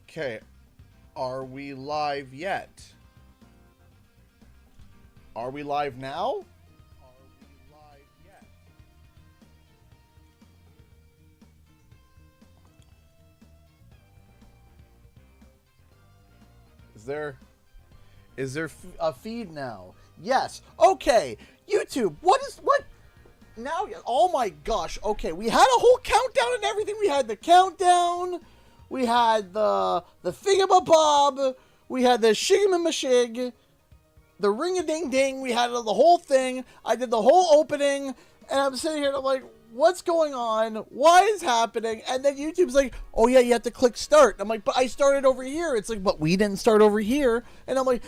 Okay. Are we live yet? Are we live now? Are we live yet? Is there a feed now? Yes. Okay. YouTube, what now? Oh my gosh. Okay, we had a whole countdown and everything. We had the countdown. We had the thingamabob. We had the shigamamashig. The ring-a-ding-ding. We had the whole thing. I did the whole opening, and I'm sitting here and I'm like, what's going on? Why is happening? And then YouTube's like, oh yeah, you have to click start. I'm like, but I started over here. It's like, but we didn't start over here. And I'm like,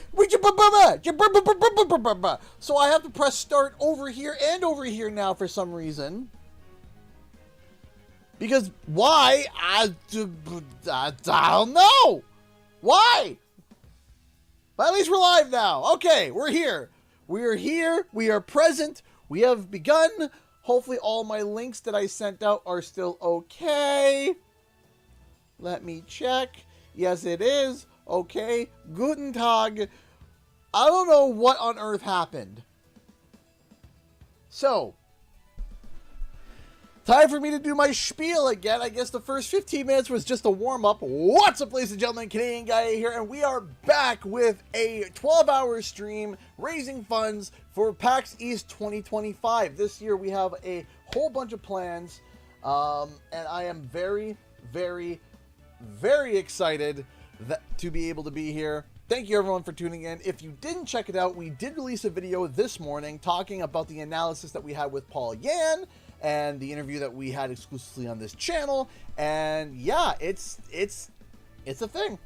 so I have to press start over here and over here now for some reason. Because why? I don't know. Why? But at least we're live now. Okay, we're here. We are here. We are present. We have begun. Hopefully all my links that I sent out are still okay. Let me check. Yes, it is. Okay. Guten Tag. I don't know what on earth happened. So, time for me to do my spiel again. I guess the first 15 minutes was just a warm-up. What's up, ladies and gentlemen? Canadian Guy here, and we are back with a 12-hour stream raising funds for PAX East 2025. This year we have a whole bunch of plans, and I am very, very, very excited to be able to be here. Thank you everyone for tuning in. If you didn't check it out, we did release a video this morning talking about the analysis that we had with Paul Yan and the interview that we had exclusively on this channel. And yeah, it's a thing.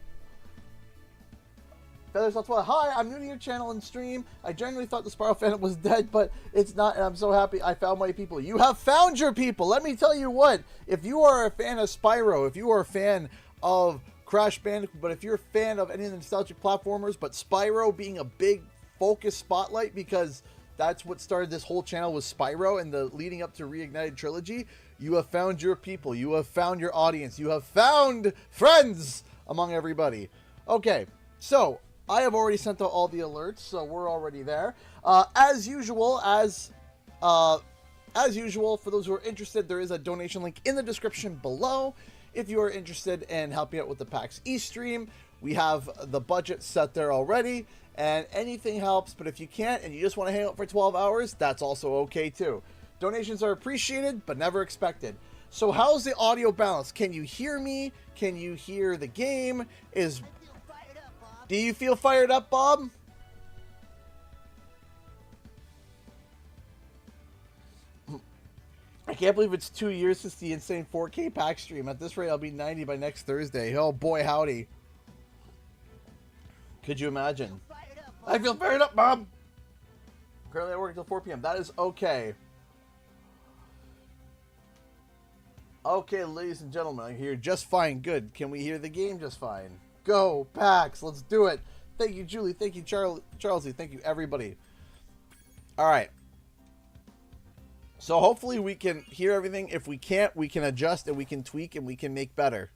Feathers, that's why. Hi, I'm new to your channel and stream. I genuinely thought the Spyro fan was dead, but it's not, and I'm so happy I found my people. You have found your people. Let me tell you what, if you are a fan of Spyro, if you are a fan of Crash Bandicoot, but if you're a fan of any of the nostalgic platformers, but Spyro being a big focus spotlight, because that's what started this whole channel, was Spyro and the leading up to Reignited trilogy, you have found your people, you have found your audience, you have found friends among everybody. Okay, so I have already sent out all the alerts, so we're already there. As usual, for those who are interested, there is a donation link in the description below. If you are interested in helping out with the PAX East stream, we have the budget set there already, and anything helps. But if you can't and you just want to hang out for 12 hours, that's also okay too. Donations are appreciated, but never expected. So how's the audio balance? Can you hear me? Can you hear the game? Do you feel fired up, Bob? I can't believe it's 2 years since the insane 4K PAX stream. At this rate, I'll be 90 by next Thursday. Oh boy, howdy. Could you imagine? I feel fired up, Bob. Currently I work until 4 p.m. That is okay. Okay, ladies and gentlemen, I hear just fine. Good. Can we hear the game just fine? Go, PAX. Let's do it. Thank you, Julie. Thank you, Charlesy. Thank you, everybody. All right. So hopefully we can hear everything. If we can't, we can adjust and we can tweak and we can make better.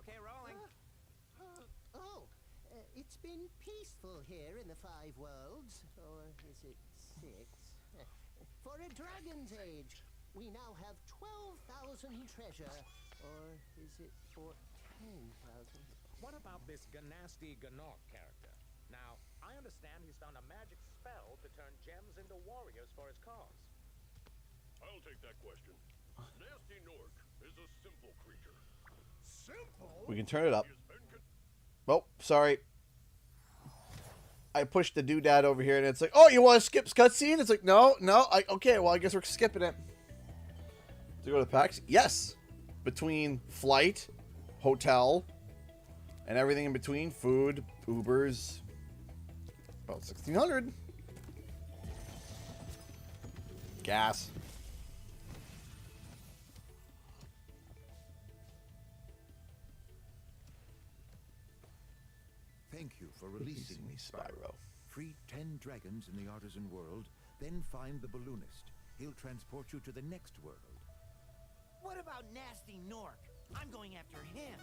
Okay, rolling. It's been peaceful here in the Five Worlds, or is it 6? For a dragon's age, we now have 12,000 treasure, or is it 10,000? What about this Ganasty Ganok character? Now, I understand he's found a magic spell to turn gems into warriors for his cause. I'll take that question. Nasty Nork is a simple creature. Simple? We can turn it up. Oh, sorry. I pushed the doodad over here and it's like, oh, you want to skip cutscene? It's like, no. Okay, well, I guess we're skipping it. To go to PAX? Yes. Between flight, hotel, and everything in between, food, Ubers, about 1,600. Gas. Thank you for releasing me, Spyro. Free 10 dragons in the artisan world, then find the balloonist. He'll transport you to the next world. What about Nasty Nork? I'm going after him.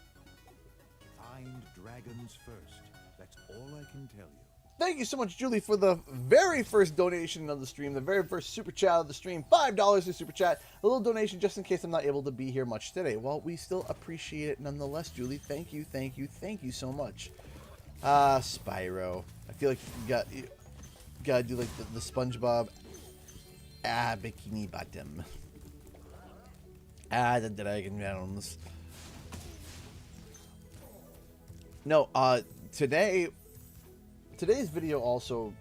Find dragons first. That's all I can tell you. Thank you so much, Julie, for the very first donation of the stream, the very first super chat of the stream. $5 to super chat. A little donation just in case I'm not able to be here much today. Well, we still appreciate it nonetheless, Julie. Thank you, thank you, thank you so much. Spyro. I feel like you gotta do like the SpongeBob. Bikini Bottom. The dragon rounds. No, today's video also,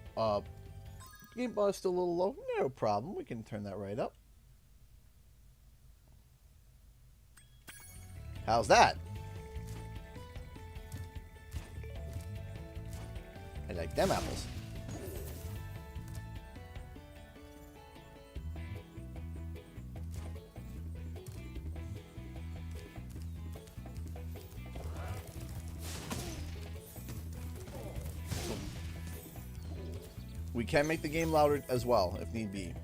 game bar is still a little low. No problem. We can turn that right up. How's that? I like them apples. We can make the game louder as well, if need be.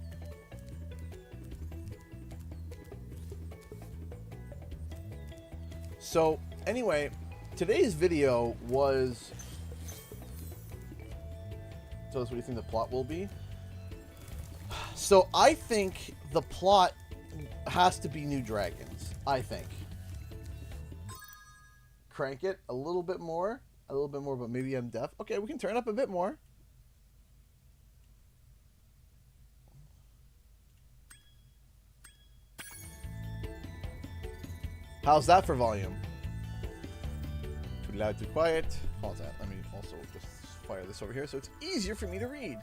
So, anyway, today's video was... Tell us what you think the plot will be. So, I think the plot has to be new dragons. I think. Crank it a little bit more, but maybe I'm deaf. Okay, we can turn it up a bit more. How's that for volume? Too loud, too quiet. Hold that. Let me also just fire this over here so it's easier for me to read.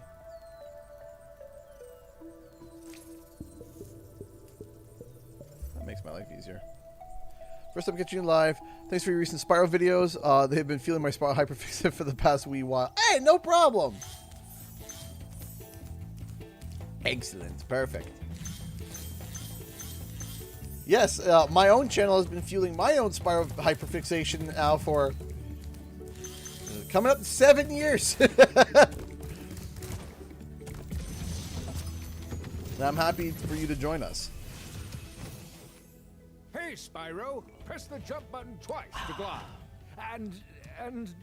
That makes my life easier. First time catching you live. Thanks for your recent Spyro videos. They've been feeling my Spyro hyperfixate for the past wee while. Hey, no problem. Excellent. Perfect. Yes, my own channel has been fueling my own Spyro hyperfixation now for coming up to 7 years. And I'm happy for you to join us. Hey, Spyro, press the jump button twice to glide. And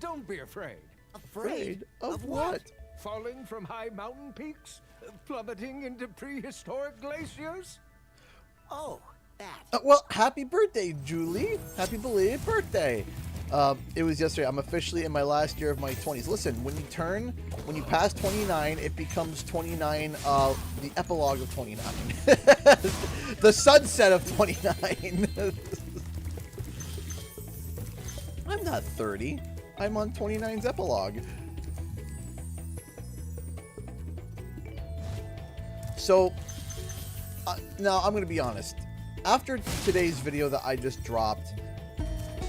don't be afraid. Afraid of what? Falling from high mountain peaks? Plummeting into prehistoric glaciers? Oh, that. Well, happy birthday, Julie. Happy belated birthday. It was yesterday. I'm officially in my last year of my 20s. Listen, when you pass 29, it becomes 29, the epilogue of 29. The sunset of 29. I'm not 30. I'm on 29's epilogue. So, now I'm going to be honest. After today's video that I just dropped,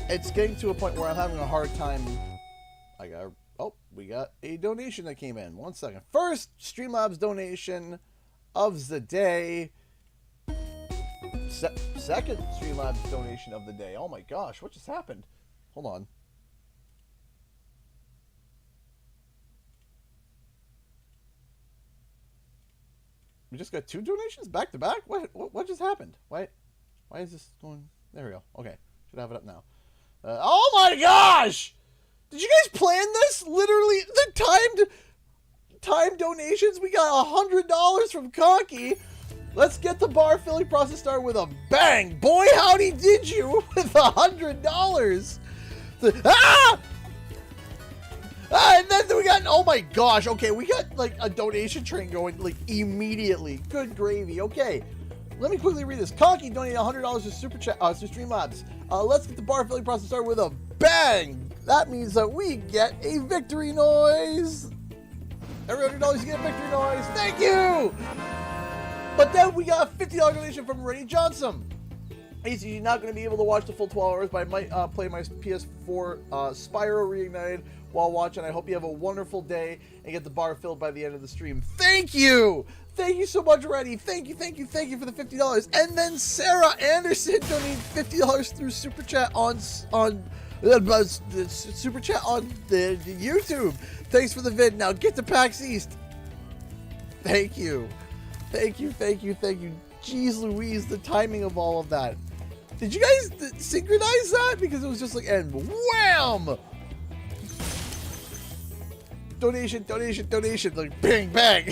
it's getting to a point where I'm having a hard time. We got a donation that came in. 1 second. First Streamlabs donation of the day. Second Streamlabs donation of the day. Oh my gosh, what just happened? Hold on. We just got 2 donations back to back? What just happened? Why is this going? There we go. Okay. Should have it up now. Oh my gosh! Did you guys plan this? Literally, the timed donations. We got $100 from Conky. Let's get the bar filling process started with a bang. Boy, howdy did you with $100. And then we got, oh my gosh, okay, we got like a donation train going like immediately. Good gravy. Okay, let me quickly read this. Conky donated $100 to Super Chat, to Streamlabs. Let's get the bar filling process started with a bang. That means that we get a victory noise. Every $100 you get a victory noise. Thank you. But then we got a $50 donation from Rennie Johnson. He's not going to be able to watch the full 12 hours, but I might play my PS4 Spyro Reignited while watching. I hope you have a wonderful day and get the bar filled by the end of the stream. Thank you! Thank you so much, Rennie. Thank you for the $50. And then Sarah Anderson donated $50 through Super Chat on Super Chat on the YouTube. Thanks for the vid. Now get to PAX East. Thank you. Thank you, thank you, thank you. Jeez Louise, the timing of all of that. Did you guys synchronize that? Because it was just like, and wham! Donation, donation, donation. Like, bang, bang.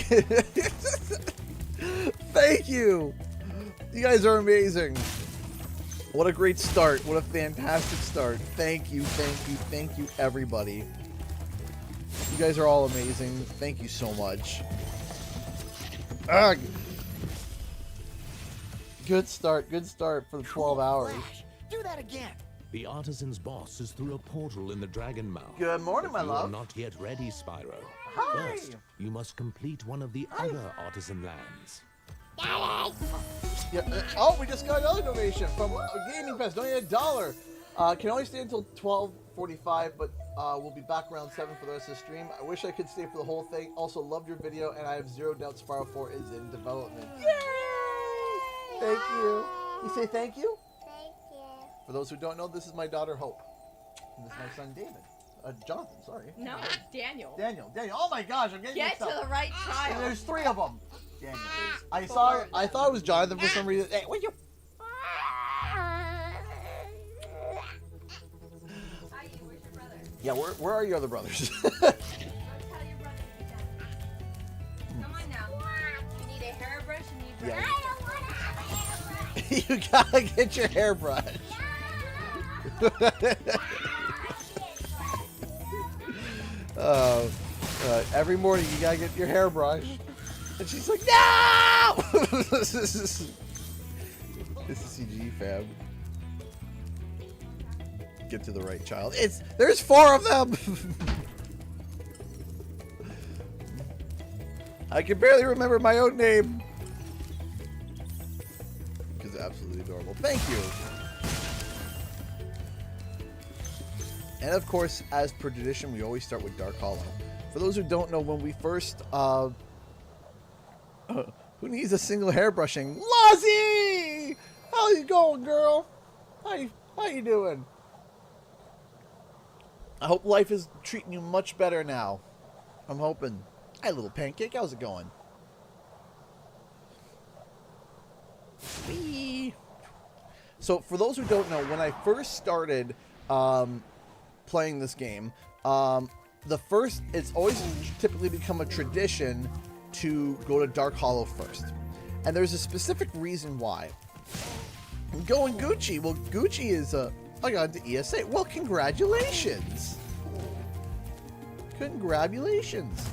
Thank you. You guys are amazing. What a great start. What a fantastic start. Thank you, thank you, thank you, everybody. You guys are all amazing. Thank you so much. Ugh. Good start for the 12 hours. Flash, do that again. The artisan's boss is through a portal in the Dragon Mouth. Good morning, my You love. are not yet ready, Spyro. Hi. First, you must complete one of the other artisan lands. Yeah, oh, we just got another donation from Gaming Pass. Donated $1. Can only stay until 12:45, but we'll be back around 7 for the rest of the stream. I wish I could stay for the whole thing. Also, loved your video, and I have zero doubt Spyro 4 is in development. Yay! Thank you. You say thank you? Thank you. For those who don't know, this is my daughter Hope. And this is my son David. Jonathan, sorry. No, it's Daniel. Daniel. Oh my gosh, I'm getting Get to mixed up. the right And child. there's 3 of them. Daniel. I thought it was Jonathan for some reason. Hey, what you? Where's your brother? Yeah, where are your other brothers? Go tell your brother to get down. Come on now. You need a hairbrush and you Yeah. I don't want to have a hairbrush. You gotta get your hairbrush. Every morning you gotta get your hairbrush. And she's like, no! This is CG fam. Get to the right child. There's 4 of them! I can barely remember my own name. Because it's absolutely adorable. Thank you. And of course, as per tradition, we always start with Dark Hollow. For those who don't know, when we first, who needs a single hairbrushing? Lozzie! How you going, girl? How you doing? I hope life is treating you much better now. I'm hoping. Hi, little pancake. How's it going? Whee! So, for those who don't know, when I first started playing this game, it's always typically become a tradition to go to Dark Hollow first. And there's a specific reason why. I'm going Gucci. Well, Gucci is I got into ESA. Well, congratulations. Congratulations.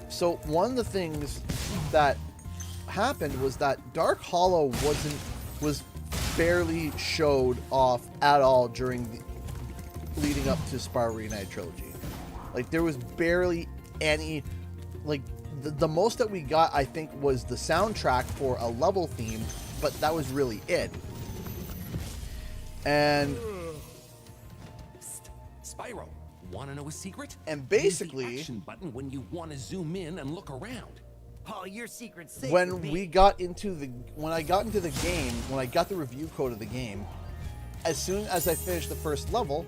So one of the things that happened was that Dark Hollow was barely showed off at all during the leading up to Spyro Reignited trilogy. Like, there was barely any, like, the most that we got, I think, was the soundtrack for a level theme, but that was really it. And Psst, Spyro, want to know a secret? And basically, use the action button when you want to zoom in and look around. Oh, your secret's safe when with me. I got into the game, when I got the review code of the game, as soon as I finished the first level,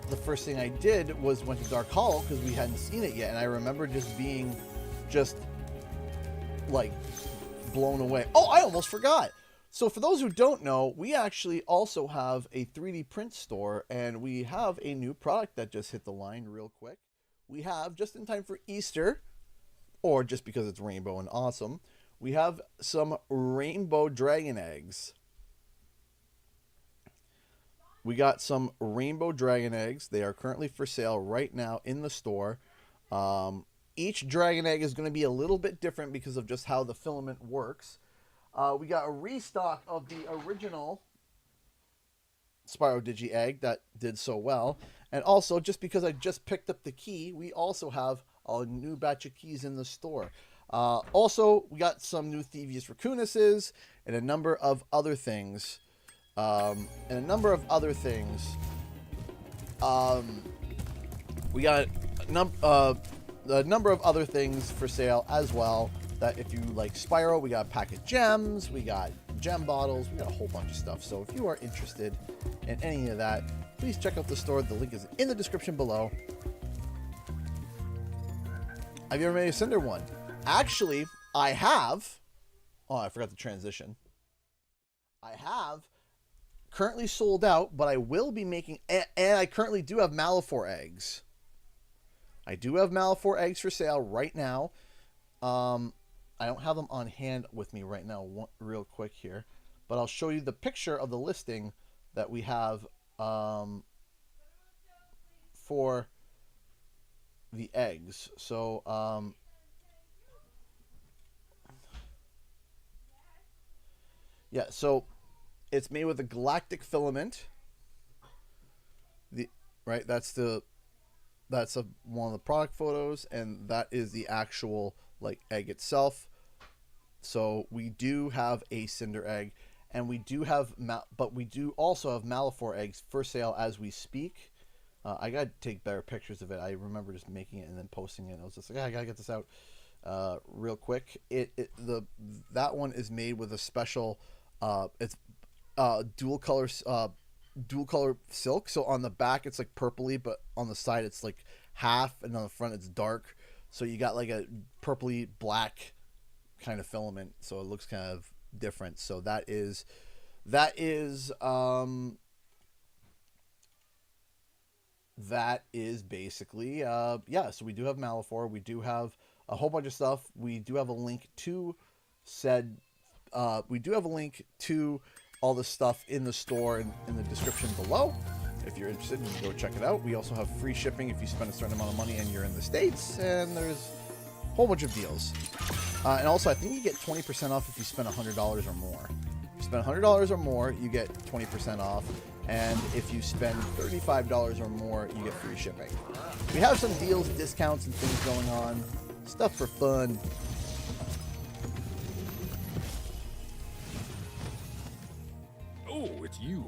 the first thing I did was went to Dark Hollow because we hadn't seen it yet, and I remember just being like blown away. Oh, I almost forgot. So for those who don't know, we actually also have a 3D print store, and we have a new product that just hit the line real quick. We have, just in time for Easter, or just because it's rainbow and awesome, we have some rainbow dragon eggs. We got some rainbow dragon eggs. They are currently for sale right now in the store. Each dragon egg is going to be a little bit different because of just how the filament works. We got a restock of the original Spyro Digi egg that did so well. And also, just because I just picked up the key, we also have a new batch of keys in the store. Also, we got some new Thievius Raccoonus's and a number of other things. We got a number of other things for sale as well. That if you like Spyro, we got a pack of gems, we got gem bottles, we got a whole bunch of stuff. So if you are interested in any of that, please check out the store. The link is in the description below. Have you ever made a cinder one? Actually, I have... Oh, I forgot the transition. I have currently sold out, but I will be making... And I currently do have Malifor eggs. I do have Malifor eggs for sale right now. I don't have them on hand with me right now, real quick here. But I'll show you the picture of the listing that we have for the eggs. So, yeah, so it's made with a galactic filament. Right, that's one of the product photos, and that is the actual like egg itself. So we do have a cinder egg, and we do have but we do also have Malifor eggs for sale as we speak. I gotta take better pictures of it. I remember just making it and then posting it. I was just like, I gotta get this out real quick. That one is made with a special it's dual color silk. So on the back it's like purpley, but on the side it's like half, and on the front it's dark. So you got like a purpley black kind of filament, so it looks kind of different. So that is basically yeah. So we do have Malifor, we do have a whole bunch of stuff. We do have a link to all the stuff in the store in the description below. If you're interested, you can go check it out. We also have free shipping if you spend a certain amount of money and you're in the States, and there's a whole bunch of deals. And also, I think you get 20% off if you spend $100 or more. If you spend $100 or more, you get 20% off. And if you spend $35 or more, you get free shipping. We have some deals, discounts, and things going on. Stuff for fun. Oh, it's you.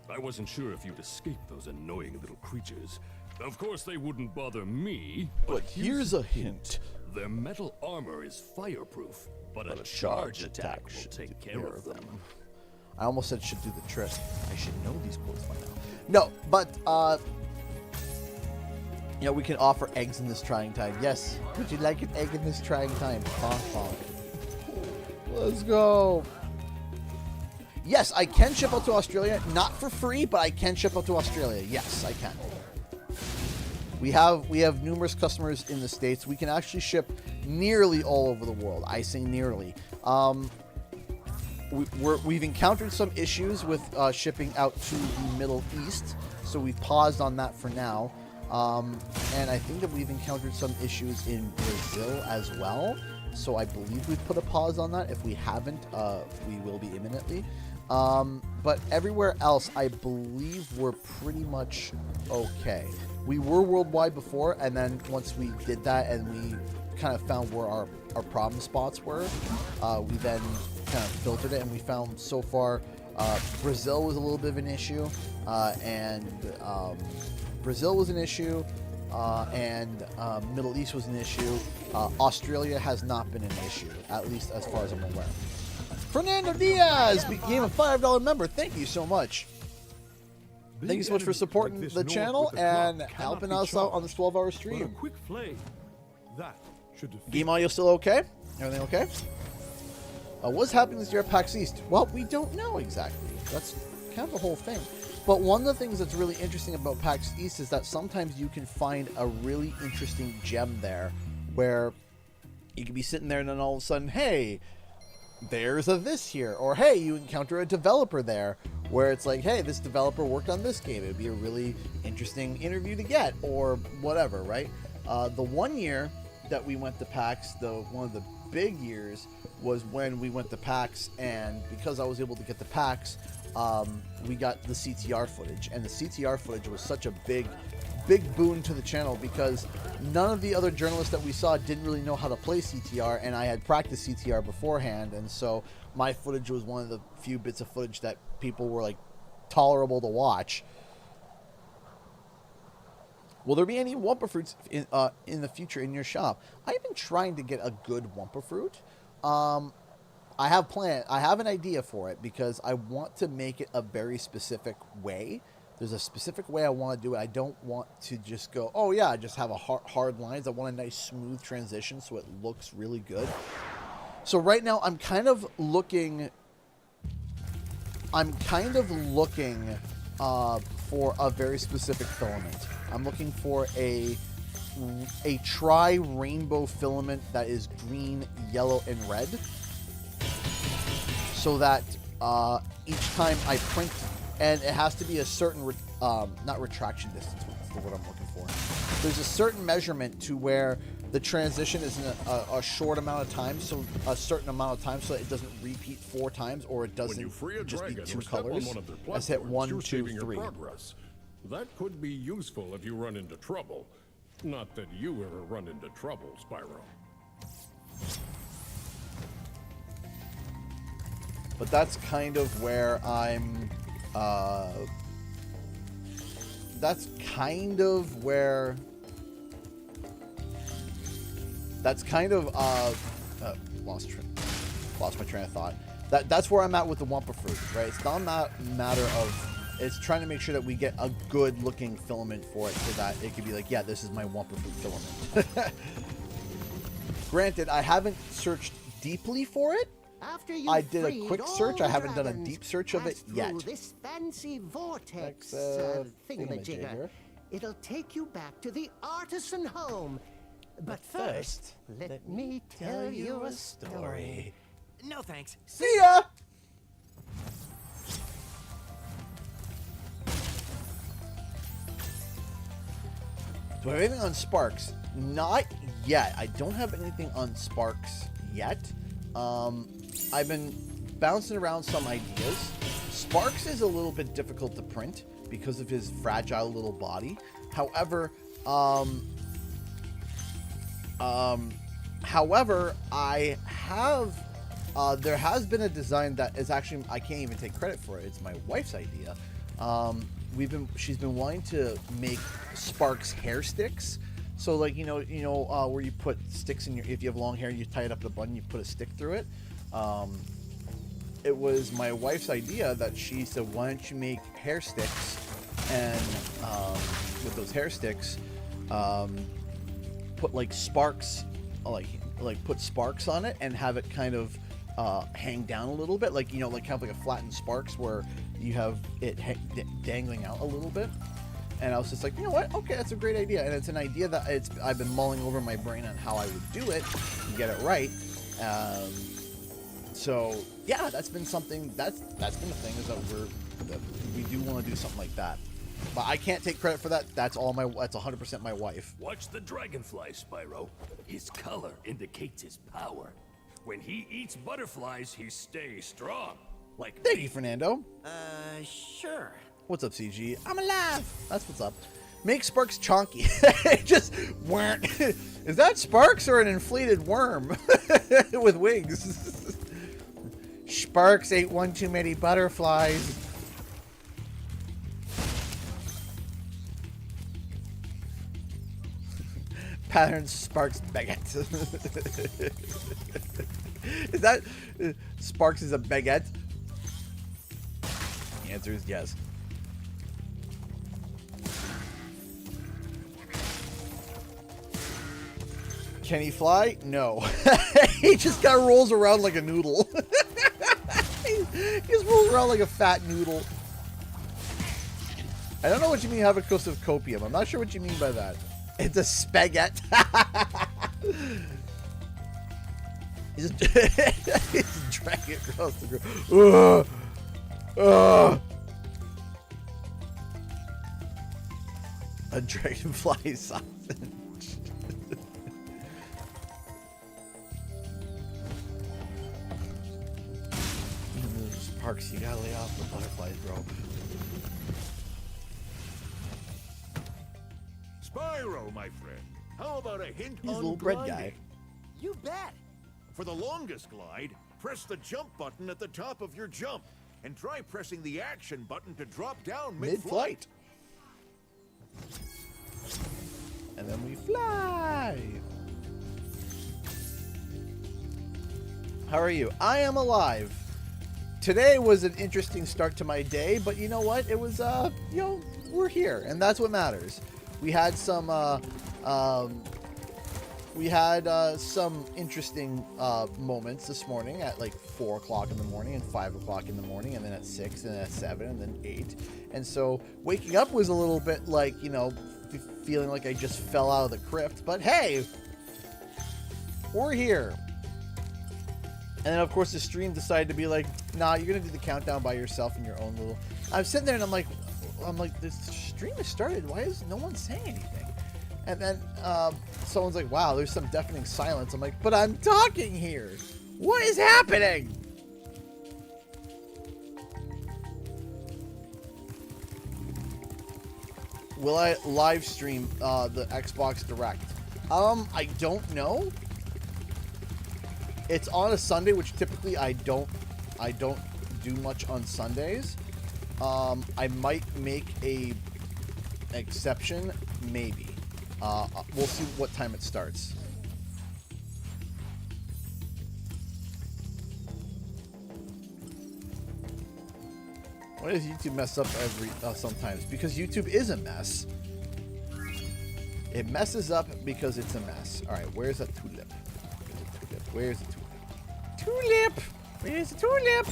I wasn't sure if you'd escape those annoying little creatures. Of course they wouldn't bother me, but here's a hint. Their metal armor is fireproof, but a charge attack will take care of them. I almost said should do the trick. I should know these quotes by now. No, but you know, we can offer eggs in this trying time. Yes, would you like an egg in this trying time? Honk, honk. Let's go. Yes, I can ship out to Australia. Not for free, but I can ship out to Australia. Yes, I can. We have numerous customers in the States. We can actually ship nearly all over the world. I say nearly. We've encountered some issues with shipping out to the Middle East, so we've paused on that for now. And I think that we've encountered some issues in Brazil as well. So I believe we've put a pause on that. If we haven't, we will be imminently. But everywhere else, I believe we're pretty much okay. We were worldwide before, and then once we did that and we kind of found where our problem spots were, we then kind of filtered it, and we found so far Brazil was a little bit of an issue, and Brazil was an issue, and Middle East was an issue. Australia has not been an issue, at least as far as I'm aware. Fernando Diaz became a $5 member. Thank you so much. Thank you so much for supporting the channel and helping us out on this 12-hour stream. Quick flame. That should Game audio still okay? Everything okay? What's happening this year at PAX East? Well, we don't know exactly. That's kind of the whole thing. But one of the things that's really interesting about PAX East is that sometimes you can find a really interesting gem there where you can be sitting there and then all of a sudden, hey, there's a this here. Or, hey, you encounter a developer there where it's like, hey, this developer worked on this game. It'd be a really interesting interview to get or whatever, right? The one year that we went to PAX, one of the big years was when we went to PAX, and because I was able to get to PAX, we got the CTR footage, and the CTR footage was such a big boon to the channel because none of the other journalists that we saw didn't really know how to play CTR, and I had practiced CTR beforehand, and so my footage was one of the few bits of footage that people were like tolerable to watch. Will there be any Wumpa fruits in the future in your shop? I've been trying to get a good Wumpa fruit. I have an idea for it because I want to make it a very specific way There's a specific way I want to do it. I don't want to just go, oh yeah, I just have a hard lines. I want a nice smooth transition so it looks really good. So right now I'm kind of looking for a very specific filament. I'm looking for a tri-rainbow filament that is green, yellow, and red, so that each time I print, and it has to be a certain, not retraction distance, what's the word I'm looking for. There's a certain measurement to where the transition is in a short amount of time, so a certain amount of time, so that it doesn't repeat 4 times, or it doesn't just be 2 colors. Let's hit 1, 2, 3. That could be useful if you run into trouble. Not that you ever run into trouble, Spyro. But that's kind of where I'm, that's kind of lost my train of thought. That's where I'm at with the Wumpa Fruit, right? It's not a matter of, it's trying to make sure that we get a good looking filament for it so that it could be like, yeah, this is my Wumpa Fruit filament. Granted, I haven't searched deeply for it. I did a quick search. I haven't done a deep search of it yet. This fancy vortex thingamajigger. It'll take you back to the artisan home. But first, let me tell you a story. No thanks. See ya! Do I have anything on Sparks? Not yet. I don't have anything on Sparks yet. I've been bouncing around some ideas. Sparks is a little bit difficult to print because of his fragile little body. However, I have, there has been a design that is actually, I can't even take credit for it. It's my wife's idea. She's been wanting to make Sparks hair sticks. So like, you know, where you put sticks in your, if you have long hair, you tie it up in a bun, you put a stick through it. It was my wife's idea that she said, why don't you make hair sticks, and with those hair sticks, put like sparks, like put sparks on it and have it kind of hang down a little bit, like, you know, like kind of like a flattened Sparks where you have it dangling out a little bit. And I was just like, you know what? Okay, that's a great idea. And it's an idea that I've been mulling over my brain on how I would do it and get it right. So yeah, that's been something, that's been the thing, is that we do want to do something like that. But I can't take credit for that. That's 100% my wife. Watch the dragonfly, Spyro. His color indicates his power. When he eats butterflies, he stays strong. Like Thank you, Fernando. Sure. What's up, CG? I'm alive. That's what's up. Make Sparks chonky. Just weren't. Is that Sparks or an inflated worm with wings? Sparks ate one too many butterflies. Pattern Sparks baguette. Is that Sparks is a baguette? The answer is yes. Can he fly? No. He just kind of rolls around like a noodle. He just rolls around like a fat noodle. I don't know what you mean, have a coast of copium. I'm not sure what you mean by that. It's a spaghetti. He's dragging it across the ground. A dragonfly sausage. Sparks, you gotta lay off the butterflies, bro. Spyro, my friend, how about a hint He's a on little bread gliding? guy. You bet. For the longest glide, press the jump button at the top of your jump, and try pressing the action button to drop down mid-flight. And then we fly. How are you? I am alive. today was an interesting start to my day, but you know what? It was, you know, we're here, and that's what matters. We had some interesting moments this morning at like 4 o'clock in the morning and 5 o'clock in the morning, and then at 6 and then at 7 and then 8. And so waking up was a little bit like, you know, feeling like I just fell out of the crypt, but hey, we're here. And then of course the stream decided to be like, nah, you're gonna do the countdown by yourself in your own little. I'm sitting there and I'm like, this stream has started. Why is no one saying anything? And then someone's like, wow, there's some deafening silence. I'm like, but I'm talking here. What is happening? Will I live stream the Xbox Direct? I don't know. It's on a Sunday, which typically I don't do much on Sundays. I might make a exception, maybe. We'll see what time it starts. Why does YouTube mess up sometimes? Because YouTube is a mess. It messes up because it's a mess. All right, where's that tulip? Where's the tulip? Tulip! Where's the tulip?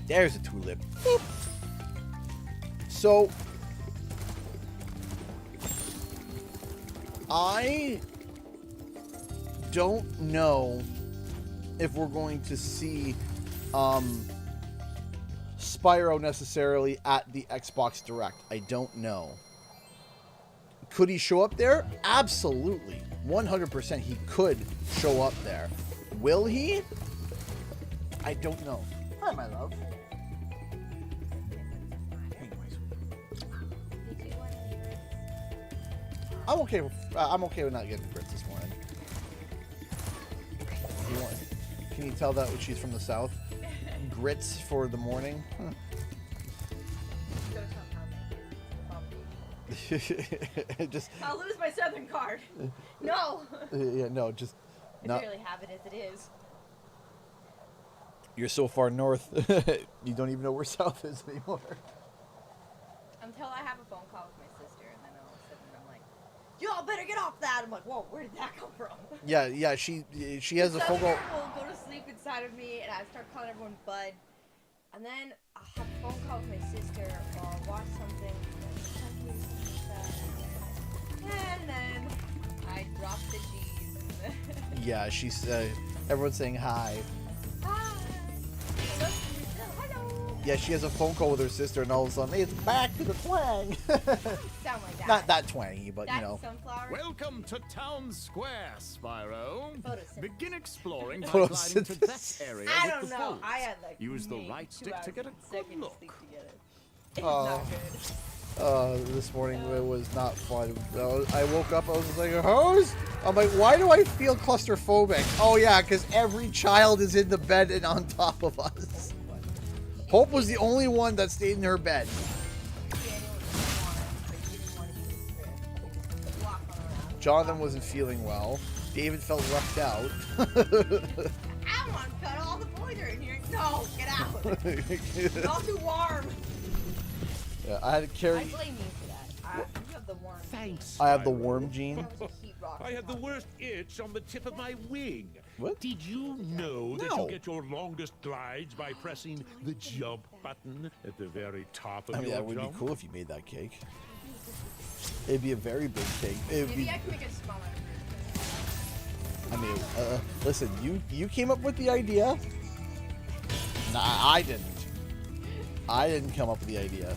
There's a tulip. Boop. So, I don't know if we're going to see Spyro necessarily at the Xbox Direct. I don't know. Could he show up there? Absolutely. 100% he could show up there. Will he? I don't know. Hi, my love. I'm okay with not getting grits this morning. Can you tell that she's from the South? Grits for the morning? Huh. Just, I'll lose my Southern card. No. Yeah, no, just. I barely have it as it is. You're so far north, you don't even know where South is anymore. Until I have a phone call with my sister, and then all of a sudden I'm like, y'all better get off that. I'm like, whoa, where did that come from? Yeah, she has a phone call. Will go to sleep inside of me, and I start calling everyone bud. And then I'll have a phone call with my sister, or I'll watch something. And then I drop the G's. Yeah, she's everyone's saying hi. Hi. Hello. Yeah, she has a phone call with her sister, and all of a sudden, it's back to the twang. Sound like that. Not that twangy, but That's you know. Sunflower. Welcome to Town Square, Spyro. Photosynthesis. Begin exploring by gliding to that area I with don't the know. boat. I had like Use the maybe right 2 stick to hours get a and good seconds look. sleep together. It's not good. This morning it was not fun. I woke up, I was just like, hose? I'm like, why do I feel claustrophobic? Oh yeah, because every child is in the bed and on top of us. Hope was the only one that stayed in her bed. Jonathan wasn't feeling well. David felt left out. I want to cut all the boys are in here. No, get out. It's all too warm. Yeah, I had to carry. I blame you for that. You have the worm. Thanks. I have the worm gene. That was a heat rock. I had the worst itch on the tip of my wing. What? Did you know that No. you get your longest glides by pressing the jump button at the very top of I mean, your that would jump? be cool if you made that cake. It'd be a very big cake. It'd Maybe be. I can make it smaller. I mean, listen, you came up with the idea. Nah, I didn't. I didn't come up with the idea.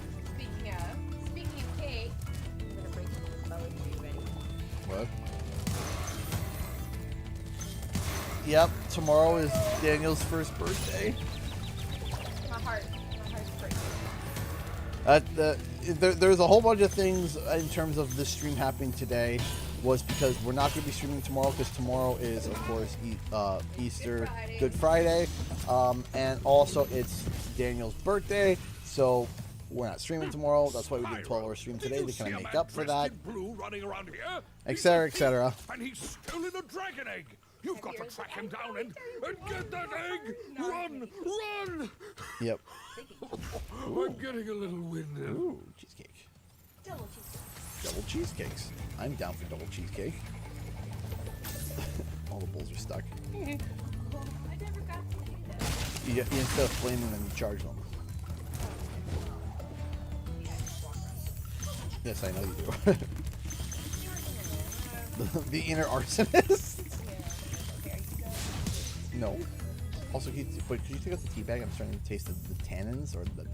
Speaking of cake, I'm gonna break the bow. Are you ready? What? Yep, tomorrow is Daniel's first birthday. My heart's breaking. There's a whole bunch of things in terms of this stream happening today. Was because we're not going to be streaming tomorrow because tomorrow is, of course, Easter, Good Friday, and also it's Daniel's birthday. So we're not streaming tomorrow. That's why we did a 12-hour stream today to kind of make up for that, Blue running around here? etc., etc. And he's stolen a dragon egg. You've got to track him down and get that egg. Run, run. Yep. I'm getting a little winded. Ooh, cheesecake. Double cheesecake. Double cheesecakes. I'm down for double cheesecake. All the bowls are stuck. I never got to do that. You instead of flaming them, you charge them. Yes, I know you do. The inner arsonist? No. Also, wait, could you take out the tea bag? I'm starting to taste the tannins or the...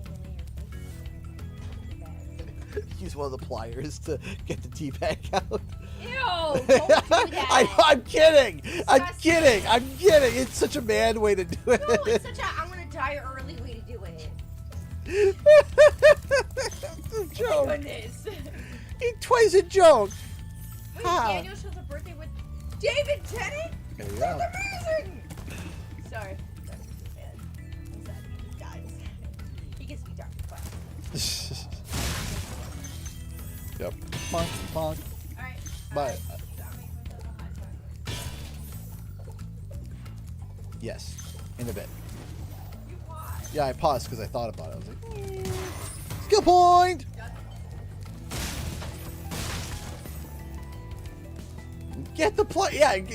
Use one of the pliers to get the tea bag out. Ew! Don't do that. I'm kidding! I'm kidding! I'm kidding! It's such a man way to do it. No, it's such a I'm gonna die early way to do it. It's a joke. Oh my goodness. It twice a joke. Wait, How? Daniel shows a birthday with David Tennant? There you That's go. amazing! Sorry. That's too sad. I'm sad he dies. He gets me dark, but... Yep. Bonk, bonk. Alright. Bye. Yes. In a bit. You paused. Yeah, I paused because I thought about it. I was like, skill point! Get the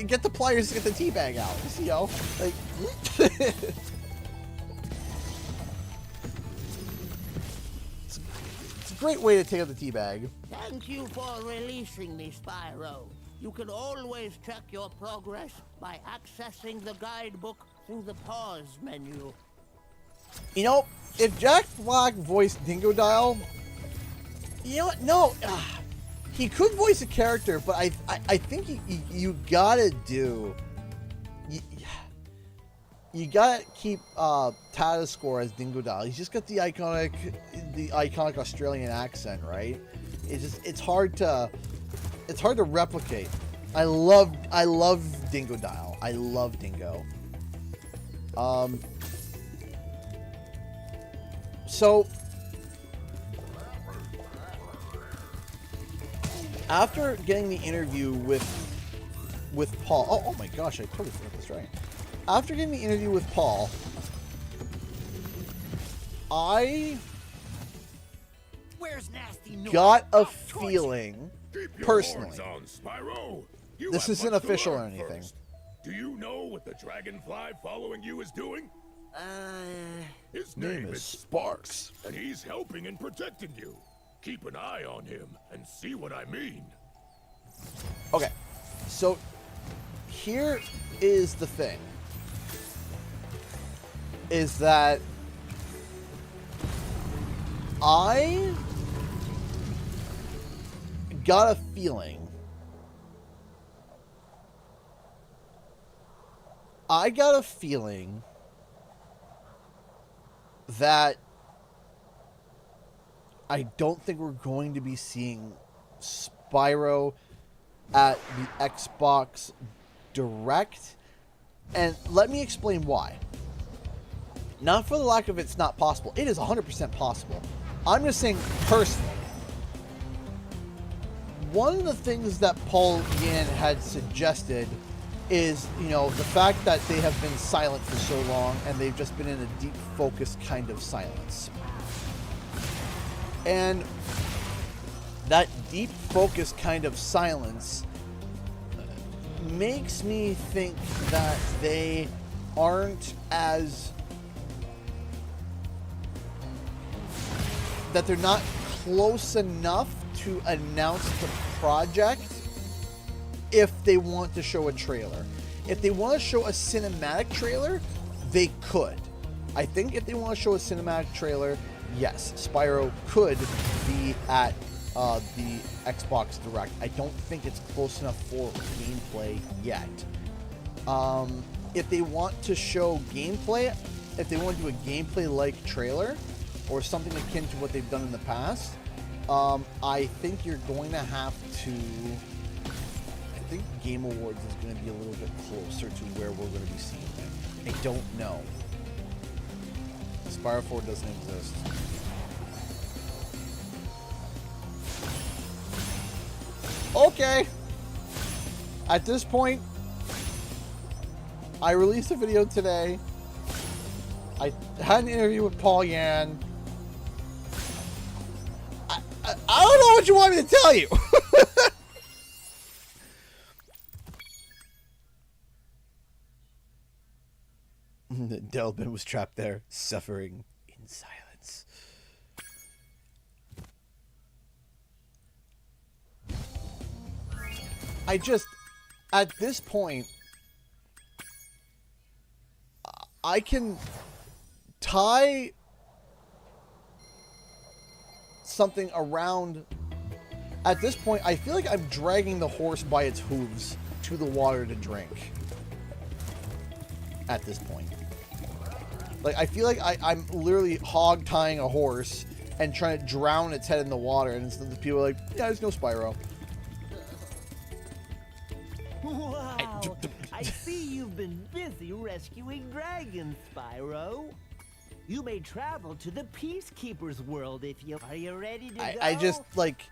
get the pliers to get the tea bag out. You know, like. It's a great way to take out the tea bag. Thank you for releasing me, Spyro. You can always track your progress by accessing the guidebook through the pause menu. You know, if Jack Black voiced Dingodile, you know what? No, he could voice a character, but I think you gotta do. You gotta keep Tatascore as Dingodile. He's just got the iconic Australian accent, right? It's hard to replicate. I love Dingodile. I love Dingo. So after getting the interview with Paul, oh my gosh, I totally forgot this, right? After getting the interview with Paul, I Where's Nasty North? got a I'll torch feeling, Keep your personally, horns on, Spyro. You this have isn't much to official or learn anything. first. Do you know what the dragonfly following you is doing? His name is Sparks. and he's helping and protecting you. Keep an eye on him and see what I mean. Okay, so here is the thing. Is that I got a feeling. That I don't think we're going to be seeing Spyro at the Xbox Direct. And let me explain why. Not for the lack of it's not possible. It is 100% possible. I'm just saying personally. One of the things that Paul Yin had suggested is, you know, the fact that they have been silent for so long and they've just been in a deep focus kind of silence. And that deep focus kind of silence makes me think that they aren't as... that they're not close enough to announce the project if they want to show a trailer. If they want to show a cinematic trailer, they could. I think if they want to show a cinematic trailer, yes, Spyro could be at the Xbox Direct. I don't think it's close enough for gameplay yet. If they want to show gameplay, if they want to do a gameplay-like trailer, or something akin to what they've done in the past, I think you're going to have to... I think Game Awards is going to be a little bit closer to where we're going to be seeing it. I don't know. Spyro 4 doesn't exist. Okay. At this point, I released a video today. I had an interview with Paul Yan. I don't know what you want me to tell you. Delbin was trapped there, suffering in silence. I just, at this point, I can tie something around. At this point, I feel like I'm dragging the horse by its hooves to the water to drink. At this point. Like, I feel like I'm literally hog tying a horse and trying to drown its head in the water, and instead the people are like, yeah, there's no Spyro. Wow, I see you've been busy rescuing dragons, Spyro. You may travel to the Peacekeeper's world if you... Are you ready to go? I just, like...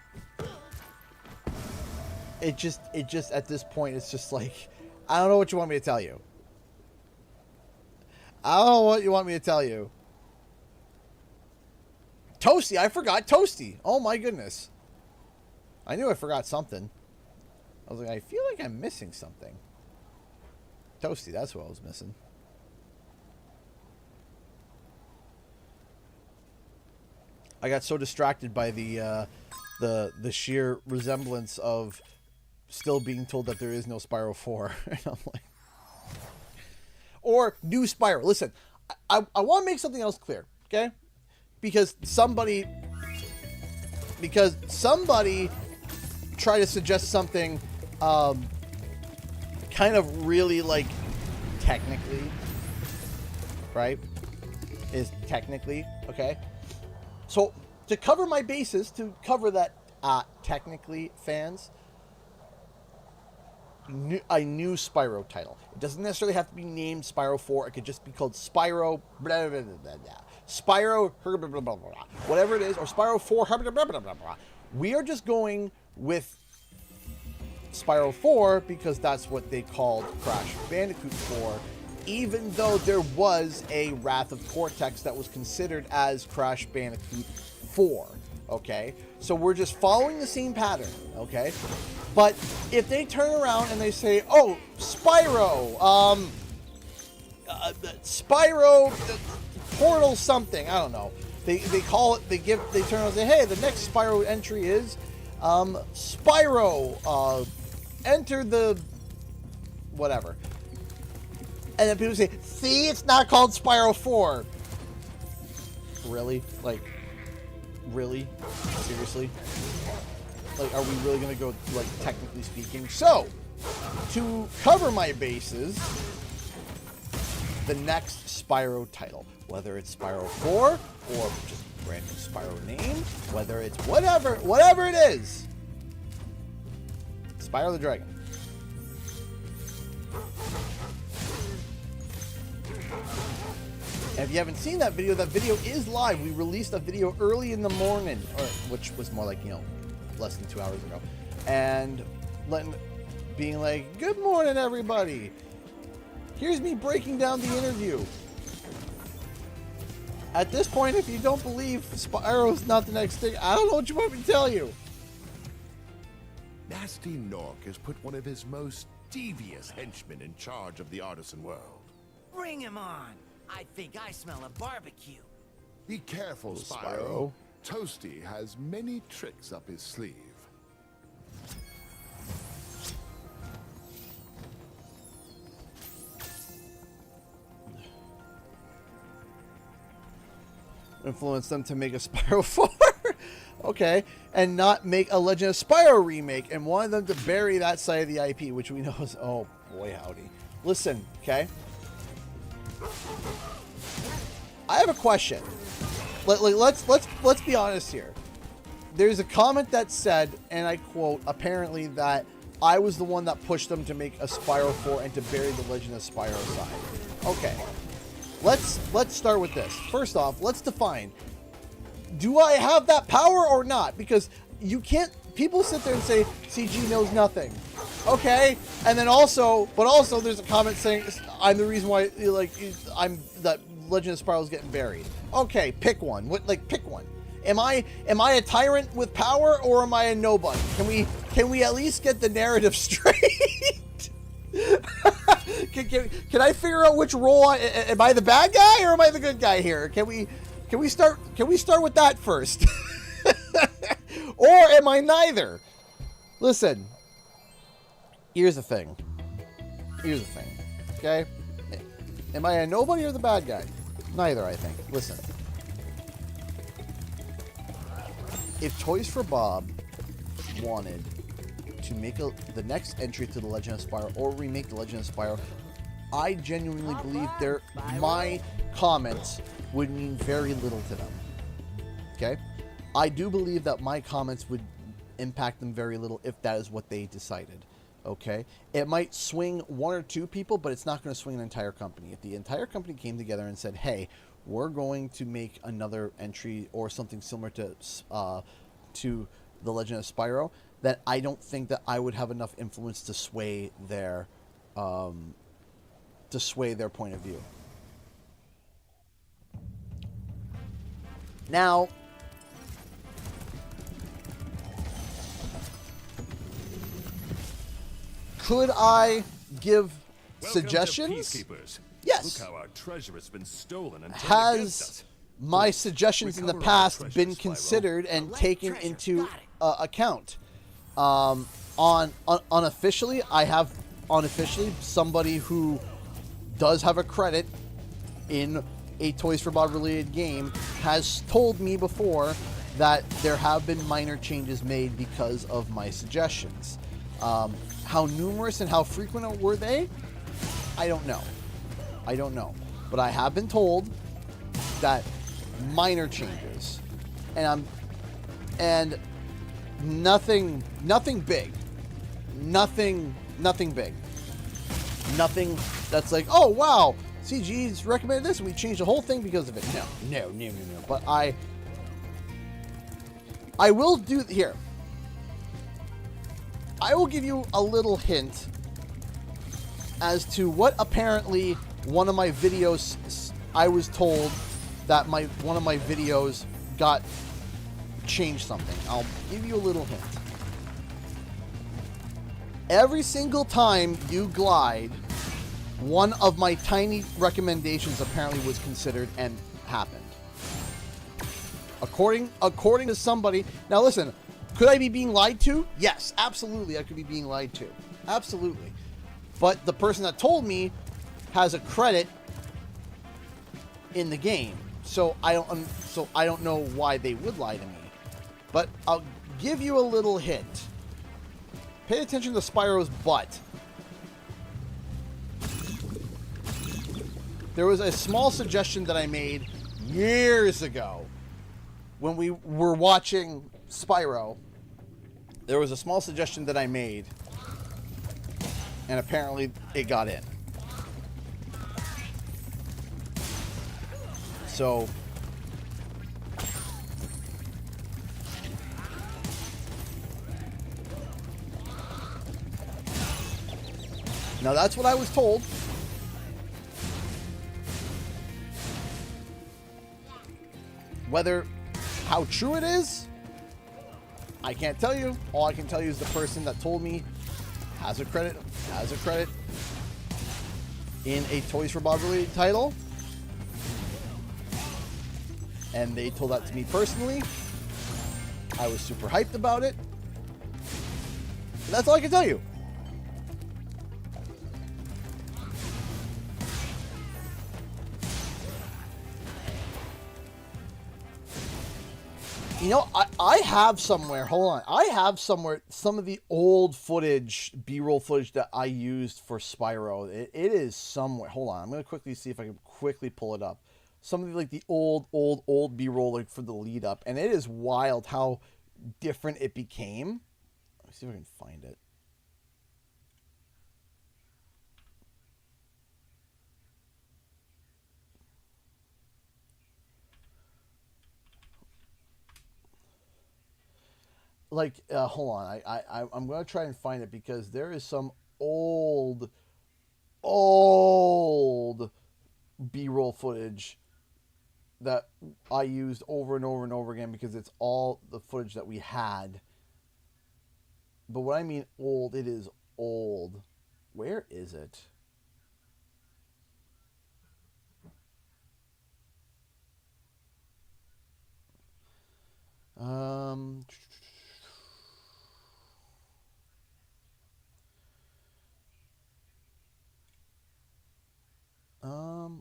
It just, at this point, it's just like... I don't know what you want me to tell you. I don't know what you want me to tell you. Toasty, I forgot Toasty. Oh my goodness. I knew I forgot something. I was like, I feel like I'm missing something. Toasty, that's what I was missing. I got so distracted by the sheer resemblance of still being told that there is no Spyro 4. And I'm like... Or new Spyro. Listen, I want to make something else clear, okay? Because somebody tried to suggest something kind of really, like, technically, right? Is technically, okay? So, to cover my bases, to cover that technically, fans, a new Spyro title. It doesn't necessarily have to be named Spyro 4. It could just be called Spyro blah, blah, blah, blah, blah. Spyro blah, blah, blah, blah, blah. Whatever it is, or Spyro 4 blah, blah, blah, blah, blah. We are just going with Spyro 4 because that's what they called Crash Bandicoot 4, even though there was a Wrath of Cortex that was considered as Crash Bandicoot 4. Okay, so we're just following the same pattern, okay? But if they turn around and they say, oh, Spyro, Spyro Portal something, I don't know. They call it, they turn around and say, hey, the next Spyro entry is Spyro, enter the whatever. And then people say, see, it's not called Spyro 4. Really? Like, really? Seriously? Like, are we really going to go, like, technically speaking? So, to cover my bases, the next Spyro title, whether it's Spyro 4 or just random Spyro name, whether it's whatever it is, Spyro the Dragon. And if you haven't seen that video is live. We released a video early in the morning, or which was more like, you know, less than 2 hours ago, and being like, good morning everybody, here's me breaking down the interview. At this point, if you don't believe Spyro's not the next thing, I don't know what you want me to tell you. Nasty Nork has put one of his most devious henchmen in charge of the artisan world. Bring him on. I think I smell a barbecue. Be careful, Spyro. Toasty has many tricks up his sleeve. Influence them to make a Spyro 4. Okay. And not make a Legend of Spyro remake, and wanted them to bury that side of the IP, which we know is, oh boy howdy. Listen, okay? I have a question. Let's be honest here. There's a comment that said, and I quote, apparently that I was the one that pushed them to make a Spyro 4 and to bury the Legend of Spyro side. Okay. Let's start with this. First off, let's define. Do I have that power or not? Because you can't people sit there and say CG knows nothing. Okay, and then also, but also there's a comment saying I'm the reason why, like, I'm that Legend of Spyro is getting buried. Okay, pick one. What, like, pick one. Am I a tyrant with power, or am I a nobody? Can we at least get the narrative straight? Can I figure out which role am I the bad guy or am I the good guy here? Can we start with that first? Or am I neither? Listen. Here's the thing. Okay? Am I a nobody or the bad guy? Neither, I think. Listen. If Toys for Bob wanted to make the next entry to The Legend of Spyro or remake The Legend of Spyro, I genuinely believe my comments would mean very little to them. Okay? I do believe that my comments would impact them very little if that is what they decided. Okay? It might swing one or two people, but it's not going to swing an entire company. If the entire company came together and said, hey, we're going to make another entry or something similar to The Legend of Spyro, then I don't think that I would have enough influence to sway their point of view. Now, could I give suggestions? Yes. Look how our treasure has been stolen and has my suggestions in the past been considered and taken into account? Unofficially, I have somebody who does have a credit in a Toys for Bob related game has told me before that there have been minor changes made because of my suggestions. How numerous and how frequent were they? I don't know. But I have been told that minor changes, and nothing big, nothing big, nothing that's like, oh wow, CG's recommended this and we changed the whole thing because of it. No. But I will do here. I will give you a little hint as to what apparently one of my videos, I was told that one of my videos got changed something. I'll give you a little hint. Every single time you glide, one of my tiny recommendations apparently was considered and happened. According to somebody. Now listen, could I be being lied to? Yes, absolutely I could be being lied to. Absolutely. But the person that told me has a credit in the game. So I don't know why they would lie to me. But I'll give you a little hint. Pay attention to Spyro's butt. There was a small suggestion that I made years ago when we were watching Spyro. There was a small suggestion that I made, and apparently it got in. So now that's what I was told. How true it is, I can't tell you. All I can tell you is the person that told me has a credit in a Toys for Bob related title. And they told that to me personally. I was super hyped about it. And that's all I can tell you. You know, I have somewhere, hold on. I have somewhere some of the old footage, B-roll footage that I used for Spyro. It is somewhere. Hold on. I'm going to quickly see if I can quickly pull it up. Some of the, like the old B-roll like, for the lead up. And it is wild how different it became. Let me see if I can find it. like, hold on. I'm going to try and find it because there is some old B-roll footage that I used over and over and over again because it's all the footage that we had. But when I mean old, it is old. Where is it?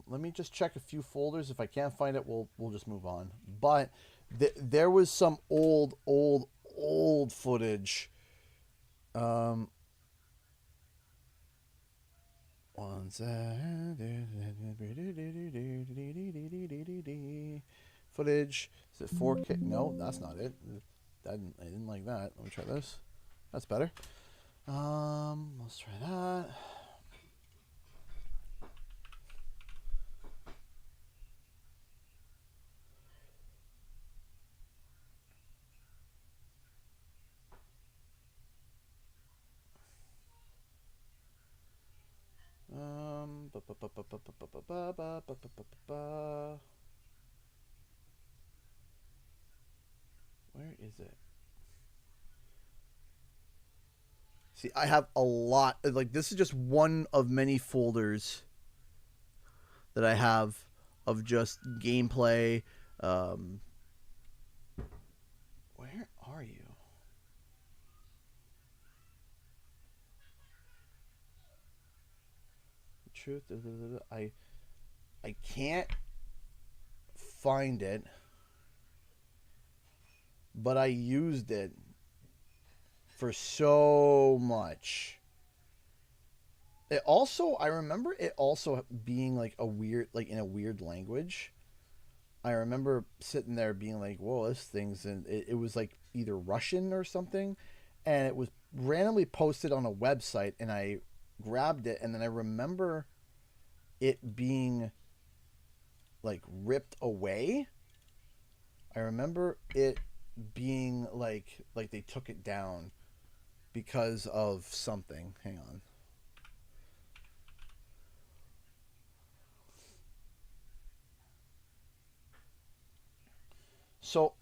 Let me just check a few folders. If I can't find it, we'll just move on. But there was some old footage. One second. Footage. Is it 4K? No, that's not it. I didn't like that. Let me try this. That's better. Let's try that. Where is it? See, I have a lot. Like, this is just one of many folders that I have of just gameplay. Where are you? Truth. I can't find it, but I used it for so much. It also, I remember it also being like a weird, like in a weird language. I remember sitting there being like, whoa, this thing's in, it was like either Russian or something, and it was randomly posted on a website, and I grabbed it, and then I remember it being like ripped away. I remember it being like they took it down because of something. Hang on. So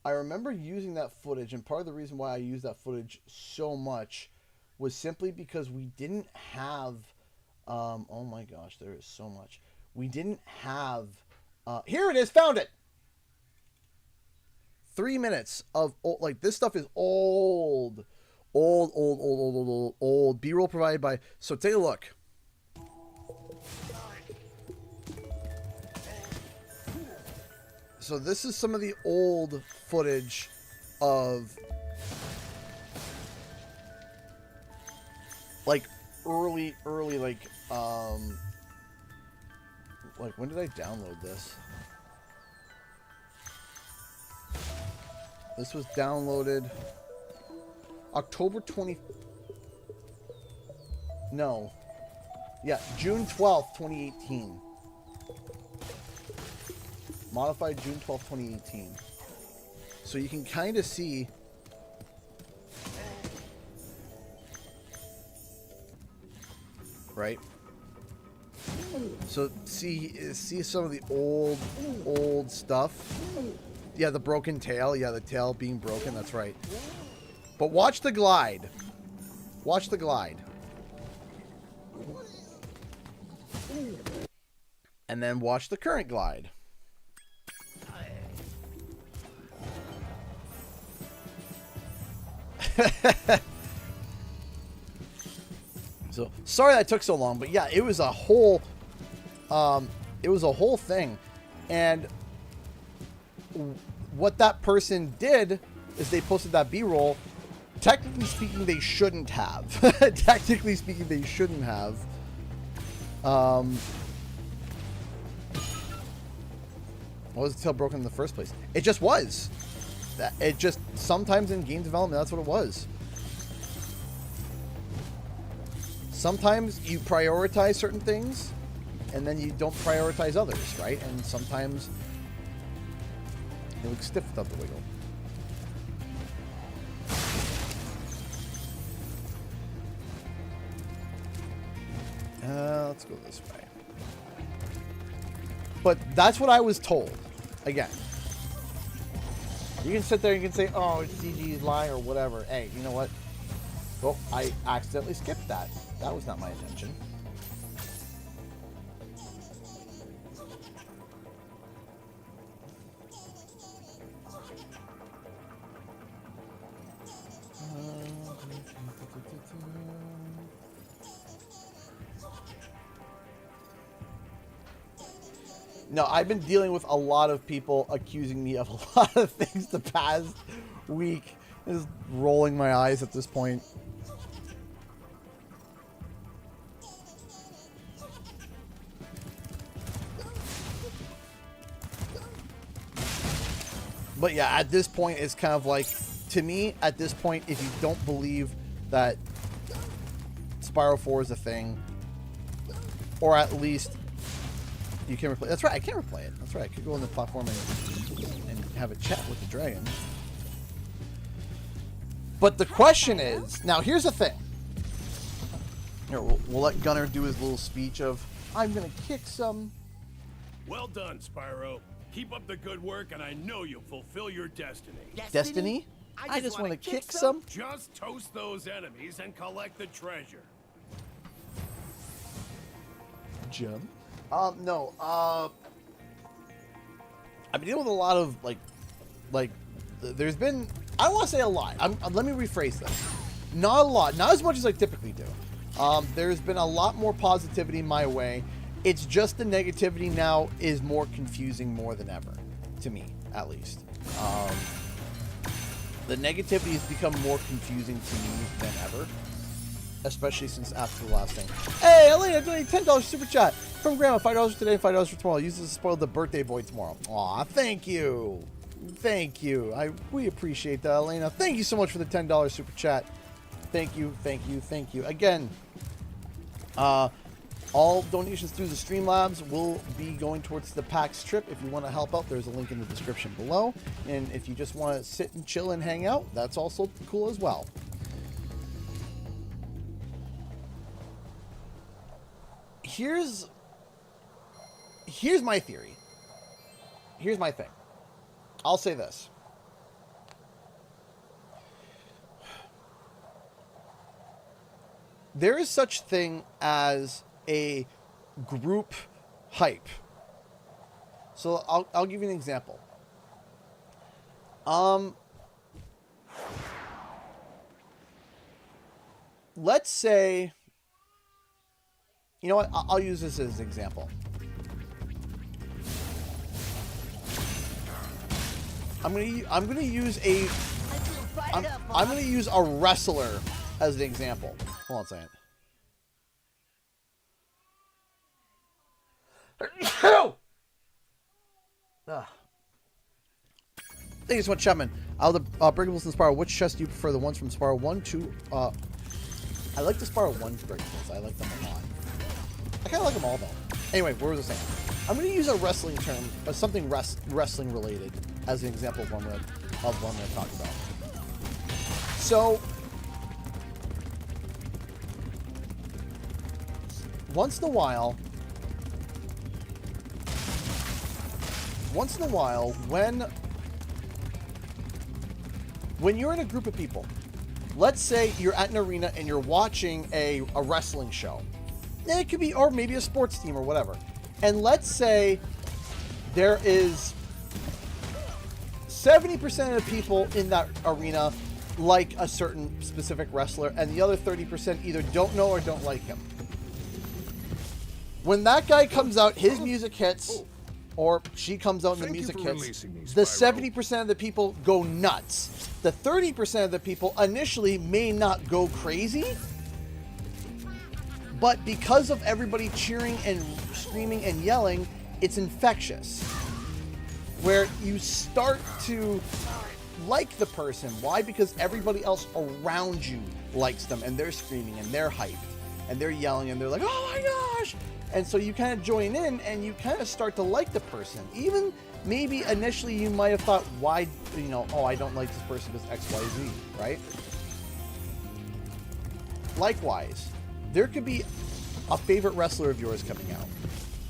I remember using that footage, and part of the reason why I used that footage so much was simply because we didn't have oh my gosh, there is so much. We didn't have here it is, found it. 3 minutes of like, this stuff is old B-roll provided by, so take a look. So this is some of the old footage of like early like when did I download this? This was downloaded October 20. No. Yeah, June 12th, 2018. Modified June 12th, 2018. So you can kind of see right? So see some of the old stuff. Yeah, the broken tail. Yeah, the tail being broken. That's right. But watch the glide. Watch the glide. And then watch the current glide. So sorry that took so long, but yeah, it was a whole thing. And what that person did is they posted that B-roll. Technically speaking, they shouldn't have. Technically speaking, they shouldn't have. Why was the tail broken in the first place? It just was. It just, sometimes in game development, that's what it was. Sometimes you prioritize certain things, and then you don't prioritize others, right? And sometimes He looks stiff without the wiggle. Let's go this way. But that's what I was told. Again. You can sit there and you can say, oh, it's CG's lie or whatever. Hey, you know what? Oh, I accidentally skipped that. That was not my intention. No, I've been dealing with a lot of people accusing me of a lot of things the past week. Just rolling my eyes at this point. But yeah, at this point, it's kind of like, to me, at this point, if you don't believe that Spyro 4 is a thing, or at least you can replay. That's right, I can replay it. That's right, I could go on the platform and have a chat with the dragon. But the question is, now here's the thing. Here, we'll let Gunnar do his little speech of, I'm gonna kick some. Well done, Spyro. Keep up the good work, and I know you'll fulfill your destiny. Destiny? I just want to kick some. Just toast those enemies and collect the treasure. Jump. No. I've been dealing with a lot of like. There's been. I don't want to say a lot. Let me rephrase this. Not a lot. Not as much as I typically do. There's been a lot more positivity my way. It's just the negativity now is more confusing more than ever, to me, at least. The negativity has become more confusing to me than ever, especially since after the last thing. Hey, Elena, doing $10 super chat from Grandma. $5 today, $5 for tomorrow. Use this to spoil the birthday boy tomorrow. Aw, thank you. Thank you. We appreciate that, Elena. Thank you so much for the $10 super chat. Thank you, thank you, thank you. Again, all donations through the Streamlabs will be going towards the PAX trip. If you want to help out, there's a link in the description below. And if you just want to sit and chill and hang out, that's also cool as well. Here's my theory. Here's my thing. I'll say this. There is such thing as a group hype. So I'll give you an example. Let's say, you know what? I'll use this as an example. I'm gonna use a wrestler as an example. Hold on a second. Thank you so much, Chapman. Out of the Breakables and Spyro, which chest do you prefer? The ones from Spyro 1, 2? I like the Spyro 1 Breakables. I like them a lot. I kind of like them all, though. Anyway, what was I saying? I'm going to use a wrestling term, something wrestling related, as an example of what I'm going to talk about. So, once in a while, when you're in a group of people, let's say you're at an arena and you're watching a wrestling show. And it could be, or maybe a sports team or whatever. And let's say there is 70% of the people in that arena like a certain specific wrestler, and the other 30% either don't know or don't like him. When that guy comes out, his music hits, or she comes out and the music hits, the 70% of the people go nuts. The 30% of the people initially may not go crazy, but because of everybody cheering and screaming and yelling, it's infectious. Where you start to like the person. Why? Because everybody else around you likes them and they're screaming and they're hyped. and they're yelling and they're like, oh my gosh. And so you kind of join in and you kind of start to like the person. Even maybe initially you might have thought, why, you know, oh, I don't like this person because X, Y, Z, right? Likewise, there could be a favorite wrestler of yours coming out,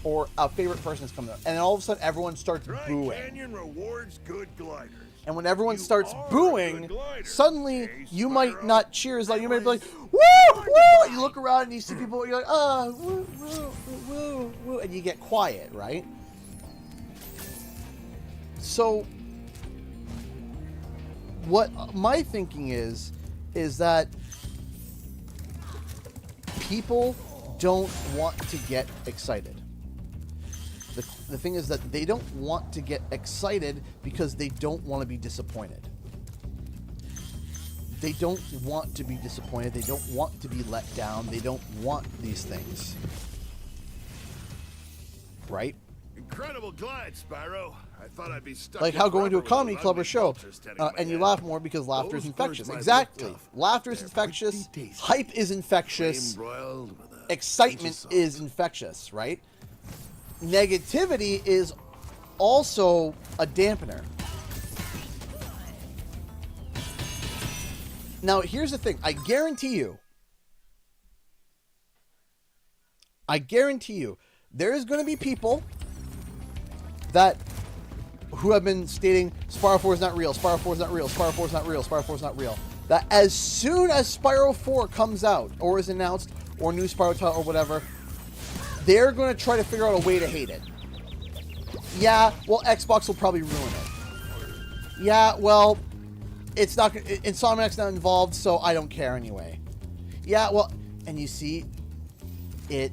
or a favorite person is coming out, and then all of a sudden everyone starts booing. Canyon rewards good gliders. And when everyone starts booing, suddenly you might not cheers, like you might be like, woo, woo! You look around and you see people, you're like, woo, woo, woo, woo, and you get quiet, right? So, what my thinking is that people don't want to get excited. The thing is that they don't want to get excited because they don't want to be disappointed. They don't want to be disappointed. They don't want to be let down. They don't want these things. Right? Incredible glide, Spyro. I thought I'd be stuck. Like how going to a comedy club or show and you laugh more because laughter is infectious. Exactly. Laughter is infectious. Hype is infectious. Excitement is infectious, right? Negativity is also a dampener. Now, here's the thing. I guarantee you, there is going to be people who have been stating Spyro 4 is not real, Spyro 4 is not real, Spyro 4 is not real, Spyro 4 is not real. That as soon as Spyro 4 comes out, or is announced, or new Spyro title, or whatever, they're going to try to figure out a way to hate it. Yeah, well, Xbox will probably ruin it. Yeah, well, it's not. Insomniac's not involved, so I don't care anyway. Yeah, well, and you see, it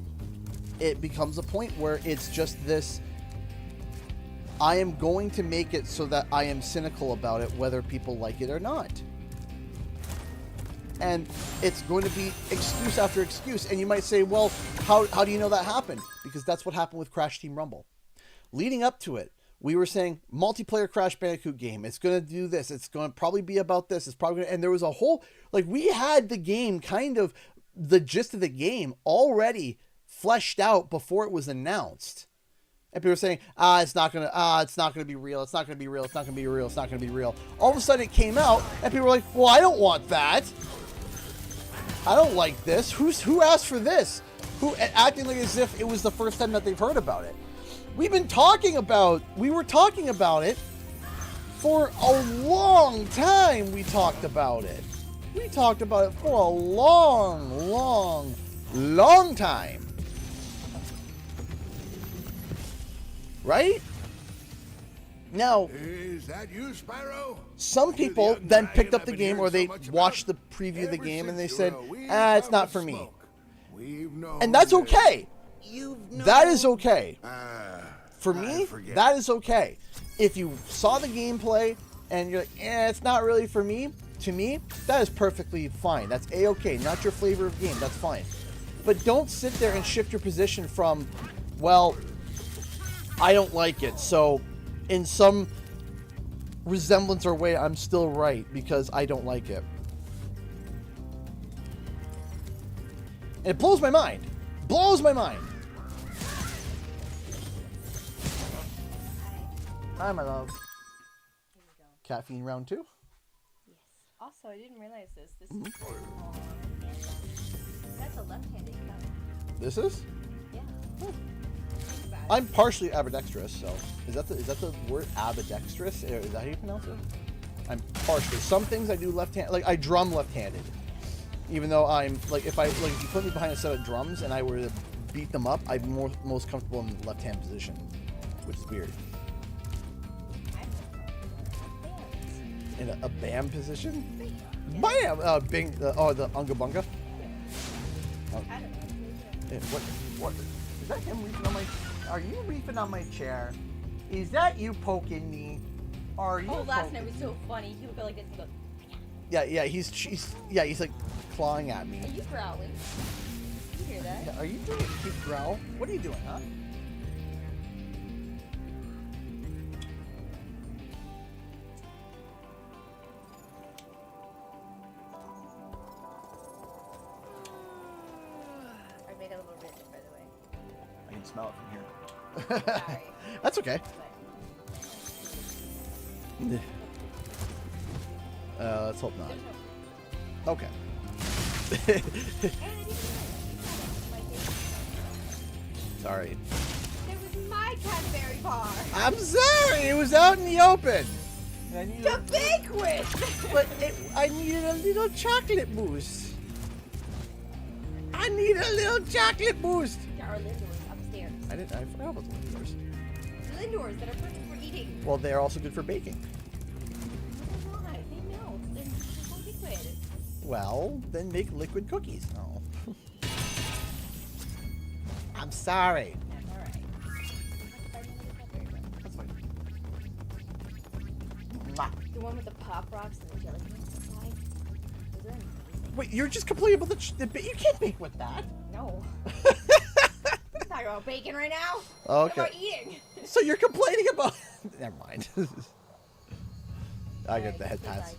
becomes a point where it's just this. I am going to make it so that I am cynical about it, whether people like it or not. And it's going to be excuse after excuse. And you might say, well, how do you know that happened? Because that's what happened with Crash Team Rumble. Leading up to it, we were saying multiplayer Crash Bandicoot game. It's going to do this. It's going to probably be about this. It's probably and there was a whole, like, we had the game kind of, the gist of the game already fleshed out before it was announced. And people were saying, it's not gonna be real. It's not gonna be real. It's not gonna be real. It's not gonna be real. All of a sudden it came out and people were like, well, I don't want that. I don't like this. Who asked for this? Acting like as if it was the first time that they've heard about it. We were talking about it for a long time. We talked about it. We talked about it for a long time. Right? Now, is that you, Spyro? Some people then picked up the game, or they watched the preview of the game and they said, it's not for me. And that's okay. That is okay. For me, that is okay. If you saw the gameplay and you're like, it's not really for me, to me, that is perfectly fine. That's A-okay. Not your flavor of game. That's fine. But don't sit there and shift your position from, well, I don't like it, so in some resemblance or way, I'm still right because I don't like it. And it blows my mind. Blows my mind. Hi, my love. Here we go. Caffeine round 2? Yes. Also, I didn't realize this. This is that's a left-handed cup. This is? Yeah. I'm partially ambidextrous, so is that the word ambidextrous? Is that how you pronounce it? I'm partially. Some things I do left-handed, like I drum left-handed. Even though I'm like if you put me behind a set of drums and I were to beat them up, I'm most comfortable in the left-hand position, which is weird. In a BAM position? BAM! Bing, the Unga Bunga? What? Is that him reefing on my... Are you reefing on my chair? Is that you poking me? Are you last night was so funny. He would go like this and go... Yeah, he's like clawing at me. Are you growling? You hear that? Yeah, are you doing a deep growl? What are you doing, huh? can smell it from here. Sorry. That's okay. Let's hope not. Okay. Sorry. There was my Cadbury bar. I'm sorry. It was out in the open. The big with. But I needed a little chocolate mousse. I need a little chocolate mousse. There are Lindors upstairs. I forgot about the Lindors. Lindors that are perfect for eating. Well, they're also good for baking. Why? They melt. They're so liquid. Well, then make liquid cookies. Oh. I'm sorry. That's alright. That's fine. The one with the Pop Rocks and the jelly beans inside. Those are amazing. Wait, you're just complaining about the you can't bake with that. No. I'm talking about bacon right now. Okay. I'm about eating. So you're complaining about... Never mind. I get the head pass.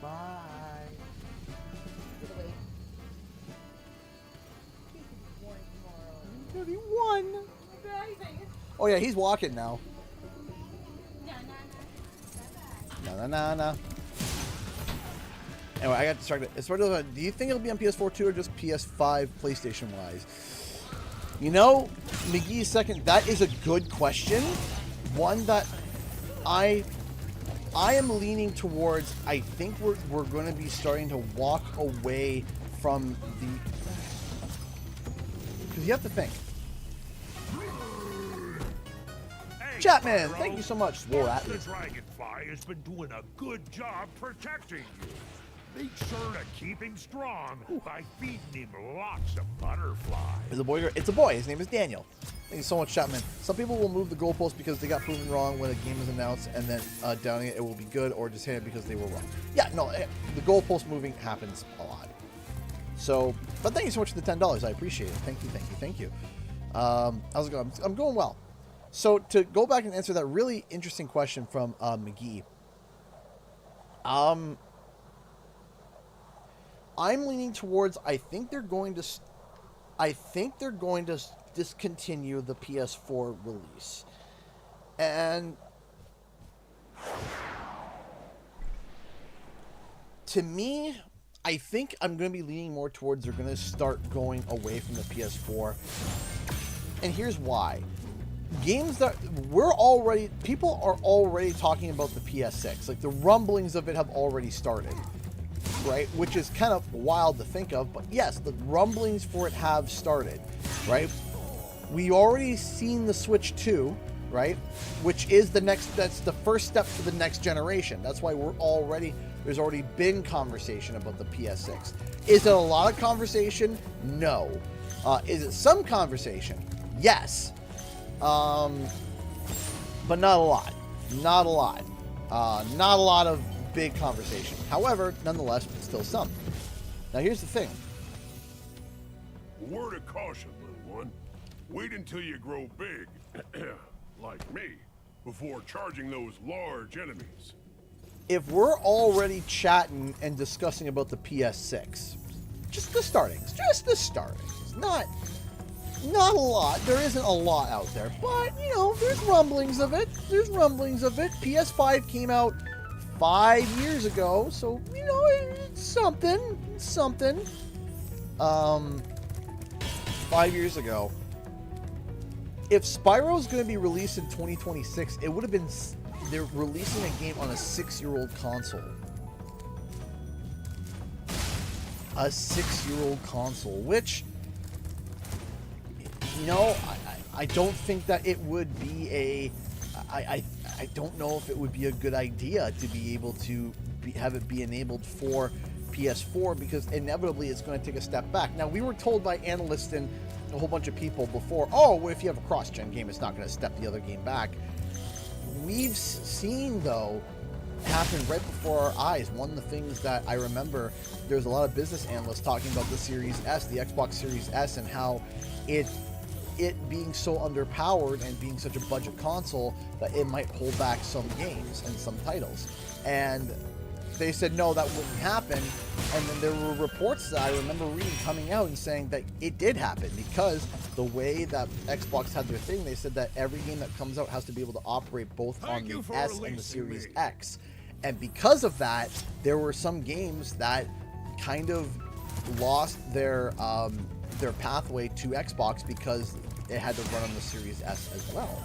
Bye. 31. Oh yeah, he's walking now. No. Anyway, I got distracted. Do you think it'll be on PS4 too, or just PS5 PlayStation wise? You know, McGee's second. That is a good question. One that I am leaning towards. I think we're going to be starting to walk away from the. Because you have to think. Hey, Chapman, Spyro, thank you so much. Swore at the me. dragonfly has been doing a good job protecting you. Make sure to keep him strong by feeding him lots of butterflies. It's a boy. It's a boy. His name is Daniel. Thank you so much, Chapman. Some people will move the goalpost because they got proven wrong when a game is announced, and then downing it will be good, or just hit it because they were wrong. Yeah, no, the goalpost moving happens a lot. So, but thank you so much for the $10. I appreciate it. Thank you. How's it going? I'm going well. So to go back and answer that really interesting question from McGee. I'm leaning towards. I think they're going to discontinue the PS4 release, and to me, I think I'm going to be leaning more towards they're going to start going away from the PS4, and here's why. Games that people are already talking about the PS6, like the rumblings of it have already started. Right, which is kind of wild to think of, but yes, the rumblings for it have started, right? We already seen the Switch 2, right? Which is that's the first step to the next generation. That's why there's already been conversation about the PS6. Is it a lot of conversation? No. Is it some conversation? Yes. But not a lot. Not a lot of big conversation. However, nonetheless, still some. Now, here's the thing. Word of caution, little one. Wait until you grow big, like me, before charging those large enemies. If we're already chatting and discussing about the PS6, just the startings, not a lot. There isn't a lot out there, but, you know, there's rumblings of it. PS5 came out 5 years ago, so, you know, it's something. 5 years ago. If Spyro's going to be released in 2026, it would have been... They're releasing a game on a 6-year-old console. A 6-year-old console, which... You know, I don't think that it would be a... I don't know if it would be a good idea to be able to have it be enabled for PS4, because inevitably it's going to take a step back. Now, we were told by analysts and a whole bunch of people before, oh, well, if you have a cross-gen game, it's not going to step the other game back. We've seen, though, happen right before our eyes. One of the things that I remember, there's a lot of business analysts talking about the Series S, the Xbox Series S, and how it being so underpowered and being such a budget console that it might hold back some games and some titles. And they said no, that wouldn't happen. And then there were reports that I remember reading coming out and saying that it did happen, because the way that Xbox had their thing, they said that every game that comes out has to be able to operate both on the S and the Series X. And because of that, there were some games that kind of lost their pathway to Xbox because it had to run on the Series S as well.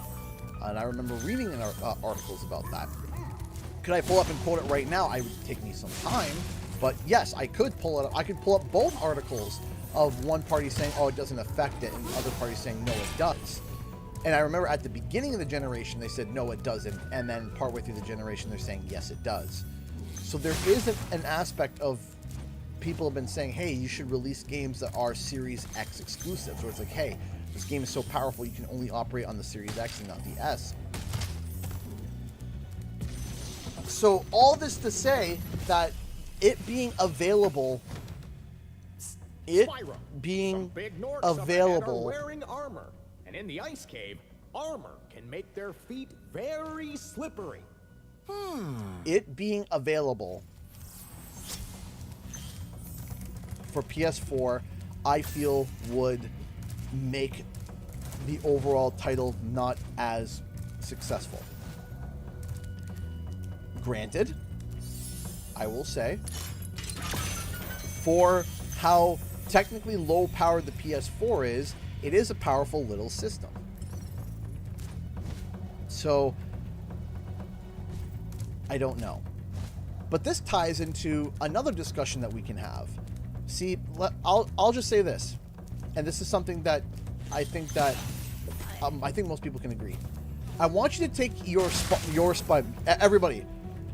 And I remember reading in articles about that. Could I pull up and quote it right now? It would take me some time, but yes, I could pull it up. I could pull up both articles of one party saying, oh, it doesn't affect it, and the other party saying, no, it does. And I remember at the beginning of the generation, they said, no, it doesn't. And then partway through the generation, they're saying, yes, it does. So there is an aspect of people have been saying, hey, you should release games that are Series X exclusives. Where it's like, hey, this game is so powerful, you can only operate on the Series X and not the S. So all this to say that it being available, Spyro, some big Norks up ahead available, are wearing armor, and in the ice cave, armor can make their feet very slippery. it being available for PS4, I feel would make the overall title not as successful. Granted, I will say, for how technically low powered the PS4 is, it is a powerful little system. So, I don't know. But this ties into another discussion that we can have. See, I'll just say this, and this is something that I think most people can agree. I want you to take your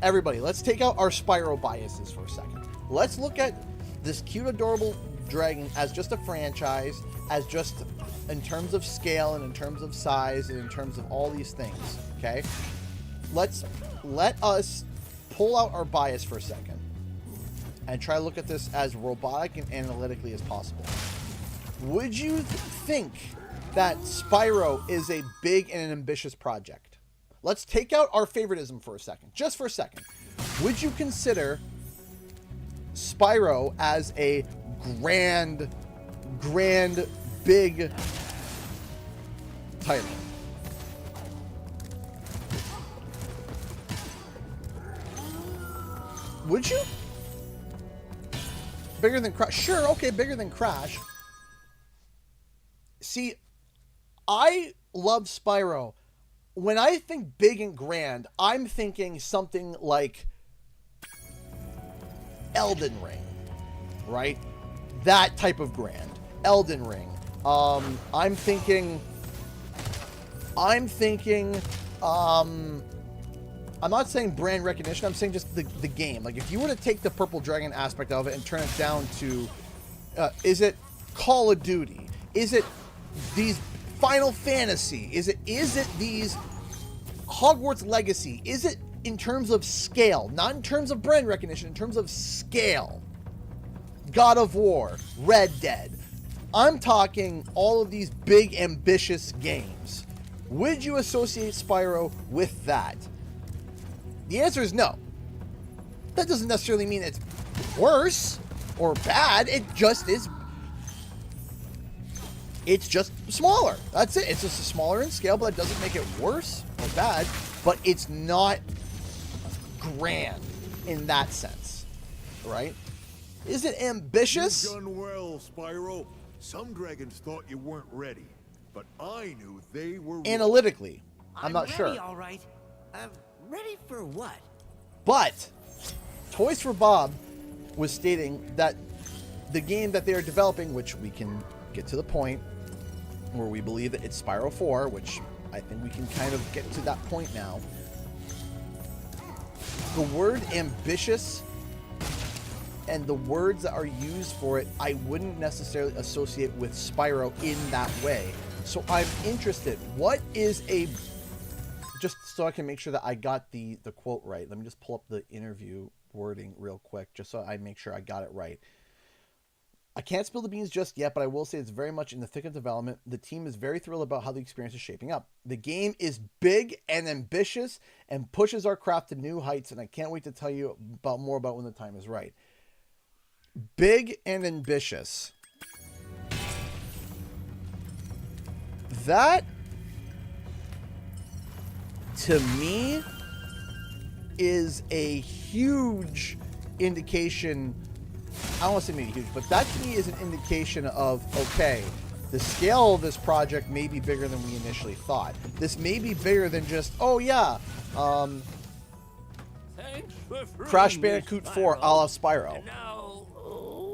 everybody, let's take out our Spyro biases for a second. Let's look at this cute, adorable dragon as just a franchise, as just in terms of scale and in terms of size and in terms of all these things, okay? Let us pull out our bias for a second and try to look at this as robotic and analytically as possible. Would you think that Spyro is a big and an ambitious project? Let's take out our favoritism for a second, just for a second. Would you consider Spyro as a grand, big title? Would you? Bigger than Crash? Sure, okay, bigger than Crash. See, I love Spyro. When I think big and grand, I'm thinking something like Elden Ring, right? That type of grand. Elden Ring. I'm thinking, I'm not saying brand recognition, I'm saying just the game. Like, if you were to take the Purple Dragon aspect of it and turn it down to, is it Call of Duty? Is it these Final Fantasy? Is it these Hogwarts Legacy? Is it in terms of scale? Not in terms of brand recognition, in terms of scale. God of War, Red Dead. I'm talking all of these big, ambitious games. Would you associate Spyro with that? The answer is no. That doesn't necessarily mean it's worse or bad. It just is. It's just smaller. That's it. It's just smaller in scale, but it doesn't make it worse or bad. But it's not grand in that sense, right? Is it ambitious? You've done well, Spyro. Some dragons thought you weren't ready, but I knew they were ready. Analytically, I'm not ready, sure. all right. Ready for what? But Toys for Bob was stating that the game that they are developing, which we can get to the point where we believe that it's Spyro 4, which I think we can kind of get to that point now. The word ambitious and the words that are used for it, I wouldn't necessarily associate with Spyro in that way. So I'm interested. What is a... Just so I can make sure that I got the quote right. Let me just pull up the interview wording real quick, just so I make sure I got it right. I can't spill the beans just yet, but I will say it's very much in the thick of development. The team is very thrilled about how the experience is shaping up. The game is big and ambitious and pushes our craft to new heights, and I can't wait to tell you more about when the time is right. Big and ambitious. That, to me, is a huge indication. I don't want to say maybe huge, but that to me is an indication of, okay, the scale of this project may be bigger than we initially thought. This may be bigger than just, oh yeah, Crash Bandicoot 4 a la Spyro. Now,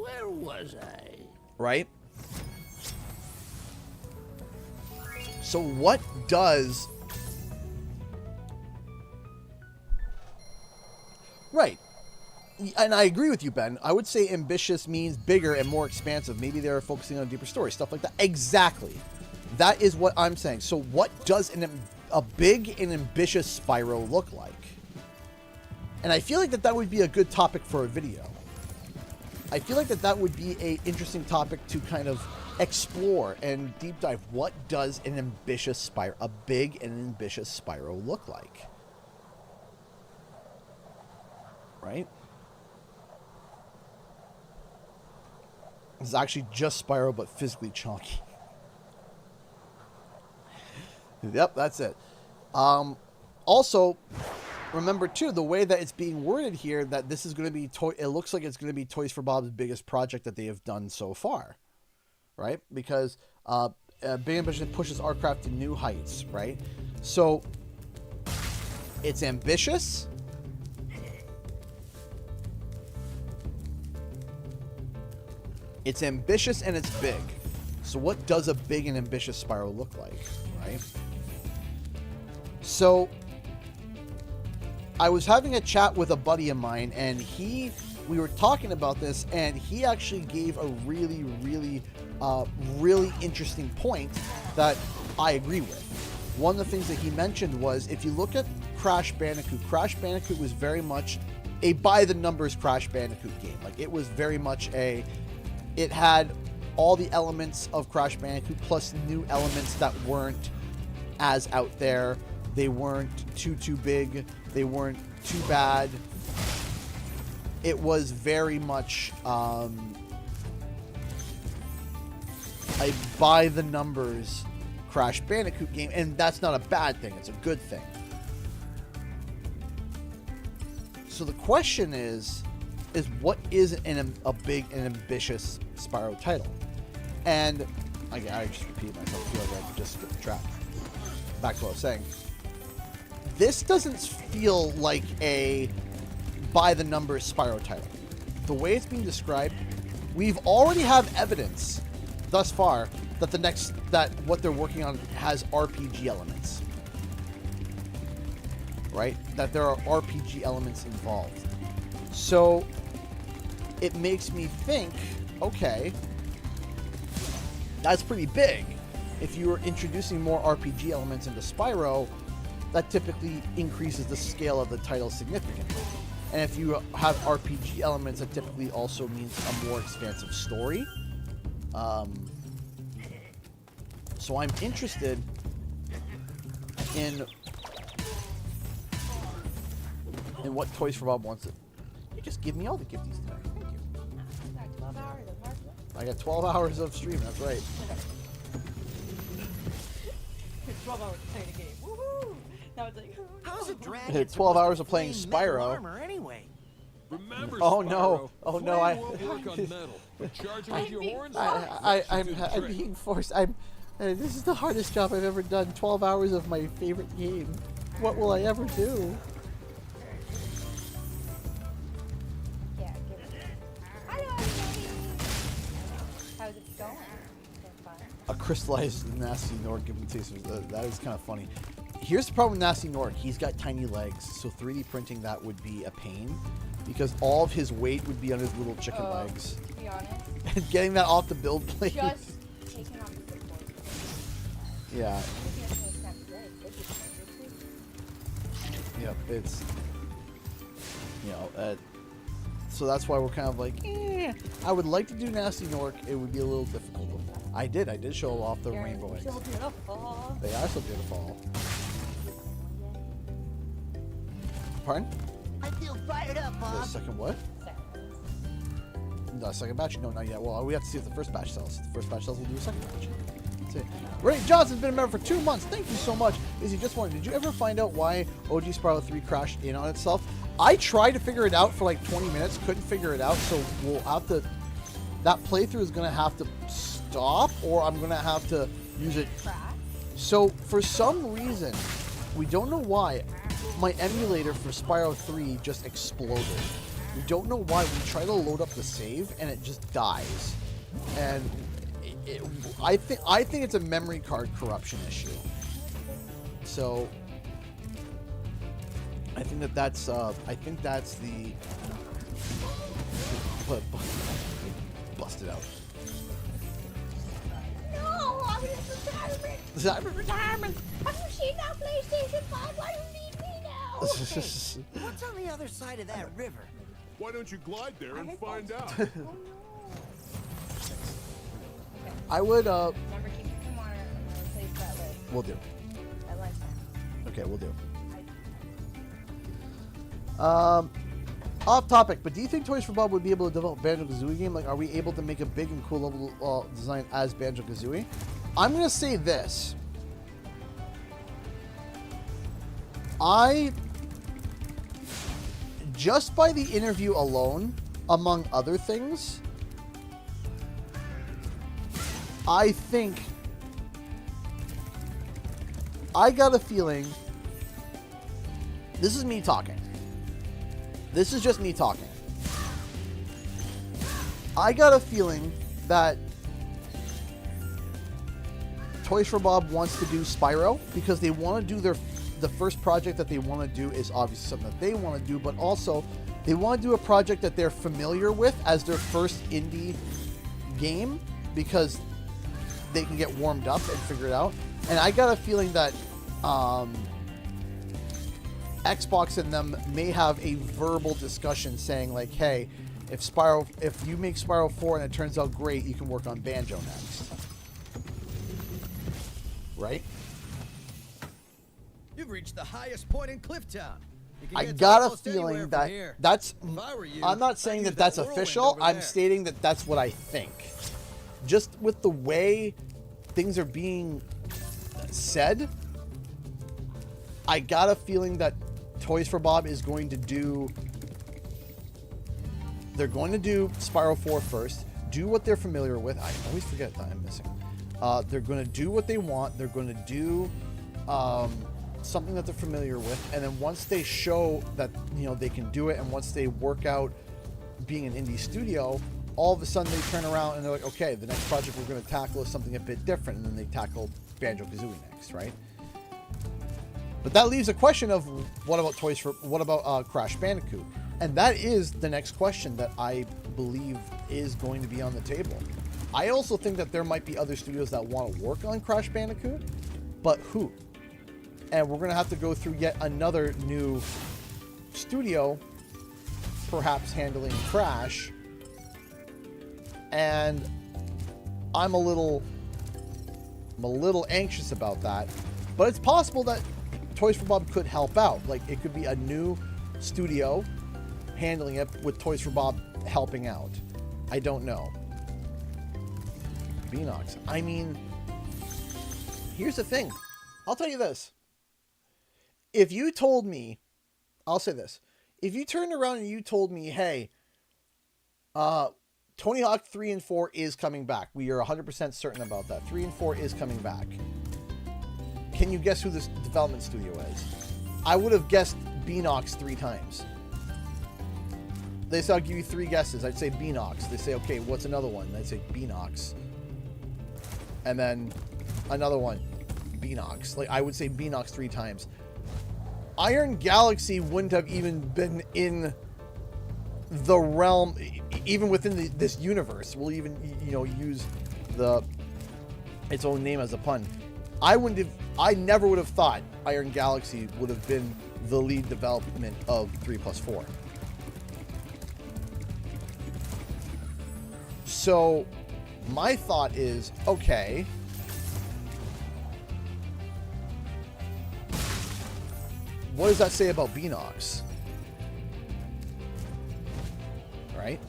where was I? Right? So what does... Right. And I agree with you, Ben. I would say ambitious means bigger and more expansive. Maybe they're focusing on a deeper story, stuff like that. Exactly. That is what I'm saying. So what does a big and ambitious Spyro look like? And I feel like that would be a good topic for a video. I feel like that would be an interesting topic to kind of explore and deep dive. What does an ambitious Spyro, a big and ambitious Spyro look like? Right? It's actually just Spyro, but physically chunky. Yep, that's it. Also, remember too, the way that it's being worded here, that this is going to be it looks like it's going to be Toys for Bob's biggest project that they have done so far, right? Because Big Ambition pushes our craft to new heights, right? So it's ambitious. It's ambitious and it's big. So what does a big and ambitious Spyro look like, right? So I was having a chat with a buddy of mine, and we were talking about this, and he actually gave a really, really, really interesting point that I agree with. One of the things that he mentioned was, if you look at Crash Bandicoot was very much a by-the-numbers Crash Bandicoot game. Like, it was very much it had all the elements of Crash Bandicoot plus new elements that weren't as out there. They weren't too big. They weren't too bad. It was very much a by-the-numbers Crash Bandicoot game, and that's not a bad thing. It's a good thing. So the question is what is a big and ambitious Spyro title? And I just repeat myself. I feel like I just skipped the track. Back to what I was saying. This doesn't feel like a by-the-numbers Spyro title. The way it's being described, we've already have evidence thus far that what they're working on has RPG elements. Right? That there are RPG elements involved. So it makes me think, okay, that's pretty big. If you are introducing more RPG elements into Spyro, that typically increases the scale of the title significantly. And if you have RPG elements, that typically also means a more expansive story. So I'm interested in what Toys for Bob wants to... You just give me all the gifties tonight. Thank you. I got 12 hours of hard work. I got 12 hours of stream, that's right. 12 hours of playing a game. Woohoo! Now it's like, How's a dragon 12 hours of supposed playing to flame metal Spyro. armor anyway? Remember, Oh, Spyro, no. Oh, no, flame won't work on metal, but charging with your horns, I'm being forced. This is the hardest job I've ever done. 12 hours of my favorite game. What will I ever do? yeah, give it. Hello, everybody! How's it going? So fun. A crystallized Nasty Nord giving taste of that is kind of funny. Here's the problem with Nasty Nord. He's got tiny legs, so 3D printing that would be a pain because all of his weight would be on his little chicken legs. To be honest, And getting that off the build plate. just taking off the footboard. Yeah. Yep, it's So that's why we're kind of like, eh. I would like to do Nasty Nork. It would be a little difficult. I did show off the rainbow eggs. So beautiful. They are so beautiful. Pardon? I feel fired up, The Bob. second what? The second batch? No, not yet. Well, we have to see if the first batch sells. If the first batch sells, we'll do a second batch. That's it. Ray Johnson's been a member for 2 months. Thank you so much. Izzy, just wondering, did you ever find out why OG Spyro 3 crashed in on itself? I tried to figure it out for like 20 minutes, couldn't figure it out, so we'll have to... That playthrough is going to have to stop, or I'm going to have to use it. So, for some reason, we don't know why, my emulator for Spyro 3 just exploded. We don't know why. We try to load up the save, and it just dies. And I think it's a memory card corruption issue. So, I think that's the... Busted out. No, I was in retirement. Have you seen that PlayStation 5? Why do you need me now? What's on the other side of that river? Why don't you glide there and find out? I would, Remember, keep your water and replace that lid. We'll do. At lunchtime. Okay, we'll do. Off topic, but do you think Toys for Bob would be able to develop Banjo-Kazooie game? Like, are we able to make a big and cool level design as Banjo-Kazooie? I'm going to say this. Just by the interview alone, among other things, I think... I got a feeling... This is me talking. This is just me talking. I got a feeling that Toys for Bob wants to do Spyro because they want to do the first project that they want to do is obviously something that they want to do, but also they want to do a project that they're familiar with as their first indie game because they can get warmed up and figure it out. And I got a feeling that Xbox and them may have a verbal discussion saying like, hey, if you make Spyro 4 and it turns out great, you can work on Banjo next. Right? You've reached the highest point in Clifftown. I got a feeling that that's... I'm not saying that that's official. I'm stating that that's what I think. Just with the way things are being said, I got a feeling that Toys for Bob is going to do... They're going to do Spyro 4 first, do what they're familiar with. I always forget that I'm missing. They're going to do what they want. They're going to do something that they're familiar with. And then once they show that, they can do it, and once they work out being an indie studio, all of a sudden they turn around and they're like, okay, the next project we're going to tackle is something a bit different. And then they tackle Banjo-Kazooie next, right? But that leaves a question of what about Crash Bandicoot? And that is the next question that I believe is going to be on the table. I also think that there might be other studios that want to work on Crash Bandicoot, but who? And we're going to have to go through yet another new studio, perhaps handling Crash. And I'm a little anxious about that. But it's possible that Toys for Bob could help out. Like, it could be a new studio handling it with Toys for Bob helping out. I don't know. Beanox. I mean, here's the thing. I'll tell you this. If you told me, I'll say this. If you turned around and you told me, hey, Tony Hawk 3 and 4 is coming back. We are 100% certain about that. 3 and 4 is coming back. Can you guess who this development studio is? I would have guessed Beanox 3 times. They say, I'll give you 3 guesses. I'd say Beanox. They say, okay, what's another one? I'd say Beanox. And then another one, Beanox. Like, I would say Beanox 3 times. Iron Galaxy wouldn't have even been in the realm, even within this universe. We'll even, use its own name as a pun. I never would have thought Iron Galaxy would have been the lead development of 3+4. So my thought is, okay, what does that say about Beanox? Right?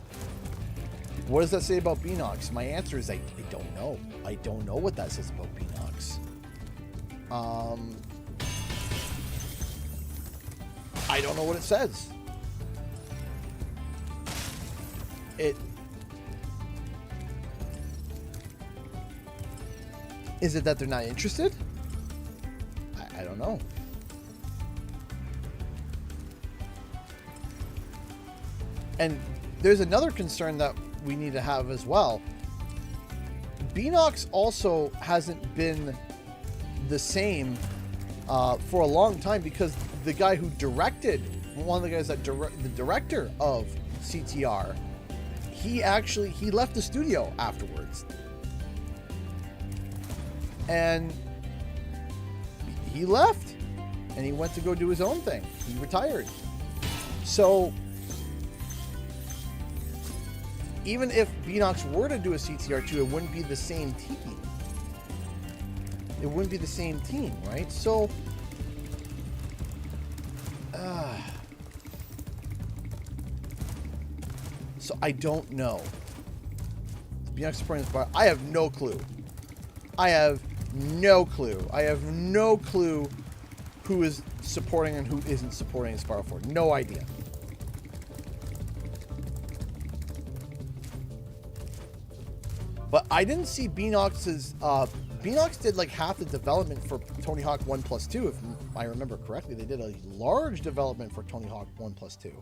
What does that say about Beanox? My answer is I don't know. I don't know what that says about Beanox. I don't know what it says. Is it that they're not interested? I don't know. And there's another concern that we need to have as well. Beanox also hasn't been the same for a long time because the guy who directed, one of the guys that the director of CTR, he left the studio afterwards. And he left and he went to go do his own thing. He retired. So even if Beanox were to do a CTR2, it wouldn't be the same team. It wouldn't be the same team, right? So I don't know. Beanox supporting Spyro. I have no clue. I have no clue. I have no clue who is supporting and who isn't supporting Spyro 4. No idea. But I didn't see Beanox's... Beanox did like half the development for Tony Hawk 1+2, if I remember correctly. They did a large development for Tony Hawk 1+2.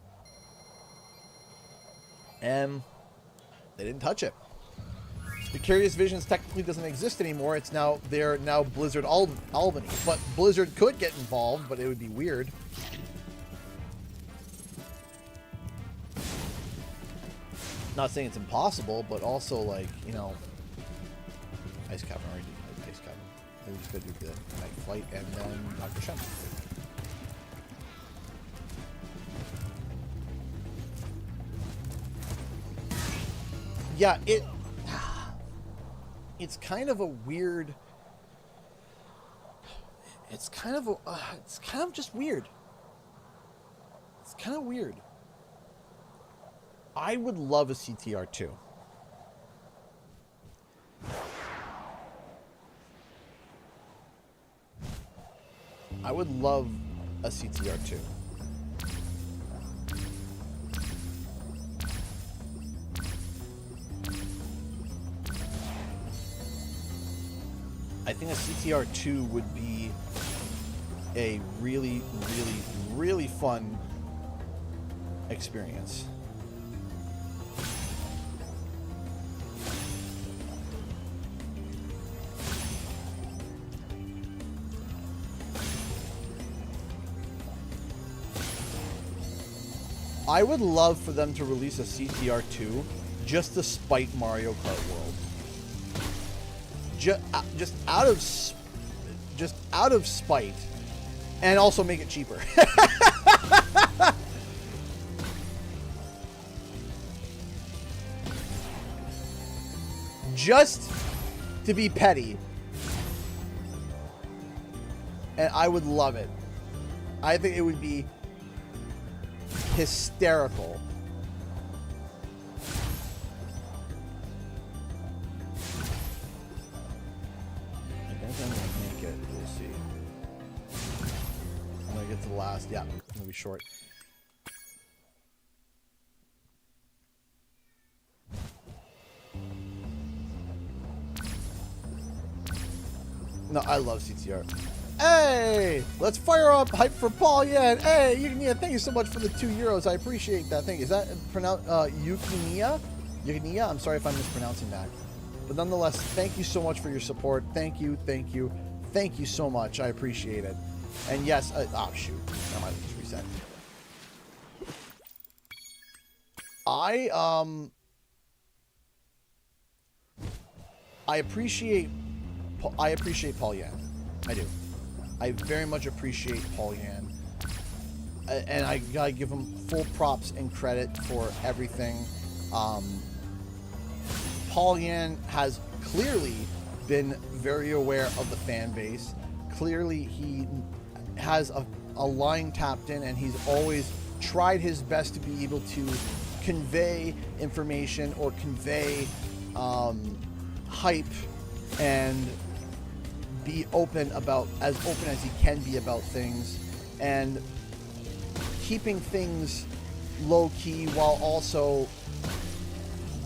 And they didn't touch it. Vicarious Visions technically doesn't exist anymore. They're now Blizzard Albany. But Blizzard could get involved, but it would be weird. Not saying it's impossible, but also like, you know, Ice Cavern already did Ice Cavern. They were just gonna do the Night Flight and then Dr. Shem. Yeah, it's kind of a weird. It's kind of just weird. It's kind of weird. I would love a CTR2. I would love a CTR2. I think a CTR2 would be a really, really, really fun experience. I would love for them to release a CTR2 just to spite Mario Kart World. Just out of spite, and also make it cheaper. Just to be petty, and I would love it. I think it would be hysterical. The last, yeah, it's gonna be short. No, I love CTR. Hey, let's fire up hype for Paul Yan. Hey, Eugenia, thank you so much for the €2. I appreciate that. Thank you. Is that pronounced Eugenia? Eugenia? I'm sorry if I'm mispronouncing that. But nonetheless, thank you so much for your support. Thank you, thank you, thank you so much. I appreciate it. And yes, oh shoot, I might just reset. I appreciate Paul Yan. I do. I very much appreciate Paul Yan. And I gotta give him full props and credit for everything. Paul Yan has clearly been very aware of the fan base. Clearly, he has a line tapped in, and he's always tried his best to be able to convey information or convey hype and be open about, as open as he can be about things, and keeping things low key while also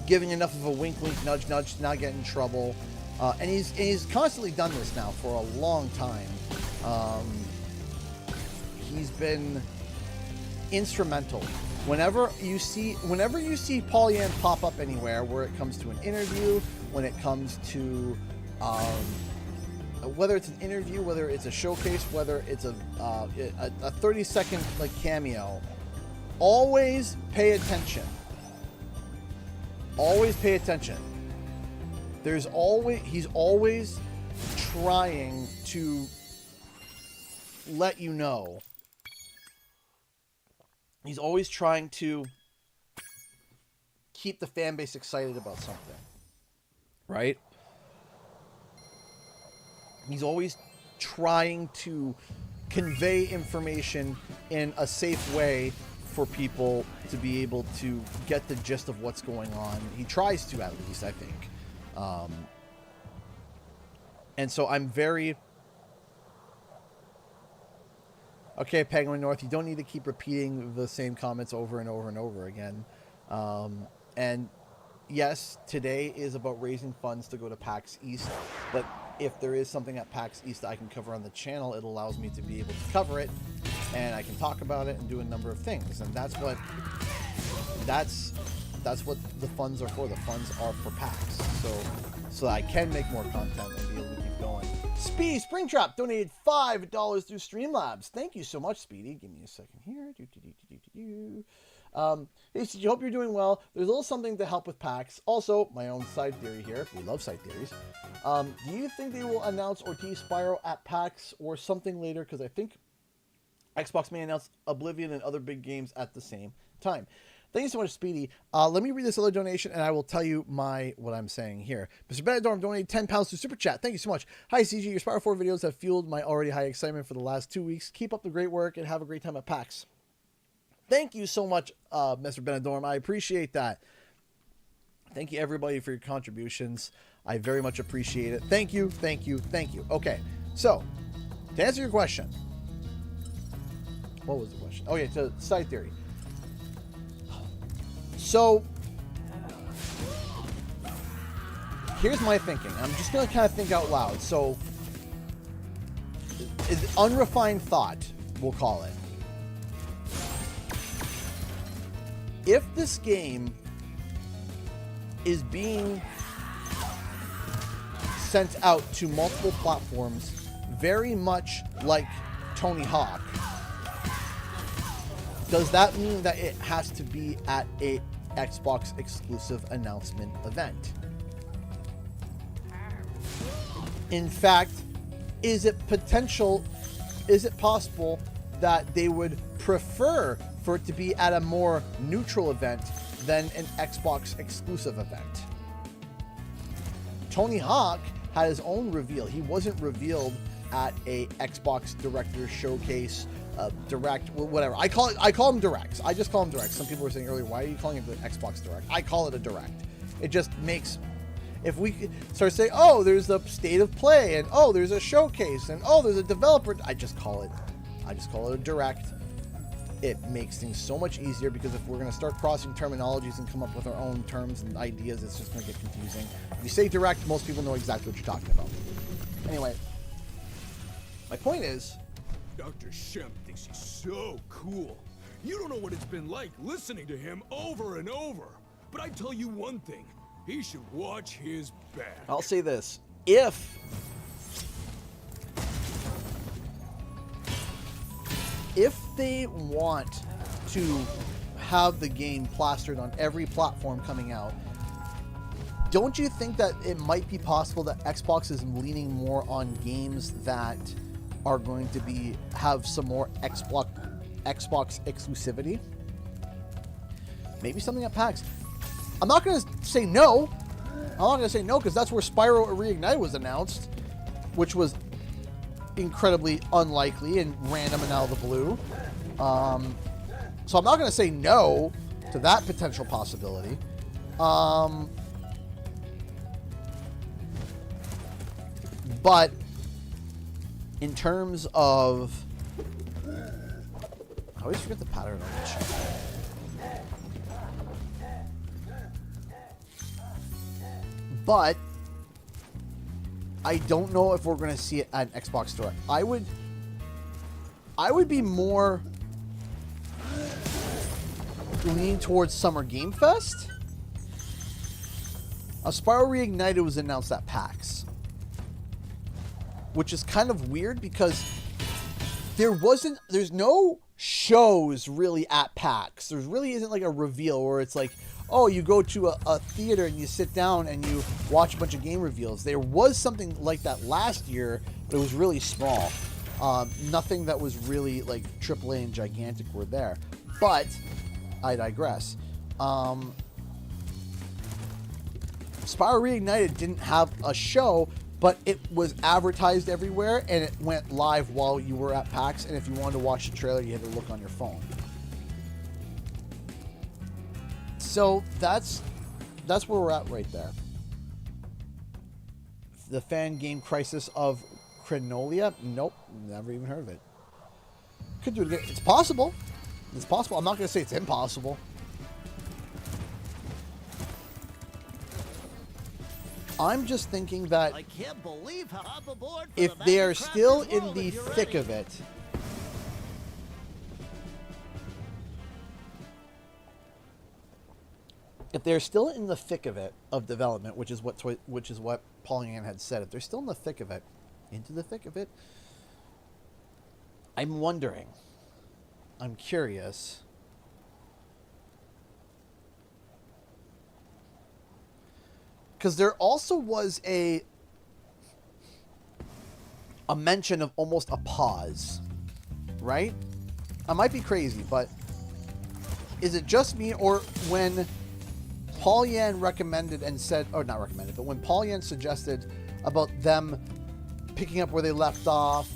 giving enough of a wink, nudge, nudge to not get in trouble. And he's constantly done this now for a long time. He's been instrumental. Whenever you see Paul Yan pop up anywhere, where it comes to an interview, when it comes to whether it's an interview, whether it's a showcase, whether it's a 30-second like cameo, always pay attention. Always pay attention. He's always trying to let you know. He's always trying to keep the fan base excited about something. Right? He's always trying to convey information in a safe way for people to be able to get the gist of what's going on. He tries to, at least, I think. And so I'm very... Okay, Penguin North, you don't need to keep repeating the same comments over and over and over again. And yes, today is about raising funds to go to PAX East, but if there is something at PAX East that I can cover on the channel, it allows me to be able to cover it, and I can talk about it and do a number of things. And that's what the funds are for. The funds are for PAX, so I can make more content and be able to keep going. Speedy Springtrap donated $5 through Streamlabs. Thank you so much, Speedy. Give me a second here. Hey, Steve, hope you're doing well. There's a little something to help with PAX. Also, my own side theory here. We love side theories. Do you think they will announce or tease Spyro at PAX or something later? Because I think Xbox may announce Oblivion and other big games at the same time. Thank you so much, Speedy. Let me read this other donation, and I will tell you what I'm saying here. Mr. Benedorm donated £10 to Super Chat. Thank you so much. Hi, CG. Your Spyro 4 videos have fueled my already high excitement for the last 2 weeks. Keep up the great work, and have a great time at PAX. Thank you so much, Mr. Benedorm. I appreciate that. Thank you, everybody, for your contributions. I very much appreciate it. Thank you, thank you, thank you. Okay, so, to answer your question. What was the question? Oh, yeah, to side theory. So, here's my thinking. I'm just going to kind of think out loud. So, unrefined thought, we'll call it. If this game is being sent out to multiple platforms, very much like Tony Hawk, does that mean that it has to be at a Xbox exclusive announcement event? In fact, is it possible that they would prefer for it to be at a more neutral event than an Xbox exclusive event? Tony Hawk had his own reveal. He wasn't revealed at a Xbox Director Showcase, Direct, whatever. I call them Directs. I just call them Directs. Some people were saying earlier, why are you calling it the Xbox Direct? I call it a Direct. It just makes, if we start saying, oh, there's a state of play, and oh, there's a showcase, and oh, there's a developer, I just call it a Direct. It makes things so much easier, because if we're going to start crossing terminologies and come up with our own terms and ideas, it's just going to get confusing. If you say Direct, most people know exactly what you're talking about. Anyway, my point is, Dr. Shemp thinks he's so cool. You don't know what it's been like listening to him over and over. But I tell you one thing, he should watch his back. I'll say this. If they want to have the game plastered on every platform coming out, don't you think that it might be possible that Xbox is leaning more on games that are going to have some more Xbox exclusivity? Maybe something at PAX. I'm not going to say no. I'm not going to say no because that's where Spyro Reignited was announced, which was incredibly unlikely and random and out of the blue. So I'm not going to say no to that potential possibility. But in terms of... I always forget the pattern on this shit. But I don't know if we're going to see it at an Xbox Direct. I would be more leaning towards Summer Game Fest. Spyro Reignited was announced at PAX, which is kind of weird because there's no shows really at PAX. There really isn't like a reveal where it's like, oh, you go to a theater and you sit down and you watch a bunch of game reveals. There was something like that last year, but it was really small. Nothing that was really like AAA and gigantic were there. But I digress. Spyro Reignited didn't have a show, but it was advertised everywhere and it went live while you were at PAX. And if you wanted to watch the trailer, you had to look on your phone. So that's where we're at right there. The fan game crisis of Crinolia? Nope, never even heard of it. Could do it again. It's possible. It's possible. I'm not going to say it's impossible. I'm just thinking that I can't believe how up aboard for if the they are Magic still Crafters in world the if you're thick ready. of it, if they're still in the thick of it, of development, which is what Polygon had said, if they're still in the thick of it, into the thick of it, I'm wondering, I'm curious, because there also was a mention of almost a pause, right? I might be crazy, but is it just me, or when Paul Yan recommended and said, or not recommended, but when Paul Yan suggested about them picking up where they left off,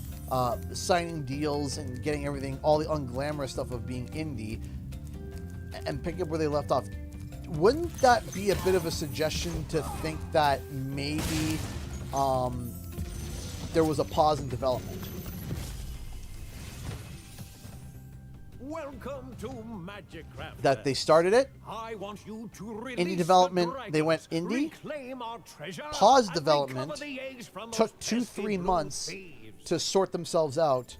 signing deals and getting everything, all the unglamorous stuff of being indie, and picking up where they left off, wouldn't that be a bit of a suggestion to think that maybe there was a pause in development? Welcome to Magic Craft. That they started it? I want you to release Indie development, the they went dragons, indie. reclaim our treasure, Pause and development, recover the eggs from took those 2-3 pesky months blue thieves. to sort themselves out,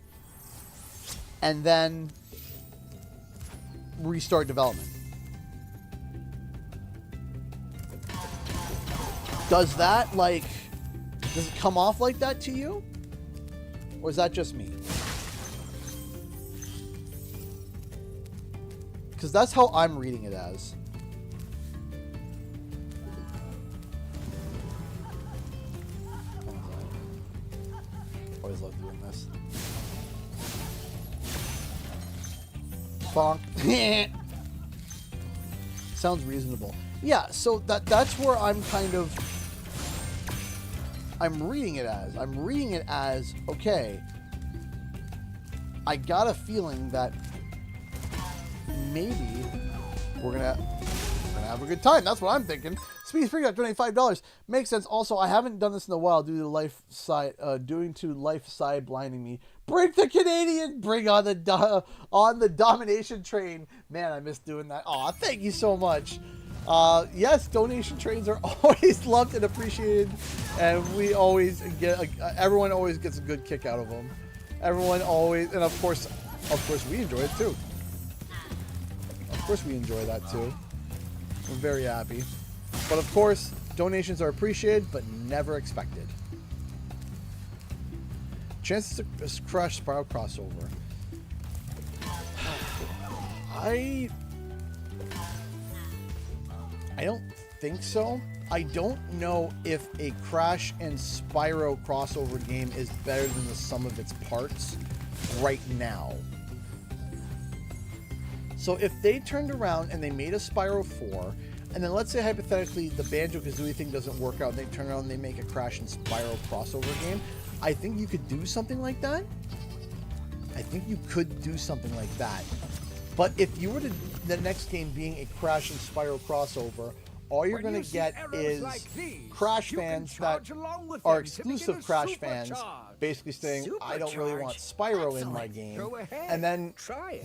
and then restart development. Does that, does it come off like that to you? Or is that just me? Because that's how I'm reading it as. Always love doing this. Bonk. Sounds reasonable. Yeah, so that's where I'm I'm reading it as. I'm reading it as, okay, I got a feeling that maybe we're gonna have a good time. That's what I'm thinking. Speedy Spring got $25. Makes sense. Also, I haven't done this in a while due to life side blinding me. Break the Canadian, bring on the domination train. Man, I miss doing that. Aw, thank you so much. Yes, donation trains are always loved and appreciated, and we always get everyone always gets a good kick out of them. Everyone always, and of course we enjoy it too. Of course we enjoy that too. We're very happy. But of course, donations are appreciated, but never expected. Chances to crush Spyro crossover. I don't think so. I don't know if a Crash and Spyro crossover game is better than the sum of its parts right now. So if they turned around and they made a Spyro 4 and then let's say hypothetically the Banjo-Kazooie thing doesn't work out, and they turn around and they make a Crash and Spyro crossover game. I think you could do something like that. I think you could do something like that. But if you were to, the next game being a Crash and Spyro crossover, all you're going to get is Crash fans that are exclusive Crash fans basically saying, I don't really want Spyro in my game. And then,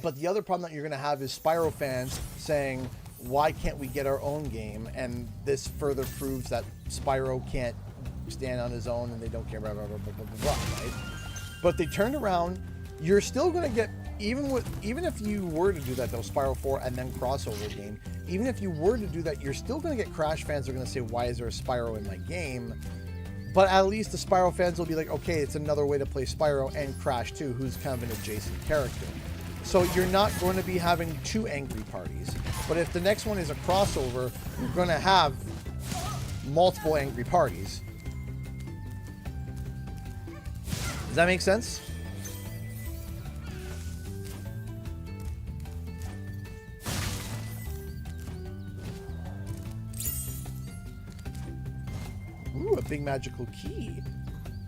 but the other problem that you're going to have is Spyro fans saying, why can't we get our own game? And this further proves that Spyro can't stand on his own and they don't care, blah, blah, blah, blah, blah, blah, right? But they turned around, you're still going to get, even if you were to do that though, Spyro 4 and then crossover game, even if you were to do that, you're still going to get Crash fans who are going to say, why is there a Spyro in my game? But at least the Spyro fans will be like, okay, it's another way to play Spyro and Crash too, who's kind of an adjacent character. So you're not going to be having two angry parties. But if the next one is a crossover, you're going to have multiple angry parties. Does that make sense? Ooh, a big magical key.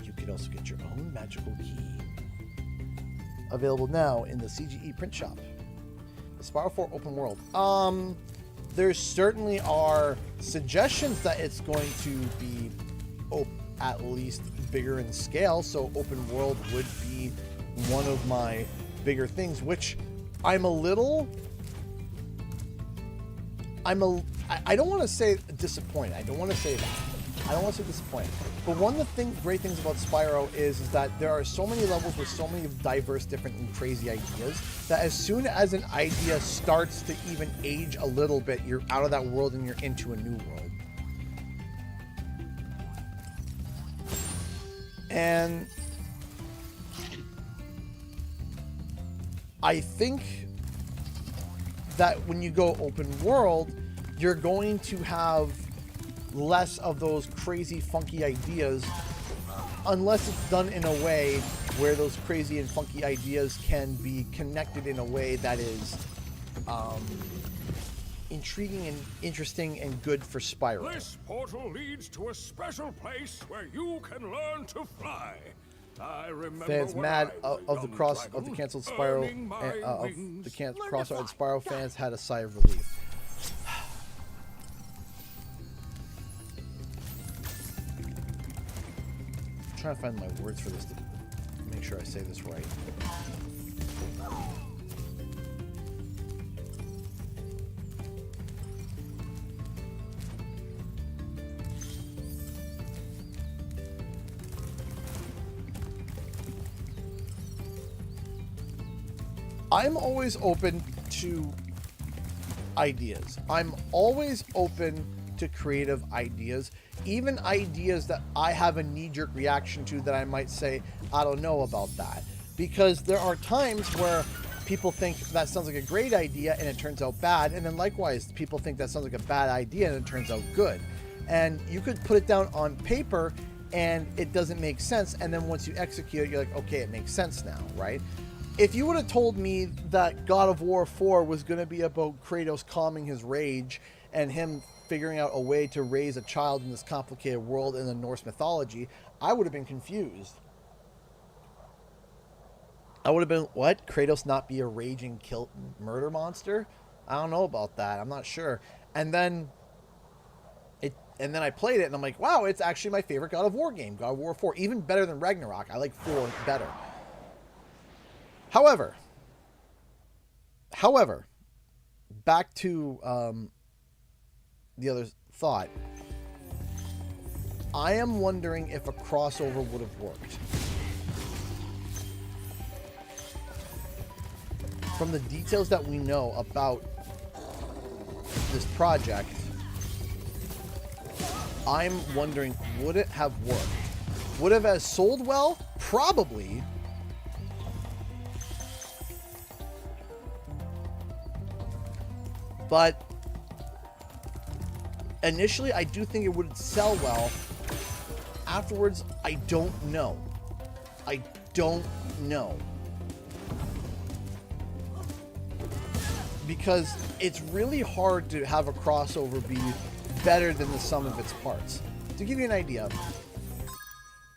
You can also get your own magical key. Available now in the CGE print shop. The Spyro 4 open world. There certainly are suggestions that it's going to be at least bigger in scale, so open world would be one of my bigger things, which I don't want to say disappointed. I don't want to say that. I don't want to say disappointed. But one of the great things about Spyro is that there are so many levels with so many diverse, different, and crazy ideas that as soon as an idea starts to even age a little bit, you're out of that world and you're into a new world. And I think that when you go open world, you're going to have less of those crazy, funky ideas, unless it's done in a way where those crazy and funky ideas can be connected in a way that is intriguing and interesting and good for Spyro. This portal leads to a special place where you can learn to fly. I remember fans mad of the canceled Spyro crossover, and Spyro fans had a sigh of relief. I'm trying to find my words for this to make sure I say this right. I'm always open to ideas. I'm always open to creative ideas, even ideas that I have a knee-jerk reaction to that I might say, I don't know about that. Because there are times where people think that sounds like a great idea and it turns out bad, and then likewise, people think that sounds like a bad idea and it turns out good. And you could put it down on paper and it doesn't make sense, and then once you execute it, you're like, okay, it makes sense now, right? If you would have told me that God of War 4 was going to be about Kratos calming his rage and him figuring out a way to raise a child in this complicated world in the Norse mythology, I would have been confused. I would have been, what? Kratos not be a raging murder monster? I don't know about that. I'm not sure. And then I played it and I'm like, wow, it's actually my favorite God of War game, God of War 4. Even better than Ragnarok. I like 4 better. However, back to the other thought. I am wondering if a crossover would have worked. From the details that we know about this project, I'm wondering, would it have worked? Would it have sold well? Probably. But initially, I do think it would sell well. Afterwards, I don't know. I don't know. because it's really hard to have a crossover be better than the sum of its parts. To give you an idea,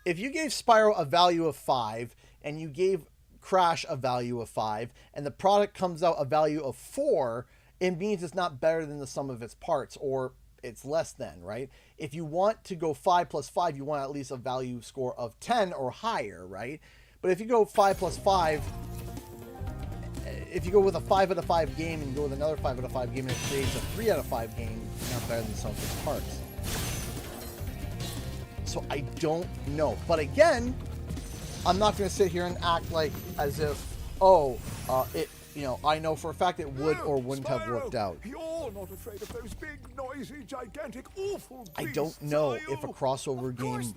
if you gave Spyro a value of 5 and you gave Crash a value of 5 and the product comes out a value of 4, it means it's not better than the sum of its parts, or it's less than, right? If you want to go 5 plus 5, you want at least a value score of 10 or higher, right? But if you go 5 plus 5, if you go with a 5 out of 5 game and you go with another 5 out of 5 game and it creates a 3 out of 5 game, not better than the sum of its parts. So I don't know. But again, I'm not going to sit here and act like as if, I know for a fact it would or wouldn't have worked out. You're not afraid of those big, noisy, gigantic, awful beasts, I don't know are you? if a crossover game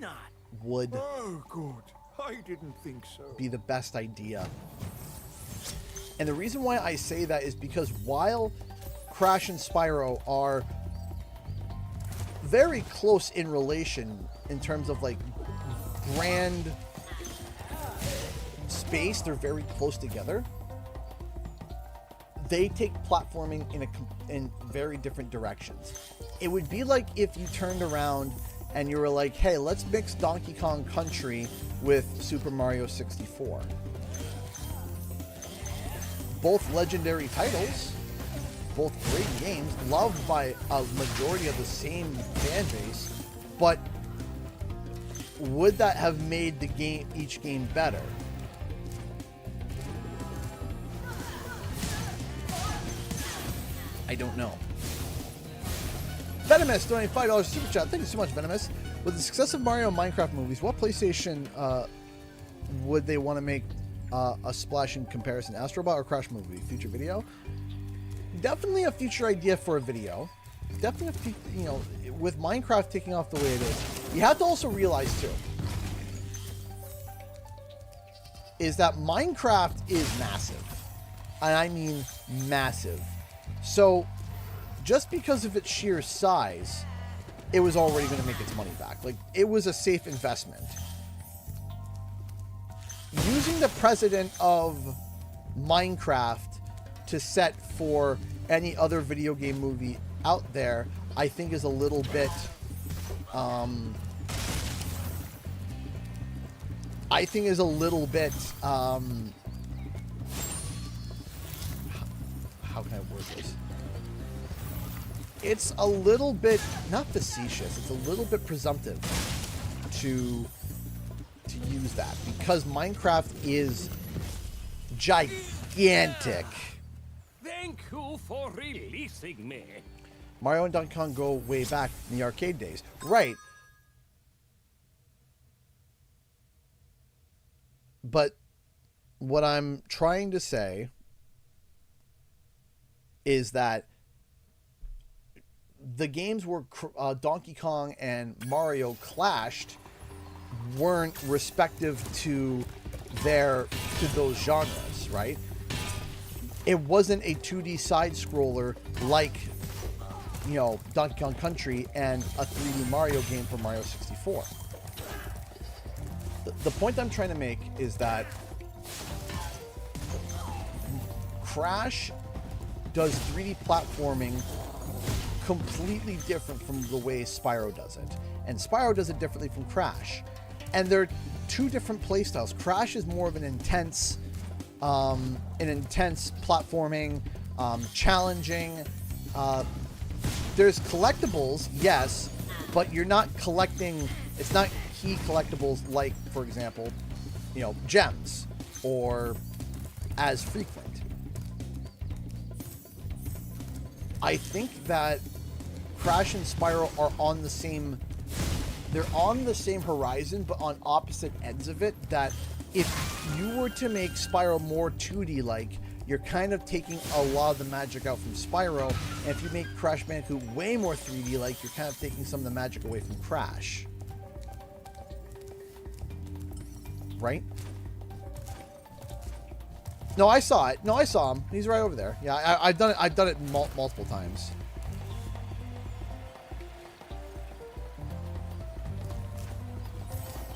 would Oh, good. I didn't think so. be the best idea. And the reason why I say that is because while Crash and Spyro are very close in relation in terms of like grand space, they're very close together. They take platforming in very different directions. It would be like if you turned around and you were like, hey, let's mix Donkey Kong Country with Super Mario 64. Both legendary titles, both great games, loved by a majority of the same fan base, but would that have made the game, each game better? I don't know. Venomous donating $5 super chat. Thank you so much, Venomous. With the success of Mario and Minecraft movies, what PlayStation would they want to make a splash in comparison? Astrobot or Crash movie? Future video? Definitely a future idea for a video. Definitely, with Minecraft taking off the way it is, you have to also realize too, is that Minecraft is massive. And I mean massive. So, just because of its sheer size, it was already going to make its money back. Like, it was a safe investment. Using the precedent of Minecraft to set for any other video game movie out there, I think is a little bit, how can I word this? It's a little bit, not facetious, it's a little bit presumptive to use that, because Minecraft is gigantic. Thank you for releasing me. Mario and Donkey Kong go way back in the arcade days. Right. But what I'm trying to say is that the games where Donkey Kong and Mario clashed weren't respective to those genres, right? It wasn't a 2D side scroller like, Donkey Kong Country and a 3D Mario game for Mario 64. The point I'm trying to make is that Crash does 3D platforming completely different from the way Spyro does it. And Spyro does it differently from Crash. And they're two different playstyles. Crash is more of an intense platforming, challenging. There's collectibles, yes, but you're not collecting, it's not key collectibles like, for example, gems, or as frequent. I think that Crash and Spyro are on the same horizon, but on opposite ends of it, that if you were to make Spyro more 2D like, you're kind of taking a lot of the magic out from Spyro, and if you make Crash Bandicoot way more 3D like, you're kind of taking some of the magic away from Crash. Right? No, I saw it. No, I saw him. He's right over there. Yeah, I've done it. I've done it multiple times.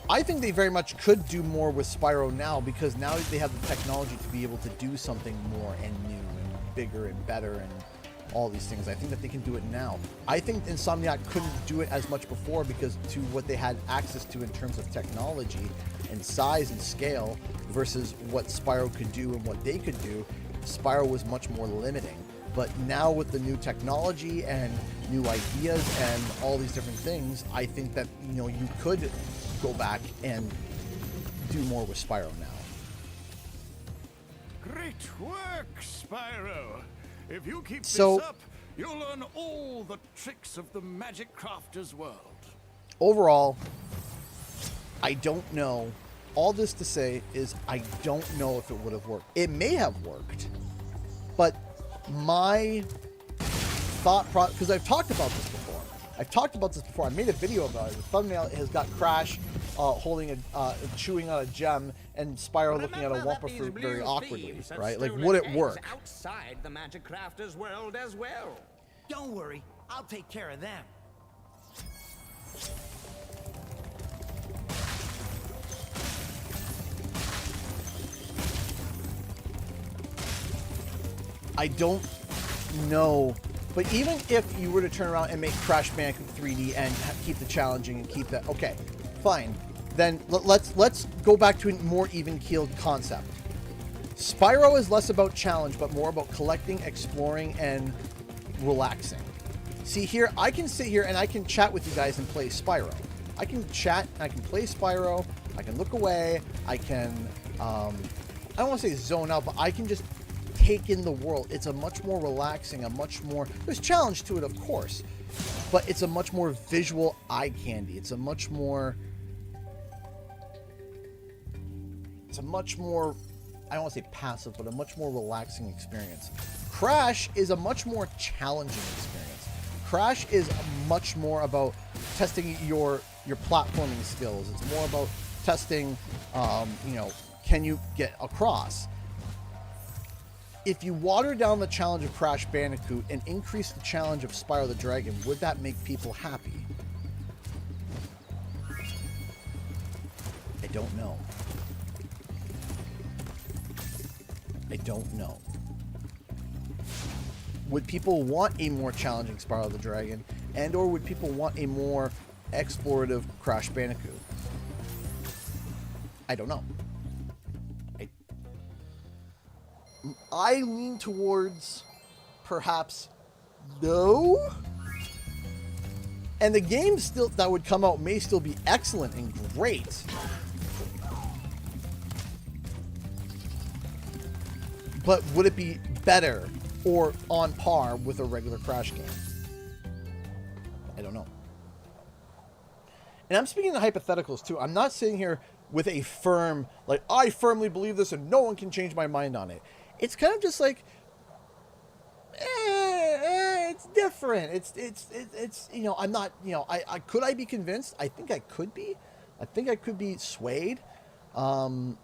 I think they very much could do more with Spyro now, because now they have the technology to be able to do something more and new bigger and better and all these things. I think that they can do it now. I think Insomniac couldn't do it as much before because to what they had access to in terms of technology and size and scale versus what Spyro could do and what they could do, Spyro was much more limiting. But now with the new technology and new ideas and all these different things, I think that, you know, you could go back and do more with Spyro now. Great work, Spyro. If you keep this up, you'll learn all the tricks of the magic crafter's world. Overall, I don't know. All this to say is I don't know if it would have worked. It may have worked, but my thought process, because I've talked about this before. I made a video about it. The thumbnail has got Crash holding chewing on a gem, and Spyro looking at a Wumpa fruit very awkwardly, right? Like, would it work? Outside the magic crafter's world as well. Don't worry, I'll take care of them. I don't know, but even if you were to turn around and make Crash Bandicoot 3D and keep the challenging and keep that, okay, fine. Then let's go back to a more even-keeled concept. Spyro is less about challenge, but more about collecting, exploring, and relaxing. See here, I can sit here and I can chat with you guys and play Spyro. I can chat, I can play Spyro, I can look away, I can, I don't want to say zone out, but I can just take in the world. It's a much more relaxing, there's challenge to it, of course, but it's a much more visual eye candy. It's a much more, I don't want to say passive, but a much more relaxing experience. Crash is a much more challenging experience. Crash is much more about testing your platforming skills. It's more about testing, you know, can you get across? If you water down the challenge of Crash Bandicoot and increase the challenge of Spyro the Dragon, would that make people happy? I don't know. I don't know. Would people want a more challenging Spyro the Dragon, and or would people want a more explorative Crash Bandicoot? I don't know. I lean towards perhaps no. And the game still that would come out may still be excellent and great. But would it be better or on par with a regular Crash game? I don't know. And I'm speaking in hypotheticals too. I'm not sitting here with a firm, like, I firmly believe this and no one can change my mind on it. It's kind of just like, it's different. It's you know, I'm not, you know, could I be convinced? I think I could be. I think I could be swayed. I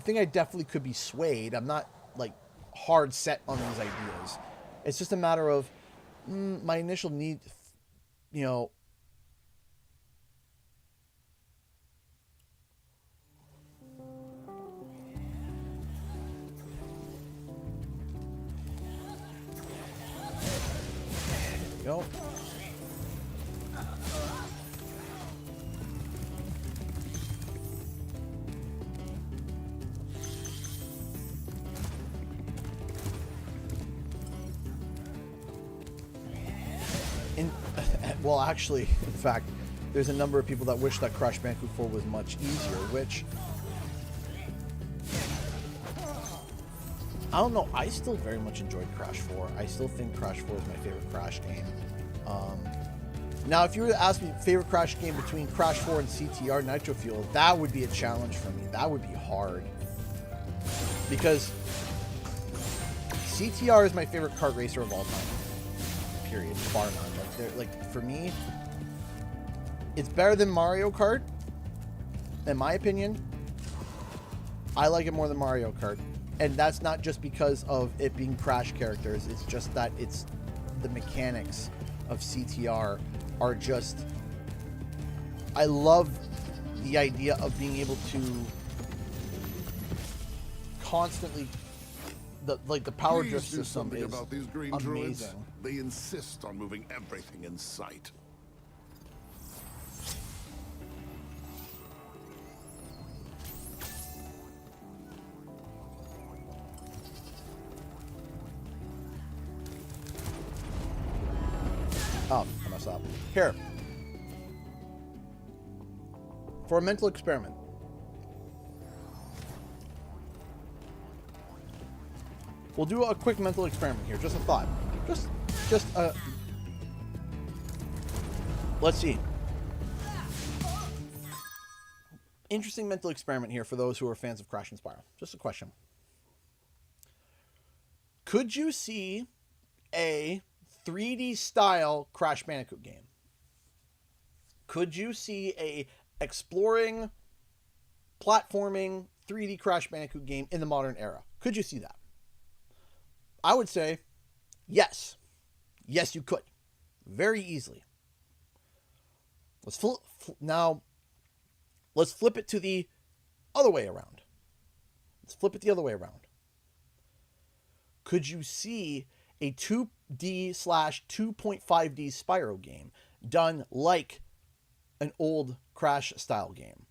think I definitely could be swayed. I'm not, like, hard set on these ideas. It's just a matter of my initial need, you know. Go. Well, actually, in fact, there's a number of people that wish that Crash Bandicoot 4 was much easier, which I don't know. I still very much enjoyed Crash 4. I still think Crash 4 is my favorite Crash game. Now, if you were to ask me favorite Crash game between Crash 4 and CTR Nitro Fuel, that would be a challenge for me. That would be hard. Because CTR is my favorite kart racer of all time. Period. Bar none. Like, for me, it's better than Mario Kart. In my opinion, I like it more than Mario Kart. And that's not just because of it being Crash characters. It's just that it's the mechanics of CTR are just... I love the idea of being able to constantly the power Please drift do system something is about these green amazing. druids. They insist on moving everything in sight. Oh, I messed up. Here. For a mental experiment. We'll do a quick mental experiment here. Just a thought. Just let's see. Interesting mental experiment here for those who are fans of Crash and Spyro. Just a question. Could you see a 3D style Crash Bandicoot game? Could you see a exploring, platforming 3D Crash Bandicoot game in the modern era? Could you see that? I would say yes. Yes, you could. Very easily. Now, let's flip it to the other way around. Could you see a 2D/2.5D Spyro game done like an old Crash style game?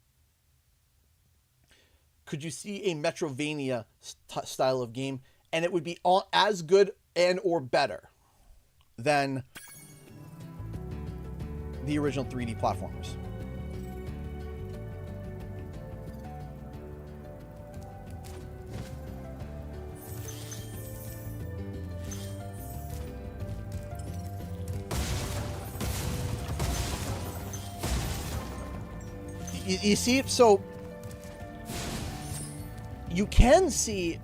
Could you see a Metrovania style of game and it would be as good and or better than the original 3D platformers? You see, so you can see.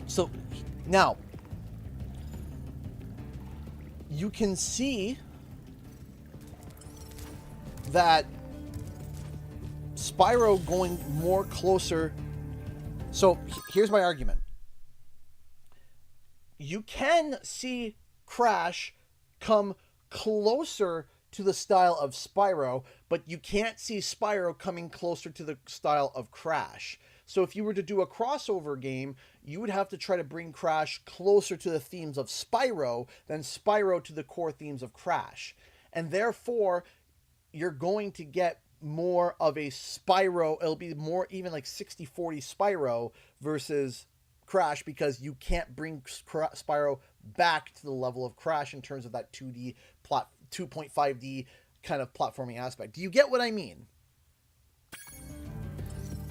So now you can see that Spyro going more closer. So here's my argument. You can see Crash come closer to the style of Spyro, but you can't see Spyro coming closer to the style of Crash. So if you were to do a crossover game, you would have to try to bring Crash closer to the themes of Spyro than Spyro to the core themes of Crash. And therefore, you're going to get more of a Spyro, it'll be more even like 60-40 Spyro versus Crash, because you can't bring Spyro back to the level of Crash in terms of that 2.5D kind of platforming aspect. Do you get what I mean?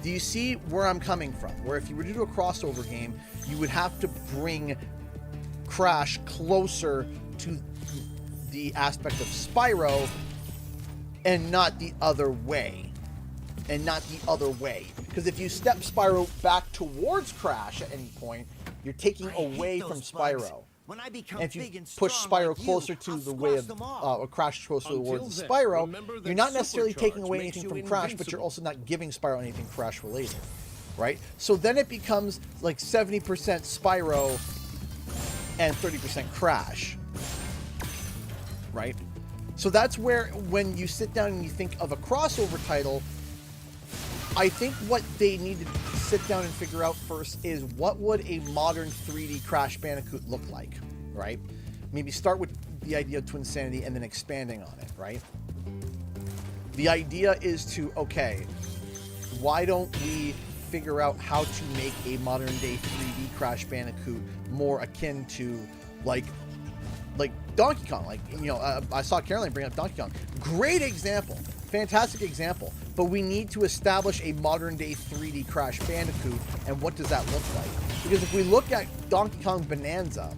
Do you see where I'm coming from? Where if you were to do a crossover game, you would have to bring Crash closer to the aspect of Spyro and not the other way. Because if you step Spyro back towards Crash at any point, you're taking away from Spyro. When I become And if you big and push strong Spyro like closer you, to I'll the way squash of them all. Crash closer Until towards then, Spyro, remember that you're not necessarily taking supercharge away makes anything you from Crash, but you're invincible. also not giving Spyro anything Crash related, right? So then it becomes like 70% Spyro and 30% Crash, right? So that's where, when you sit down and you think of a crossover title, I think what they need to sit down and figure out first is what would a modern 3D Crash Bandicoot look like, right? Maybe start with the idea of Twinsanity and then expanding on it, right? The idea is to, okay, why don't we figure out how to make a modern day 3D Crash Bandicoot more akin to like Donkey Kong? Like, you know, I saw Caroline bring up Donkey Kong. Great example. Fantastic example. But we need to establish a modern day 3D Crash Bandicoot, and what does that look like? Because if we look at Donkey Kong Bonanza,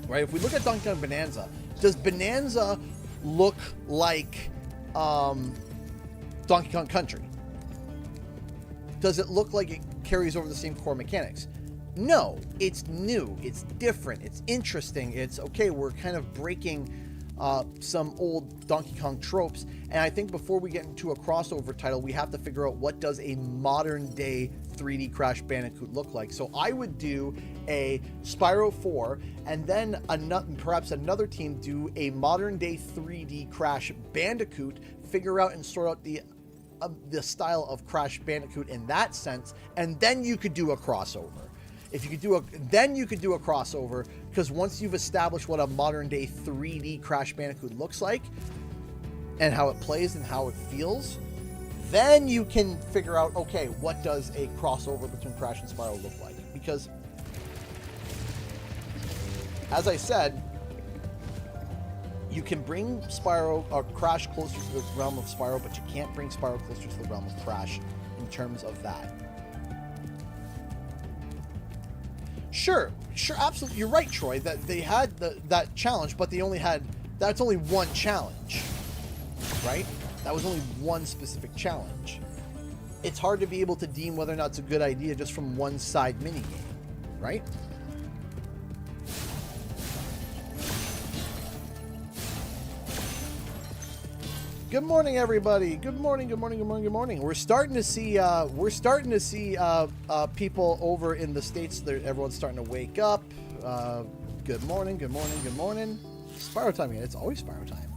right? If we look at Donkey Kong Bonanza, does Bonanza look like Donkey Kong Country? Does it look like it carries over the same core mechanics? No, it's new, it's different, it's interesting, it's okay, we're kind of breaking some old Donkey Kong tropes, and I think before we get into a crossover title, we have to figure out what does a modern day 3D Crash Bandicoot look like. So I would do a Spyro 4, and then perhaps another team do a modern day 3D Crash Bandicoot, figure out and sort out the the style of Crash Bandicoot in that sense, and then you could do a crossover. If you could do then you could do a crossover, because once you've established what a modern day 3D Crash Bandicoot looks like, and how it plays and how it feels, then you can figure out, okay, what does a crossover between Crash and Spyro look like? Because, as I said, you can bring Spyro or Crash closer to the realm of Spyro, but you can't bring Spyro closer to the realm of Crash in terms of that. Sure, absolutely. You're right, Troy, that they had that challenge, but they only had, that's only one challenge, right? That was only one specific challenge. It's hard to be able to deem whether or not it's a good idea just from one side minigame, right? Good morning, everybody. Good morning. Good morning. Good morning. Good morning. We're starting to see. People over in the States. Everyone's starting to wake up. Good morning. Good morning. Good morning. Spyro time again. It's always Spyro time.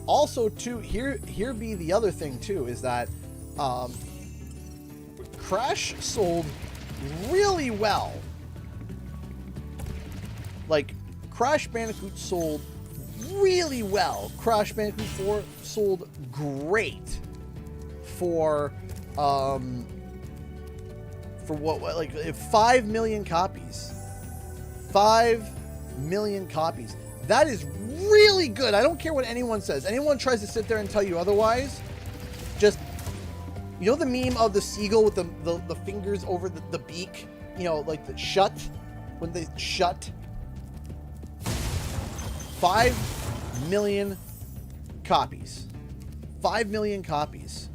Also, too, here be the other thing too, is that Crash sold really well. Like, Crash Bandicoot sold really well. Crash Bandicoot 4 sold great for what, like 5 million copies. 5 million copies. That is really good. I don't care what anyone says. Anyone tries to sit there and tell you otherwise, just, you know the meme of the seagull with the fingers over the beak? You know, like the shut? When they shut? 5 million copies. 5 million copies.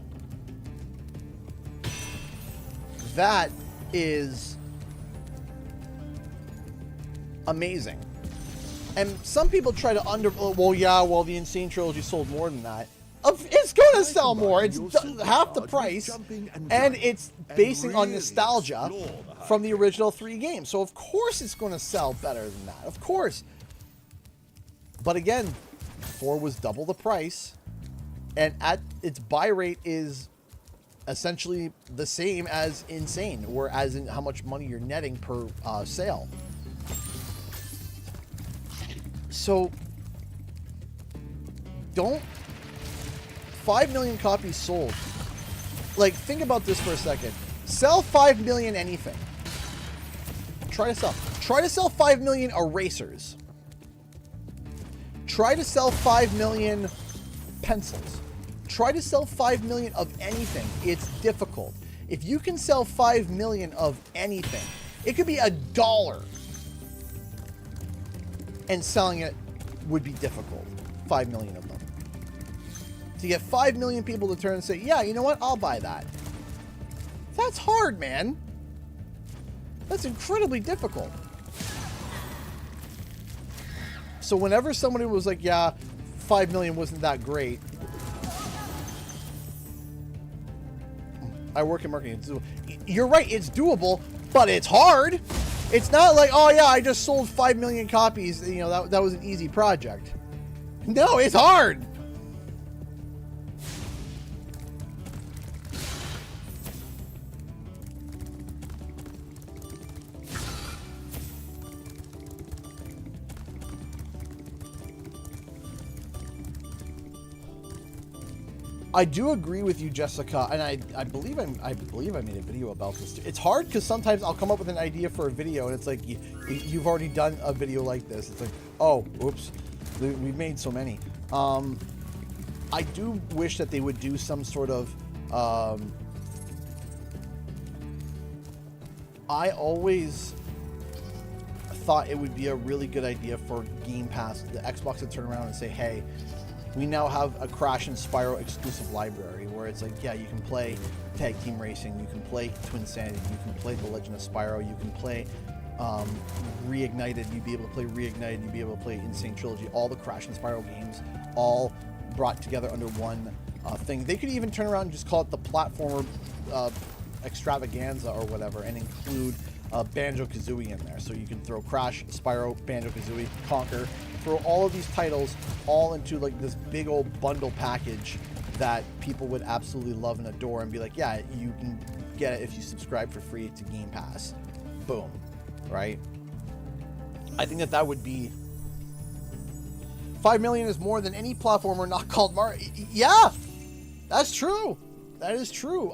That is amazing. And some people try to the Insane Trilogy sold more than that. It's going to sell more. It's half the price, and it's basing on nostalgia from the original 3 games. So of course it's going to sell better than that. Of course. But again, 4 was double the price, and at its buy rate is essentially the same as Insane, or as in how much money you're netting per sale. So, 5 million copies sold. Like, think about this for a second. Sell 5 million anything. Try to sell 5 million erasers. Try to sell 5 million pencils. Try to sell 5 million of anything. It's difficult. If you can sell 5 million of anything, it could be $1. And selling it would be difficult. 5 million of them. To get 5 million people to turn and say, yeah, you know what? I'll buy that. That's hard, man. That's incredibly difficult. So whenever somebody was like, yeah, 5 million wasn't that great. I work in marketing. You're right, it's doable, but it's hard. It's not like, oh yeah, I just sold 5 million copies. You know, that was an easy project. No, it's hard. I do agree with you, Jessica, and I believe I made a video about this. It's hard because sometimes I'll come up with an idea for a video, and it's like you've already done a video like this. It's like, oh, oops, we've made so many. I do wish that they would do some sort of. I always thought it would be a really good idea for Game Pass, the Xbox, to turn around and say, hey, we now have a Crash and Spyro exclusive library where it's like, yeah, you can play Tag Team Racing, you can play Twin Sanity, you can play The Legend of Spyro, you can play Reignited, you'd be able to play Reignited, you'd be able to play Insane Trilogy, all the Crash and Spyro games, all brought together under one thing. They could even turn around and just call it the platformer extravaganza or whatever, and include Banjo-Kazooie in there. So you can throw Crash, Spyro, Banjo-Kazooie, Conquer, throw all of these titles all into like this big old bundle package that people would absolutely love and adore and be like, yeah, you can get it if you subscribe for free to Game Pass. Boom. Right? I think that would be... 5 million is more than any platformer not called Mario. Yeah! That's true. That is true.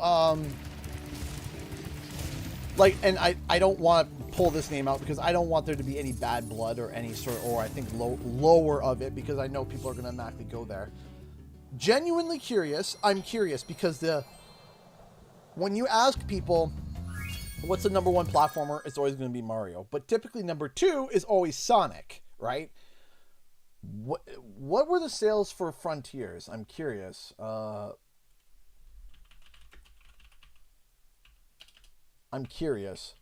Like, and I don't want to pull this name out because I don't want there to be any bad blood or any sort of, or I think lower of it, because I know people are going to automatically go there. Genuinely curious. I'm curious because when you ask people what's the number one platformer, it's always going to be Mario. But typically number 2 is always Sonic, right? What were the sales for Frontiers? I'm curious. I'm curious.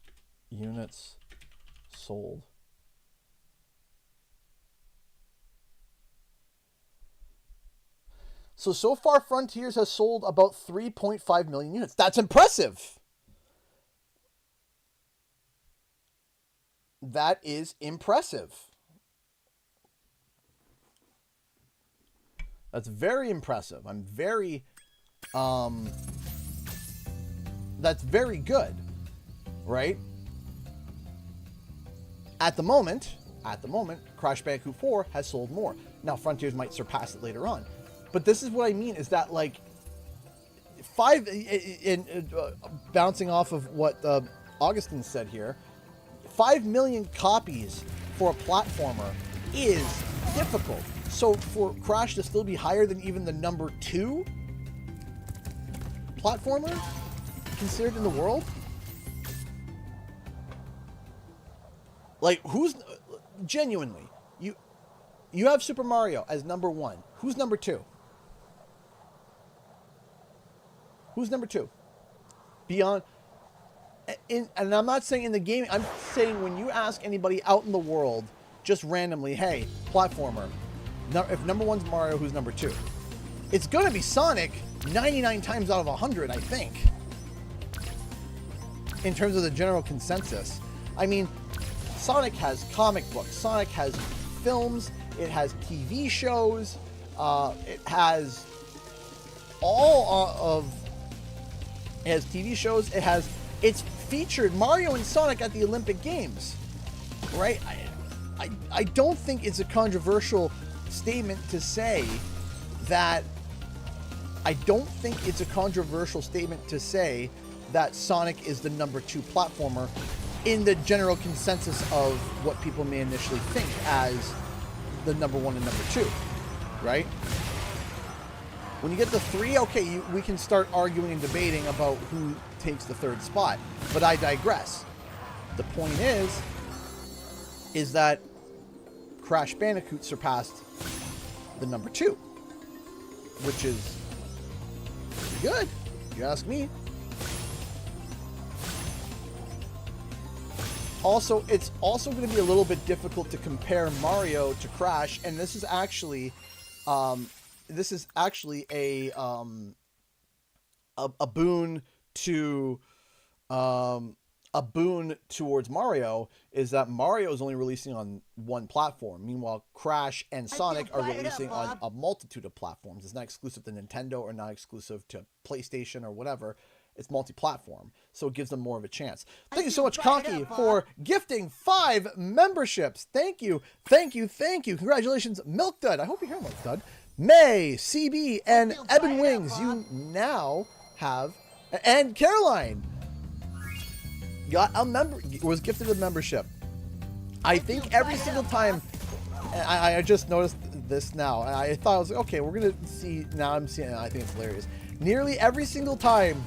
Units sold. So far, Frontiers has sold about 3.5 million units. That's impressive. That is impressive. That's very impressive. I'm very, that's very good, right? At the moment, Crash Bandicoot 4 has sold more. Now, Frontiers might surpass it later on. But this is what I mean, is that, like, bouncing off of what Augustine said here, 5 million copies for a platformer is difficult. So for Crash to still be higher than even the number 2 platformer considered in the world? Like, who's... Genuinely, you have Super Mario as number 1. Who's number 2? Who's number 2? Beyond... And I'm not saying in the game, I'm saying when you ask anybody out in the world, just randomly, hey, platformer, if number 1's Mario, who's number 2? It's going to be Sonic 99 times out of 100, I think. In terms of the general consensus. I mean, Sonic has comic books. Sonic has films. It has TV shows. It has all of... It has TV shows. It's featured Mario and Sonic at the Olympic Games. Right? I don't think it's a controversial statement to say that Sonic is the number 2 platformer in the general consensus of what people may initially think as the number 1 and number 2, right? When you get to 3, okay, we can start arguing and debating about who takes the 3rd spot, but I digress. The point is that Crash Bandicoot surpassed the number 2, which is pretty good, if you ask me. Also, it's also going to be a little bit difficult to compare Mario to Crash, and this is actually a boon to a boon towards Mario is that Mario is only releasing on one platform. Meanwhile, Crash and Sonic are releasing on a multitude of platforms. It's not exclusive to Nintendo or not exclusive to PlayStation or whatever. It's multi-platform, so it gives them more of a chance. Thank you so much, Conky, for gifting 5 memberships. Thank you, thank you, thank you. Congratulations, Milk Dud. I hope you're here, Milk Dud. May, CB, and Eben Wings, you now have... And Caroline got a was gifted a membership. I think every single time... I just noticed this now, and I thought, I was like, okay, we're going to see... Now I'm seeing it, I think it's hilarious. Nearly every single time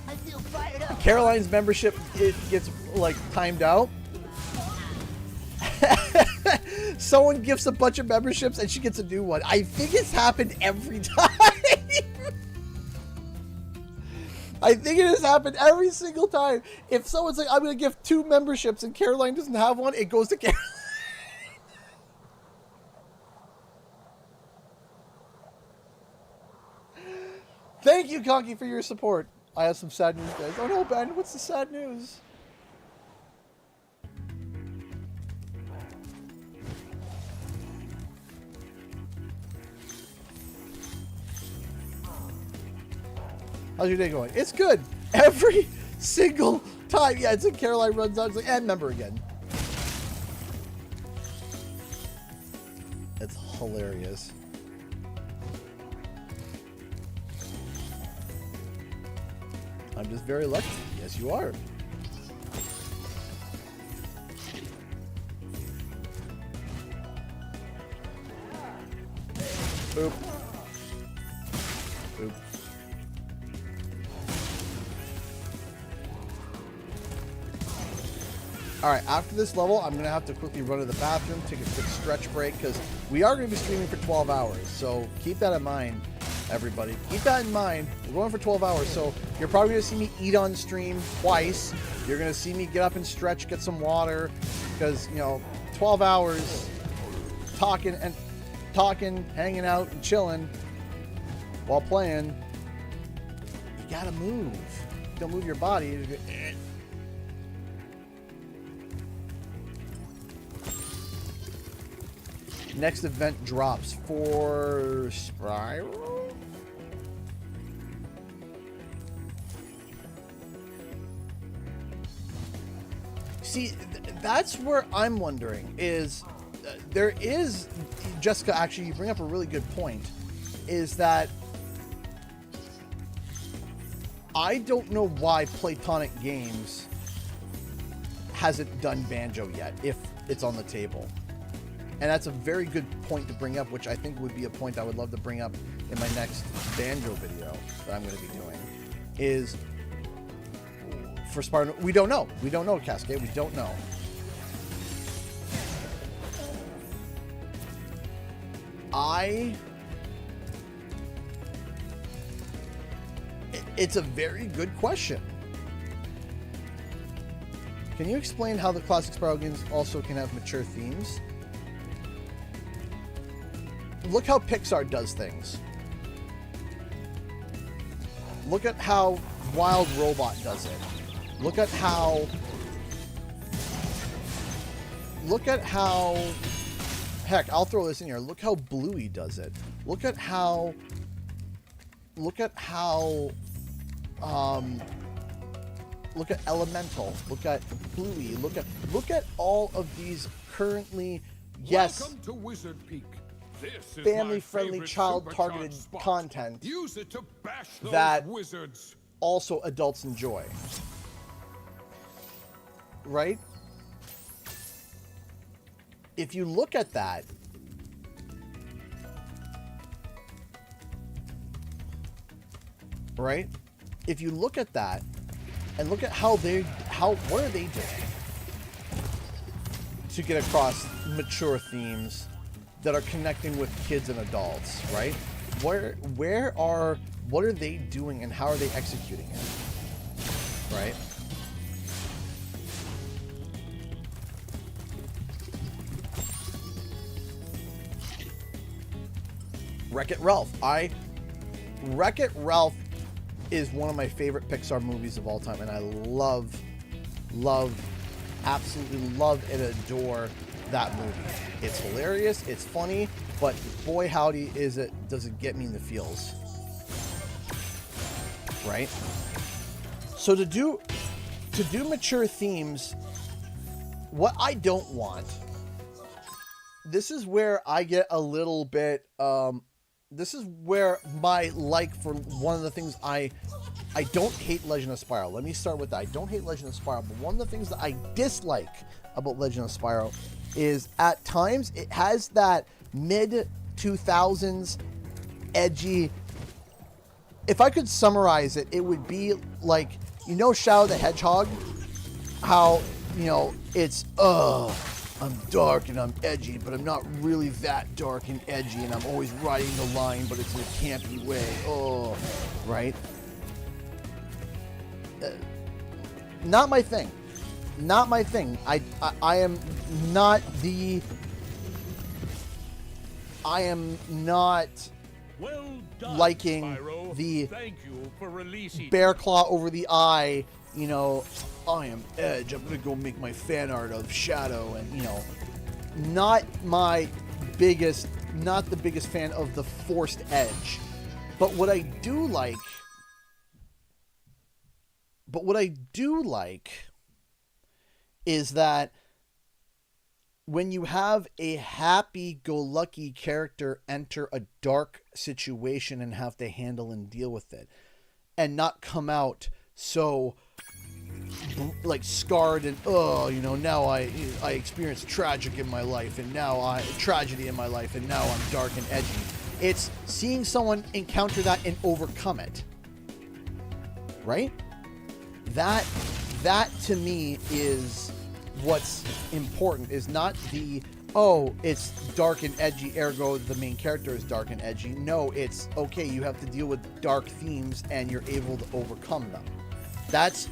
Caroline's membership gets, like, timed out, someone gifts a bunch of memberships and she gets a new one. I think it's happened every time. I think it has happened every single time. If someone's like, I'm going to give 2 memberships and Caroline doesn't have one, it goes to Caroline. Thank you, Conky, for your support. I have some sad news, guys. Oh no, Ben, what's the sad news? How's your day going? It's good. Every single time. Yeah, it's like Caroline runs out. It's like, and member again. It's hilarious. I'm just very lucky. Yes, you are. Boop. Boop. Alright, after this level, I'm going to have to quickly run to the bathroom, take a quick stretch break, because we are going to be streaming for 12 hours. So keep that in mind, everybody. Keep that in mind. We're going for 12 hours, so you're probably going to see me eat on stream twice. You're going to see me get up and stretch, get some water, because, you know, 12 hours talking, hanging out, and chilling while playing. You got to move. You don't move your body. You go, eh. Next event drops for Spyro. See, that's where I'm wondering is there is, Jessica, actually, you bring up a really good point, is that I don't know why Platonic Games hasn't done Banjo yet, if it's on the table. And that's a very good point to bring up, which I think would be a point I would love to bring up in my next Banjo video that I'm going to be doing, is for Spyro. We don't know. We don't know, Cascade. We don't know. It's a very good question. Can you explain how the classic Spyro games also can have mature themes? Look how Pixar does things. Look at how Wild Robot does it. Look at how... Heck, I'll throw this in here. Look how Bluey does it. Look at how... Look at Elemental. Look at Bluey. Look at all of these currently... Yes. Welcome to Wizard Peak. This is family-friendly, child-targeted content Use it to bash those that wizards. Also adults enjoy. Right? If you look at that, right? If you look at that and look at what are they doing to get across mature themes that are connecting with kids and adults, right? What are they doing and how are they executing it, right? Wreck-It Ralph. Wreck-It Ralph is one of my favorite Pixar movies of all time, and I absolutely love and adore that movie. It's hilarious, it's funny, but boy howdy does it get me in the feels. Right? So to do mature themes, what I don't want, this is where I get a little bit this is where my for one of the things I don't hate Legend of Spyro. Let me start with that. I don't hate Legend of Spyro, but one of the things that I dislike about Legend of Spyro is at times it has that mid-2000s edgy... If I could summarize it, it would be like, you know Shadow the Hedgehog? How, you know, it's, I'm dark and I'm edgy, but I'm not really that dark and edgy, and I'm always riding the line, but it's in a campy way. Oh, right? Not my thing. Not my thing. I am not the... I am not well done, liking Spyro. the Thank you for releasing bear claw over the eye, you know, I am Edge, I'm gonna go make my fan art of Shadow, and, you know, not the biggest fan of the forced edge. But what I do like But what I do like is that when you have a happy-go-lucky character enter a dark situation and have to handle and deal with it, and not come out so like scarred and now I experienced tragedy in my life and now I'm dark and edgy. It's seeing someone encounter that and overcome it, right? That to me is what's important, is not the, oh, it's dark and edgy, ergo the main character is dark and edgy. No, it's, okay, you have to deal with dark themes and you're able to overcome them. That's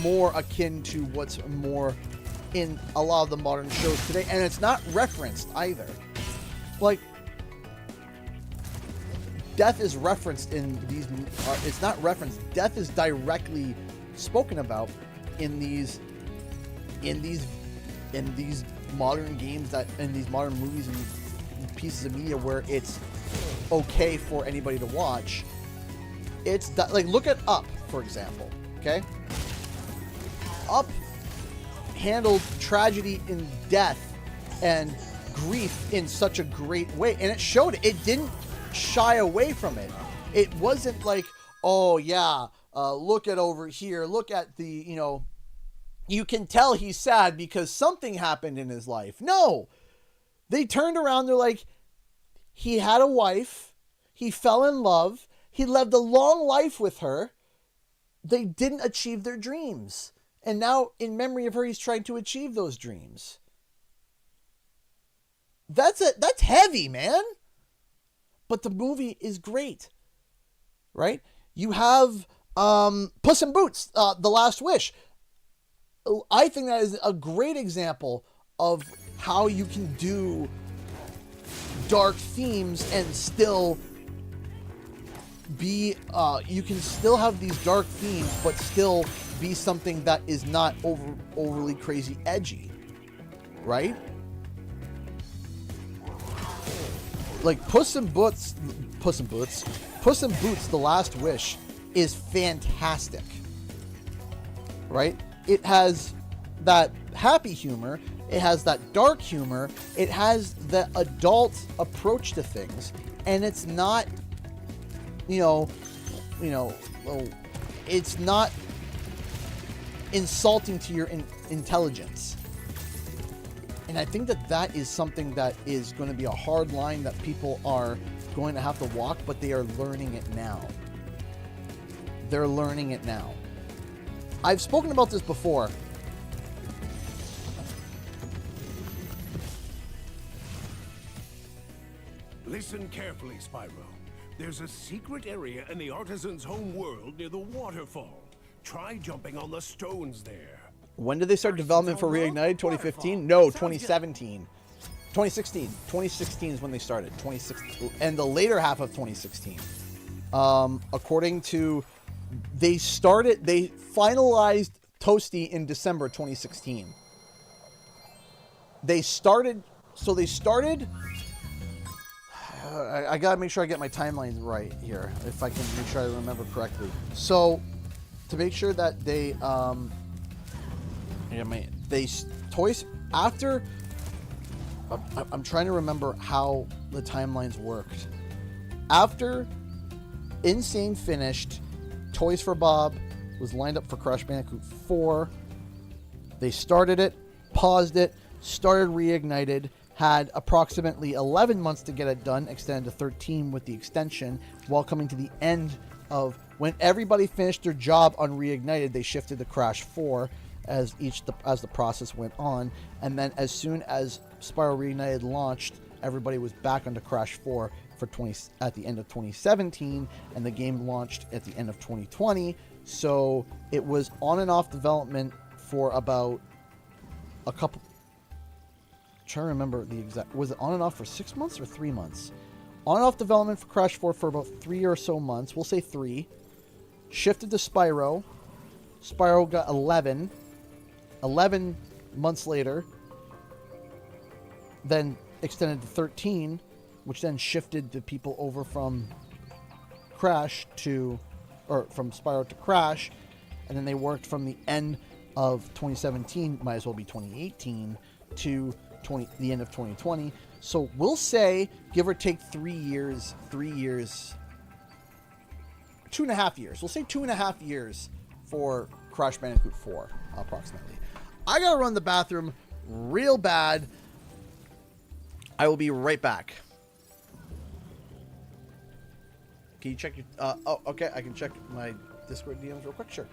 more akin to what's more in a lot of the modern shows today. And it's not referenced either. Like, death is referenced in these, it's not referenced. Death is directly spoken about in these modern games, that in these modern movies and pieces of media where it's okay for anybody to watch. It's like, look at Up, for example. Okay? Up handled tragedy and death and grief in such a great way, and it showed it. It didn't shy away from it. It wasn't like, oh yeah, look at over here, look at the, you can tell he's sad because something happened in his life. No, they turned around. They're like, he had a wife, he fell in love, he lived a long life with her. They didn't achieve their dreams. And now, in memory of her, he's trying to achieve those dreams. That's heavy, man. But the movie is great. Right? You have Puss in Boots, The Last Wish. I think that is a great example of how you can do dark themes and still be, you can still have these dark themes, but still be something that is not overly crazy edgy, right? Like Puss in Boots, The Last Wish is fantastic, right? It has that happy humor, it has that dark humor, it has the adult approach to things, and it's not, it's not insulting to your intelligence. And I think that is something that is going to be a hard line that people are going to have to walk, but they are learning it now. They're learning it now. I've spoken about this before. Listen carefully, Spyro. There's a secret area in the artisan's home world near the waterfall. Try jumping on the stones there. When did they start development for Reignited? 2015? No, 2017. 2016. 2016 is when they started. 2016, and the later half of 2016. According to, they finalized Toasty in December 2016. They started. I gotta make sure I get my timelines right here, if I can make sure I remember correctly. So, to make sure that they, toys after. I'm trying to remember how the timelines worked. After Insane finished, Toys for Bob was lined up for Crash Bandicoot 4. They started it, paused it, started Reignited. Had approximately 11 months to get it done, extended to 13 with the extension, while coming to the end of when everybody finished their job on Reignited, they shifted to Crash 4 as the process went on, and then as soon as Spyro Reignited launched, everybody was back onto Crash 4 at the end of 2017, and the game launched at the end of 2020. So it was on and off development for about a couple. Trying to remember the exact, was it on and off for 6 months or 3 months? On and off development for Crash 4 for about 3 or so months. We'll say 3. Shifted to Spyro. Spyro got 11 months later. Then extended to 13, which then shifted the people over from Crash to, or from Spyro to Crash. and then they worked from the end of 2017, might as well be 2018, to the end of 2020. So we'll say, give or take 3 years, 2.5 years. We'll say 2.5 years for Crash Bandicoot 4, approximately. I gotta run the bathroom real bad. I will be right back. Can you check your... oh, okay. I can check my Discord DMs real quick. Sure.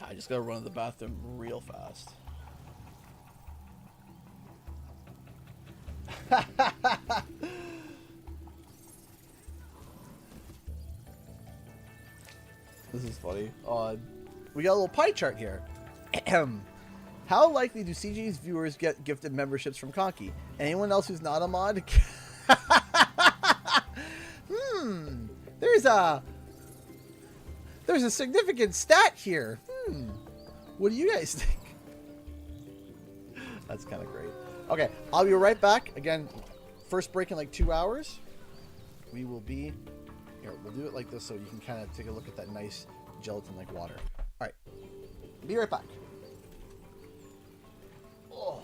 I just gotta run to the bathroom real fast. This is funny. We got a little pie chart here. How likely do CG's viewers get gifted memberships from Conky? Anyone else who's not a mod? There's a significant stat here. What do you guys think? That's kind of great. Okay, I'll be right back. Again, first break in like 2 hours. We will be here. We'll do it like this so you can kind of take a look at that nice gelatin-like water. All right, be right back. Oh.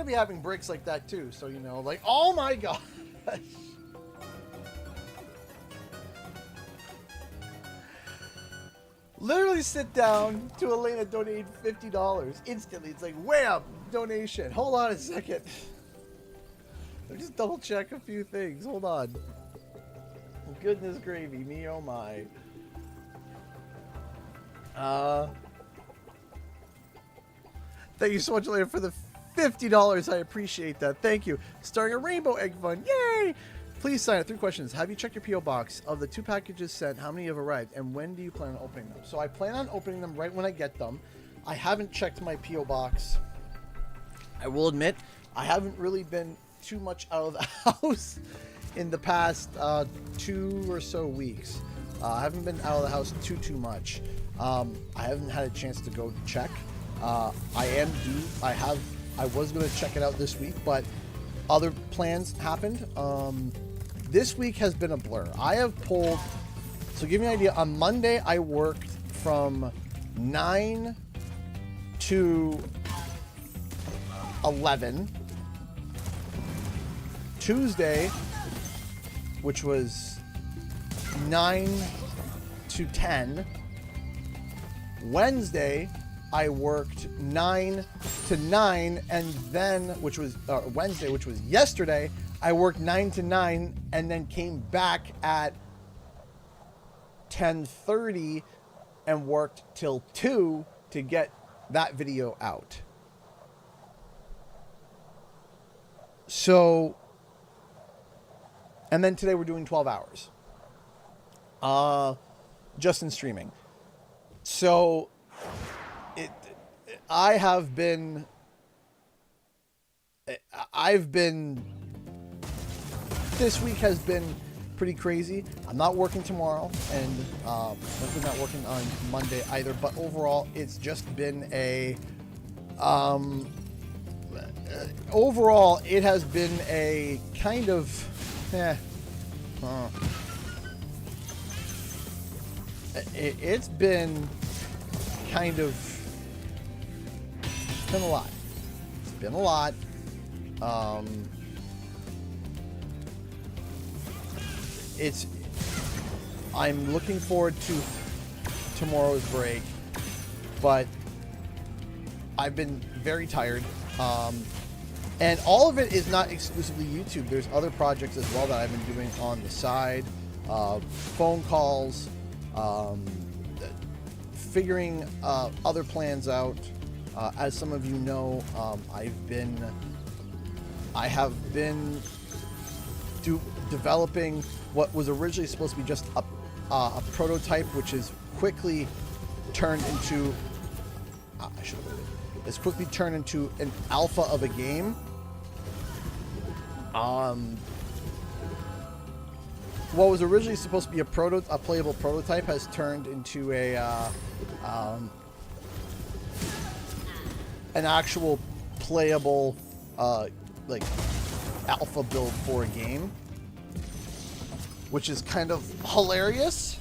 going to be having breaks like that too. So, you know, like, oh my gosh. Literally sit down to Elena donate $50 instantly. It's like, wham, donation. Hold on a second. Let me just double check a few things. Hold on. Goodness gravy, me oh my. Thank you so much, Elena, for the $50. I appreciate that. Thank you. Starting a Rainbow Egg Fund. Yay! Please sign up. 3 questions. Have you checked your P.O. box? Of the 2 packages sent, how many have arrived? And when do you plan on opening them? So I plan on opening them right when I get them. I haven't checked my P.O. box. I will admit, I haven't really been too much out of the house in the past 2 or so weeks. I haven't been out of the house too much. I haven't had a chance to go check. I was going to check it out this week, but other plans happened. This week has been a blur. I have pulled, so give you an idea, on Monday I worked from 9 to 11. Tuesday, which was 9 to 10. Wednesday, I worked 9 to 9, and then, which was Wednesday, which was yesterday, I worked 9 to 9, and then came back at 10:30 and worked till 2 to get that video out. So, and then today we're doing 12 hours. Just in streaming. So, I've been, this week has been pretty crazy. I'm not working tomorrow, and I'm not working on Monday either, but overall, it's just been a, overall, it has been a kind of, it's been kind of, it's been a lot. It's been a lot. I'm looking forward to tomorrow's break, but I've been very tired. And all of it is not exclusively YouTube. There's other projects as well that I've been doing on the side. Phone calls, figuring other plans out. As some of you know, I have been developing what was originally supposed to be just a prototype, which is quickly turned into it's quickly turned into an alpha of a game. What was originally supposed to be a playable prototype has turned into an actual playable like alpha build for a game, which is kind of hilarious.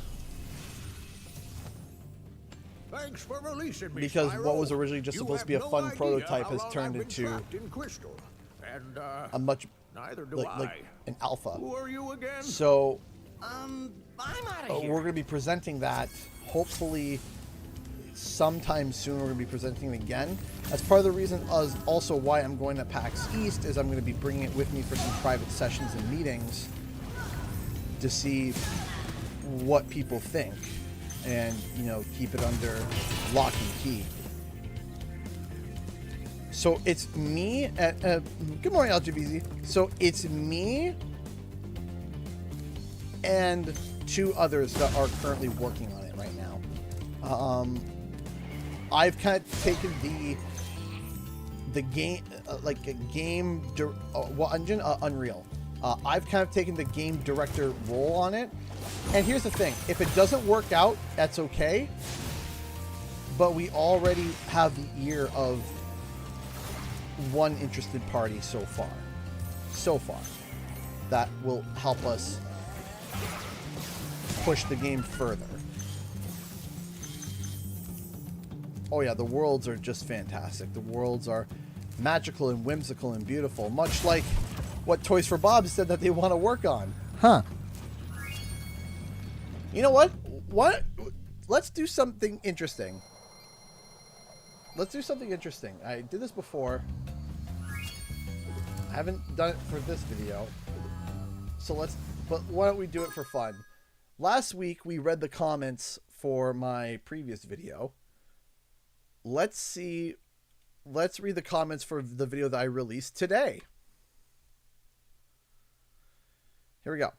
Thanks for releasing me, because Spyro. what was originally just You supposed to be a have fun no prototype idea has how turned long I've been into trapped in Crystal. And, a much neither do like an alpha. Who are you again? So I'm out of here. we're going to be presenting that hopefully sometime soon. We're going to be presenting it again. That's part of the reason also why I'm going to PAX East, is I'm going to be bringing it with me for some private sessions and meetings to see what people think, and you know, keep it under lock and key. So it's me at good morning, LGBZ. So it's me and 2 others that are currently working on it right now. I've kind of taken the game like a game Unreal. I've kind of taken the game director role on it. And here's the thing, if it doesn't work out, that's okay. But we already have the ear of one interested party so far. That will help us push the game further. Oh yeah, the worlds are just fantastic. The worlds are magical and whimsical and beautiful, much like what Toys for Bob said that they want to work on. Huh. You know what? Let's do something interesting. Let's do something interesting. I did this before. I haven't done it for this video. But why don't we do it for fun? Last week we read the comments for my previous video. Let's read the comments for the video that I released today. Here we go.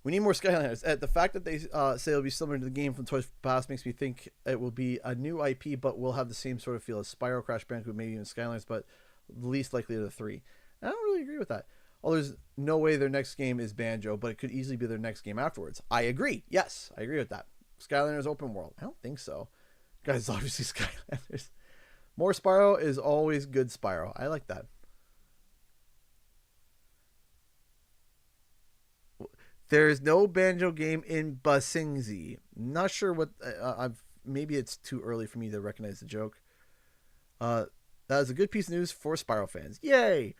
We need more Skylanders. The fact that they say it'll be similar to the game from Toys for Bob makes me think it will be a new IP, but will have the same sort of feel as Spyro, Crash Bandicoot, maybe even Skylanders, but least likely of the three. And I don't really agree with that. Oh, there's no way their next game is Banjo, but it could easily be their next game afterwards. I agree. Yes, I agree with that. Skylanders open world. I don't think so. Guys, obviously Skylanders. More Spyro is always good Spyro. I like that. There's no Banjo game in Basingzi. Not sure what... maybe it's too early for me to recognize the joke. That is a good piece of news for Spyro fans. Yay!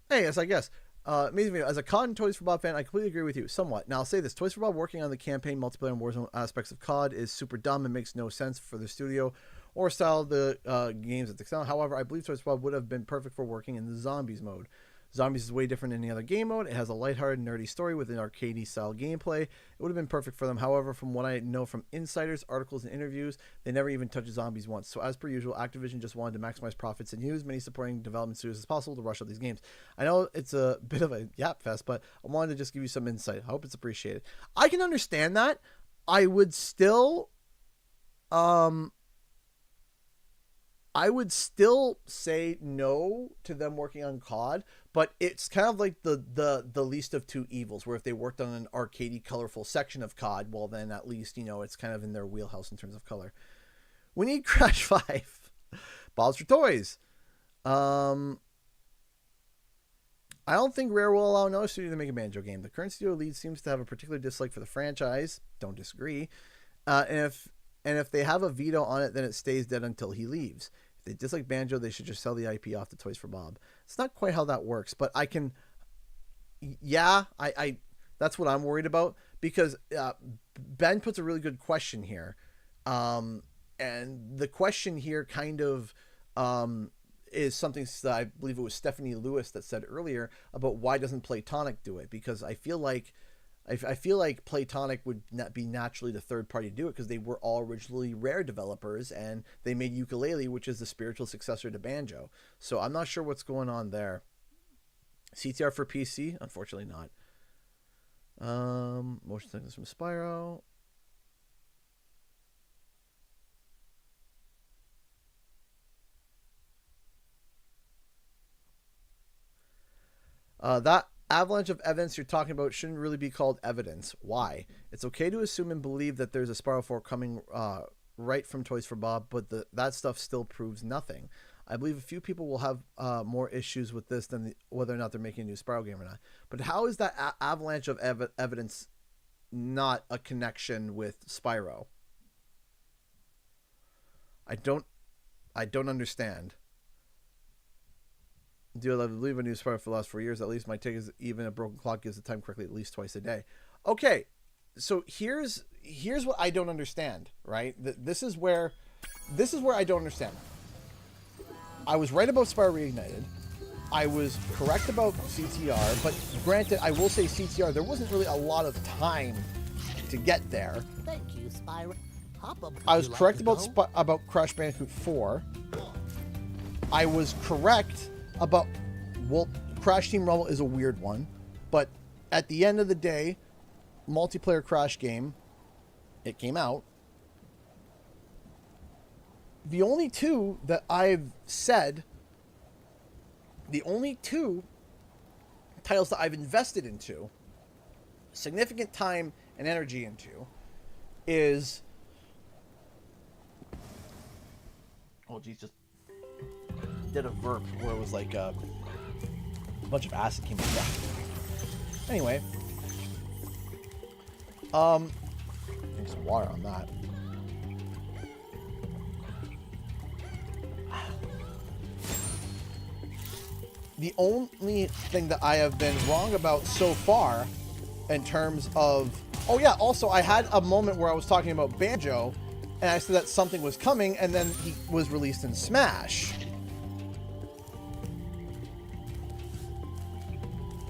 Hey, yes, I guess. Amazing video. As a COD and Toys for Bob fan, I completely agree with you. Somewhat. Now, I'll say this. Toys for Bob working on the campaign, multiplayer, and Warzone aspects of COD is super dumb and makes no sense for the studio or style of the games at the time. However, I believe Toys for Bob would have been perfect for working in the Zombies mode. Zombies is way different than any other game mode. It has a lighthearted, nerdy story with an arcadey style gameplay. It would have been perfect for them. However, from what I know from insiders, articles, and interviews, they never even touched Zombies once. So as per usual, Activision just wanted to maximize profits and use many supporting development studios as possible to rush out these games. I know it's a bit of a yap fest, but I wanted to just give you some insight. I hope it's appreciated. I can understand that. I would still say no to them working on COD, but it's kind of like the least of two evils, where if they worked on an arcadey, colorful section of COD, well then at least, you know, it's kind of in their wheelhouse in terms of color. We need Crash 5. Balls for toys. I don't think Rare will allow another studio to make a Banjo game. The current studio lead seems to have a particular dislike for the franchise. Don't disagree. And if they have a veto on it, then it stays dead until he leaves. If they dislike Banjo, they should just sell the IP off to Toys for Bob. It's not quite how that works, but I can... Yeah, I that's what I'm worried about, because Ben puts a really good question here. And the question here kind of is something that I believe it was Stephanie Lewis that said earlier about why doesn't Playtonic do it? Because I feel like Playtonic would not be naturally the third party to do it, because they were all originally Rare developers and they made Yooka-Laylee, which is the spiritual successor to Banjo. So I'm not sure what's going on there. CTR for PC? Unfortunately not. Motion sickness from Spyro. That avalanche of evidence you're talking about shouldn't really be called evidence. Why? It's okay to assume and believe that there's a Spyro 4 coming right from Toys for Bob, but that stuff still proves nothing. I believe a few people will have more issues with this than whether or not they're making a new Spyro game or not. But how is that avalanche of evidence not a connection with Spyro? I don't understand. Do I believe a new Spyro for the last 4 years? At least my take is even a broken clock gives the time correctly at least twice a day. Okay, so here's what I don't understand, right? This is where I don't understand. I was right about Spyro Reignited. I was correct about CTR, but granted, I will say CTR, there wasn't really a lot of time to get there. Thank you, Spyro. I was correct about Crash Bandicoot 4. I was correct about, well, Crash Team Rumble is a weird one, but at the end of the day, multiplayer Crash game, it came out. The only two that I've said, the only two titles that I've invested into significant time and energy into is, oh geez, just did a verb where it was like a bunch of acid came out. Anyway, need some water on that. the only thing that I have been wrong about so far in terms of... Oh yeah, also I had a moment where I was talking about Banjo, and I said that something was coming, and then he was released in Smash.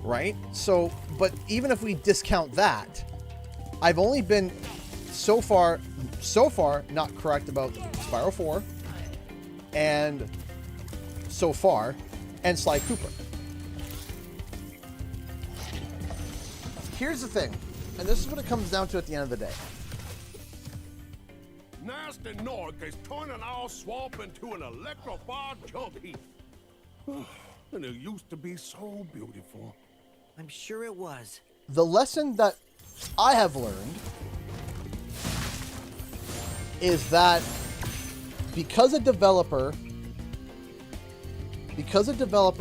Right? So, but even if we discount that, I've only been so far not correct about Spyro 4 and so far and Sly Cooper. Here's the thing, and this is what it comes down to at the end of the day. Nasty Nork is turning our swamp into an electrified jump heap. And it used to be so beautiful. I'm sure it was. The lesson that I have learned is that because a developer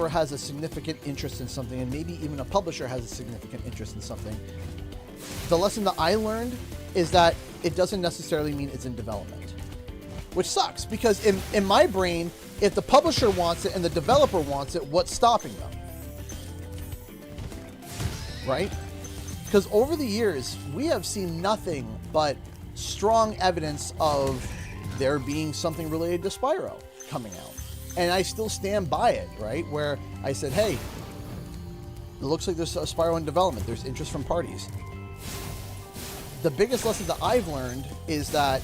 has a significant interest in something, and maybe even a publisher has a significant interest in something, the lesson that I learned is that it doesn't necessarily mean it's in development. Which sucks, because in my brain, if the publisher wants it and the developer wants it, what's stopping them? Right? Because over the years, we have seen nothing but strong evidence of there being something related to Spyro coming out. And I still stand by it, right? Where I said, hey, it looks like there's a Spyro in development. There's interest from parties. The biggest lesson that I've learned is that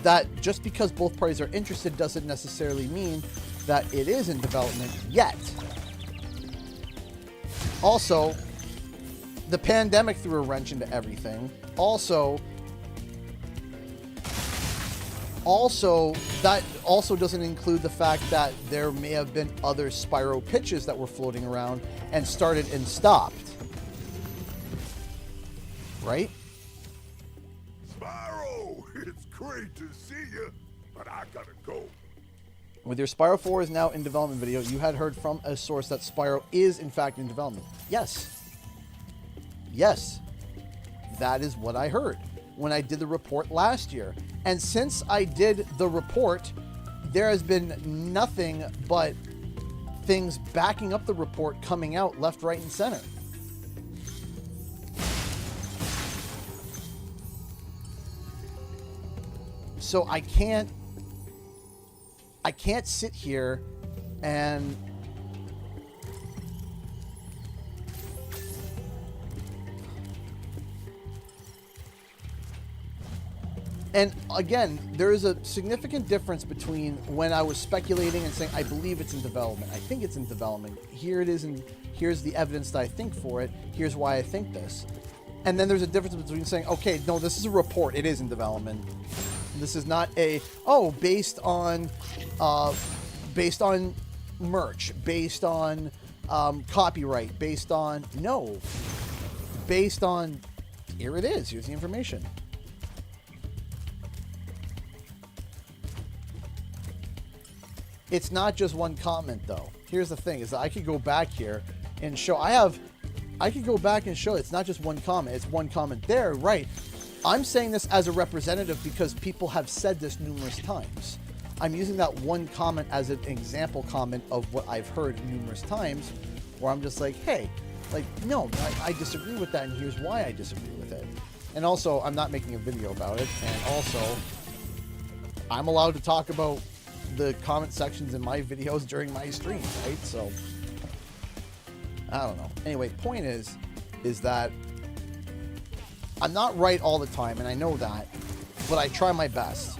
that just because both parties are interested doesn't necessarily mean that it is in development yet. Also, the pandemic threw a wrench into everything. Also, that also doesn't include the fact that there may have been other Spyro pitches that were floating around and started and stopped. Right? Spyro, it's great to see you, but I gotta go. With your Spyro 4 is now in development video, you had heard from a source that Spyro is in fact in development. Yes. Yes. That is what I heard when I did the report last year. And since I did the report, there has been nothing but things backing up the report coming out left, right, and center. So I can't sit here and again, there is a significant difference between when I was speculating and saying I believe it's in development, I think it's in development, here it is, and here's the evidence that I think for it, here's why I think this. And then there's a difference between saying, okay, no, this is a report, it is in development. This is not a, oh, based on merch, based on copyright, based on, no, based on, here it is, here's the information. It's not just one comment though. Here's the thing, is that I could go back here and show, I could go back and show it's not just one comment, it's one comment there, right? I'm saying this as a representative because people have said this numerous times. I'm using that one comment as an example comment of what I've heard numerous times, where I'm just like, hey, like, no, I disagree with that, and here's why I disagree with it. And also, I'm not making a video about it, and also, I'm allowed to talk about the comment sections in my videos during my stream, right? So, I don't know. Anyway, point is that I'm not right all the time, and I know that, but I try my best.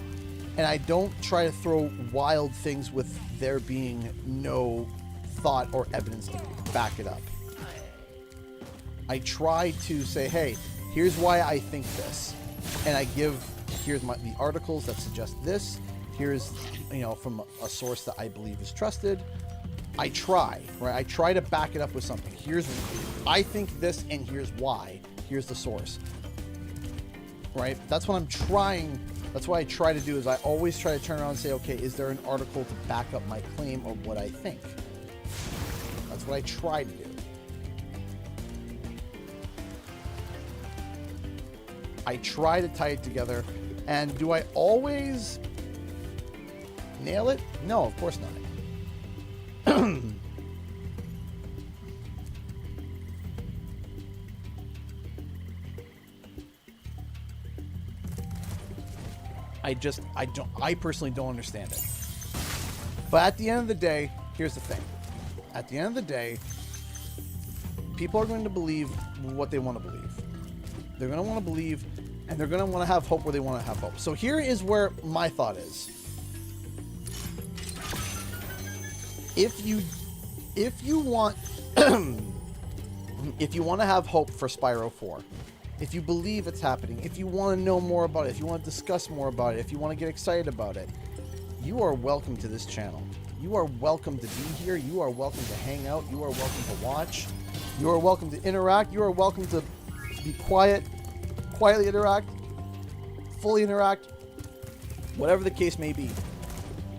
And I don't try to throw wild things with there being no thought or evidence to back it up. I try to say, hey, here's why I think this. And I give, here's the articles that suggest this. Here's, from a source that I believe is trusted. I try, right? I try to back it up with something. I think this, and here's why. Here's the source. Right? That's what I'm trying. That's what I try to do, is I always try to turn around and say, okay, is there an article to back up my claim or what I think? That's what I try to do. I try to tie it together. And do I always nail it? No, of course not. I personally don't understand it. But at the end of the day, here's the thing. At the end of the day, people are going to believe what they want to believe. They're going to want to believe, and they're going to want to have hope where they want to have hope. So here is where my thought is. If you want if you want to have hope for Spyro 4, if you believe it's happening, if you want to know more about it, if you want to discuss more about it, if you want to get excited about it, you are welcome to this channel. You are welcome to be here. You are welcome to hang out. You are welcome to watch. You are welcome to interact. You are welcome to be quiet, quietly interact, fully interact, whatever the case may be.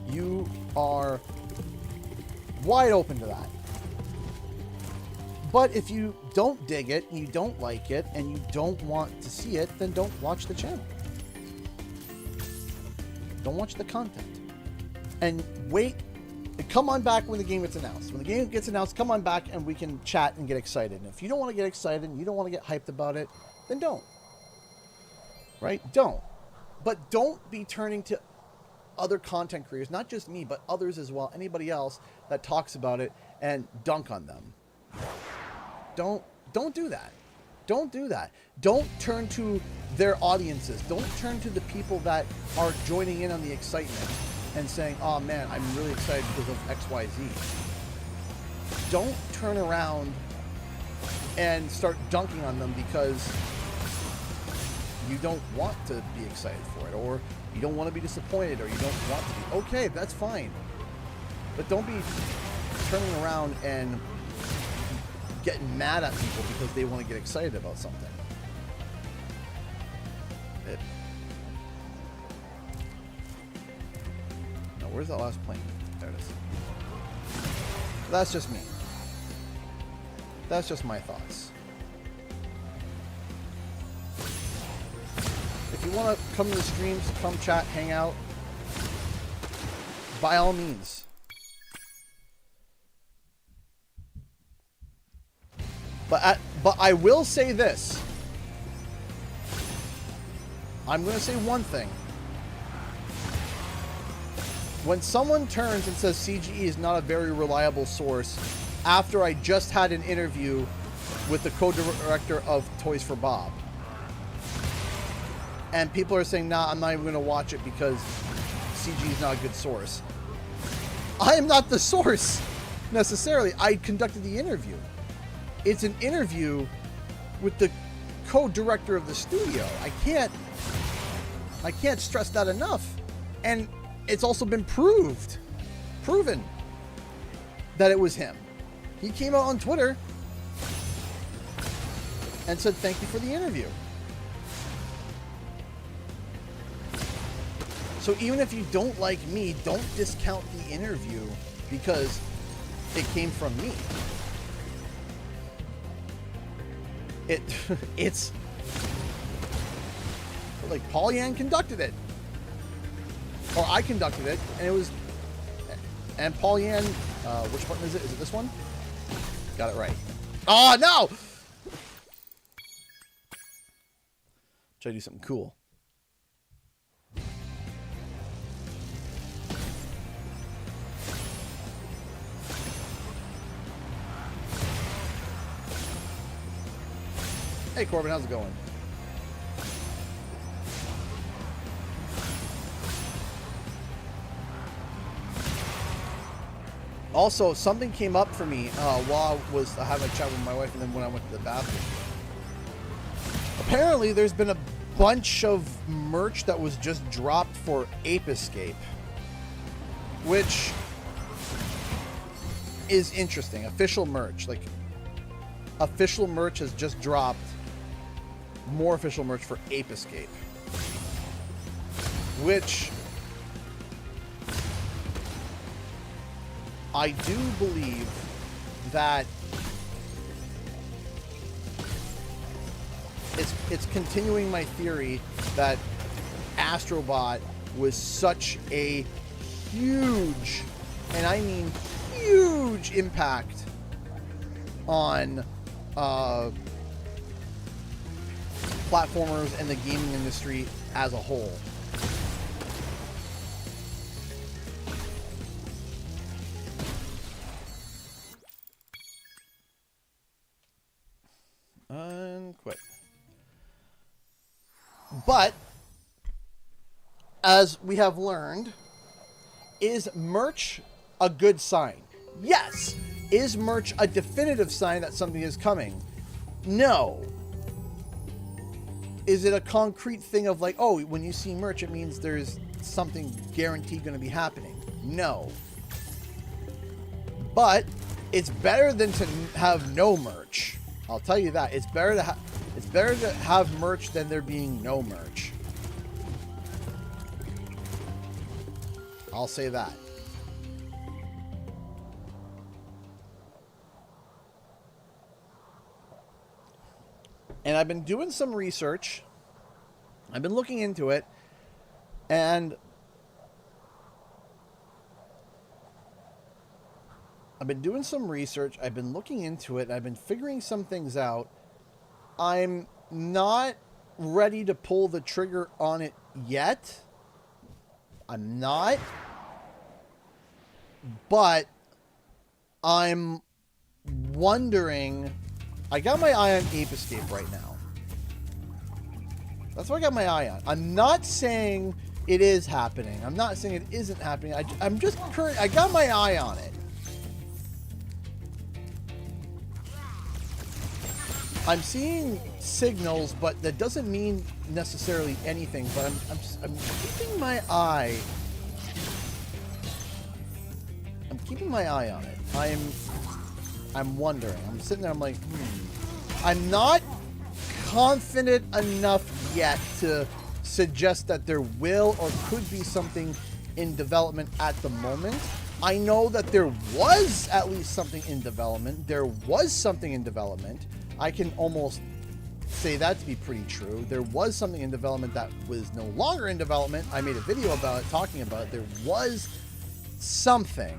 You are wide open to that. But if you don't dig it, you don't like it, and you don't want to see it, then don't watch the channel. Don't watch the content. And wait. Come on back when the game gets announced. When the game gets announced, come on back and we can chat and get excited. And if you don't want to get excited and you don't want to get hyped about it, then don't. Right? Don't. But don't be turning to other content creators, not just me, but others as well, anybody else that talks about it and dunk on them. Don't do that. Don't do that. Don't turn to their audiences. Don't turn to the people that are joining in on the excitement and saying, oh man, I'm really excited because of XYZ. Don't turn around and start dunking on them because you don't want to be excited for it, or you don't want to be disappointed, or you don't want to be. Okay, that's fine. But don't be turning around and getting mad at people because they want to get excited about something. No, where's that last plane? There it is. That's just me. That's just my thoughts. If you want to come to the streams, come chat, hang out, by all means. But I will say this. I'm going to say one thing. When someone turns and says CGE is not a very reliable source, after I just had an interview with the co-director of Toys for Bob, and people are saying, nah, I'm not even going to watch it because CGE is not a good source. I am not the source, necessarily. I conducted the interview. It's an interview with the co-director of the studio. I can't stress that enough. And it's also been proven that it was him. He came out on Twitter and said, thank you for the interview. So even if you don't like me, don't discount the interview because it came from me. It's like Paul Yan conducted it, or I conducted it, and it was, and Paul Yan, which button is it? Is it this one? Got it right. Oh no! Try to do something cool. Hey Corbin, how's it going? Also, something came up for me while I was having a chat with my wife, and then when I went to the bathroom. Apparently, there's been a bunch of merch that was just dropped for Ape Escape, which is interesting. Official merch, like official merch has just dropped. More official merch for Ape Escape, which I do believe that it's continuing my theory that Astrobot was such a huge, and I mean huge impact on platformers and the gaming industry as a whole. Unquit. But as we have learned, is merch a good sign? Yes. Is merch a definitive sign that something is coming? No. Is it a concrete thing of like, oh, when you see merch, it means there's something guaranteed going to be happening? No. But it's better than to have no merch. I'll tell you that. It's better to have merch than there being no merch. I'll say that. And I've been doing some research. I've been looking into it. And I've been doing some research. I've been looking into it. I've been figuring some things out. I'm not ready to pull the trigger on it yet. I'm not. But I'm wondering. I got my eye on Ape Escape right now. That's what I got my eye on. I'm not saying it is happening. I'm not saying it isn't happening. I'm just I got my eye on it. I'm seeing signals, but that doesn't mean necessarily anything. But I'm keeping my eye. I'm keeping my eye on it. I'm wondering. I'm sitting there. I'm like, I'm not confident enough yet to suggest that there will or could be something in development at the moment. I know that there was at least something in development. There was something in development. I can almost say that to be pretty true. There was something in development that was no longer in development. I made a video about it, talking about it. There was something.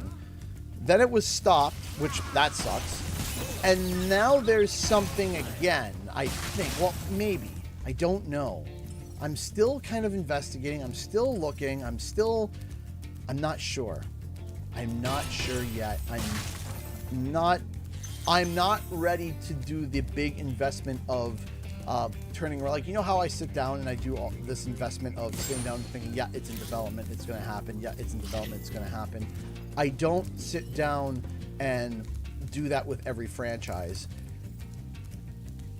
Then it was stopped, which that sucks. And now there's something again, I think. Well, maybe. I don't know. I'm still kind of investigating. I'm still looking. I'm not sure. I'm not sure yet. I'm not ready to do the big investment of turning around. Like, you know how I sit down and I do all this investment of sitting down and thinking, yeah, it's in development, it's going to happen. Yeah, it's in development, it's going to happen. I don't sit down and do that with every franchise.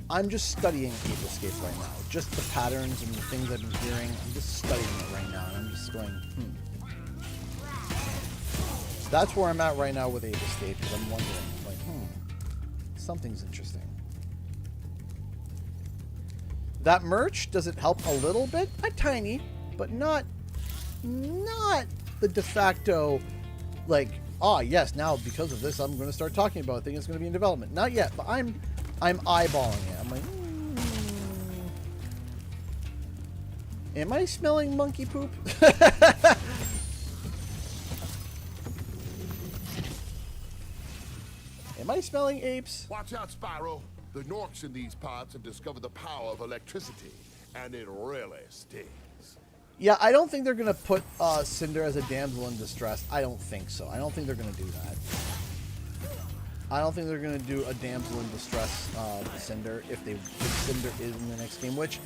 I'm just studying Ape Escape right now. Just the patterns and the things I've been hearing. I'm just studying it right now, and I'm just going, That's where I'm at right now with Ape Escape, because I'm wondering, like, something's interesting. That merch, does it help a little bit? A tiny, but not the de facto, like, yes, now because of this, I'm going to start talking about a thing that's going to be in development. Not yet, but I'm eyeballing it. I'm like, am I smelling monkey poop? Am I smelling apes? Watch out, Spyro. The Norks in these parts have discovered the power of electricity, and it really stings. Yeah, I don't think they're going to put Cinder as a damsel in distress. I don't think so. I don't think they're going to do that. I don't think they're going to do a damsel in distress Cinder if Cinder is in the next game, which,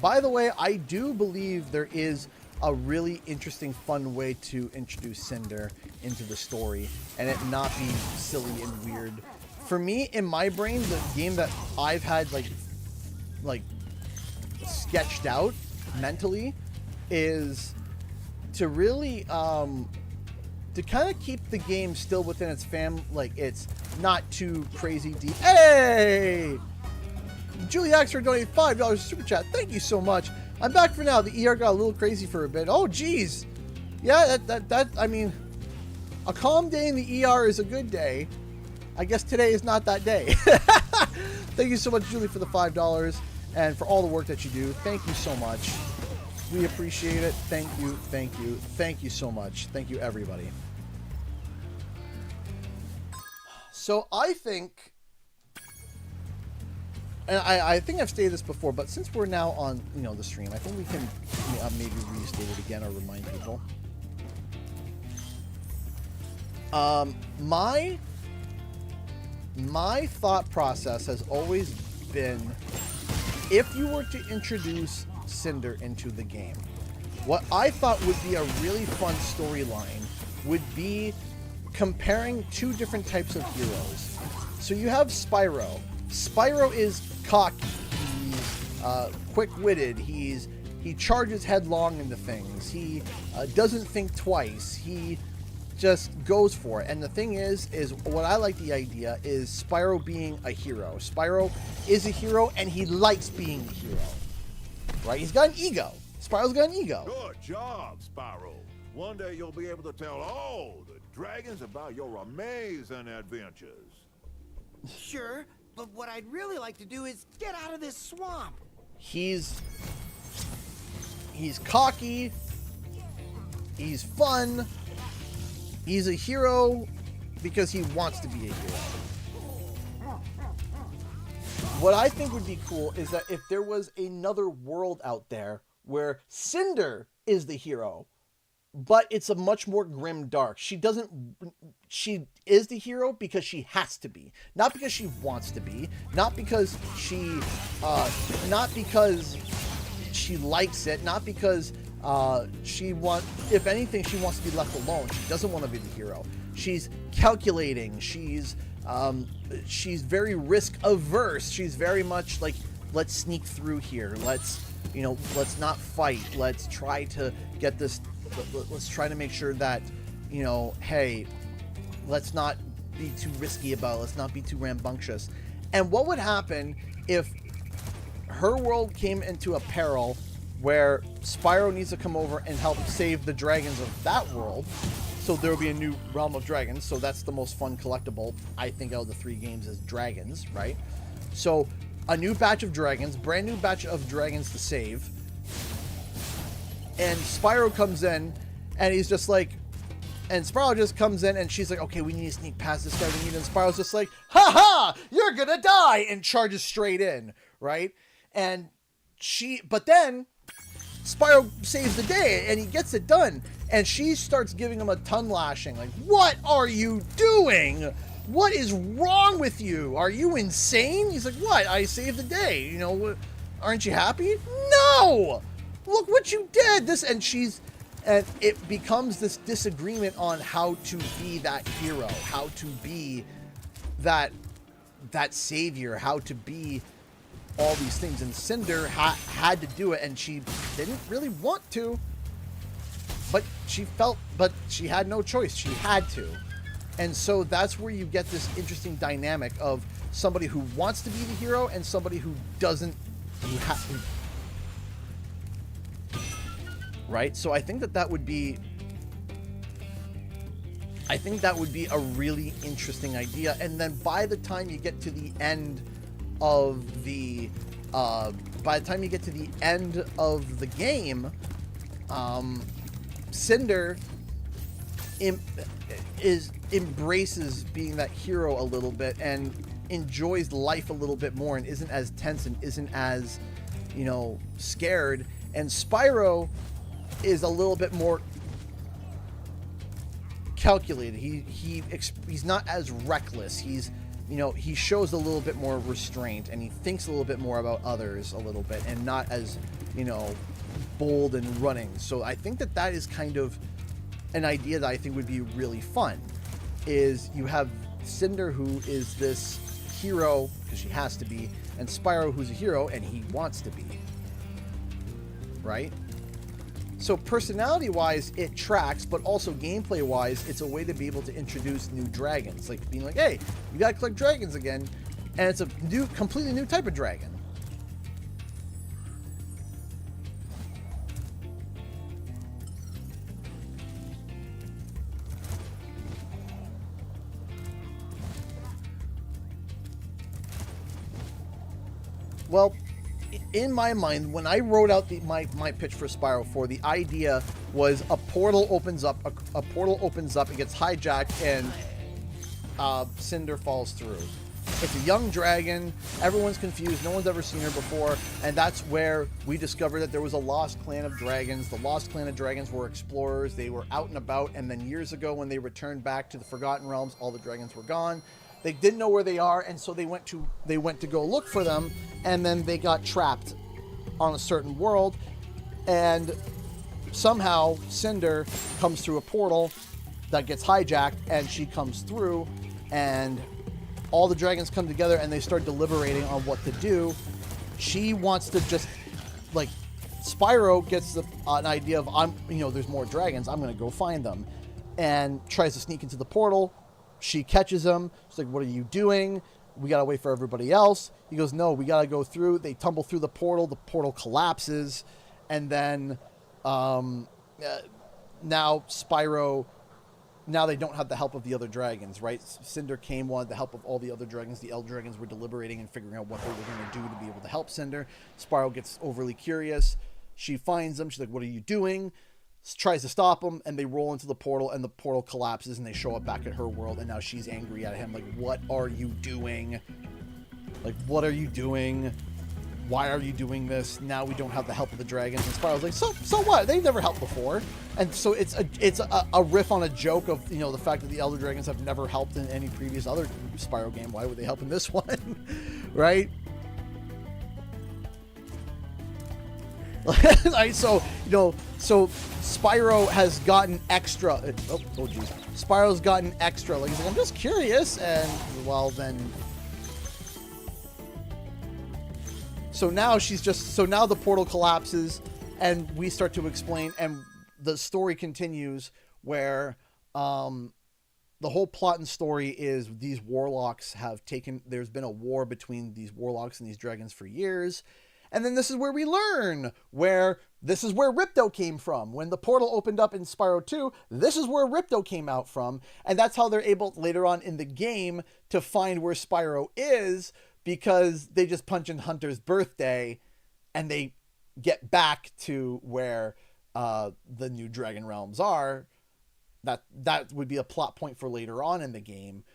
by the way, I do believe there is a really interesting, fun way to introduce Cinder into the story and it not be silly and weird. For me, in my brain, the game that I've had like sketched out mentally is to really to kind of keep the game still within its like it's not too crazy deep. Hey, Julie Axford donated $5 super chat. Thank you so much. I'm back for now. The ER got a little crazy for a bit. Oh geez, yeah, that I mean, a calm day in the ER is a good day. I guess today is not that day. Thank you so much, Julie, for the $5 and for all the work that you do. Thank you so much. We appreciate it. Thank you, thank you, thank you so much. Thank you, everybody. So I think, and I think I've stated this before, but since we're now on, the stream, I think we can maybe restate it again or remind people. My thought process has always been, if you were to introduce Cinder into the game, what I thought would be a really fun storyline would be comparing two different types of heroes. So you have Spyro. Spyro is cocky. He's quick-witted. He charges headlong into things. He doesn't think twice. He just goes for it. And the thing is what I like the idea is Spyro being a hero. Spyro is a hero, and he likes being a hero. Right? He's got an ego. Spyro's got an ego. Good job, Spyro. One day you'll be able to tell all the dragons about your amazing adventures. Sure, but what I'd really like to do is get out of this swamp. He's cocky. He's fun. He's a hero because he wants to be a hero. What I think would be cool is that if there was another world out there where Cinder is the hero, but it's a much more grim dark. She is the hero because she has to be, not because she wants to be, not because she likes it, not because if anything, she wants to be left alone. She doesn't want to be the hero. She's calculating. She's very risk averse. She's very much like, let's sneak through here. Let's not fight. Let's try to get this. Let's try to make sure that, hey, let's not be too risky about it. Let's not be too rambunctious. And what would happen if her world came into a peril where Spyro needs to come over and help save the dragons of that world? So there will be a new realm of dragons. So that's the most fun collectible, I think, out of the 3 games is dragons, right? So a new batch of dragons, brand new batch of dragons to save. And Spyro comes in, and he's just like, and Spyro just comes in, and she's like, okay, we need to sneak past this guy. And Spyro's just like, ha ha, you're gonna die, and charges straight in, right? And but then Spyro saves the day, and he gets it done, and she starts giving him a tongue lashing, like, what are you doing? What is wrong with you? Are you insane? He's like, what? I saved the day. Aren't you happy? No! Look what you did! And it becomes this disagreement on how to be that hero, how to be that savior, how to be all these things. And Cinder had to do it, and she didn't really want to, but she had no choice. She had to. And so that's where you get this interesting dynamic of somebody who wants to be the hero and somebody who doesn't, right? So I think that would be a really interesting idea. And then by the time you get to the end of the game, Cinder embraces being that hero a little bit and enjoys life a little bit more and isn't as tense and isn't as, scared. And Spyro is a little bit more calculated. He's not as reckless. He shows a little bit more restraint, and he thinks a little bit more about others a little bit, and not as, bold and running. So I think that is kind of an idea that I think would be really fun, is you have Cinder, who is this hero because she has to be, and Spyro, who's a hero and he wants to be, right? So personality-wise, it tracks, but also gameplay-wise, it's a way to be able to introduce new dragons, like being like, hey, you gotta collect dragons again, and it's a completely new type of dragon. Well, in my mind, when I wrote out my pitch for Spyro 4, the idea was a portal opens up, it gets hijacked, and Cinder falls through. It's a young dragon. Everyone's confused. No one's ever seen her before. And that's where we discovered that there was a lost clan of dragons. The lost clan of dragons were explorers. They were out and about. And then years ago, when they returned back to the Forgotten Realms, all the dragons were gone. They didn't know where they are. And so they went to go look for them. And then they got trapped on a certain world. And somehow Cinder comes through a portal that gets hijacked. And she comes through. And all the dragons come together and they start deliberating on what to do. She wants to just, like, Spyro gets an idea of, there's more dragons. I'm going to go find them. And tries to sneak into the portal. She catches him. She's like, what are you doing? We got to wait for everybody else. He goes, no, we got to go through. They tumble through the portal. The portal collapses. And then now Spyro... Now they don't have the help of the other dragons, right? Cinder wanted the help of all the other dragons. The Elder Dragons were deliberating and figuring out what they were going to do to be able to help Cinder. Spyro gets overly curious. She finds them. She's like, what are you doing? Tries to stop them, and they roll into the portal, and the portal collapses, and they show up back at her world, and now she's angry at him. Like, what are you doing? Like, what are you doing? Why are you doing this? Now we don't have the help of the dragons. And Spyro's like, so what? They've never helped before. And so it's a riff on a joke of, the fact that the Elder Dragons have never helped in any previous other Spyro game. Why would they help in this one? Right? So Spyro has gotten extra. Oh geez. Spyro's gotten extra. Like, he's like, I'm just curious. And, well, then... So now now the portal collapses and we start to explain, and the story continues where the whole plot and story is these warlocks there's been a war between these warlocks and these dragons for years. And then this is where we learn this is where Ripto came from. When the portal opened up in Spyro 2, this is where Ripto came out from. And that's how they're able later on in the game to find where Spyro is, because they just punch in Hunter's birthday and they get back to where the new Dragon Realms are. That would be a plot point for later on in the game,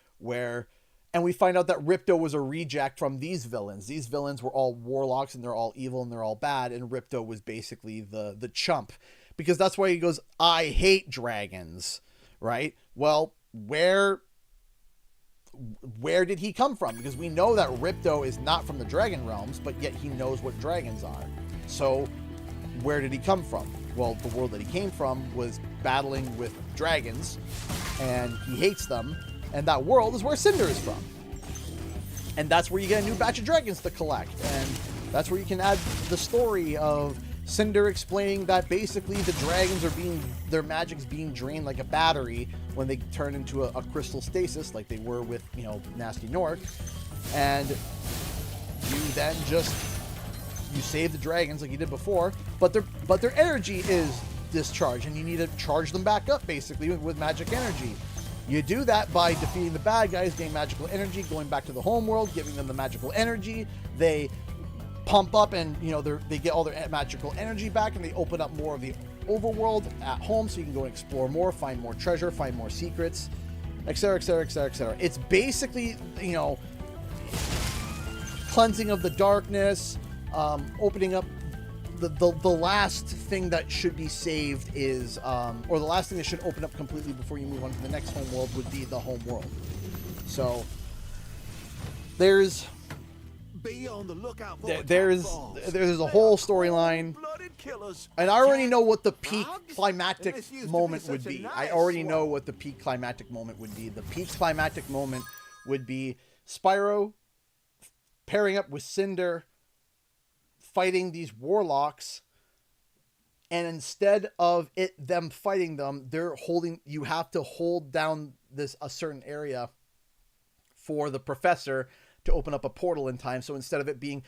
and we find out that Ripto was a reject from these villains. These villains were all warlocks and they're all evil and they're all bad, and Ripto was basically the chump, because that's why he goes, I hate dragons, right? Well, where did he come from? Because we know that Ripto is not from the Dragon Realms, but yet he knows what dragons are. So where did he come from? Well, the world that he came from was battling with dragons, and he hates them, and that world is where Cinder is from. And that's where you get a new batch of dragons to collect, and that's where you can add the story of Cinder explaining that basically the dragons their magic's being drained like a battery when they turn into a crystal stasis, like they were with, Nasty Nork. And you then you save the dragons like you did before, but their energy is discharged, and you need to charge them back up basically with magic energy. You do that by defeating the bad guys, getting magical energy, going back to the home world, giving them the magical energy. They pump up, and they get all their magical energy back, and they open up more of the overworld at home, so you can go and explore more, find more treasure, find more secrets, etc., etc., etc., etc. It's basically cleansing of the darkness, opening up the last thing that should be saved is or the last thing that should open up completely before you move on to the next home world would be the home world. So there's Be on the lookout for there's a whole storyline, and I already know what the peak climactic moment would be. I already know what the peak climactic moment would be. The peak climactic moment would be Spyro pairing up with Cinder, fighting these warlocks, and instead of them fighting them, you have to hold down a certain area for the professor to open up a portal in time. So instead of it being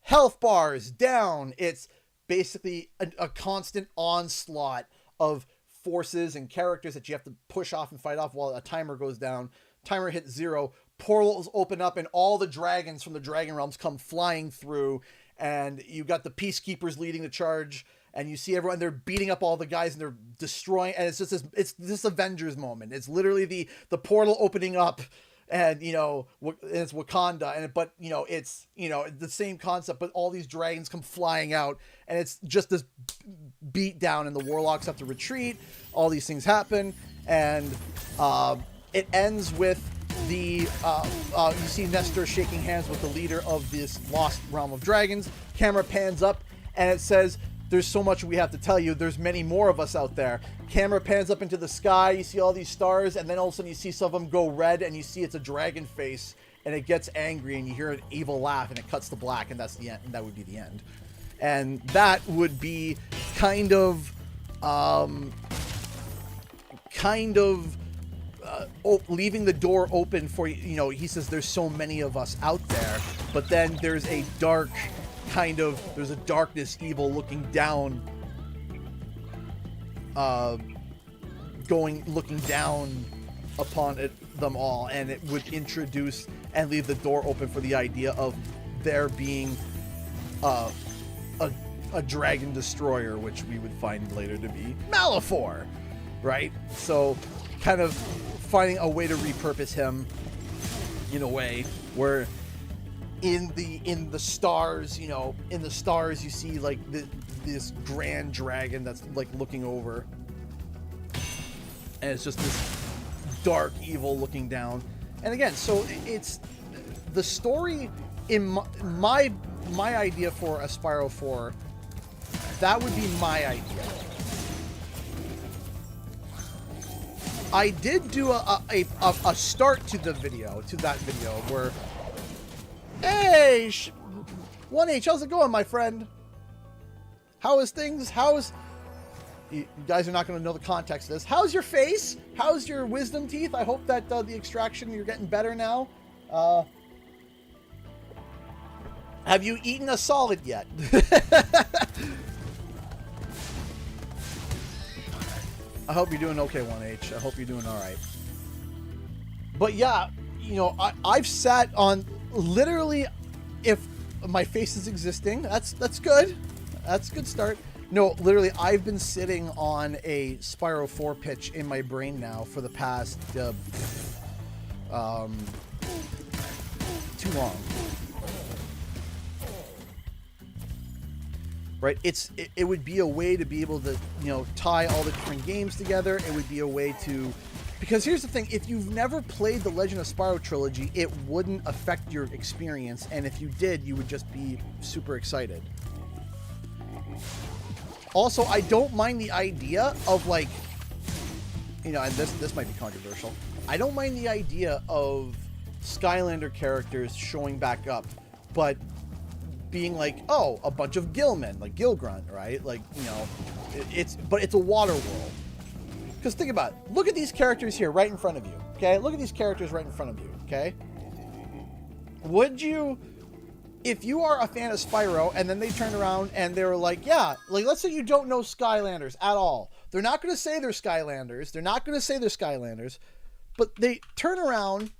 health bars down, it's basically a constant onslaught of forces and characters that you have to push off and fight off while a timer goes down. Timer hits 0, portals open up, and all the dragons from the Dragon Realms come flying through, and you got the peacekeepers leading the charge, and you see everyone, they're beating up all the guys, and they're destroying, and it's this Avengers moment. It's literally the portal opening up, and you know, it's Wakanda, and but you know, it's, you know, the same concept, but all these dragons come flying out, and it's just this beat down, and the warlocks have to retreat. All these things happen, and it ends with the you see Nestor shaking hands with the leader of this lost realm of dragons. Camera pans up, and it says, "There's so much we have to tell you. There's many more of us out there." Camera pans up into the sky. You see all these stars, and then all of a sudden you see some of them go red, and you see it's a dragon face, and it gets angry, and you hear an evil laugh, and it cuts to black, and that's the end. And that would be the end. And that would be kind of leaving the door open for, you know, he says there's so many of us out there, but then there's a dark there's a darkness, evil looking down, looking down upon them all, and it would introduce and leave the door open for the idea of there being a dragon destroyer, which we would find later to be Malefor, right? So kind of finding a way to repurpose him in a way where in the stars, you know, in the stars you see like this grand dragon that's like looking over, and it's just this dark evil looking down. And again, so it's the story in my idea for a Spyro 4. That would be my idea. I did do a start to that video where, hey, 1H, how's it going, my friend? How is things? You guys are not going to know the context of this. How's your face? How's your wisdom teeth? I hope that the extraction, you're getting better now. Have you eaten a solid yet? I hope you're doing okay, 1H. I hope you're doing all right. But yeah, you know, I've sat on literally, if my face is existing, that's good. That's a good start. No, literally, I've been sitting on a Spyro 4 pitch in my brain now for the past too long. Right, it would be a way to be able to, you know, tie all the different games together. It would be a way to, because here's the thing: if you've never played the Legend of Spyro trilogy, it wouldn't affect your experience, and if you did, you would just be super excited. Also, I don't mind the idea of, like, you know, and this might be controversial. I don't mind the idea of Skylander characters showing back up, but being like, oh, a bunch of Gillmen, like Gilgrunt, right? Like, you know, it's a water world. Because think about it. Look at these characters here right in front of you, okay? Look at these characters right in front of you, okay? Would you, if you are a fan of Spyro and then they turn around and they're like, yeah, like, let's say you don't know Skylanders at all. They're not going to say they're Skylanders. They're not going to say they're Skylanders. But they turn around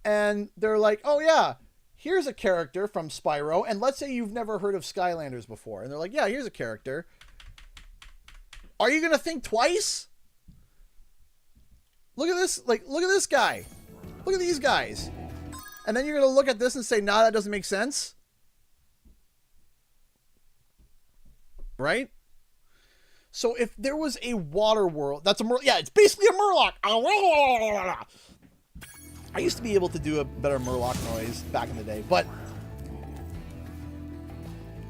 and they're like, oh, yeah, here's a character from Spyro, and let's say you've never heard of Skylanders before, and they're like, yeah, here's a character. Are you going to think twice? Look at this, like, look at this guy. Look at these guys. And then you're going to look at this and say, nah, that doesn't make sense. Right? So if there was a water world, that's a yeah, it's basically a Murloc. I used to be able to do a better Murloc noise back in the day, but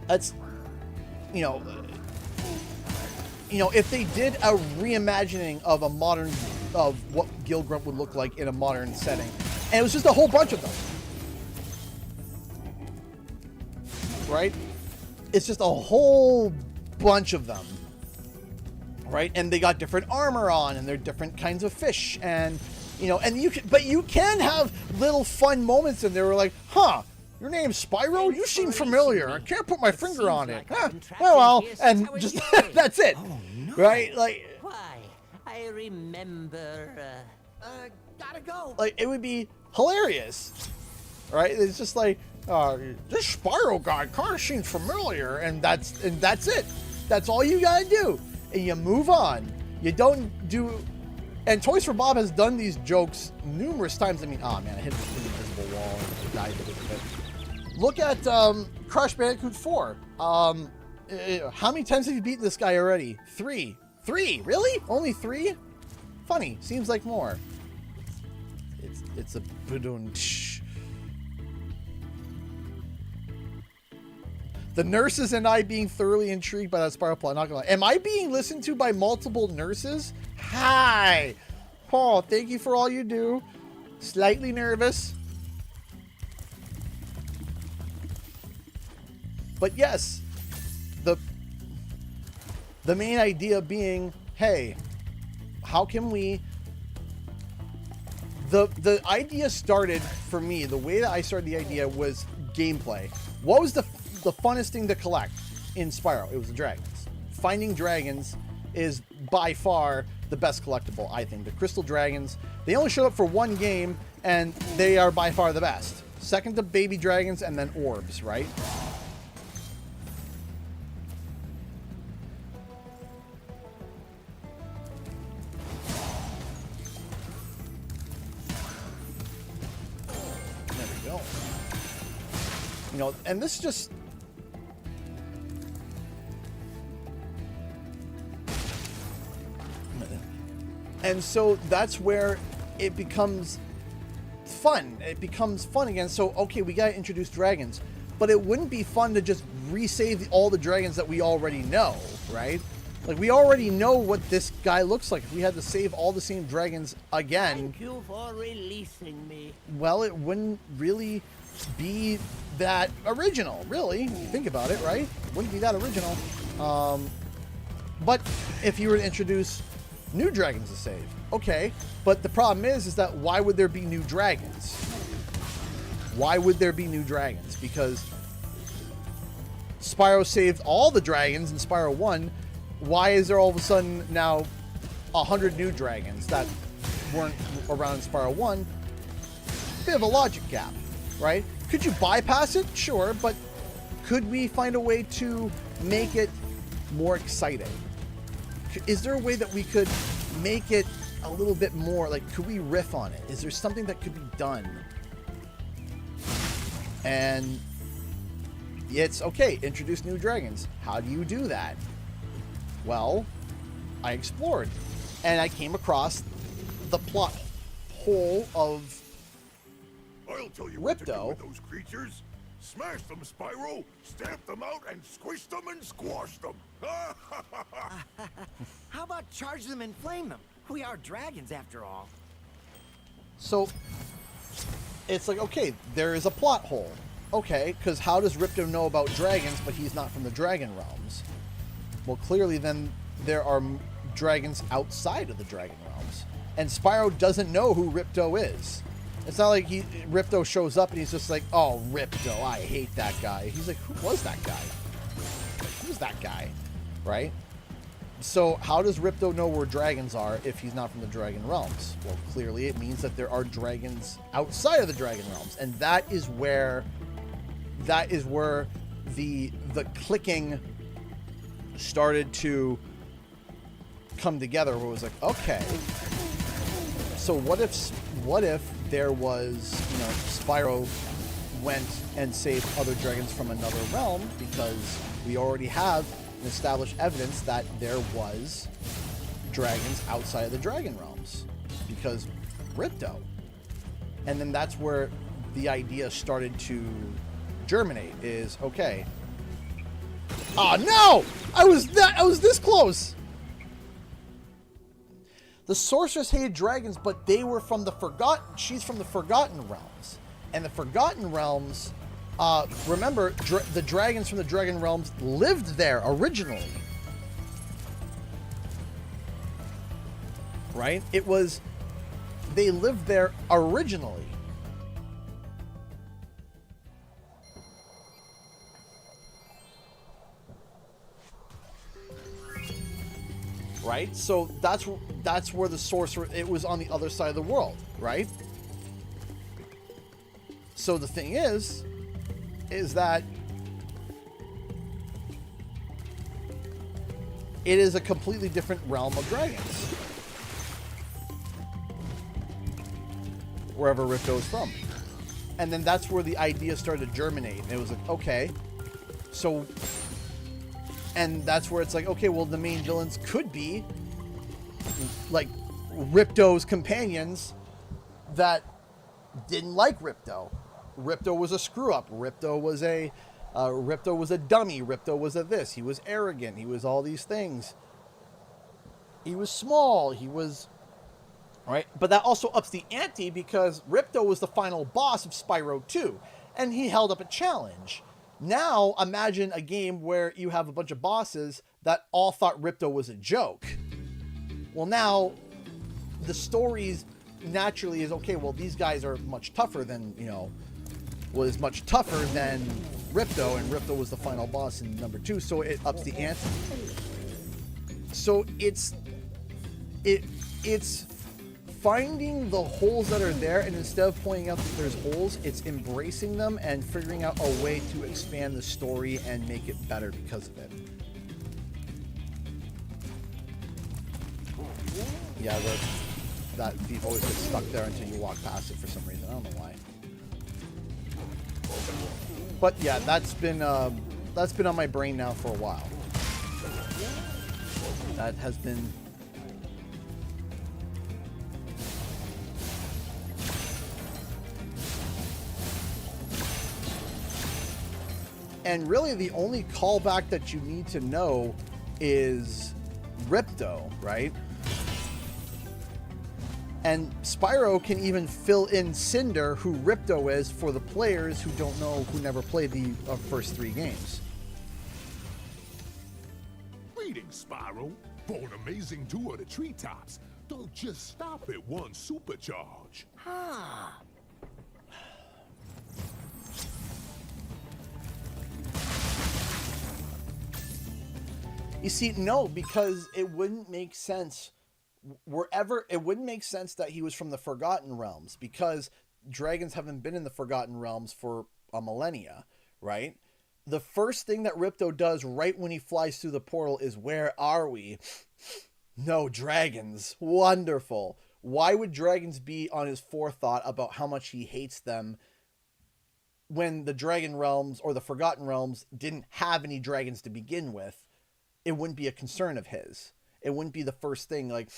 that's, you know, if they did a reimagining of of what Gilgrunt would look like in a modern setting, and it was just a whole bunch of them, right? It's just a whole bunch of them, right? And they got different armor on, and they're different kinds of fish, and you know, and you can have little fun moments in there where, like, huh, your name's Spyro? You seem familiar. I can't put my finger on it. Huh. Well, and just that's it. Oh, no. Right? Like, why? I remember. Gotta go. Like, it would be hilarious, right? It's just like, this Spyro guy kind of seems familiar, and that's it. That's all you gotta do, and you move on. You don't do And Toys for Bob has done these jokes numerous times. I mean, oh man, I hit this invisible wall and died because of it. Look at Crash Bandicoot 4. How many times have you beaten this guy already? 3. 3? Really? Only 3? Funny. Seems like more. It's a badunch. The nurses and I being thoroughly intrigued by that Spyro plot. Not gonna lie. Am I being listened to by multiple nurses? Hi, Paul. Thank you for all you do. Slightly nervous, but yes, the main idea being, hey, how can we? The idea started for me. The way that I started the idea was gameplay. What was the funnest thing to collect in Spyro? It was the dragons. Finding dragons is by far the best collectible, I think. The crystal dragons, they only showed up for one game, and they are by far the best. Second to baby dragons, and then orbs, right? There we go. You know, and this just... And so that's where it becomes fun. It becomes fun again. So, okay, we gotta introduce dragons. But it wouldn't be fun to just resave all the dragons that we already know, right? Like, we already know what this guy looks like. If we had to save all the same dragons again... Thank you for releasing me. Well, it wouldn't really be that original, really. If you think about it, right? It wouldn't be that original. But if you were to introduce new dragons to save, okay, but the problem is that why would there be new dragons? Why would there be new dragons? Because Spyro saved all the dragons in Spyro 1. Why is there all of a sudden now 100 new dragons that weren't around in Spyro 1? Bit of a logic gap, right? Could you bypass it? Sure, but could we find a way to make it more exciting? Is there a way that we could make it a little bit more, like, could we riff on it? Is there something that could be done? And it's, okay, introduce new dragons. How do you do that? Well, I explored, and I came across the plot hole of I'll tell you what to do Ripto. with those creatures. Smash them, Spyro. Stamp them out and squish them and squash them. How about charge them and flame them? We are dragons after all. So it's like, okay, there is a plot hole. Okay, because how does Ripto know about dragons, but he's not from the dragon realms? Well, clearly then there are dragons outside of the dragon realms. And Spyro doesn't know who Ripto is. It's not like Ripto shows up and he's just like, oh, Ripto, I hate that guy. He's like, who was that guy? Like, who's that guy? Right? So how does Ripto know where dragons are if he's not from the dragon realms? Well, clearly it means that there are dragons outside of the dragon realms. And that is where the clicking started to come together, where it was like, okay, so what if there was, you know, Spyro went and saved other dragons from another realm, because we already have an established evidence that there was dragons outside of the dragon realms because Ripto. And then that's where the idea started to germinate, is, okay, oh no! I was this close! The sorceress hated dragons, but they were from the Forgotten... She's from the Forgotten Realms. And the Forgotten Realms... remember, the dragons from the Dragon Realms lived there originally. Right? It was... They lived there originally. Right? So that's where the sorcerer, it was on the other side of the world, right? So the thing is that it is a completely different realm of dragons. wherever Ripto is from. And then that's where the idea started to germinate. And it was like, okay, so, and that's where it's like, okay, well, the main villains could be like Ripto's companions that didn't like Ripto. Ripto was a screw up. Ripto was a dummy. Ripto was a this. He was arrogant. He was all these things. He was small. He was, right? But that also ups the ante because Ripto was the final boss of Spyro 2, and he held up a challenge. Now, imagine a game where you have a bunch of bosses that all thought Ripto was a joke. Well, now, the stories naturally is, okay, well, these guys are much tougher than, was much tougher than Ripto, and Ripto was the final boss in number 2, so it ups the ante. So it's finding the holes that are there, and instead of pointing out that there's holes, it's embracing them and figuring out a way to expand the story and make it better because of it. Yeah, that thief always gets stuck there until you walk past it for some reason. I don't know why. But yeah, that's been on my brain now for a while. That has been. And really the only callback that you need to know is Ripto, right? And Spyro can even fill in Cinder, who Ripto is, for the players who don't know, who never played the first 3 games. Greetings, Spyro. For an amazing tour of the treetops, don't just stop at one supercharge. Ah. You see, no, because it wouldn't make sense it wouldn't make sense that he was from the Forgotten Realms, because dragons haven't been in the Forgotten Realms for a millennia, right? The first thing that Ripto does right when he flies through the portal is, where are we? No dragons. Wonderful. Why would dragons be on his forethought about how much he hates them when the Dragon Realms or the Forgotten Realms didn't have any dragons to begin with? It wouldn't be a concern of his. It wouldn't be the first thing like,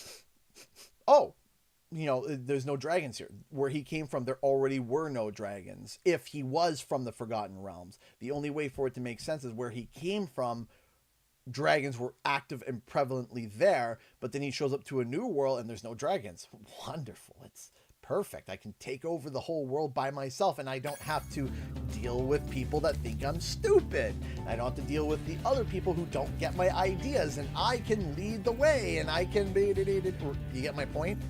oh, there's no dragons here. Where he came from, there already were no dragons. If he was from the Forgotten Realms, the only way for it to make sense is where he came from, dragons were active and prevalently there, but then he shows up to a new world and there's no dragons. Wonderful. It's perfect. I can take over the whole world by myself, and I don't have to deal with people that think I'm stupid. I don't have to deal with the other people who don't get my ideas, and I can lead the way, and I can be... You get my point?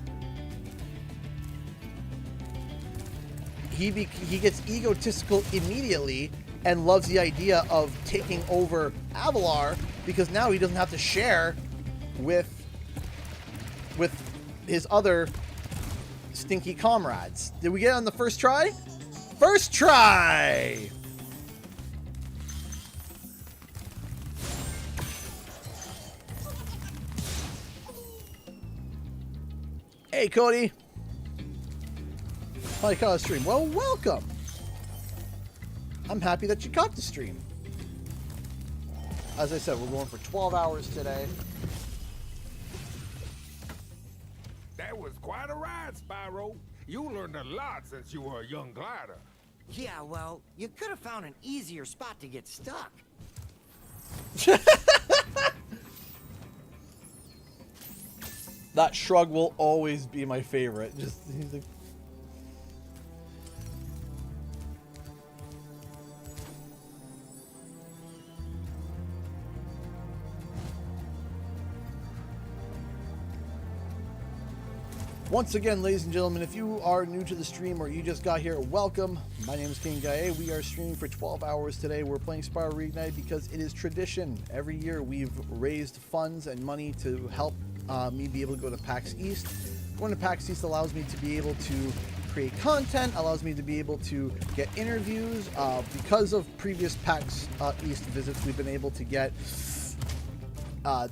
He gets egotistical immediately and loves the idea of taking over Avalar, because now he doesn't have to share with his other stinky comrades. Did we get it on the first try? First try! Hey, Cody. How you caught the stream? Well, welcome. I'm happy that you caught the stream. As I said, we're going for 12 hours today. That was quite a ride, Spyro. You learned a lot since you were a young glider. Yeah, well, you could have found an easier spot to get stuck. That shrug will always be my favorite. Just he's like, once again, ladies and gentlemen, if you are new to the stream or you just got here, welcome. My name is King Gae. We are streaming for 12 hours today. We're playing Spyro Reignited because it is tradition. Every year we've raised funds and money to help me be able to go to PAX East. Going to PAX East allows me to be able to create content, allows me to be able to get interviews. Because of previous PAX East visits, we've been able to get a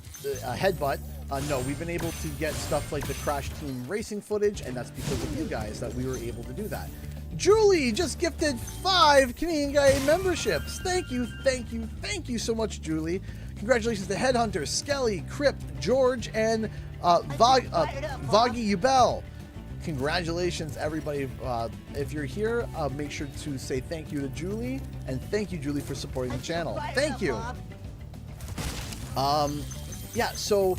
Headbutt, no, we've been able to get stuff like the Crash Team racing footage, and that's because of you guys that we were able to do that. Julie just gifted 5 Canadian Guy memberships. Thank you, thank you, thank you so much, Julie. Congratulations to Headhunter, Skelly, Crip, George, and Voggy Ubel. Congratulations, everybody. If you're here, make sure to say thank you to Julie, and thank you, Julie, for supporting the channel. Thank you. Yeah, so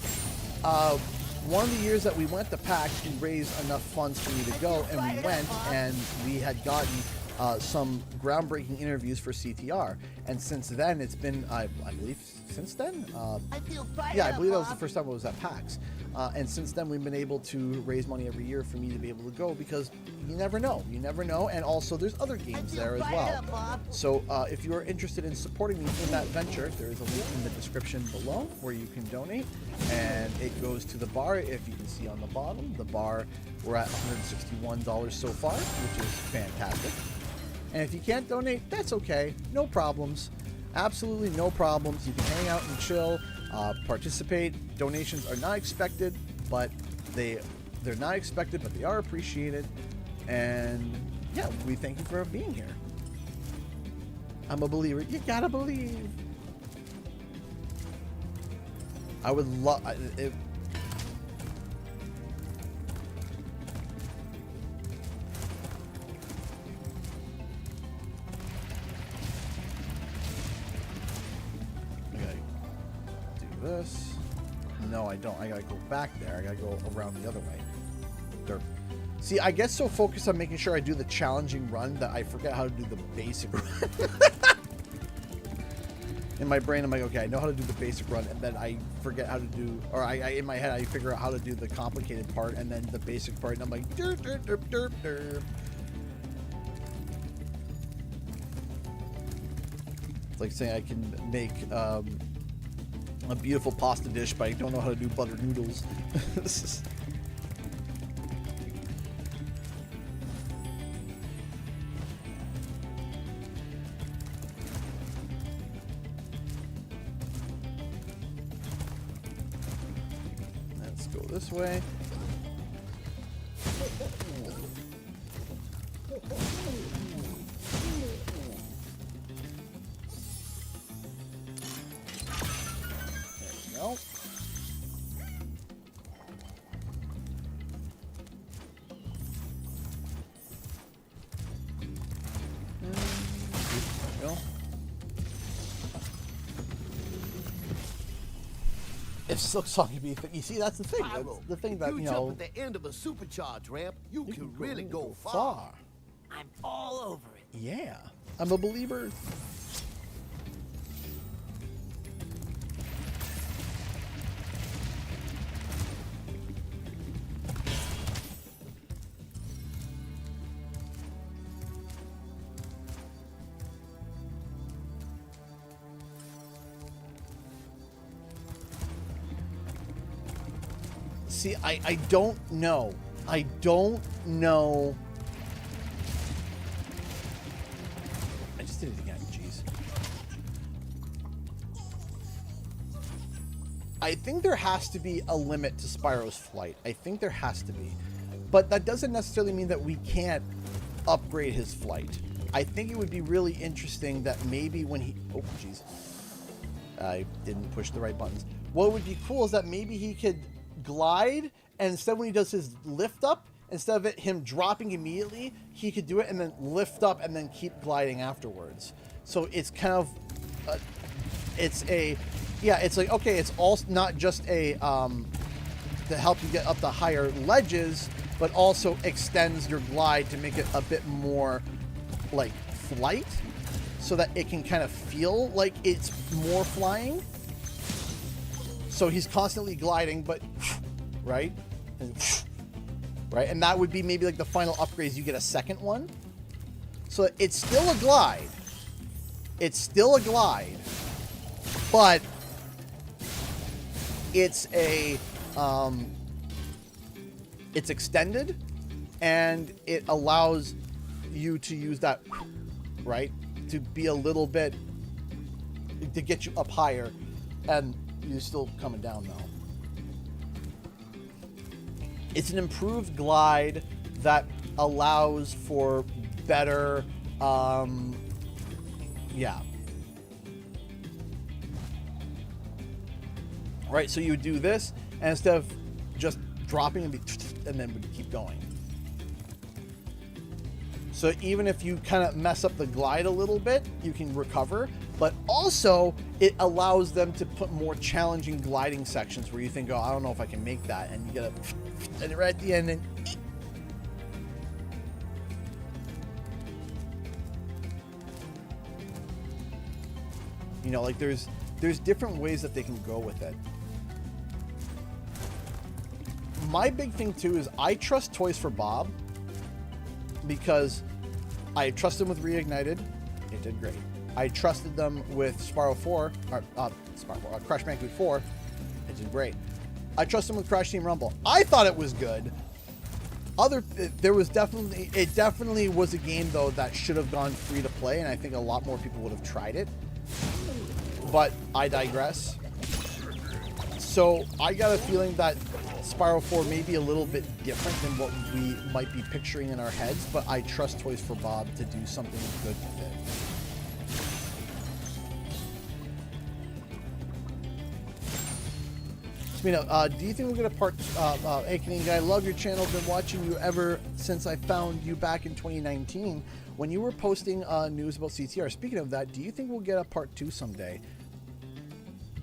one of the years that we went to PAX, we raised enough funds for me to go, and we went, and we had gotten some groundbreaking interviews for CTR. And since then, it's been, I believe, since then? Yeah, I believe that was the first time I was at PAX. And since then, we've been able to raise money every year for me to be able to go, because you never know. You never know. And also, there's other games there as well. So if you're interested in supporting me in that venture, there is a link in the description below where you can donate. And it goes to the bar. If you can see on the bottom, the bar, we're at $161 so far, which is fantastic. And if you can't donate, that's okay. No problems. Absolutely no problems. You can hang out and chill, participate. Donations are not expected, but they're not expected, but they are appreciated. And yeah, we thank you for being here. I'm a believer. You gotta believe. I would love it. This. No, I don't. I gotta go back there. I gotta go around the other way. Derp. See, I get so focused on making sure I do the challenging run that I forget how to do the basic run. In my brain, I'm like, okay, I know how to do the basic run, and then I forget how to do, or I in my head, I figure out how to do the complicated part, and then the basic part, and I'm like, derp, derp, derp, derp, derp. It's like saying I can make, a beautiful pasta dish, but I don't know how to do buttered noodles. Let's go this way. If Silk Song could be a thing, you see, that's the thing. That's the thing that, you know, jump at the end of a supercharge ramp, you can really go far. I'm all over it. Yeah, I'm a believer. See, I don't know. I don't know. I just did it again, jeez. I think there has to be a limit to Spyro's flight. I think there has to be. But that doesn't necessarily mean that we can't upgrade his flight. I think it would be really interesting that maybe when he... Oh, jeez. I didn't push the right buttons. What would be cool is that maybe he could glide, and instead when he does his lift up, instead of him dropping immediately, he could do it and then lift up and then keep gliding afterwards. So it's kind of it's like, okay, it's all not just a to help you get up the higher ledges, but also extends your glide to make it a bit more like flight, so that it can kind of feel like it's more flying. So he's constantly gliding, but right, and right, and that would be maybe like the final upgrades. You get a second one, so it's still a glide. It's still a glide, but it's a it's extended, and it allows you to use that, right, to be a little bit to get you up higher, and you're still coming down though. It's an improved glide that allows for better, yeah. Right, so you would do this, and instead of just dropping and then would keep going. So even if you kind of mess up the glide a little bit, you can recover. But also, it allows them to put more challenging gliding sections where you think, oh, I don't know if I can make that. And you get a... And right at the end, and... You know, like there's different ways that they can go with it. My big thing, too, is I trust Toys for Bob because I trust them with Reignited. It did great. I trusted them with Spyro 4, or Crash Bandicoot 4. It did great. I trust them with Crash Team Rumble. I thought it was good. It definitely was a game, though, that should have gone free to play, and I think a lot more people would have tried it. But I digress. So I got a feeling that Spyro 4 may be a little bit different than what we might be picturing in our heads, but I trust Toys for Bob to do something good with it. Do you think we'll get a part... hey, Canadian guy, love your channel. Been watching you ever since I found you back in 2019 when you were posting news about CTR. Speaking of that, do you think we'll get a part 2 someday?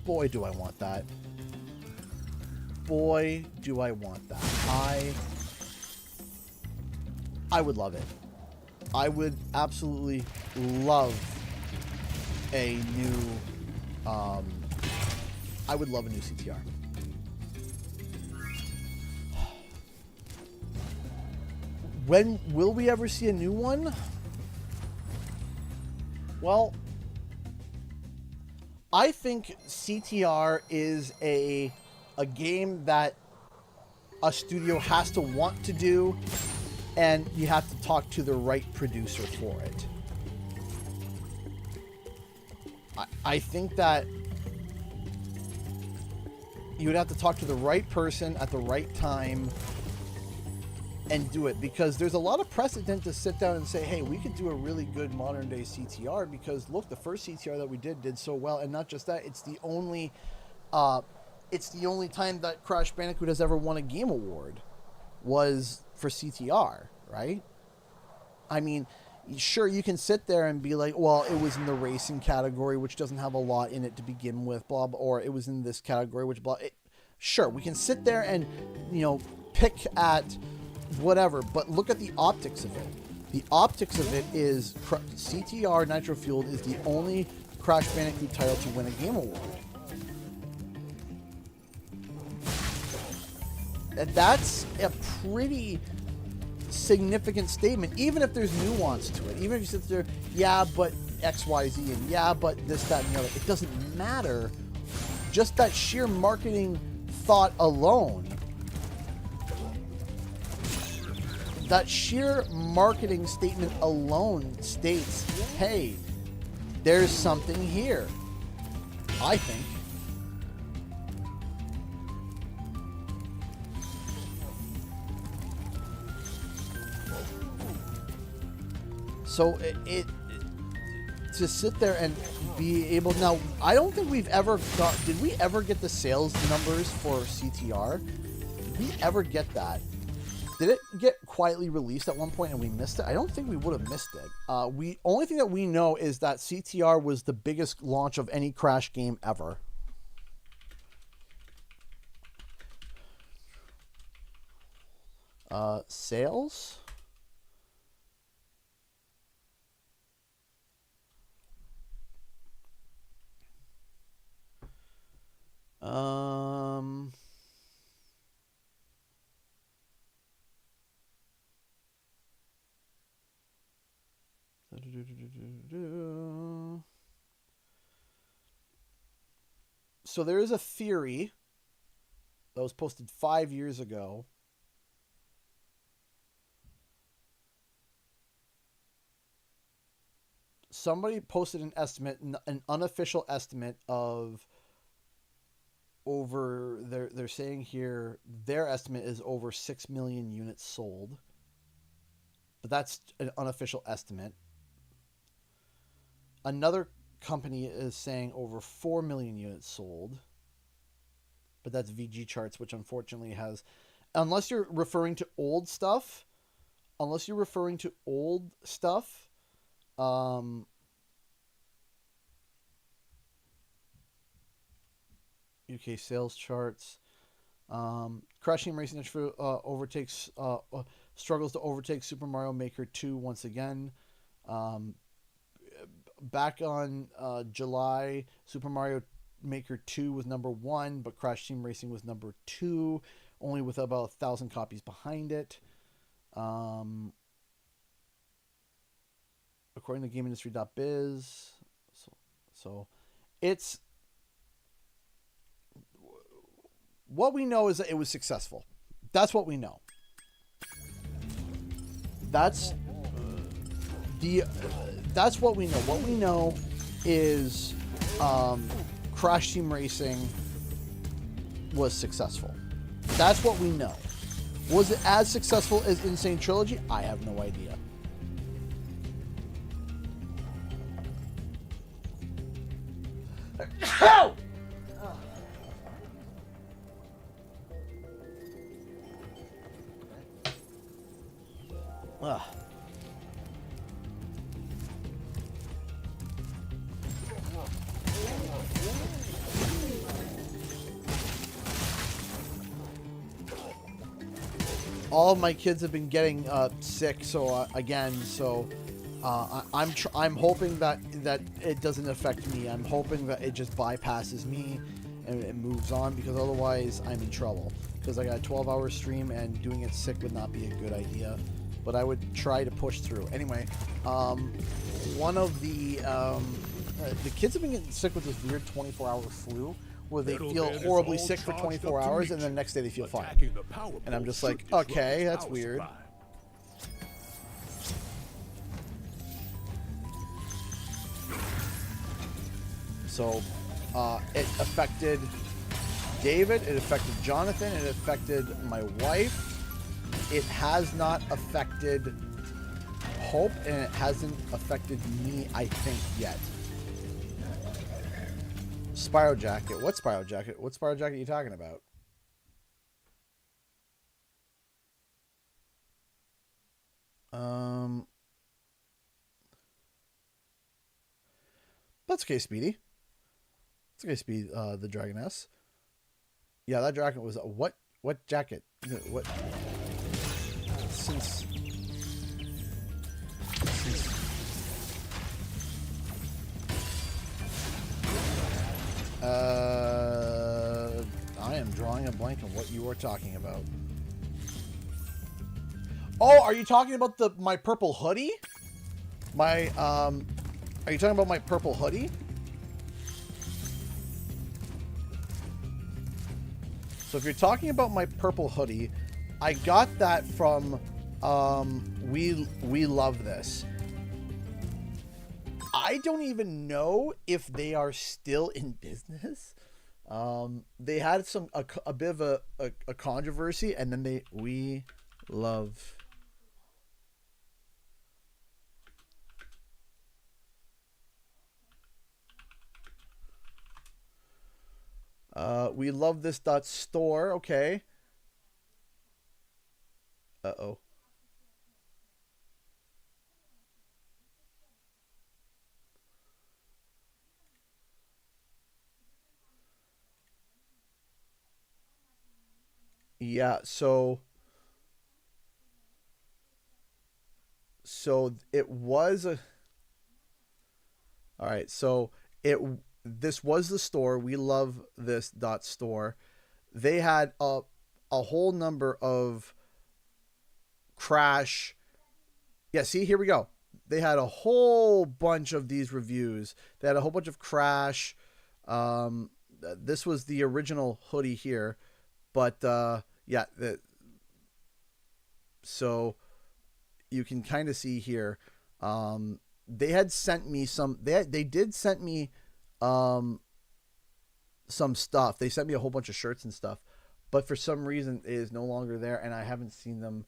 Boy, do I want that. Boy, do I want that. I would love it. I would absolutely love a new... I would love a new CTR. When will we ever see a new one? Well, I think CTR is a game that a studio has to want to do, and you have to talk to the right producer for it. I think that you would have to talk to the right person at the right time and do it, because there's a lot of precedent to sit down and say, hey, we could do a really good modern day CTR, because look, the first CTR that we did so well. And not just that, it's the only time that Crash Bandicoot has ever won a game award was for CTR, right? I mean, sure, you can sit there and be like, well, it was in the racing category, which doesn't have a lot in it to begin with, blah, blah, or it was in this category, which blah. Sure, we can sit there and, you know, pick at whatever, but look at the optics of it. The optics of it is CTR Nitro Fueled is the only Crash Bandicoot title to win a game award. And that's a pretty significant statement, even if there's nuance to it. Even if you sit there, yeah, but XYZ, and yeah, but this, that, and the other. It doesn't matter. Just that sheer marketing thought alone. That sheer marketing statement alone states, hey, there's something here. I think. So it to sit there and be able... Now, I don't think we've ever got... Did we ever get the sales numbers for CTR? Did we ever get that? Did it get quietly released at one point and we missed it? I don't think we would have missed it. Only thing that we know is that CTR was the biggest launch of any Crash game ever. Sales? So there is a theory that was posted 5 years ago. Somebody posted an estimate, an unofficial estimate of over. They're saying here their estimate is over 6 million units sold, but that's an unofficial estimate. Another company is saying over 4 million units sold, but that's VG Charts, which unfortunately has, unless you're referring to old stuff, UK sales charts. Crash Team Racing struggles to overtake Super Mario Maker 2 once again. Back on July, Super Mario Maker 2 was number 1, but Crash Team Racing was number 2, only with about 1,000 copies behind it. According to GameIndustry.biz, so it's, what we know is that it was successful. That's what we know. That's what we know. What we know is Crash Team Racing was successful. That's what we know. Was it as successful as Insane Trilogy? I have no idea. All of my kids have been getting sick, so I'm hoping that it doesn't affect me. I'm hoping that it just bypasses me and it moves on, because otherwise I'm in trouble. Because I got a 12-hour stream and doing it sick would not be a good idea. But I would try to push through. Anyway, one of the kids have been getting sick with this weird 24-hour flu, where they feel horribly sick for 24 hours and then the next day they feel fine. And I'm just like, okay, that's weird. So it affected David, it affected Jonathan, it affected my wife. It has not affected Hope, and it hasn't affected me, I think, yet. Spyro jacket. What Spyro jacket? What Spyro jacket are you talking about? That's okay, Speedy. That's okay, Speedy, the Dragoness. Yeah, that jacket was what jacket? What? Since I am drawing a blank on what you are talking about. Oh, are you talking about my purple hoodie? Are you talking about my purple hoodie? So if you're talking about my purple hoodie, I got that from We Love This. I don't even know if they are still in business. They had a bit of a controversy, and then We Love. We Love This .store. Okay. Uh-oh. Yeah, so it was a... All right, so this was the store, We Love This .store. They had a whole number of Crash. Yeah, see, here we go. They had a whole bunch of these reviews. They had a whole bunch of Crash. This was the original hoodie here, but yeah, so you can kind of see here. They had sent me some. They did send me some stuff. They sent me a whole bunch of shirts and stuff, but for some reason it is no longer there, and I haven't seen them.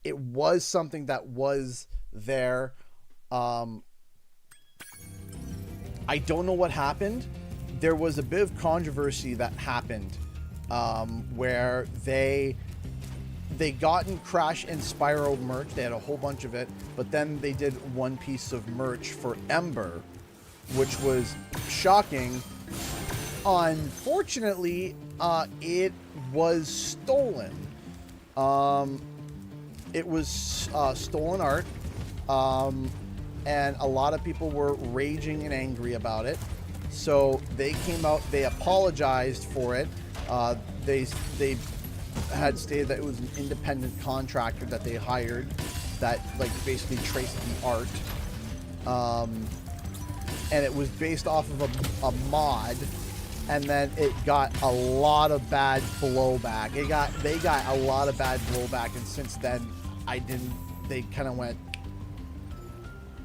It was something that was there. I don't know what happened. There was a bit of controversy that happened where they gotten Crash and Spyro merch. They had a whole bunch of it, but then they did one piece of merch for Ember, which was shocking. Unfortunately, it was stolen. It was stolen art, and a lot of people were raging and angry about it. So they came out, they apologized for it. They had stated that it was an independent contractor that they hired that like basically traced the art. And it was based off of a mod, and then it got a lot of bad blowback. They got a lot of bad blowback, and since then they kind of went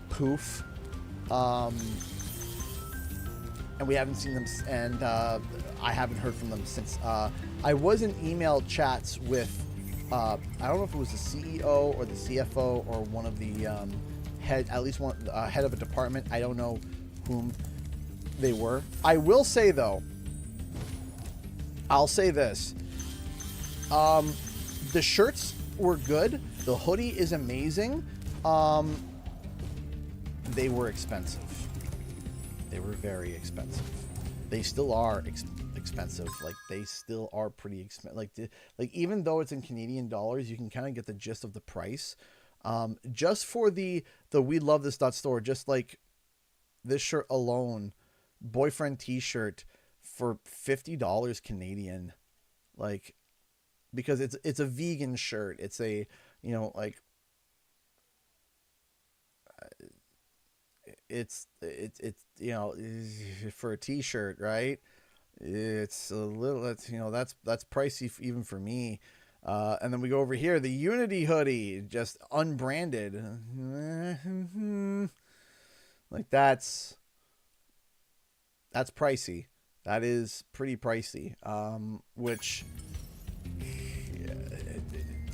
poof. And we haven't seen them, and I haven't heard from them since. I was in email chats with, I don't know if it was the CEO or the CFO or one of the head of a department. I don't know whom they were. I will say though, I'll say this. The shirts were good. The hoodie is amazing. They were expensive. They were very expensive. They still are expensive. Like they still are pretty expensive. Like even though it's in Canadian dollars, you can kind of get the gist of the price. Just for the We Love This .store, just like this shirt alone, boyfriend t-shirt for $50 Canadian, like because it's a vegan shirt. It's a, you know, like it's you know, for a t-shirt, right? It's a little, that's, you know, that's pricey even for me. And then we go over here, the Unity hoodie, just unbranded. Like that's pricey. That is pretty pricey. Which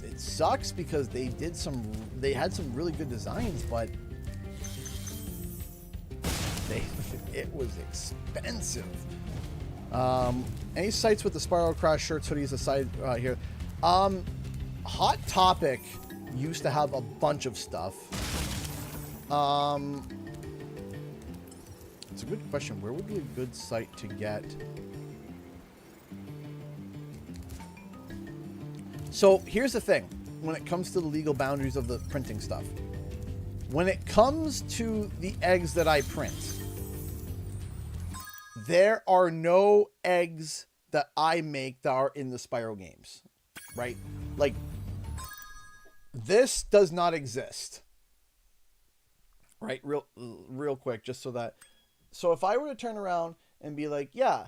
it sucks because they had some really good designs, but it was expensive. Any sites with the Spyro Crash shirts, hoodies aside here? Hot Topic used to have a bunch of stuff. It's a good question. Where would be a good site to get? So here's the thing. When it comes to the legal boundaries of the printing stuff, when it comes to the eggs that I print, there are no eggs that I make that are in the Spyro games, right? Like, this does not exist, right? Real quick, just so that, so if I were to turn around and be like, yeah,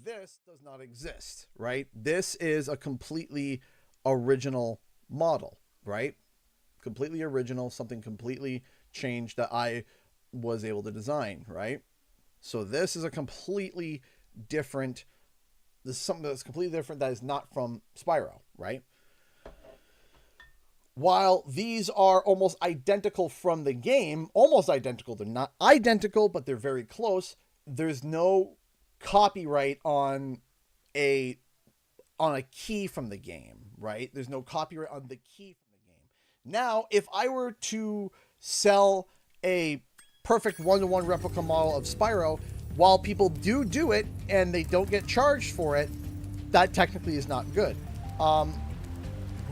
this does not exist, right? This is a completely original model, right? Completely original, something completely changed that I was able to design, right? So this is a completely different, this is something that's completely different that is not from Spyro, right? While these are almost identical from the game, almost identical, they're not identical, but they're very close. There's no copyright on a key from the game, right? There's no copyright on the key from the game. Now, if I were to sell a perfect one-to-one replica model of Spyro, while people do it and they don't get charged for it, that technically is not good.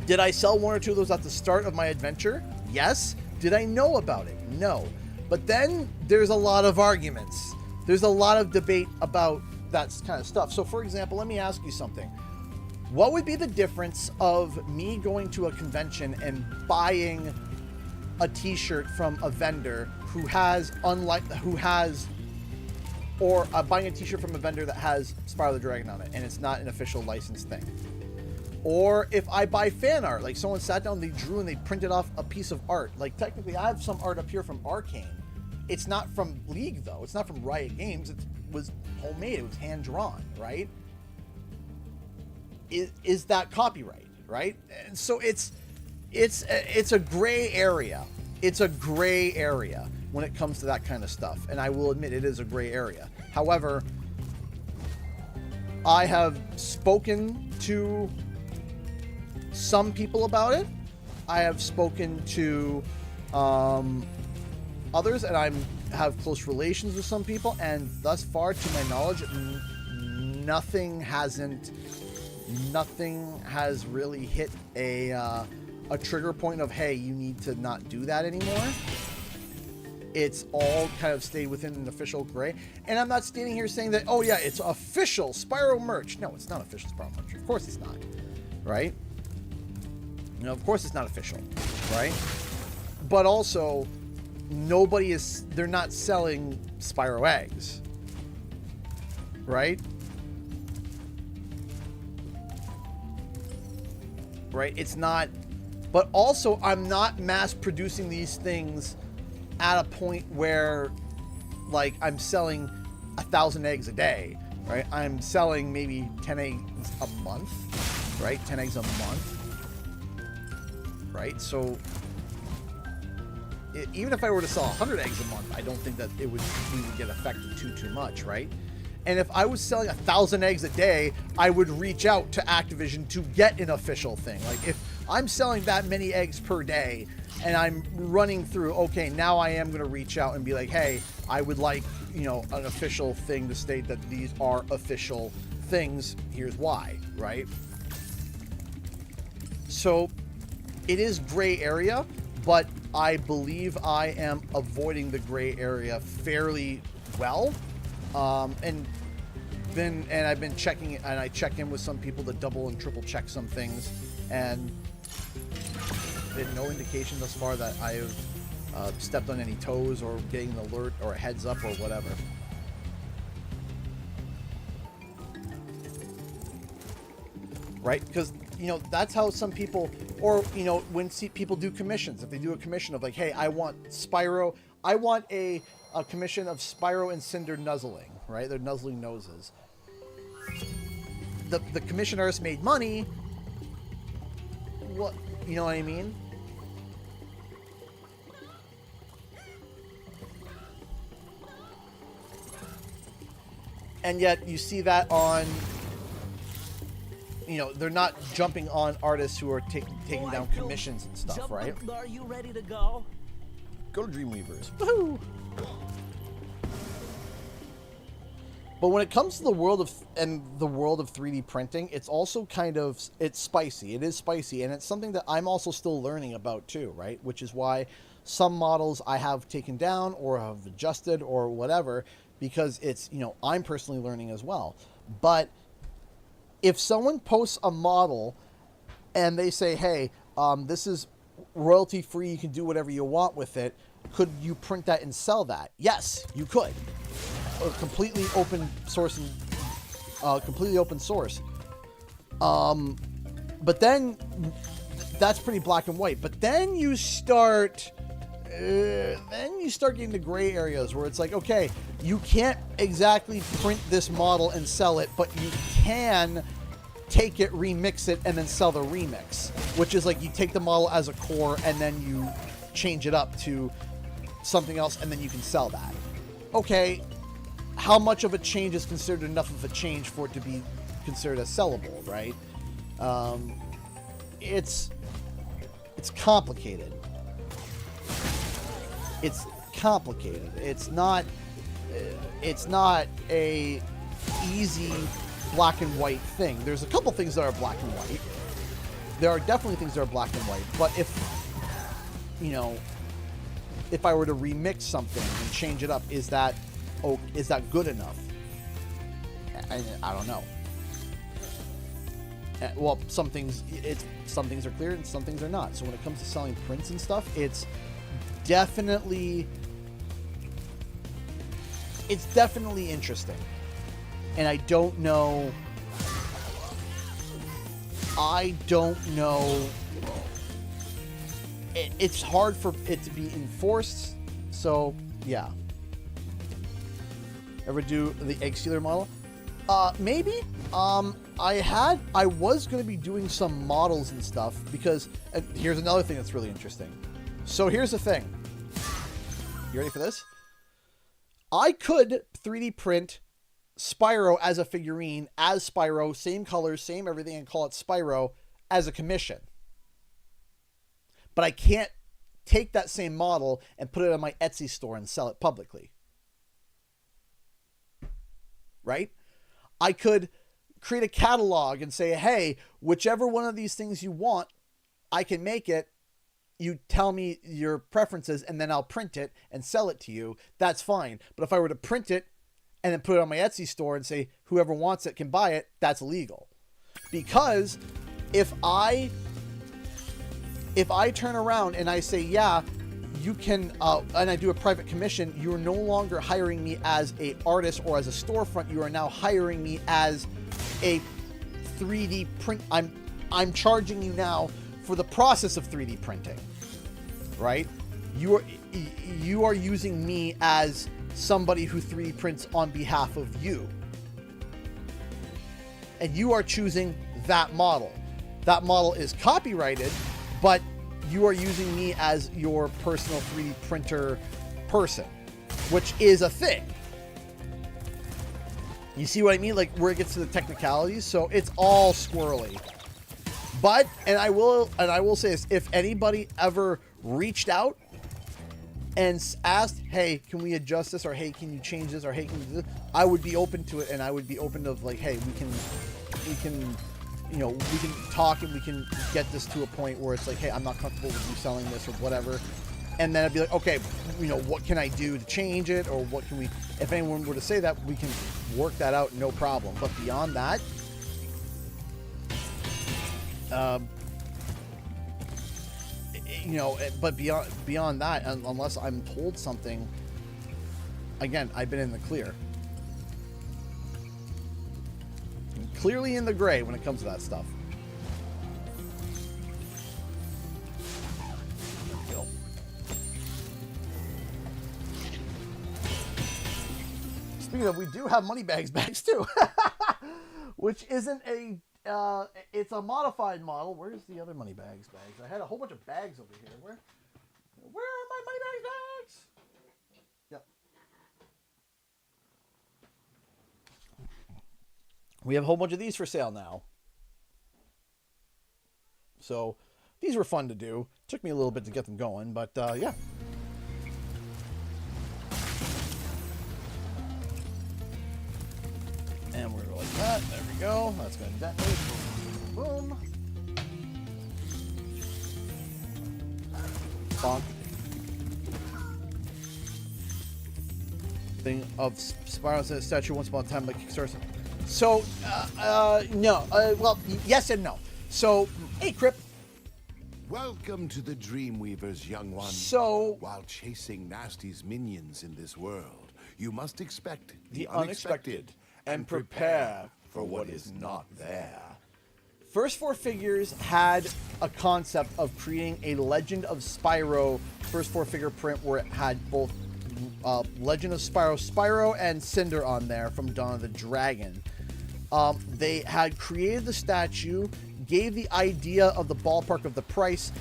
Did I sell one or two of those at the start of my adventure? Yes. Did I know about it? No. But then there's a lot of arguments. There's a lot of debate about that kind of stuff. So for example, let me ask you something. What would be the difference of me going to a convention and buying a t-shirt from a vendor who has buying a t-shirt from a vendor that has Spyro the Dragon on it and it's not an official licensed thing? Or if I buy fan art, like someone sat down, they drew and they printed off a piece of art. Like technically I have some art up here from Arcane It's not from League, though. It's not from Riot Games. It was homemade. It was hand-drawn, right? Is that copyright, right? And so it's a gray area. It's a gray area when it comes to that kind of stuff. And I will admit it is a gray area. However, I have spoken to some people about it. I have spoken to others, and I have close relations with some people, and thus far, to my knowledge, nothing has really hit a trigger point of, hey, you need to not do that anymore. It's all kind of stayed within an official gray. And I'm not standing here saying that, oh yeah, it's official Spyro merch. No, it's not official Spyro merch. Of course it's not, right? You know, of course it's not official, right? But also, they're not selling Spyro eggs, right? Right? It's not, but also I'm not mass producing these things at a point where, like, I'm selling 1,000 eggs a day, right? I'm selling maybe 10 eggs a month, right? 10 eggs a month, right? So even if I were to sell 100 eggs a month, I don't think that we would get affected too much, right? And if I was selling 1,000 eggs a day, I would reach out to Activision to get an official thing. Like, if I'm selling that many eggs per day and I'm running through, okay, now I am going to reach out and be like, hey, I would like, you know, an official thing to state that these are official things. Here's why, right? So it is gray area, but I believe I am avoiding the gray area fairly well. And I've been checking, and I check in with some people to double and triple check some things, and there's no indication thus far that I have stepped on any toes or getting an alert or a heads up or whatever. Right? Because, you know, that's how some people, or, you know, when people do commissions, if they do a commission of like, hey, I want Spyro, I want a commission of Spyro and Cinder nuzzling, right? They're nuzzling noses. The commissioners made money. What, you know what I mean? And yet you see that on, you know, they're not jumping on artists who are taking down commissions and stuff, right? Are you ready to go? Go to Dreamweavers. Woohoo! But when it comes to the world of 3D printing, it's also kind of, it's spicy. It is spicy, and it's something that I'm also still learning about too, right? Which is why some models I have taken down or have adjusted or whatever, because it's, you know, I'm personally learning as well. But if someone posts a model and they say, hey, this is royalty free, you can do whatever you want with it, could you print that and sell that? Yes, you could. Completely open source and completely open source. But then that's pretty black and white. But then you start getting to gray areas where it's like, okay, you can't exactly print this model and sell it, but you can take it, remix it, and then sell the remix, which is like you take the model as a core and then you change it up to something else, and then you can sell that. Okay, how much of a change is considered enough of a change for it to be considered as sellable, right? It's complicated. It's complicated. It's not a easy black and white thing. There's a couple things that are black and white. There are definitely things that are black and white, but if, you know, if I were to remix something and change it up, is that good enough? I don't know. Well, some things are clear and some things are not. So when it comes to selling prints and stuff, it's definitely interesting. And I don't know. It's hard for it to be enforced. So Yeah. Ever do the egg stealer model? Maybe. I was going to be doing some models and stuff because, and here's another thing that's really interesting. So here's the thing. You ready for this? I could 3D print Spyro as a figurine, as Spyro, same colors, same everything, and call it Spyro as a commission. But I can't take that same model and put it on my Etsy store and sell it publicly. Right? I could create a catalog and say, hey, whichever one of these things you want, I can make it. You tell me your preferences and then I'll print it and sell it to you. That's fine. But if I were to print it and then put it on my Etsy store and say whoever wants it can buy it, that's illegal. Because if I turn around and I say, yeah, you can, and I do a private commission, you're no longer hiring me as an artist or as a storefront. You are now hiring me as a 3D print. I'm charging you now for the process of 3D printing, right? You are using me as somebody who 3D prints on behalf of you. And you are choosing that model. That model is copyrighted, but you are using me as your personal 3D printer person, which is a thing. You see what I mean? Like where it gets to the technicalities. So it's all squirrely. But, and I will say this, if anybody ever reached out and asked, hey, can we adjust this? Or hey, can you change this? Or hey, can you do this? I would be open to it. And I would be open to like, hey, we can, you know, we can talk and we can get this to a point where it's like, hey, I'm not comfortable with you selling this or whatever. And then I'd be like, okay, you know, what can I do to change it? Or what can we, if anyone were to say that, we can work that out, no problem. But beyond that, you know, but beyond that, unless I'm told something, again, I've been in the clear. I'm clearly in the gray when it comes to that stuff. There we go. Speaking of, we do have money bags too, which isn't a. It's a modified model. Where's the other money bags? I had a whole bunch of bags over here. Where are my money bags? Yep. We have a whole bunch of these for sale now. So these were fun to do. Took me a little bit to get them going, but yeah. And we're going like that. There we go. That's going to detonate. Boom, boom, boom. Bonk. Thing of Spyro says statue once upon a time like Kickstarter. So, no. Well, yes and no. So, hey, Crip. Welcome to the Dreamweavers, young one. So, while chasing Nasty's minions in this world, you must expect the unexpected and prepare for what is not there. First Four Figures had a concept of creating a Legend of Spyro First Four Figure print where it had both Legend of Spyro and Cinder on there from Dawn of the Dragon. They had created the statue, gave the idea of the ballpark of the price,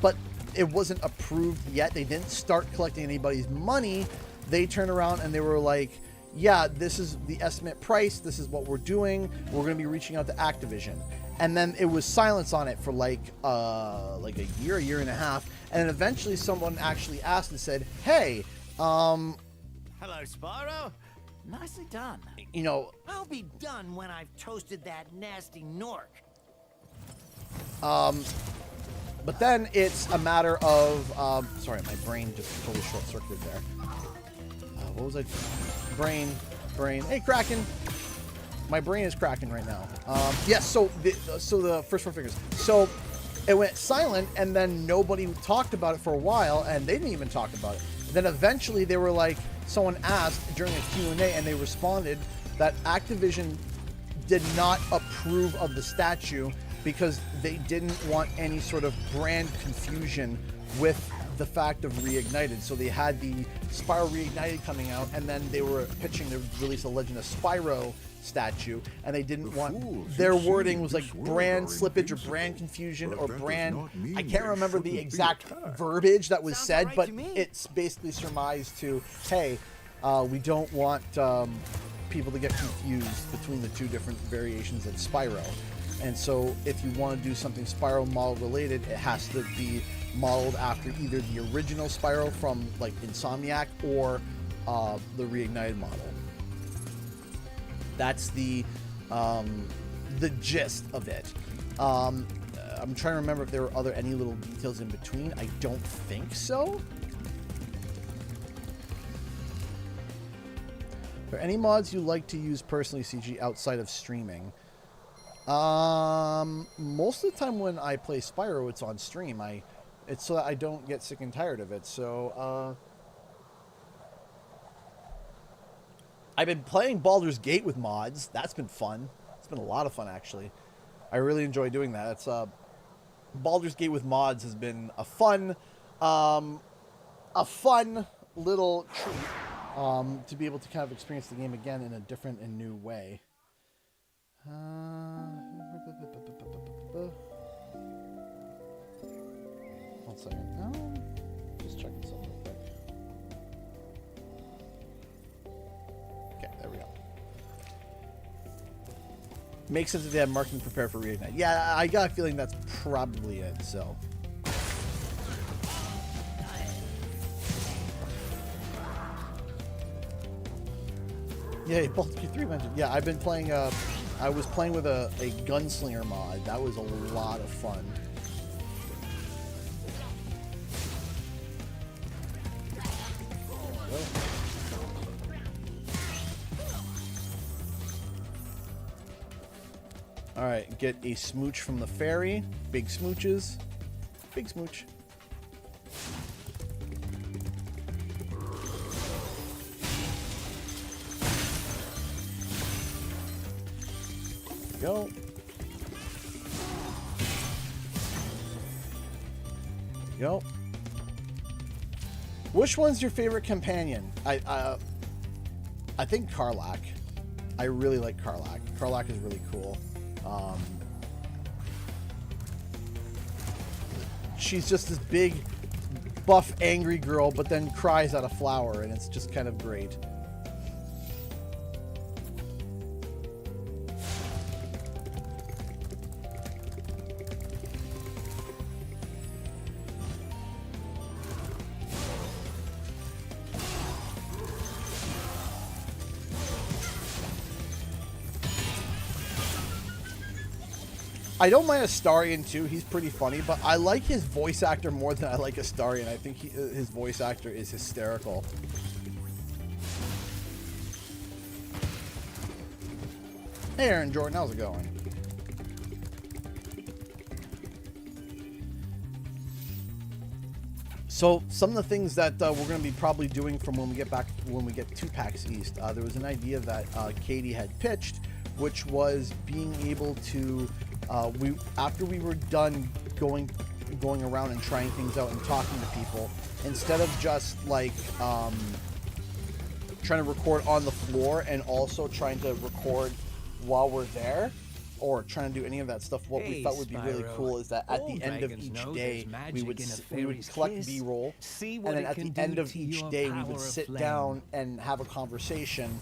but it wasn't approved yet. They didn't start collecting anybody's money. They turned around and they were like, yeah, this is the estimate price. This is what we're doing. We're going to be reaching out to Activision. And then it was silence on it for like a year and a half. And then eventually someone actually asked and said, hey, hello, Spyro. Nicely done. You know, I'll be done when I've toasted that nasty Nork. but then it's a matter of, sorry, my brain just totally short-circuited there. What was I? Brain. Hey, Kraken. My brain is cracking right now. Yes, so the First Four Figures. So it went silent, and then nobody talked about it for a while, and they didn't even talk about it. Then eventually they were like, someone asked during a Q&A, and they responded that Activision did not approve of the statue because they didn't want any sort of brand confusion with the fact of Reignited. So they had the Spyro Reignited coming out, and then they were pitching to release a Legend of Spyro statue, and they didn't want, their wording was like brand slippage or brand confusion or brand, I can't remember the exact verbiage that was said, but it's basically surmised to, hey, we don't want people to get confused between the two different variations of Spyro. And so if you want to do something Spyro model related, it has to be modeled after either the original Spyro from like Insomniac or the Reignited model. That's the gist of it. I'm trying to remember if there were any little details in between. I don't think so. Are there any mods you like to use personally, CG, outside of streaming? Most of the time when I play Spyro, it's on stream. It's so that I don't get sick and tired of it. So, I've been playing Baldur's Gate with mods. That's been fun. It's been a lot of fun, actually. I really enjoy doing that. It's Baldur's Gate with mods has been a fun little treat. To be able to kind of experience the game again in a different and new way. One second. No, just checking something real quick. Okay, there we go. Makes sense that they have marketing prepared for Reignite. Yeah, I got a feeling that's probably it, so. Yeah, Baldur's Gate 3 mentioned. Yeah, I've been playing, I was playing with a gunslinger mod. That was a lot of fun. Alright, get a smooch from the fairy. Big smooches. Big smooch. Go. Go. Which one's your favorite companion? I think Karlach. I really like Karlach. Karlach is really cool. She's just this big, buff, angry girl, but then cries at a flower, and it's just kind of great. I don't mind Astarion too. He's pretty funny, but I like his voice actor more than I like Astarion. I think his voice actor is hysterical. Hey, Aaron Jordan, how's it going? So some of the things that we're going to be probably doing from when we get to PAX East, there was an idea that Katie had pitched, which was being able to. After we were done going around and trying things out and talking to people, instead of just like trying to record on the floor and also trying to record while we're there, or trying to do any of that stuff, what we thought would be really cool is that at the end of each day we would collect B-roll, and then at the end of each day we would sit down and have a conversation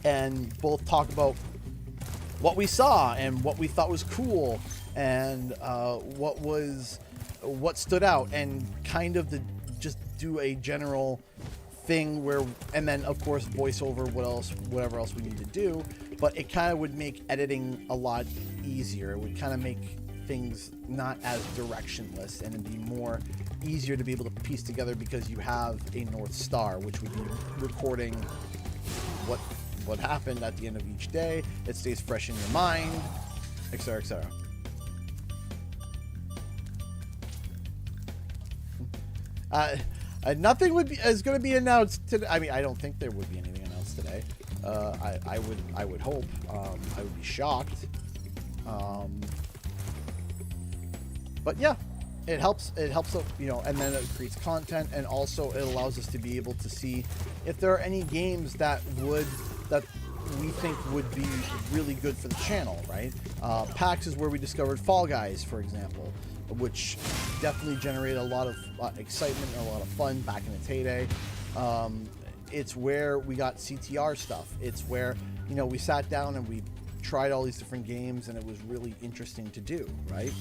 and both talk about what we saw and what we thought was cool and what stood out, and kind of just do a general thing where, and then of course voice over whatever else we need to do, but it kind of would make editing a lot easier. It would kind of make things not as directionless, and it'd be more easier to be able to piece together because you have a North Star, which would be recording what happened at the end of each day. It stays fresh in your mind, etc., etc. Nothing is going to be announced today. I mean, I don't think there would be anything announced today. I would hope. I would be shocked. But yeah, it helps, you know, and then it creates content, and also it allows us to be able to see if there are any games that we think would be really good for the channel, right? PAX is where we discovered Fall Guys, for example, which definitely generated a lot of excitement and a lot of fun back in its heyday. It's where we got CTR stuff. It's where, you know, we sat down and we tried all these different games, and it was really interesting to do, right?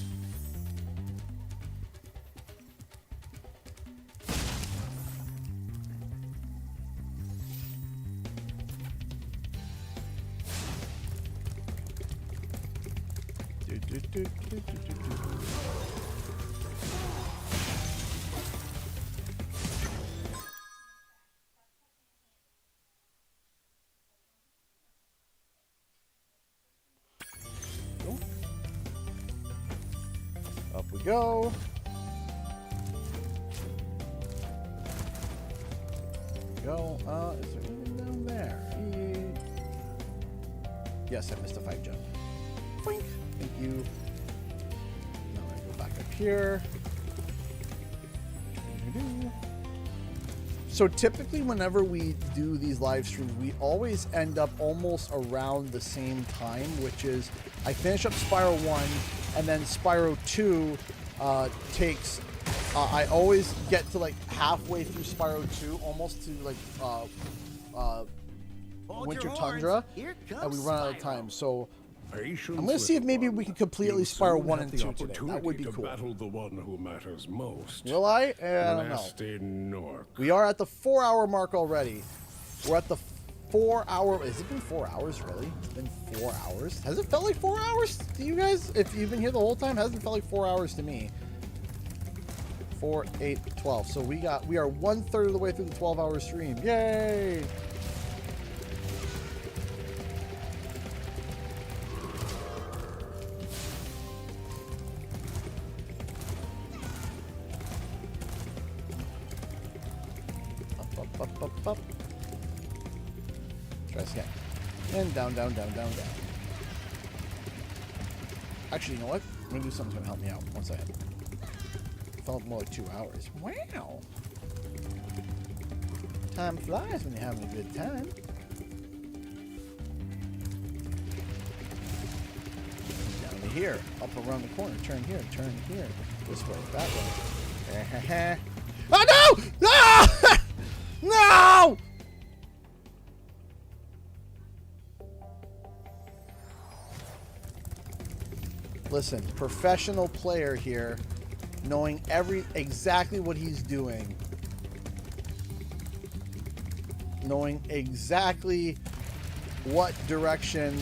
Up we go. Go. Is there anything down there? Yes, I missed a 5 jump. Boink. Thank you. Now I go back up here. So typically whenever we do these live streams, we always end up almost around the same time, which is I finish up Spyro 1, and then Spyro 2 takes... I always get to like halfway through Spyro 2, almost to like Winter Tundra, and we run out of time. So I'm going to see if maybe we can completely Spyro 1 and 2 today. That would be cool. Battle the one who matters most. Will I? I don't know. We are at the 4-hour mark already. We're at the 4-hour... Has it been 4 hours, really? It's been 4 hours? Has it felt like 4 hours to you guys? If you've been here the whole time, it hasn't felt like 4 hours to me. 4, 8, 12. So we are 1/3 of the way through the 12-hour stream. Yay! Up. Try this again. And down. Actually, you know what? I'm gonna do something that's gonna help me out. 1 second. Felt more like 2 hours. Wow. Time flies when you're having a good time. Down to here. Up around the corner. Turn here. This way. That way. Oh no! No! No! Listen, professional player here, knowing exactly what he's doing. Knowing exactly what direction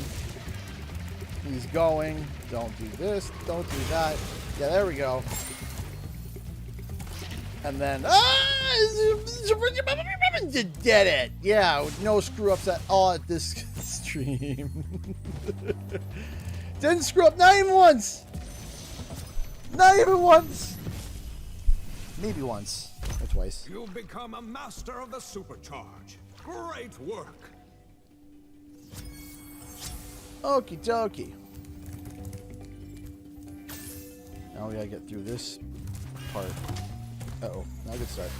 he's going. Don't do this, don't do that. Yeah, there we go. And then, did it. Yeah, no screw ups at all at this stream. Didn't screw up, not even once. Not even once. Maybe once or twice. You've become a master of the supercharge. Great work. Okie dokie. Now we gotta get through this part. Uh-oh, not a good start.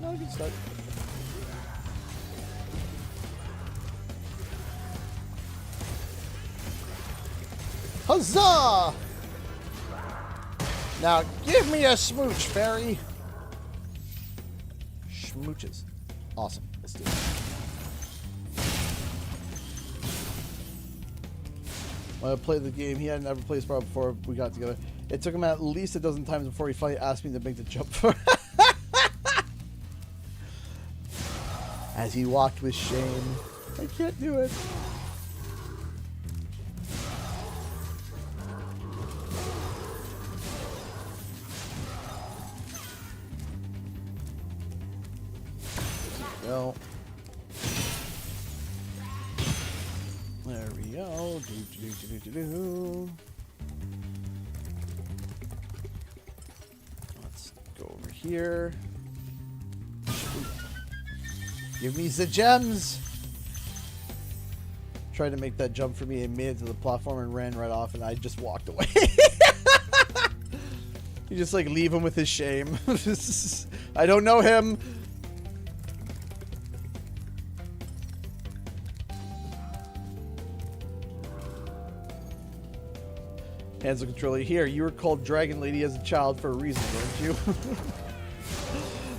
Not a good start. Huzzah! Now give me a smooch, fairy. Smooches. Awesome. Let's do it. When I played the game, he hadn't ever played Spyro before we got together. It took him at least a dozen times before he finally asked me to make the jump for as he walked with shame. I can't do it. Go. There we go. Let's go over here. Give me the gems. Tried to make that jump for me and made it to the platform and ran right off, and I just walked away. You just like leave him with his shame. I don't know him. Hands the controller. Here, you were called Dragon Lady as a child for a reason, weren't you?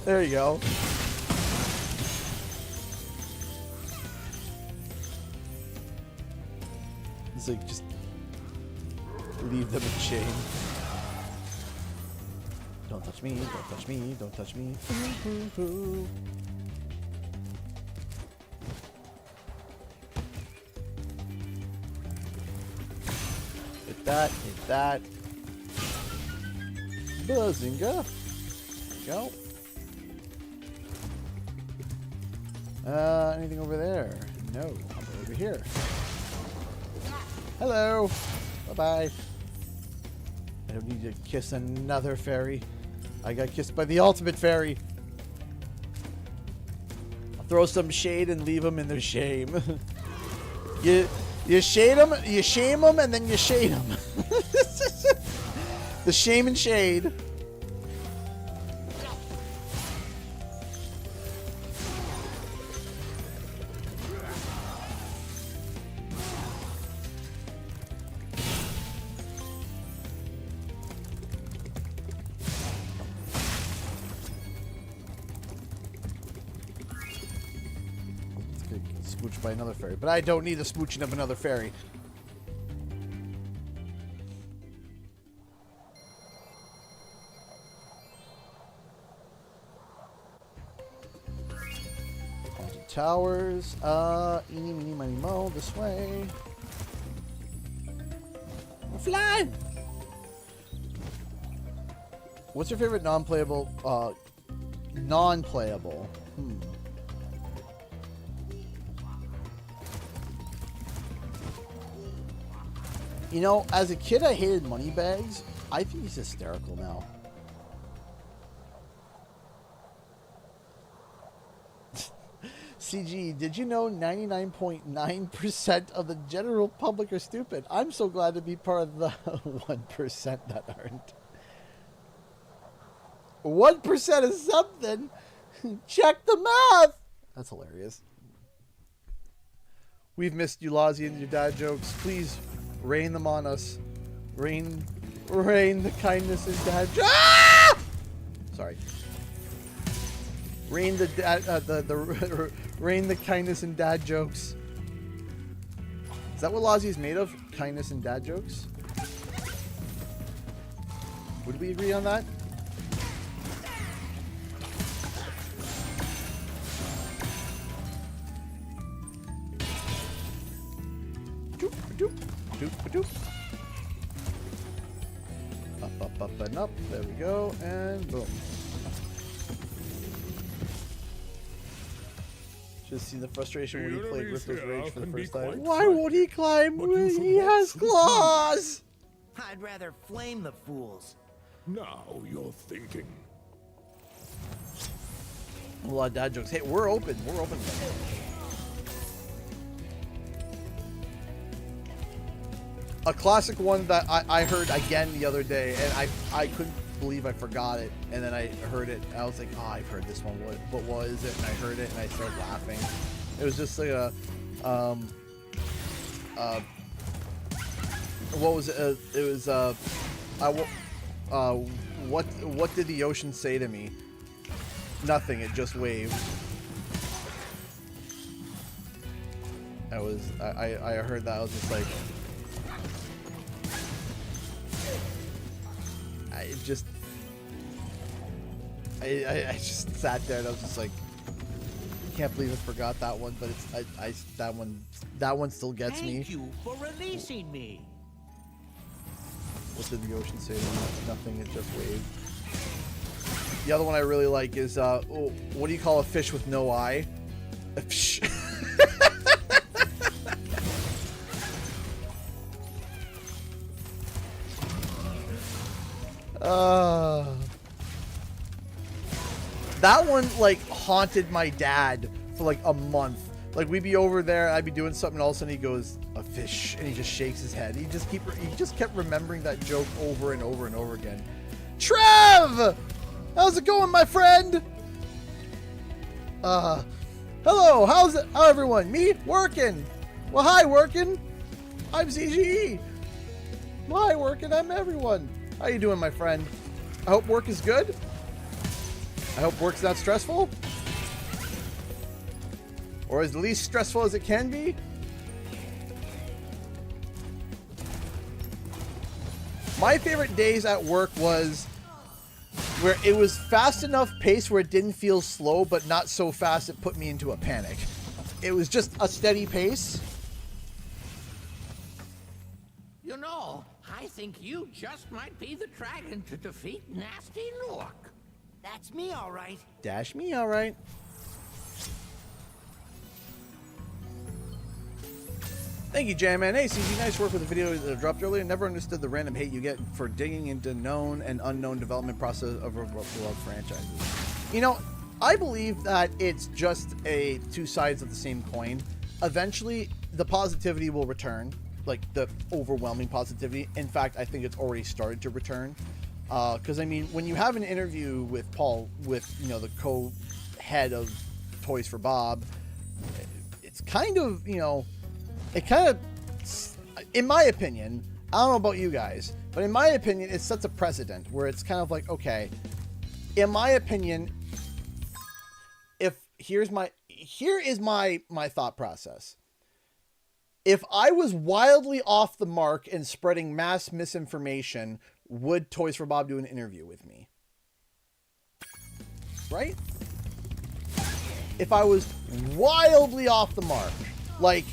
There you go. It's like, just leave them in shame. Don't touch me, don't touch me, don't touch me. Hit that, hit that. Buzzinga. There you go. Anything over there? No. I'll go over here. Hello. Bye-bye. I don't need to kiss another fairy. I got kissed by the ultimate fairy. I'll throw some shade and leave them in their shame. you shame them, and then you shade them. The shame and shade. Smooched by another fairy, but I don't need the smooching of another fairy. Haunted towers. Eeny, meeny, miny, mo. This way. We're flying. What's your favorite non-playable? Non-playable. You know, as a kid, I hated Moneybags. I think he's hysterical now. CG, did you know 99.9% of the general public are stupid? I'm so glad to be part of the 1% that aren't. 1% is something. Check the math. That's hilarious. We've missed you, Lozzie, and your dad jokes. Please rain them on us. Rain the kindness and dad. Ah! Sorry. Rain the rain the kindness and dad jokes. Is that what Lozzie's made of? Kindness and dad jokes? Would we agree on that? Doop. Up, and up. There we go. And boom. Just see the frustration when he played Rift's Rage for the first time. Why won't he climb when he has claws? I'd rather flame the fools. Now you're thinking. A lot of dad jokes. Hey, we're open. We're open. A classic one that I heard again the other day, and I couldn't believe I forgot it, and then I heard it, and I was like, oh, I've heard this one. What was it? And I heard it, and I started laughing. It was just like a, what was it? It was, what did the ocean say to me? Nothing, it just waved. I heard that, I was just like, I just sat there and I was just like, I can't believe I forgot that one, but it's that one still gets me. Thank you for releasing me. What did the ocean say to me? Nothing, it just waved. The other one I really like is what do you call a fish with no eye? A fish. That one like haunted my dad for like a month. Like we'd be over there, I'd be doing something, and all of a sudden he goes, a fish, and he just shakes his head. He just kept remembering that joke over and over and over again. Trev! How's it going, my friend? Hello, how everyone? Me? Working. Well, hi, working. I'm ZGE. Well, hi, working. I'm everyone. How you doing, my friend? I hope work is good. I hope work's not stressful. Or as least stressful as it can be. My favorite days at work was where it was fast enough pace where it didn't feel slow, but not so fast it put me into a panic. It was just a steady pace. You know, I think you just might be the dragon to defeat Nasty Nork. That's me, all right. Dash me, all right. Thank you, J-Man. Hey, CG, nice work with the video that dropped earlier. Never understood the random hate you get for digging into known and unknown development process of beloved franchises. You know, I believe that it's just two sides of the same coin. Eventually, the positivity will return, like the overwhelming positivity. In fact, I think it's already started to return. Because, I mean, when you have an interview with Paul, with, you know, the co-head of Toys for Bob, it's kind of, you know, it kind of, in my opinion, I don't know about you guys, but in my opinion, it sets a precedent where it's kind of like, okay, in my opinion, here is my thought process. If I was wildly off the mark and spreading mass misinformation, would Toys for Bob do an interview with me? Right? If I was wildly off the mark, like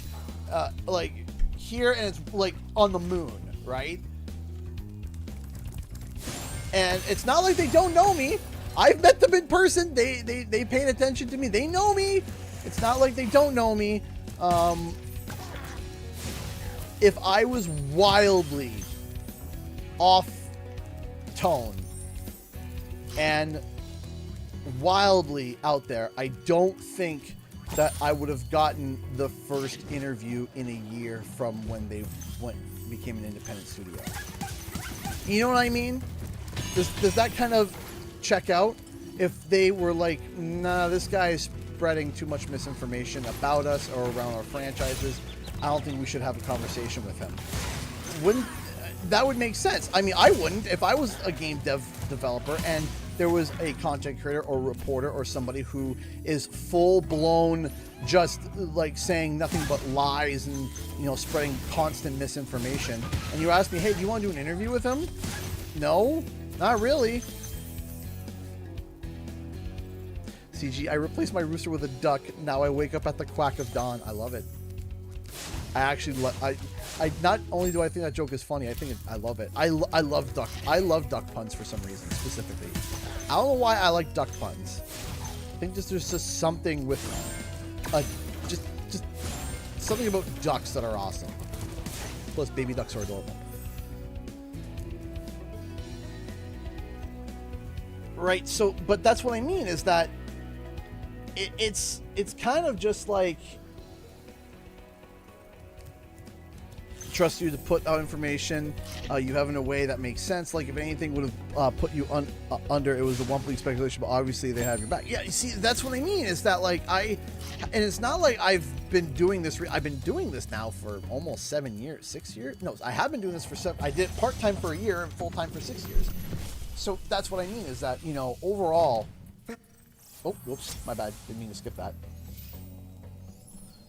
here and it's like on the moon, right? And it's not like they don't know me. I've met them in person. They paid attention to me. They know me. It's not like they don't know me. If I was wildly off tone and wildly out there, I don't think that I would have gotten the first interview in a year from when they became an independent studio. You know what I mean? Does that kind of check out? If they were like, nah, this guy is spreading too much misinformation about us or around our franchises, I don't think we should have a conversation with him. That would make sense. I mean, I wouldn't if I was a game developer and there was a content creator or reporter or somebody who is full-blown just like saying nothing but lies and, you know, spreading constant misinformation, and you ask me, hey, do you want to do an interview with him? No, not really. CG, I replaced my rooster with a duck. Now I wake up at the quack of dawn. I love it. I actually I not only do I think that joke is funny, I love it. I love duck puns for some reason specifically. I don't know why I like duck puns. I think there's just something with just something about ducks that are awesome. Plus, baby ducks are adorable. Right. So, but that's what I mean is that it's kind of just like. Trust you to put out information you have in a way that makes sense. Like if anything would have put you under, it was a one-week speculation, but obviously they have your back. Yeah, you see, that's what I mean. Is that like and it's not like I've been doing this. I've been doing this now for almost 7 years, 6 years. No, I have been doing this for 7. I did part-time for a year and full-time for 6 years. So that's what I mean is that, you know, overall. Oh, whoops, my bad. Didn't mean to skip that.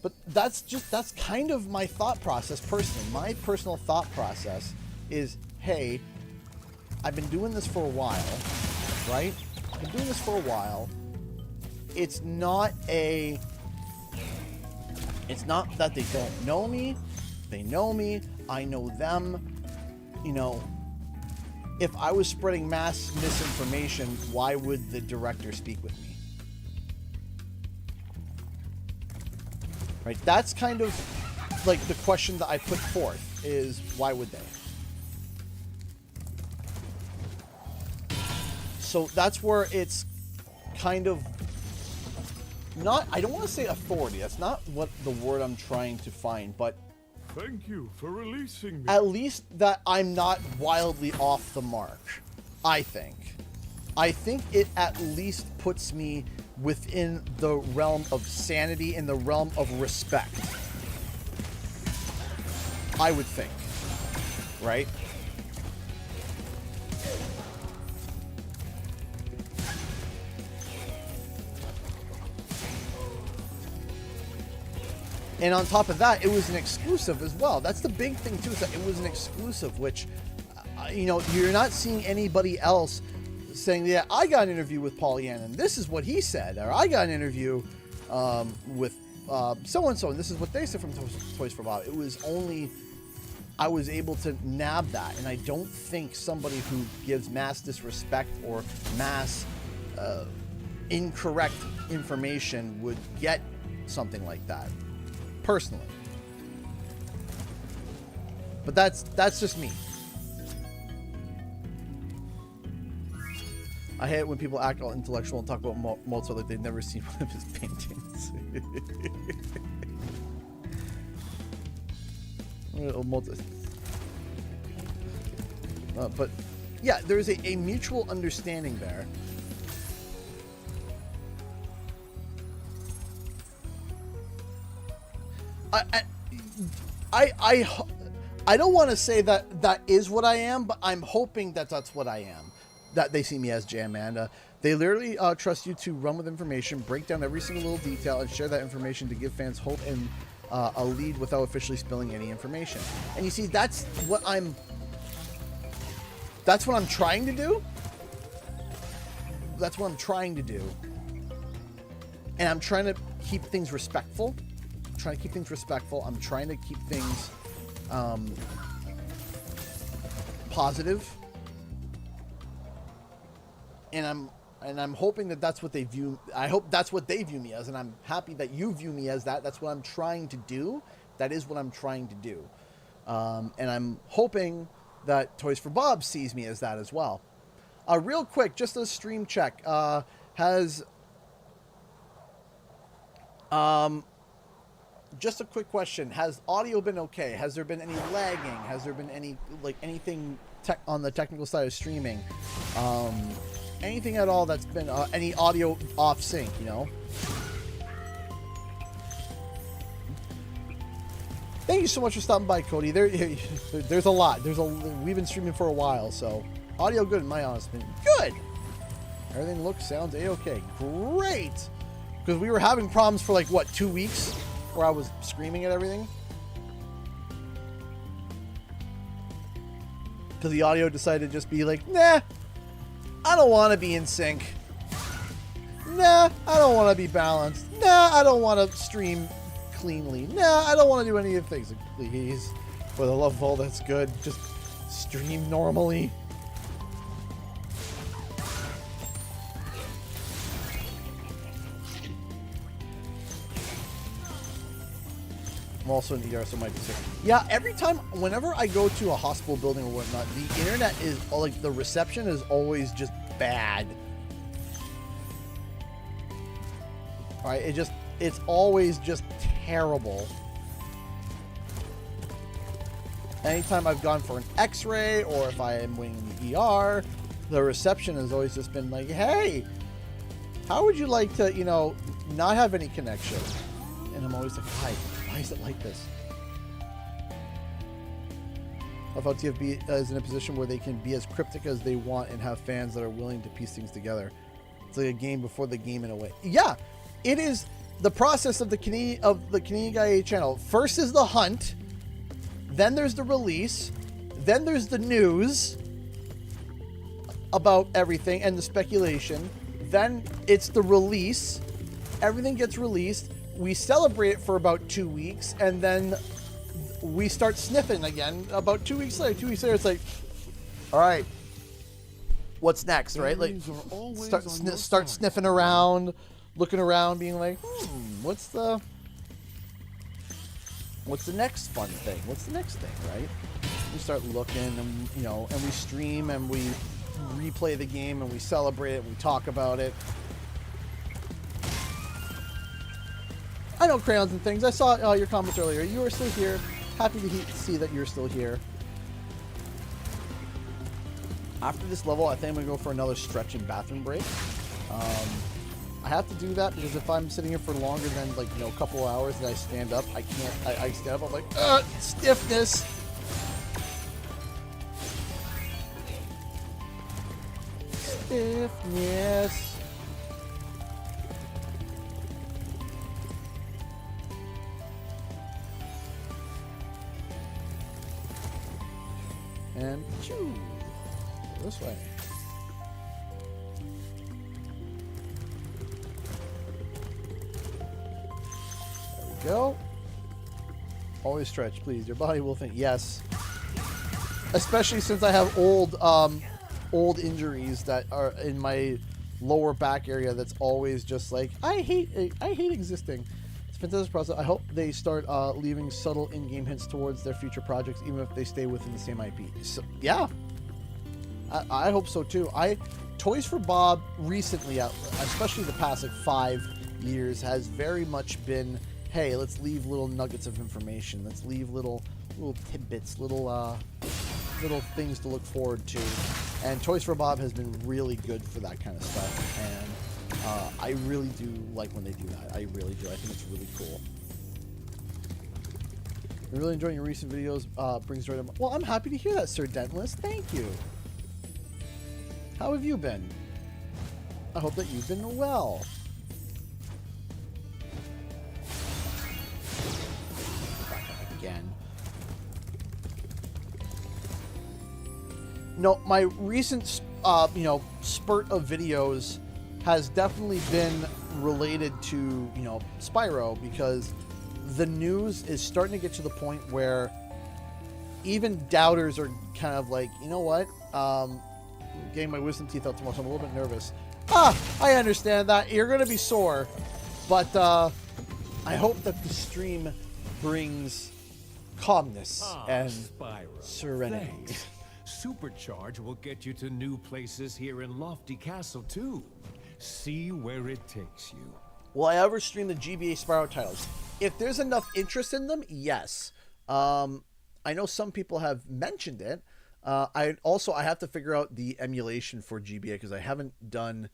But that's kind of my thought process personally. My personal thought process is, hey, I've been doing this for a while, right? I've been doing this for a while. It's not that they don't know me. They know me. I know them. You know, if I was spreading mass misinformation, why would the director speak with me? Right, that's kind of like the question that I put forth is, why would they? So that's where it's kind of not, I don't want to say authority, that's not what the word I'm trying to find, but thank you for releasing me. At least that I'm not wildly off the mark. I think it at least puts me within the realm of sanity, in the realm of respect. I would think, right? And on top of that, it was an exclusive as well. That's the big thing too, is that it was an exclusive, which, you know, you're not seeing anybody else saying, yeah, I got an interview with Paul Yannon, this is what he said, or I got an interview with so-and-so, and this is what they said from Toys for Bob. It was only, I was able to nab that, and I don't think somebody who gives mass disrespect or mass incorrect information would get something like that, personally. But that's just me. I hate it when people act all intellectual and talk about Mozart like they've never seen one of his paintings. But yeah, there's a mutual understanding there. I don't want to say that that is what I am, but I'm hoping that that's what I am. That they see me as Jam Man. They literally trust you to run with information, break down every single little detail, and share that information to give fans hope and a lead without officially spilling any information. And you see, that's what I'm trying to do. That's what I'm trying to do. And I'm trying to keep things respectful. I'm trying to keep things positive. And I'm hoping that that's what they view. I hope that's what they view me as, and I'm happy that you view me as that. That's what I'm trying to do. That is what I'm trying to do. And I'm hoping that Toys for Bob sees me as that as well. Real quick, just a stream check. Just a quick question. Has audio been okay? Has there been any lagging? Has there been any, like, anything on the technical side of streaming? Anything at all that's been any audio off sync, you know? Thank you so much for stopping by, Cody. There's a lot. We've been streaming for a while, so audio good in my honest opinion. Good. Everything looks, sounds a-okay. Great. Because we were having problems for like what, 2 weeks, where I was screaming at everything. Because the audio decided to just be like, nah. I don't want to be in sync. Nah, I don't want to be balanced. Nah, I don't want to stream cleanly. Nah, I don't want to do any of the things. Like, please, for the love of all that's good, just stream normally. I'm also in ER, so it might be sick. Yeah, every time, whenever I go to a hospital building or whatnot, the internet is, like, the reception is always just bad. Alright, it's always just terrible. Anytime I've gone for an x-ray, or if I am waiting in the ER, the reception has always just been like, hey, how would you like to, you know, not have any connection? And I'm always like, why is it like this? I thought TFB is in a position where they can be as cryptic as they want and have fans that are willing to piece things together. It's like a game before the game in a way. Yeah, it is the process of the Canadian Guy channel. First is the hunt, then there's the release, then there's the news about everything and the speculation, then it's the release. Everything gets released. We celebrate it for about 2 weeks, and then we start sniffing again about 2 weeks later. 2 weeks later, it's like, all right, what's next, right? Like, start sniffing around, looking around, being like, what's the next fun thing? What's the next thing, right? We start looking, and you know, and we stream, and we replay the game, and we celebrate it, and we talk about it. I know Crayons and Things. I saw your comments earlier. You are still here. Happy to see that you're still here. After this level, I think I'm going to go for another stretch and bathroom break. I have to do that because if I'm sitting here for longer than, like, you know, a couple of hours and I stand up, I can't, I stand up, I'm like, stiffness. Stiffness. And choo. This way. There we go. Always stretch, please. Your body will think yes. Especially since I have old injuries that are in my lower back area. That's always just like I hate existing. It's a fantastic process. I hope they start leaving subtle in-game hints towards their future projects, even if they stay within the same IP. So, yeah. I hope so too. Toys for Bob recently, especially the past like 5 years, has very much been, hey, let's leave little nuggets of information. Let's leave little tidbits, little things to look forward to. And Toys for Bob has been really good for that kind of stuff. And I really do like when they do that. I really do. I think it's really cool. I'm really enjoying your recent videos. Brings joy to my... Well, I'm happy to hear that, Sir Dentless. Thank you. How have you been? I hope that you've been well. Back up again. No, my recent, spurt of videos has definitely been related to, Spyro, because the news is starting to get to the point where even doubters are kind of like, you know what? Getting my wisdom teeth out tomorrow, so I'm a little bit nervous. I understand that. You're going to be sore. But I hope that the stream brings calmness and Spyro, serenity. thanks. Supercharge will get you to new places here in Lofty Castle, too. See where it takes you. Will I ever stream the GBA Spyro titles? If there's enough interest in them, yes. I know some people have mentioned it. I have to figure out the emulation for GBA because I haven't done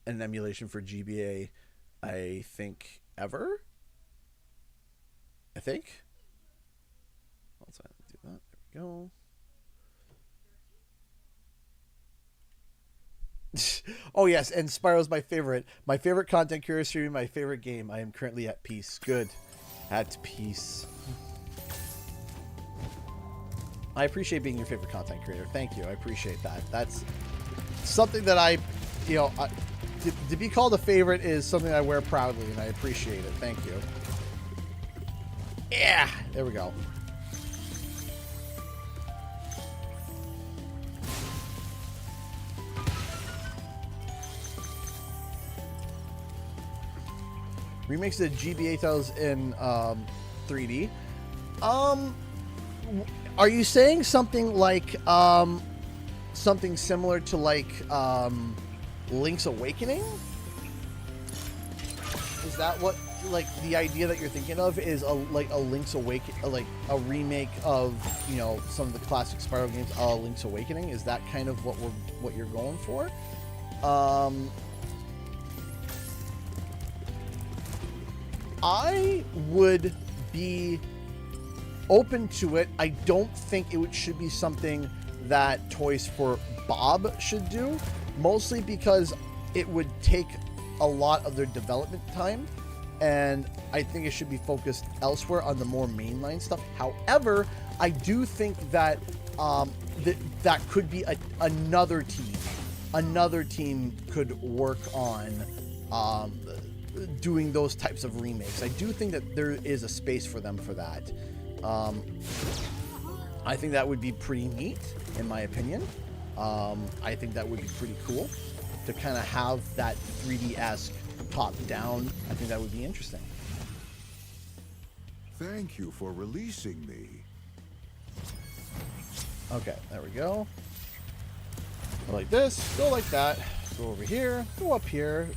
an emulation for GBA, I think, ever. I think. Let's do that. There we go. Oh yes, and Spyro's my favorite. My favorite content creator streaming my favorite game. I am currently at peace. Good. At peace. I appreciate being your favorite content creator. Thank you. I appreciate that. That's something that to be called a favorite is something I wear proudly, and I appreciate it. Thank you. Yeah, there we go. Remakes the GBA titles in 3D. Are you saying something like something similar to like Link's Awakening? Is that what like the idea that you're thinking of is a Link's Awakening, like a remake of some of the classic Spyro games, Link's Awakening? Is that kind of what you're going for? I would be open to it. I don't think should be something that Toys for Bob should do, mostly because it would take a lot of their development time, and I think it should be focused elsewhere on the more mainline stuff. However, I do think that that could be another team. Another team could work on doing those types of remakes. I do think that there is a space for them for that. I think that would be pretty neat, in my opinion. I think that would be pretty cool to kind of have that 3D-esque top-down. I think that would be interesting. Thank you for releasing me. Okay, there we go. Go like this, go like that, go over here, go up here,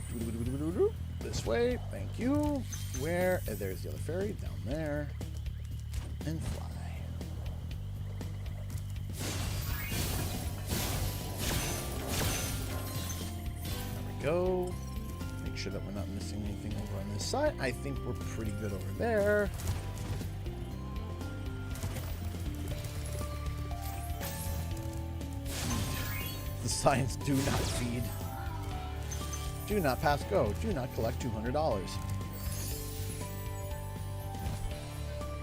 this way, thank you. Where? There's the other fairy, down there, and fly. go. Make sure that we're not missing anything over on this side. I think we're pretty good over there. The signs do not feed. Do not pass go. Do not collect $200.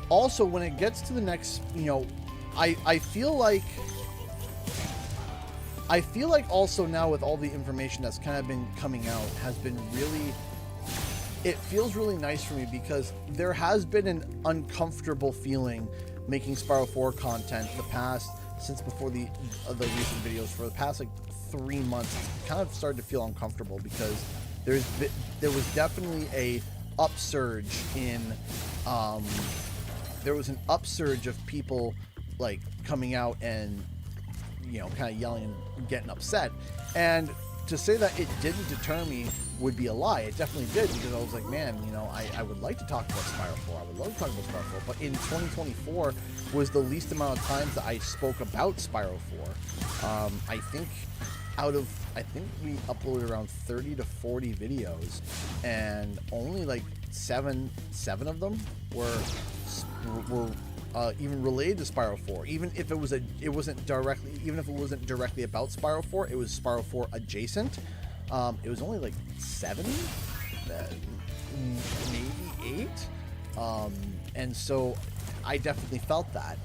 Also, when it gets to the next, you know, I feel like also now with all the information that's kind of been coming out has been really, it feels really nice for me because there has been an uncomfortable feeling making Spyro 4 content since before the recent videos. For the past like 3 months, it's kind of started to feel uncomfortable because there was definitely a upsurge in there was an upsurge of people like coming out and, you know, kind of yelling and getting upset. And to say that it didn't deter me would be a lie. It definitely did, because I was like, man, you know, I would like to talk about Spyro 4. I would love to talk about Spyro 4. But in 2024 was the least amount of times that I spoke about Spyro 4. I think we uploaded around 30 to 40 videos, and only like seven of them were even related to Spyro 4. Even if it wasn't directly about Spyro 4, it was Spyro 4 adjacent. It was only like 7, maybe 8, and so I definitely felt that.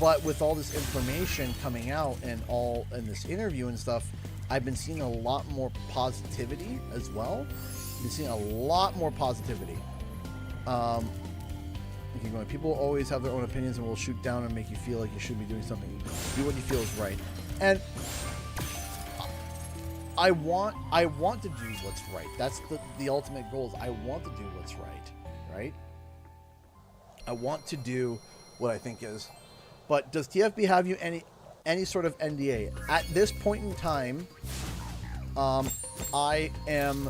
But with all this information coming out and this interview and stuff, I've been seeing a lot more positivity as well. I've been seeing a lot more positivity. People always have their own opinions and will shoot down and make you feel like you should be doing something. Do what you feel is right. And I want to do what's right. That's the ultimate goal. Is I want to do what's right, right? I want to do what I think is. But does TFB have you any sort of NDA at this point in time? I am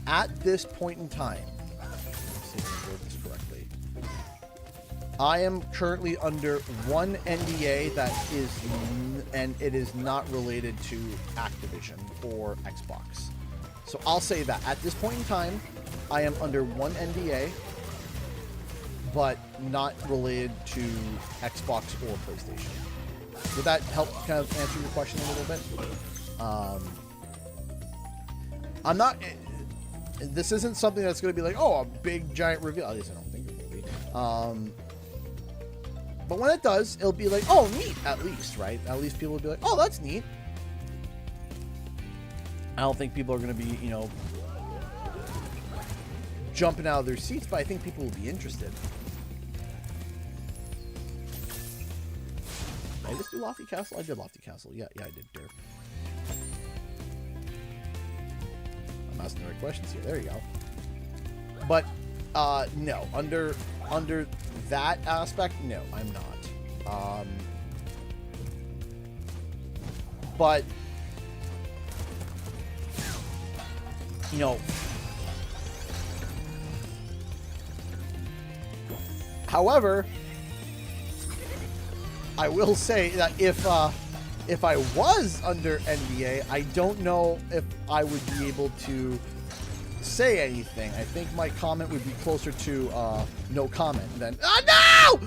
at this point in time. Let's see if I wrote this correctly. I am currently under one NDA that is, and it is not related to Activision or Xbox. So I'll say that at this point in time, I am under one NDA, but not related to Xbox or PlayStation. Would that help kind of answer your question a little bit? I'm not. This isn't something that's going to be like, oh, a big giant reveal. At least I don't think it will be. But when it does, it'll be like, oh, neat. At least, right? At least people will be like, oh, that's neat. I don't think people are going to be, you know, jumping out of their seats, but I think people will be interested. Did I just do Lofty Castle? I did Lofty Castle. Yeah, I did, Dirk. I'm asking the right questions here. There you go. But, no. Under that aspect, no, I'm not. But, you know, however, I will say that if I was under NDA, I don't know if I would be able to say anything. I think my comment would be closer to no comment than no!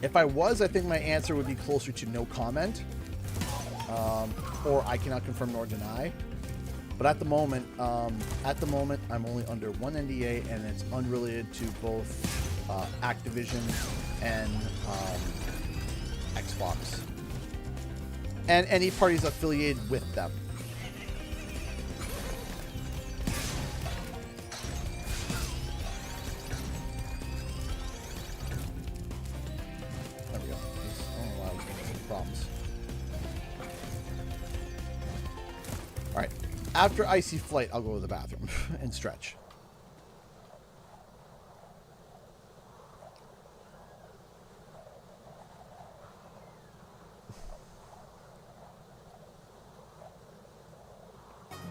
If I was, I think my answer would be closer to no comment, or I cannot confirm nor deny. But at the moment, I'm only under one NDA, and it's unrelated to both Activision and Xbox, and any parties affiliated with them. There we go. I don't know why I was getting some problems. All right. After Icy Flight, I'll go to the bathroom and stretch.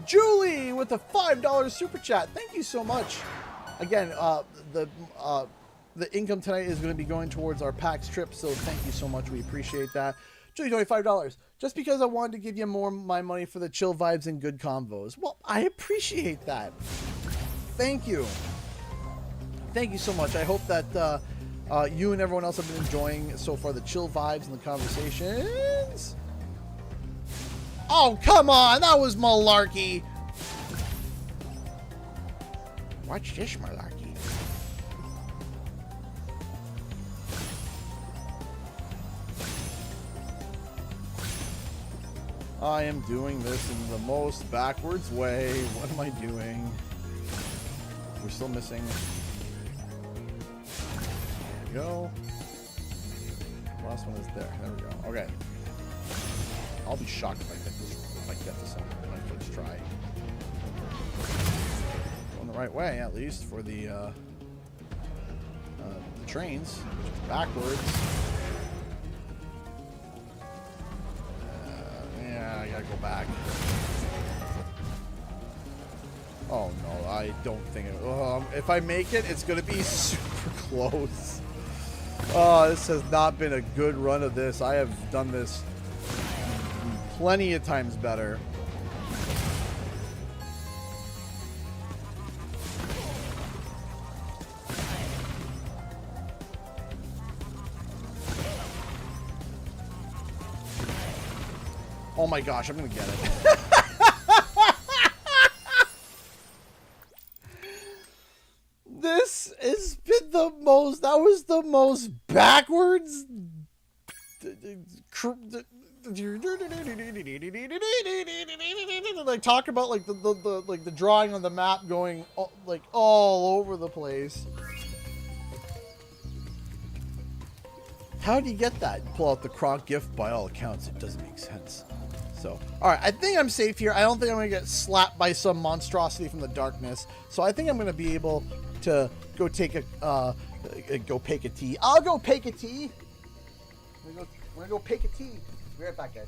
Julie with a $5 super chat. Thank you so much. again, the income tonight is going to be going towards our PAX trip, so thank you so much. We appreciate that. Julie, $25. Just because I wanted to give you more of my money for the chill vibes and good convos. Well, I appreciate that. Thank you. Thank you so much. I hope that you and everyone else have been enjoying so far the chill vibes and the conversations. Oh, come on. That was malarkey. Watch this malarkey. I am doing this in the most backwards way. What am I doing? We're still missing. There we go. The last one is there. There we go. Okay. I'll be shocked if I get this on my first try. Going the right way, at least, for the trains. Backwards. Yeah, I gotta go back. Oh no, I don't think it. If I make it, it's gonna be super close. Oh, this has not been a good run of this. I have done this plenty of times better. Oh my gosh, I'm gonna get it. This has been the most, that was the most backwards. Like talk about like the drawing on the map going like all over the place. How do you get that? Pull out the Kronk gift. By all accounts, it doesn't make sense. So, all right, I think I'm safe here. I don't think I'm gonna get slapped by some monstrosity from the darkness. So I think I'm gonna be able to go take a go pick a tea. I'll go pick a tea. We're gonna go pick a tea. Be right back, guys.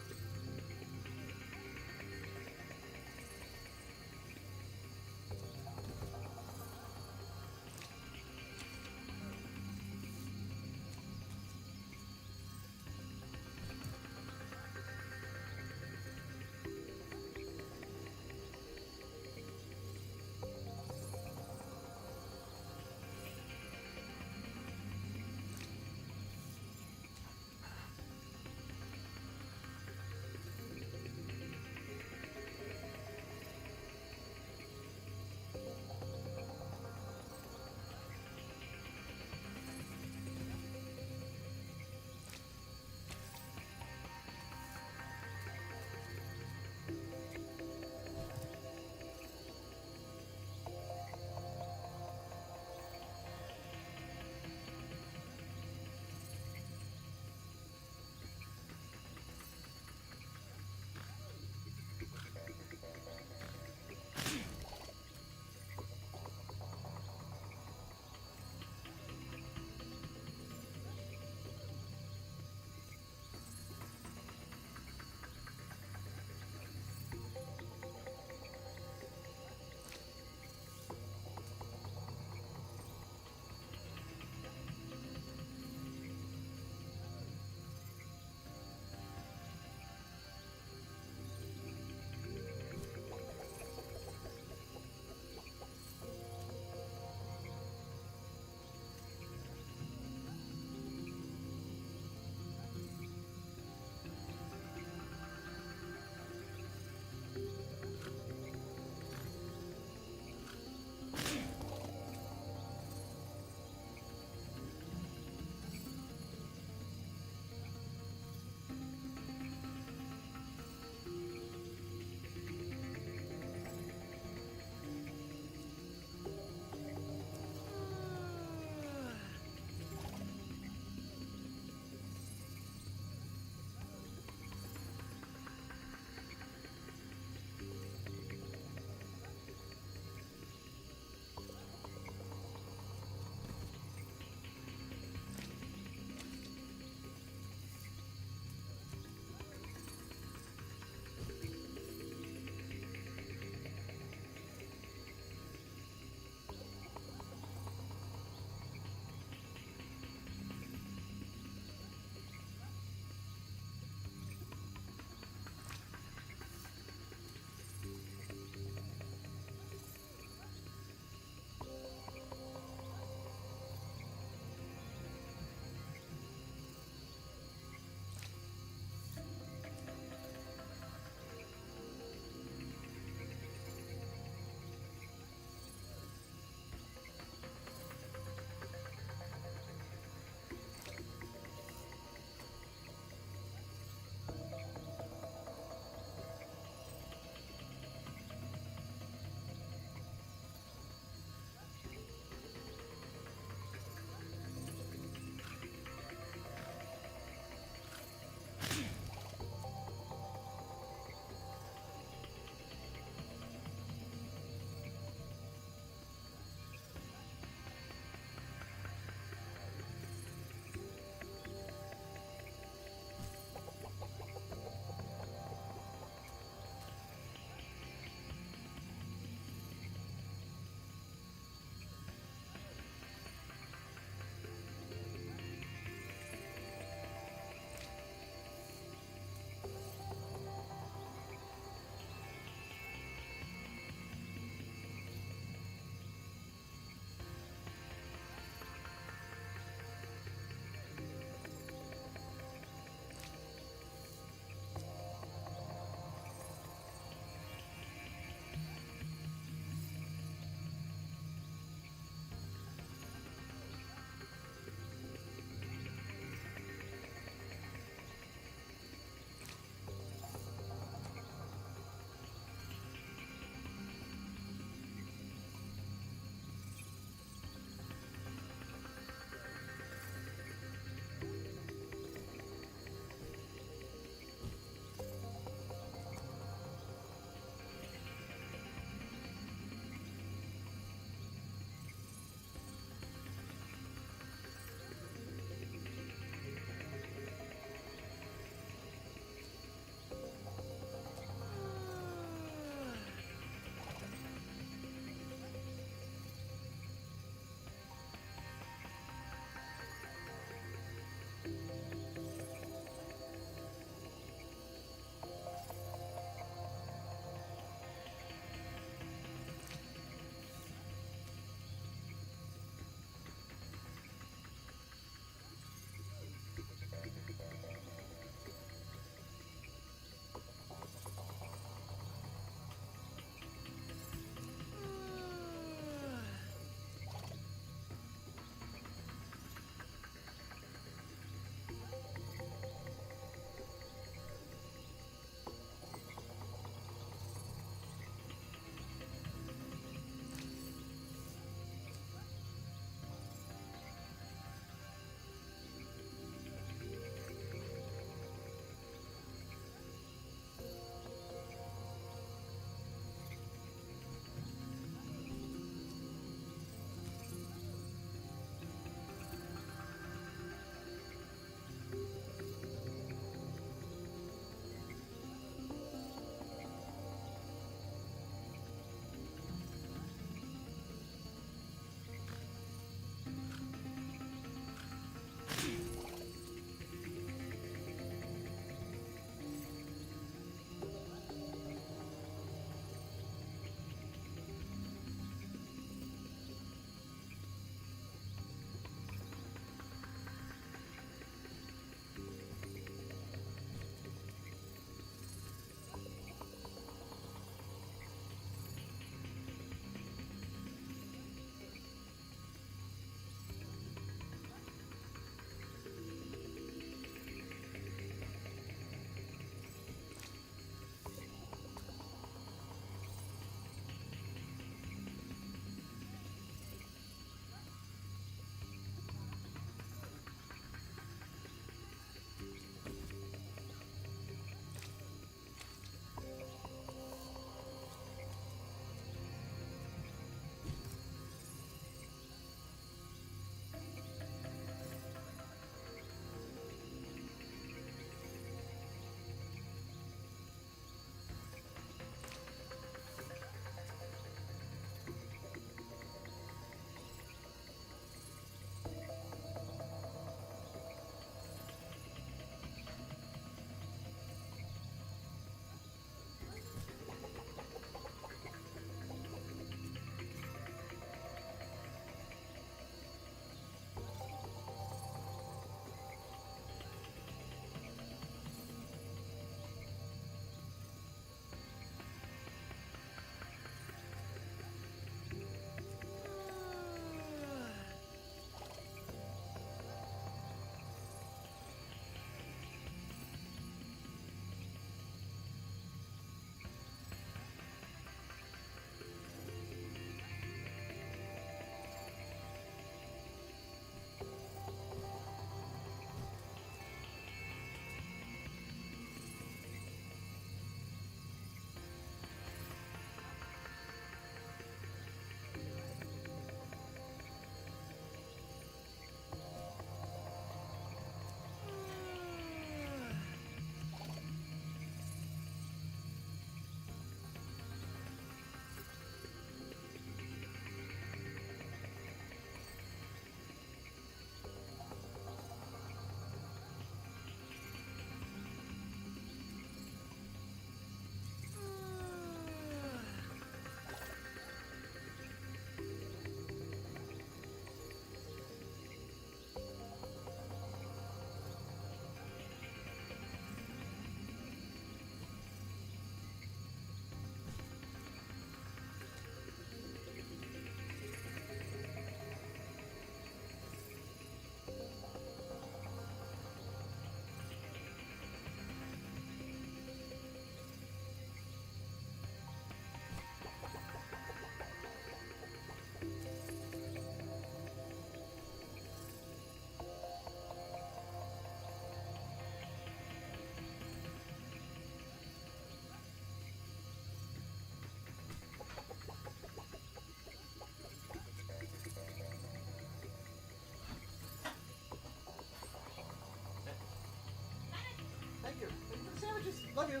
Love you.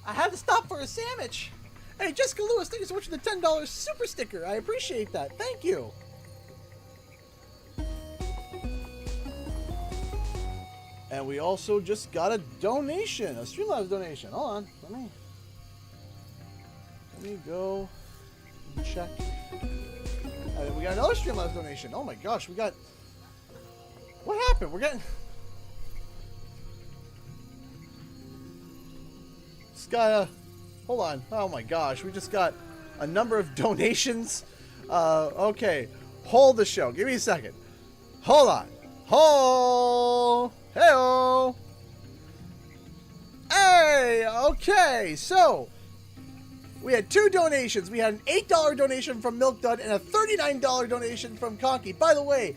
I had to stop for a sandwich. Hey, Jessica Lewis, thank you so much for the $10 super sticker. I appreciate that. Thank you. And we also just got a donation, a Streamlabs donation. Hold on, let me go and check. And we got another Streamlabs donation. Oh my gosh, we got. What happened? We're getting. Just got a. Hold on. Oh my gosh, we just got a number of donations. Okay, hold the show. Give me a second. Hold on. Hold. Hey-o! Hey! Okay, so we had 2 donations. We had an $8 donation from Milk Dud and a $39 donation from Conky. By the way,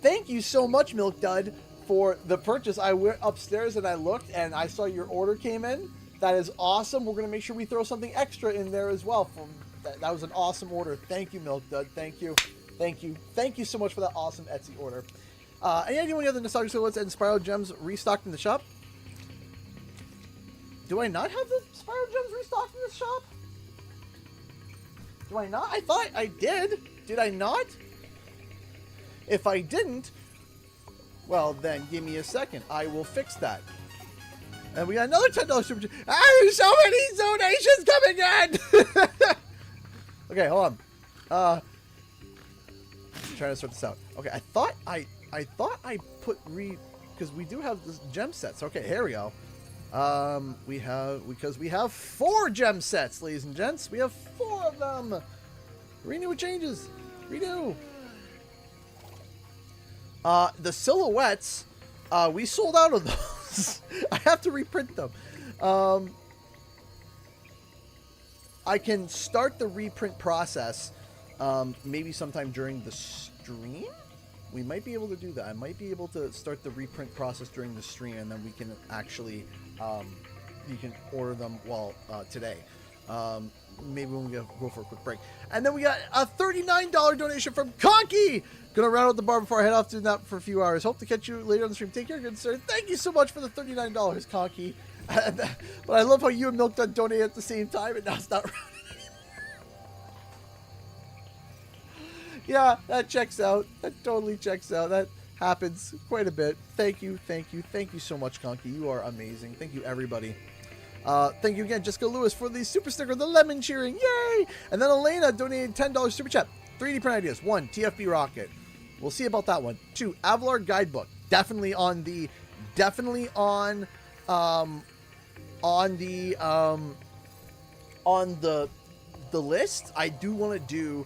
thank you so much, Milk Dud, for the purchase. I went upstairs and I looked and I saw your order came in. That is awesome. We're going to make sure we throw something extra in there as well. That was an awesome order. Thank you, Milk Dud. Thank you. Thank you. Thank you so much for that awesome Etsy order. Any other nostalgic silhouettes and Spyro gems restocked in the shop? Do I not have the Spyro gems restocked in the shop? Do I not? I thought I did. Did I not? If I didn't, well then give me a second. I will fix that. And we got another $10 super chat. There's so many donations coming in! Okay, hold on. I'm trying to sort this out. Okay, I thought I put because we do have the gem sets. Okay, here we go. We have 4 gem sets, ladies and gents. We have 4 of them. Renew changes. Renew. The silhouettes, we sold out of those. I have to reprint them. I can start the reprint process maybe sometime during the stream. We might be able to do that. I might be able to start the reprint process during the stream, and then we can actually, you can order them today. Maybe when we go for a quick break. And then we got a $39 donation from Conky. Gonna round out the bar before I head off to that for a few hours. Hope to catch you later on the stream. Take care, good sir. Thank you so much for the $39, Conky. But I love how you and Milk Dud donate at the same time, and now it's not running. Yeah, that checks out. That totally checks out. That happens quite a bit. Thank you, thank you, thank you so much, Conky. You are amazing. Thank you, everybody. Thank you again, Jessica Lewis, for the super sticker, the lemon cheering. Yay! And then Elena donated $10 super chat. 3D print ideas. 1, TFB rocket. We'll see about that one. 2, Avalar guidebook. Definitely on the list. I do want to do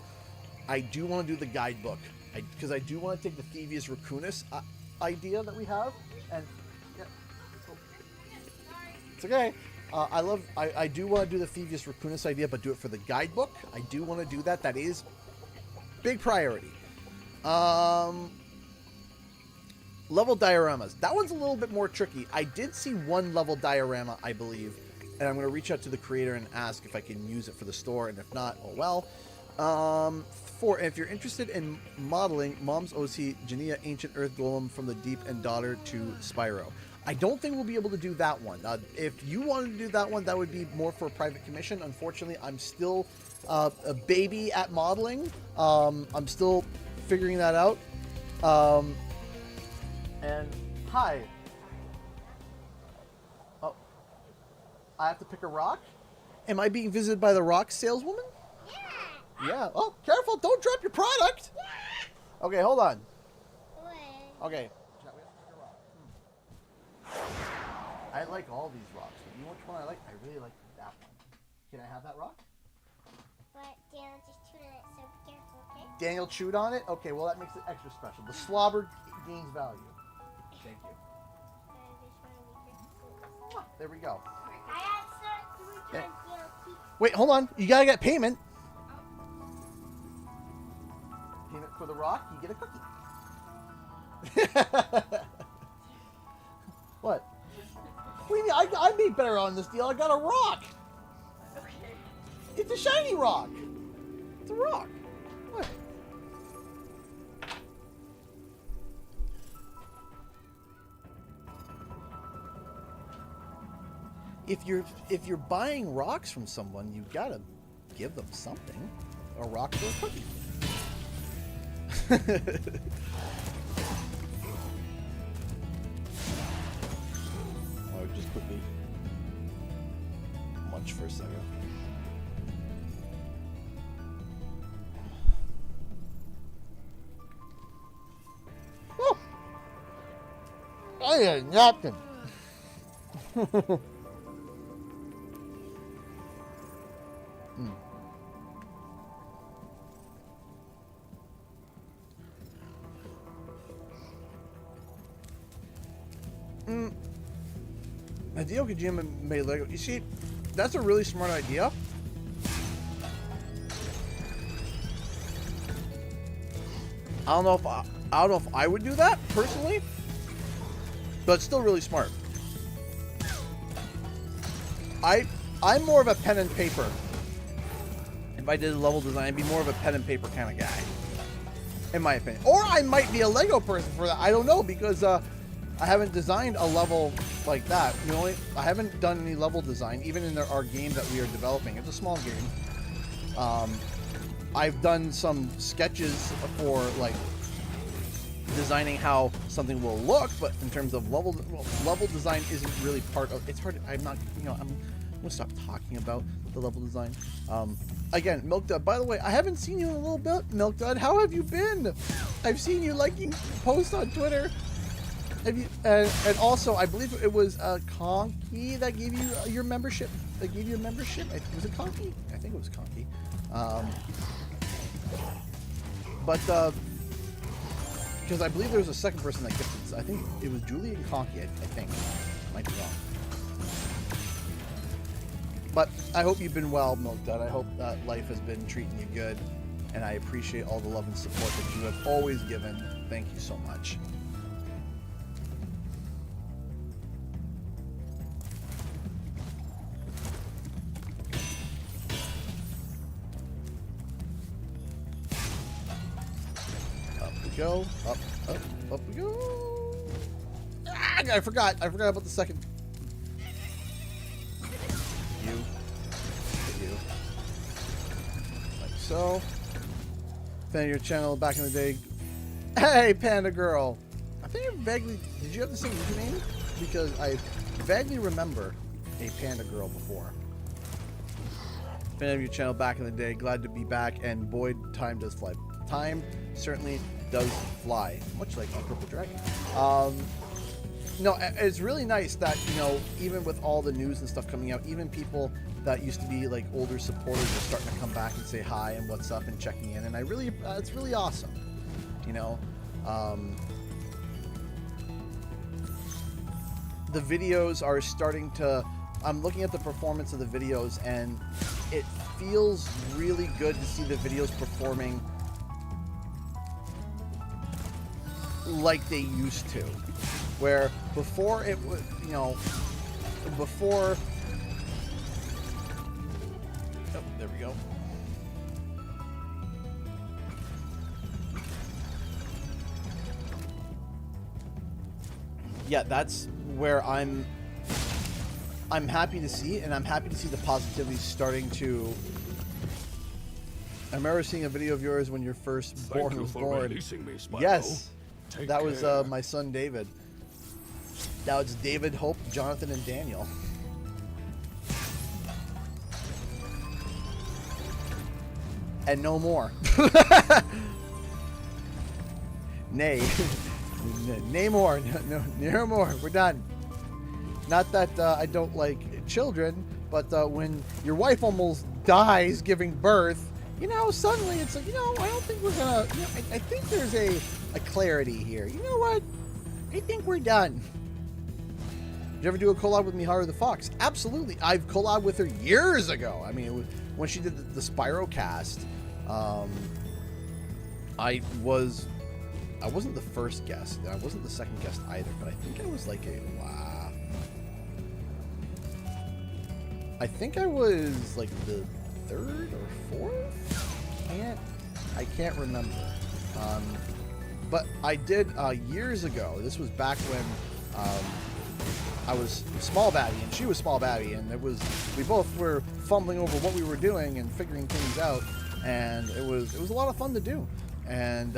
the guidebook because I do want to take the Thievius Raccoonus idea that we have, and yeah, it's okay. I do want to do the Thievius Raccoonus idea, but do it for the guidebook. I do want to do that. That is big priority. Level dioramas. That one's a little bit more tricky. I did see one level diorama, I believe, and I'm going to reach out to the creator and ask if I can use it for the store, and if not, oh well. 4, if you're interested in modeling Mom's OC, Jania, Ancient Earth Golem from the Deep, and Daughter to Spyro. I don't think we'll be able to do that one. If you wanted to do that one, that would be more for a private commission. Unfortunately, I'm still a baby at modeling. I'm still figuring that out. And hi. Oh, I have to pick a rock? Am I being visited by the rock saleswoman? Yeah. Oh, careful! Don't drop your product. Yeah. Okay, hold on. Okay. I like all these rocks, but you know which one I like? I really like that one. Can I have that rock? But Daniel just chewed on it, so be careful, okay? Daniel chewed on it? Okay, well that makes it extra special. The slobber gains value. Thank you. There we go. I had 3 times Wait, hold on. You gotta get payment. Payment for the rock, you get a cookie. What? What do you mean? I made better on this deal. I got a rock. Okay. It's a shiny rock. It's a rock. What? if you're buying rocks from someone, you gotta give them something. A rock or a cookie. Oh, just quickly munch for a second. Oh, I got a napkin. Hideo Kojima made Lego. You see, that's a really smart idea. I don't know if I would do that personally, but it's still really smart. I'm more of a pen and paper. If I did a level design, I'd be more of a pen and paper kind of guy, in my opinion. Or I might be a Lego person for that. I don't know, because I haven't designed a level like that. I haven't done any level design, even in our game that we are developing. It's a small game. I've done some sketches for like designing how something will look, but in terms of level design isn't really part of. It's hard. I'm gonna stop talking about the level design. Again, Milk Dud. By the way, I haven't seen you in a little bit, Milk Dud. How have you been? I've seen you liking posts on Twitter. Have you, and also, I believe it was Conky that gave you your membership. That gave you a membership. Was it Conky? I think it was Conky. But because I believe there was a second person that gifted. I think it was Julie and Conky. I think. Might be wrong. But I hope you've been well, Milk Dud. I hope that life has been treating you good, and I appreciate all the love and support that you have always given. Thank you so much. Go up we go. Ah, I forgot about the second. You like so. Fan of your channel back in the day. Hey, Panda Girl. I think I vaguely. Did you have the same username? Because I vaguely remember a Panda Girl before. Fan of your channel back in the day. Glad to be back. And boy, time does fly. Time certainly does fly, much like a Purple Dragon. No, it's really nice that, even with all the news and stuff coming out, even people that used to be like older supporters are starting to come back and say hi and what's up and checking in, and it's really awesome. The videos are starting to. I'm looking at the performance of the videos, and it feels really good to see the videos performing like they used to, where before it was, before. Oh, there we go. Yeah, that's where I'm happy to see, and I'm happy to see the positivity starting to. I remember seeing a video of yours when your first born was born. Yes. That was my son David. Now it's David, Hope, Jonathan, and Daniel. And no more. Nay. Nay more. No more. We're done. Not that I don't like children, but when your wife almost dies giving birth, suddenly it's like, I don't think we're gonna. I think there's a clarity here. You know what? I think we're done. Did you ever do a collab with Miharu the Fox? Absolutely. I've collabed with her years ago. I mean, when she did the Spyro cast, I wasn't the first guest. I wasn't the second guest either, but I think I was like I think I was like the third or fourth? I can't remember. But I did years ago. This was back when I was small Babby and she was small Babby, and we both were fumbling over what we were doing and figuring things out, and it was a lot of fun to do. And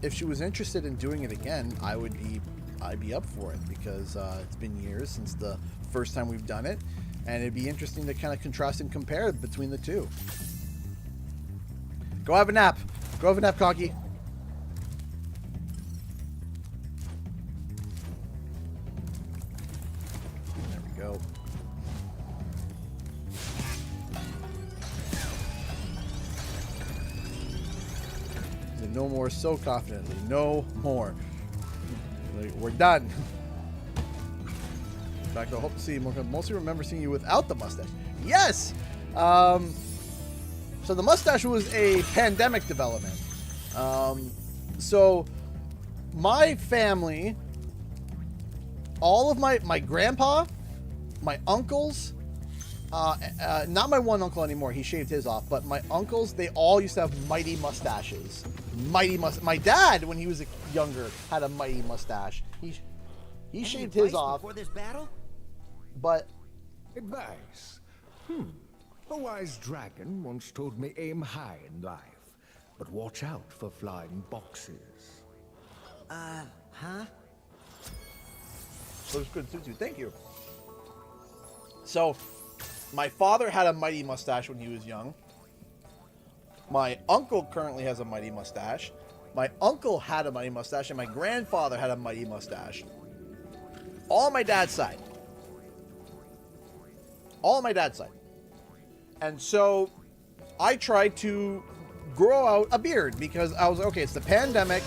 if she was interested in doing it again, I'd be up for it, because it's been years since the first time we've done it, and it'd be interesting to kind of contrast and compare between the two. Go have a nap. Go have a nap, Conky. There we go. No more so confidently. No more. We're done. In fact, I hope to see you more. Mostly remember seeing you without the mustache. Yes! So the mustache was a pandemic development. So my family, all of my grandpa, my uncles, not my one uncle anymore, he shaved his off, but my uncles, they all used to have mighty mustaches. My dad, when he was younger, had a mighty mustache. He shaved his off. Before this battle? But advice. A wise dragon once told me aim high in life, but watch out for flying boxes. Huh? Looks good suits you. Thank you. So, my father had a mighty mustache when he was young. My uncle currently has a mighty mustache. My uncle had a mighty mustache, and my grandfather had a mighty mustache. All on my dad's side. All on my dad's side. And so I tried to grow out a beard, because I was okay, it's the pandemic.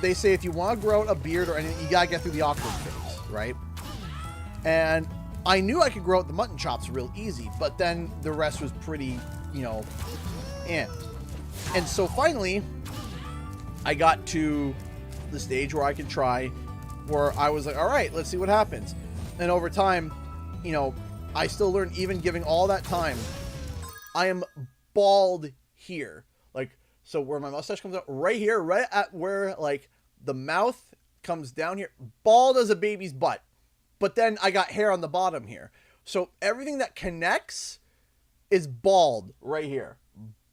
They say if you want to grow out a beard or anything, you gotta get through the awkward phase, right? And I knew I could grow out the mutton chops real easy, but then the rest was pretty, And so finally, I got to the stage where I could try, where I was like, all right, let's see what happens. And over time, I still learn, even giving all that time, I am bald here. So where my mustache comes out, right here, right at where, the mouth comes down here, bald as a baby's butt. But then I got hair on the bottom here. So everything that connects is bald right here.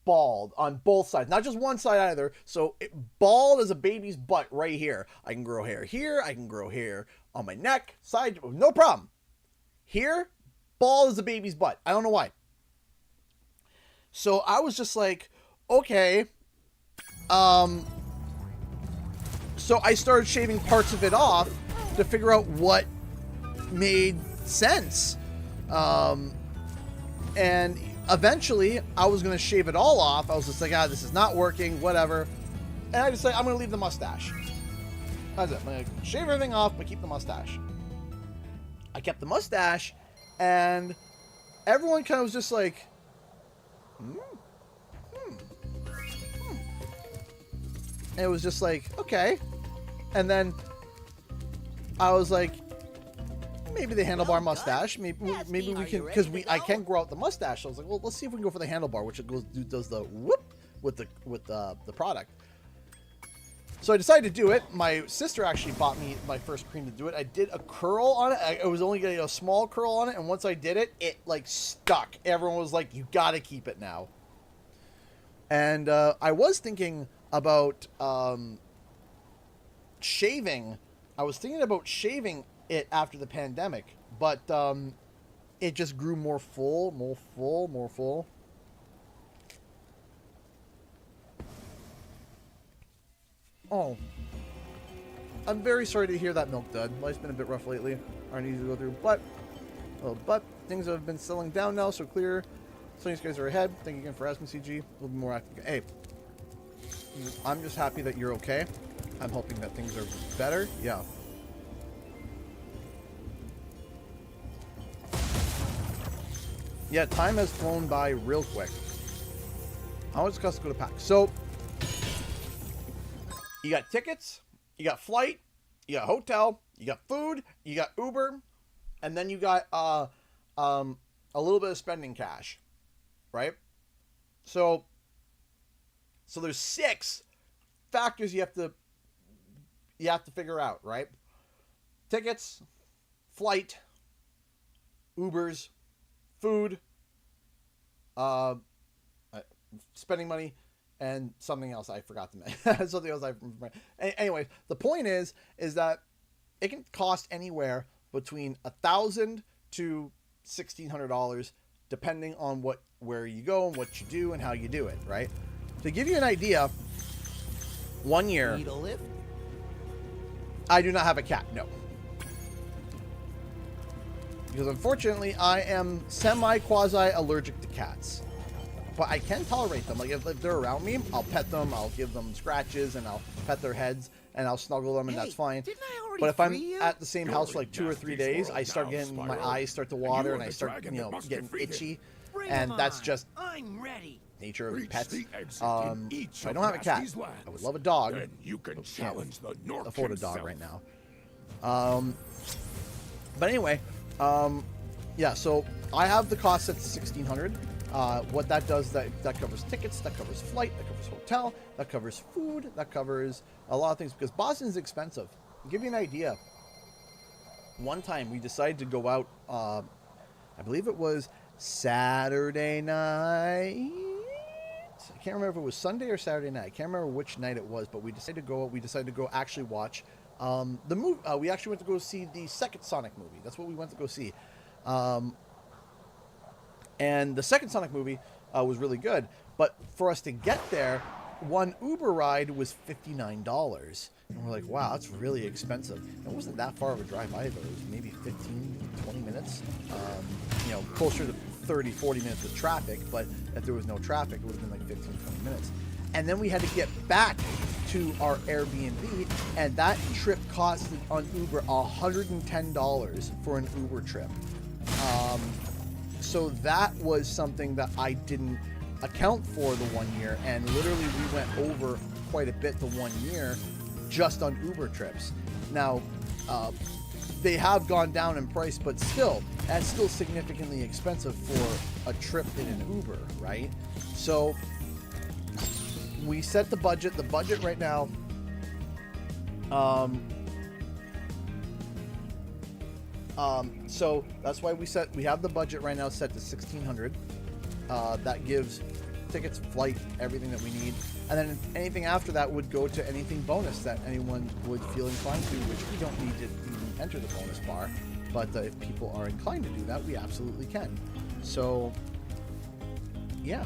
Bald on both sides, not just one side either. So bald as a baby's butt right here. I can grow hair here. I can grow hair on my neck, side, no problem. Here, bald as a baby's butt. I don't know why. So I was just like, okay. So I started shaving parts of it off to figure out what made sense. And eventually I was going to shave it all off. I was just like, this is not working, whatever. And I decided I'm going to leave the mustache. That's it. I'm going to shave everything off, but keep the mustache. I kept the mustache, and everyone kind of was just like, And it was just like, okay. And then I was like, maybe the handlebar mustache. Maybe we can, because I can grow out the mustache. So I was like, well, let's see if we can go for the handlebar, which does the whoop with the product. So I decided to do it. My sister actually bought me my first cream to do it. I did a curl on it. I was only getting a small curl on it, and once I did it, it stuck. Everyone was like, you got to keep it now. And I was thinking about shaving. I was thinking about shaving it after the pandemic, but it just grew more full. Oh, I'm very sorry to hear that, Milk Dud. Life's been a bit rough lately. Aren't easy to go through, but things have been settling down now, so clear. So these guys are ahead. Thank you again for asking, CG. A little bit more active. Hey, I'm just happy that you're okay. I'm hoping that things are better. Yeah. Yeah, time has flown by real quick. How much does it cost to go to PAX? So, you got tickets, you got flight, you got hotel, you got food, you got Uber, and then you got a little bit of spending cash, right? So there's 6 factors you have to figure out, right? Tickets, flight, Ubers, food, spending money, and something else I forgot to mention. Something else anyway, the point is that it can cost anywhere between $1,000 to $1,600 depending on where you go and what you do and how you do it, right? To give you an idea, 1 year... Need a lift? I do not have a cat, no. Because unfortunately, I am semi-quasi allergic to cats. But I can tolerate them. Like, if they're around me, I'll pet them, I'll give them scratches, and I'll pet their heads, and I'll snuggle them, and that's fine. But if I'm at the same house for like 2 or 3 days, I start getting, my eyes start to water, and I start, you know, getting itchy. And that's just nature of pets. If I don't have a cat, I would love a dog. You can challenge the Nork afford a dog himself. right now. But anyway, yeah, so I have the cost set to $1,600. What that does, that covers tickets, that covers flight, that covers hotel, that covers food, that covers a lot of things, because Boston is expensive. To give you an idea, one time we decided to go out, I believe it was Saturday night. I can't remember if it was Sunday or Saturday night. I can't remember which night it was, but we decided to go. We decided to go actually watch the movie. We actually went to go see the second Sonic movie. That's what we went to go see. And the second Sonic movie was really good. But for us to get there, one Uber ride was $59. And we're like, wow, that's really expensive. It wasn't that far of a drive either. It was maybe 15, 20 minutes. You know, closer to 30, 40 minutes with traffic. But if there was no traffic, it would have been like 15, 20 minutes. And then we had to get back to our Airbnb. And that trip costed on Uber $110 for an Uber trip. So that was something that I didn't account for the 1 year, and literally we went over quite a bit the 1 year just on Uber trips. Now, they have gone down in price, but still, that's still significantly expensive for a trip in an Uber, right? So we set the budget. The budget right now, so that's why we have the budget right now set to $1,600. That gives tickets, flight, everything that we need. And then anything after that would go to anything bonus that anyone would feel inclined to, which we don't need to even enter the bonus bar. But if people are inclined to do that, we absolutely can. So, yeah.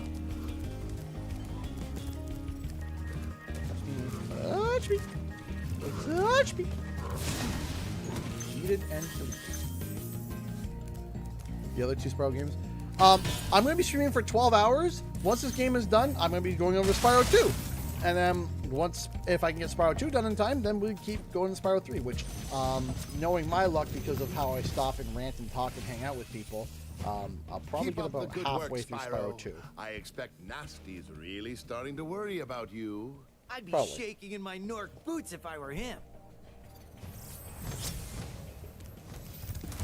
Touch me. Touch me. Cheated and deleted. The other two Spyro games. I'm going to be streaming for 12 hours. Once this game is done, I'm going to be going over to Spyro 2. And then if I can get Spyro 2 done in time, then we keep going to Spyro 3, which, knowing my luck because of how I stop and rant and talk and hang out with people, I'll probably get about halfway through Spyro 2. I expect Nasty's really starting to worry about you. I'd be Probably. shaking in my Nork boots if I were him.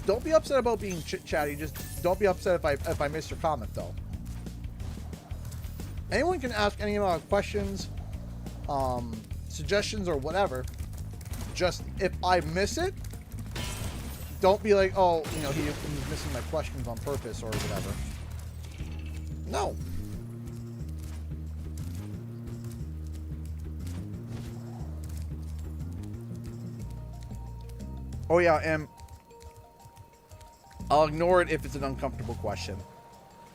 Don't be upset about being chit-chatty. Just don't be upset if I miss your comment, though. Anyone can ask any amount of questions, suggestions, or whatever. Just if I miss it, don't be like, oh, you know, he's missing my questions on purpose or whatever. No. Oh yeah, and I'll ignore it if it's an uncomfortable question.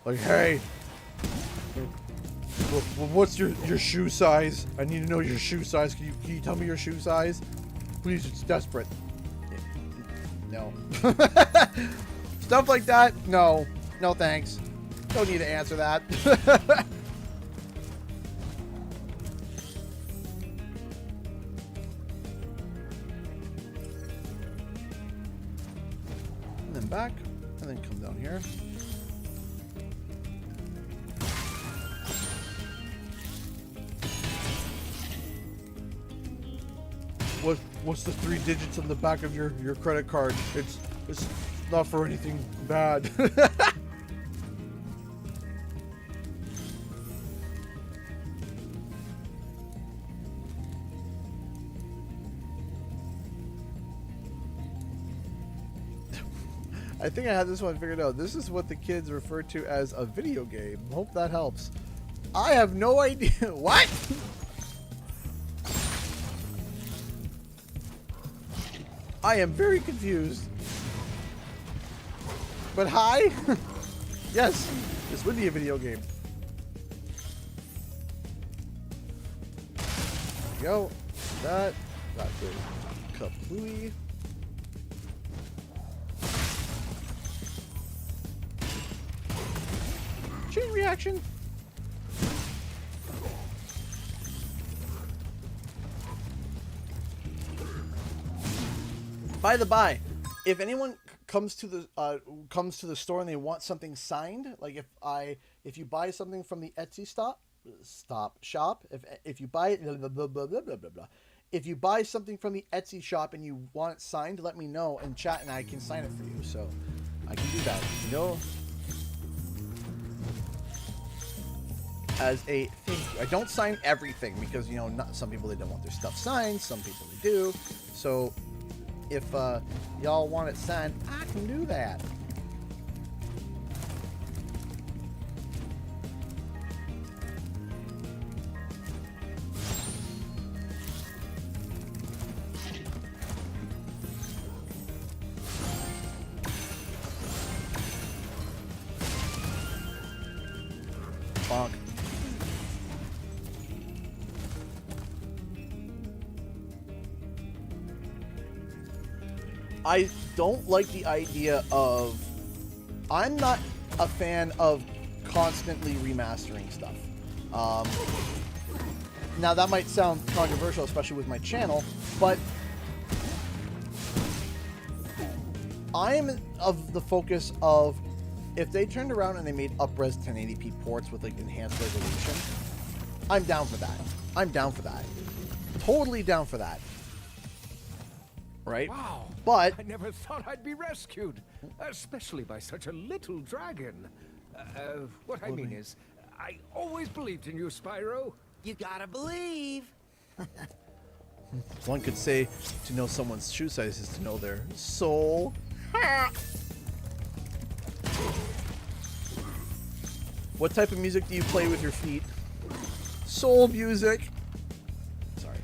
Like, hey, what's your shoe size? I need to know your shoe size. Can you tell me your shoe size? Please, it's desperate. No. Stuff like that, no. No thanks. Don't need to answer that. And then back, and then come down here. What's the 3 digits on the back of your credit card? It's not for anything bad. I think I had this one figured out. This is what the kids refer to as a video game. Hope that helps. I have no idea. What? I am very confused. But hi? Yes, this would be a video game. There we go. That goes kaplooey. Chain reaction. By the by, if anyone comes to the store and they want something signed, like if you buy something from the Etsy shop, if you buy it, blah, blah, blah, blah, blah, blah, blah. If you buy something from the Etsy shop and you want it signed, let me know in chat and I can sign it for you. So I can do that. You know, as a thank you. I don't sign everything because, you know, not some people, they don't want their stuff signed. Some people they do. So if y'all want it signed, I can do that. Bonk. I don't like the idea of... I'm not a fan of constantly remastering stuff. Now, that might sound controversial, especially with my channel, but I'm of the focus of if they turned around and they made up-res 1080p ports with like enhanced resolution, I'm down for that. I'm down for that. Totally down for that. Right? Wow. But I never thought I'd be rescued, especially by such a little dragon. What I mean is, I always believed in you, Spyro. You gotta believe. one could say to know someone's shoe size is to know their soul. What type of music do you play with your feet? Soul music. Sorry.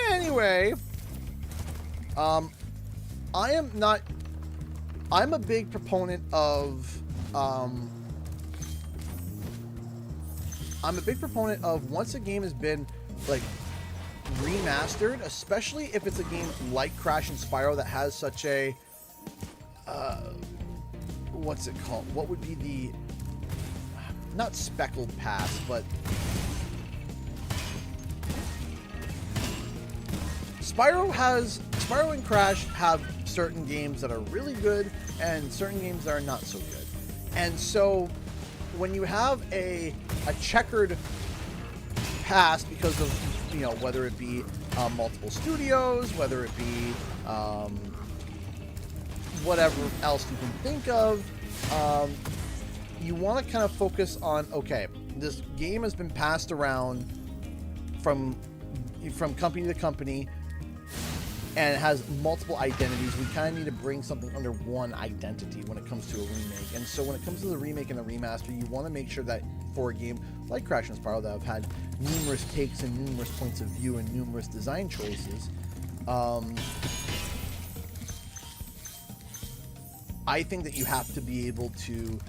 Anyway, I'm a big proponent of once a game has been like remastered, especially if it's a game like Crash and Spyro that has such a what's it called? What would be the not speckled past, but Spyro and Crash have certain games that are really good and certain games that are not so good. And so when you have a checkered past because of, you know, whether it be multiple studios, whether it be whatever else you can think of, you want to kind of focus on, okay, this game has been passed around from company to company and it has multiple identities. We kind of need to bring something under one identity when it comes to a remake. And so when it comes to the remake and the remaster, you want to make sure that for a game like Crash and Spyro that have had numerous takes and numerous points of view and numerous design choices, I think that you have to be able to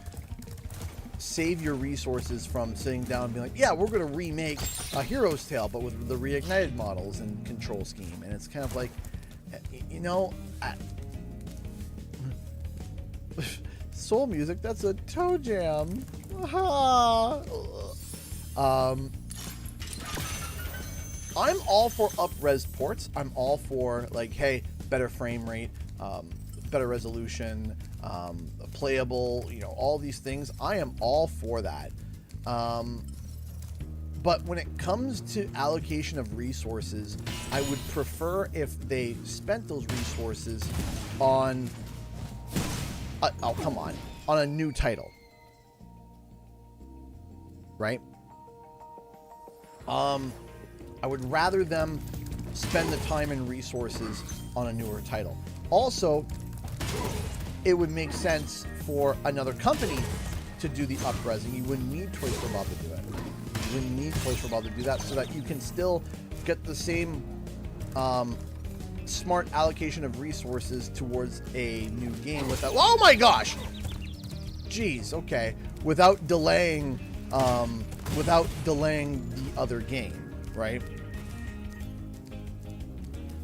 save your resources from sitting down and being like, yeah, we're going to remake a Hero's Tale, but with the Reignited models and control scheme. And it's kind of like, you know, soul music, that's a toe jam. I'm all for up-res ports. I'm all for, like, hey, better frame rate, better resolution, playable, you know, all these things. I am all for that. But when it comes to allocation of resources, I would prefer if they spent those resources on, on a new title. Right? I would rather them spend the time and resources on a newer title. Also, it would make sense for another company to do the up-resing. You wouldn't need Toys for Bob to do it. You wouldn't need Toys for Bob to do that, so that you can still get the same smart allocation of resources towards a new game without... Oh my gosh! Jeez, okay. Without delaying the other game, right?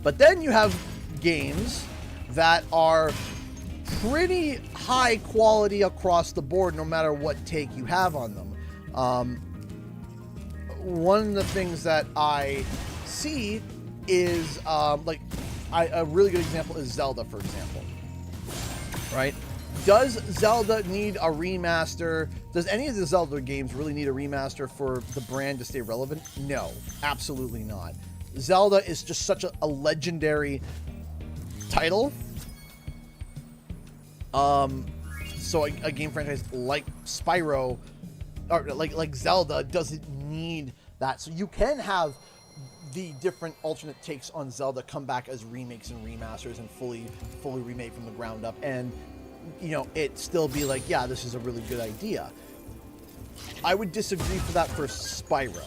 But then you have games that are pretty high quality across the board, no matter what take you have on them. One of the things that I see is a really good example is Zelda, for example. Right? Does Zelda need a remaster? Does any of the Zelda games really need a remaster for the brand to stay relevant? No, absolutely not. Zelda is just such a legendary title. So a game franchise like Spyro, or like Zelda, doesn't need that. So you can have the different alternate takes on Zelda come back as remakes and remasters and fully remade from the ground up, and you know, it still be like, yeah, this is a really good idea. I would disagree for that for Spyro,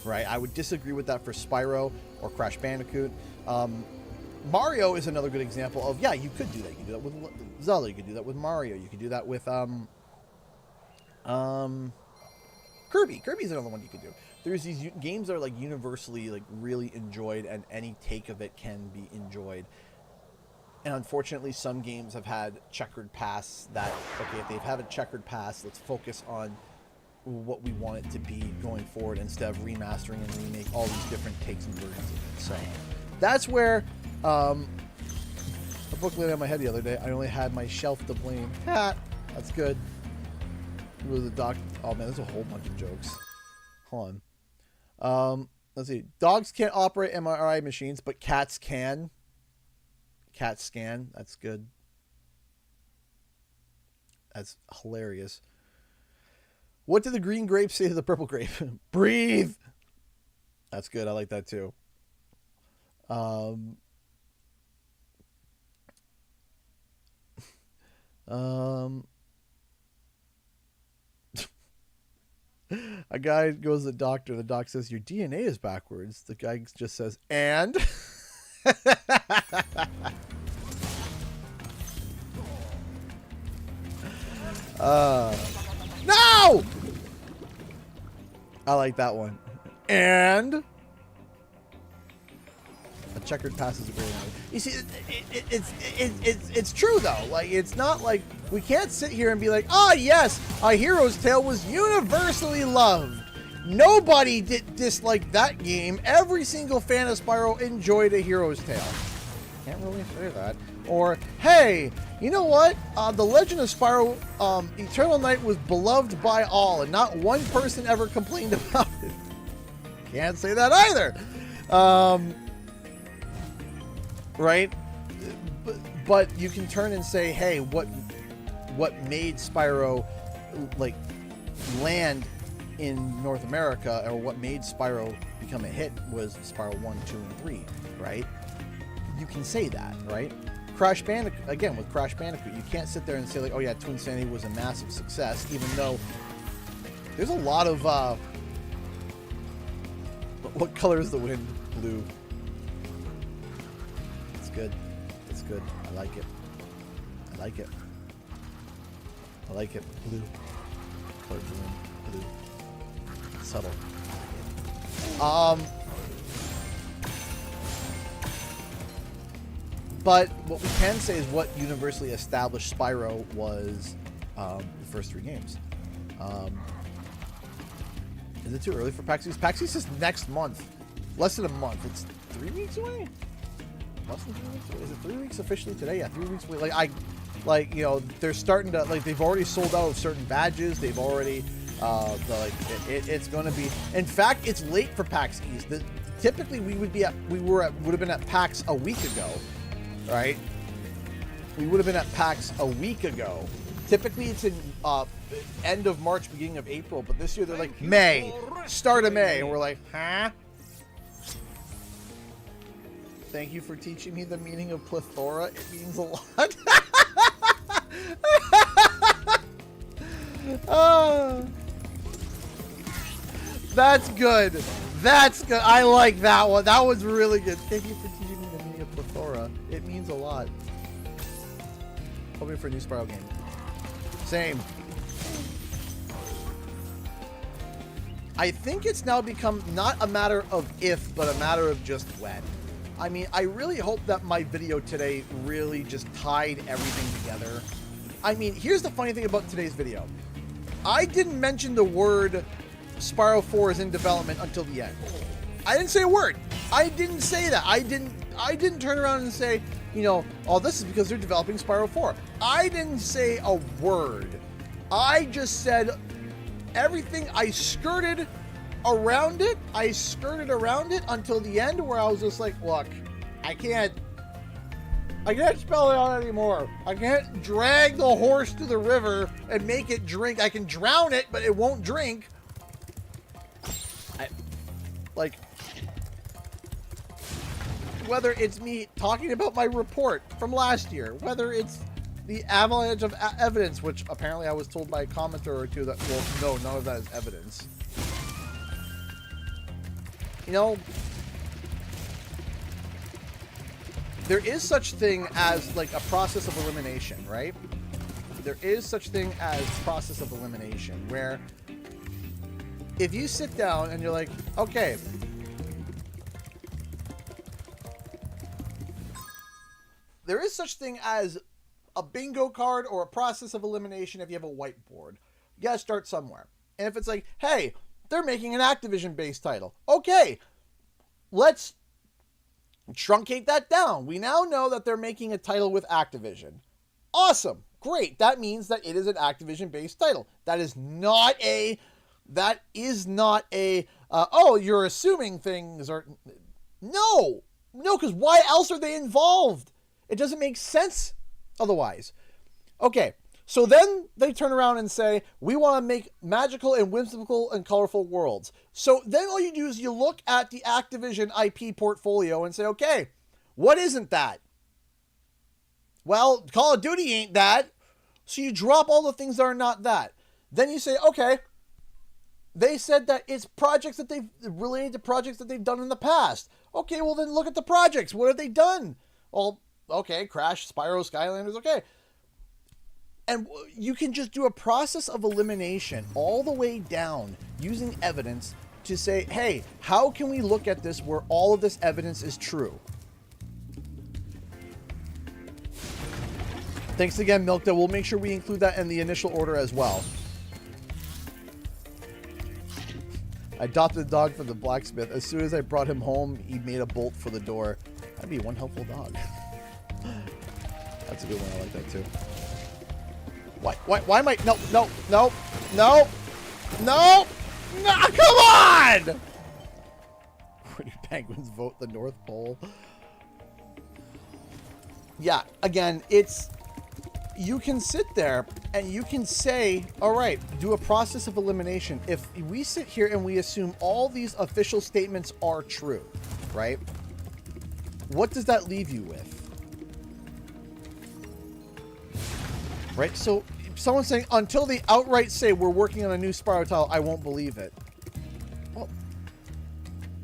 right? I would disagree with that for Spyro or Crash Bandicoot. Mario is another good example of, yeah, you could do that. You could do that with Zelda. You could do that with Mario. You could do that with Kirby. Kirby's another one you could do. There's these games that are like universally like really enjoyed, and any take of it can be enjoyed. And unfortunately, some games have had checkered paths that, okay, if they've had a checkered path, let's focus on what we want it to be going forward instead of remastering and remake all these different takes and versions of it. So that's where a book laid on my head the other day. I only had my shelf to blame. Ha! That's good. It was a doc. Oh man, there's a whole bunch of jokes. Hold on. Let's see. Dogs can't operate MRI machines, but cats can. Cat scan. That's good. That's hilarious. What did the green grape say to the purple grape? Breathe. That's good. I like that too. A guy goes to the doctor. The doc says, your DNA is backwards. The guy just says, and? No! I like that one. And? A checkered pass is a great one. You see, it's true though. Like, it's not like we can't sit here and be like, oh yes, A Hero's Tale was universally loved. Nobody did dislike that game. Every single fan of Spyro enjoyed A Hero's Tale. Can't really say that. Or, hey, you know what? The Legend of Spyro Eternal Night was beloved by all, and not one person ever complained about it. Can't say that either. Right? But you can turn and say, hey, what made Spyro like land in North America, or what made Spyro become a hit was Spyro 1, 2, and 3, right? You can say that, right? Crash Bandicoot, again, with Crash Bandicoot, you can't sit there and say like, oh yeah, Twin Sanity was a massive success, even though there's a lot of, what color is the wind? Blue. It's good. It's good. I like it. I like it. I like it. Blue. Color blue. Blue. Subtle. But what we can say is what universally established Spyro was the first 3 games. Is it too early for PAX East? PAX East is next month. Less than a month. It's 3 weeks away? Less than 3 weeks away? Is it 3 weeks officially today? Yeah, 3 weeks away. Like, you know, they're starting to, like, they've already sold out of certain badges. They've already, it's going to be, in fact, it's late for PAX East. Typically, would have been at PAX a week ago, right? We would have been at PAX a week ago. Typically, it's in end of March, beginning of April, but this year they're like May, start of May, and we're like, huh? Thank you for teaching me the meaning of plethora. It means a lot. That's good. That's good. I like that one. That was really good. Thank you for teaching me the meaning of plethora. It means a lot. Hoping for a new Spyro game. Same. I think it's now become not a matter of if, but a matter of just when. I mean, I really hope that my video today really just tied everything together. I mean, here's the funny thing about today's video. I didn't mention the word Spyro 4 is in development until the end. I didn't say a word. I didn't say that. I didn't turn around and say, you know, oh, this is because they're developing Spyro 4. I didn't say a word. I just said everything. I skirted around it. I skirted around it until the end where I was just like, look, I can't spell it out anymore. I can't drag the horse to the river and make it drink. I can drown it, but it won't drink. Like, whether it's me talking about my report from last year, whether it's the avalanche of evidence, which apparently I was told by a commenter or two that, well, no, none of that is evidence. You know, there is such thing as, like, a process of elimination, right? There is such thing as process of elimination, where if you sit down and you're like, okay, there is such thing as a bingo card or a process of elimination if you have a whiteboard. You gotta start somewhere. And if it's like, hey, they're making an Activision-based title. Okay, let's truncate that down. We now know that they're making a title with Activision. Awesome. Great. That means that it is an Activision-based title. That is not a... oh, you're assuming things are... No, because why else are they involved? It doesn't make sense otherwise. Okay, so then they turn around and say, we want to make magical and whimsical and colorful worlds. So then all you do is you look at the Activision IP portfolio and say, okay, what isn't that? Well, Call of Duty ain't that. So you drop all the things that are not that. Then you say, okay, they said that it's projects that they've related to projects that they've done in the past. Okay, well then look at the projects. What have they done? Well, okay, Crash, Spyro, Skylanders, okay. And you can just do a process of elimination all the way down using evidence to say, hey, how can we look at this where all of this evidence is true? Thanks again, Milkta. We'll make sure we include that in the initial order as well. I adopted a dog from the blacksmith. As soon as I brought him home, he made a bolt for the door. That'd be one helpful dog. That's a good one. I like that too. Why am I... No, come on! Where do penguins vote the North Pole? Yeah, again, it's... You can sit there and you can say, all right, do a process of elimination. If we sit here and we assume all these official statements are true, right? What does that leave you with? Right? So someone's saying, until they outright say we're working on a new Spyro title, I won't believe it. Well,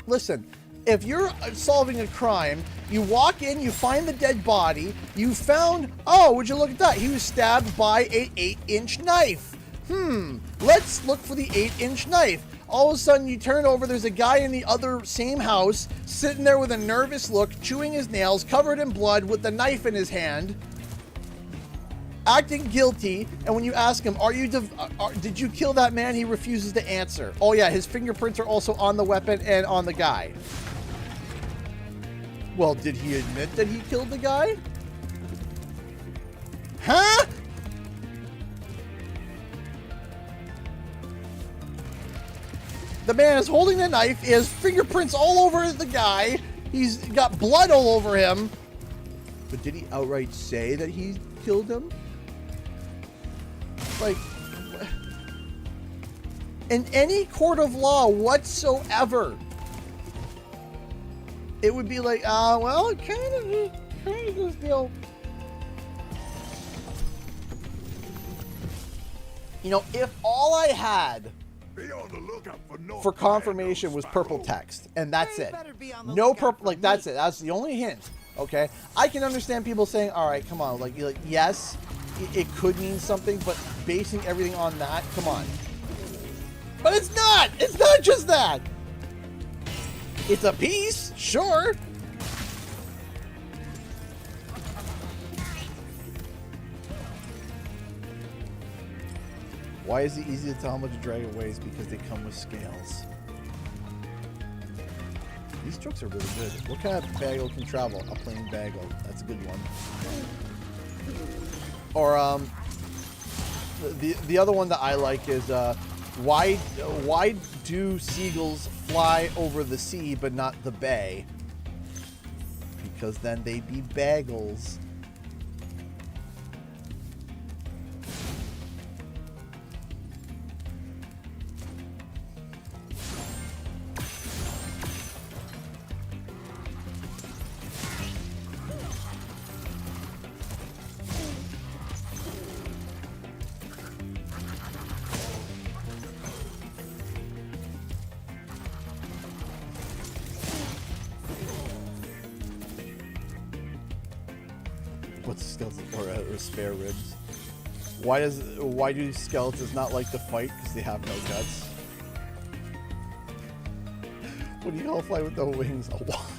listen, if you're solving a crime, you walk in, you find the dead body, you found, oh, would you look at that? He was stabbed by an 8-inch knife. Let's look for the 8-inch knife. All of a sudden, you turn over, there's a guy in the other same house, sitting there with a nervous look, chewing his nails, covered in blood, with the knife in his hand, acting guilty. And when you ask him, did you kill that man? He refuses to answer. Oh yeah, his fingerprints are also on the weapon and on the guy. Well, did he admit that he killed the guy? Huh? The man is holding the knife. He has fingerprints all over the guy. He's got blood all over him. But did he outright say that he killed him? Like, in any court of law whatsoever, it would be like, well, it kind of just feel. You know, if all I had for confirmation was purple text, and that's it. No purple, like that's it. That's the only hint. Okay, I can understand people saying, "All right, come on," like yes, it could mean something, but basing everything on that, come on. But it's not. It's not just that. It's a piece, sure. Why is it easy to tell how much a dragon weighs? Because they come with scales. These jokes are really good. What kind of bagel can travel? A plain bagel. That's a good one. Or the other one that I like is why do seagulls fly over the sea but not the bay? Because then they'd be bagels. Or spare ribs. Why do skeletons not like to fight? Because they have no guts. What do you call fly with no wings? A walk.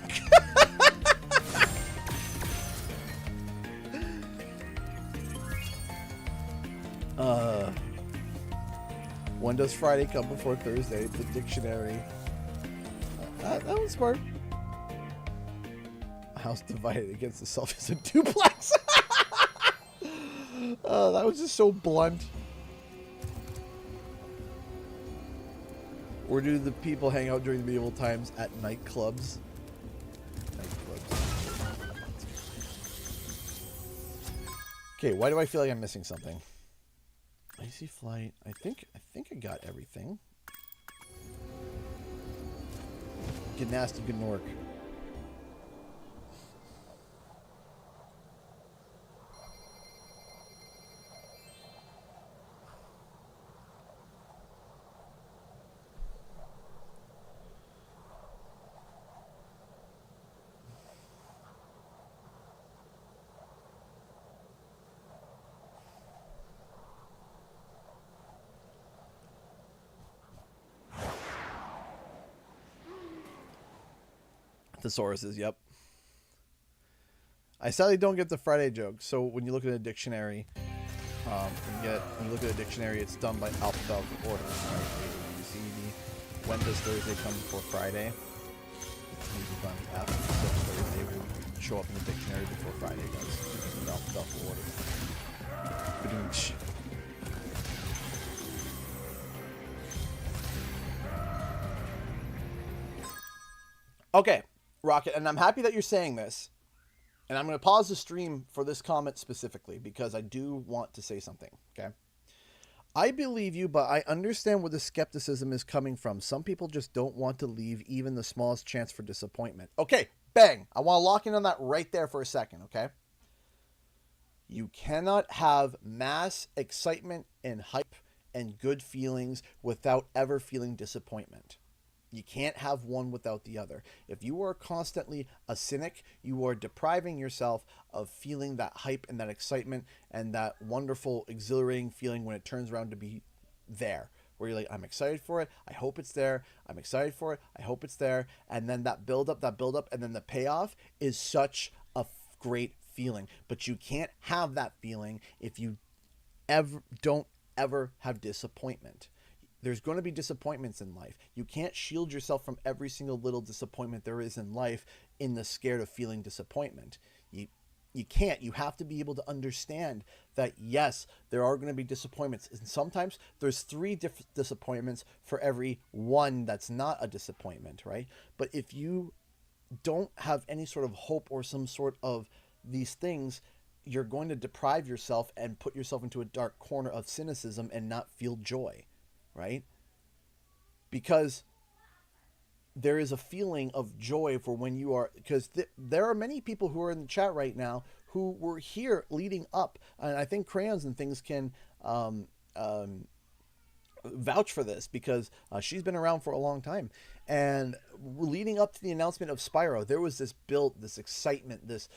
When does Friday come before Thursday? The dictionary. That was smart. A house divided against itself is a duplex. That was just so blunt. Where do the people hang out during the medieval times? At nightclubs. Okay, why do I feel like I'm missing something? Icy flight. I think I got everything. Get nasty, good Nork. Thesauruses, yep. I sadly don't get the Friday joke. So when you look at a dictionary, when you look at a dictionary, it's done by alphabetical order. Right? A, B, C, D. When does Thursday come before Friday? It's usually done after Thursday will show up in the dictionary before Friday does. In alphabetical order. Okay. Rocket, and I'm happy that you're saying this, and I'm going to pause the stream for this comment specifically because I do want to say something, okay? I believe you, but I understand where the skepticism is coming from. Some people just don't want to leave even the smallest chance for disappointment. Okay, bang. I want to lock in on that right there for a second, okay? You cannot have mass excitement and hype and good feelings without ever feeling disappointment. You can't have one without the other. If you are constantly a cynic, you are depriving yourself of feeling that hype and that excitement and that wonderful, exhilarating feeling when it turns around to be there. Where you're like, I'm excited for it. I hope it's there. I'm excited for it. I hope it's there. And then that build up, and then the payoff is such a great feeling. But you can't have that feeling if you don't ever have disappointment. There's going to be disappointments in life. You can't shield yourself from every single little disappointment there is in life in the scared of feeling disappointment. You can't. You have to be able to understand that, yes, there are going to be disappointments. And sometimes there's 3 disappointments for every one that's not a disappointment, right? But if you don't have any sort of hope or some sort of these things, you're going to deprive yourself and put yourself into a dark corner of cynicism and not feel joy. Right? Because there is a feeling of joy for when you are, because there are many people who are in the chat right now who were here leading up, and I think Crayons and things can vouch for this, because she's been around for a long time. And leading up to the announcement of Spyro, there was this build, this excitement, this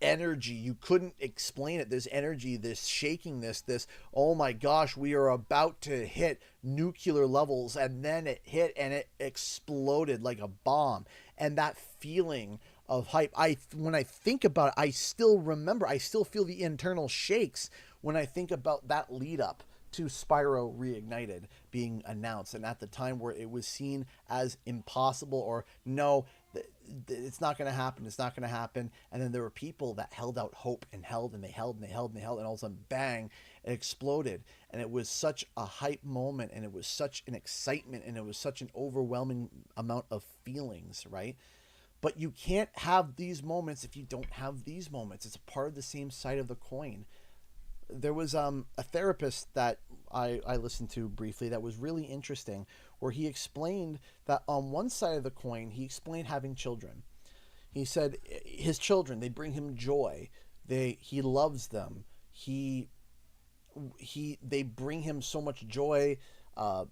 energy. You couldn't explain it. This energy, this shakiness, this, oh my gosh, we are about to hit nuclear levels. And then it hit and it exploded like a bomb. And that feeling of hype, when I think about it, I still remember, I still feel the internal shakes when I think about that lead up to Spyro Reignited being announced, and at the time where it was seen as impossible, or no, it's not going to happen, it's not going to happen. And then there were people that held out hope and held, and they held, and they held, and they held, and all of a sudden, bang, it exploded. And it was such a hype moment, and it was such an excitement, and it was such an overwhelming amount of feelings, right? But you can't have these moments if you don't have these moments. It's a part of the same side of the coin. There was a therapist that I listened to briefly that was really interesting, where he explained that on one side of the coin, he explained having children. He said his children, they bring him joy. He loves them. They bring him so much joy.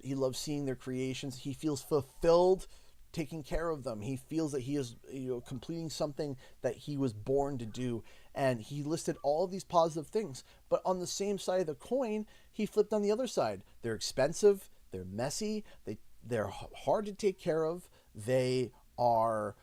He loves seeing their creations. He feels fulfilled taking care of them. He feels that he is, completing something that he was born to do. And he listed all of these positive things. But on the same side of the coin, he flipped on the other side. They're expensive. They're messy. They're hard to take care of. They are.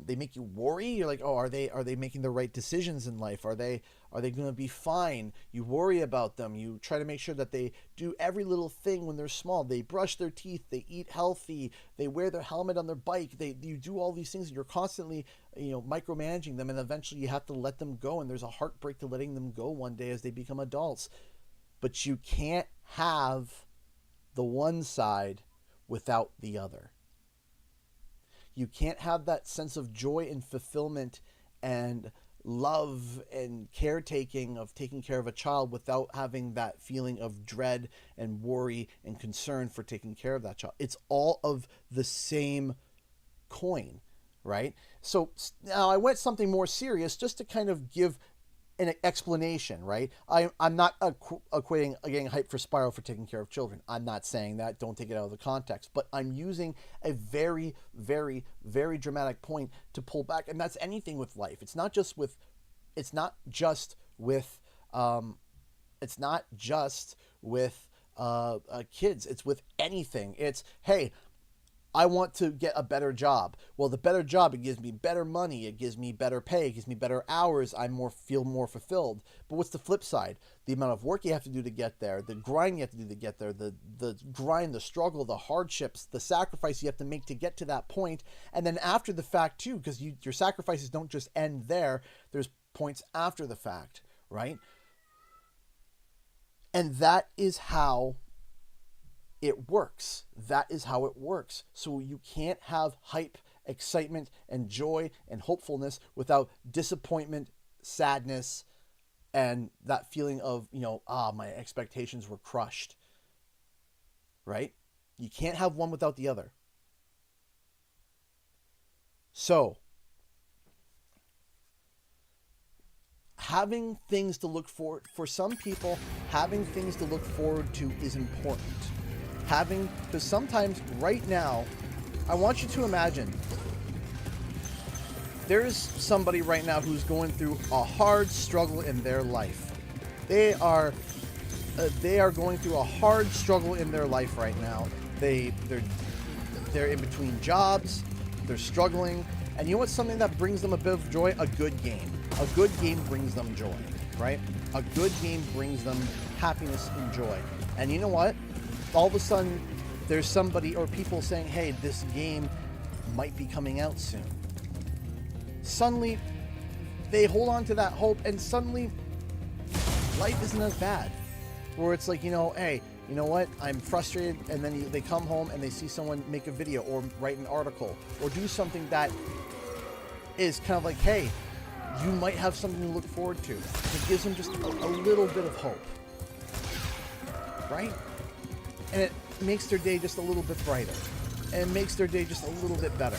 They make you worry. You're like, oh, are they making the right decisions in life? Are they going to be fine? You worry about them. You try to make sure that they do every little thing when they're small. They brush their teeth. They eat healthy. They wear their helmet on their bike. You do all these things. And you're constantly, micromanaging them, and eventually you have to let them go. And there's a heartbreak to letting them go one day as they become adults. But you can't have the one side without the other. You can't have that sense of joy and fulfillment and love and caretaking of taking care of a child without having that feeling of dread and worry and concern for taking care of that child. It's all of the same coin, right? So now I went something more serious just to kind of give an explanation, right? I'm not equating getting hyped for Spyro for taking care of children. I'm not saying that. Don't take it out of the context. But I'm using a very, very, very dramatic point to pull back, and that's anything with life. It's not just with kids. It's with anything. It's, hey, I want to get a better job. Well, the better job, it gives me better money. It gives me better pay. It gives me better hours. Feel more fulfilled. But what's the flip side? The amount of work you have to do to get there, the grind you have to do to get there, the grind, the struggle, the hardships, the sacrifice you have to make to get to that point. And then after the fact too, because your sacrifices don't just end there. There's points after the fact, right? And that is how it works. That is how it works. So you can't have hype, excitement, and joy and hopefulness without disappointment, sadness, and that feeling of, my expectations were crushed. Right? You can't have one without the other. So, having things to look forward, for some people, having things to look forward to is important. Because sometimes right now, I want you to imagine there's somebody right now who's going through a hard struggle in their life. They are going through a hard struggle in their life right now. They're in between jobs. They're struggling. And you know what's something that brings them a bit of joy? A good game. A good game brings them joy, right? A good game brings them happiness and joy. And you know what? All of a sudden, there's somebody or people saying, hey, this game might be coming out soon. Suddenly, they hold on to that hope, and suddenly, life isn't as bad. Where it's like, hey, you know what? I'm frustrated, and then they come home and they see someone make a video or write an article or do something that is kind of like, hey, you might have something to look forward to. It gives them just a little bit of hope. Right? And it makes their day just a little bit brighter. and makes their day just a little bit better.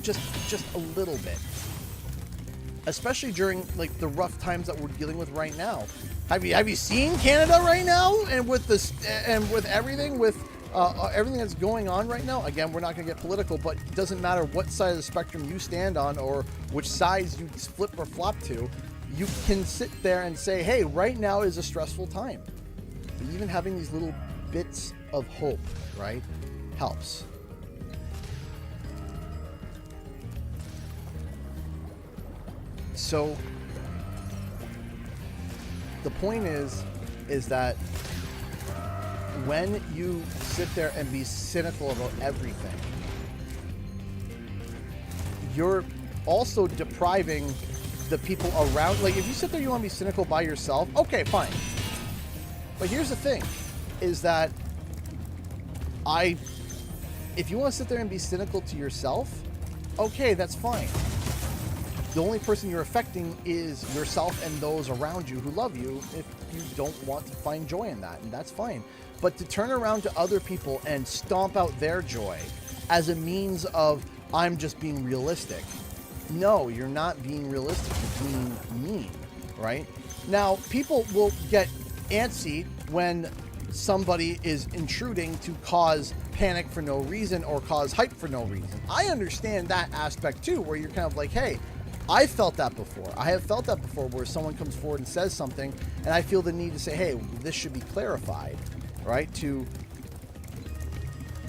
Just a little bit. Especially during like the rough times that we're dealing with right now. Have you seen Canada right now, and with this and with everything everything that's going on right now? Again, we're not going to get political, but it doesn't matter what side of the spectrum you stand on or which sides you flip or flop to. You can sit there and say, hey, right now is a stressful time. But even having these little bits of hope, right, helps. So the point is that when you sit there and be cynical about everything, you're also depriving the people around. Like, if you sit there, you want to be cynical by yourself, okay, fine. But here's the thing, is that if you want to sit there and be cynical to yourself, okay, that's fine. The only person you're affecting is yourself and those around you who love you if you don't want to find joy in that, and that's fine. But to turn around to other people and stomp out their joy as a means of, I'm just being realistic. No, you're not being realistic, you're being mean, right? Now, people will get antsy when somebody is intruding to cause panic for no reason or cause hype for no reason. I understand that aspect too, where you're kind of like, hey, I felt that before. I have felt that before, where someone comes forward and says something, and I feel the need to say, hey, this should be clarified, right?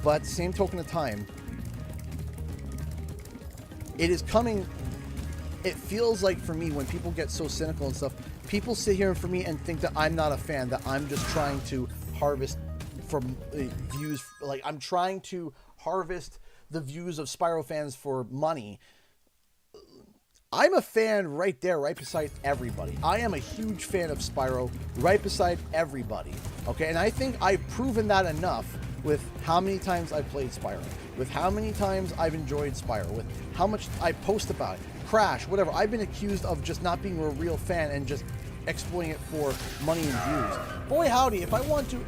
But at the same token of time, it is coming. It feels like, for me, when people get so cynical and stuff, people sit here for me and think that I'm not a fan, that I'm just trying to harvest from views. Like, I'm trying to harvest the views of Spyro fans for money. I'm a fan right there, right beside everybody. I am a huge fan of Spyro right beside everybody. Okay, and I think I've proven that enough with how many times I've played Spyro, with how many times I've enjoyed Spyro, with how much I post about it, Crash, whatever. I've been accused of just not being a real fan and just exploiting it for money and views. Boy howdy, if I want to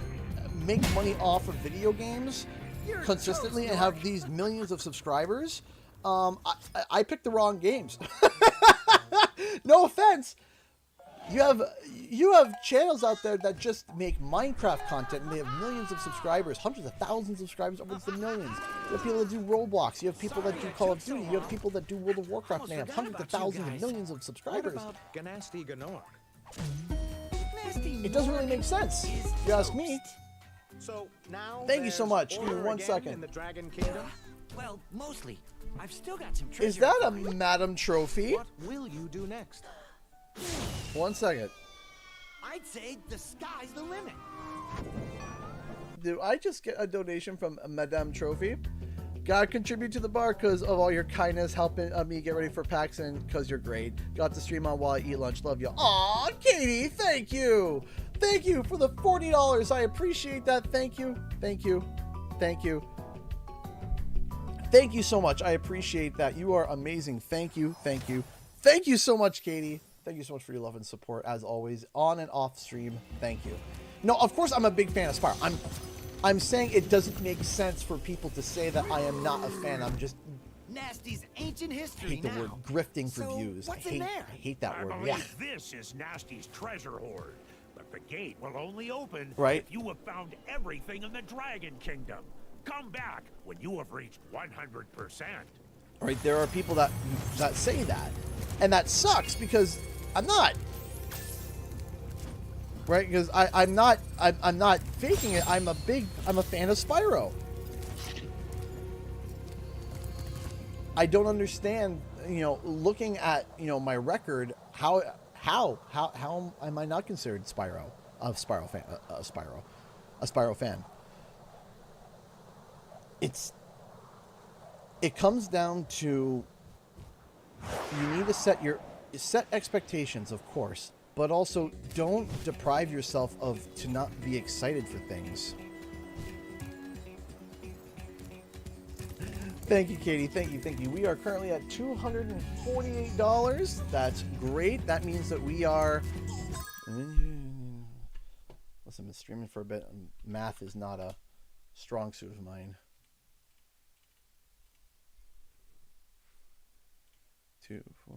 make money off of video games consistently and have these millions of subscribers, I picked the wrong games. No offense. You have channels out there that just make Minecraft content and they have millions of subscribers, hundreds of thousands of subscribers, upwards to millions. You have people that do Roblox. You have people that do Call of Duty. You have people that do World of Warcraft and they have hundreds of thousands and millions of subscribers. It doesn't really make sense, if you ask me. So now thank you so much. Give me 1 in second. the Dragon Kingdom? Well, mostly. I've still got some treasure. Is that a Madam Trophy? What will you do next? 1 second. I'd say the sky's the limit. Do I just get a donation from Madame Trophy? Gotta contribute to the bar because of all your kindness, helping me get ready for PAX, and because you're great. Got to stream on while I eat lunch. Love you. Aw, Katie, thank you. Thank you for the $40. I appreciate that. Thank you. Thank you. Thank you. Thank you so much. I appreciate that. You are amazing. Thank you. Thank you. Thank you so much, Katie. Thank you so much for your love and support, as always, on and off stream. Thank you. No, of course, I'm a big fan of Spyro. I'm saying it doesn't make sense for people to say that I am not a fan. I'm just... Nasty's ancient history. I hate the word grifting for views. I hate that word. Yeah. This is Nasty's treasure hoard. But the gate will only open right if you have found everything in the Dragon Kingdom. Come back when you have reached 100%. Right, there are people that say that, and that sucks because I'm not. Right, because I'm not faking it. I'm a fan of Spyro. I don't understand, looking at my record, how am I not considered a Spyro fan? It comes down to, you need to set expectations, of course, but also don't deprive yourself to not be excited for things. Thank you, Katie. Thank you. We are currently at $248. That's great. That means that we are... Listen, I've been streaming for a bit. Math is not a strong suit of mine. 2, 4.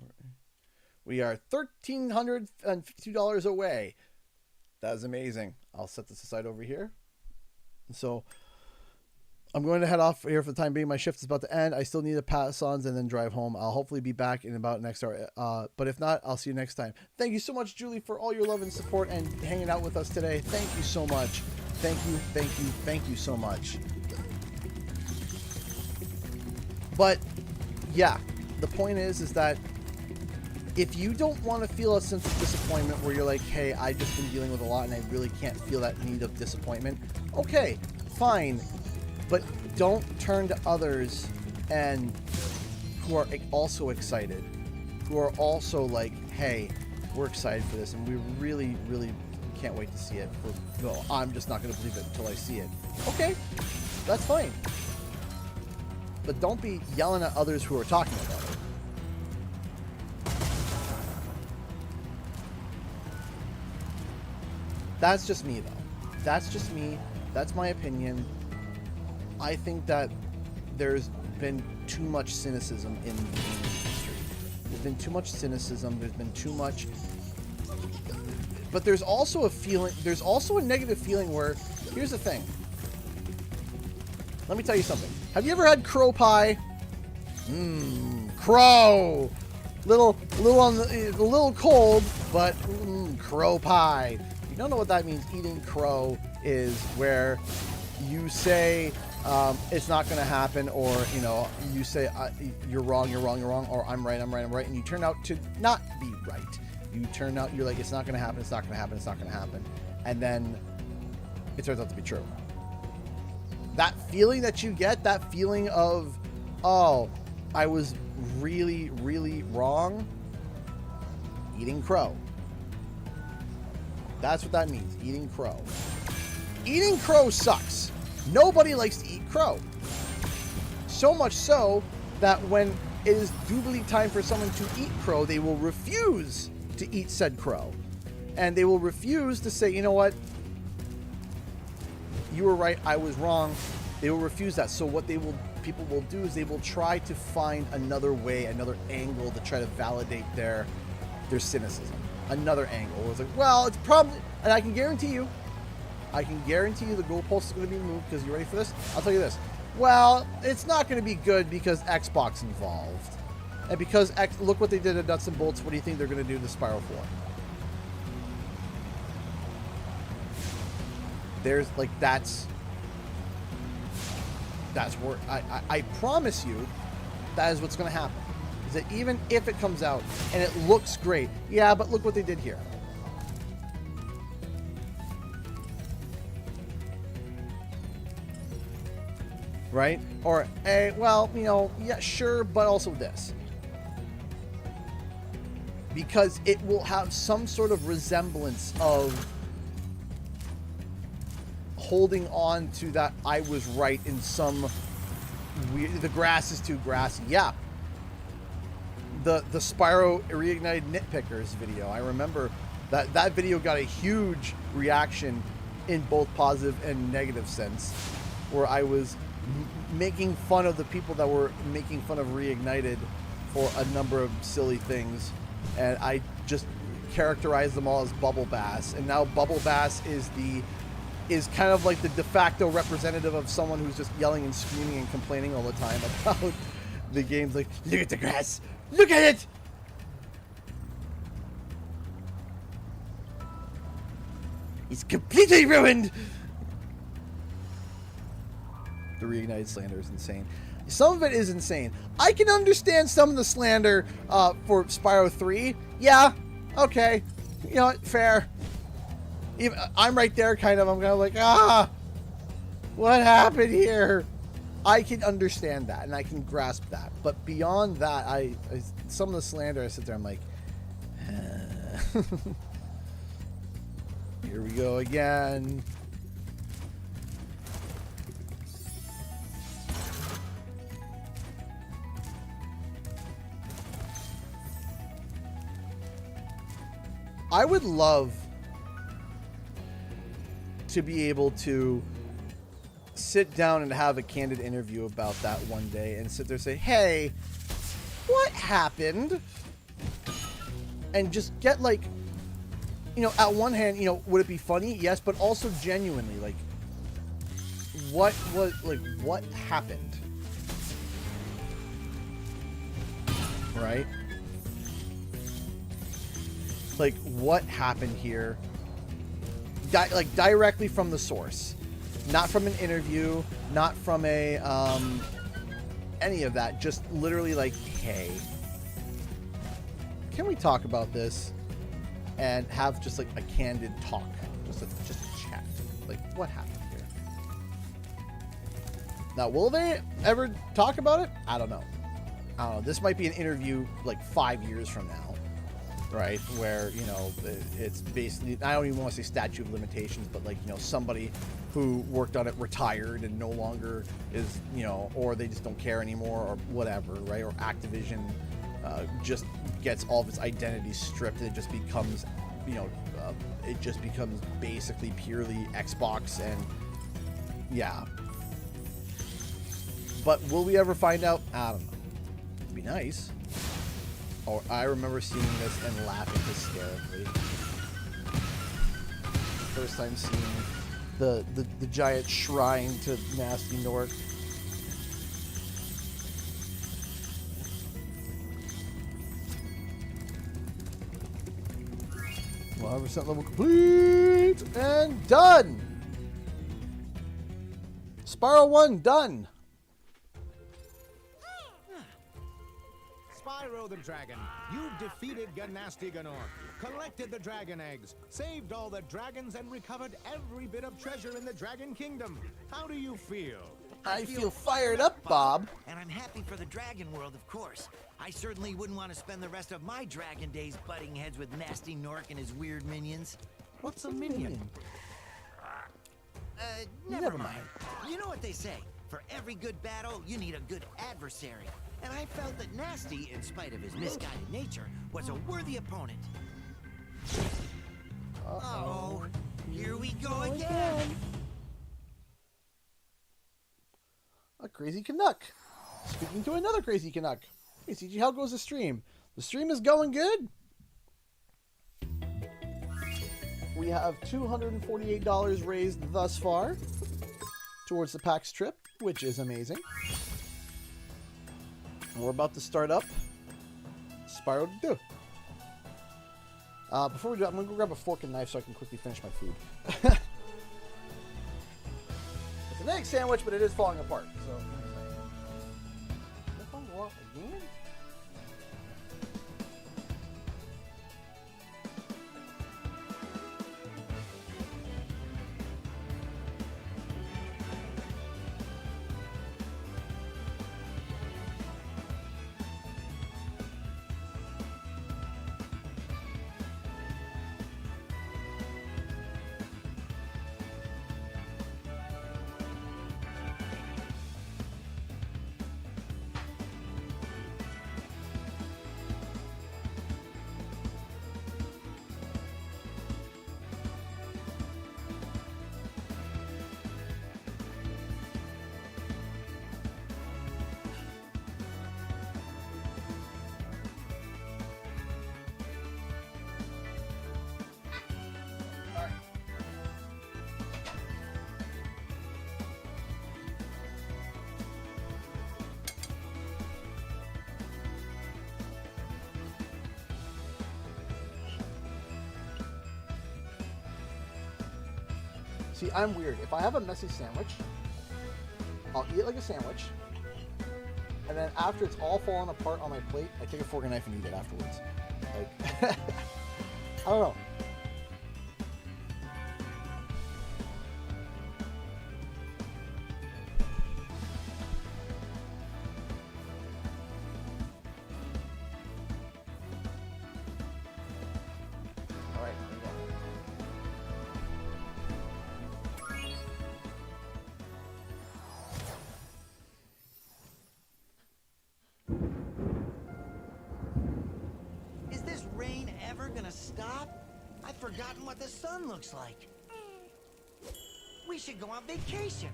We are $1,352 away. That is amazing. I'll set this aside over here. So I'm going to head off here for the time being. My shift is about to end. I still need to pass on and then drive home. I'll hopefully be back in about next hour. But if not, I'll see you next time. Thank you so much, Julie, for all your love and support and hanging out with us today. Thank you so much. Thank you, thank you, thank you so much. But yeah, the point is that if you don't want to feel a sense of disappointment where you're like, hey, I've just been dealing with a lot and I really can't feel that need of disappointment, okay, fine. But don't turn to others and who are also excited, who are also like, hey, we're excited for this and we really, really can't wait to see it. No, I'm just not going to believe it until I see it. Okay, that's fine. But don't be yelling at others who are talking about it. That's just me, though. That's just me. That's my opinion. I think that there's been too much cynicism in the gaming industry. There's been too much cynicism. There's been too much... But there's also a feeling... There's also a negative feeling where... Here's the thing. Let me tell you something. Have you ever had crow pie? Crow! A little cold, but crow pie. If you don't know what that means, eating crow is where you say it's not going to happen, or you say you're wrong, or I'm right, and you turn out to not be right. You're like, it's not going to happen, it's not going to happen, it's not going to happen, and then it turns out to be true. That feeling that you get, that feeling of, oh, I was really, really wrong. Eating crow. That's what that means, eating crow. Eating crow sucks. Nobody likes to eat crow. So much so that when it is duly time for someone to eat crow, they will refuse to eat said crow. And they will refuse to say, you know what? You were right, I was wrong. They will refuse that. So what people will do is they will try to find another way, another angle to try to validate their cynicism. Another angle. It's like, well, it's probably, and I can guarantee you the goalpost is going to be moved because you ready for this? I'll tell you this. Well, it's not going to be good because Xbox involved. And because look what they did at Nuts and Bolts. What do you think they're going to do to Spyro 4? There's like, that's where I promise you that is what's going to happen. Is that even if it comes out and it looks great, yeah, but look what they did here. Right? Or, well, yeah, sure, but also this. Because it will have some sort of resemblance of holding on to that I was right in some weird, the grass is too grassy. Yeah. The Spyro Reignited Nitpickers video. I remember that video got a huge reaction in both positive and negative sense, where I was making fun of the people that were making fun of Reignited for a number of silly things, and I just characterized them all as Bubble Bass. And now Bubble Bass is kind of like the de facto representative of someone who's just yelling and screaming and complaining all the time about the game's like, look at the grass, look at it. It's completely ruined. The Reignited slander is insane. Some of it is insane. I can understand some of the slander for Spyro 3. Yeah, okay. You know what? Fair. Even, I'm right there, kind of. I'm kind of like, what happened here? I can understand that, and I can grasp that. But beyond that, I some of the slander, I sit there, I'm like, here we go again. I would love to be able to sit down and have a candid interview about that one day and sit there and say, hey, what happened? And just get like, you know, at one hand, you know, would it be funny? Yes, but also genuinely, like, what happened? Right? Like, what happened here? Like, directly from the source. Not from an interview, not from a, any of that. Just literally like, hey, can we talk about this? And have just like a candid talk. Just a chat. Like, what happened here? Now, will they ever talk about it? I don't know. This might be an interview like 5 years from now, right? Where, you know, it's basically, I don't even want to say statute of limitations, but like, you know, somebody who worked on it retired and no longer is, you know, or they just don't care anymore or whatever, right? Or Activision just gets all of its identity stripped and it just becomes, you know, it just becomes basically purely Xbox and yeah. But will we ever find out? I don't know. It'd be nice. Oh, I remember seeing this and laughing hysterically. First time seeing the giant shrine to Nasty Nork. Well, 100% level complete and done. Spyro 1 done. Spyro the Dragon, you defeated Ganasty Ganor, collected the dragon eggs, saved all the dragons, and recovered every bit of treasure in the Dragon Kingdom. How do you feel? I feel fired up, Bob. And I'm happy for the dragon world, of course. I certainly wouldn't want to spend the rest of my dragon days butting heads with Nasty Nork and his weird minions. What's a minion? Never mind. You know what they say. For every good battle, you need a good adversary. And I felt that Nasty, in spite of his misguided nature, was a worthy opponent. Uh-oh. Here we go again. A crazy Canuck. Speaking to another crazy Canuck. Hey, CG, how goes the stream? The stream is going good. We have $248 raised thus far towards the PAX trip, which is amazing. We're about to start up Spyro 2. Before we do that, I'm going to go grab a fork and knife so I can quickly finish my food. It's an egg sandwich, but it is falling apart. So, is it falling apart again? See, I'm weird. If I have a messy sandwich, I'll eat it like a sandwich, and then after it's all fallen apart on my plate, I take a fork and knife and eat it afterwards. Like, I don't know. Forgotten what the sun looks like. We should go on vacation.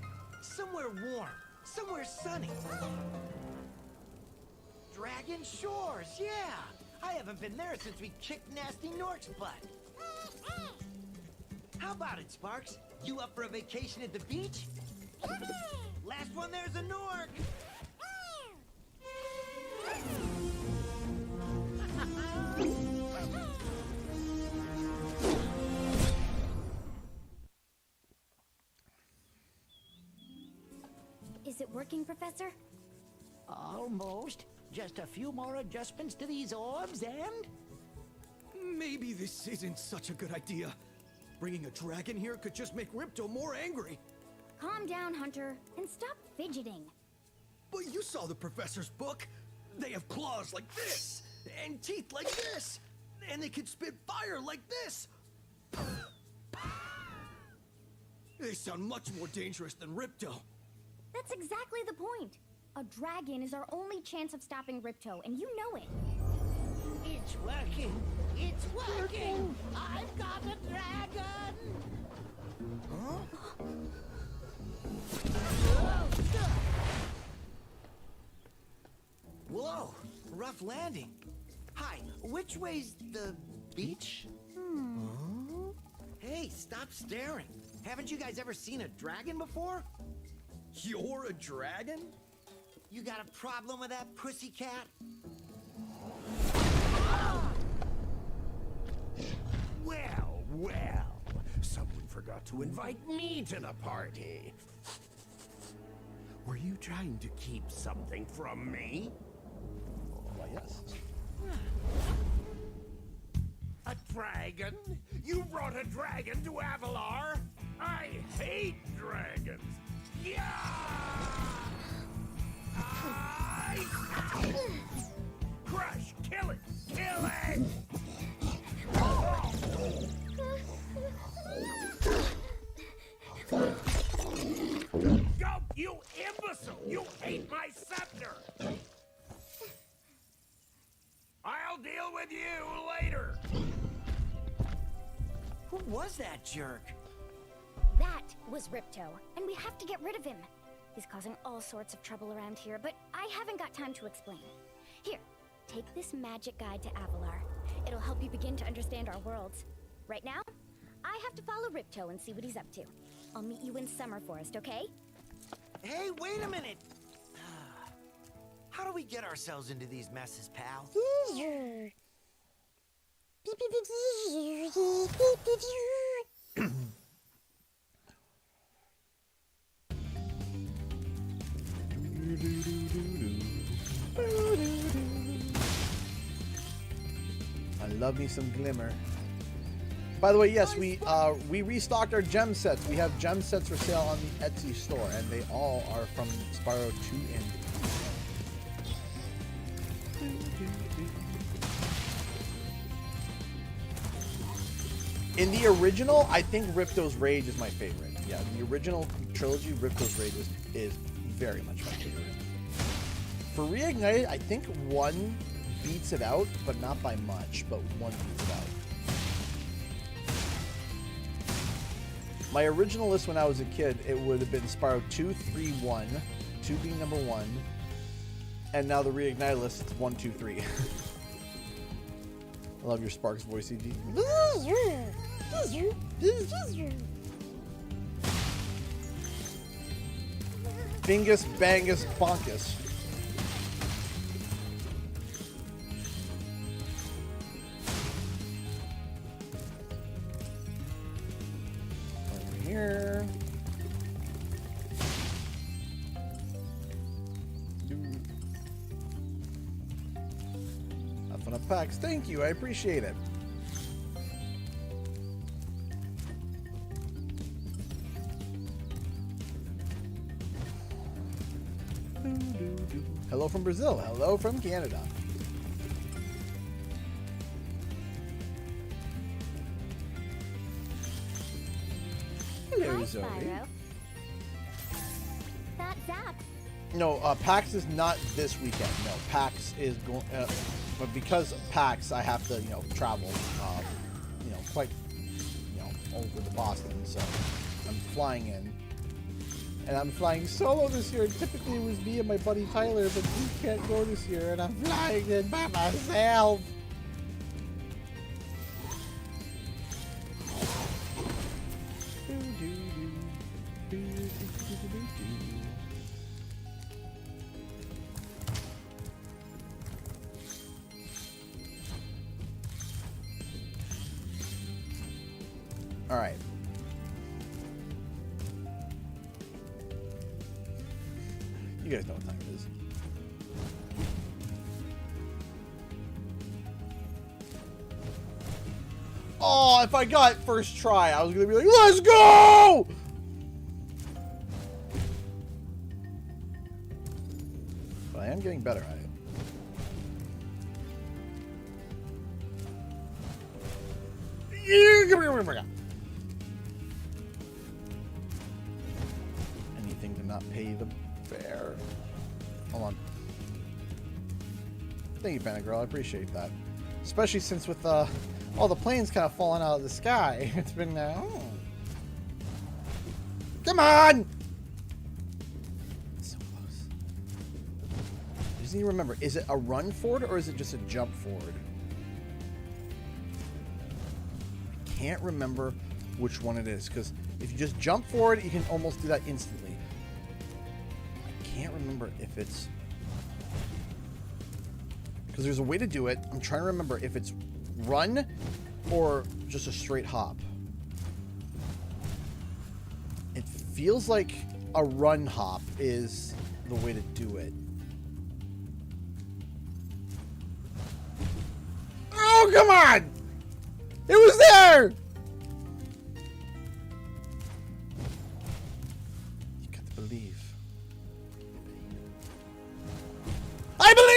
Somewhere warm. Somewhere sunny. Dragon Shores, yeah! I haven't been there since we kicked Nasty Nork's butt. How about it, Sparks? You up for a vacation at the beach? Last one there's a Nork! Is it working, Professor? Almost. Just a few more adjustments to these orbs and... Maybe this isn't such a good idea. Bringing a dragon here could just make Ripto more angry. Calm down, Hunter, and stop fidgeting. But you saw the professor's book. They have claws like this, and teeth like this, and they can spit fire like this. They sound much more dangerous than Ripto. That's exactly the point. A dragon is our only chance of stopping Ripto, and you know it. It's working! It's working! I've got a dragon! Huh? Whoa! Rough landing. Hi, which way's the beach? Huh? Hey, stop staring. Haven't you guys ever seen a dragon before? You're a dragon? You got a problem with that, pussycat? Well, well. Someone forgot to invite me to the party. Were you trying to keep something from me? Why, yes. A dragon? You brought a dragon to Avalar? I hate dragons. Yeah! Crush! Kill it! Kill it! Go, you imbecile! You ate my scepter! I'll deal with you later! Who was that jerk? That was Ripto, and we have to get rid of him. He's causing all sorts of trouble around here, but I haven't got time to explain. Here, take this magic guide to Avalar. It'll help you begin to understand our worlds. Right now, I have to follow Ripto and see what he's up to. I'll meet you in Summer Forest, okay? Hey, wait a minute! How do we get ourselves into these messes, pal? I love me some glimmer. By the way, yes, we restocked our gem sets. We have gem sets for sale on the Etsy store, and they all are from Spyro 2 and 3. In the original, I think Ripto's Rage is my favorite. Yeah, the original trilogy, Ripto's Rage is very much my favorite. For Reignited, I think 1 beats it out, but not by much, but 1 beats it out. My original list when I was a kid, it would have been Spyro 2, 3, 1, 2 being number 1, and now the Reignited list is 1, 2, 3. I love your Sparks voice, EG. Bingus, bangus, bonkus. Over here. Have fun at PAX. Thank you. I appreciate it. Hello from Brazil. Hello from Canada. Hello, Hi, Zoe. Spyro. That Zap. No, PAX is not this weekend. No, PAX is going. But because of PAX, I have to, travel, quite, over to Boston. So I'm flying in, And I'm flying solo this year. Typically it was me and my buddy Tyler, but he can't go this year, and I'm flying in by myself. All right. You guys know what time it is. Oh, if I got first try, I was gonna be like, let's go! But I am getting better at it. Anything to not pay the fare. Hold on. Thank you, Banner Girl. I appreciate that. Especially since with all the planes kind of falling out of the sky. It's been come on! So close. I just need to remember, is it a run forward or is it just a jump forward? Can't remember which one it is, because if you just jump forward you can almost do that instantly. I can't remember if it's, because there's a way to do it. I'm trying to remember if it's run or just a straight hop. It feels like a run hop is the way to do it. Oh, come on! It was there! You got to believe. I believe!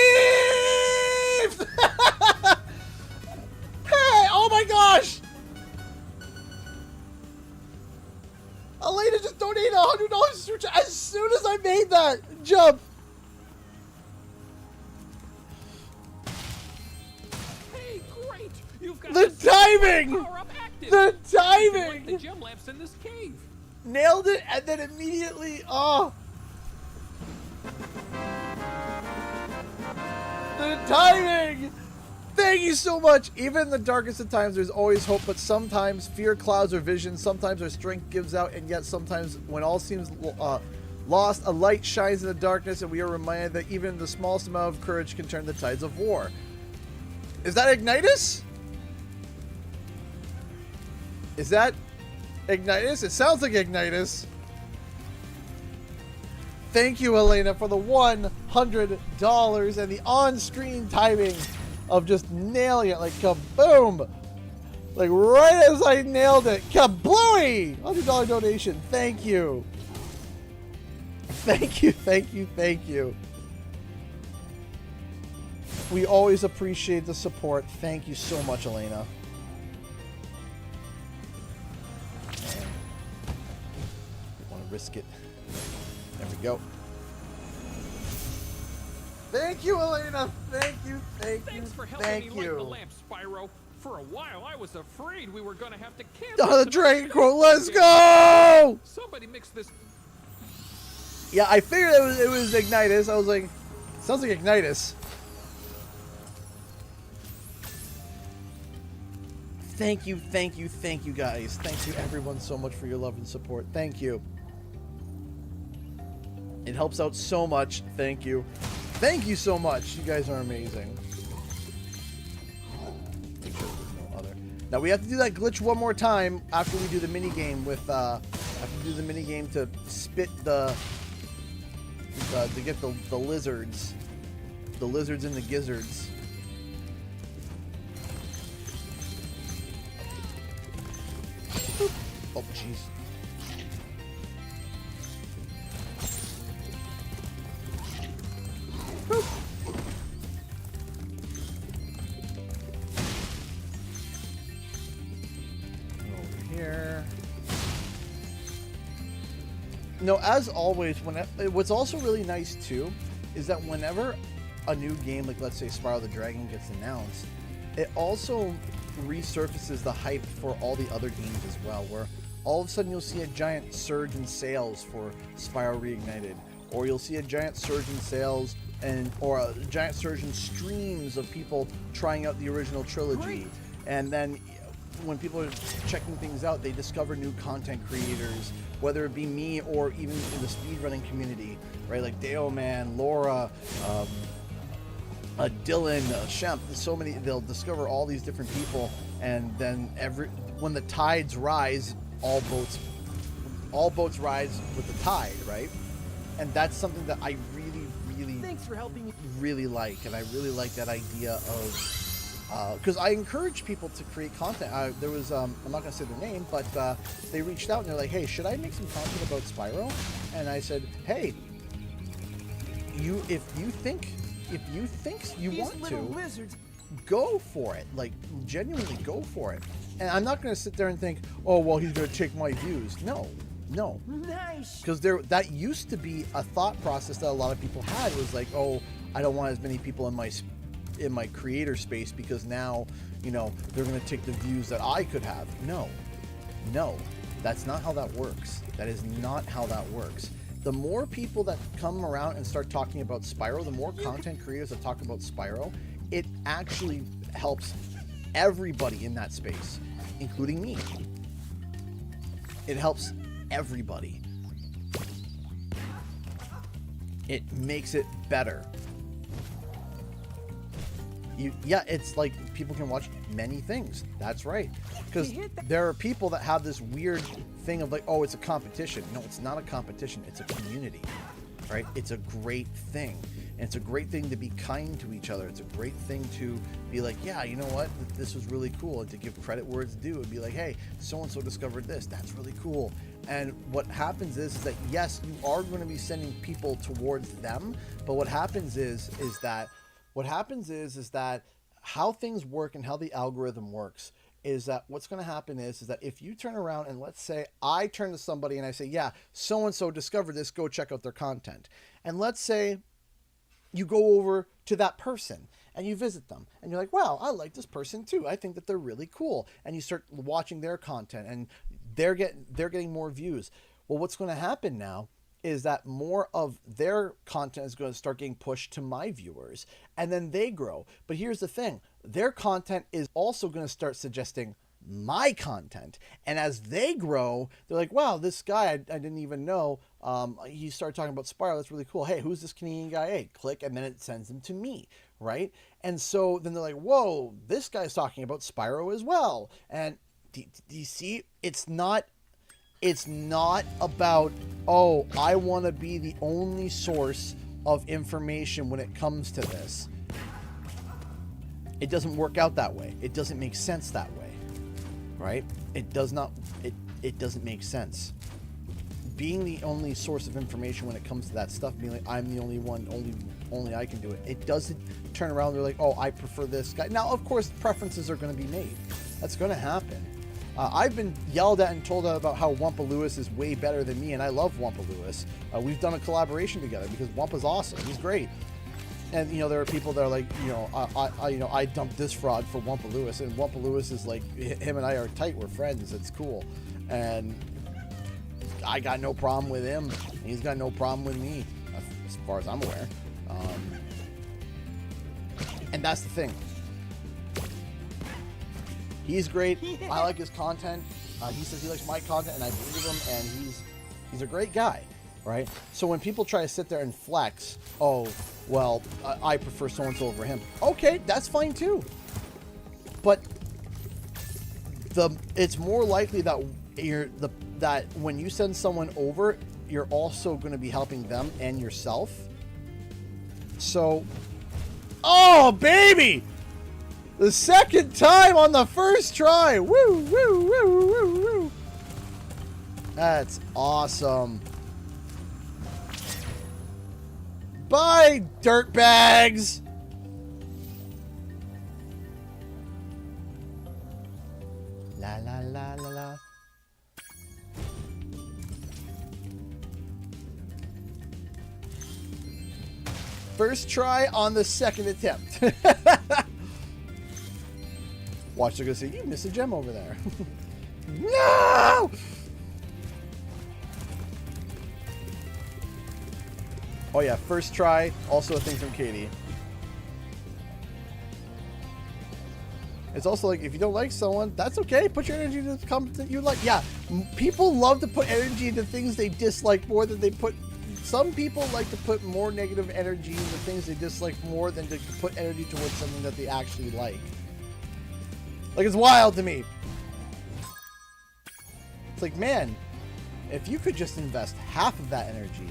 Hey, oh my gosh! Elena just donated $100 as soon as I made that jump. Hey, great! You've got The timing! The timing! Like the gem lamps in this cave. Nailed it, and then immediately, oh. The timing! Thank you so much. Even in the darkest of times, there's always hope, but sometimes fear clouds our vision. Sometimes our strength gives out, and yet sometimes when all seems lost, a light shines in the darkness, and we are reminded that even the smallest amount of courage can turn the tides of war. Is that Ignitus? Is that Ignitus? It sounds like Ignitus. Thank you, Elena, for the $100 and the on-screen timing of just nailing it like kaboom. Like right as I nailed it. Kablooey! $100 donation. Thank you. Thank you, thank you, thank you. We always appreciate the support. Thank you so much, Elena. Want to risk it. There we go. Thank you, Elena. Thank you, thank you, Thanks for helping thank me light the you. lamp, Spyro. For a while, I was afraid we were going to have to cancel. Oh, the Dragon Quote, let's go! Somebody mix this. Yeah, I figured it was Ignitus. I was like, sounds like Ignitus. Thank you, thank you, thank you, guys. Thank you, everyone, so much for your love and support. Thank you. It helps out so much. Thank you. Thank you so much. You guys are amazing. Make sure there's no other. Now we have to do that glitch one more time after we do the mini game with after we do the mini game to spit to get the lizards. The lizards and the gizzards. Oh jeez. Over here. No, as always, what's also really nice too is that whenever a new game, like let's say Spyro the Dragon, gets announced, it also resurfaces the hype for all the other games as well, where all of a sudden you'll see a giant surge in sales for Spyro Reignited, or you'll see a giant surge in sales or a giant surge in streams of people trying out the original trilogy. Great. And then when people are checking things out, they discover new content creators, whether it be me or even in the speedrunning community, right? Like Deo Man, Laura, Dylan, Shemp, so many. They'll discover all these different people, and then when the tides rise, all boats rise with the tide, right? And that's something that I really Thanks for helping me. really like, and I really like that idea of because I encourage people to create content. There was I'm not gonna say their name, but they reached out and they're like, hey, should I make some content about Spyro? And I said, hey, if you think you These want little to, lizards. go for it. Like, genuinely go for it. And I'm not going to sit there and think, oh, well, he's going to take my views. No. Nice. Because that used to be a thought process that a lot of people had. Was like, oh, I don't want as many people in my creator space because now, you know, they're going to take the views that I could have. No. That's not how that works. That is not how that works. The more people that come around and start talking about Spyro, the more content creators that talk about Spyro, it actually helps everybody in that space, including me. It helps everybody. It makes it better. It's like people can watch many things. That's right. Because there are people that have this weird thing of like, oh, it's a competition. No, it's not a competition. It's a community, right? It's a great thing. And it's a great thing to be kind to each other. It's a great thing to be like, yeah, you know what? This was really cool. And to give credit where it's due and be like, hey, so-and-so discovered this. That's really cool. And what happens is that, yes, you are going to be sending people towards them. But what happens is that how things work and how the algorithm works is that what's going to happen is that if you turn around and let's say I turn to somebody and I say, yeah, so-and-so discovered this, go check out their content. And let's say you go over to that person and you visit them and you're like, wow, I like this person too. I think that they're really cool. And you start watching their content and they're getting more views. Well, what's going to happen now is that more of their content is going to start getting pushed to my viewers and then they grow. But here's the thing. Their content is also going to start suggesting my content. And as they grow, they're like, wow, this guy I didn't even know. He started talking about Spyro. That's really cool. Hey, who's this Canadian guy? Hey, click. And then it sends them to me. Right. And so then they're like, whoa, this guy's talking about Spyro as well. And do you see? It's not about, oh, I want to be the only source of information when it comes to this. It doesn't work out that way. It doesn't make sense that way, right? It doesn't make sense. Being the only source of information when it comes to that stuff, being like, I'm the only one, only I can do it. It doesn't turn around. They're like, oh, I prefer this guy. Now, of course, preferences are going to be made. That's going to happen. I've been yelled at and told about how Wumpa Lewis is way better than me, and I love Wumpa Lewis. We've done a collaboration together because Wumpa's awesome. He's great. And, you know, there are people that are like, I dumped this fraud for Wumpa Lewis, and Wumpa Lewis is like, him and I are tight. We're friends. It's cool. And I got no problem with him. He's got no problem with me, as far as I'm aware. And that's the thing. He's great. I like his content. He says he likes my content, and I believe him. And he's a great guy, right? So when people try to sit there and flex, oh, well, I prefer so-and-so over him. Okay, that's fine too. But it's more likely that that when you send someone over, you're also going to be helping them and yourself. So, oh baby. The second time on the first try. Woo, woo, woo, woo, woo. That's awesome. Bye, dirtbags. La, la, la, la, la. First try on the second attempt. Watch, they're gonna say, you missed a gem over there. No! Oh yeah, first try. Also a thing from Katie. It's also like, if you don't like someone, that's okay. Put your energy into something that you like. Yeah, people love to put energy into things they dislike more than they put... Some people like to put more negative energy into things they dislike more than to put energy towards something that they actually like. Like, it's wild to me. It's like, man, if you could just invest half of that energy.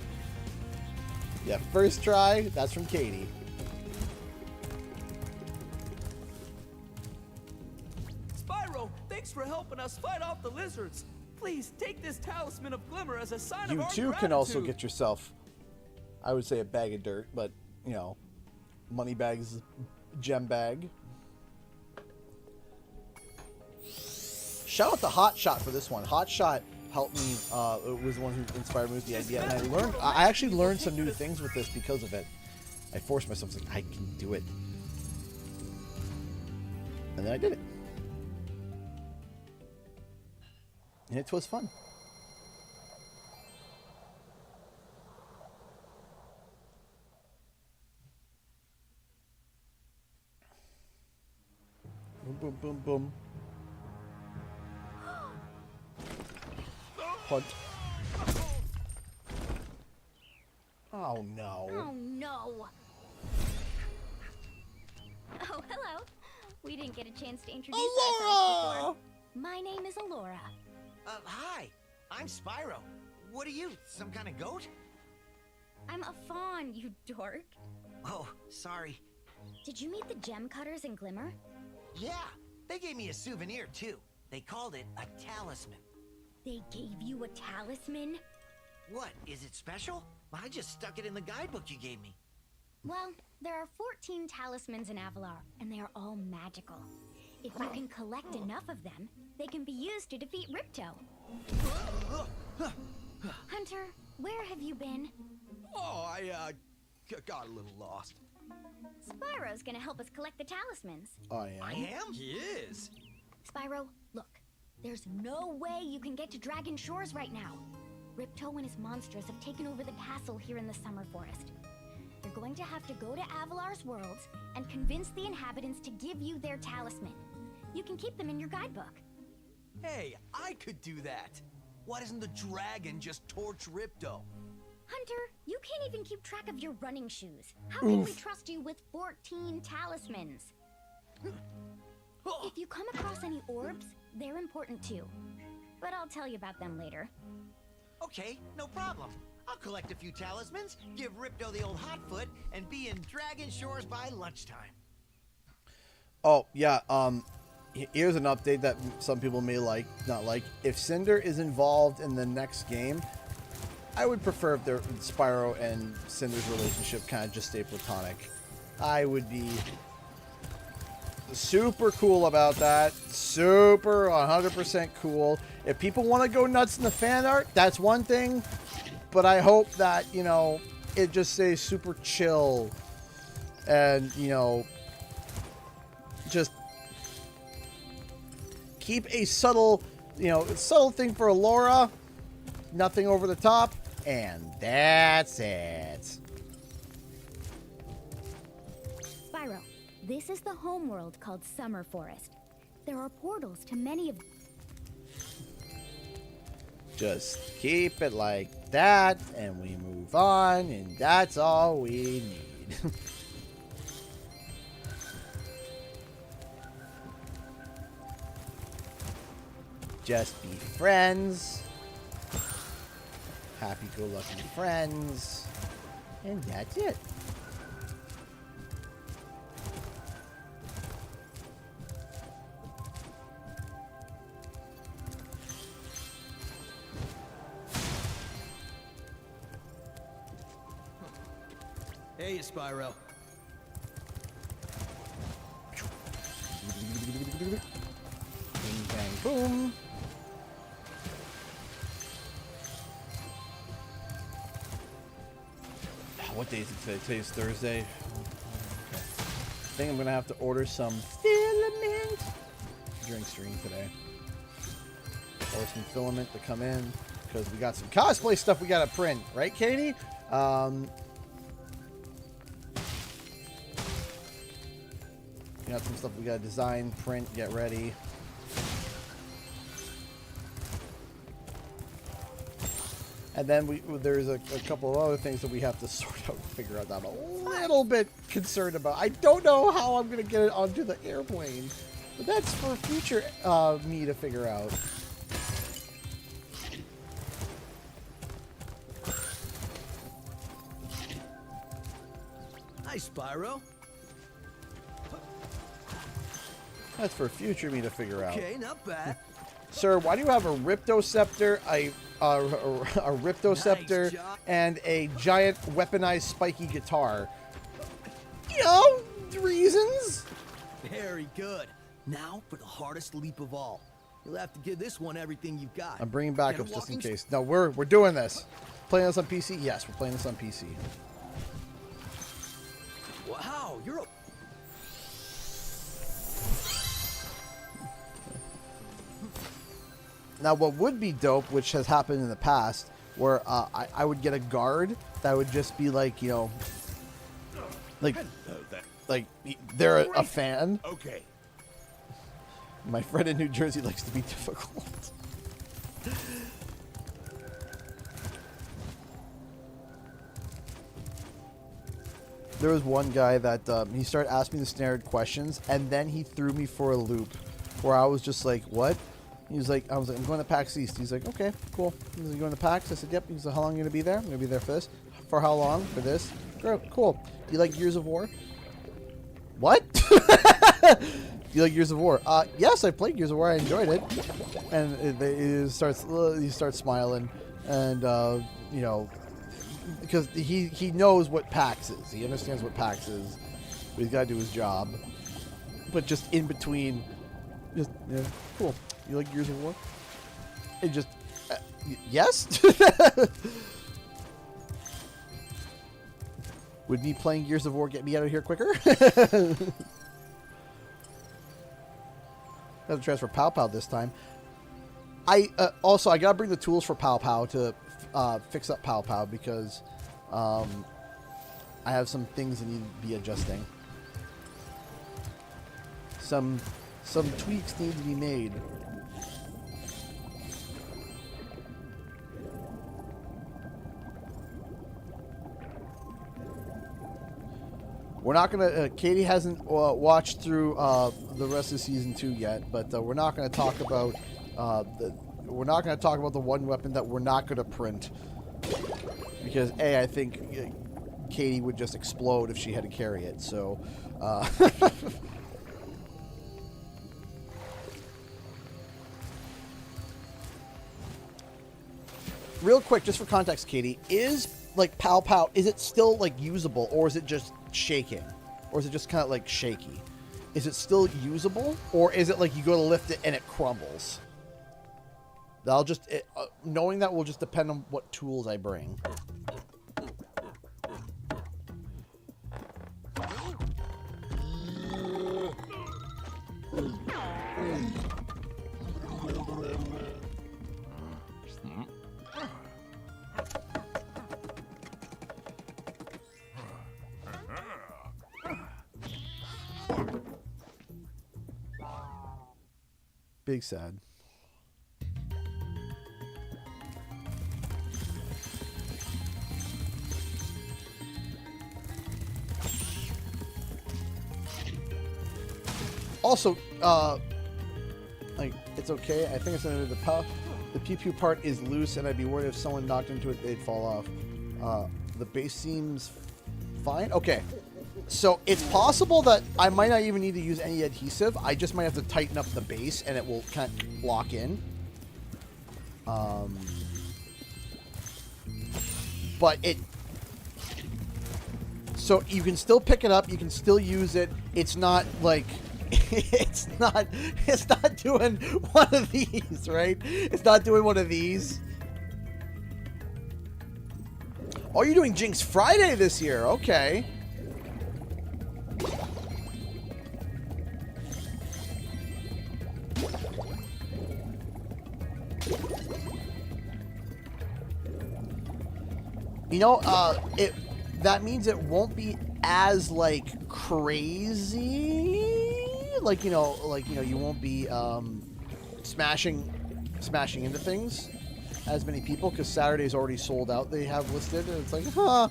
Yeah, first try. That's from Katie. Spyro, thanks for helping us fight off the lizards. Please take this talisman of glimmer as a sign of You our too gratitude. can also get yourself, I would say, a bag of dirt, but, you know, money bags, gem bag. Shout out to Hotshot for this one. Hotshot helped me, was the one who inspired me with the idea, and I actually learned some new things with this because of it. I forced myself, like, I can do it. And then I did it. And it was fun. Boom, boom, boom, boom. Punt. Oh, no. Oh, no. Oh, hello. We didn't get a chance to introduce ourselves before. My name is Alora. Hi. I'm Spyro. What are you, some kind of goat? I'm a fawn, you dork. Oh, sorry. Did you meet the gem cutters in Glimmer? Yeah, they gave me a souvenir, too. They called it a talisman. They gave you a talisman? What, is it special? I just stuck it in the guidebook you gave me. Well, there are 14 talismans in Avalar, and they are all magical. If you can collect enough of them, they can be used to defeat Ripto. Hunter, where have you been? Oh, I got a little lost. Spyro's gonna help us collect the talismans. I am? He is. Spyro, look. There's no way you can get to Dragon Shores right now. Ripto and his monsters have taken over the castle here in the Summer Forest. You're going to have to go to Avalar's worlds and convince the inhabitants to give you their talisman. You can keep them in your guidebook. Hey, I could do that. Why doesn't the dragon just torch Ripto? Hunter, you can't even keep track of your running shoes. How can we trust you with 14 talismans? If you come across any orbs, they're important too. But I'll tell you about them later. Okay, no problem. I'll collect a few talismans, give Ripto the old hot foot, and be in Dragon Shores by lunchtime. Oh, yeah, here's an update that some people may not like. If Cinder is involved in the next game, I would prefer if Spyro and Cinder's relationship kind of just stay platonic. I would be super cool about that. Super 100% cool. If people want to go nuts in the fan art, that's one thing. But I hope that, you know, it just stays super chill. And, you know, just keep a subtle, subtle thing for Alora. Nothing over the top. And that's it. Spyro, this is the homeworld called Summer Forest. There are portals to many of... Just keep it like that, and we move on, and that's all we need. Just be friends. Happy-go-lucky friends. And that's it. Hey, Spyro. Bing, bang, boom. What day is it today? Today's Thursday. Okay. I think I'm going to have to order some filament during stream today. Or some filament to come in. Because we got some cosplay stuff we got to print. Right, Katie? We got some stuff we gotta design, print, get ready. And then there's a couple of other things that we have to sort out and figure out that I'm a little bit concerned about. I don't know how I'm going to get it onto the airplane. But that's for future me to figure out. Hi, Spyro. That's for future me to figure out. Okay, not bad. Sir, why do you have a Riptoscepter, a Riptoscepter, Nice and a giant weaponized spiky guitar? You know, reasons. Very good. Now for the hardest leap of all. You'll have to give this one everything you've got. I'm bringing backups And just in walking case. No, we're doing this. Playing this on PC? Yes, we're playing this on PC. Wow, you're a... Now, what would be dope, which has happened in the past, where I would get a guard that would just be like, you know, like they're a fan. Okay. My friend in New Jersey likes to be difficult. There was one guy that he started asking me the standard questions, and then he threw me for a loop, where I was just like, "What?" He was like, "I was like, I'm going to PAX East." He's like, "Okay, cool." He was like, "You going to PAX?" I said, "Yep." He's like, "How long are you going to be there?" "I'm going to be there for this." "For how long?" "For this." "Great, cool." "Do you like Gears of War?" "What?" "Do you like Gears of War?" Yes, I played Gears of War. I enjoyed it. And he starts smiling, and you know, because he knows what PAX is. He understands what PAX is. But he's got to do his job. But just in between, just yeah, cool. "You like Gears of War?" And just yes. Would me playing Gears of War get me out of here quicker? I have to transfer Pow Pow this time. I also I gotta bring the tools for Pow Pow to fix up Pow Pow because I have some things that need to be adjusting. Some tweaks need to be made. We're not gonna. Katie hasn't watched through the rest of season 2 yet, but we're not gonna talk about we're not gonna talk about the one weapon that we're not gonna print because I think Katie would just explode if she had to carry it. So. Real quick, just for context, Katie, is like Pow Pow, is it still like usable, or is it just shaking, or is it just kind of like shaky? Is it still usable, or is it like you go to lift it and it crumbles? That'll just knowing that will just depend on what tools I bring. Big sad. Also, like, it's okay. I think it's under the puff. The pew-pew part is loose, and I'd be worried if someone knocked into it, they'd fall off. The base seems fine. Okay. So it's possible that I might not even need to use any adhesive. I just might have to tighten up the base, and it will kind of lock in. But it... So you can still pick it up. You can still use it. It's not like... It's not doing one of these, right? It's not doing one of these. Oh, you're doing Jinx Friday this year. Okay. You know, that means it won't be as, like, crazy. granted, like you won't be smashing into things as many people because Saturday's already sold out. They have listed, and it's like, huh,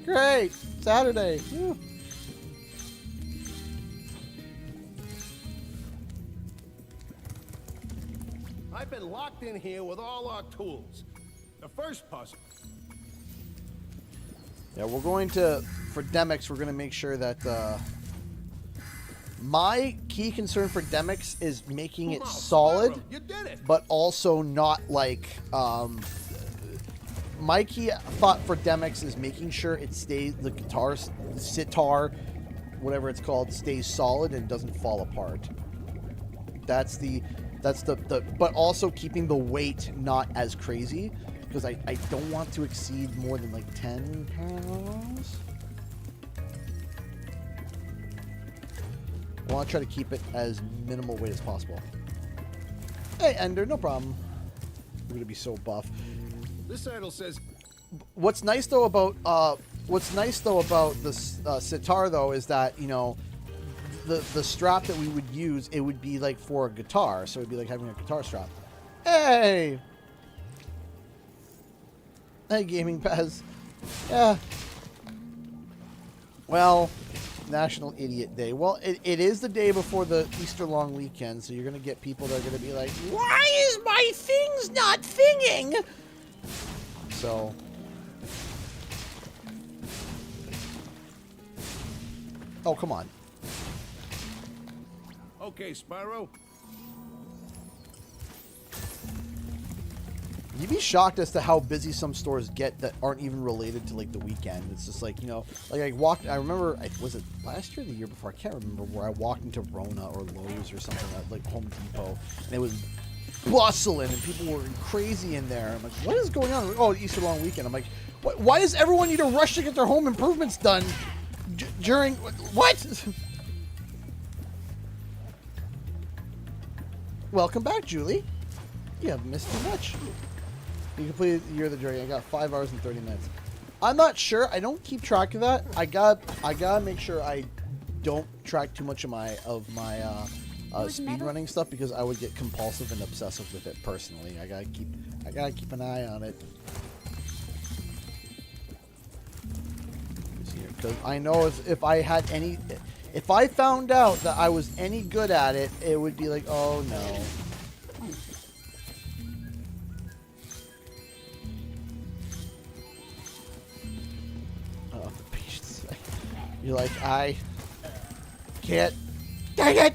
great, Saturday. Whew. I've been locked in here with all our tools. The first puzzle. Yeah, we're going to, for Demix, we're going to make sure that, my key concern for Demix is making it solid, Spyro, you did it. but also not like, my key thought for Demix is making sure it stays, the sitar, whatever it's called, stays solid and doesn't fall apart. That's the, but also keeping the weight not as crazy, because I don't want to exceed more than like 10 pounds. I want to try to keep it as minimal weight as possible. Hey, Ender, no problem. We're going to be so buff. This idol says... What's nice though about this sitar though is that, you know, the strap that we would use, it would be like for a guitar, so it'd be like having a guitar strap. Hey, Gaming Pez. Yeah. Well, National Idiot Day. Well, it is the day before the Easter long weekend, so you're gonna get people that are gonna be like, "Why is my things not thinging?" So. Oh, come on. Okay, Spyro. You'd be shocked as to how busy some stores get that aren't even related to like the weekend. It's just like, you know, like I remember, was it last year or the year before? I can't remember, where I walked into Rona or Lowe's or something at like Home Depot, and it was bustling and people were crazy in there. I'm like, what is going on? Oh, Easter long weekend. I'm like, why does everyone need to rush to get their home improvements done during what? Welcome back, Julie. You haven't missed too much. You completed Year of the Dragon. I got 5 hours and 30 minutes. I'm not sure. I don't keep track of that. I gotta make sure I don't track too much of my speed running stuff, because I would get compulsive and obsessive with it personally. I gotta keep an eye on it. Because I know if I found out that I was any good at it, it would be like, oh no. Oh, the patience. You're like, I can't. Dang it!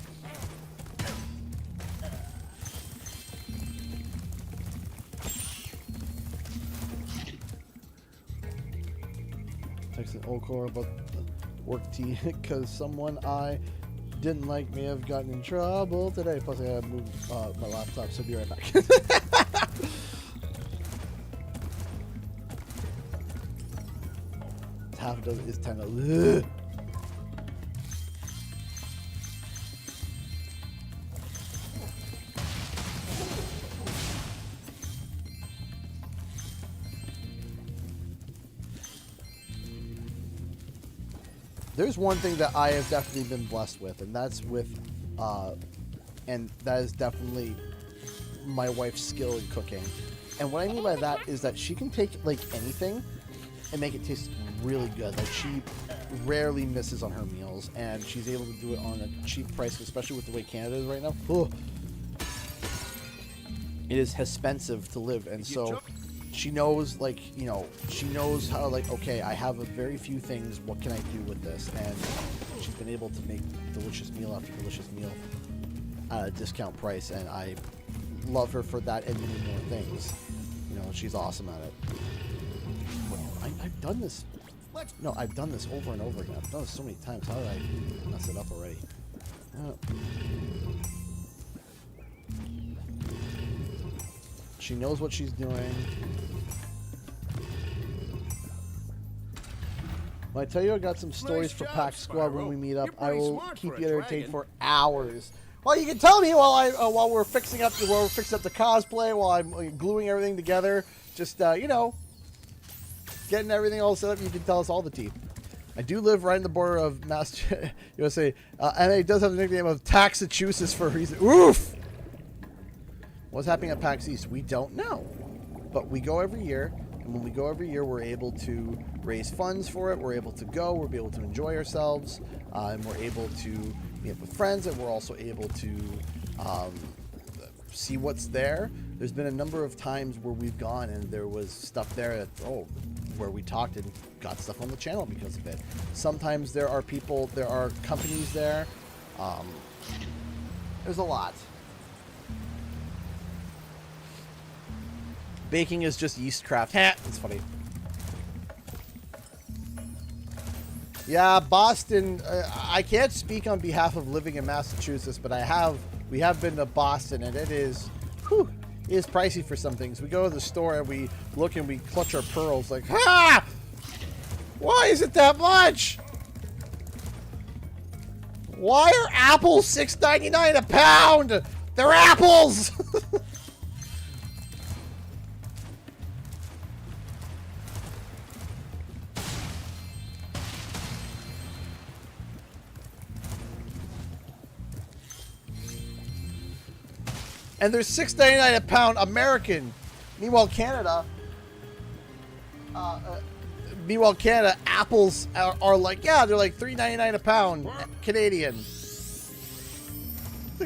Texting Okor about the work tea because someone I didn't like may have gotten in trouble today. Plus, I gotta move my laptop, so be right back. Half a dozen is 10. Ugh. There's one thing that I have definitely been blessed with, and that's with, and that is definitely my wife's skill in cooking. And what I mean by that is that she can take like anything and make it taste really good. Like, she rarely misses on her meals, and she's able to do it on a cheap price, especially with the way Canada is right now. Ugh. It is expensive to live, and so she knows, like, you know, she knows how, like, okay, I have a very few things, what can I do with this? And she's been able to make delicious meal after delicious meal at a discount price, and I love her for that and many more things. You know, she's awesome at it. I've done this. No, I've done this over and over again. I've done this so many times. How did I mess it up already? She knows what she's doing. When I tell you I got some stories for PAX Squad when we meet up, I will keep you entertained for hours. Well, you can tell me while we're fixing up the cosplay, while I'm gluing everything together. Just you know, getting everything all set up. You can tell us all the tea. I do live right in the border of Mass USA, and it does have the nickname of Taxachusetts for a reason. Oof! What's happening at PAX East? We don't know. But we go every year, and when we go every year, we're able to raise funds for it. We're able to go. We're able to enjoy ourselves, and we're able to meet with friends, and we're also able to see what's there. There's been a number of times where we've gone, and there was stuff there that, where we talked and got stuff on the channel because of it. Sometimes there are people, there are companies there. There's a lot. Baking is just yeast craft. That's funny. Yeah, Boston. I can't speak on behalf of living in Massachusetts, but we have been to Boston, and it is pricey for some things. We go to the store and we look and we clutch our pearls like, ha! Why is it that much? Why are apples $6.99 a pound? They're apples! And they're $6.99 a pound American. Meanwhile, Canada, apples are like, yeah, they're like $3.99 a pound Canadian.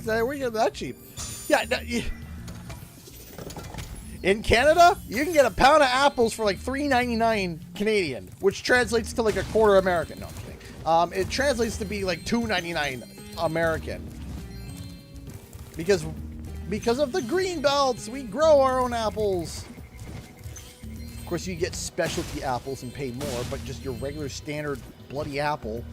Where are you getting that cheap? Yeah, in Canada, you can get a pound of apples for like $3.99 Canadian, which translates to like a quarter American. No, I'm kidding. It translates to be like $2.99 American. Because of the green belts, we grow our own apples. Of course, you get specialty apples and pay more, but just your regular standard bloody apple.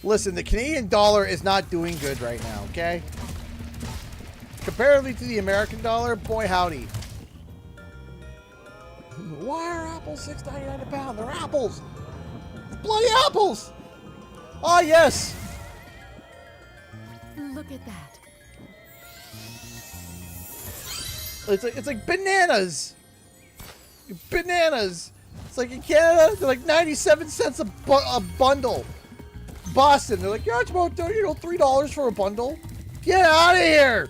Listen, the Canadian dollar is not doing good right now, okay? Comparatively to the American dollar, boy howdy. Why are apples $6.99 a pound? They're apples! Bloody apples! Oh, yes! Look at that. It's like bananas! Bananas! It's like in Canada, they're like 97 cents a bundle. Boston, they're like, yeah, it's about $3 for a bundle. Get out of here!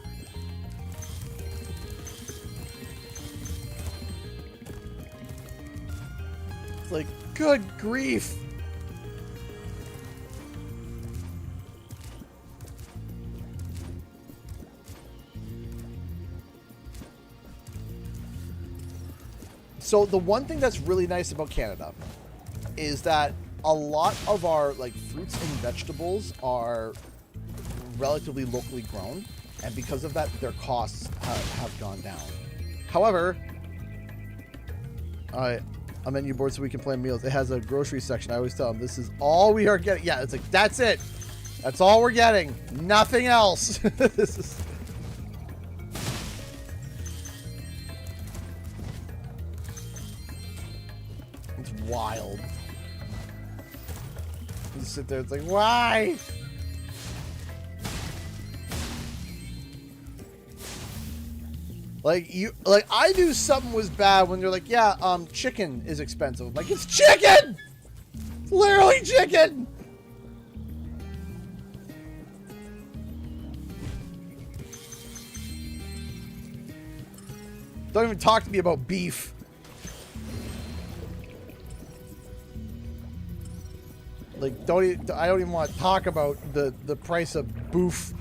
It's like, good grief. So the one thing that's really nice about Canada is that a lot of our like fruits and vegetables are relatively locally grown, and because of that, their costs have gone down. However, a menu board so we can plan meals. It has a grocery section. I always tell them this is all we are getting. Yeah, it's like that's it. That's all we're getting. Nothing else. This is. It's wild. You sit there, it's like, why? Like I knew something was bad when they're like, yeah, chicken is expensive. I'm like, it's chicken! It's literally chicken! Don't even talk to me about beef. Like, I don't even want to talk about the price of boof.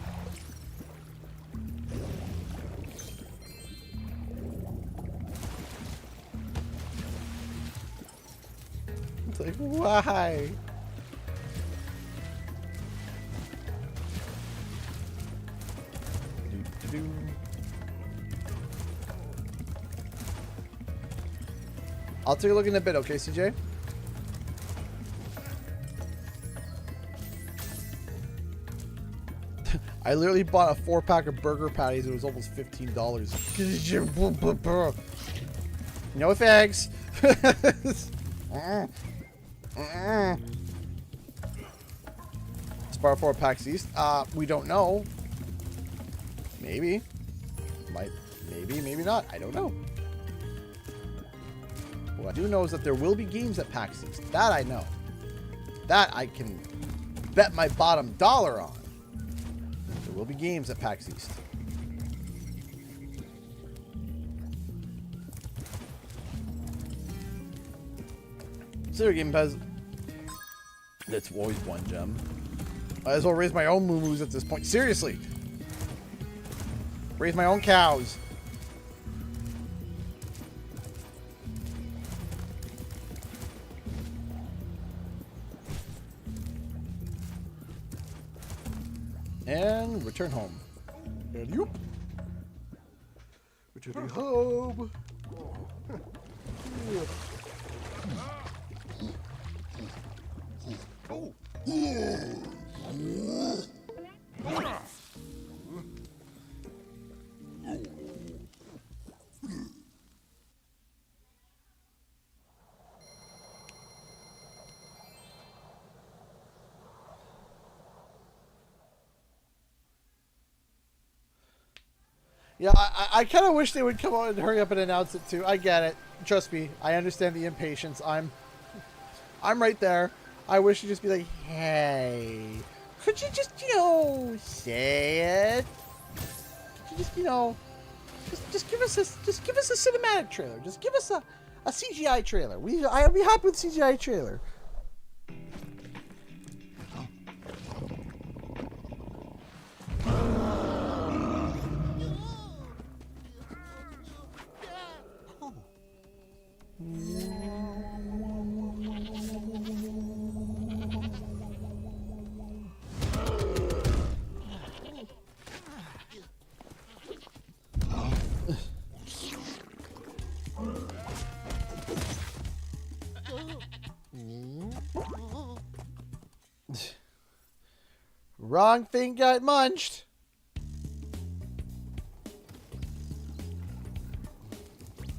It's like, why? I'll take a look in a bit, okay, CJ? I literally bought a 4-pack of burger patties. It was almost $15. No thanks. Spyro 4 PAX East. We don't know. Maybe. Maybe, maybe not. I don't know. What I do know is that there will be games at PAX East. That I know. That I can bet my bottom dollar on. There will be games at PAX East. Zero Game Pass. That's always one gem. Might as well raise my own moo-moos at this point. Seriously. Raise my own cows. And return home. And yoop. Returning home. Yeah, I kind of wish they would come out and hurry up and announce it too. I get it. Trust me, I understand the impatience. I'm right there. I wish you'd just be like, hey, could you just, say it? Could you just, just give us a cinematic trailer. Just give us a CGI trailer. I'd be happy with CGI trailer. Wrong thing got munched.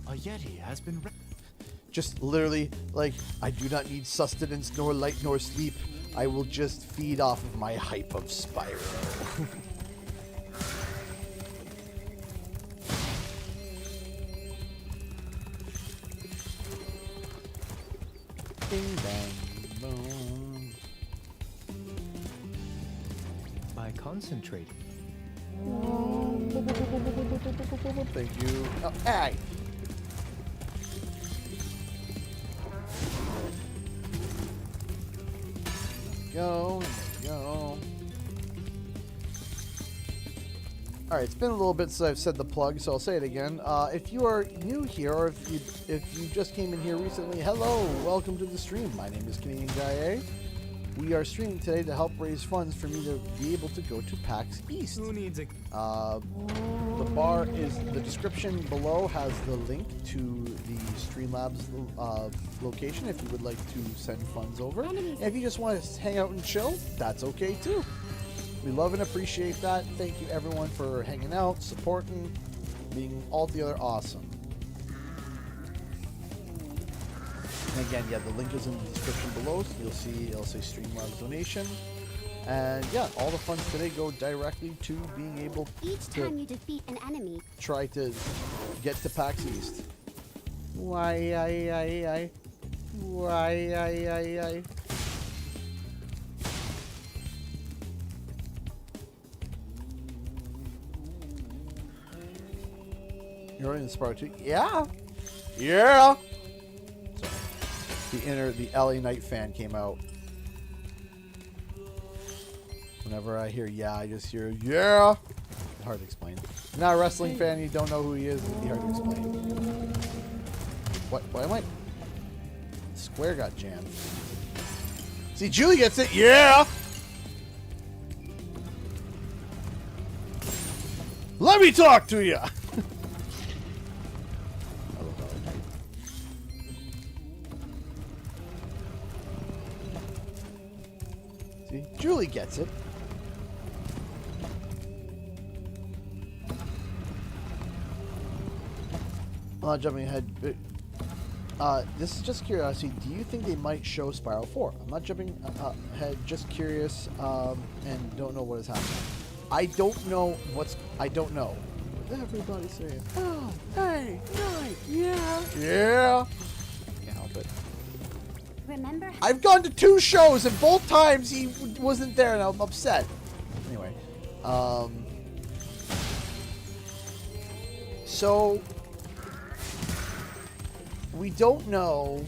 A Yeti has been... Just literally, like, I do not need sustenance, nor light, nor sleep. I will just feed off of my hype of Spyro. Bing, bang, boom. By concentrating. Thank you. Oh, hey! Go, go. Alright, it's been a little bit since I've said the plug, so I'll say it again. If you are new here, or if you just came in here recently, hello, welcome to the stream. My name is Canadian Guy A. We are streaming today to help raise funds for me to be able to go to PAX East. Who needs a... The bar is, the description below has the link to the Streamlabs location if you would like to send funds over. And if you just want to hang out and chill, that's okay too. We love and appreciate that. Thank you everyone for hanging out, supporting, being altogether awesome. And again, yeah, the link is in the description below, so you'll see it'll say Streamlabs donation. And yeah, all the funds today go directly to being able Each time you defeat an enemy, try to get to PAX East. Why? You're in Spyro 2? Yeah. Yeah. Sorry. The LA Knight fan came out. Whenever I hear yeah, I just hear yeah. Hard to explain. If you're not a wrestling fan, you don't know who he is, it'd be hard to explain. What am I? Square got jammed. See, Julie gets it. Yeah. Let me talk to you. See, Julie gets it. Jumping ahead. This is just curiosity. Do you think they might show Spyro 4? I'm not jumping ahead. Just curious, and don't know what is happening. I don't know. Everybody's saying, oh, hey, night, yeah. Yeah. Can't help it. Remember? I've gone to 2 shows, and both times he wasn't there, and I'm upset. Anyway, so we don't know.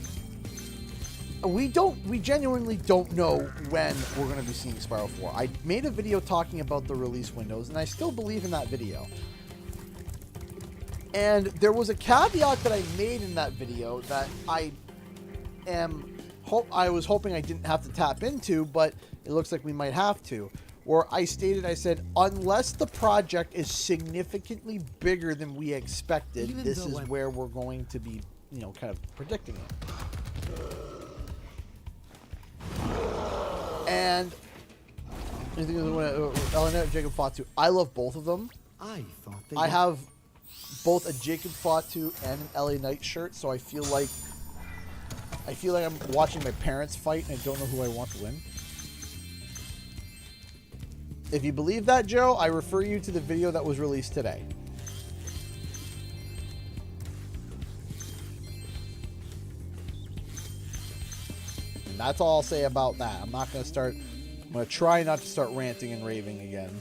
We genuinely don't know when we're going to be seeing Spyro 4. I made a video talking about the release windows, and I still believe in that video. And there was a caveat that I made in that video that I was hoping I didn't have to tap into, but it looks like we might have to. Where I said, unless the project is significantly bigger than we expected, this is where we're going to be, you know, kind of predicting it. And I think Elena and Jacob Fatu. I love both of them. I have both a Jacob Fatu and an LA Knight shirt, so I feel like I'm watching my parents fight and I don't know who I want to win. If you believe that, Joe, I refer you to the video that was released today. And that's all I'll say about that. I'm going to try not to start ranting and raving again.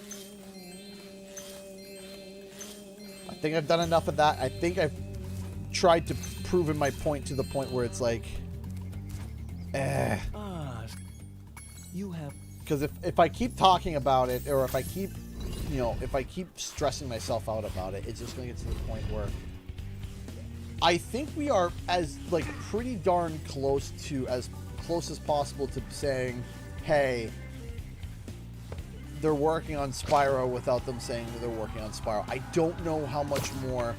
I think I've done enough of that. I think I've tried to prove my point to the point where it's like, you have. Because if I keep talking about it, or if I keep stressing myself out about it, it's just going to get to the point where I think we are pretty darn close as possible to saying, hey, they're working on Spyro without them saying that they're working on Spyro. I don't know how much more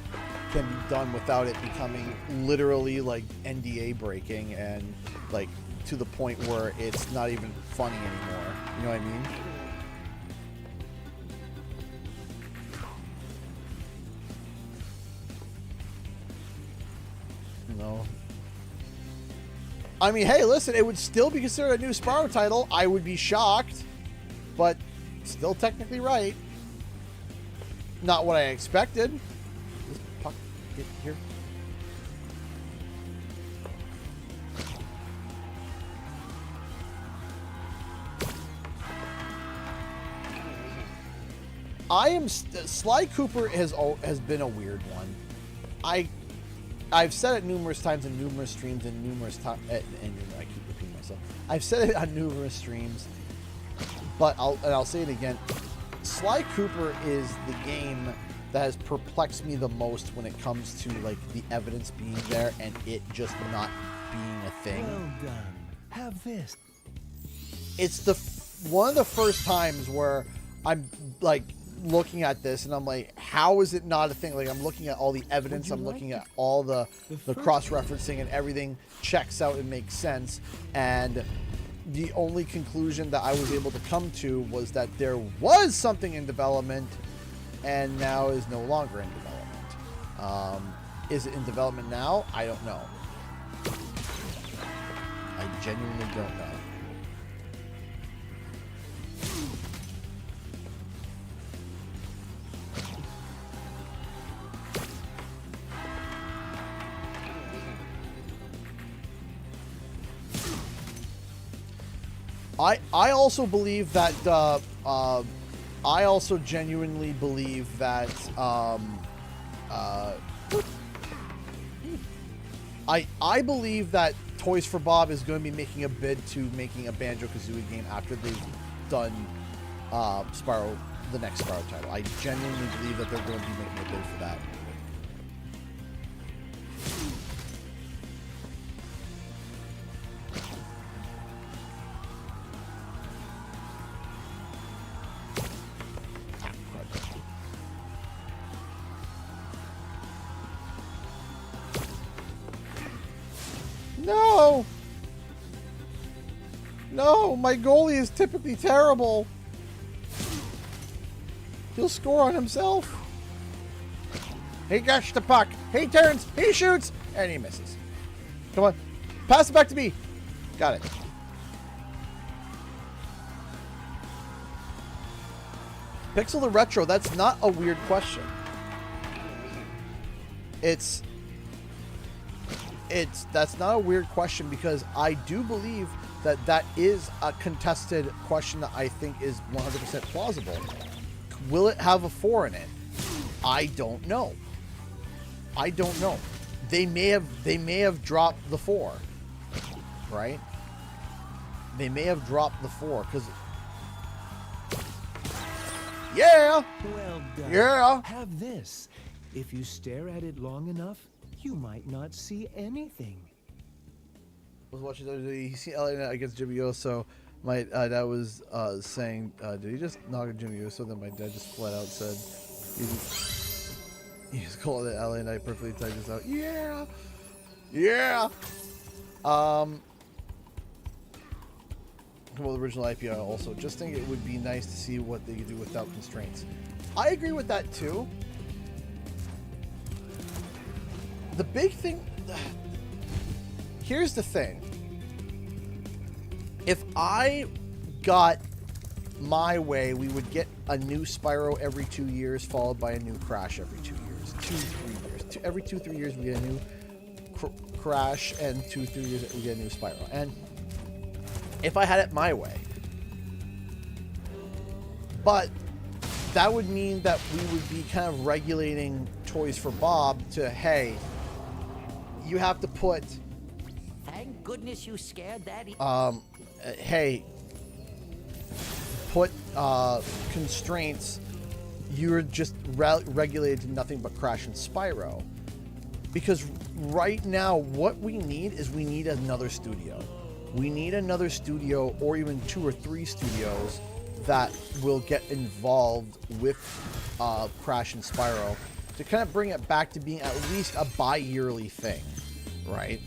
can be done without it becoming literally like NDA breaking and like to the point where it's not even funny anymore. You know what I mean? No. I mean, hey, listen, it would still be considered a new Spyro title. I would be shocked, but still technically right. Not what I expected. This puck get here. Sly Cooper has been a weird one. I've said it numerous times in numerous streams and numerous times, and I keep repeating myself. I've said it on numerous streams, but I'll say it again. Sly Cooper is the game that has perplexed me the most when it comes to like the evidence being there and it just not being a thing. Well done. Have this. It's one of the first times where I'm like looking at this and I'm like, how is it not a thing? Like, I'm looking at all the evidence, I'm looking at all the cross-referencing, and everything checks out and makes sense, and the only conclusion that I was able to come to was that there was something in development and now is no longer in development. Is it in development now? I don't know. I genuinely don't know. I also believe that I also genuinely believe that I believe that Toys for Bob is going to be making a bid to making a Banjo-Kazooie game after they've done Spyro, the next Spyro title. I genuinely believe that they're going to be making a bid for that. No! No, my goalie is typically terrible. He'll score on himself. He gets the puck. He turns. He shoots. And he misses. Come on. Pass it back to me. Got it. Pixel to retro. That's not a weird question. that's not a weird question, because I do believe that that is a contested question that I think is 100% plausible. Will it have a 4 in it? I don't know. I don't know. They may have dropped the 4, right? They may have dropped the 4 because. Yeah. Well done. Yeah. Have this. If you stare at it long enough, you might not see anything. I was watching WWE. He see LA Knight against Jimmy Uso. My dad was saying, "Did he just knock Jimmy Uso?" Then my dad just flat out said, "He just called it LA Knight perfectly typed this out." Yeah, yeah. Well, the original IPI also. Just think it would be nice to see what they could do without constraints. I agree with that too. The big thing. Here's the thing. If I got my way, we would get a new Spyro every 2 years, followed by a new Crash every 2 years. 2-3 years. Every 2-3 years, we get a new Crash, and 2-3 years, we get a new Spyro. And if I had it my way. But that would mean that we would be kind of regulating Toys for Bob to, hey, you have to put... Thank goodness you scared that. Hey, put constraints. You're just regulated to nothing but Crash and Spyro. Because right now, what we need is we need another studio. We need another studio, or even 2 or 3 studios that will get involved with Crash and Spyro to kind of bring it back to being at least a bi-yearly thing, right?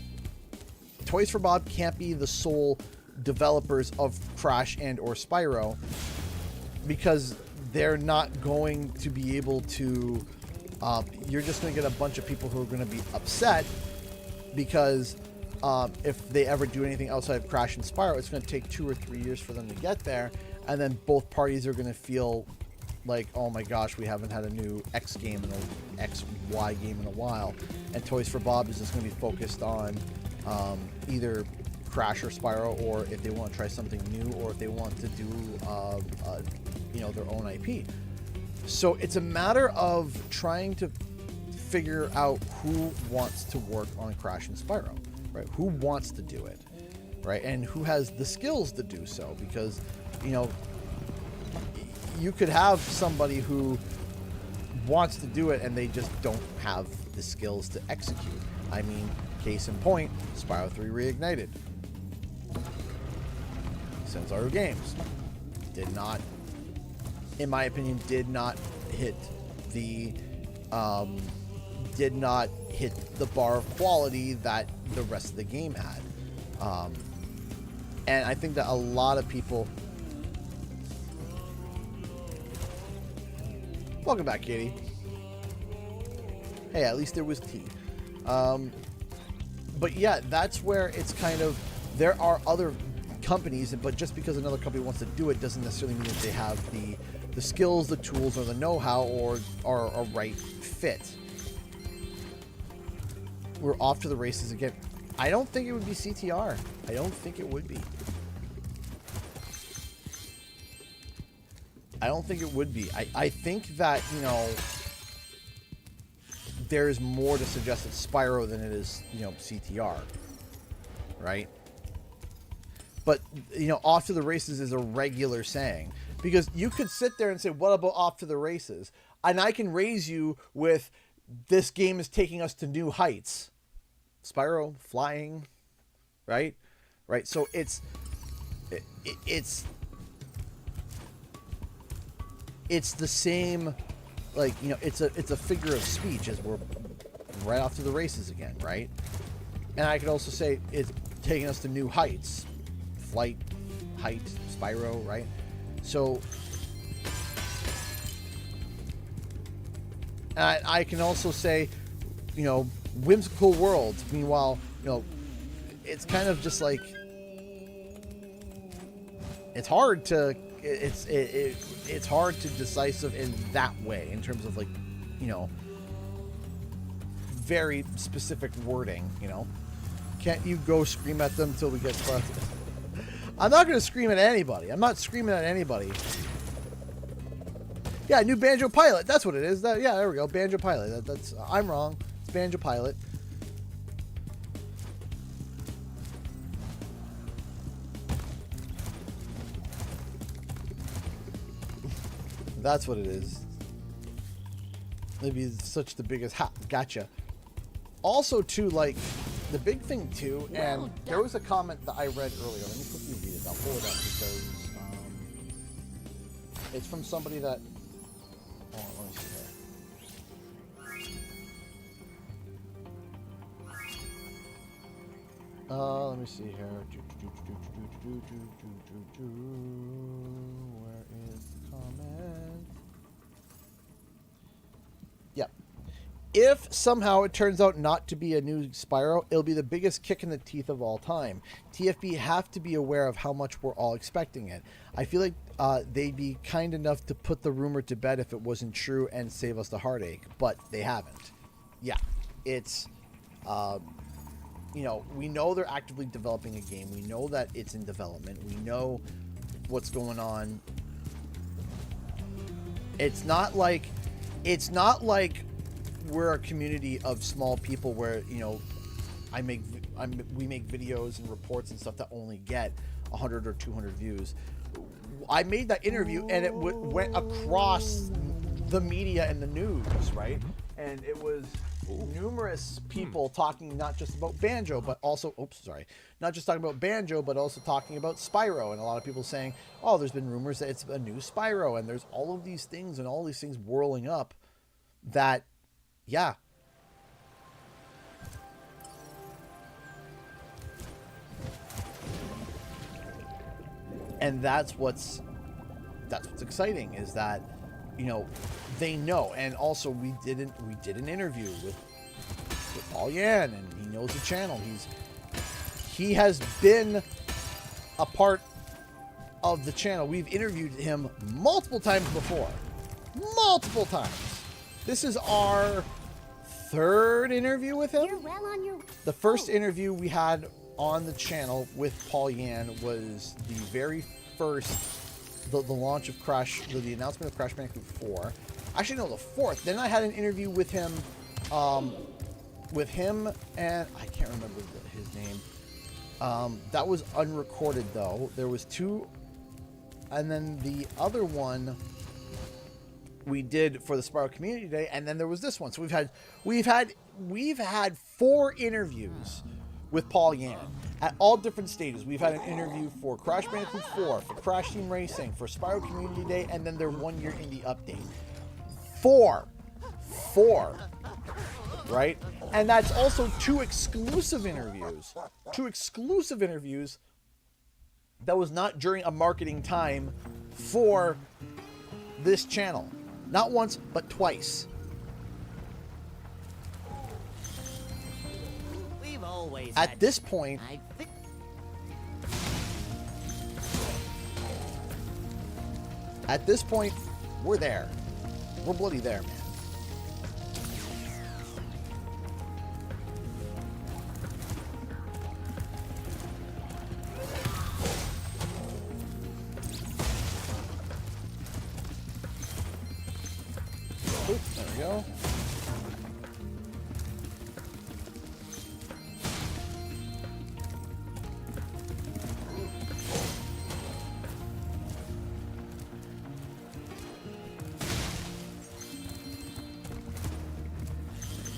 Toys for Bob can't be the sole developers of Crash and or Spyro, because they're not going to be able to... you're just going to get a bunch of people who are going to be upset because if they ever do anything outside of Crash and Spyro, it's going to take 2 or 3 years for them to get there, and then both parties are going to feel like, oh my gosh, we haven't had a new X game in XY game in a while, and Toys for Bob is just going to be focused on either Crash or Spyro, or if they want to try something new, or if they want to do their own IP. So it's a matter of trying to figure out who wants to work on Crash and Spyro, right? Who wants to do it, right? And who has the skills to do so, because, you could have somebody who wants to do it and they just don't have the skills to execute. I mean, case in point, Spyro 3 Reignited. Senzaru Games did not, in my opinion, did not hit the bar of quality that the rest of the game had. And I think that a lot of people... Welcome back, Katie. Hey, at least there was tea. But yeah, that's where it's kind of... There are other companies, but just because another company wants to do it doesn't necessarily mean that they have the skills, the tools, or the know-how, or are a right fit. We're off to the races again. I don't think it would be CTR. I don't think it would be. I don't think it would be. I think that, there's more to suggest it's Spyro than it is, CTR. Right? But, off to the races is a regular saying. Because you could sit there and say, what about off to the races? And I can raise you with, this game is taking us to new heights. Spyro, flying, right? Right? So it's the same, like, it's a figure of speech as we're right off to the races again, right? And I could also say it's taking us to new heights. Flight, height, Spyro, right? So I can also say, whimsical worlds. Meanwhile, it's kind of just like, it's hard to decisive in that way, in terms of, like, very specific wording, you know. Can't you go scream at them until we get spotted? I'm not going to scream at anybody. I'm not screaming at anybody. Yeah, new Banjo Pilot. That's what it is. Yeah, there we go. Banjo Pilot. That's I'm wrong. It's Banjo Pilot. That's what it is. Maybe such the biggest gotcha. Also, too, like the big thing too, and there was a comment that I read earlier. Let me quickly read it. I'll pull it up because it's from somebody that. Hold on, let me see here. Let me see here. Where is the comment? Yep. If somehow it turns out not to be a new Spyro, it'll be the biggest kick in the teeth of all time. TFB have to be aware of how much we're all expecting it. I feel like they'd be kind enough to put the rumor to bed if it wasn't true and save us the heartache, but they haven't. Yeah, it's, you know, we know they're actively developing a game. We know that it's in development. We know what's going on. It's not like we're a community of small people where, you know, we make videos and reports and stuff that only get 100 or 200 views. I made that interview and it went across the media and the news, right? And it was numerous people talking not just about Banjo, but also, not just talking about Banjo, but also talking about Spyro. And a lot of people saying, oh, there's been rumors that it's a new Spyro, and there's all of these things and all these things whirling up that, yeah. And that's what's exciting, is that, you know, they know. And also we did an interview with Paul Yan, and he knows the channel. He has been a part of the channel. We've interviewed him multiple times before. Multiple times. This is our third interview with him. You're well on your... The first interview we had on the channel with Paul Yan was the very first, the launch of the announcement of Crash Bandicoot 4. Actually, no, the fourth. Then I had an interview with him, and I can't remember his name. That was unrecorded though. There was two, and then the other one we did for the Spyro Community Day, and then there was this one. So we've had 4 interviews with Paul Yan at all different stages. We've had an interview for Crash Bandicoot 4, for Crash Team Racing, for Spyro Community Day, and then their 1-year indie update. 4, right? And that's also 2 exclusive interviews. 2 exclusive interviews that was not during a marketing time for this channel. Not once, but twice. We've always At this point, we're there. We're bloody there, man. Oop, there we go.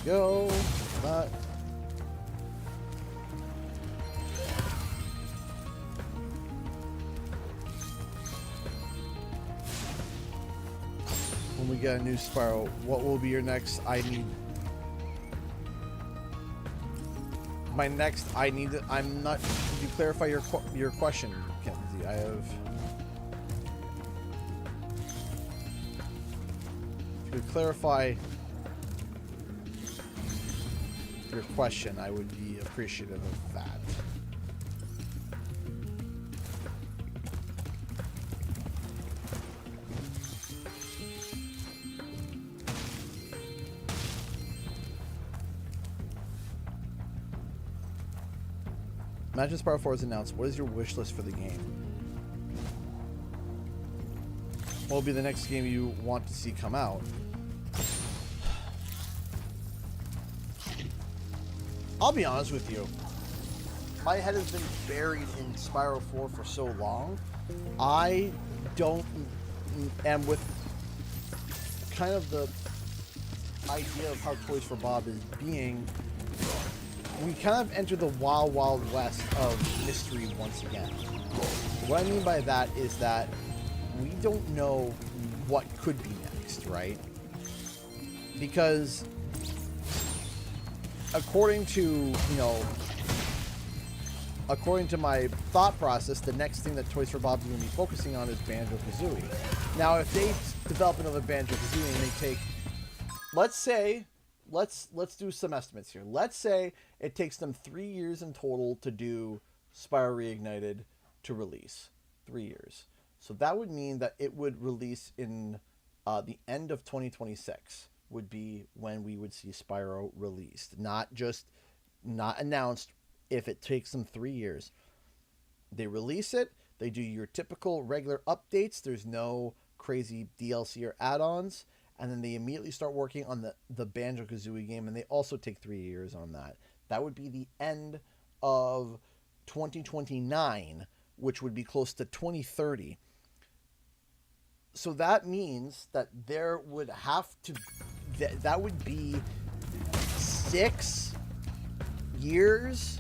Go, but when we get a new Spyro, what will be your next I'm not, could you clarify your question, Kenzie? I have, if you could clarify your question, I would be appreciative of that. Imagine Spyro 4 is announced. What is your wish list for the game? What will be the next game you want to see come out? I'll be honest with you. My head has been buried in Spyro 4 for so long. I am with kind of the idea of how Toys for Bob is being. We kind of enter the wild, wild west of mystery once again. What I mean by that is that we don't know what could be next, right? Because according to my thought process, the next thing that Toys for Bob is going to be focusing on is Banjo-Kazooie. Now, if they develop another Banjo-Kazooie and they take, let's say, let's do some estimates here. Let's say it takes them 3 years in total to do Spyro Reignited to release. 3 years. So that would mean that it would release in the end of 2026 would be when we would see Spyro released. Not announced. If it takes them 3 years, they release it. They do your typical regular updates. There's no crazy DLC or add-ons. And then they immediately start working on the Banjo-Kazooie game, and they also take 3 years on that. That would be the end of 2029, which would be close to 2030. So that means that there would have to... That would be 6 years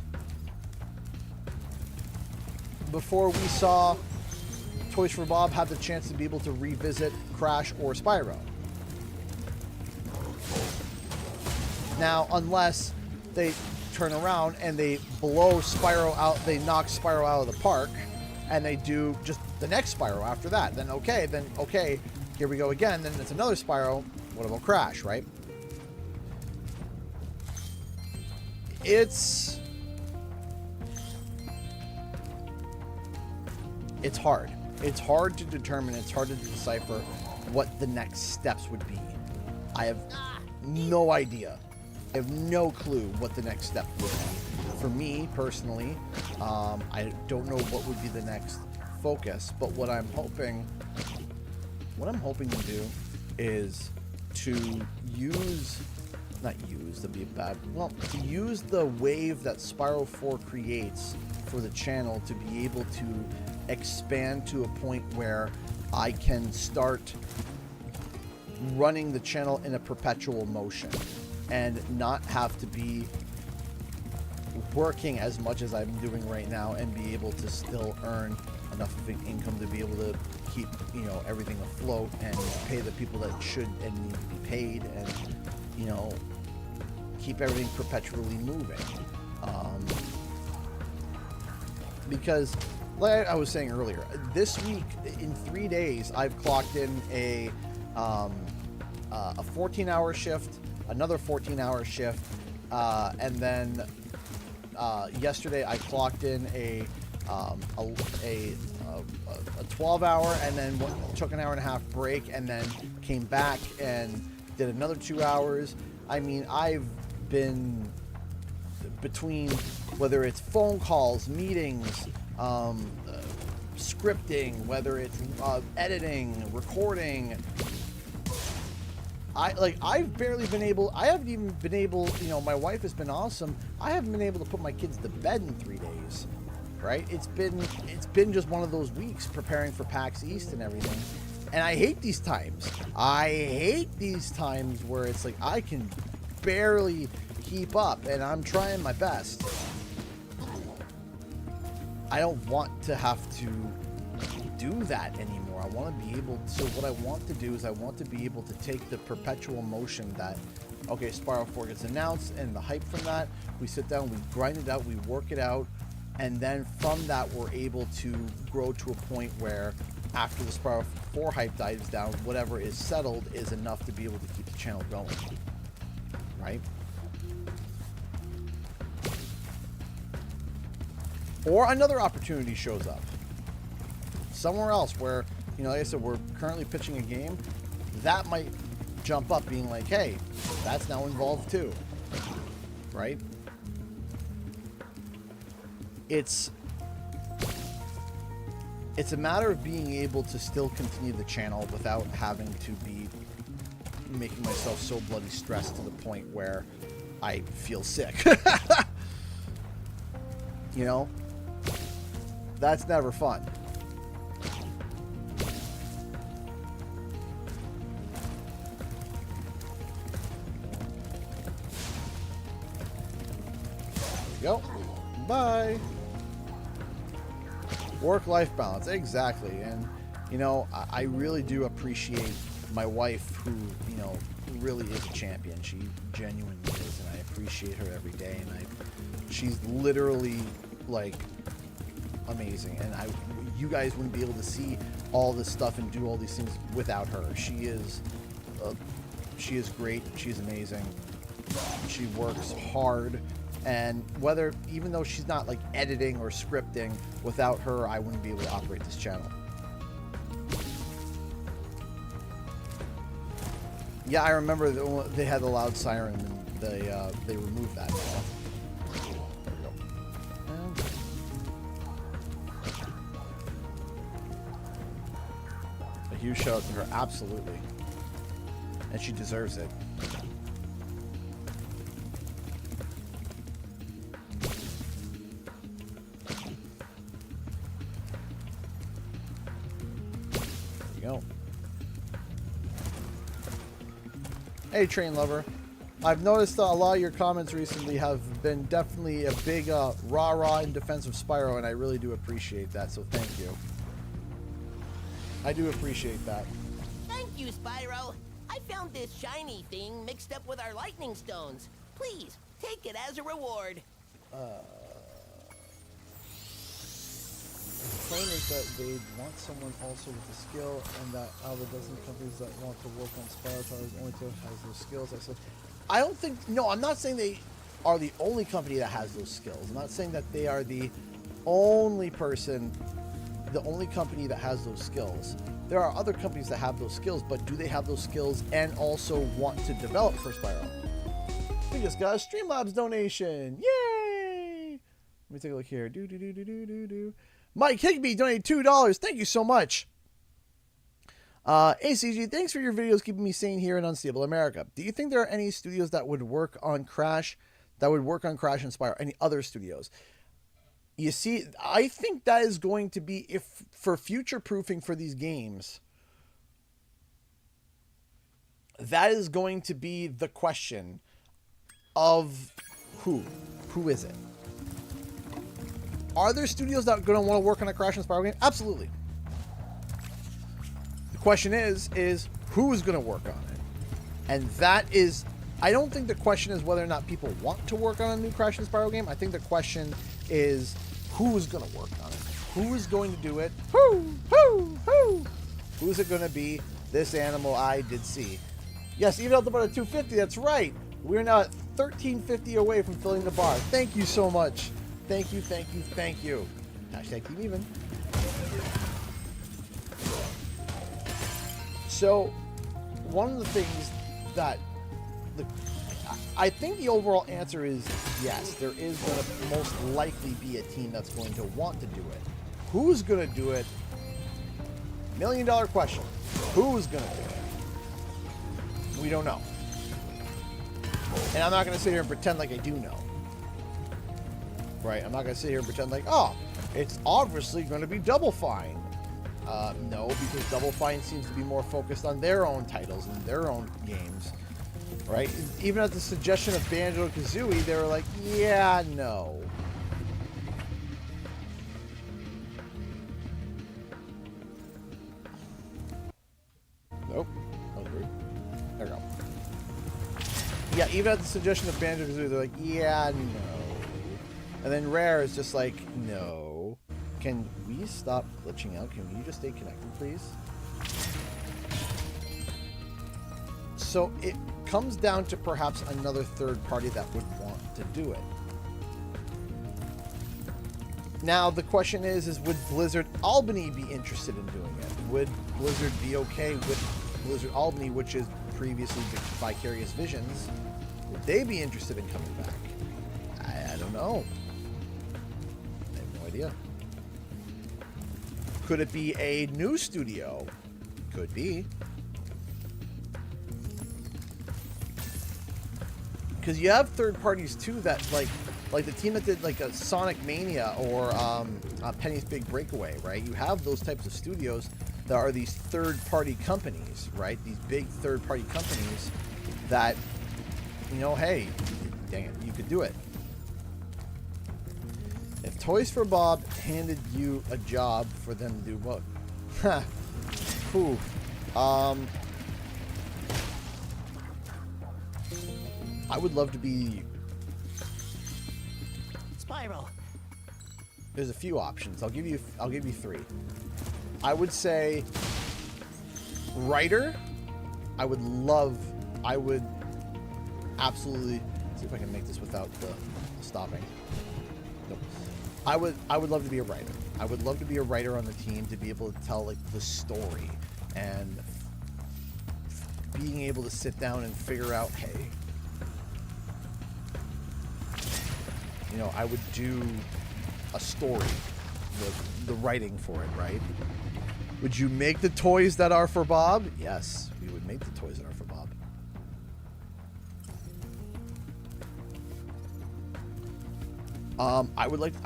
before we saw Toys for Bob have the chance to be able to revisit Crash or Spyro. Now, unless they turn around and they blow Spyro out, they knock Spyro out of the park, and they do just the next Spyro after that, then okay, here we go again, then it's another Spyro. What about Crash, right? It's hard. It's hard to determine, it's hard to decipher what the next steps would be. I have no idea. I have no clue what the next step would be. For me, personally, I don't know what would be the next focus, but what I'm hoping to do is to use the wave that Spyro 4 creates for the channel to be able to expand to a point where I can start running the channel in a perpetual motion and not have to be working as much as I'm doing right now and be able to still earn enough of an income to be able to keep, everything afloat and pay the people that should and need to be paid and, keep everything perpetually moving. Because, like I was saying earlier, this week, in 3 days, I've clocked in a 14-hour shift, another 14-hour shift, and then yesterday I clocked in a 12-hour, and then took an hour and a half break, and then came back and did another 2 hours. I mean, I've been between, whether it's phone calls, meetings, scripting, whether it's editing, recording. I haven't even been able, my wife has been awesome. I haven't been able to put my kids to bed in 3 days, right? It's been just one of those weeks preparing for PAX East and everything. And I hate these times. I hate these times where it's like I can barely keep up, and I'm trying my best. I don't want to have to do that anymore. I want to be able to, so what I want to do is I want to be able to take the perpetual motion that, okay, Spyro 4 gets announced, and the hype from that, we sit down, we grind it out, we work it out, and then from that we're able to grow to a point where after the Spyro 4 hype dies down, whatever is settled is enough to be able to keep the channel going, right? Or another opportunity shows up somewhere else where, like I said, we're currently pitching a game that might jump up being like, hey, that's now involved too, right? it's a matter of being able to still continue the channel without having to be making myself so bloody stressed to the point where I feel sick. You know? That's never fun. Go. Bye. Work-life balance, exactly. And you know, I really do appreciate my wife, who, you know, really is a champion. She genuinely is, and I appreciate her every day. And she's literally like amazing. And you guys wouldn't be able to see all this stuff and do all these things without her. She is great. She's amazing. She works hard. And even though she's not like editing or scripting, without her, I wouldn't be able to operate this channel. Yeah, I remember they had the loud siren, and they removed that. There we go. A huge shout out to her, absolutely, and she deserves it. Go. Hey, Train Lover. I've noticed a lot of your comments recently have been definitely a big rah-rah in defense of Spyro, and I really do appreciate that, so thank you. I do appreciate that. Thank you, Spyro. I found this shiny thing mixed up with our lightning stones. Please, take it as a reward. The claim is that they want someone also with the skill, and that out of a dozen companies that want to work on Spyro titles, only two has those skills. I said, I don't think. No, I'm not saying they are the only company that has those skills. I'm not saying that they are the only person, the only company that has those skills. There are other companies that have those skills, but do they have those skills and also want to develop for Spyro? We just got a Streamlabs donation. Yay! Let me take a look here. Mike Higby donated $2. Thank you so much. ACG, thanks for your videos keeping me sane here in unstable America. Do you think there are any studios that would work on Crash, and Spyro? Any other studios? You see, I think that is going to be, if for future proofing for these games, that is going to be the question of who is it? Are there studios that are going to want to work on a Crash and Spyro game? Absolutely. The question is who's going to work on it? And that is, I don't think the question is whether or not people want to work on a new Crash and Spyro game. I think the question is who's going to work on it? Who is going to do it? Who's it going to be? This animal I did see. Yes, even up about a 250, that's right. We're now at 1350 away from filling the bar. Thank you so much. Thank you, thank you, thank you. Hashtag Team Even. So, one of the things that I think the overall answer is yes, there is going to most likely be a team that's going to want to do it. Who's going to do it? $1 million question. Who's going to do it? We don't know. And I'm not going to sit here and pretend like I do know. Right? I'm not going to sit here and pretend like, oh, it's obviously going to be Double Fine. No, because Double Fine seems to be more focused on their own titles and their own games. Right? Even at the suggestion of Banjo-Kazooie, they were like, yeah, no. Nope. That was weird. There we go. Yeah, even at the suggestion of Banjo-Kazooie, they're like, yeah, no. And then Rare is just like, no. Can we stop glitching out? Can we just stay connected, please? So it comes down to perhaps another third party that would want to do it. Now, the question is would Blizzard Albany be interested in doing it? Would Blizzard be okay with Blizzard Albany, which is previously Vicarious Visions? Would they be interested in coming back? I don't know. idea. Could it be a new studio? Could be. Because you have third parties too that like the team that did like a Sonic Mania or Penny's Big Breakaway, right? You have those types of studios that are these third party companies, right? These big third party companies that, you know, hey, dang it, you could do it. If Toys for Bob handed you a job for them to do what? Whew. I would love to be... Spyro. There's a few options. I'll give you 3. I would say writer. I would absolutely see if I can make this without the stopping. Nope. I would love to be a writer. I would love to be a writer on the team to be able to tell like the story and being able to sit down and figure out, hey, you know, I would do a story, the writing for it, right? Would you make the toys that are for Bob? Yes, we would make the toys that are for Bob.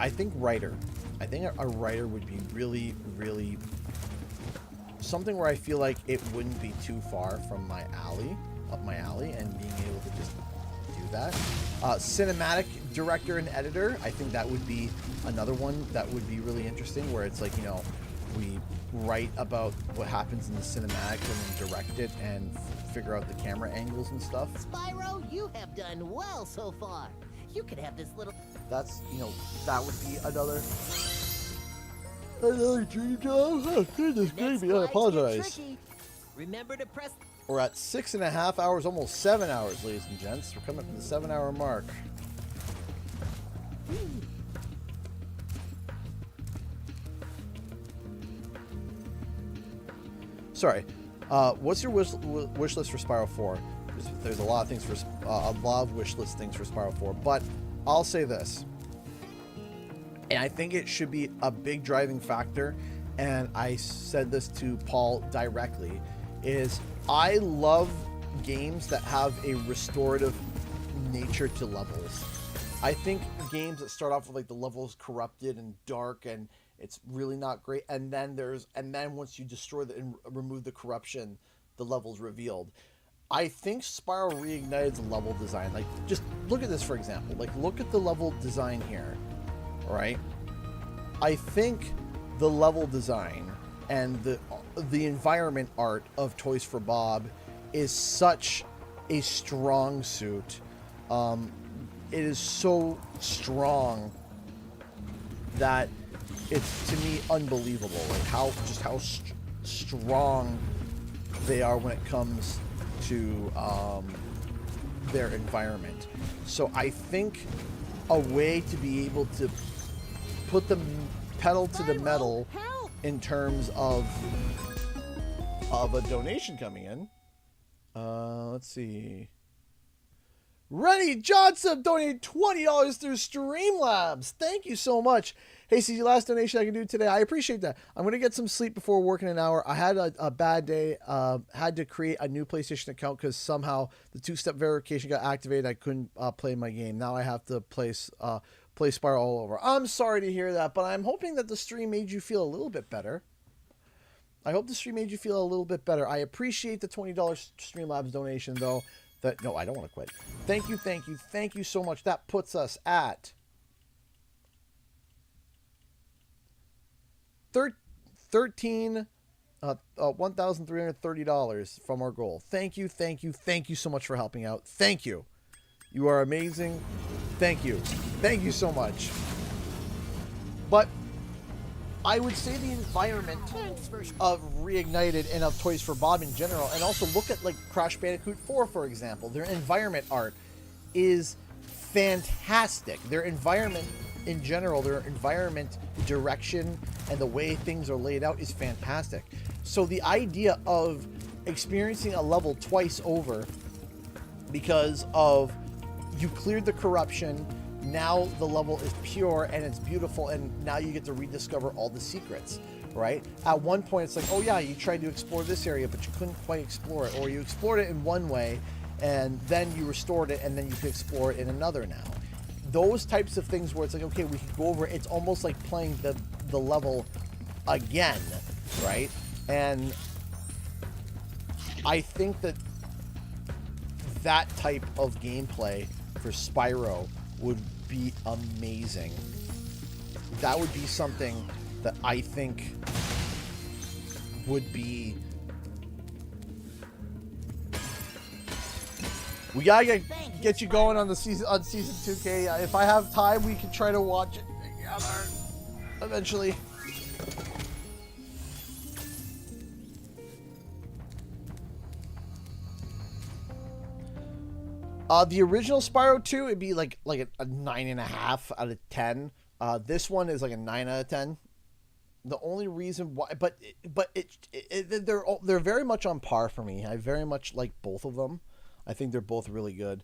I think writer. I think a writer would be really, really something where I feel like it wouldn't be too far from my alley, up my alley, and being able to just do that. Cinematic director and editor, I think that would be another one that would be really interesting, where it's like, you know, we write about what happens in the cinematic and then direct it and figure out the camera angles and stuff. Spyro, you have done well so far. You could have this little... That's, you know, that would be another dream job. Oh, goodness gravy, I apologize. Remember to press... We're at 6.5 hours, almost 7 hours, ladies and gents. We're coming up to the 7-hour mark. Sorry. What's your wish list for Spyro 4? There's a lot of things for a lot of wish list things for Spyro 4, but I'll say this, and I think it should be a big driving factor. And I said this to Paul directly: is I love games that have a restorative nature to levels. I think games that start off with like the levels corrupted and dark and it's really not great, and then once you destroy and remove the corruption, the level's revealed. I think Spyro Reignited's level design, like, just look at this for example. Like, look at the level design here, right? I think the level design and the environment art of Toys for Bob is such a strong suit. It is so strong that it's, to me, unbelievable. Like how strong they are when it comes to their environment. So I think a way to be able to put the pedal to the metal in terms of a donation coming in. Let's see. Rennie Johnson donated $20 through Streamlabs. Thank you so much. Hey, CG, last donation I can do today. I appreciate that. I'm going to get some sleep before working an hour. I had a bad day. Had to create a new PlayStation account because somehow the two-step verification got activated. I couldn't play my game. Now I have to play Spyro all over. I'm sorry to hear that, but I'm hoping that the stream made you feel a little bit better. I hope the stream made you feel a little bit better. I appreciate the $20 Streamlabs donation, though. No, I don't want to quit. Thank you so much. That puts us at $1,330 from our goal. Thank you so much for helping out. Thank you. You are amazing. Thank you so much. But I would say the environment of Reignited and of Toys for Bob in general, and also look at like Crash Bandicoot 4, for example. Their environment art is fantastic. Their environment in general, their environment direction and the way things are laid out is fantastic. So the idea of experiencing a level twice over because of you cleared the corruption, now the level is pure and it's beautiful, and now you get to rediscover all the secrets, right? At one point, it's like, oh yeah, you tried to explore this area, but you couldn't quite explore it, or you explored it in one way, and then you restored it, and then you can explore it in another now. Those types of things where it's like, okay, we can go over it. It's almost like playing the level again, right? And I think that type of gameplay for Spyro would be amazing. That would be something that I think would be... We gotta get you going on season 2K. If I have time, we can try to watch it together eventually. The original Spyro 2, it'd be like a 9.5 out of 10. This one is like a 9 out of 10. The only reason why, but they're very much on par for me. I very much like both of them. I think they're both really good.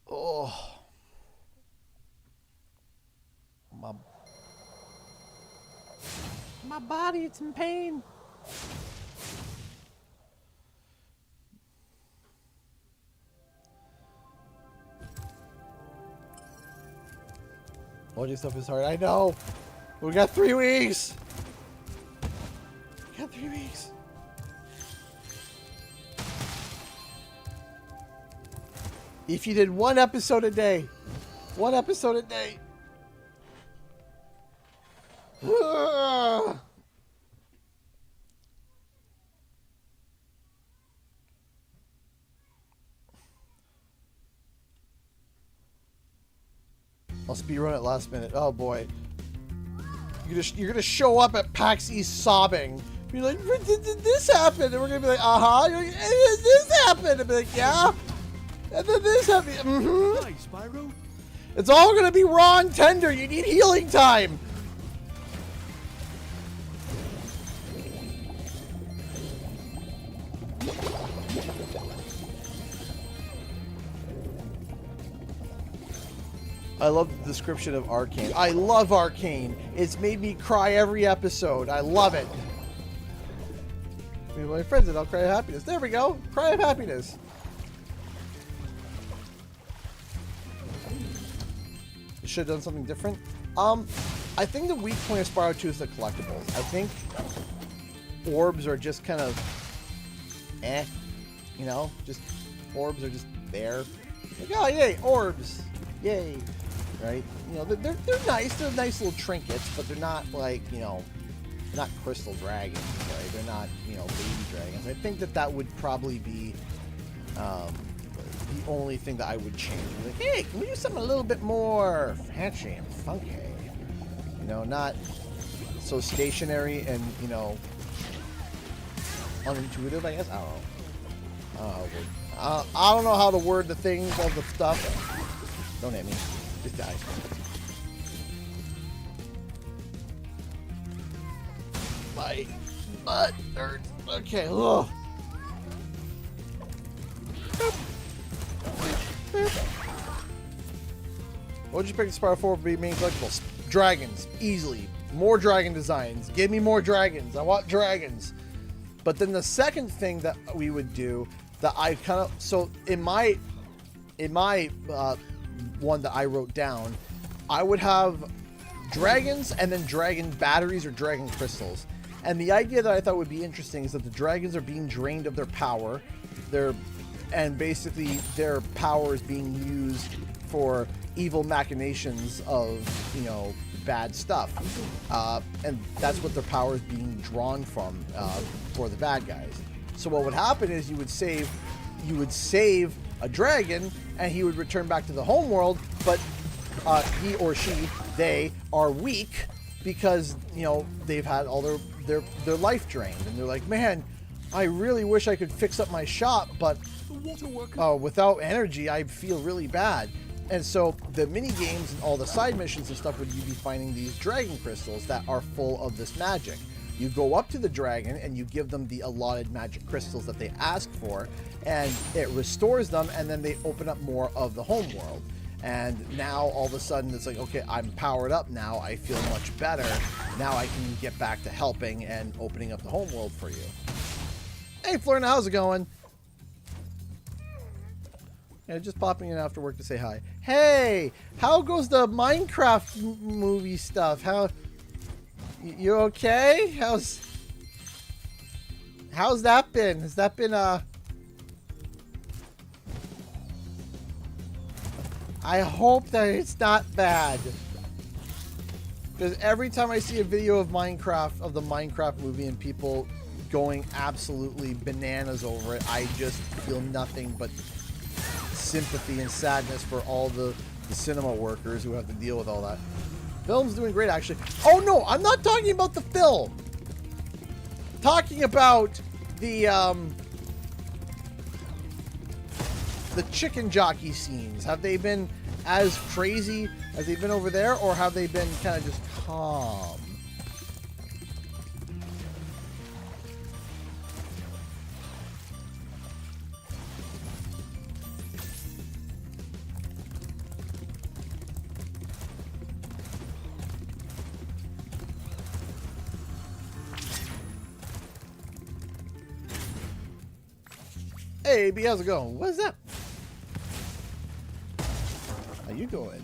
Oh, my body, it's in pain. Loading stuff is hard. I know. We got 3 weeks. We got 3 weeks. If you did 1 episode a day. 1 episode a day. I'll speedrun it last minute. Oh boy. You're gonna show up at PAX East sobbing. Be like, did this happen? And we're gonna be like, uh-huh. You're like, hey, this happened. And be like, yeah. And then this happened. Mm-hmm. Hi, Spyro. It's all gonna be raw and tender. You need healing time. I love the description of Arcane. I love Arcane. It's made me cry every episode. I love it. Maybe my friends and I'll cry of happiness. There we go. Cry of happiness. Should have done something different. I think the weak point of Spyro 2 is the collectibles. I think orbs are just kind of you know, just orbs are just there. Like, oh yay, orbs. Yay. Right? You know, they're nice. They're nice little trinkets, but they're not like, you know, not crystal dragons, right? They're not, you know, baby dragons. I think that would probably be the only thing that I would change. Like, hey, can we do something a little bit more fancy and funky? You know, not so stationary and, you know, unintuitive, I guess. I don't know. I don't know how to word the things of the stuff. Don't hit me. Just die. My butt hurts. Okay. Ugh. What would you pick Spyro 4 for being main collectibles? Dragons. Easily. More dragon designs. Give me more dragons. I want dragons. But then the second thing that we would do that I kind of... So in my one that I wrote down, I would have dragons and then dragon batteries or dragon crystals. And the idea that I thought would be interesting is that the dragons are being drained of their power. And basically their power is being used for evil machinations of, you know, bad stuff. And that's what their power is being drawn from for the bad guys. So what would happen is you would save a dragon and he would return back to the home world, but he or she, they are weak because, you know, they've had all their life drained, and they're like, man, I really wish I could fix up my shop, but without energy I feel really bad. And so the mini games and all the side missions and stuff would you be finding these dragon crystals that are full of this magic. You go up to the dragon and you give them the allotted magic crystals that they ask for, and it restores them, and then they open up more of the home world. And now all of a sudden it's like, okay, I'm powered up now. I feel much better. Now I can get back to helping and opening up the homeworld for you. Hey, Florina, how's it going? Yeah, just popping in after work to say hi. Hey, how goes the Minecraft movie stuff? How, you okay? How's that been? Has that been I hope that it's not bad. Because every time I see a video of Minecraft, of the Minecraft movie, and people going absolutely bananas over it, I just feel nothing but sympathy and sadness for all the cinema workers who have to deal with all that. Film's doing great, actually. Oh no, I'm not talking about the film. I'm talking about the chicken jockey scenes. Have they been as crazy as they've been over there, or have they been kind of just calm? Hey, AB, how's it going? What is that? How you going?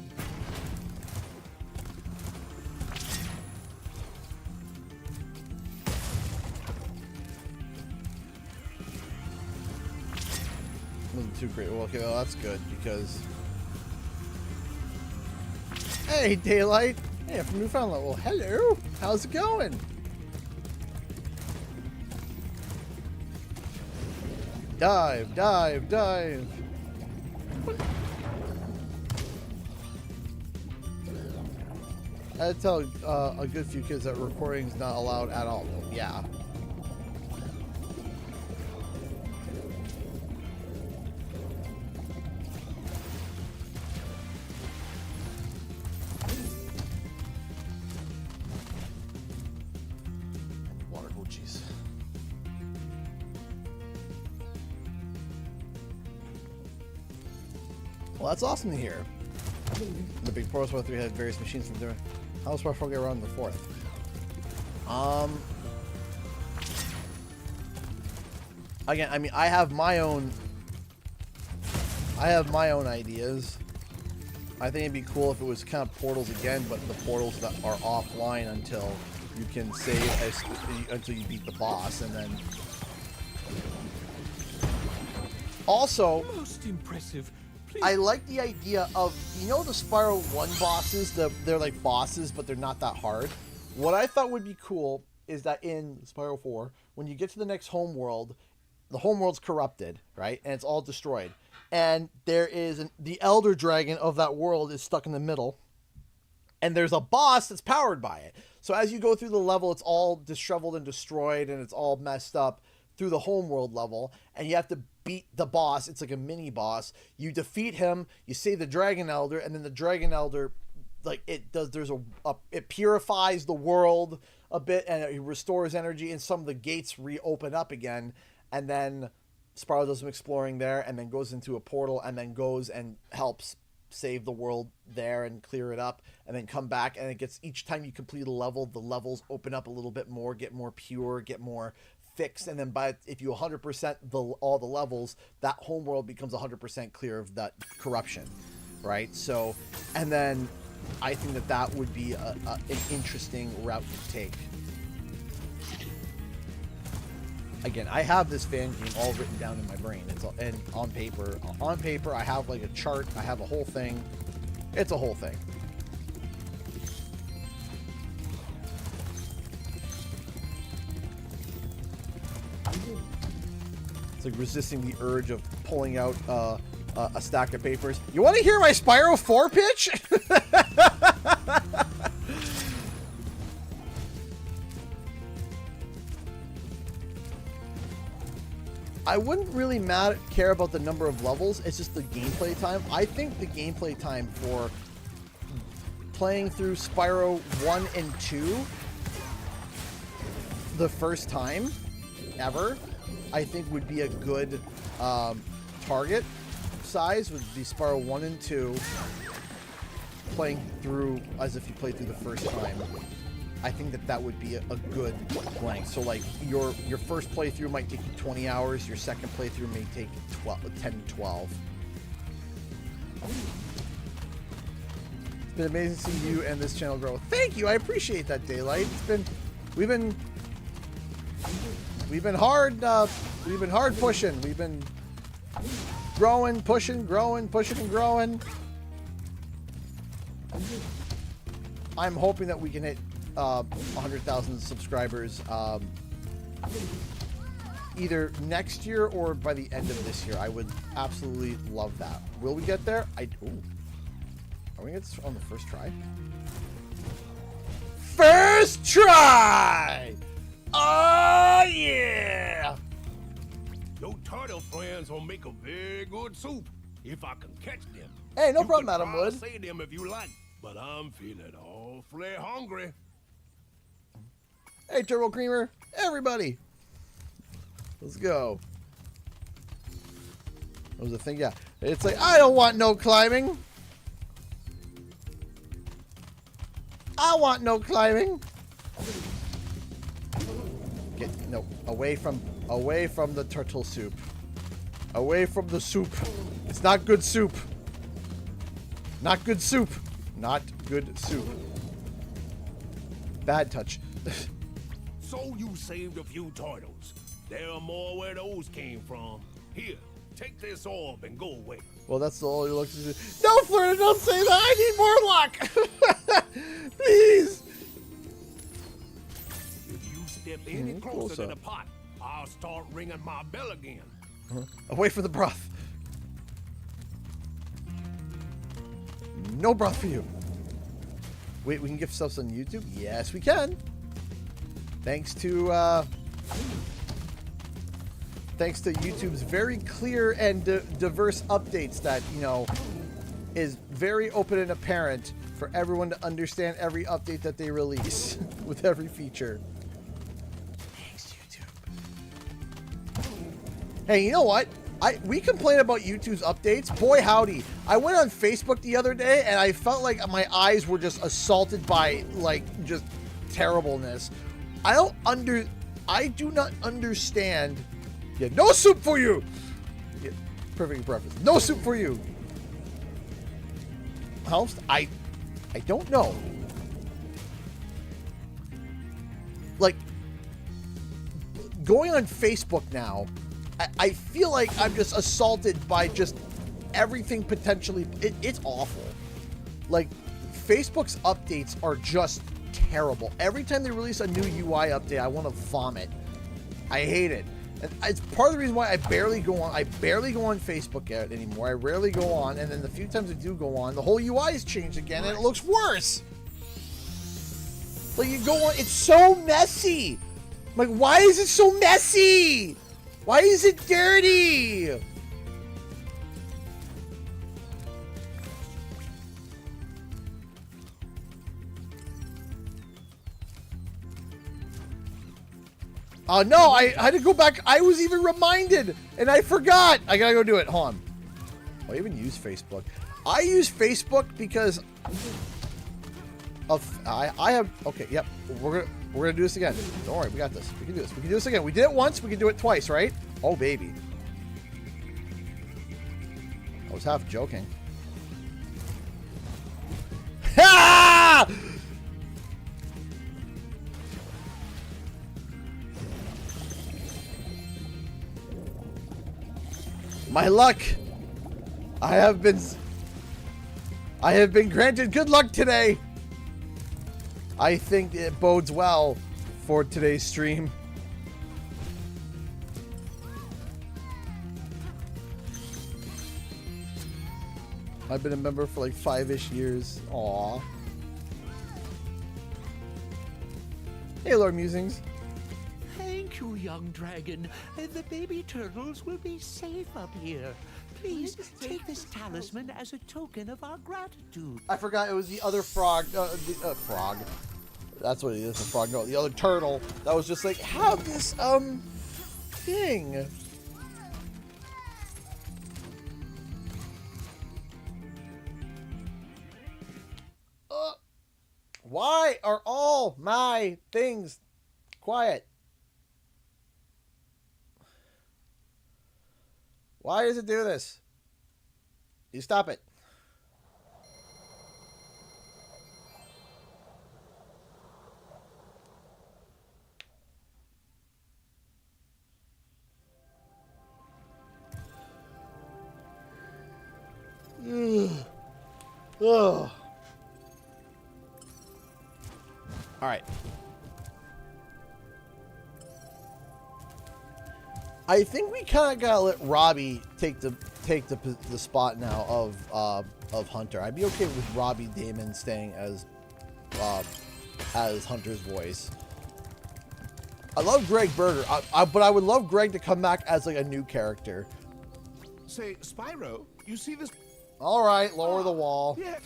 Wasn't too great. Well, okay, well, that's good because. Hey, Daylight. Hey, I'm from Newfoundland. Well, hello. How's it going? Dive, dive, dive. I had to tell a good few kids that recording's not allowed at all. Yeah. Water hoochies. Well, that's awesome to hear. The big Pro Sport 3 had various machines from there. How was Spyro 4 get around the 4th? Again, I mean, I have my own ideas. I think it'd be cool if it was kind of portals again, but the portals that are offline until you can save until you beat the boss, and then also Most impressive. Please. I like the idea of, you know, the Spyro 1 bosses, they're like bosses, but they're not that hard. What I thought would be cool is that in Spyro 4, when you get to the next homeworld, the homeworld's corrupted, right? And it's all destroyed. And there is the Elder Dragon of that world is stuck in the middle. And there's a boss that's powered by it. So as you go through the level, it's all disheveled and destroyed, and it's all messed up through the homeworld level. And you have to beat the boss. It's like a mini boss. You defeat him, you save the Dragon Elder, and then the Dragon Elder, like, it does, it purifies the world a bit, and it restores energy, and some of the gates reopen up again, and then Spyro does some exploring there, and then goes into a portal, and then goes and helps save the world there and clear it up, and then come back, and it gets, each time you complete a level, the levels open up a little bit more, get more pure, get more fixed, and then if you 100% all the levels, that homeworld becomes 100% clear of that corruption, right? So, and then I think that would be an interesting route to take. Again, I have this fan game all written down in my brain. It's all, and on paper. On paper, I have like a chart. I have a whole thing. It's a whole thing. It's like resisting the urge of pulling out a stack of papers. You want to hear my Spyro 4 pitch? I wouldn't really care about the number of levels. It's just the gameplay time. I think the gameplay time for playing through Spyro 1 and 2 the first time ever, I think would be a good target size, would be Spyro 1 and 2, playing through as if you played through the first time. I think that that would be a good length. So like your first playthrough might take you 20 hours. Your second playthrough may take 10 to 12. It's been amazing seeing you and this channel grow. Thank you. I appreciate that, Daylight. We've been hard pushing. We've been growing, pushing, growing, pushing and growing. I'm hoping that we can hit 100,000 subscribers either next year or by the end of this year. I would absolutely love that. Will we get there? Are we going to get on the first try? First try! Oh, yeah! Your turtle friends will make a very good soup if I can catch them. Hey, no problem, Adam Wood. Say them if you like, but I'm feeling awfully hungry. Hey, Turbo Creamer, everybody. Let's go. What was the thing? Yeah. It's like, I don't want no climbing. I want no climbing. No, away from the turtle soup. Away from the soup. It's not good soup. Not good soup. Not good soup. Bad touch. So you saved a few turtles. There are more where those came from. Here, take this orb and go away. Well, that's the only luck to do. No, Flirta, don't say that. I need more luck. Please. If you step any closer to the pot, I'll start ringing my bell again. Away from the broth. No broth for you. Wait, we can give subs on YouTube? Yes, we can. Thanks to YouTube's very clear and diverse updates that, you know, is very open and apparent for everyone to understand every update that they release with every feature. Thanks, YouTube. Hey, you know what? We complain about YouTube's updates. Boy, howdy. I went on Facebook the other day and I felt like my eyes were just assaulted by, like, just terribleness. I do not understand. Yeah, no soup for you. Yeah, perfect preference. No soup for you. Helps? I don't know. Like, going on Facebook now, I feel like I'm just assaulted by just everything potentially. It's awful. Like, Facebook's updates are just terrible. Every time they release a new UI update, I want to vomit. I hate it. And it's part of the reason why I barely go on Facebook anymore. I rarely go on, and then the few times I do go on, the whole UI has changed again, and it looks worse. Like, you go on, it's so messy. I'm like, why is it so messy? Why is it dirty? No, I had to go back. I was even reminded, and I forgot. I gotta go do it. Hold on. I even use Facebook. I use Facebook because of I have. Okay, yep. We're gonna do this again. Don't worry, we got this. We can do this. We can do this again. We did it once. We can do it twice, right? Oh baby. I was half joking. Ha! My luck. I have been granted good luck today. I think it bodes well for today's stream. I've been a member for like 5-ish years. Aww. Hey, Lord Musings. Thank you, young dragon. The baby turtles will be safe up here. Please take this talisman as a token of our gratitude. I forgot it was the other frog. Frog. That's what it is, a frog. No, the other turtle that was just like, have this, thing. Why are all my things quiet? Why does it do this? You stop it. Ugh. All right. I think we kind of gotta let Robbie take the spot now of Hunter. I'd be okay with Robbie Damon staying as Hunter's voice. I love Greg Berger, but I would love Greg to come back as like a new character. Say, Spyro, you see this? All right, lower the wall. Yeah.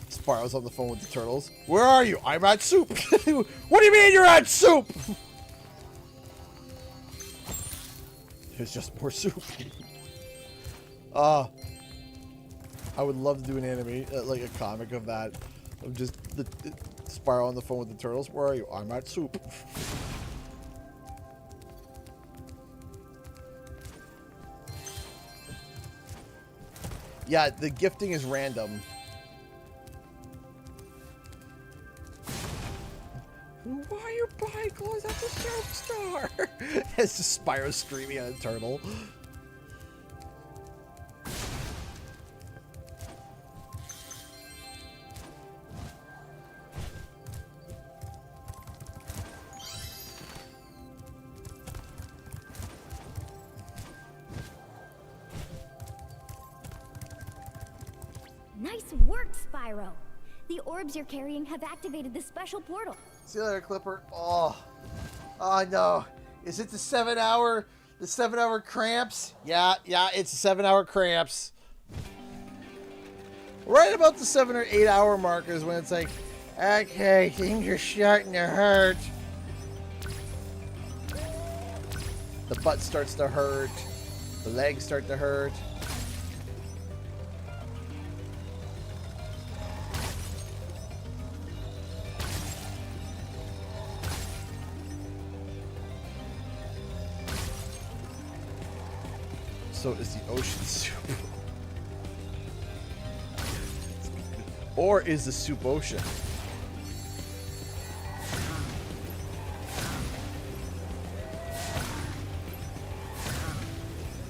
Spyro's on the phone with the turtles. Where are you? I'm at soup. What do you mean you're at soup? There's just more soup. I would love to do an anime, like a comic of that. Of just the Spyro on the phone with the turtles. Where are you? I'm at soup. Yeah, the gifting is random. Why are you buying clothes at the soap store? It's just Spyro screaming at a turtle. Nice work, Spyro. The orbs you're carrying have activated the special portal. See you later, Clipper. Oh no. Is it the 7-hour cramps? Yeah, it's 7-hour cramps. Right about the 7 or 8 hour mark is when it's like, okay, things are starting to hurt. The butt starts to hurt. The legs start to hurt. So is the ocean soup. Or is the soup ocean?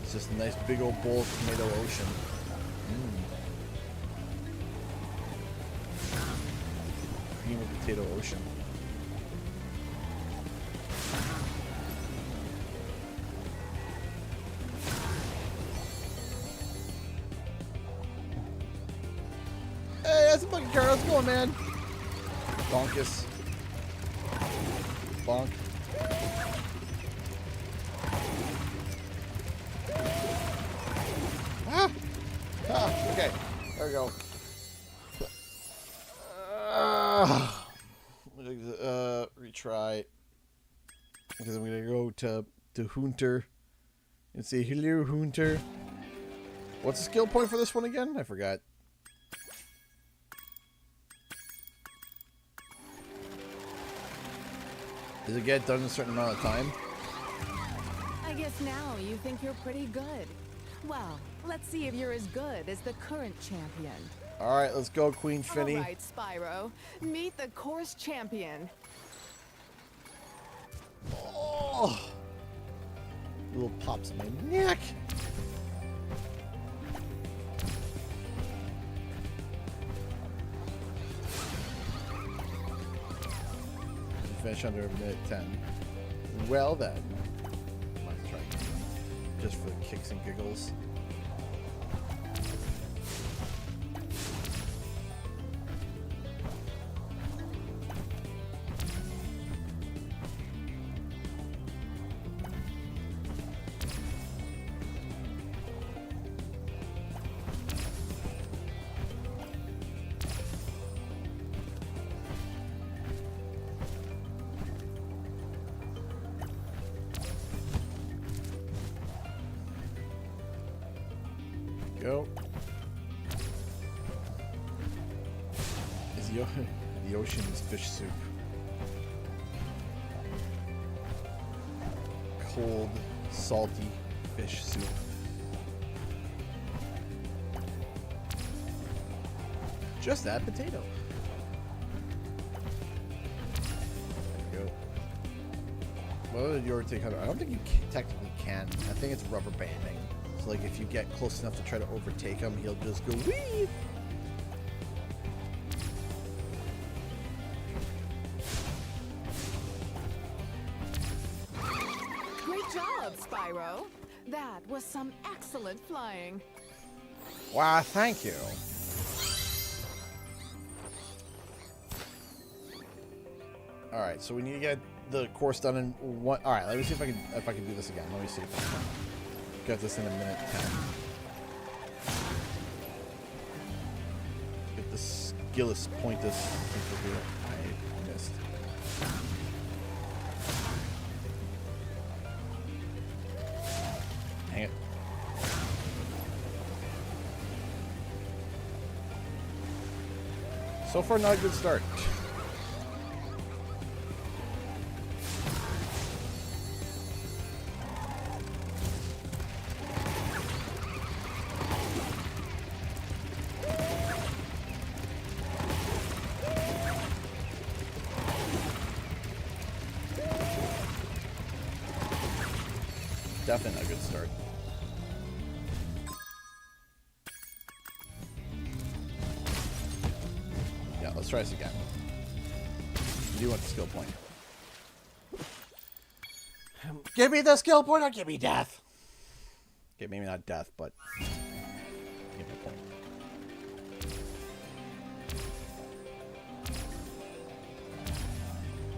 It's just a nice big old bowl of tomato ocean. Cream of potato ocean. Hey, that's a fucking carrot. How's it going, man? Bonkus. Bonk. Okay. There we go. Retry. Because I'm gonna go to Hunter and say hello, Hunter. What's the skill point for this one again? I forgot. Does it get done in a certain amount of time? I guess now you think you're pretty good. Well, let's see if you're as good as the current champion. All right, let's go, Queen Finny. All right, Spyro. Meet the course champion. Oh, little pops in my neck. Finish under a minute 10. Well then, let's try again. Just for the kicks and giggles. Go. The ocean's fish soup. Cold, salty fish soup. Just add potato. There you go. What would your take on it? I don't think you technically can. I think it's rubber banding. So like if you get close enough to try to overtake him, he'll just go wee. Great job, Spyro. That was some excellent flying. Why, thank you. All right, so we need to get the course done in one. All right, let me see if I can do this again. Let me see. Got this in a minute 10. Get the skillus pointus over here. I missed. Dang it. So far, not a good start. Definitely not a good start. Yeah, let's try this again. You do want the skill point. Give me the skill point or give me death. Okay, maybe not death, but give me a point.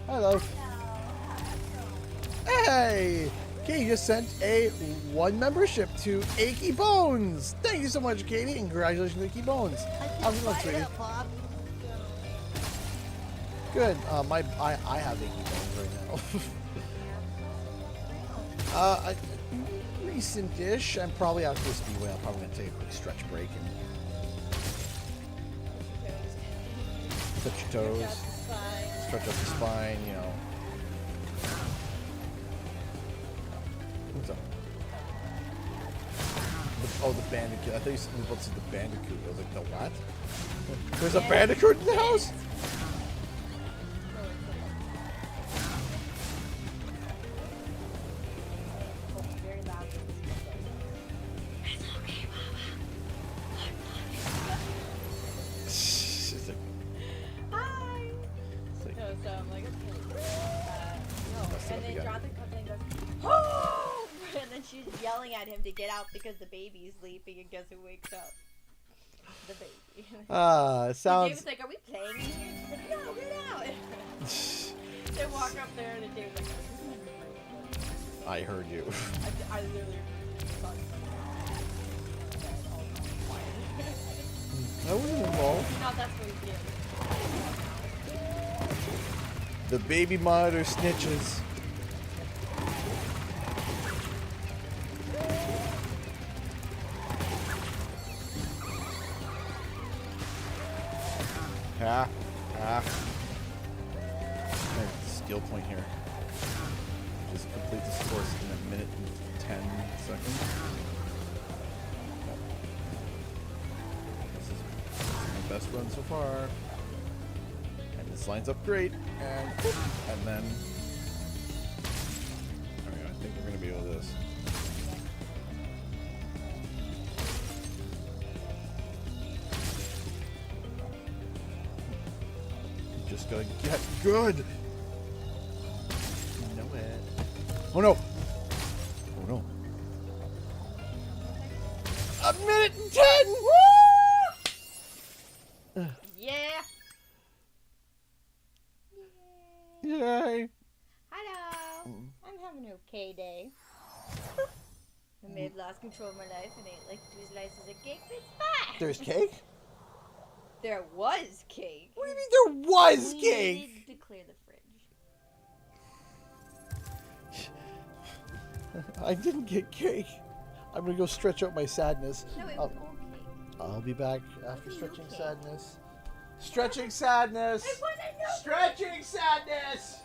Hello. Hey! Katie just sent a 1 membership to Achy Bones. Thank you so much, Katie, and congratulations, Achy Bones. How's it going, sweetie? Good. I have Achy Bones right now. Recent-ish. I'm probably out to the speedway. I'm probably gonna take a quick stretch break and touch your toes, stretch out the spine. You know. What's up? Oh, the bandicoot. I thought you said about the bandicoot. I was like, the what? There's a bandicoot in the house? Hi! No, so I'm like, and then Jonathan comes in and goes, oh! And then she's yelling at him to get out because the baby's sleeping, and guess who wakes up? The baby. Sounds... David's like, are we playing in here? She's like, no, get out! They walk up there, and David's like, I heard you. I literally thought I wasn't involved. no, that's what he did. The baby monitor snitches. Skill point here. Just complete this course in a minute and 10 seconds. This is my best run so far. And this lines up great. And then... There we go. I think we're going to be able to do this. Just gotta get good. You know it. Oh no! Oh no! A minute and 10! Woo! Yeah! Yay! Hello! I'm having an okay day. I may have lost control of my life and ate like 2 slices of cake, but it's fine! There's cake? There was cake. What do you mean there was cake? We needed to clear the fridge. I didn't get cake. I'm gonna go stretch out my sadness. No, it was all cake. I'll be back after stretching sadness. Stretching sadness. Stretching sadness.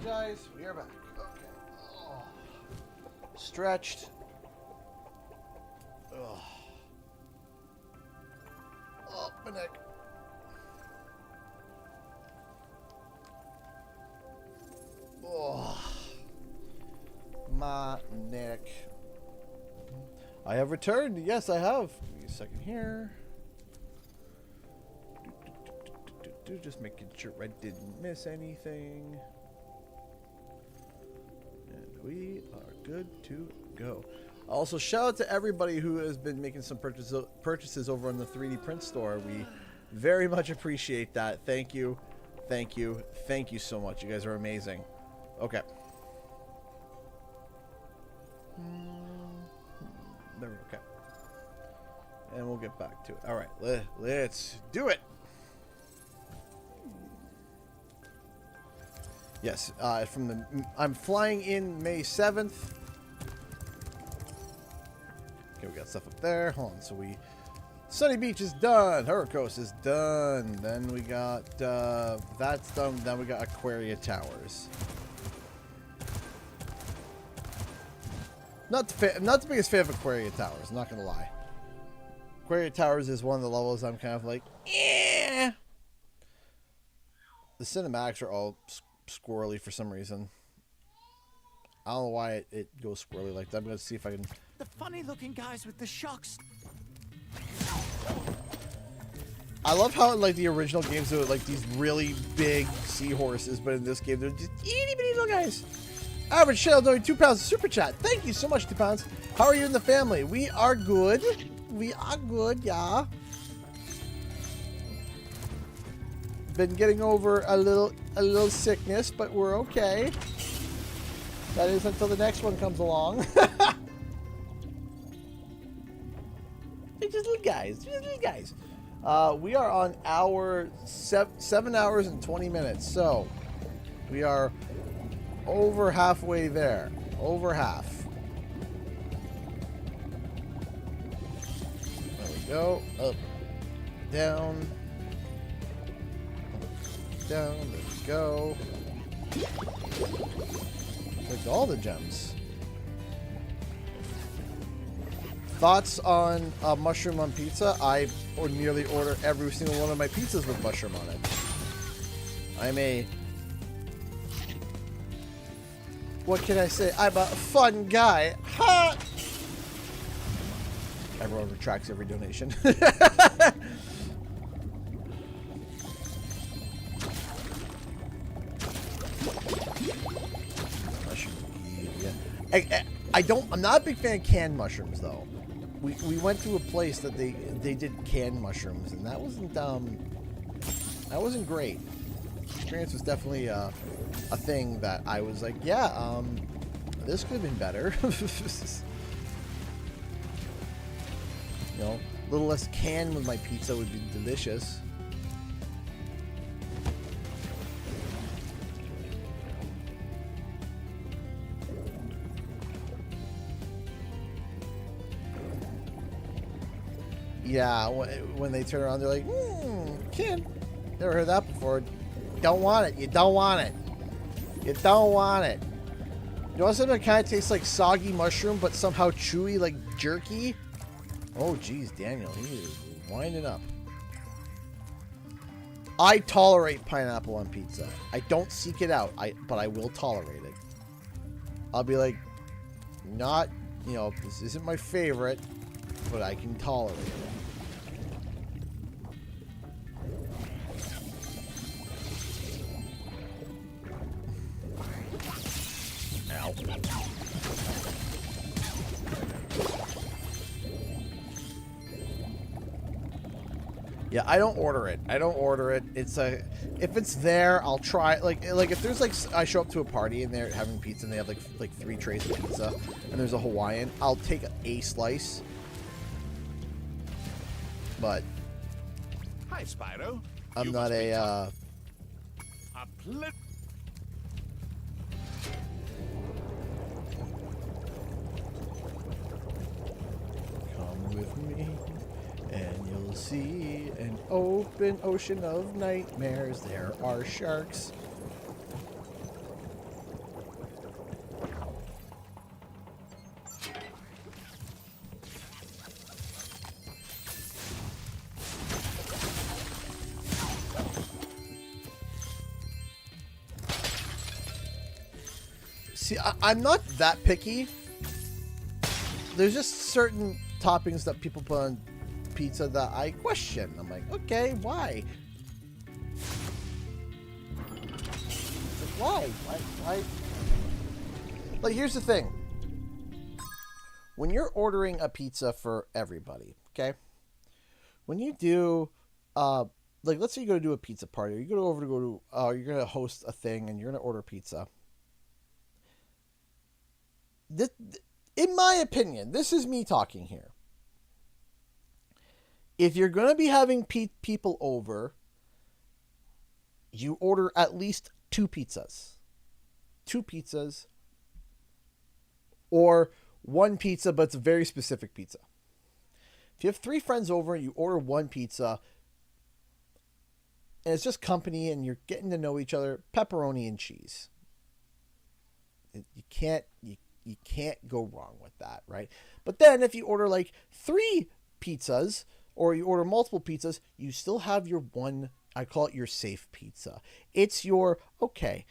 apologize. We are back. Okay. Oh. Stretched. Ugh. Oh, my neck. Oh. My neck. I have returned. Yes, I have. Give me a second here. Just making sure I didn't miss anything. And we are good to go. Also, shout out to everybody who has been making some purchases over on the 3D print store. We very much appreciate that. Thank you. Thank you. Thank you so much. You guys are amazing. Okay. There we go. Okay. And we'll get back to it. All right. Let's do it. Yes, I'm flying in May 7th. Okay, we got stuff up there. Hold on, so Sunny Beach is done. Hurricos is done. Then we got, that's done. Then we got Aquaria Towers. Not the biggest fan of Aquaria Towers, not gonna lie. Aquaria Towers is one of the levels I'm kind of like, eh. The cinematics are all squirrely for some reason. I don't know why it goes squirrely like that. I'm gonna see if I can. The funny looking guys with the shocks. I love how like the original games are like these really big seahorses, but in this game they're just itty bitty little guys. Average Shell doing £2 super chat. Thank you so much, £2. How are you and the family? We are good. We are good, yeah. Been getting over a little sickness, but we're okay. That is until the next one comes along. They're just little guys. Just little guys. We are on hour 7 hours and 20 minutes, so we are over halfway there. Over half. There we go. Up, down. Down, there we go. Collect all the gems. Thoughts on mushroom on pizza? I nearly order every single one of my pizzas with mushroom on it. I'm a... What can I say? I'm a fun guy. Ha! Everyone retracts every donation. I'm not a big fan of canned mushrooms though. We went to a place that they did canned mushrooms and that wasn't great. The experience was definitely a thing that I was like, yeah, this could have been better. You know, a little less canned with my pizza would be delicious. Yeah, when they turn around, they're like, kid. Never heard that before. Don't want it. You don't want it. You don't want it. You want something that kind of tastes like soggy mushroom, but somehow chewy, like jerky? Oh, geez, Daniel. He is winding up. I tolerate pineapple on pizza. I don't seek it out, but I will tolerate it. I'll be like, not, you know, this isn't my favorite, but I can tolerate it. Ow. Yeah, I don't order it. I don't order it. It's if it's there, I'll try it. Like if there's like I show up to a party and they're having pizza and they have like 3 trays of pizza and there's a Hawaiian, I'll take a slice. But hi, Spyro. I'm not a Come with me and you'll see an open ocean of nightmares. There are sharks. See, I'm not that picky. There's just certain toppings that people put on pizza that I question. I'm like, okay, why? Why? Like, here's the thing. When you're ordering a pizza for everybody, okay? When you do, like, let's say you go to do a pizza party, or you you're going to host a thing and you're going to order pizza. This, in my opinion, this is me talking here. If you're going to be having people over, you order at least 2 pizzas. 2 pizzas. Or 1 pizza, but it's a very specific pizza. If you have 3 friends over and you order 1 pizza, and it's just company and you're getting to know each other, pepperoni and cheese. You can't go wrong with that, right? But then if you order like 3 pizzas, or you order multiple pizzas, you still have your one, I call it your safe pizza. It's your, okay,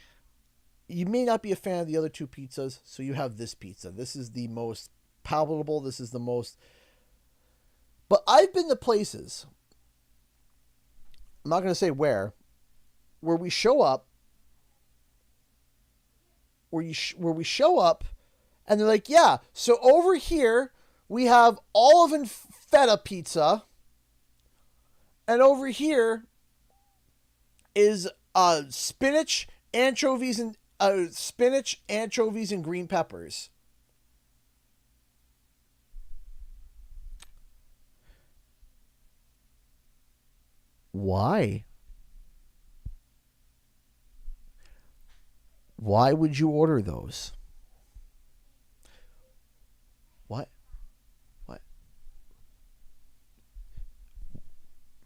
you may not be a fan of the other 2 pizzas, so you have this pizza. This is the most palatable. This is the most... But I've been to places, I'm not going to say where we show up, where we show up, and they're like, yeah, so over here, we have olive and feta pizza, and over here is spinach, anchovies, and green peppers. Why? Why would you order those? What?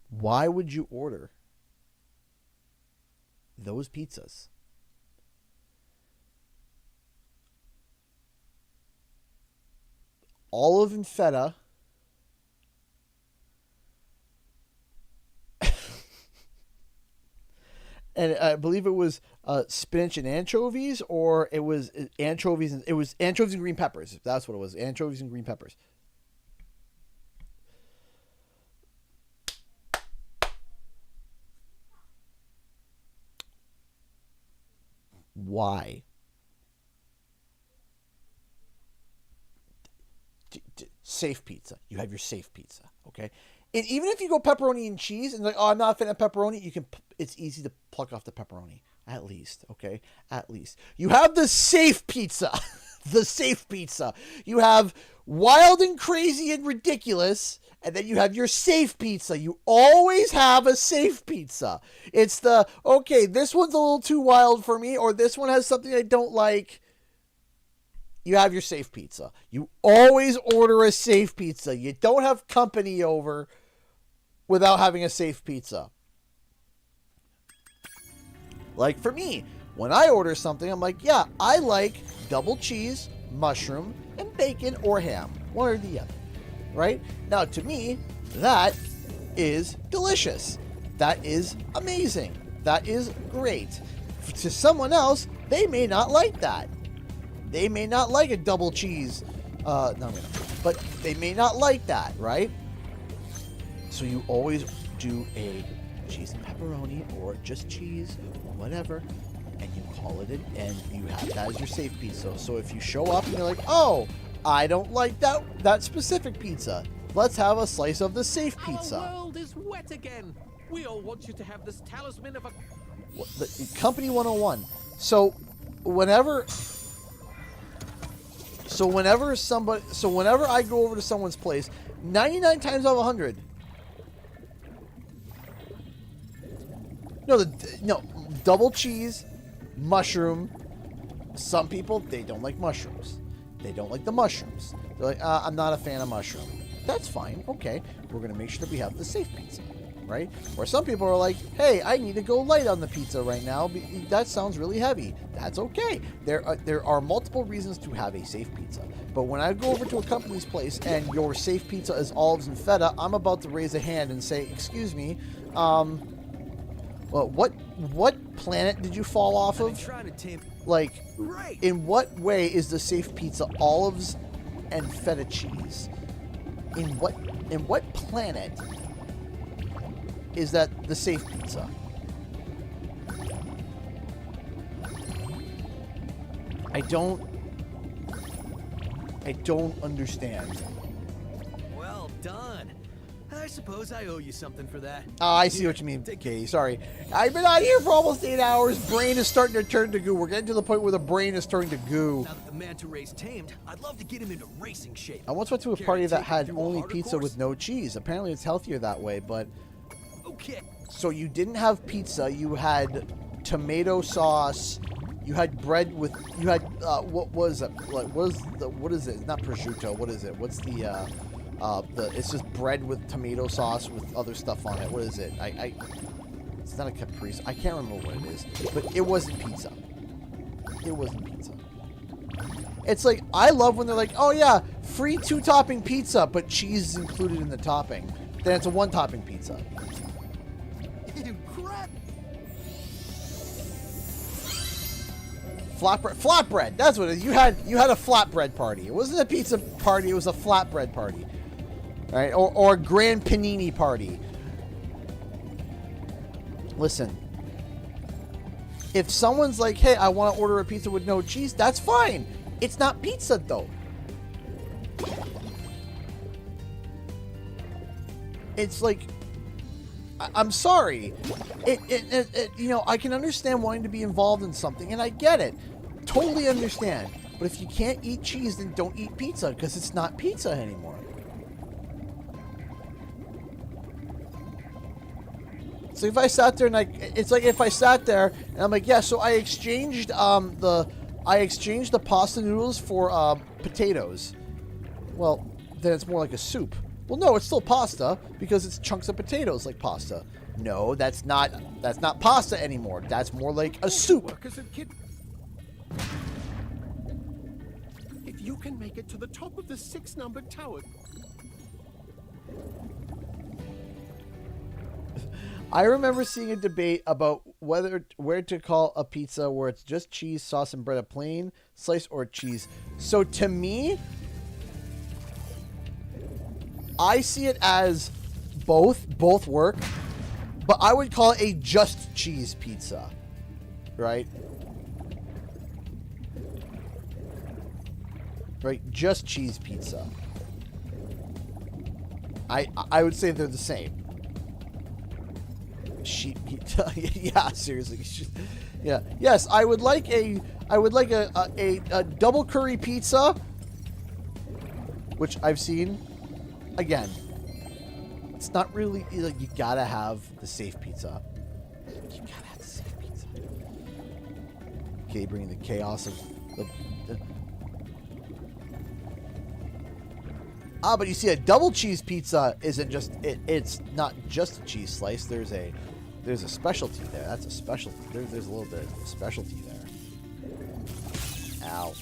Why would you order those pizzas? Olive and feta. And I believe it was spinach and anchovies, or it was anchovies and green peppers. That's what it was. Anchovies and green peppers. Why? Safe pizza. You have your safe pizza, okay? And even if you go pepperoni and cheese, and like, oh, I'm not a fan of pepperoni, it's easy to pluck off the pepperoni. At least, okay? At least. You have the safe pizza. The safe pizza. You have wild and crazy and ridiculous, and then you have your safe pizza. You always have a safe pizza. It's the, okay, this one's a little too wild for me, or this one has something I don't like. You have your safe pizza. You always order a safe pizza. You don't have company over without having a safe pizza. Like for me, when I order something, I'm like, yeah, I like double cheese, mushroom, and bacon or ham. One or the other. Right? Now, to me, that is delicious. That is amazing. That is great. To someone else, they may not like that. They may not like a double cheese. But they may not like that, right? So you always do a cheese and pepperoni, or just cheese, or whatever, and you call it and you have that as your safe pizza. So if you show up and you're like, oh, I don't like that specific pizza, let's have a slice of the safe pizza. Our world is wet again. We all want you to have this talisman of a... Company 101. So whenever I go over to someone's place, 99 times out of 100, double cheese, mushroom. Some people, they don't like mushrooms. They don't like the mushrooms. They're like, I'm not a fan of mushroom. That's fine. Okay, we're gonna make sure that we have the safe pizza, right? Or some people are like, hey, I need to go light on the pizza right now. That sounds really heavy. That's okay. There are multiple reasons to have a safe pizza. But when I go over to a company's place and your safe pizza is olives and feta, I'm about to raise a hand and say, excuse me, well, what planet did you fall off of? Like, in what way is the safe pizza olives and feta cheese? In what planet is that the safe pizza? I don't understand. Well done. I suppose I owe you something for that. I see what you mean, Katie. Sorry. I've been out here for almost 8 hours. Brain is starting to turn to goo. We're getting to the point where the brain is turning to goo. Now that the manta ray's tamed, I'd love to get him into racing shape. I once went to a party that had only pizza with no cheese. Apparently it's healthier that way, but... Okay. So you didn't have pizza. You had tomato sauce. You had bread with... You had... what was it? What is it? It's not prosciutto. What is it? What's the... it's just bread with tomato sauce with other stuff on it. What is it? It's not a caprese. I can't remember what it is. But it wasn't pizza. It wasn't pizza. It's like, I love when they're like, oh yeah, free 2-topping pizza, but cheese is included in the topping. Then it's a 1-topping pizza. Flatbread. That's what it is. You had a flatbread party. It wasn't a pizza party. It was a flatbread party. Right? Or a grand panini party. Listen. If someone's like, hey, I want to order a pizza with no cheese, that's fine. It's not pizza, though. It's like, I'm sorry. You know, I can understand wanting to be involved in something, and I get it. Totally understand. But if you can't eat cheese, then don't eat pizza, because it's not pizza anymore. So if I sat there and it's like if I sat there and I'm like, yeah, so I exchanged the pasta noodles for potatoes. Well, then it's more like a soup. Well, no, it's still pasta because it's chunks of potatoes like pasta. No, that's not pasta anymore. That's more like a soup. If you can make it to the top of the 6-numbered tower. I remember seeing a debate about where to call a pizza where it's just cheese, sauce, and bread, a plain slice or cheese. So to me, I see it as both work, but I would call it a just cheese pizza, right? Right, just cheese pizza. I would say they're the same. Sheep pizza. Yeah, seriously. Yeah. Yes, I would like a double curry pizza, which I've seen. Again, it's not really like you gotta have the safe pizza. You gotta have the safe pizza. Okay, bringing the chaos of the but you see, a double cheese pizza isn't just it's not just a cheese slice. There's a specialty there. That's a specialty. There's a little bit of specialty there. Ow.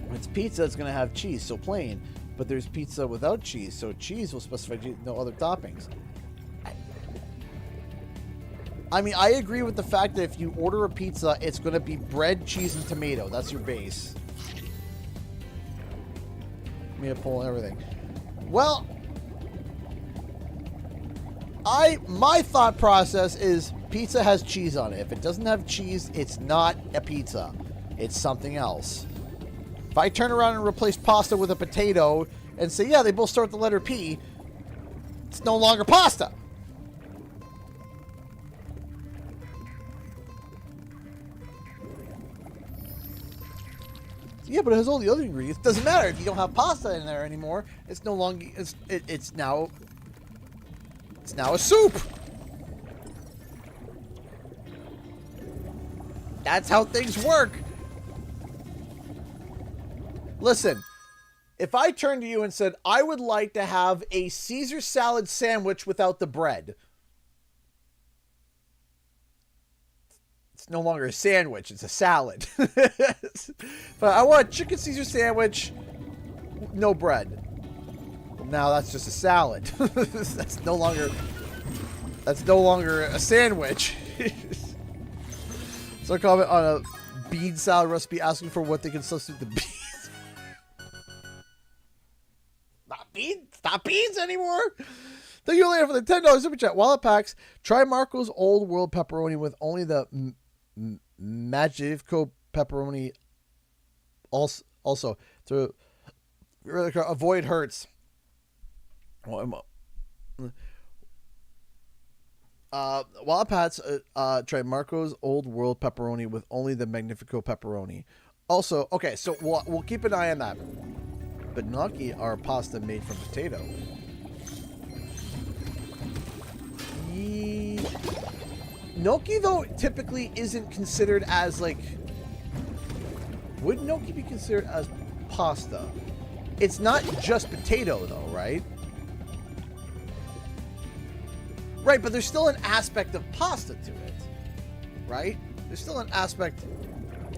When it's pizza, it's gonna have cheese, so plain. But there's pizza without cheese, so cheese will specify no other toppings. I mean, I agree with the fact that if you order a pizza, it's going to be bread, cheese, and tomato. That's your base. Me to pull everything. Well, my thought process is pizza has cheese on it. If it doesn't have cheese, it's not a pizza. It's something else. If I turn around and replace pasta with a potato and say, yeah, they both start with the letter P, it's no longer pasta. Yeah, but it has all the other ingredients. Doesn't matter if you don't have pasta in there anymore. It's no longer. It's now a soup. That's how things work. Listen, if I turned to you and said I would like to have a Caesar salad sandwich without the bread, it's no longer a sandwich, it's a salad. But I want a chicken Caesar sandwich, no bread. Well, now that's just a salad. That's no longer That's no longer a sandwich. So comment on a bean salad recipe asking for what they can substitute the beans. Not beans anymore. Thank you later for the $10 super chat. While it packs, try Marco's Old World pepperoni with only the Magivco pepperoni. Also to avoid hurts. Wild Pats, try Marco's Old World pepperoni with only the Magnifico pepperoni. Also, okay, so we'll keep an eye on that. But gnocchi are pasta made from potato. Gnocchi, though, typically isn't considered as, like... Would gnocchi be considered as pasta? It's not just potato, though, right? Right, but there's still an aspect of pasta to it, right? There's still an aspect...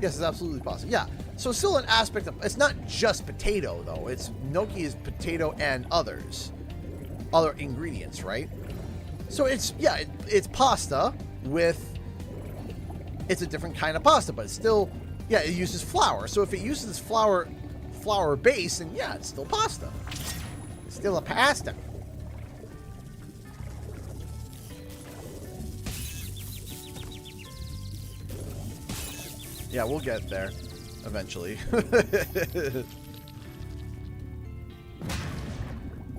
Yes, it's absolutely pasta. Yeah, so still an aspect of... It's not just potato, though. It's gnocchi is potato and other ingredients, right? So it's, yeah, it's pasta with... It's a different kind of pasta, but it's still... Yeah, it uses flour. So if it uses flour base, then yeah, it's still pasta. It's still a pasta. Yeah, we'll get there eventually.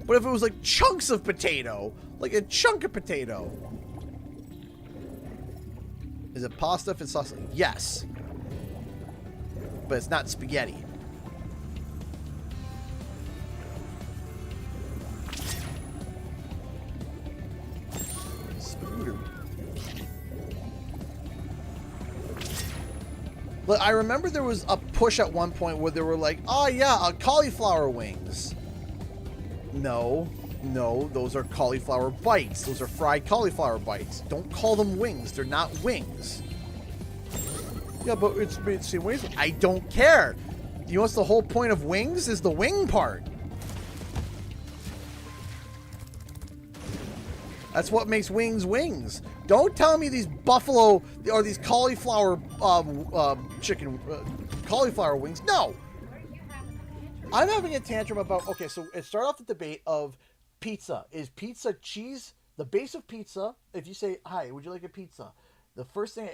But if it was like chunks of potato, like a chunk of potato. Is it pasta if it's sauce? Yes. But it's not spaghetti. Look, I remember there was a push at one point where they were like, oh yeah, cauliflower wings. No, those are cauliflower bites. Those are fried cauliflower bites. Don't call them wings. They're not wings. Yeah, but it's made the same way. I don't care. You know what's the whole point of wings? Is the wing part. That's what makes wings wings. Don't tell me these buffalo or these cauliflower chicken cauliflower wings. No. I'm having a tantrum about, okay, so it started off the debate of pizza. Is pizza cheese? The base of pizza, if you say, hi, would you like a pizza? The first thing,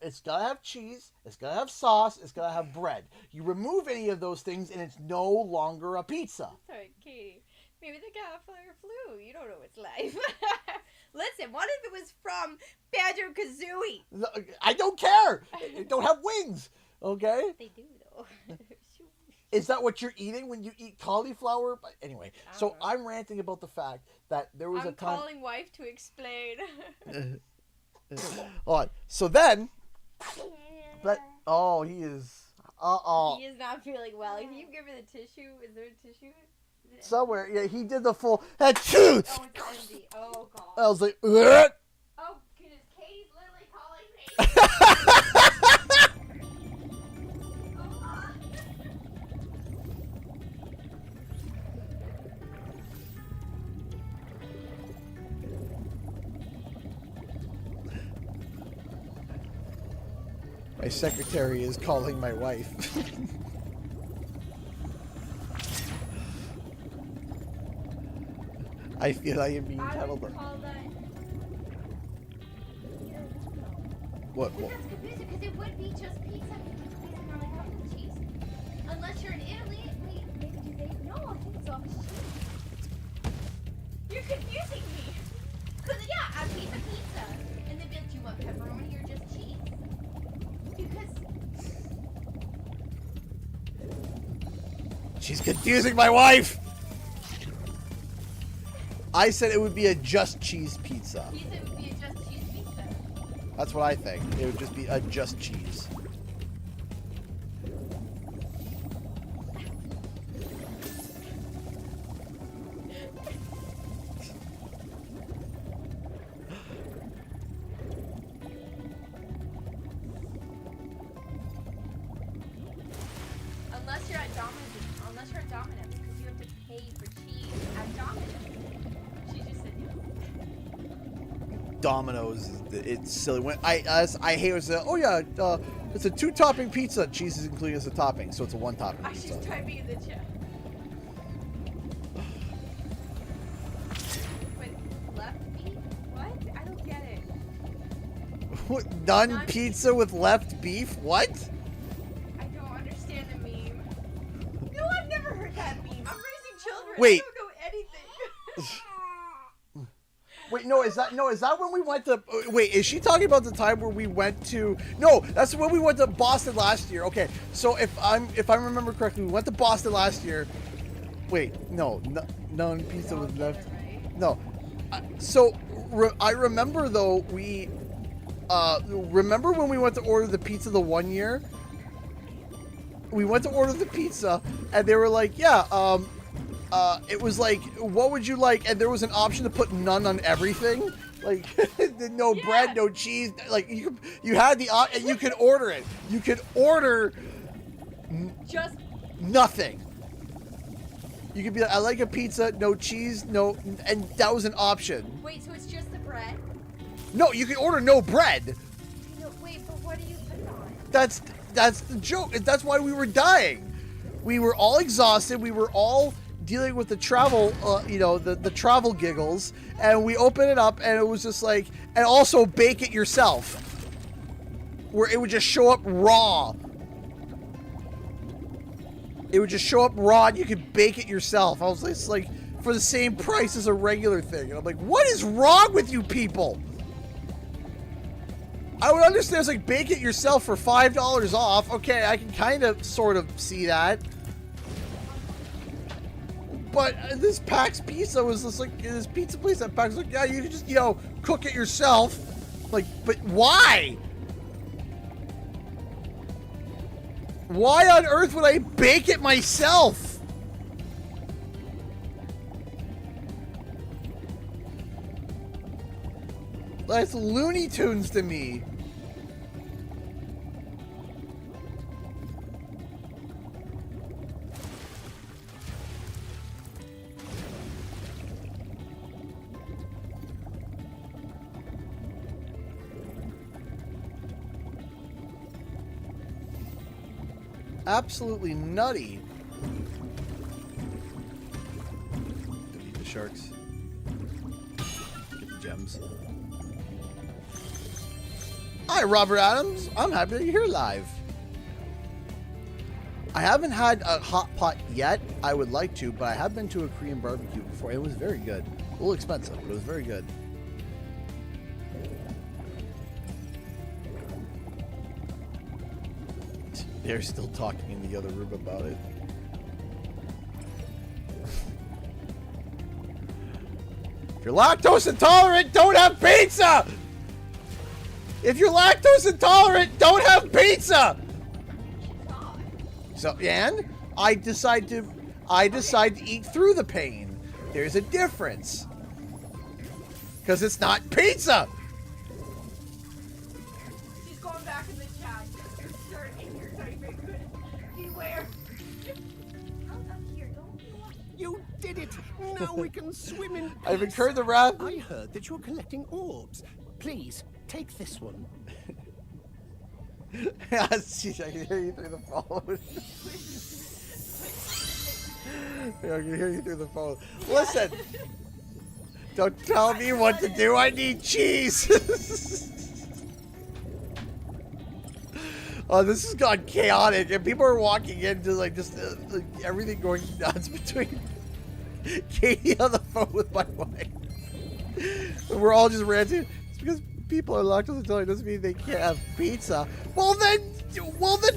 it's got to have cheese, it's got to have sauce, it's got to have bread. You remove any of those things and it's no longer a pizza. Sorry, Katie. Maybe the cauliflower flu. You don't know its life. Listen, what if it was from Banjo-Kazooie? I don't care. They don't have wings, okay? They do, though. Is that what you're eating when you eat cauliflower? Anyway, so I'm ranting about the fact that there was a time... I'm calling wife to explain. Hold on. So then... But, oh, he is... He is not feeling well. If you give me the tissue, is there a tissue? Somewhere, yeah, he did the full... Achoo! Oh, it's empty. Oh, God. I was like... Oh, goodness. Katie's literally calling me. My secretary is calling my wife. I feel I am being tattled. What? That's confusing because it would be just pizza because pizza normally comes with cheese. Unless you're in Italy. Wait, maybe do they? No, I think it's always cheese. You're confusing me. Because, yeah, a piece of pizza. And then, do you want pepperoni or just cheese? Because... She's confusing my wife! I said it would be a just cheese pizza. You said it would be a just cheese pizza. That's what I think. It would just be a just cheese. Unless you're at Domino's, because you have to pay for cheese at Domino's. She just said Domino's, it's silly. When I hate when say, oh yeah, it's a 2-topping pizza. Cheese is included as a topping, so it's a 1-topping I pizza. just typing in the chat. Wait, left beef? What? I don't get it. What? None pizza with left beef? What? I don't understand the meme. No, I've never heard that meme. I'm raising children. Wait. I don't know anything. Wait, no, is that when we went to, wait, is she talking about the time where we went to, no, that's when we went to Boston last year. Okay, so if I remember correctly, we went to Boston last year. Wait, no, pizza with left, no. So, I remember though, remember when we went to order the pizza the one year? We went to order the pizza, and they were like, yeah, it was like, what would you like? And there was an option to put none on everything. Like, no bread, no cheese. Like, you had the and you could order it. You could order just nothing. You could be like, I like a pizza, no cheese, no, and that was an option. Wait, so it's just the bread? No, you can order no bread. No, wait, but what do you put it on? That's the joke. That's why we were dying. We were all exhausted. We were all dealing with the travel, the travel giggles, and we opened it up, and it was just like, and also bake it yourself, where it would just show up raw. It would just show up raw, and you could bake it yourself. I was like, it's like for the same price as a regular thing, and I'm like, what is wrong with you people? I would understand it's like bake it yourself for $5 off. Okay, I can kind of sort of see that. But this PAX Pizza was just like, this pizza place at PAX was like, yeah, you can just, cook it yourself. Like, but why? Why on earth would I bake it myself? That's Looney Tunes to me. Absolutely nutty. Defeat the sharks. Get the gems. Hi, Robert Adams. I'm happy that you're here live. I haven't had a hot pot yet. I would like to, but I have been to a Korean barbecue before. It was very good. A little expensive, but it was very good. They're still talking in the other room about it. If you're lactose intolerant, don't have pizza! If you're lactose intolerant, don't have pizza! So, and I decide to eat through the pain. There's a difference. Because it's not pizza! She's going back in the chat. You're typing. Beware. Up here, don't You did it! Now we can swim in peace. I've incurred the wrath. I heard that you're collecting orbs. Please, take this one. See, I can hear you through the phone. I can hear you through the phone. Listen! Don't tell me what to do. I need cheese. Oh, this has gone chaotic, and people are walking into like just like everything going nuts between Katie on the phone with my wife. And we're all just ranting. It's because people are lactose intolerant doesn't mean they can't have pizza. Well then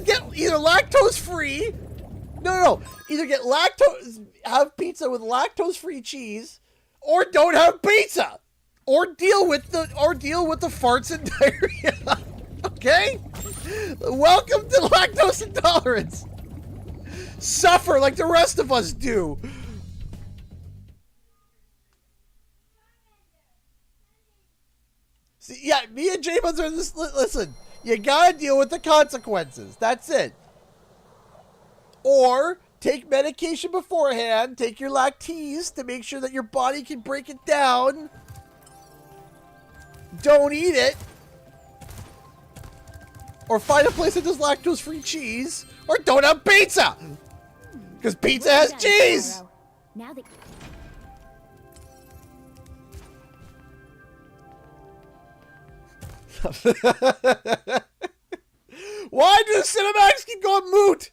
get either lactose free. No. Either get have pizza with lactose free cheese, or don't have pizza, or deal with the farts and diarrhea. Okay? Welcome to lactose intolerance. Suffer like the rest of us do. See, yeah, me and J-Buns are this. Listen, you gotta deal with the consequences. That's it. Or take medication beforehand. Take your lactase to make sure that your body can break it down. don't eat it. Or find a place that does lactose-free cheese. Or don't have pizza. Because pizza has cheese. Now that Why do the cinematics keep going moot?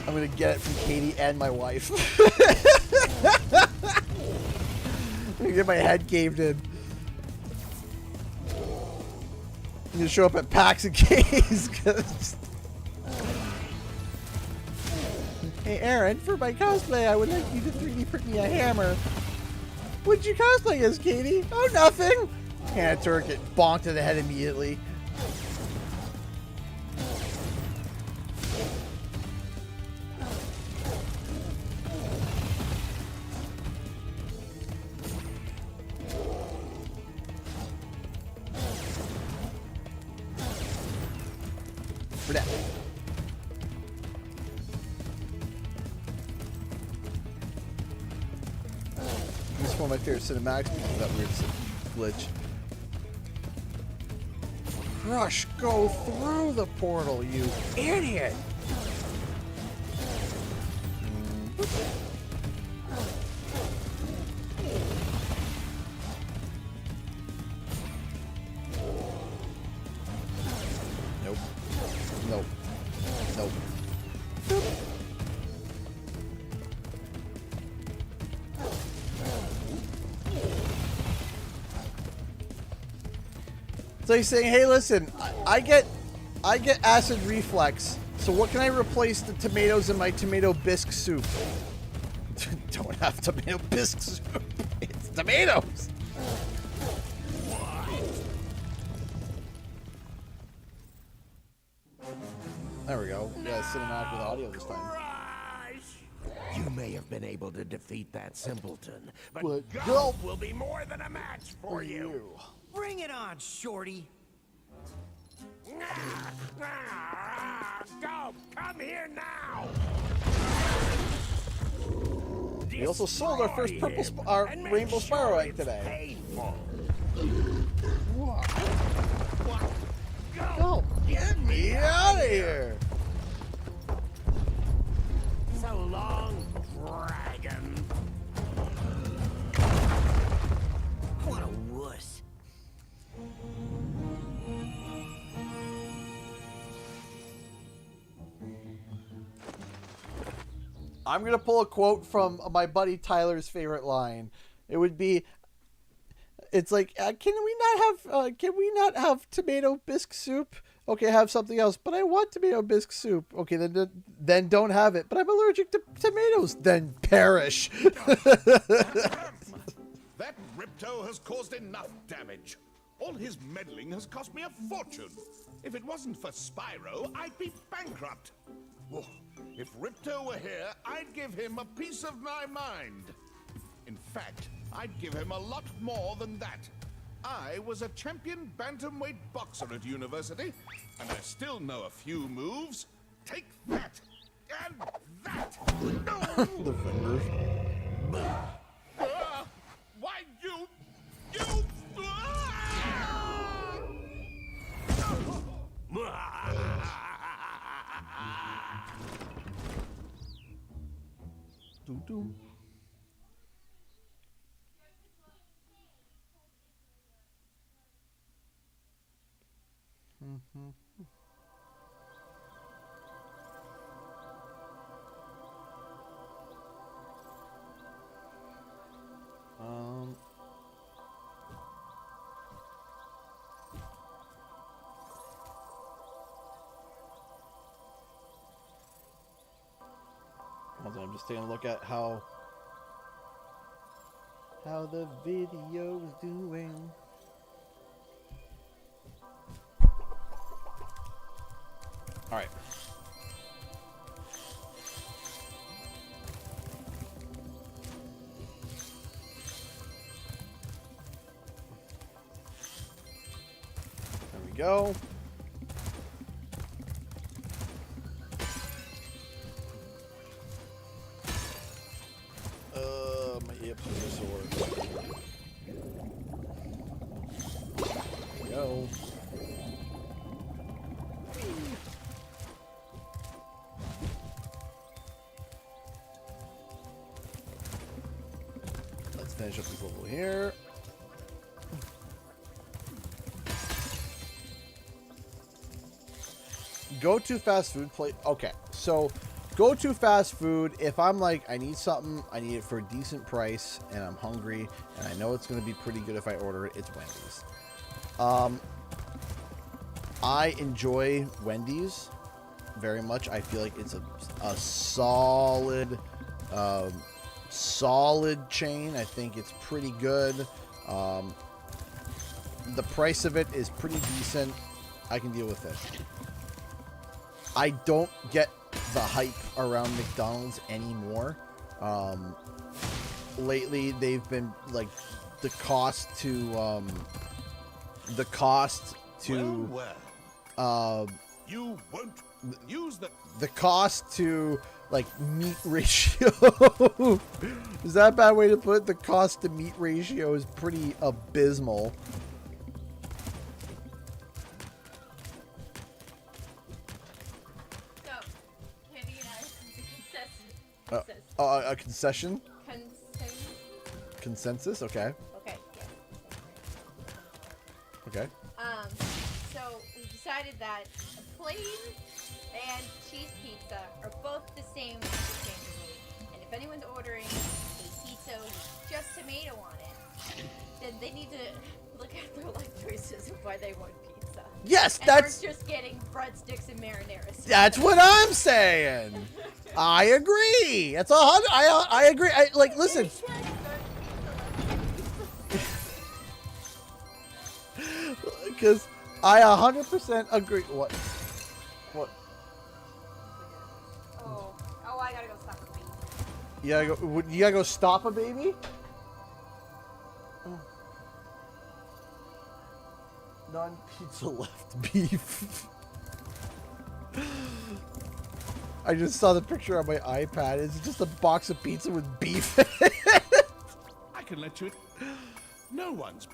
I'm gonna get it from Katie and my wife. I'm gonna get my head caved in. I'm gonna show up at PAX and Katie's. Hey Aaron, for my cosplay, I would like you to 3D print me a hammer. What'd you cosplay as, Katie? Oh, nothing. Hannah Turk get bonked in the head immediately. For that. This is one of my favorite cinematics because of that weird glitch. Crush, go through the portal, you idiot! Nope. Nope. Nope. Nope. It's like saying, hey, listen, I get acid reflux, so what can I replace the tomatoes in my tomato bisque soup? Don't have tomato bisque soup. It's tomatoes. There we go. We got a cinematic with audio this time. You may have been able to defeat that simpleton, but What? Gulp will be more than a match for you. Bring it on, Shorty. Go! Come here now! We also sold our first our rainbow Spyro egg today. Go! Get me out of here! So long, dragon. What a wuss. I'm gonna pull a quote from my buddy Tyler's favorite line. It would be, "It's like, can we not have tomato bisque soup? Okay, have something else. But I want tomato bisque soup. Okay, then don't have it. But I'm allergic to tomatoes. Then perish." That Ripto has caused enough damage. All his meddling has cost me a fortune. If it wasn't for Spyro, I'd be bankrupt. Whoa. If Ripto were here, I'd give him a piece of my mind. In fact, I'd give him a lot more than that. I was a champion bantamweight boxer at university, and I still know a few moves. Take that, and that. The fingers. Why you? Doo-doo. I'm just taking a look at how the video's doing. All right. There we go. My hips are sore. There we go. Let's finish up this level here. Go to fast food place. Okay, so go to fast food. If I'm like, I need something, I need it for a decent price, and I'm hungry, and I know it's going to be pretty good if I order it, it's Wendy's. I enjoy Wendy's very much. I feel like it's a solid, solid chain. I think it's pretty good. The price of it is pretty decent. I can deal with it. I don't get the hype around McDonald's anymore. Lately, they've been like the cost to you won't use the cost to like meat ratio. Is that a bad way to put it? The cost to meat ratio is pretty abysmal. A concession? Consensus? Okay. Okay, yeah. Okay. So we decided that a plain and cheese pizza are both the same interchangeably. And if anyone's ordering a pizza with just tomato on it, then they need to look at their life choices of why they want pizza. Yes, and that's... we're just getting breadsticks and marinara. That's what I'm saying. I agree. That's 100. I agree. Like, listen. Because I 100% agree. What? What? Oh, I gotta go stop a baby. You gotta go stop a baby? Oh. Non-pizza left beef. I just saw the picture on my iPad. It's just a box of pizza with beef in it. I can let you. No one's.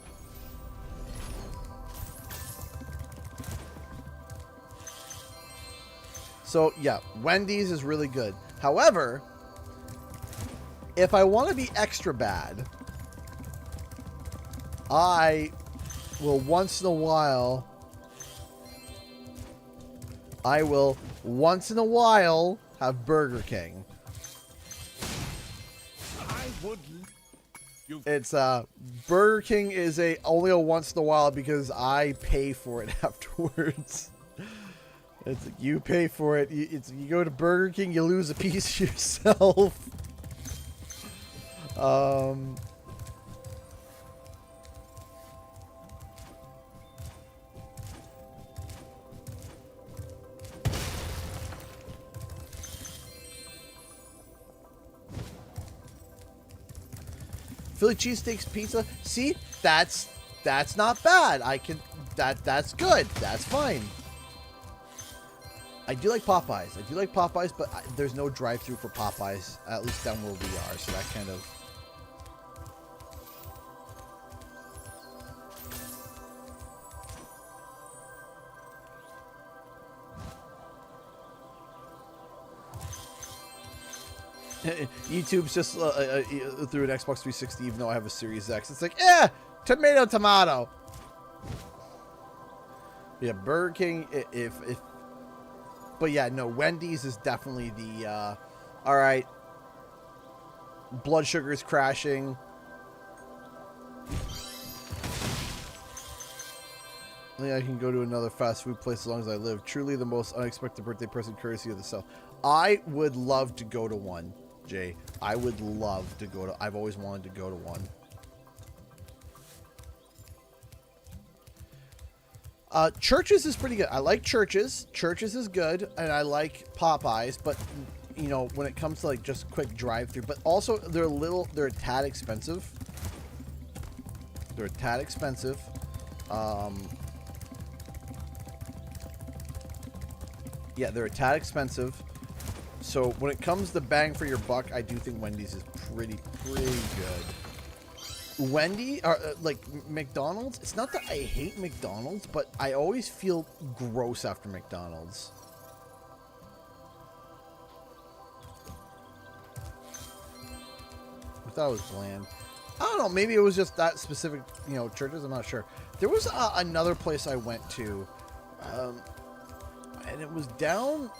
So, yeah, Wendy's is really good. However, if I want to be extra bad, I will once in a while have Burger King. I would. It's Burger King is only a once in a while because I pay for it afterwards. It's you pay for it. You go to Burger King, you lose a piece yourself. Philly cheesesteaks pizza. See, that's not bad. That's good. That's fine. I do like Popeyes. But there's no drive-thru for Popeyes, at least down where we are. So that kind of. YouTube's just through an Xbox 360, even though I have a Series X. It's like, tomato. Yeah, Burger King, but yeah, no, Wendy's is definitely the, all right, blood sugar is crashing. I think I can go to another fast food place as long as I live. Truly the most unexpected birthday present courtesy of the cell. I would love to go to one, Jay. I would love to go to... I've always wanted to go to one. Church's is pretty good. I like Church's. Church's is good, and I like Popeyes, but, you know, when it comes to, like, just quick drive-through, but also they're a tad expensive. Yeah, they're a tad expensive. So when it comes to bang for your buck, I do think Wendy's is pretty good. Wendy, or like McDonald's, it's not that I hate McDonald's, but I always feel gross after McDonald's. I thought it was bland. I don't know, maybe it was just that specific, you know, churches, I'm not sure. There was another place I went to, and it was down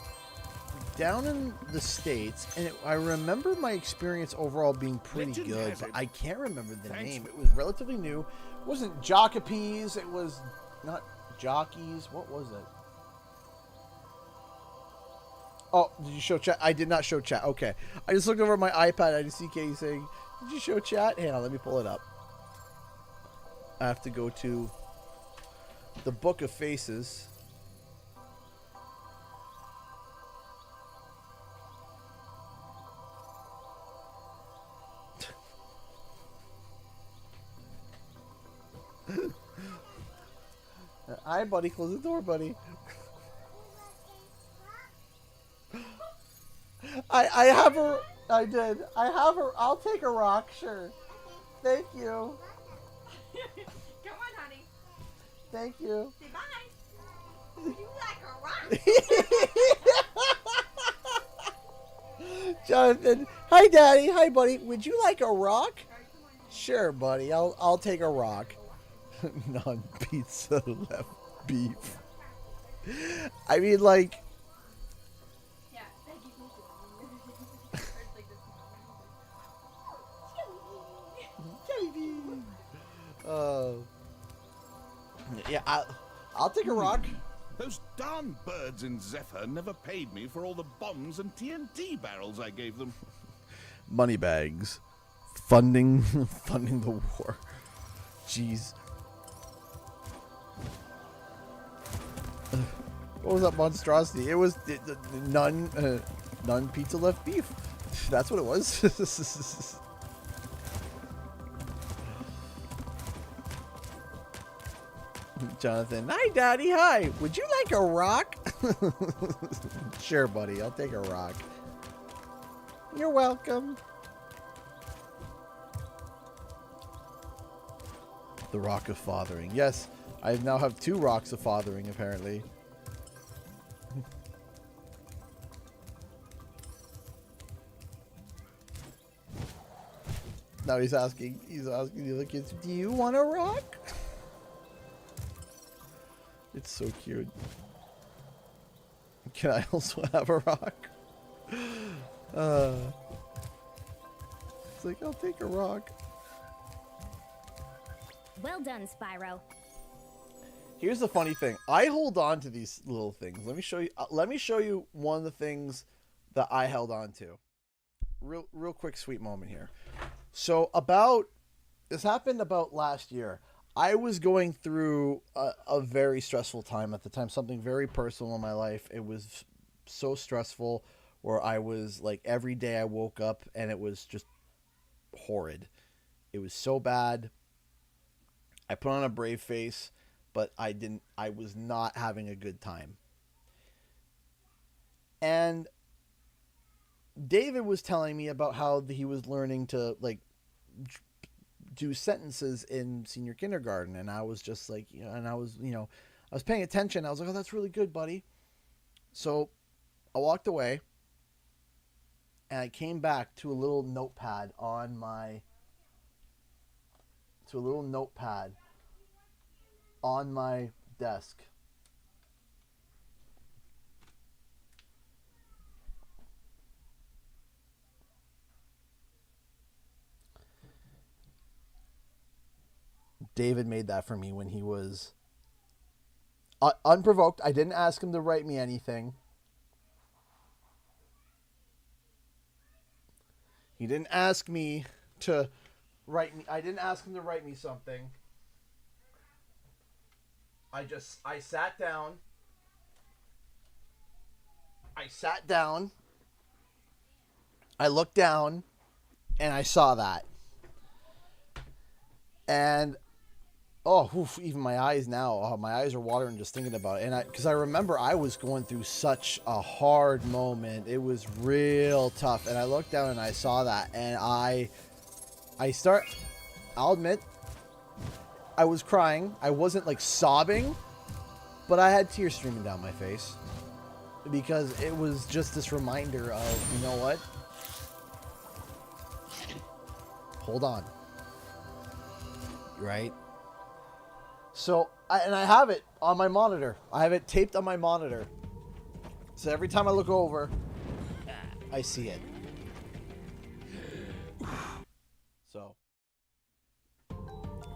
in the States, and I remember my experience overall being pretty good, but I can't remember the name. It was relatively new. It wasn't Jockeys, it was not Jockeys. What was it? Oh, did you show chat? I did not show chat. Okay. I just looked over at my iPad. I just see Katie saying, did you show chat? Hang on, let me pull it up. I have to go to the Book of Faces. Hi, buddy. Close the door, buddy. I have her. I did. I have her. I'll take a rock, sure. Thank you. Come on, honey. Thank you. Say bye. You like a rock? Jonathan. Hi, Daddy. Hi, buddy. Would you like a rock? Sure, buddy. I'll take a rock. Non-pizza left beef. I mean, like. Yeah, thank you. Yeah, I'll take a rock. Those darn birds in Zephyr never paid me for all the bombs and TNT barrels I gave them. Money bags. Funding the war. Jeez. What was that monstrosity? It was none pizza left beef. That's what it was. Jonathan, hi, Daddy. Hi. Would you like a rock? Sure, buddy. I'll take a rock. You're welcome. The rock of fathering. Yes, I now have 2 rocks of fathering, apparently. Now he's asking the other kids, do you want a rock? It's so cute. Can I also have a rock? It's like, I'll take a rock. Well done, Spyro. Here's the funny thing. I hold on to these little things. Let me show you. Let me show you one of the things that I held on to. Real quick, sweet moment here. So this happened about last year. I was going through a very stressful time at the time. Something very personal in my life. It was so stressful, where I was like, every day I woke up and it was just horrid. It was so bad. I put on a brave face, but I was not having a good time. And David was telling me about how he was learning to like do sentences in senior kindergarten, and I was just like, you know, and I was paying attention. I was like, oh, that's really good, buddy. So I walked away and I came back to a little notepad on my desk. David made that for me when he was unprovoked. I didn't ask him to write me anything. He didn't ask me to write me. I didn't ask him to write me something. I sat down. I looked down and I saw that. And Oh, oof, even my eyes now. My eyes are watering just thinking about it. And because I remember I was going through such a hard moment. It was real tough. And I looked down and I saw that. And I'll admit, I was crying. I wasn't like sobbing, but I had tears streaming down my face. Because it was just this reminder of, you know what? Hold on. Right? So, I have it on my monitor. I have it taped on my monitor. So every time I look over, I see it.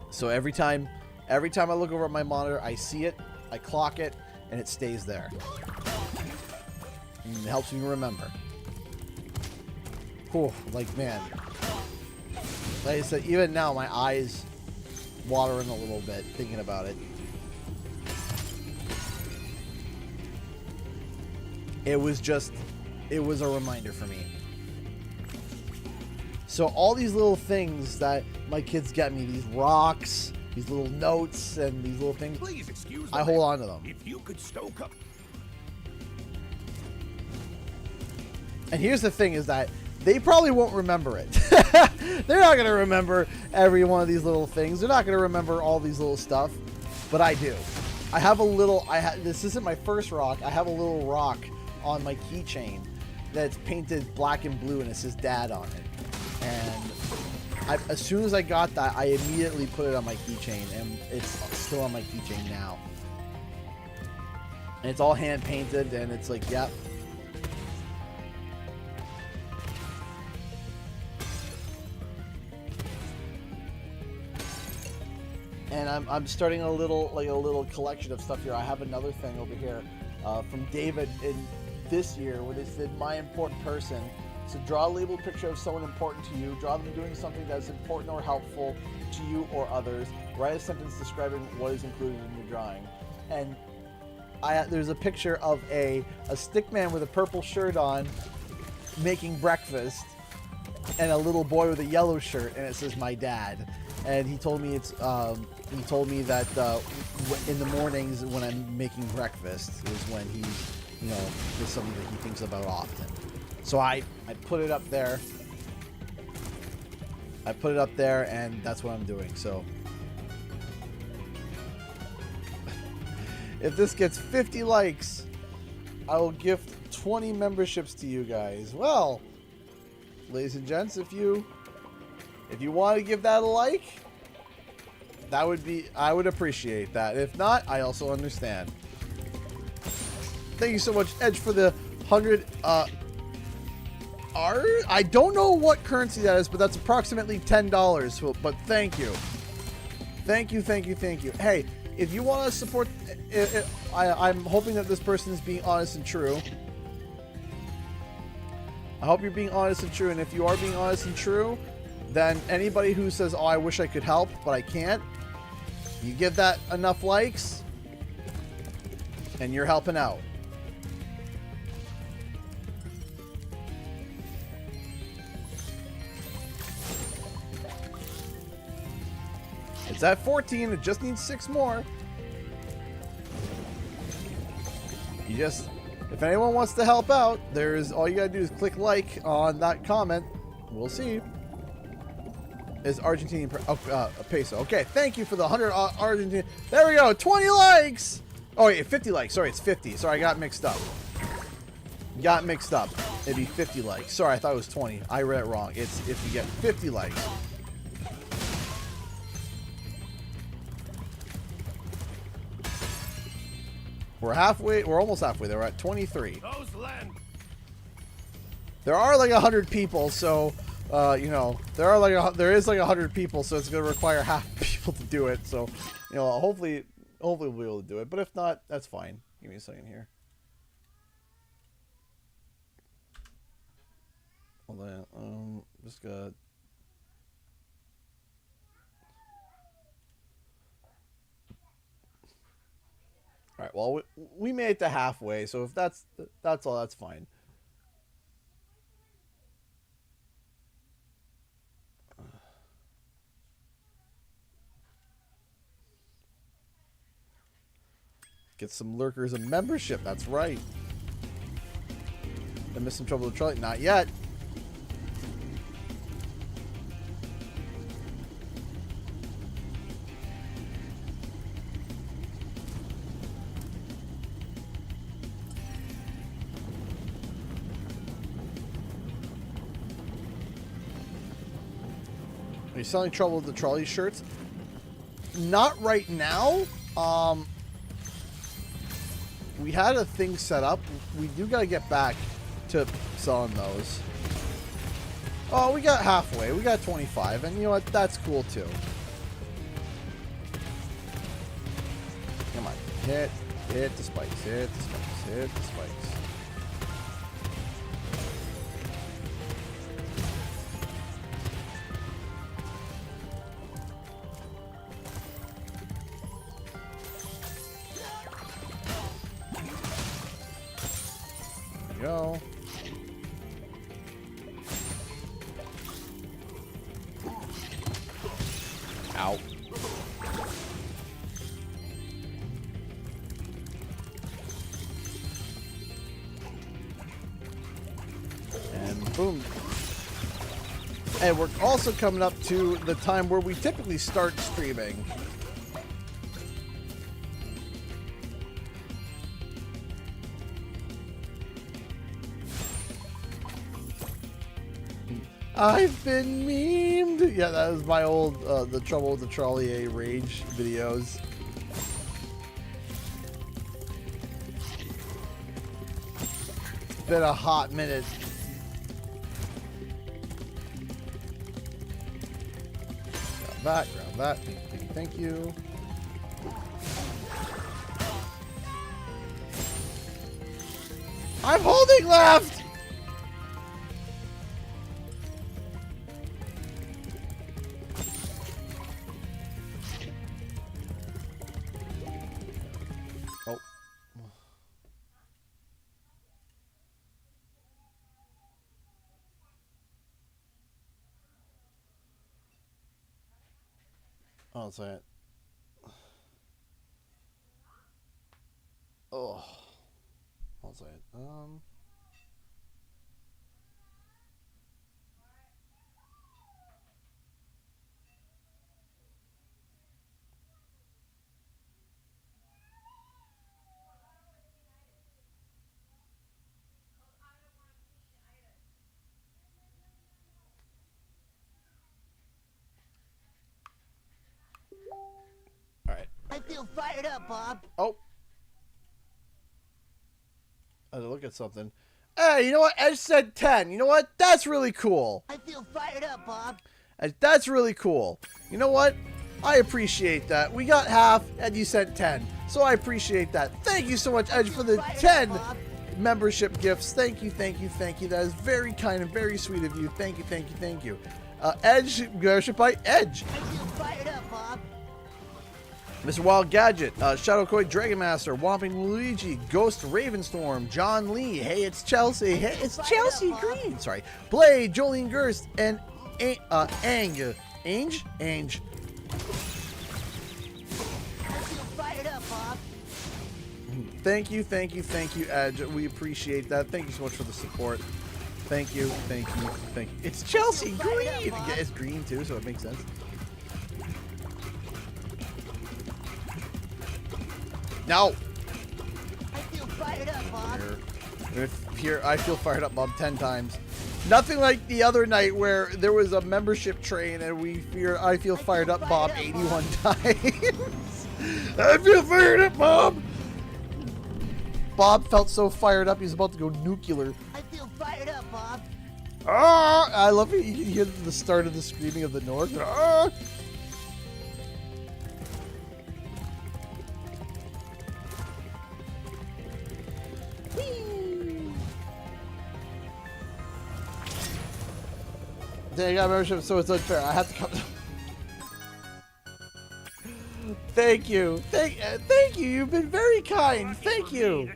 So every time I look over at my monitor, I see it, I clock it, and it stays there. And it helps me remember. Whew, like, man. Like I said, even now, my eyes watering a little bit thinking about it. It was a reminder for me. So all these little things that my kids get me, these rocks, these little notes, and these little things, Please excuse I hold on to them. If you could stoke up. And here's the thing is that they probably won't remember it. They're not going to remember every one of these little things. They're not going to remember all these little stuff. But I do. I have a little... this isn't my first rock. I have a little rock on my keychain that's painted black and blue and it says Dad on it. And as soon as I got that, I immediately put it on my keychain. And it's still on my keychain now. And it's all hand painted and it's like, yep. And I'm starting a little collection of stuff here. I have another thing over here from David in this year where they said my important person. So draw a labeled picture of someone important to you. Draw them doing something that is important or helpful to you or others. Write a sentence describing what is included in your drawing. And there's a picture of a stick man with a purple shirt on making breakfast and a little boy with a yellow shirt and it says my dad. And he told me he told me that in the mornings when I'm making breakfast is when he, is something that he thinks about often. So I put it up there. And that's what I'm doing. So if this gets 50 likes, I will gift 20 memberships to you guys. Well, ladies and gents, if you want to give that a like, I would appreciate that. If not, I also understand. Thank you so much, Edge, for the 100 I don't know what currency that is, but that's approximately $10. But thank you. Thank you. Hey, if you want to support, I'm hoping that this person is being honest and true. I hope you're being honest and true, and if you are being honest and true, then anybody who says, oh, I wish I could help, but I can't, you give that enough likes, and you're helping out. It's at 14, it just needs 6 more. If anyone wants to help out, all you gotta do is click like on that comment. We'll see. Is Argentinian peso. Okay, thank you for the 100 Argentine. There we go, 20 likes. Oh wait, 50 likes. Sorry, it's 50. Sorry, I got mixed up. It'd be 50 likes. Sorry, I thought it was 20. I read it wrong. It's if you get 50 likes. We're almost halfway. We're at 23. There are like 100 people, so there is like 100 people, so it's gonna require half people to do it. So, hopefully we'll be able to do it. But if not, that's fine. Give me a second here. Hold on. Just got. All right. Well, we made it to halfway, so if that's all, that's fine. Get some lurkers and membership. That's right. I missed some trouble with Trolley. Not yet. Are you selling Trouble with the Trolley shirts? Not right now. We had a thing set up. We do gotta get back to selling those. Oh, we got halfway. We got 25, and you know what? That's cool too. Come on, hit the spikes, hit the spikes, hit the spikes. Go. Ow. And boom. And we're also coming up to the time where we typically start streaming. I've been memed. Yeah, that was my old the Trouble with the Trolley A Rage videos. It's been a hot minute. Grab that. Thank you. I'm holding left! Oh, sorry. Oh. One second. Alright. I feel fired up, Bob. Oh. I had to look at something. Hey, you know what? Edge said 10. You know what? That's really cool. I feel fired up, Bob. That's really cool. You know what? I appreciate that. We got half, and you sent 10. So I appreciate that. Thank you so much, Edge, for the 10 membership gifts. Thank you. That is very kind and very sweet of you. Thank you. Edge, membership by Edge. I feel fired up, Bob. Mr. Wild Gadget, Shadow Koi Dragon Master, Whomping Luigi, Ghost Ravenstorm, John Lee, hey, it's Chelsea, hey, it's Chelsea Green, sorry, Blade, Jolene Gerst, and Ange. Fired up, Bob. Thank you, Edge. We appreciate that. Thank you so much for the support. Thank you. It's Chelsea Green. Yeah, it's green too, so it makes sense. No. I feel fired up, Bob. Here, I feel fired up, Bob, 10 times. Nothing like the other night where there was a membership train and I feel fired up, Bob, 81 times. I feel fired up, Bob. Bob felt so fired up, he's about to go nuclear. I feel fired up, Bob. Ah! I love it. You can hear the start of the screaming of the North. Ah! Dang, I got membership, so it's unfair. I have to come. Thank you. Thank you. You've been very kind. Thank you.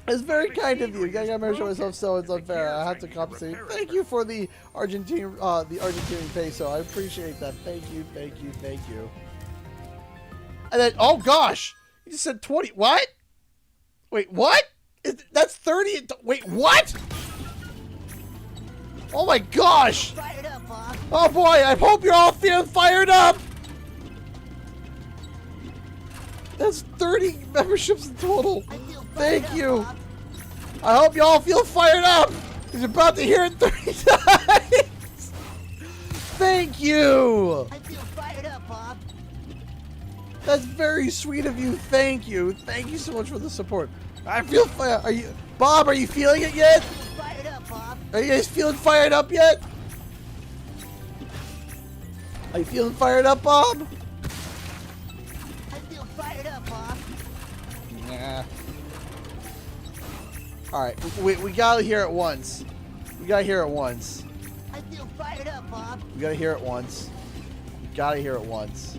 It's very kind of you. I got membership myself, so it's unfair. I have to compensate. Thank you for the Argentinian peso. I appreciate that. Thank you. And then, oh gosh, You just said 20. What? Wait, what? That's 30. Wait, what? Oh my gosh! Fired up, Bob. Oh boy, I hope you're all feeling fired up! That's 30 memberships in total. Thank you. I hope you all feel fired up. Because you're about to hear it 30 times. Thank you. I feel fired up, Bob. That's very sweet of you. Thank you. Thank you so much for the support. I feel fired. Are you, Bob? Are you feeling it yet? Fired up, Bob. Are you guys feeling fired up yet? Are you feeling fired up, Bob? I feel fired up, Bob. Nah. Alright, we gotta hear it once. We gotta hear it once. I feel fired up, Bob. We gotta hear it once. We gotta hear it once.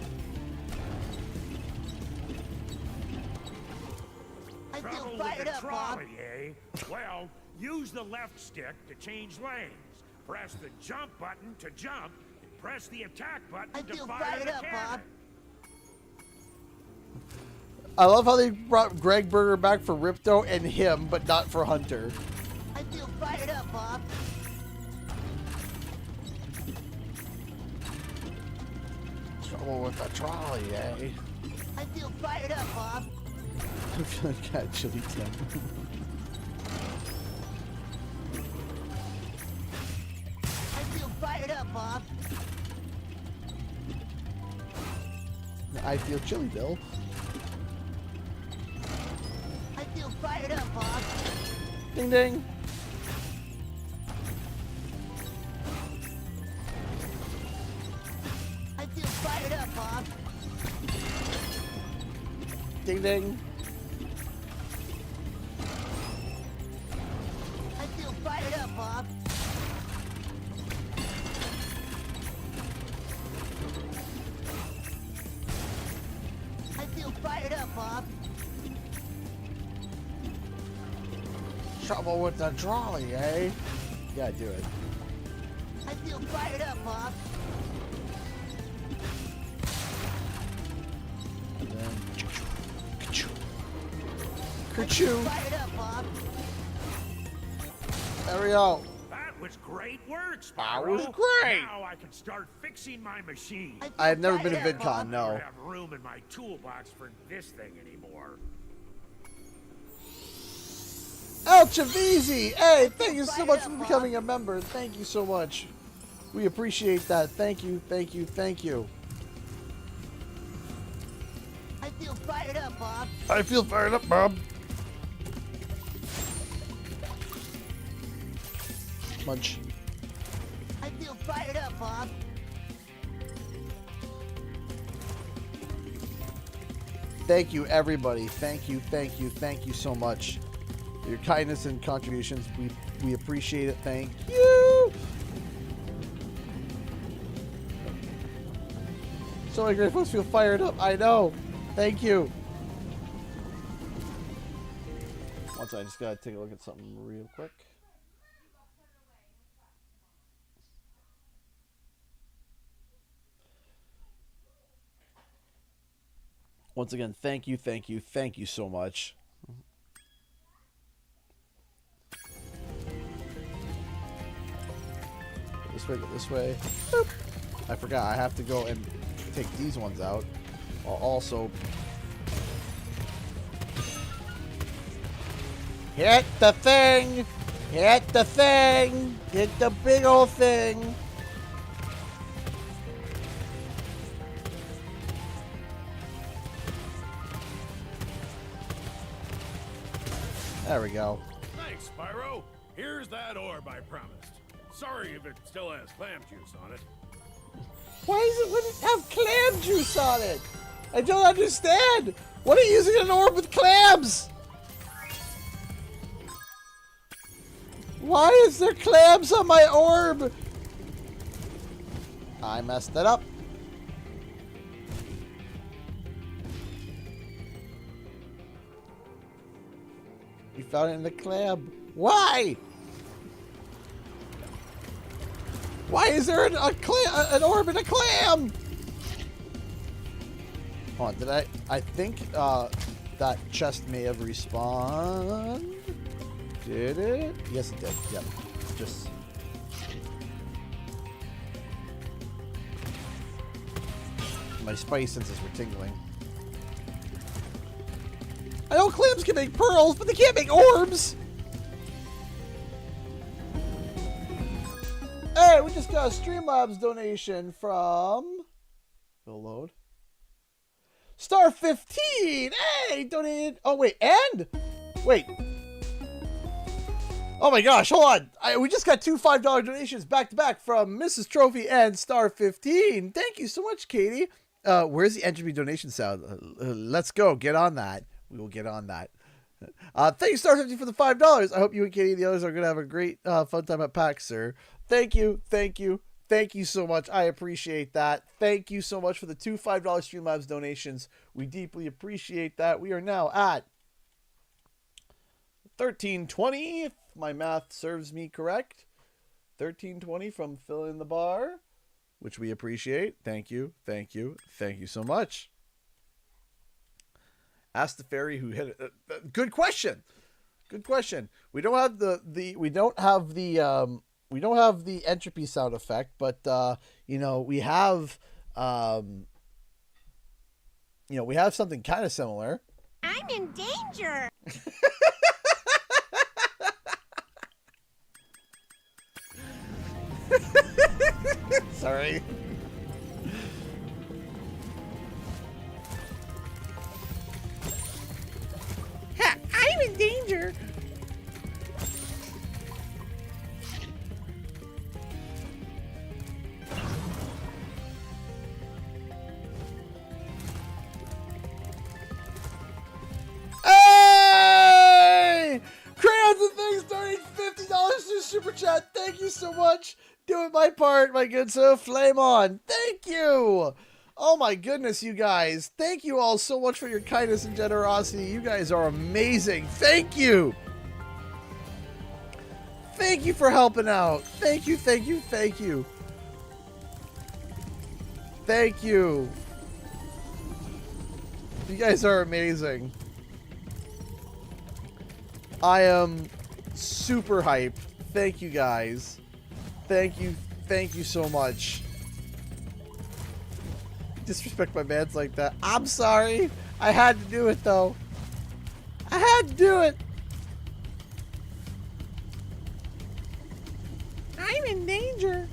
I feel Trouble fired with the up, Bob. trolley, eh? Well, use the left stick to change lanes. Press the jump button to jump. And press the attack button to feel fire fired the up, cannon. Bob. I love how they brought Greg Berger back for Ripto and him, but not for Hunter. I feel fired up, Bob. Trouble with the trolley, eh? I feel fired up, Bob. I feel like I got chili Tim. I feel fired up, Bob. I feel chilly, Bill. I feel fired up, Bob. Ding ding. I feel fired up, Bob. Ding ding. I feel fired up, Bob. I feel fired up, Bob. Trouble with the trolley, eh? You gotta do it. I feel fired up, Bob. And then... I feel Ka-choo. fired up, Bob. There we go. That was great work, Spyro. That was great. Now I can start fixing my machine. I have never been to I VidCon, no. don't have room in my toolbox for this thing anymore. El Chavizi! Hey, thank you so much for becoming a member. Thank you so much. We appreciate that. Thank you, thank you, thank you. I feel fired up, Bob. I feel fired up, Bob. Munch. I feel fired up, Bob. Thank you, everybody. Thank you, thank you, thank you so much. Your kindness and contributions, we appreciate it. Thank you. So many great folks feel fired up. I know. Thank you. Once I just gotta take a look at something real quick. Once again, thank you, thank you, thank you so much. This way, go this way. Boop. I forgot, I have to go and take these ones out. I'll also hit the thing! Hit the thing! Hit the big old thing! There we go. Thanks, Spyro. Here's that orb I promised. Sorry if it still has clam juice on it. Why is it when it have clam juice on it? I don't understand. What are you using an orb with clams? Why is there clams on my orb? I messed that up. You found it in the clam. Why? Why is there an orb in a clam? Hold on, did I think That chest may have respawned. Did it? Yes, it did. Yep. Just... My spidey senses were tingling. I know clams can make pearls, but they can't make orbs! Hey, we just got a Streamlabs donation from... Will load. Star 15! Hey, donated... Oh, wait, and? Wait. Oh my gosh, hold on. We just got two $5 donations back-to-back from Mrs. Trophy and Star 15. Thank you so much, Katie. Where's the entropy donation sound? Let's go. Get on that. We will get on that. Thank you, Star 50, for the $5. I hope you and Katie and the others are going to have a great fun time at PAX, sir. Thank you. Thank you. Thank you so much. I appreciate that. Thank you so much for the two $5 Streamlabs donations. We deeply appreciate that. We are now at 1320, if my math serves me correct. 1320 from Fill in the Bar, which we appreciate. Thank you. Thank you. Thank you so much. Ask the fairy who hit it. Good question. Good question. We don't have the entropy sound effect, but you know, we have we have something kind of similar. I'm in danger. Sorry. I'm in danger. Hey! Crayons and Things donating $50 to Super Chat. Thank you so much. Doing my part, my good sir. Flame on. Thank you. Oh my goodness, you guys. Thank you all so much for your kindness and generosity. You guys are amazing. Thank you. Thank you for helping out. Thank you, thank you, thank you. Thank you. You guys are amazing. I am super hyped. Thank you guys. Thank you so much. Disrespect my mans like that. I'm sorry. I had to do it though. I had to do it. I'm in danger.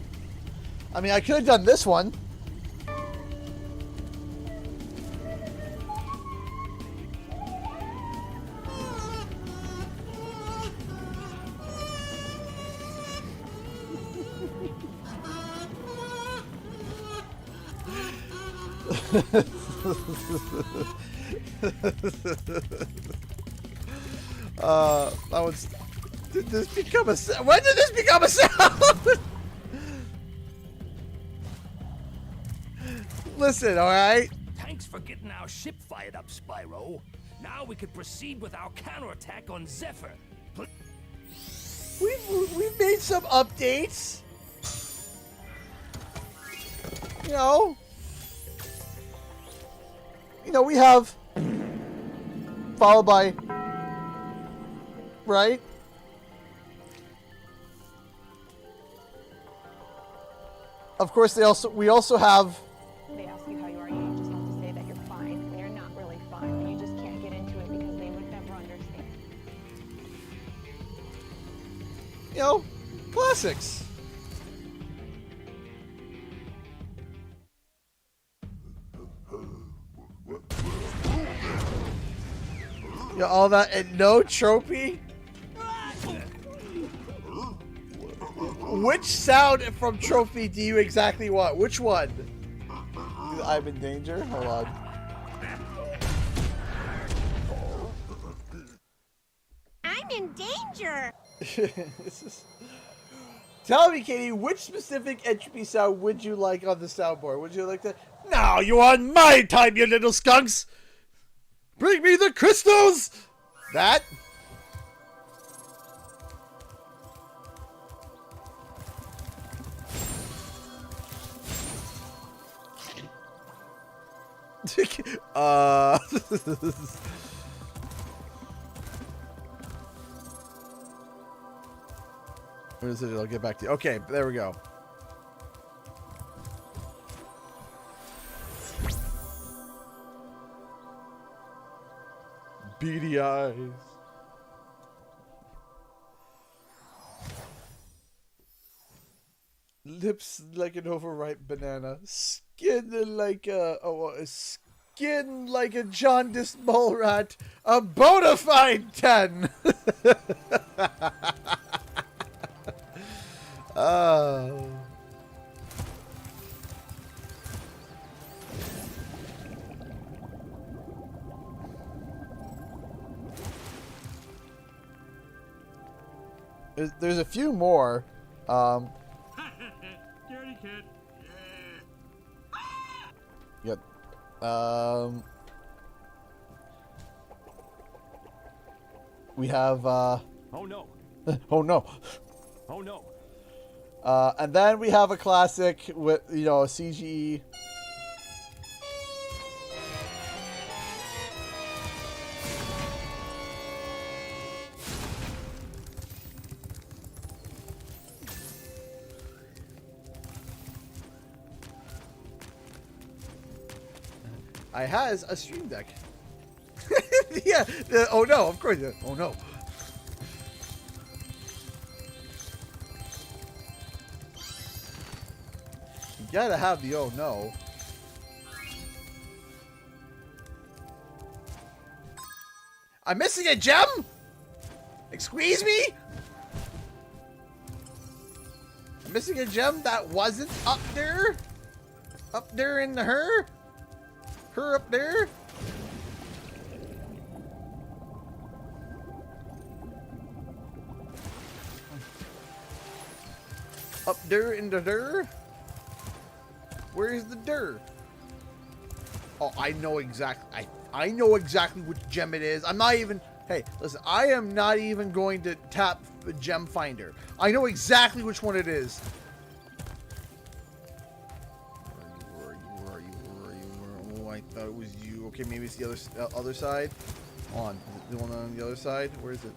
I mean, I could have done this one. That was... Did this become a sound? When did this become a sound? Listen, alright? Thanks for getting our ship fired up, Spyro. Now we can proceed with our counterattack on Zephyr. We've made some updates. You know, we have followed by, right? Of course, we also have. They ask you how you are, you just have to say that you're fine when you're not really fine, and you just can't get into it because they would never understand. You know, classics. Yeah, all that and no trophy. Which sound from Trophy do you exactly want? Which one? I'm in danger? Hold on. I'm in danger. Tell me, Katie, which specific entropy sound would you like on the soundboard? Would you like to... Now you on my time, you little skunks! Bring me the crystals! That? What is it? I'll get back to you. Okay, there we go. Beady eyes. Lips like an overripe banana. Skin like a skin like a jaundiced mole rat. A bona fide 10. Oh. There's a few more. Dirty kid. Yep. We have. Oh no. Oh no. Oh no. And then we have a classic with, you know, CGE. I has a stream deck. Yeah. Oh no, of course. Oh no. You gotta have the oh no. I'm missing a gem? Excuse me? I'm missing a gem that wasn't up there? Up there in the her? Her up there? Up there in the der? Where's the der? Oh, I know exactly. I know exactly which gem it is. I'm not even. Hey, listen. I am not even going to tap the gem finder. I know exactly which one it is. Where are you? Oh, I thought it was you. Okay, maybe it's the other side. Hold on. Is it the one on the other side? Where is it?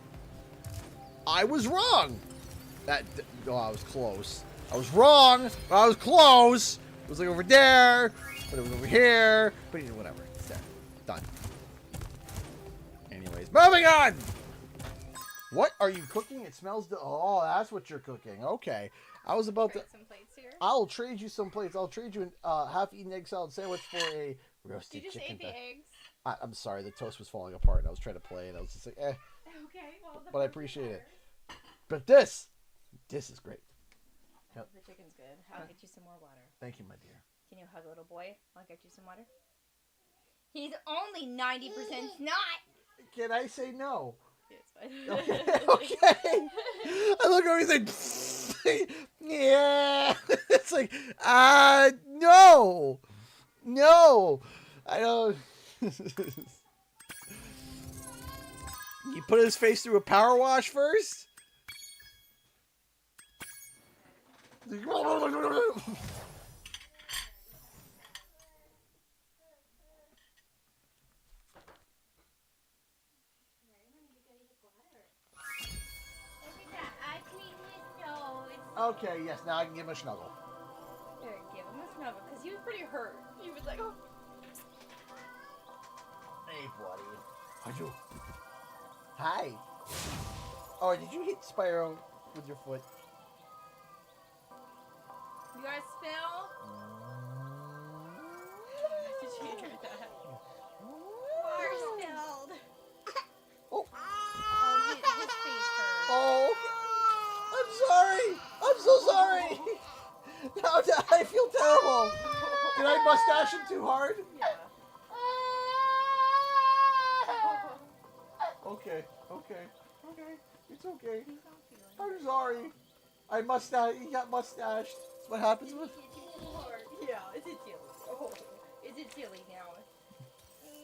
I was wrong. Oh, I was close. I was wrong, but I was close. It was like over there, but it was over here. But you know, whatever. It's there. Done. Anyways, moving on. What are you cooking? It smells. Oh, that's what you're cooking. Okay. I was about to. Some plates here. I'll trade you some plates. I'll trade you a half-eaten egg salad sandwich for a roasted You just chicken. ate the eggs. I'm sorry. The toast was falling apart. And I was trying to play, and I was just like, eh. Okay, well, But I appreciate it. But this is great. Yep. The chicken's good. I'll get you some more water. Thank you, my dear. Can you hug a little boy? I'll get you some water. He's only 90% snot. Can I say no? It's fine. Okay. Okay. I look over. He's like, yeah. It's like, no, I don't. He put his face through a power wash first. Okay, yes, now I can give him a snuggle. Here, give him a snuggle, because he was pretty hurt. He was like, oh. Hey, buddy. How'd you? Hi. Oh, did you hit Spyro with your foot? You guys spill? Did you hear that? Water spilled. Oh. Oh, his face hurt. Oh, I'm sorry. I'm so sorry. Now I feel terrible. Did I mustache him too hard? Yeah. Okay. It's okay. I'm sorry. I mustache. He got mustached. That's what happens with. Yeah, is it silly? Oh, is it silly now?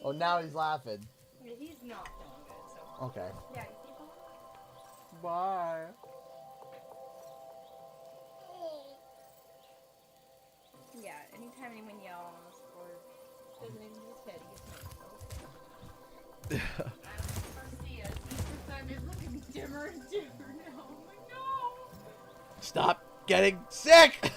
Oh, now he's laughing. Yeah, he's not feeling good, so. Okay. Yeah, you keep on. Bye. Yeah, anytime anyone yells or doesn't even do his head, he gets mad. So. Garcia, Easter time is looking dimmer and dimmer now. Oh my god! Stop getting sick!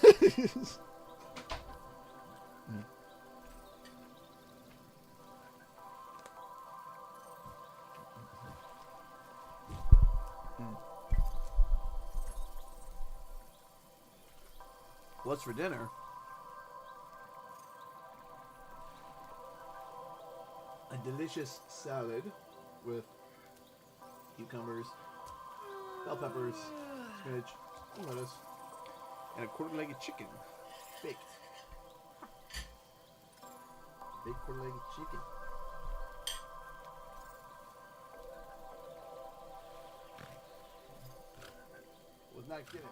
What's for dinner? A delicious salad with cucumbers, bell peppers, spinach, and lettuce, and a quarter-legged chicken, baked. Baked quarter-legged chicken. Was not kidding.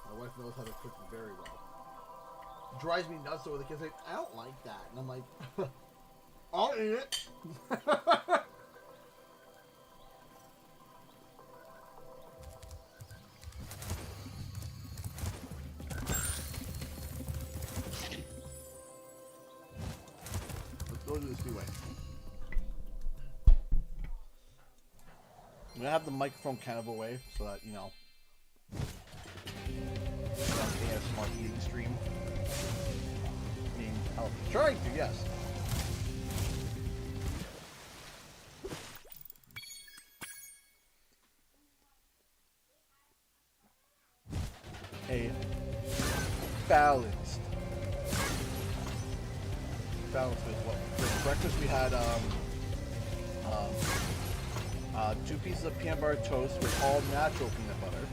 My wife knows how to cook very well. Drives me nuts over the kids like, I don't like that. And I'm like, I'll eat it. Let's go to this new way. I'm gonna have the microphone kind of away so that, you know, ASMR eating stream. I mean, I'll try to, yes. A balanced with what? For breakfast we had 2 pieces of peanut butter toast with all natural peanut butter.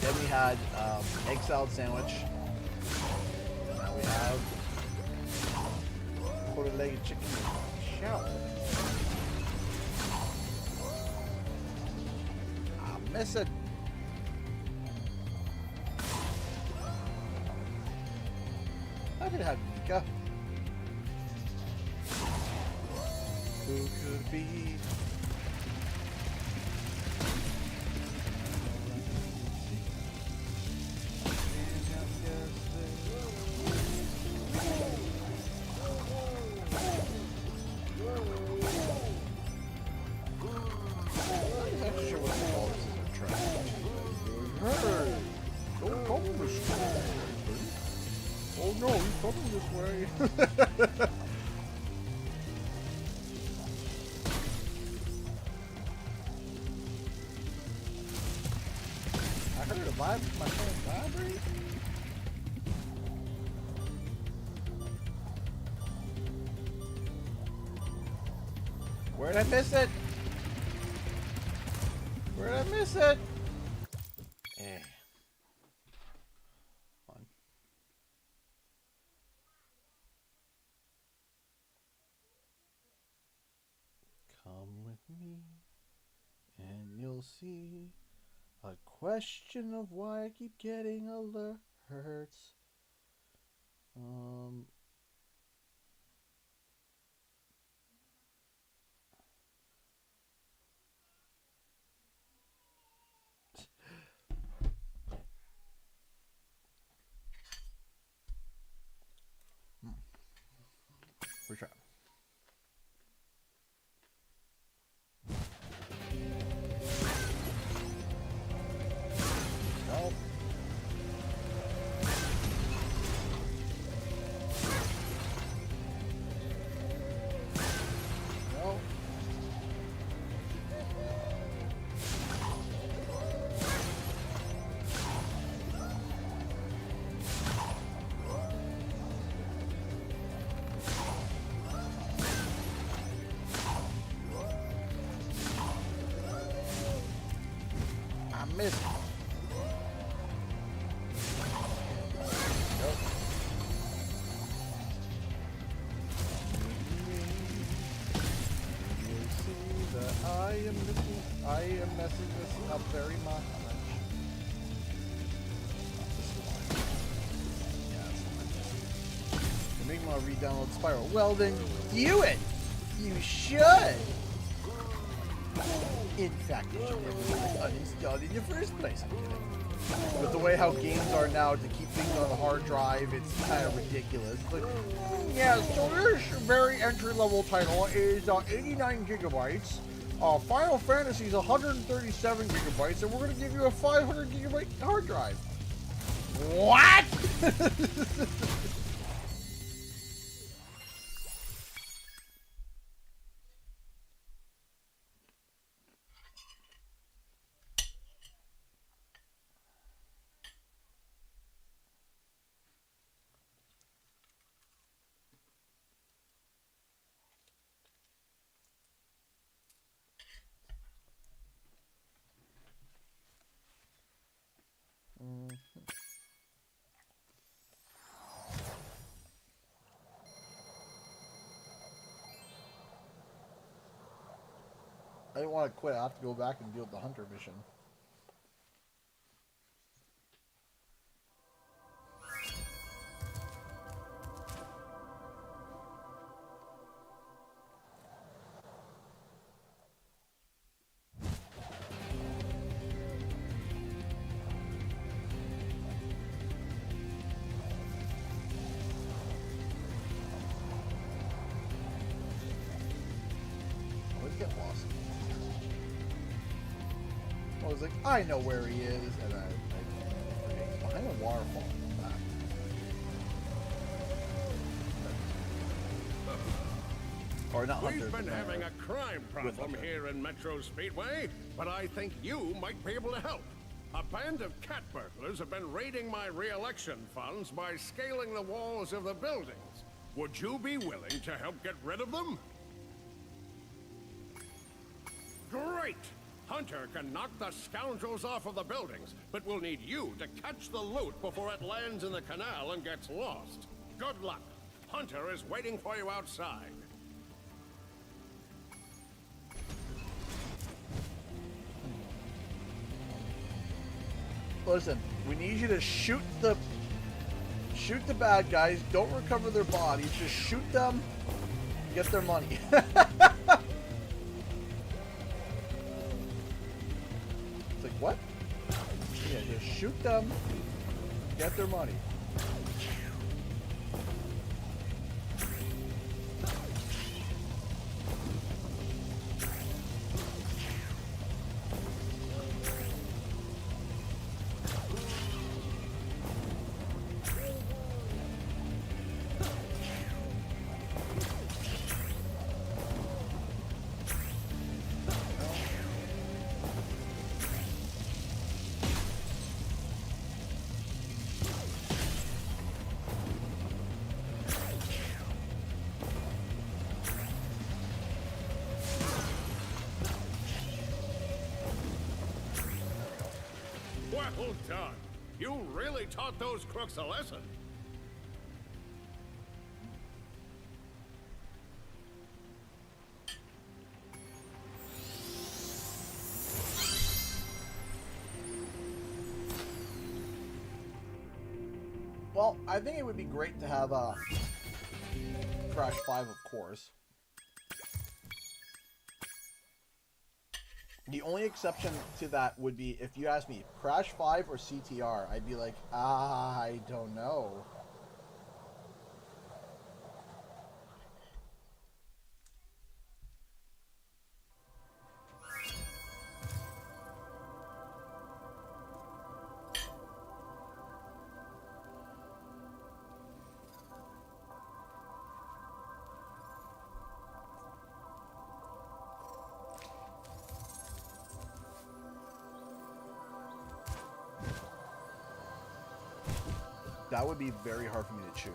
Then we had egg salad sandwich. Now we have quarter-legged chicken with shallot. I miss it. I could have Meka. Who could it be? Oh no, he's coming this way. I heard a vibe, my phone vibrate. Where'd I miss it? Where'd I miss it? Eh. Fun. Come with me, and you'll see a question of why I keep getting alerts. Retry. Nope. Nope. I missed it. Nope. You see that I am messing this up very much. You make me want to re-download Spyro. Well then, do it! You should! In fact, it should never be uninstalled in the first place. I'm kidding. With the way how games are now to keep things on the hard drive, it's kind of ridiculous. But yeah, so this very entry-level title is 89 gigabytes. Final Fantasy is 137 gigabytes, and we're going to give you a 500 gigabyte hard drive. What? I didn't want to quit. I have to go back and deal with the hunter mission. Always get lost. I was like, I know where he is, and I forget. Behind a waterfall. Back. Or not We've hunters, been but, having a crime problem here in Metro Speedway, but I think you might be able to help. A band of cat burglars have been raiding my re-election funds by scaling the walls of the buildings. Would you be willing to help get rid of them? Great! Hunter can knock the scoundrels off of the buildings, but we'll need you to catch the loot before it lands in the canal and gets lost. Good luck. Hunter is waiting for you outside. Listen, we need you to shoot the bad guys. Don't recover their bodies. Just shoot them. Get their money. It's like, what? Yeah, just shoot them. Get their money. Well done. You really taught those crooks a lesson. Well, I think it would be great to have Crash 5, of course. The only exception to that would be if you asked me Crash 5 or CTR, I'd be like, I don't know. That would be very hard for me to choose.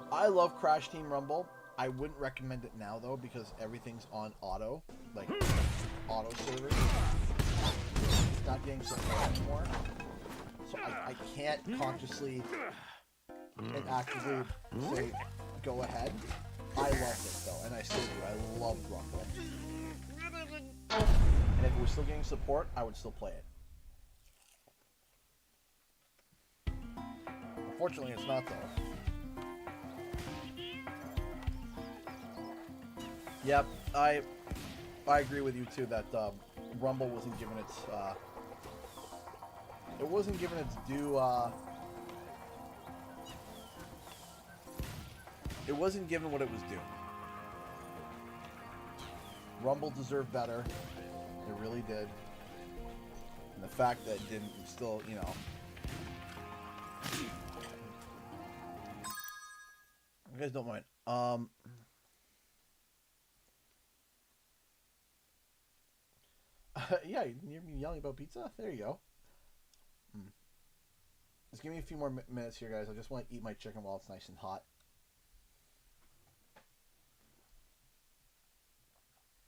I love Crash Team Rumble. I wouldn't recommend it now though because everything's on auto, like auto servers. It's not getting support anymore, so I can't consciously and actively say go ahead. I loved it though, and I still do. I love Rumble, and if it was still getting support, I would still play it. Unfortunately, it's not though. Yep, I agree with you too that Rumble wasn't given its due. It wasn't given what it was due. Rumble deserved better. It really did. And the fact that it didn't still, you know. You guys don't mind. Yeah, you hear me yelling about pizza? There you go. Just give me a few more minutes here, guys. I just want to eat my chicken while it's nice and hot.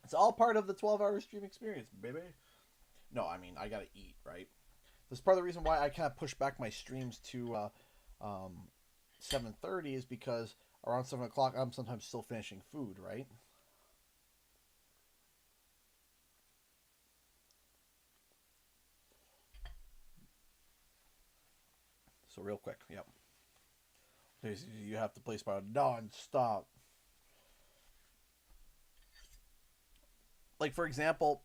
It's all part of the 12-hour stream experience, baby. No, I mean, I gotta eat, right? This is part of the reason why I kind of push back my streams to 7:30 is because around 7 o'clock, I'm sometimes still finishing food, right? So real quick, yep. You have to play Spyro non-stop. Like, for example,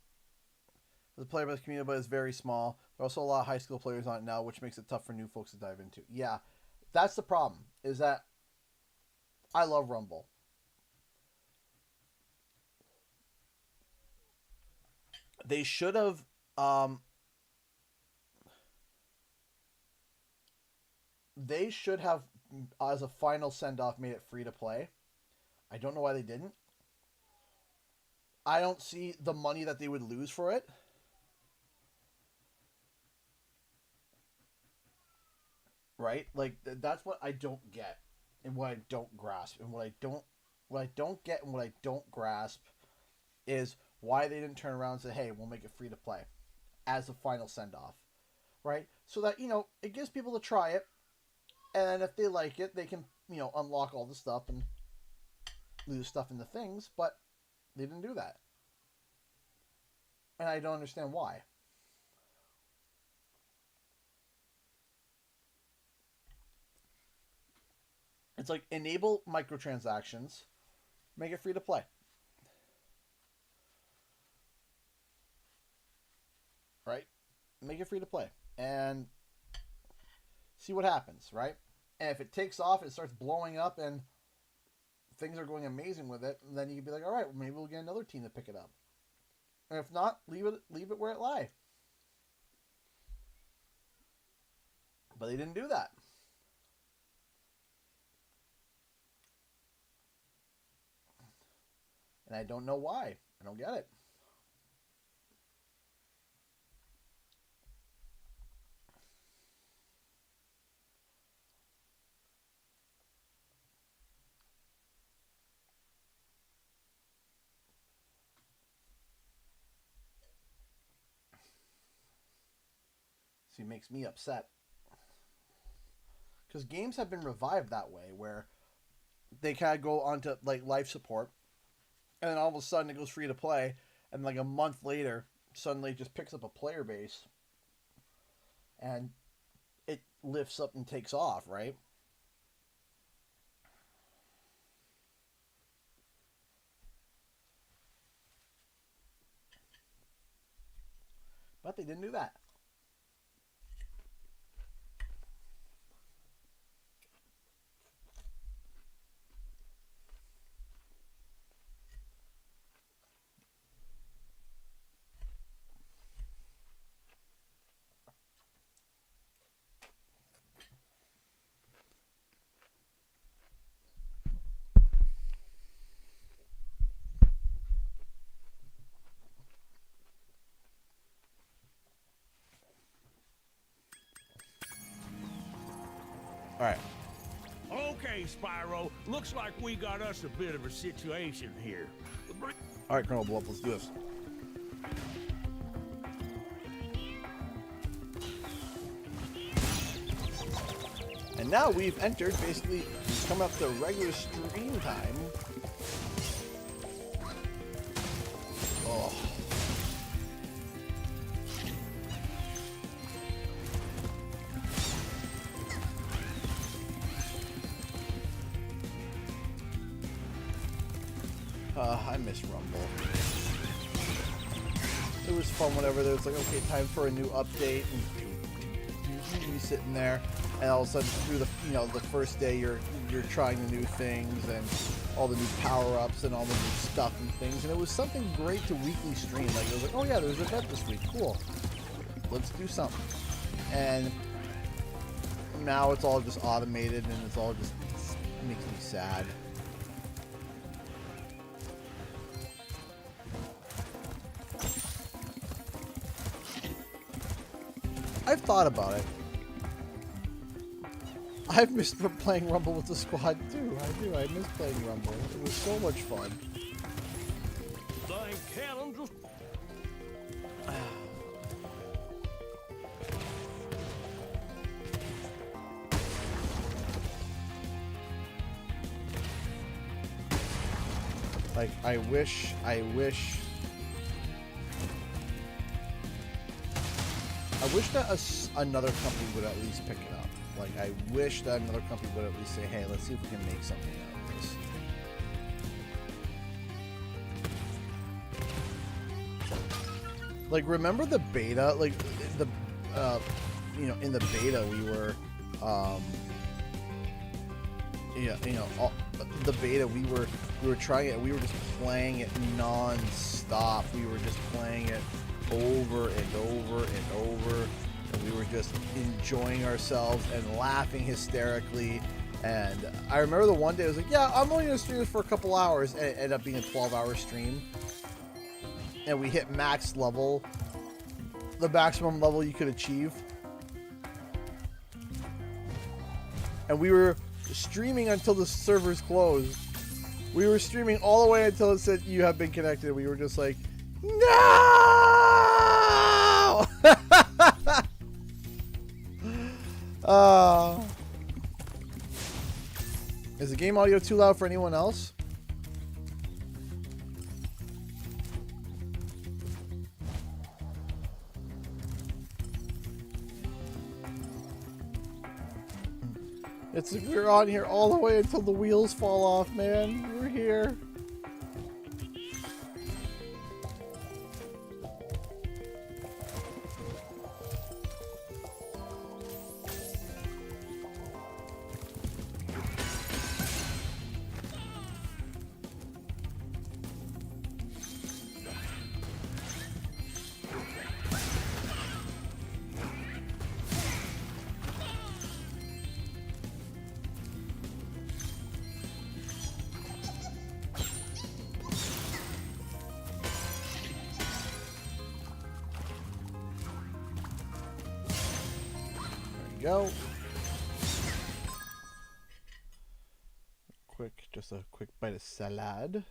the player base community is very small. There are also a lot of high school players on it now, which makes it tough for new folks to dive into. Yeah, that's the problem, is that I love Rumble. They should have... they should have, as a final send-off, made it free to play. I don't know why they didn't. I don't see the money that they would lose for it. Right? Like, that's what I don't get and what I don't grasp. And what I don't get and what I don't grasp is why they didn't turn around and say, hey, we'll make it free to play as a final send-off. Right? So that, you know, it gives people to try it. And if they like it, they can, you know, unlock all the stuff and lose stuff in the things. But they didn't do that. And I don't understand why. It's like, enable microtransactions, make it free to play. Right? Make it free to play. And see what happens, right? And if it takes off, it starts blowing up, and things are going amazing with it, then you can be like, all right, well, maybe we'll get another team to pick it up. And if not, leave it where it lies. But they didn't do that. And I don't know why. I don't get it. See, it makes me upset. Because games have been revived that way, where they kind of go onto like life support, and then all of a sudden it goes free to play, and like a month later, suddenly it just picks up a player base, and it lifts up and takes off, right? But they didn't do that. Alright. Okay, Spyro. Looks like we got us a bit of a situation here. Alright, Colonel Bluff, let's do this. And now we've entered, basically, come up to regular stream time. Oh. I miss Rumble. It was fun whenever there was like, okay, time for a new update, and you sitting there, and all of a sudden through the, you know, the first day you're trying the new things, and all the new power-ups and all the new stuff and things, and it was something great to weekly stream. Like, it was like, oh yeah, there's an event this week, cool. Let's do something. And now it's all just automated, and it's all just makes me sad. I've thought about it. I've missed playing Rumble with the squad too. I do. I miss playing Rumble. It was so much fun. Like, I wish that another company would at least pick it up. Like, I wish that another company would at least say, hey, let's see if we can make something out of this. Like, remember the beta? Like, the, you know, in the beta we were, the beta we were trying it, we were just playing it non-stop. We were just playing it over and over and over, and we were just enjoying ourselves and laughing hysterically. And I remember the one day I was like, yeah, I'm only gonna stream this for a couple hours, and it ended up being a 12-hour stream, and we hit max level, the maximum level you could achieve, and we were streaming until the servers closed. We were streaming all the way until it said you have been connected. We were just like, no! Is the game audio too loud for anyone else? It's like we're on here all the way until the wheels fall off, man. We're here. Go. Just a quick bite of salad.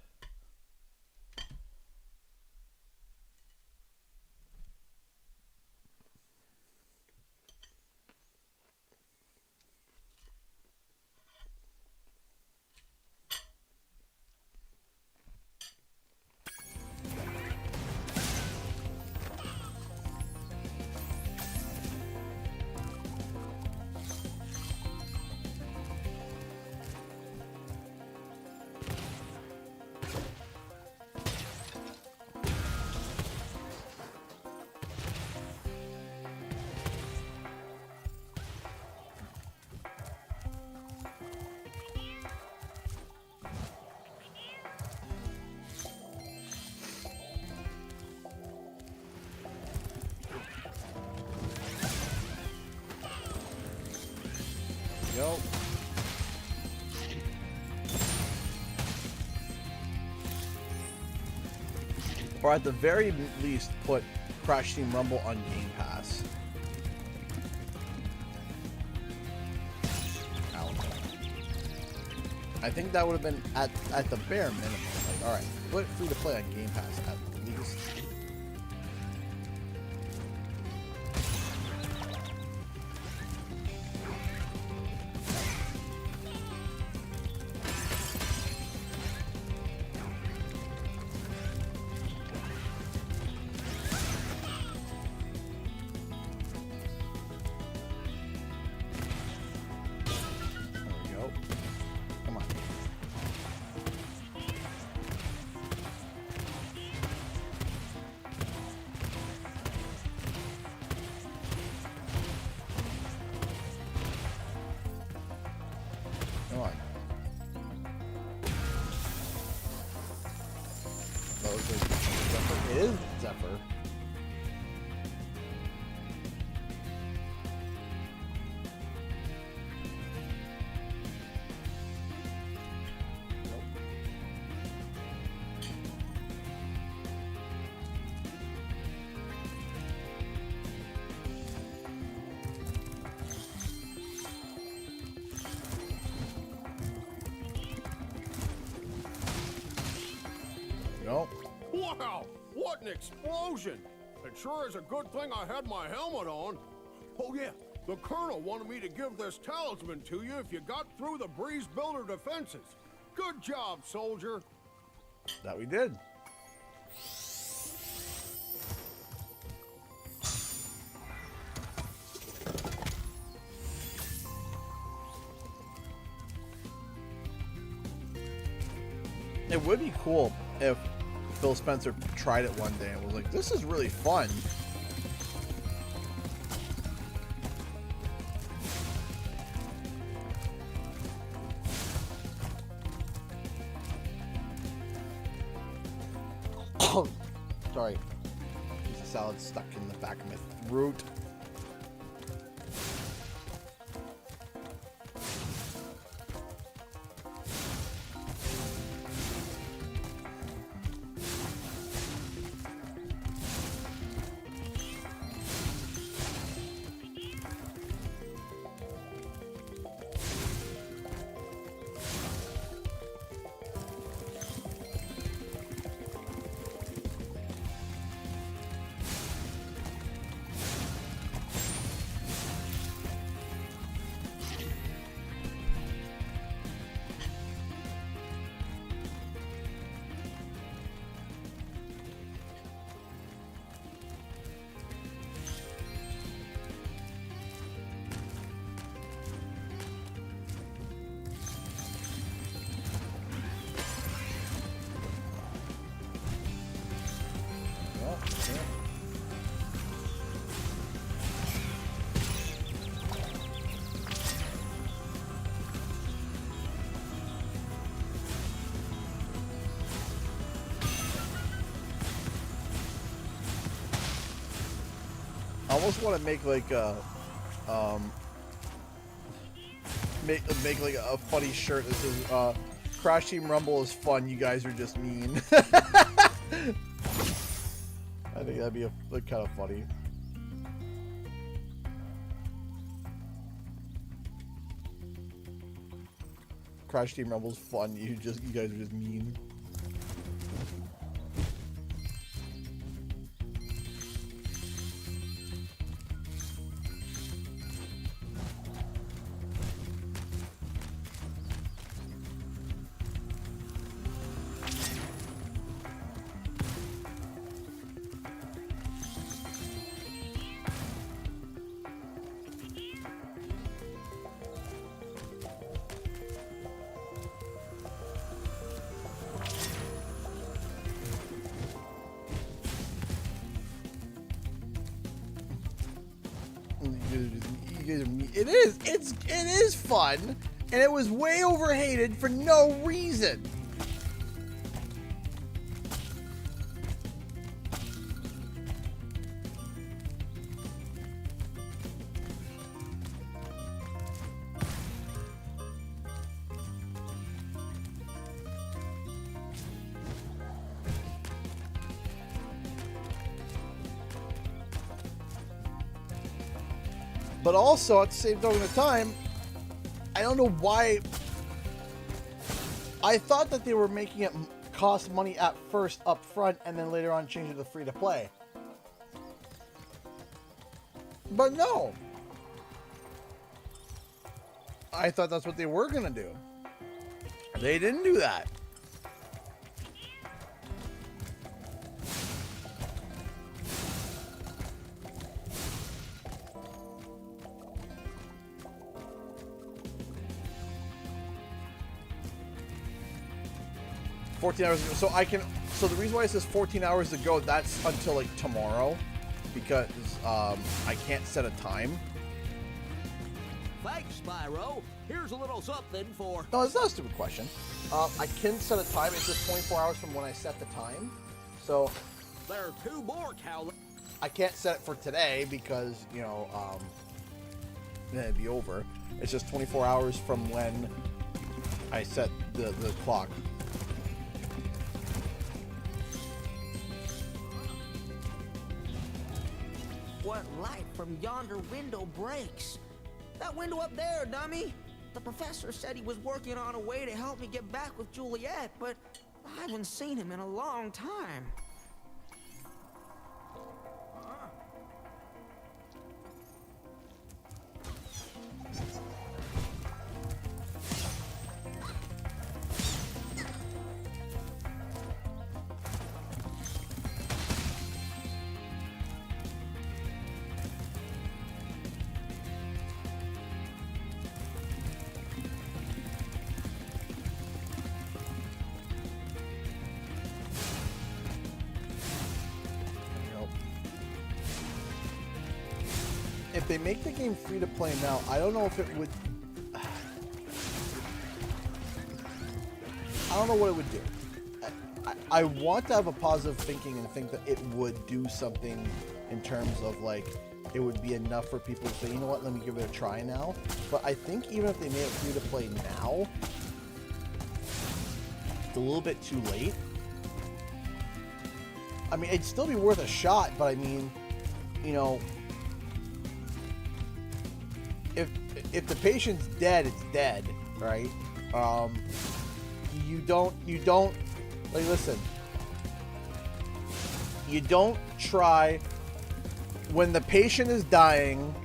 Go. Or at the very least, put Crash Team Rumble on Game Pass. Ow. I think that would have been at the bare minimum. Like, all right, put it free to play on Game Pass at least. Wow, what an explosion! It sure is a good thing I had my helmet on. Oh yeah, the Colonel wanted me to give this talisman to you if you got through the Breeze Builder defenses. Good job, soldier. That we did. It would be cool if Phil Spencer tried it one day and was like, this is really fun. Sorry. There's a salad stuck in the back of my throat. I almost want to make like a make like a funny shirt that says Crash Team Rumble is fun, you guys are just mean. I think that'd be like, kind of funny. Crash Team Rumble's fun, you guys are just mean. It is fun, and it was way overhated for no reason. But also, at the same token of time, I don't know why. I thought that they were making it cost money at first up front and then later on change it to free to play. But no. I thought that's what they were going to do. They didn't do that. So I can. So the reason why it says 14 hours to go, that's until like tomorrow, because I can't set a time. Thanks, Spyro. Here's a little something for. No, it's not a stupid question. I can set a time. It's just 24 hours from when I set the time. So there are 2 more cow. I can't set it for today because then it'd be over. It's just 24 hours from when I set the clock. What light from yonder window breaks? That window up there, dummy! The professor said he was working on a way to help me get back with Juliet, but I haven't seen him in a long time. if they make the game free to play now, I don't know if it would. I don't know what it would do. I want to have a positive thinking and think that it would do something in terms of like it would be enough for people to say, you know what, let me give it a try now. But I think even if they made it free to play now, it's a little bit too late. I mean, it'd still be worth a shot, but I mean, you know, if the patient's dead, it's dead, right? You don't like, listen, you don't try when the patient is dying.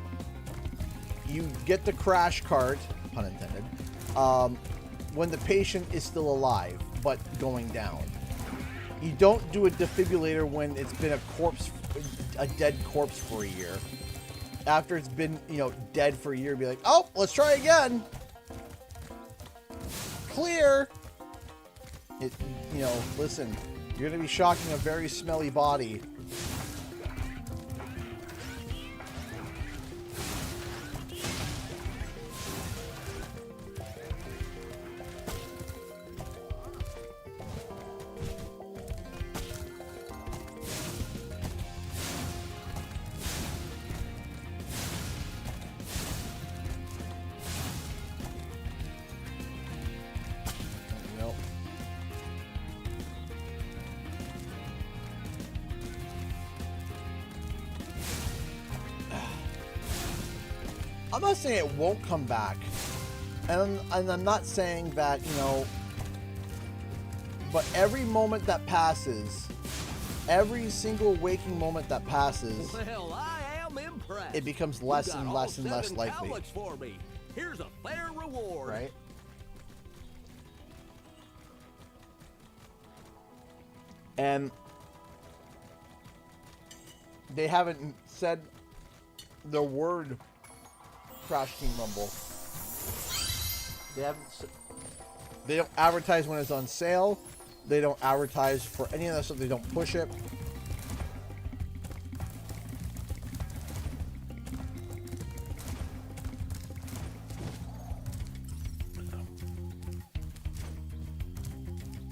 You get the crash cart, pun intended, when the patient is still alive but going down. You don't do a defibrillator when it's been a dead corpse for a year. After it's been, you know, dead for a year, be like, oh, let's try again. Clear. You know, listen, you're gonna be shocking a very smelly body. I'm not saying it won't come back, and I'm not saying that, you know, but every moment that passes, every single waking moment that passes, Well, I am impressed. it becomes less and less and less likely. Tablets for me. Here's a fair reward. Right? And they haven't said the word Crash Team Rumble. They haven't. They don't advertise when it's on sale. They don't advertise for any of that stuff. They don't push it.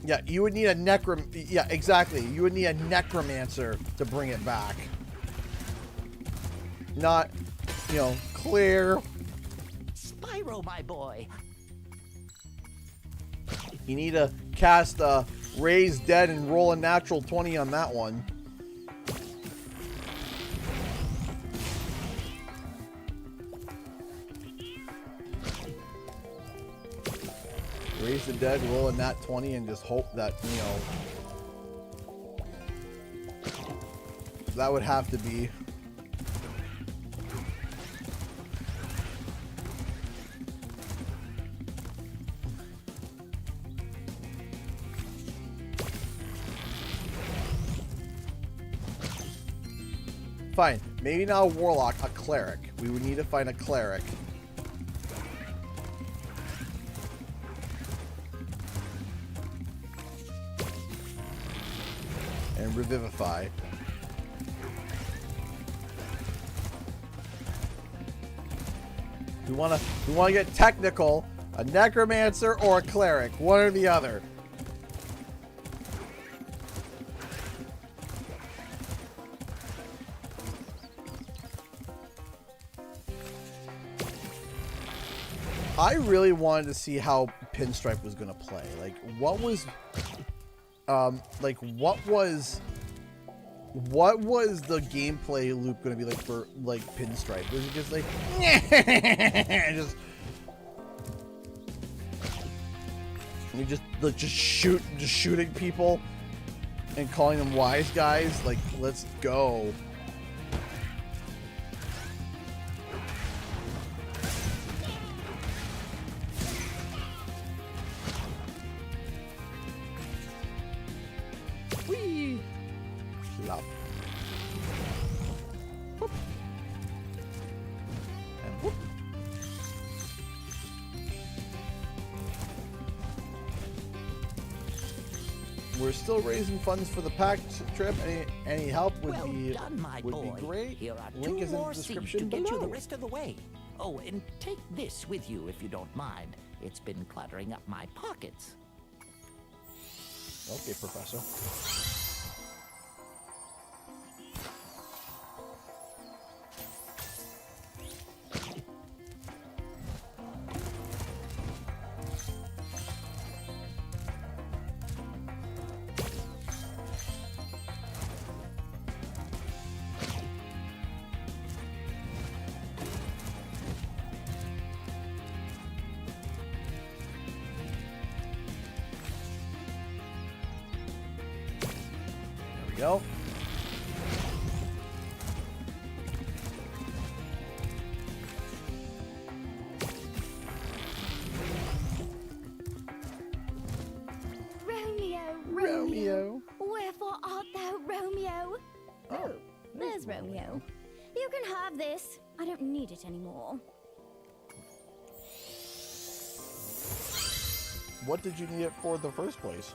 Yeah, you would need a yeah, exactly. You would need a necromancer to bring it back. Not, you know, clear. Spyro, my boy. You need to cast Raise Dead and roll a natural 20 on that one. Raise the Dead, roll a nat 20, and just hope that, you know, that would have to be. Fine, maybe not a warlock, a cleric. We would need to find a cleric. And revivify. We want to get technical. A necromancer or a cleric, one or the other. I really wanted to see how Pinstripe was gonna play. Like, what was the gameplay loop gonna be like for like Pinstripe? Was it just like just shooting people and calling them wise guys? Like, let's go. Whee! Love. Whoop. And whoop. we're still raising funds for the PAX trip. Any help would Well be done, my would boy. be great. Here are Link 2 is in more the seeds to description get you the below. rest of the way. Oh, and take this with you if you don't mind. It's been cluttering up my pockets. Okay, Professor. Go. Romeo. Wherefore art thou, Romeo? Oh, there's Romeo. You can have this. I don't need it anymore. What did you need it for in the first place?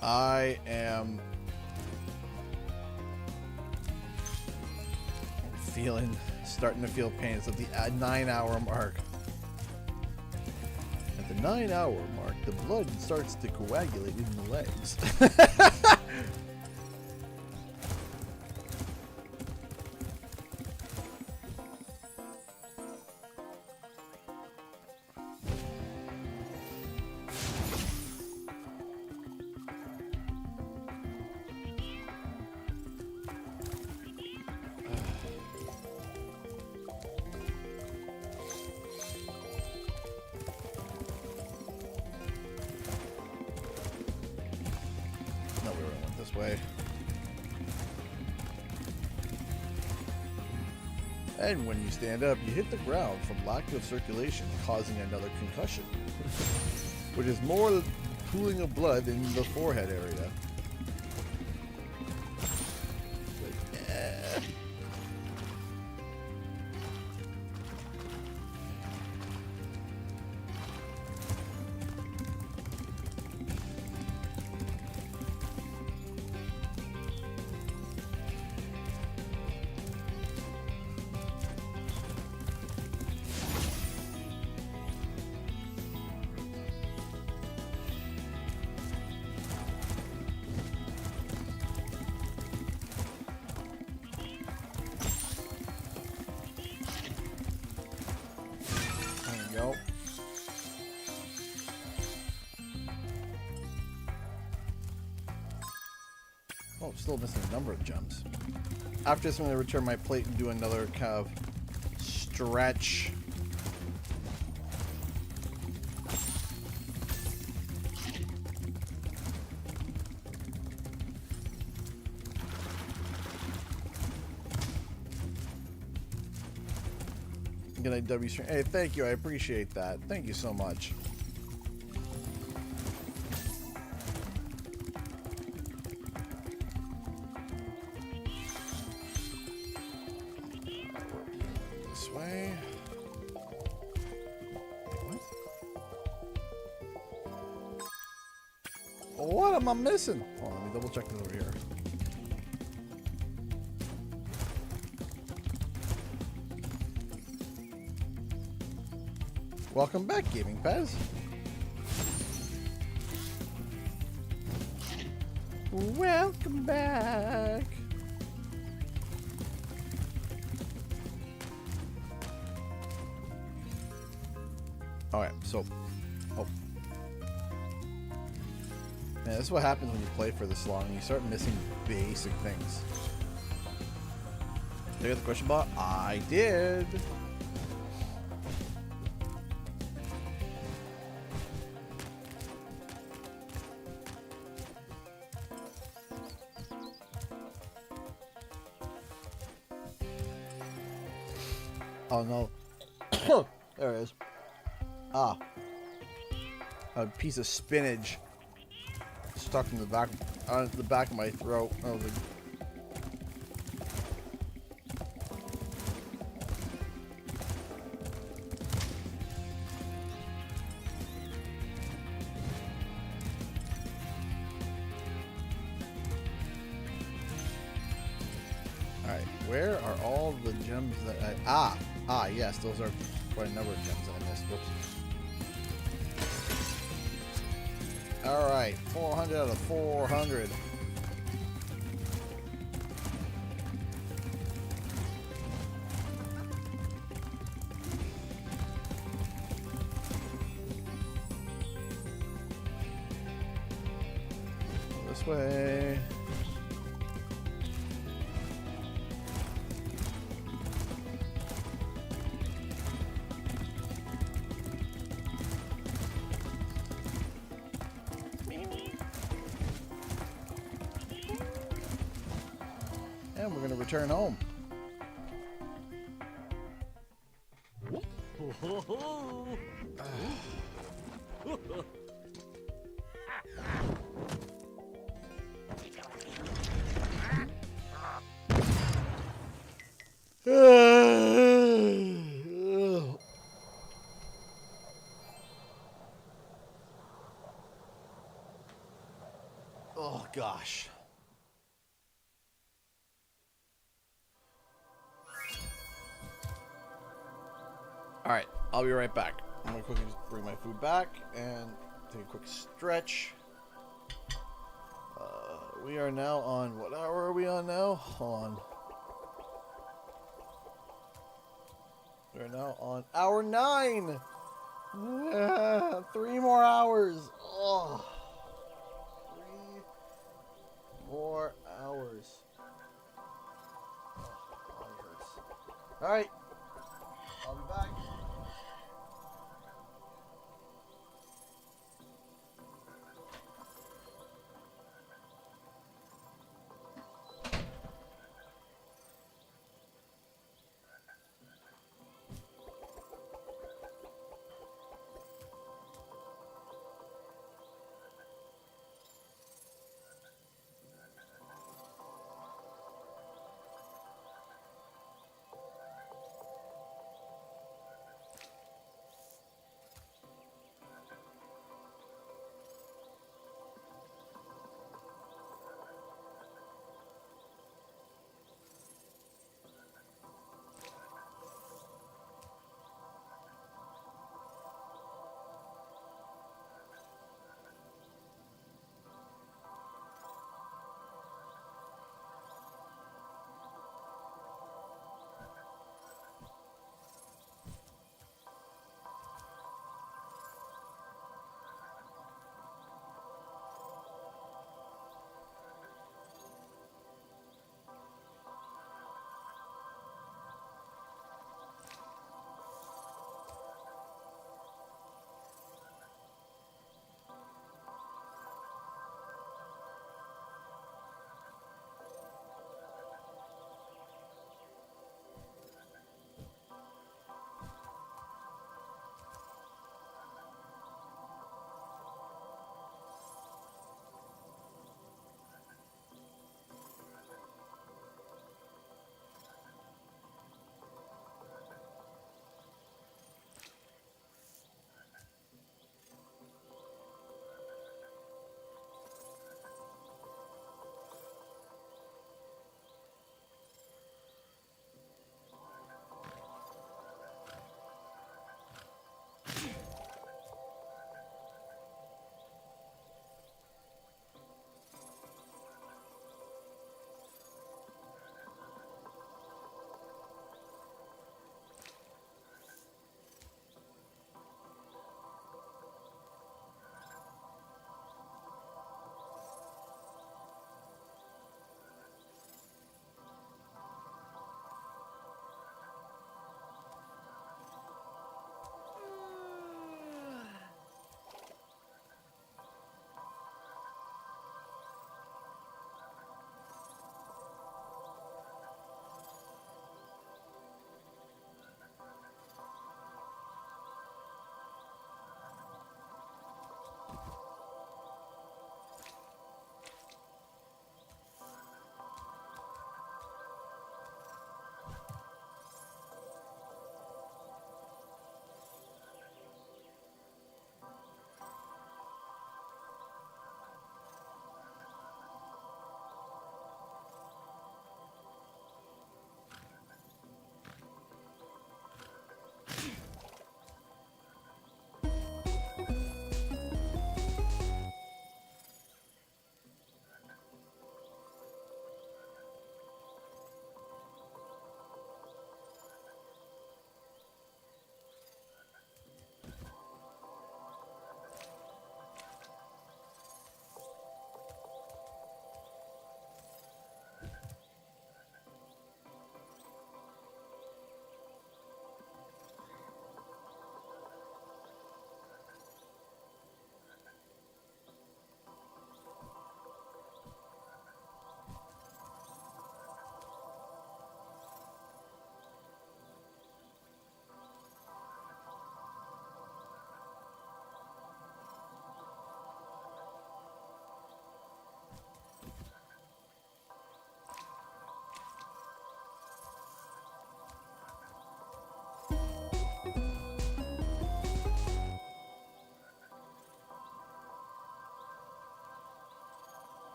I am starting to feel pain. It's at the 9-hour mark. At the 9-hour mark, the blood starts to coagulate in the legs. Way. And when you stand up, you hit the ground from lack of circulation, causing another concussion, which is more pooling of blood in the forehead area. Oh, still missing a number of gems. After this, I'm going to return my plate and do another kind of stretch. Good night, W stream. Hey, thank you. I appreciate that. Thank you so much. This way. What am I missing? Hold on, let me double check this over here. Welcome back, Gaming Pez. Welcome back. Alright, so... Oh. Man, this is what happens when you play for this long. You start missing basic things. Did I get the question bot? I did. Oh no. There it is. Ah. A piece of spinach stuck in the back of my throat. I was like, alright, where are all the gems that I... yes, those are quite a number of gems that I missed. Whoops. Alright, 400 out of 400. This way. And we're going to return home. Oh gosh. Alright, I'll be right back. I'm gonna quickly just bring my food back and take a quick stretch. We are now on, what hour are we on now? Hold on. We're now on hour 9! 3 more hours! Oh. 3 more hours. Oh, my body hurts. Alright. I'll be back.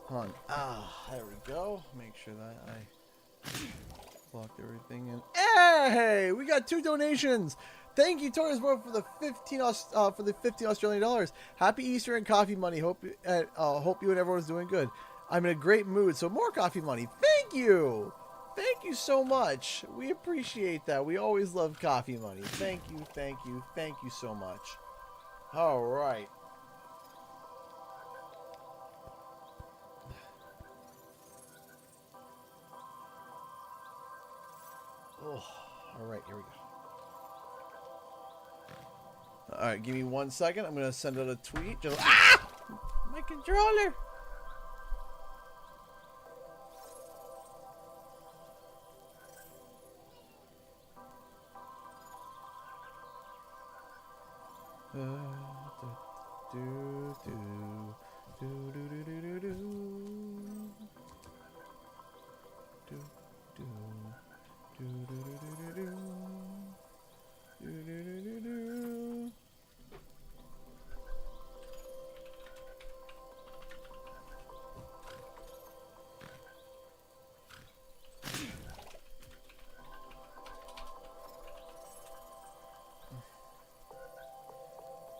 Hold on. There we go. Make sure that I blocked everything in. Hey, we got 2 donations. Thank you, Torres Boy, for the 15 Australian dollars. Happy Easter and coffee money. Hope you and everyone's doing good. I'm in a great mood, so more coffee money. Thank you. Thank you so much. We appreciate that. We always love coffee money. Thank you, thank you, thank you so much. All right. Oh, all right, here we go. All right, give me 1 second. I'm gonna send out a tweet. Just my controller.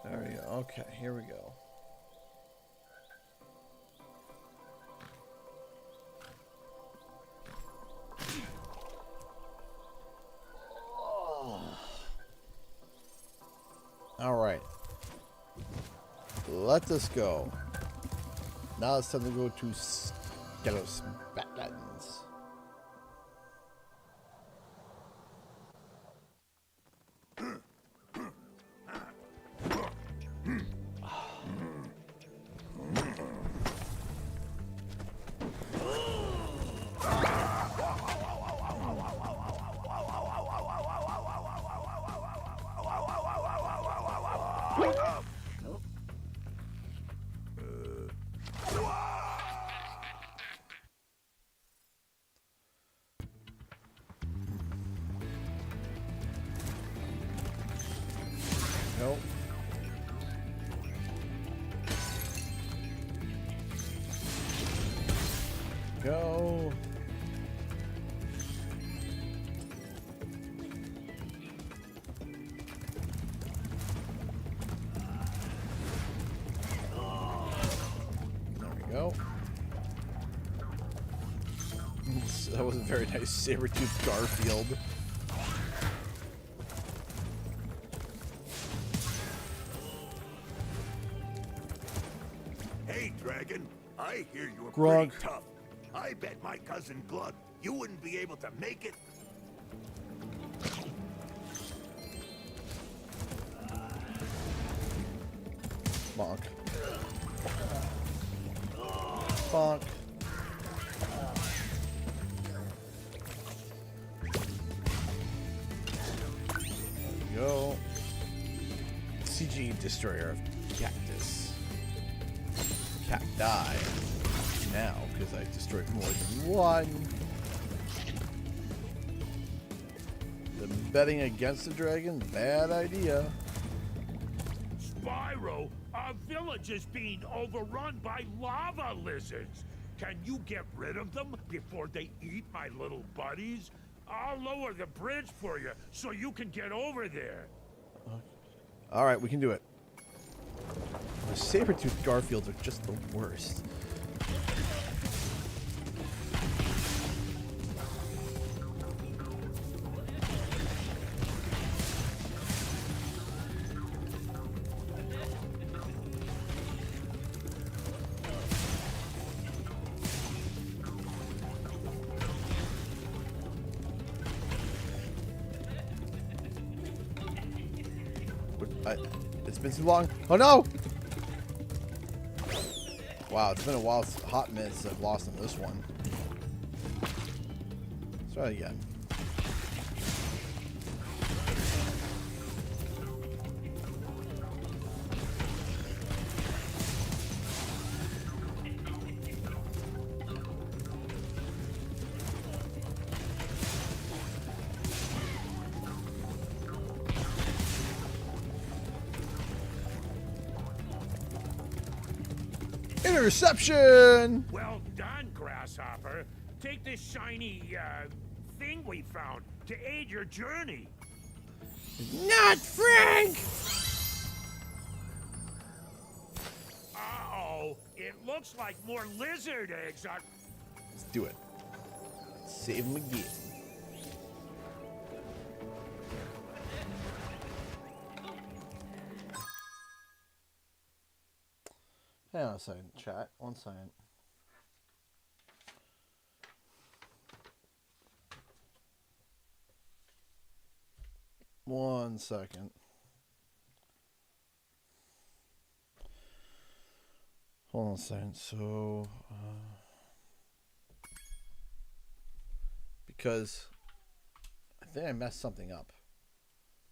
There we go. Okay, here we go. All right. Let us go. Now it's time to go to Skelos Badlands. Nope. Go. There we go. That was a very nice saber-toothed Garfield. Hey, Dragon. I hear you're Grog. pretty tough. I bet my cousin Glug, you wouldn't be able to make it. Bonk. Bonk. There we go. CG Destroyer of Cactus. Cacti. Now, because I destroyed more than one. The betting against the dragon, bad idea. Spyro, our village is being overrun by lava lizards. Can you get rid of them before they eat my little buddies? I'll lower the bridge for you so you can get over there. All right, we can do it. The saber-toothed Garfields are just the worst. It's been too long. Oh no! Wow, it's been a while, it's a hot minute since I've lost in this one. Let's try it again. Interception! Well done, Grasshopper. Take this shiny, thing we found to aid your journey. Not Frank! Uh-oh. It looks like more lizard eggs are... Let's do it. Save him again. Hang on a second, chat. 1 second. One second. Hold on a second. So, because I think I messed something up.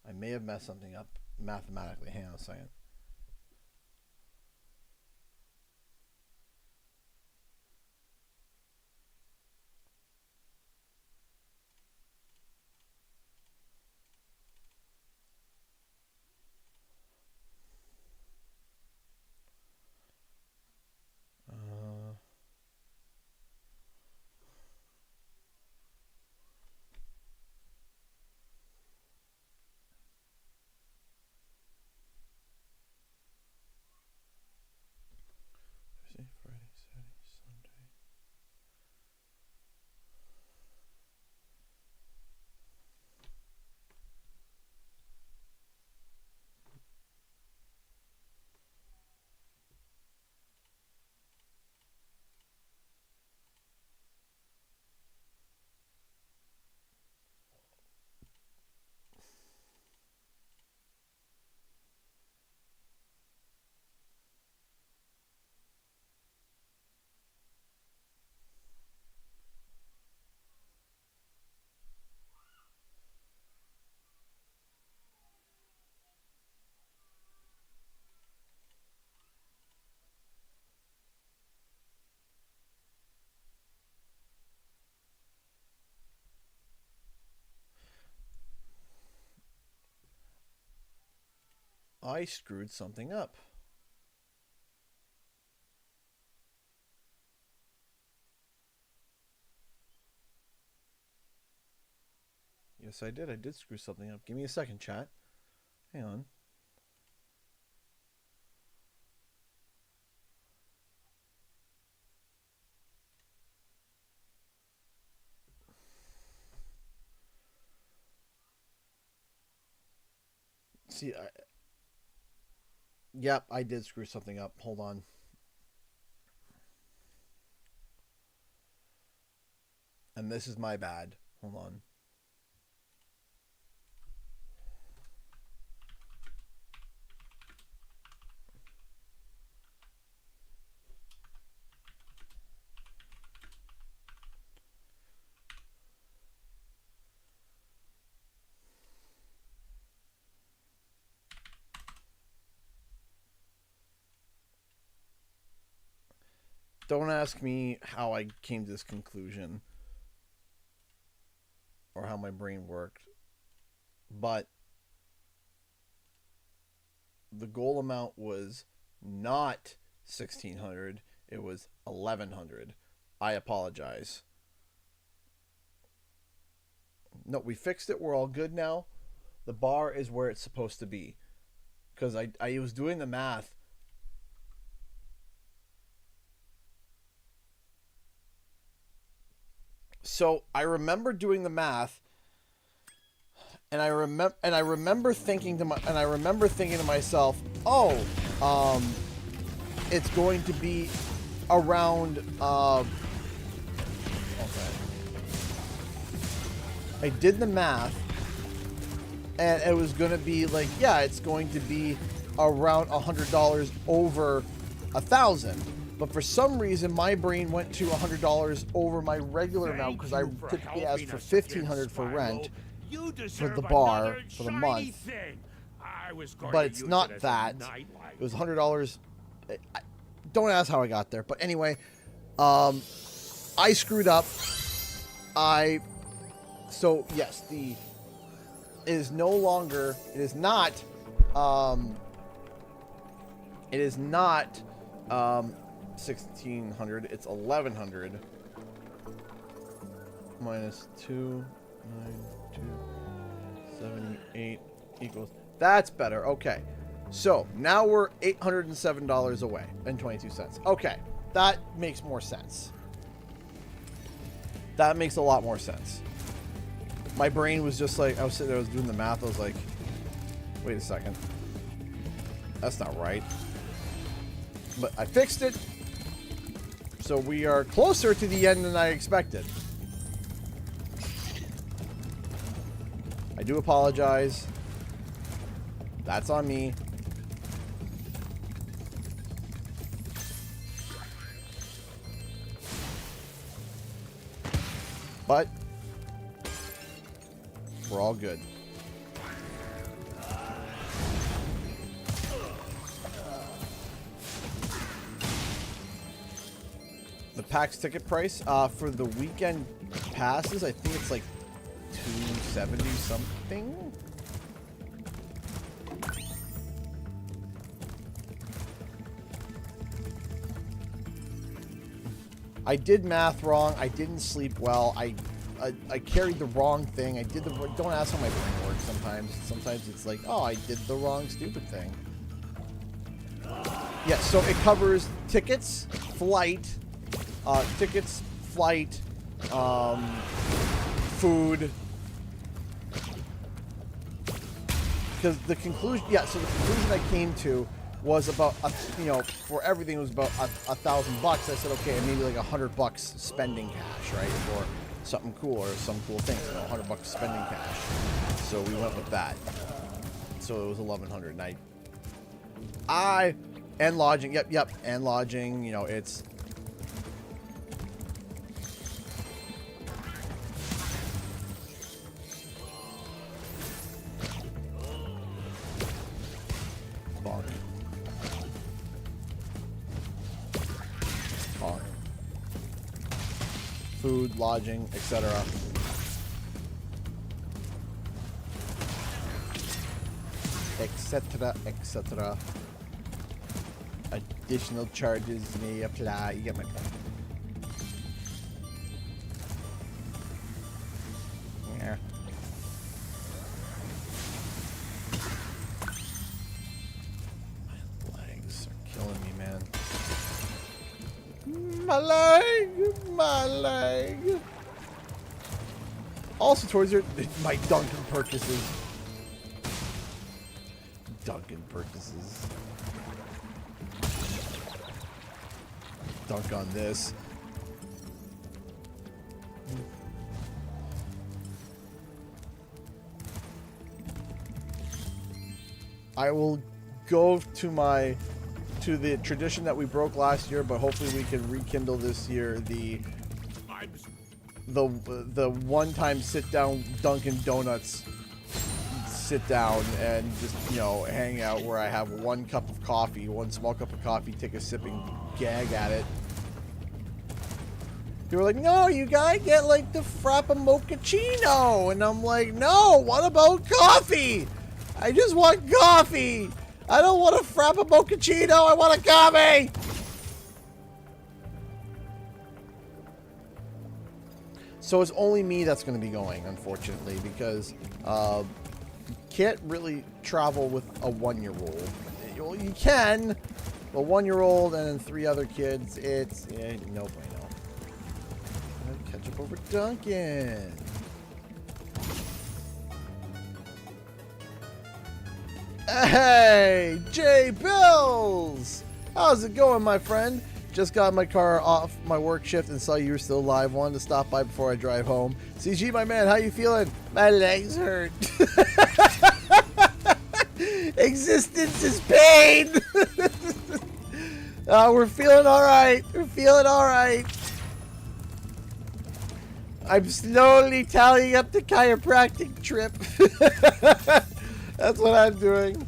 I may have messed something up mathematically. Hang on a second. Friday, Saturday, Sunday. I screwed something up. Yes, I did. I did screw something up. Give me a second, chat. Hang on. See, yep, I did screw something up. Hold on. And this is my bad. Hold on. Don't ask me how I came to this conclusion or how my brain worked, but the goal amount was not 1,600, it was 1,100. I apologize. No, we fixed it. We're all good now. The bar is where it's supposed to be, because I was doing the math. So I remember doing the math, and I remember thinking to myself, oh, it's going to be around. Okay. I did the math, and it was going to be like, yeah, it's going to be around $100 over 1,000. But for some reason, my brain went to $100 over my regular amount, because I typically ask for $1,500 for rent for the bar for the month. But it's not that. It was $100. Don't ask how I got there. But anyway, I screwed up. So yes, it is no longer. It is not. 1,600. It's 1,100. Minus 2, 9, 2, 78 equals. That's better. Okay. So now we're $807 away and 22 cents. Okay. That makes more sense. That makes a lot more sense. My brain was just like, I was sitting there, I was doing the math. I was like, wait a second. That's not right. But I fixed it. So we are closer to the end than I expected. I do apologize. That's on me. But we're all good. The PAX ticket price for the weekend passes, I think it's like $270 something. I did math wrong. I didn't sleep well. I carried the wrong thing. I did the. Don't ask how my brain works sometimes. Sometimes it's like, oh, I did the wrong stupid thing. Yeah, so it covers tickets, flight, food. Because the conclusion, yeah, so the conclusion I came to was about, for everything it was about $1,000. I said, okay, maybe like $100 spending cash, right, for something cool or some cool thing. $100 spending cash. So we went with that. So it was $1,100, and and lodging, yep, and lodging. It's. Food, lodging, etc. etc. Additional charges may apply. You get my point. Yeah. My legs are killing me, man. My leg. Also, towards my Duncan purchases. Dunk on this. I will go to the tradition that we broke last year, but hopefully we can rekindle this year the one-time sit-down Dunkin' Donuts sit down and just hang out where I have one small cup of coffee, take a sipping gag at it. They were like, no, you gotta get like the frappa mochaccino, and I'm like, no, what about coffee? I just want coffee. I don't want a frappa mochaccino. I want a coffee. So it's only me that's going to be going, unfortunately, because can't really travel with a 1-year-old. You can, but 1-year-old and then 3 other kids, it's no bueno. Catch up over Duncan. Hey, J Bills! How's it going, my friend? Just got my car off my work shift and saw you were still live. Wanted to stop by before I drive home. CG, my man, how you feeling? My legs hurt. Existence is pain. We're feeling all right. I'm slowly tallying up the chiropractic trip. That's what I'm doing.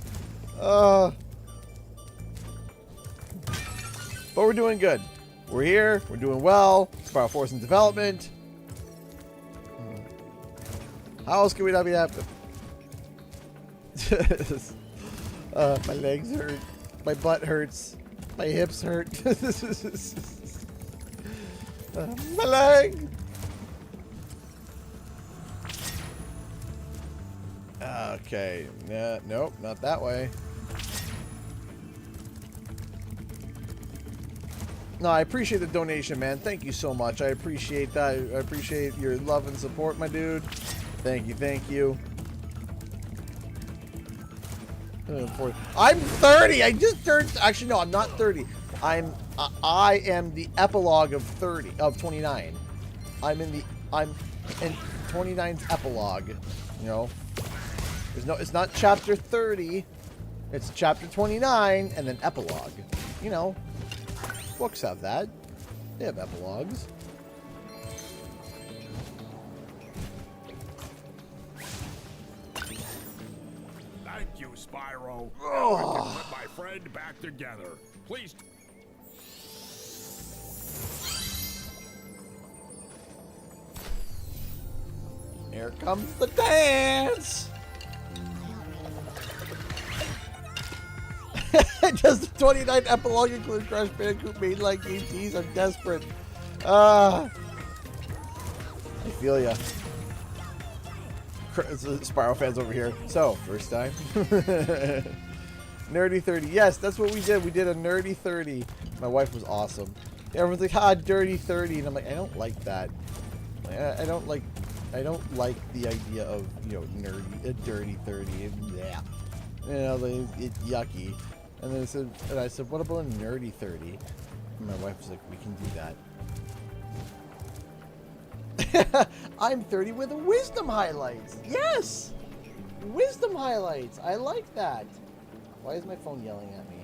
But we're doing good. We're here. We're doing well. Spyro Force in development. How else can we not be happy? My legs hurt. My butt hurts. My hips hurt. My leg. Okay. Nope, not that way. No, I appreciate the donation, man. Thank you so much. I appreciate that. I appreciate your love and support, my dude. Thank you, thank you. I'm 30. I just turned. Actually, no, I'm not 30. I am the epilogue of 29. I'm in 29's epilogue. You know, it's not chapter 30. It's chapter 29 and then epilogue. You know. Books have that. They have epilogues. Thank you, Spyro. Now I can put my friend back together. Please. Here comes the dance. Does the 29th epilogue include Crash Bandicoot mainline game tease? I'm desperate. I feel ya. Spyro fans over here. So, first time. Nerdy 30. Yes, that's what we did. We did a nerdy 30. My wife was awesome. Everyone's like, ha, dirty 30. And I'm like, I don't like that. I don't like the idea of, you know, nerdy, a dirty 30. And yeah. You know, it's yucky. And then I said, what about a nerdy 30? And my wife was like, we can do that. I'm 30 with the wisdom highlights. Yes! Wisdom highlights. I like that. Why is my phone yelling at me?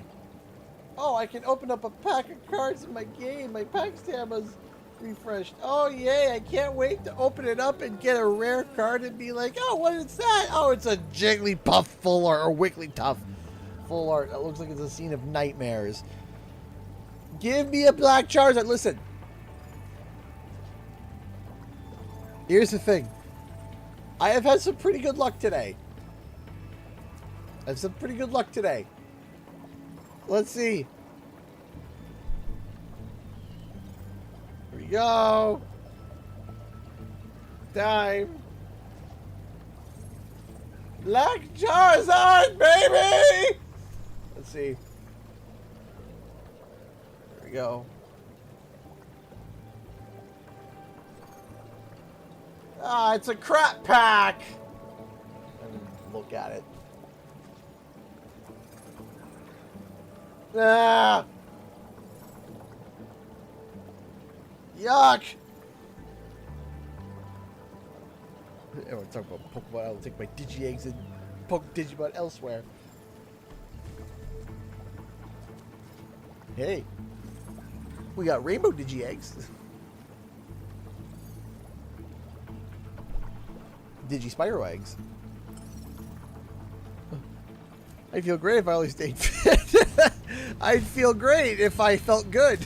Oh, I can open up a pack of cards in my game. My PAX tab is refreshed. Oh, yay. I can't wait to open it up and get a rare card and be like, oh, what is that? Oh, it's a Jigglypuff full art or Wigglytuff full art. That looks like it's a scene of nightmares. Give me a black Charizard. Listen. Here's the thing. I have had some pretty good luck today. Let's see. Here we go. Time. Black Charizard, baby! Let's see. Here we go. Ah, it's a crap pack! Look at it. Ah! Yuck! I want to talk about Pokemon. I'll take my Digi-Eggs and poke Digimon elsewhere. Hey. We got Rainbow Digi-Eggs. Digi-Spyro eggs. I'd feel great if I only stayed fit. I'd feel great if I felt good.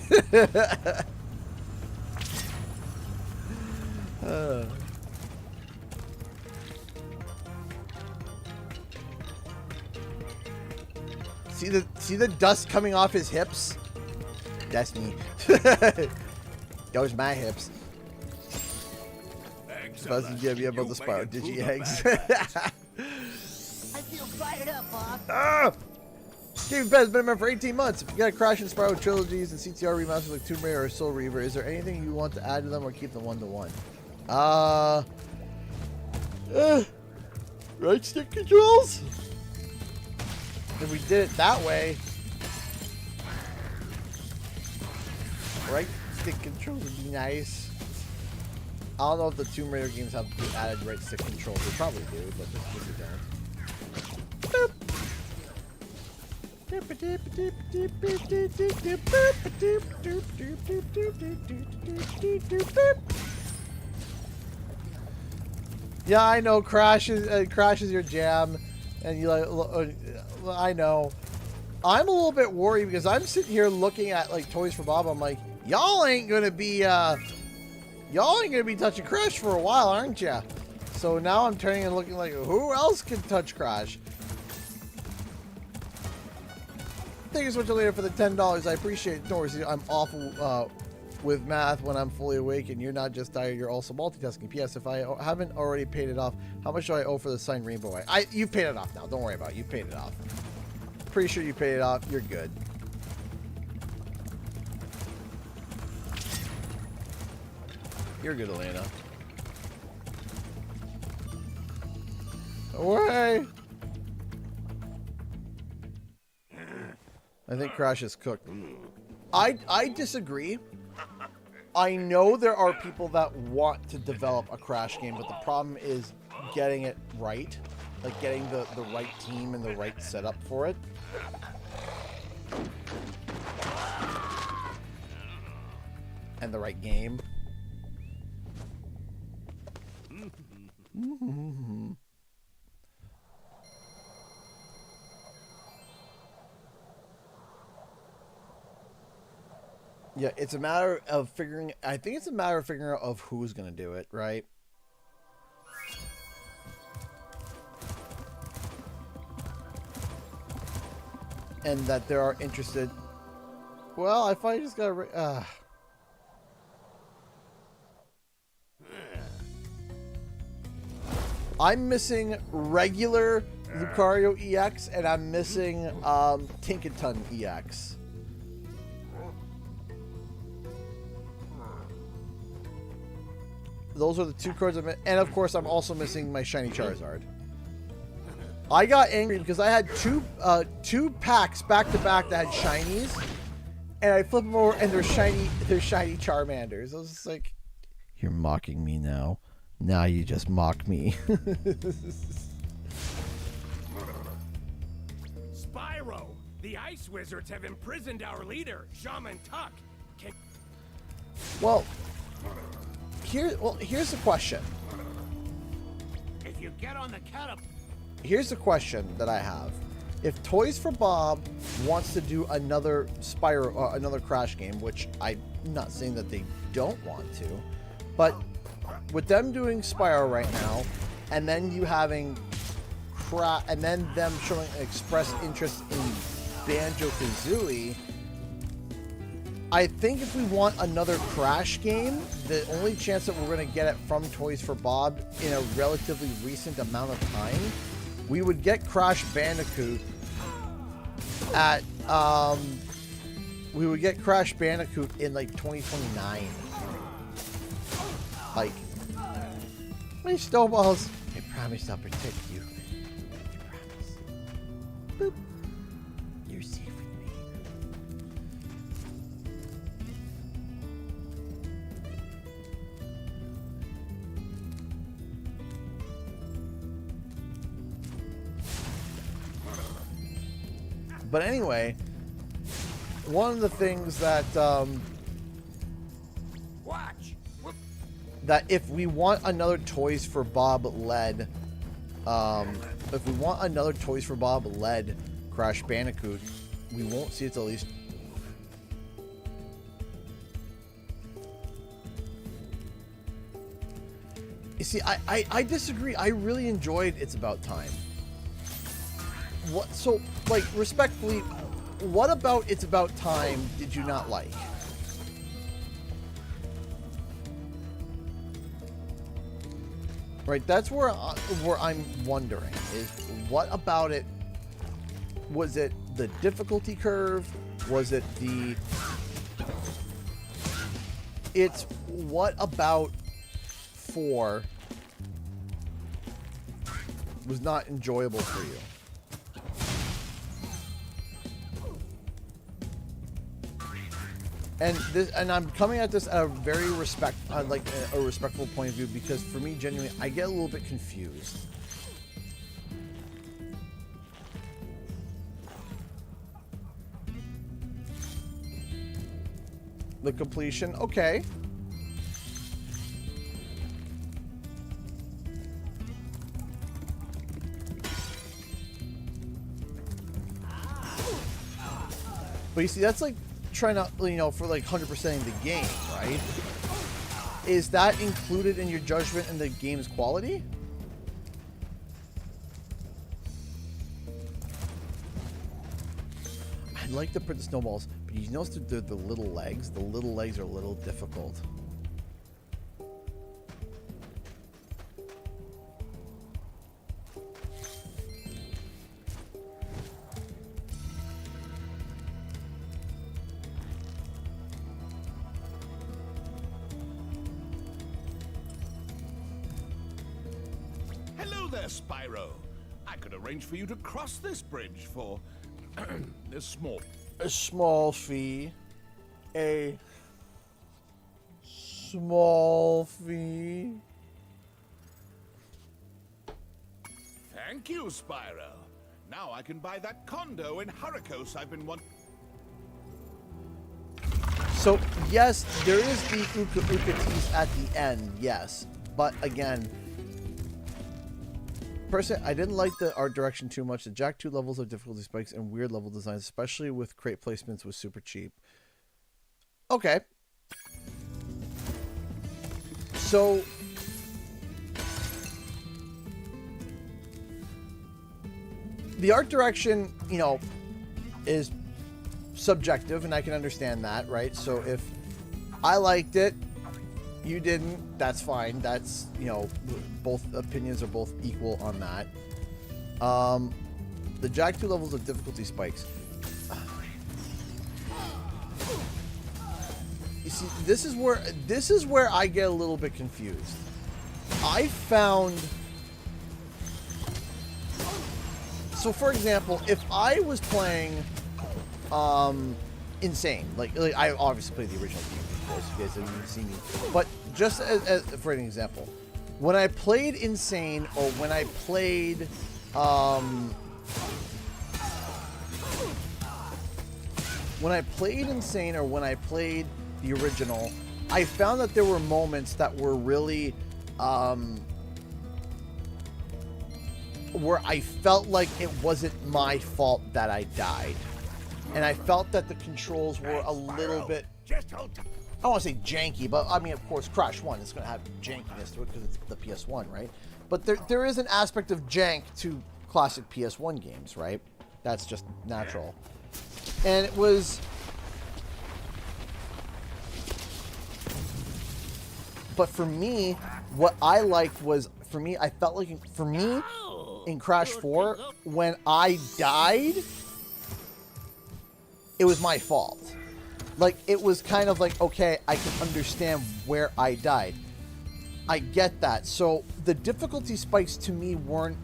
See the dust coming off his hips? That's me. Those my hips. Supposed to give you about the Spyro Digi-Eggs. I feel fired up, Bob. Ah! Game Pass has been around for 18 months. If you got Crash and Spyro trilogies and CTR remasters like Tomb Raider or Soul Reaver, is there anything you want to add to them or keep them 1-to-1? Right stick controls? If we did it that way, right stick controls would be nice. I don't know if the Tomb Raider games have added right stick controls. They probably do, but just because they don't. Yeah, I know Crash is your jam, and you like. I know. I'm a little bit worried because I'm sitting here looking at like Toys for Bob. I'm like, y'all ain't gonna be touching Crash for a while, aren't ya? So now I'm turning and looking like, who else can touch Crash? Thank you so much, Elena, for the $10. I appreciate it. Doris, I'm awful with math when I'm fully awake, and you're not just tired, you're also multitasking. P.S. If I haven't already paid it off, how much do I owe for the signed rainbow? You've paid it off now. Don't worry about it. You paid it off. Pretty sure you paid it off. You're good. You're good, Elena. Away! I think Crash is cooked. I disagree. I know there are people that want to develop a Crash game, but the problem is getting it right. Like getting the right team and the right setup for it. And the right game. Yeah, it's a matter of figuring... I think it's a matter of figuring out of who's going to do it, right? And that there are interested... Well, I finally just got... I'm missing regular Lucario EX, and I'm missing Tinkaton EX. Those are the two cards I'm... And of course, I'm also missing my shiny Charizard. I got angry because I had two packs back to back that had shinies, and I flip them over and they're shiny Charmanders. I was just like, "You're mocking me now. Now you just mock me." Spyro, the Ice Wizards have imprisoned our leader, Shaman Tuck. Well, here's the question. If you get on the catapult. Here's the question that I have. If Toys for Bob wants to do another Spyro, another Crash game, which I'm not saying that they don't want to, but with them doing Spyro right now, and then you having and then them showing express interest in Banjo-Kazooie, I think if we want another Crash game, the only chance that we're going to get it from Toys for Bob in a relatively recent amount of time, we would get Crash Bandicoot at, we would get Crash Bandicoot in like 2029. Like, my snowballs, I promise I'll protect you. I promise. Boop. You're safe with me. But anyway, one of the things that that if we want another Toys for Bob led Crash Bandicoot, we won't see it till at least. You see, I disagree. I really enjoyed It's About Time. What, so, like, respectfully, what about It's About Time did you not like? Right, that's where I'm wondering, is what about it, was it the difficulty curve? Was it the, it's what about 4 was not enjoyable for you? And this, and I'm coming at this at a very respectful point of view, because for me, genuinely, I get a little bit confused. The completion, okay. But you see, that's like trying to, for like 100%ing the game, right? Is that included in your judgment in the game's quality? I'd like to put the snowballs, but you notice the little legs? The little legs are a little difficult. Hello there, Spyro. I could arrange for you to cross this bridge for a small fee. A small fee. Thank you, Spyro. Now I can buy that condo in Hurricos I've been wanting. So, yes, there is the Uka tease at the end, yes. But again, personally, I didn't like the art direction too much. The Jack 2 levels of difficulty spikes and weird level designs, especially with crate placements, was super cheap. Okay. So, the art direction, you know, is subjective, and I can understand that, right? So if I liked it, you didn't, that's fine. That's, you know, both opinions are both equal on that. The Jack 2 levels of difficulty spikes. You see, this is where I get a little bit confused. I found, so for example, if I was playing Insane, like I obviously played the original game, of course, you guys haven't seen me, but just as for an example, when I played Insane, or when I played Insane, or when I played the original, I found that there were moments that were really where I felt like it wasn't my fault that I died. And I felt that the controls were a little bit, I don't want to say janky, but I mean, of course, Crash 1 is going to have jankiness to it because it's the PS1, right? But there is an aspect of jank to classic PS1 games, right? That's just natural. And it was... But for me, what I liked was, for me, I felt like, for me, in Crash 4, when I died, it was my fault. Like, it was kind of like, okay, I can understand where I died. I get that. So the difficulty spikes to me weren't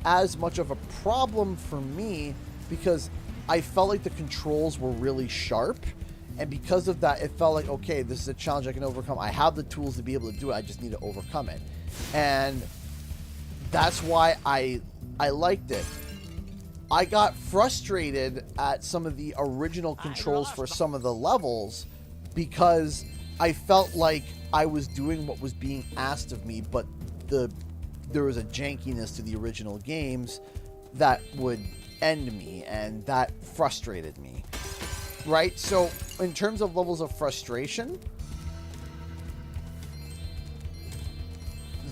as much of a problem for me because I felt like the controls were really sharp. And because of that, it felt like, okay, this is a challenge I can overcome. I have the tools to be able to do it. I just need to overcome it. And that's why I liked it. I got frustrated at some of the original controls for some of the levels because I felt like I was doing what was being asked of me, but there was a jankiness to the original games that would end me, and that frustrated me. Right? So, in terms of levels of frustration,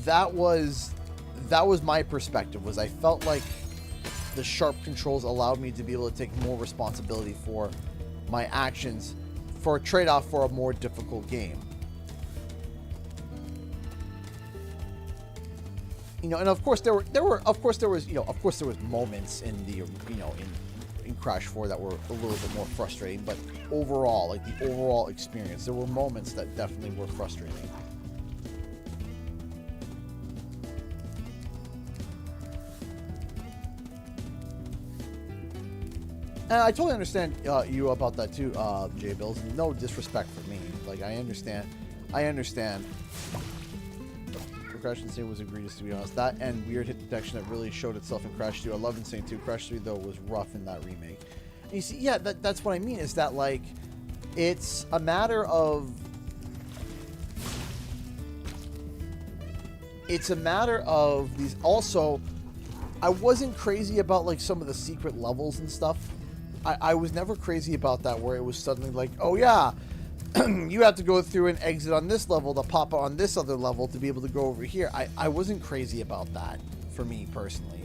that was my perspective, was I felt like the sharp controls allowed me to be able to take more responsibility for my actions for a trade-off for a more difficult game. You know, and of course there was moments in the, you know, in Crash 4 that were a little bit more frustrating, but overall, like the overall experience, there were moments that definitely were frustrating. And I totally understand you about that too, J Bills. No disrespect for me. Like, I understand. Crash Insane was egregious, to be honest. That and weird hit detection that really showed itself in Crash 2. I love Insane 2. Crash 3, though, was rough in that remake. And you see, yeah, that's what I mean, is that, like, it's a matter of... It's a matter of these... Also, I wasn't crazy about, like, some of the secret levels and stuff. I was never crazy about that, where it was suddenly like, oh, yeah, you have to go through and exit on this level to pop on this other level to be able to go over here. I wasn't crazy about that, for me personally.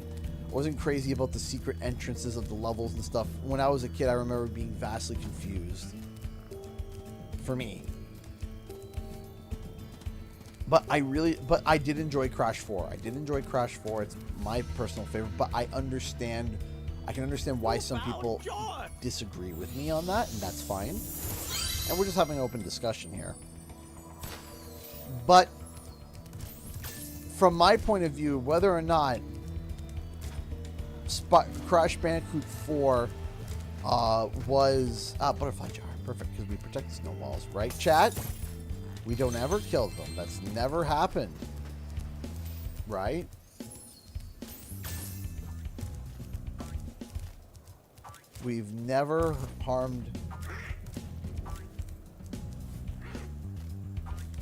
I wasn't crazy about the secret entrances of the levels and stuff. When I was a kid, I remember being vastly confused. For me. But I did enjoy Crash 4. I did enjoy Crash 4. It's my personal favorite, but I can understand why some people disagree with me on that, and that's fine. And we're just having an open discussion here. But from my point of view, whether or not Crash Bandicoot 4 was Butterfly Jar, perfect, because we protect the snowballs, right, chat? We don't ever kill them. That's never happened, right? We've never harmed.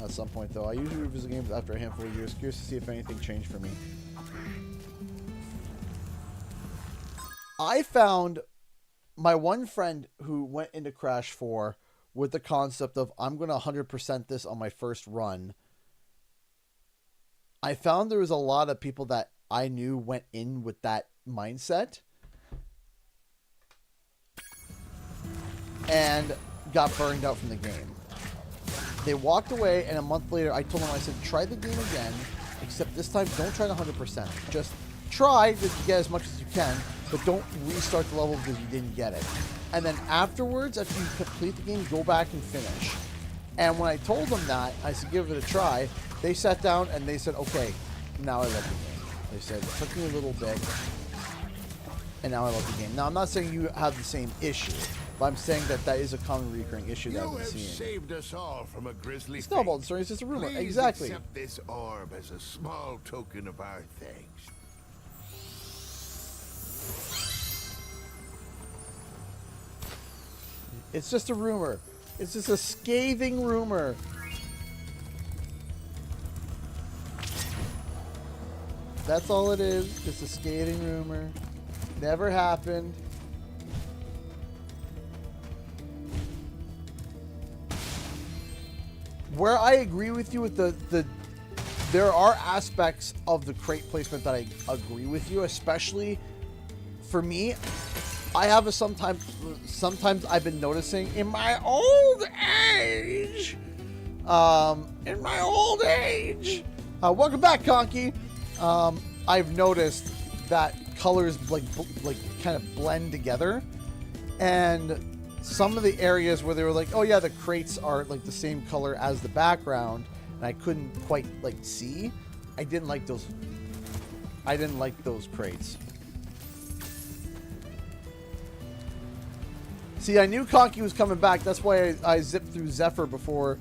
At some point, though, I usually revisit games after a handful of years. Curious to see if anything changed for me. I found my one friend who went into Crash 4 with the concept of, I'm going to 100% this on my first run. I found there was a lot of people that I knew went in with that mindset and got burned out from the game. They walked away, and a month later, I told them, I said, try the game again, except this time, don't try the 100%. Just try to get as much as you can, but don't restart the level because you didn't get it. And then afterwards, after you complete the game, go back and finish. And when I told them that, I said, give it a try. They sat down and they said, okay, now I love the game. They said, it took me a little bit, and now I love the game. Now, I'm not saying you have the same issue, but I'm saying that that is a common recurring issue that I've been seeing. You have saved us all from a grisly Snowball story is just a rumor. Please Exactly. accept this orb as a small token of our thanks. It's just a rumor. It's just a scathing rumor. That's all it is. Just a scathing rumor. Never happened. Where I agree with you with there are aspects of the crate placement that I agree with you, especially for me. I have a sometimes I've been noticing in my old age. Welcome back, Conky. I've noticed that colors like kind of blend together, and some of the areas where they were like, oh yeah, the crates are like the same color as the background, and I couldn't quite like see. I didn't like those crates. See, I knew Conky was coming back. That's why I zipped through Zephyr before,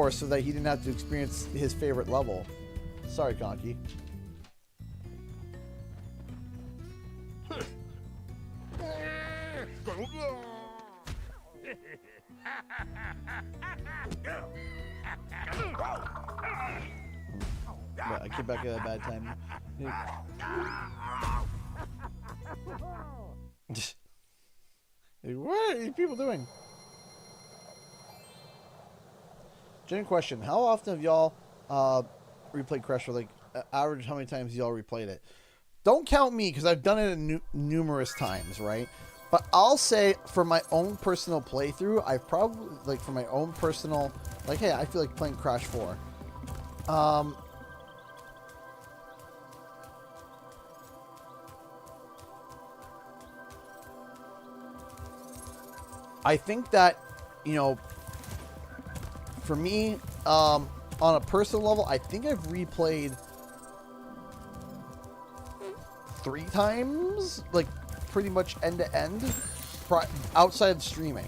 so that he didn't have to experience his favorite level. Sorry, Conky. I came back at a bad time. What are these people doing? Genuine question. How often have y'all replayed Crash? For like average, how many times y'all replayed it? Don't count me, because I've done it numerous times, right? But I'll say for my own personal playthrough, I've probably, like, for my own personal, like, hey, I feel like playing Crash 4. I think that, you know, for me, on a personal level, I think I've replayed 3 times, like, pretty much end to end, outside of streaming.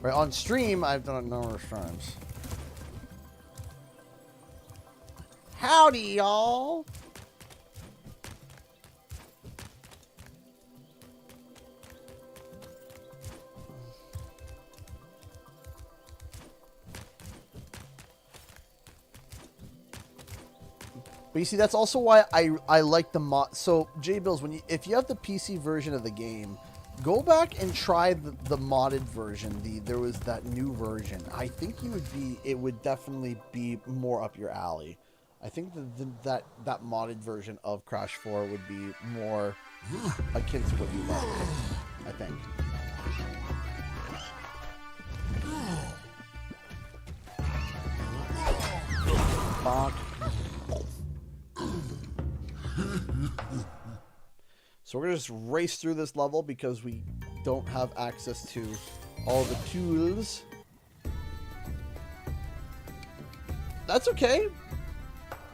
Right, on stream, I've done it numerous times. Howdy, y'all. But you see, that's also why I like the mod. So, J-Bills, if you have the PC version of the game, go back and try the modded version. There was that new version. I think it would definitely be more up your alley. I think that modded version of Crash 4 would be more akin to what you love. I think. Bonk. So we're gonna just race through this level because we don't have access to all the tools. That's okay.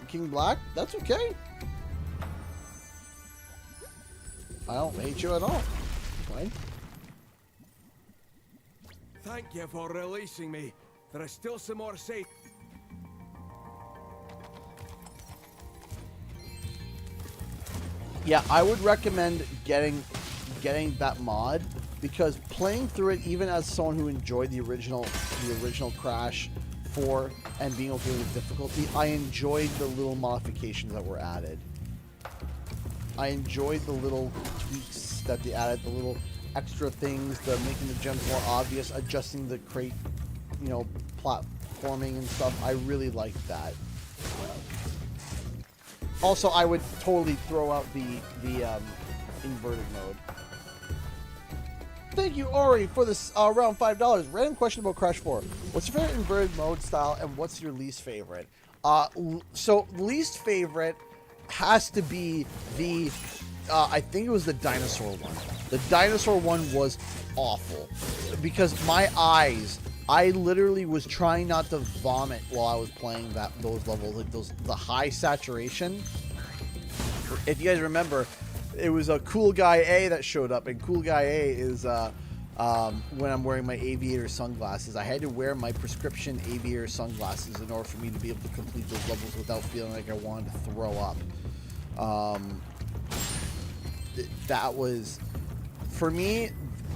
King Black, that's okay. I don't hate you at all. Fine. Thank you for releasing me. There is still some more safe. Yeah, I would recommend getting that mod because playing through it, even as someone who enjoyed the original Crash 4 and being okay with difficulty, I enjoyed the little modifications that were added. I enjoyed the little tweaks that they added, the little extra things, the making the gems more obvious, adjusting the crate, you know, platforming and stuff. I really liked that. Also, I would totally throw out the inverted mode. Thank you, Ori, for this around $5. Random question about Crash 4. What's your favorite inverted mode style, and what's your least favorite? So least favorite has to be the, I think it was the dinosaur one. The dinosaur one was awful because my eyes, I literally was trying not to vomit while I was playing those levels, like the high saturation. If you guys remember, it was a Cool Guy A that showed up, and Cool Guy A is when I'm wearing my aviator sunglasses. I had to wear my prescription aviator sunglasses in order for me to be able to complete those levels without feeling like I wanted to throw up. That was, for me,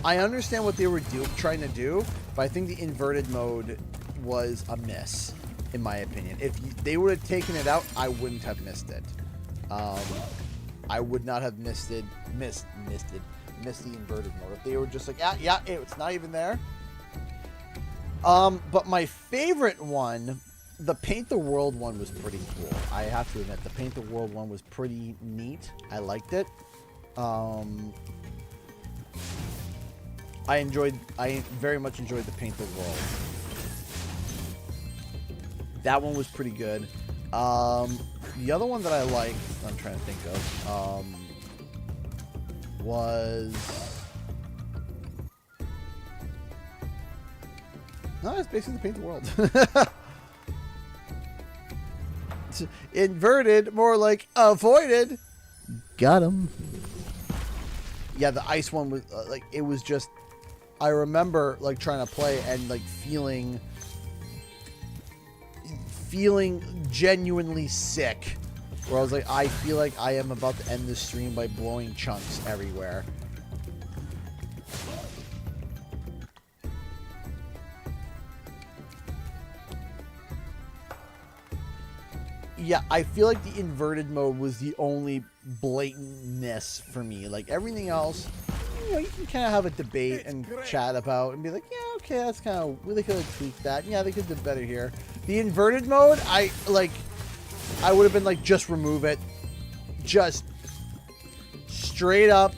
I understand what they were trying to do, but I think the inverted mode was a miss, in my opinion. If they would have taken it out, I wouldn't have missed it. I would not have missed the inverted mode. If they were just like, yeah, it's not even there. But my favorite one, the Paint the World one, was pretty cool. I have to admit, the Paint the World one was pretty neat. I liked it. I very much enjoyed the Paint the World. That one was pretty good. The other one that I liked, I'm trying to think of, was... No, it's basically the Paint the World. It's inverted, more like avoided. Got him. Yeah, the ice one was, like, it was just... I remember, like, trying to play and, like, feeling genuinely sick, where I was like, I feel like I am about to end this stream by blowing chunks everywhere. Yeah, I feel like the inverted mode was the only blatantness for me. Like, everything else, you know, you can kind of have a debate and chat about and be like, yeah, okay, that's kind of, they could have tweaked that. Yeah, they could have done better here. The inverted mode, I would have been like, just remove it. Just straight up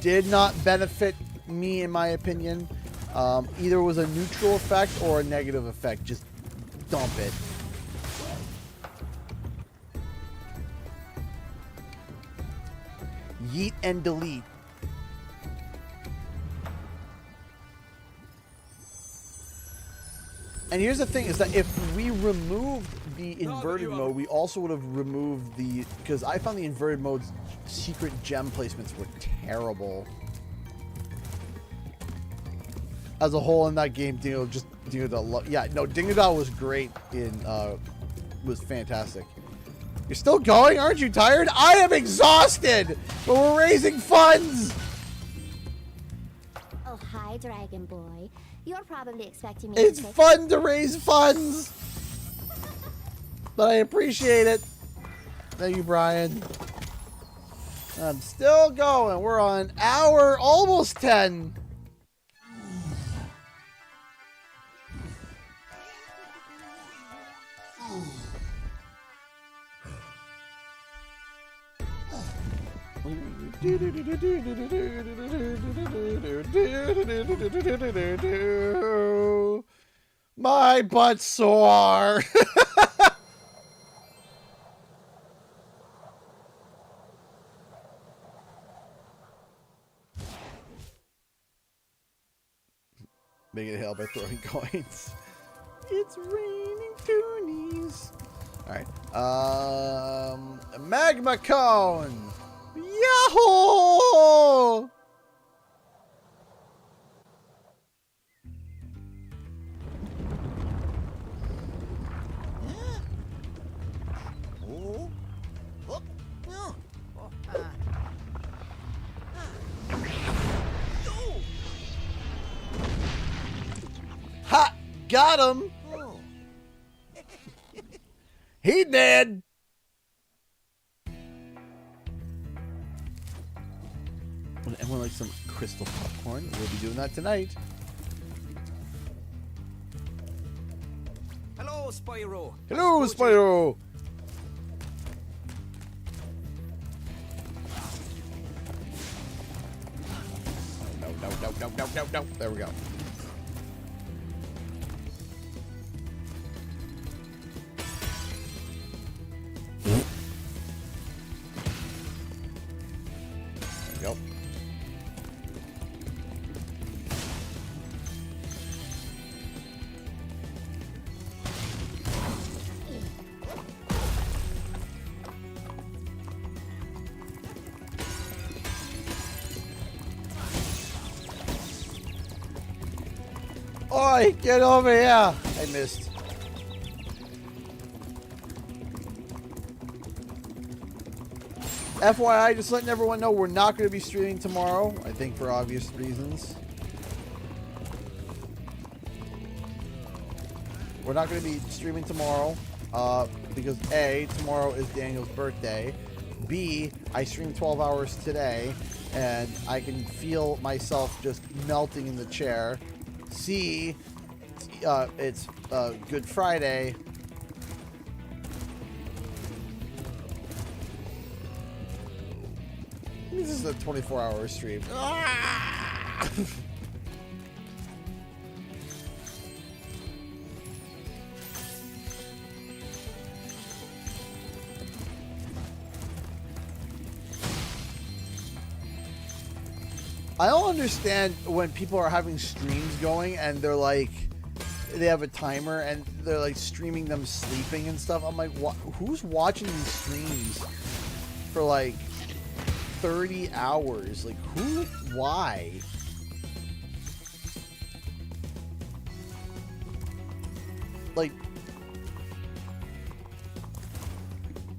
did not benefit me, in my opinion. Either it was a neutral effect or a negative effect. Just dump it. Yeet and delete. And here's the thing, is that if we removed the inverted mode, we also would have removed the... Because I found the inverted mode's secret gem placements were terrible. As a whole in that game, Dingodile was great in... was fantastic. You're still going? Aren't you tired? I am exhausted! But we're raising funds! Oh, hi, Dragon Boy. You're probably expecting me It's to take... fun to raise funds! But I appreciate it. Thank you, Brian. I'm still going. We're on hour almost 10. My butt's sore. Making it hell by throwing coins. It's raining toonies. Alright. Magma cone! Yahoo! Oh. Oh. No. Oh. Ha! Got him! Oh. He dead! Anyone like some crystal popcorn? We'll be doing that tonight. Hello, Spyro. Hello, Spyro! No. There we go. There we go. Oi, get over here! I missed. FYI, just letting everyone know we're not going to be streaming tomorrow. I think for obvious reasons. We're not going to be streaming tomorrow because A, tomorrow is Daniel's birthday. B, I streamed 12 hours today and I can feel myself just melting in the chair. C, it's Good Friday. This is a 24-hour stream. I don't understand when people are having streams going and they're like, they have a timer and they're like streaming them sleeping and stuff. I'm like, who's watching these streams for like 30 hours? Like, who? Why?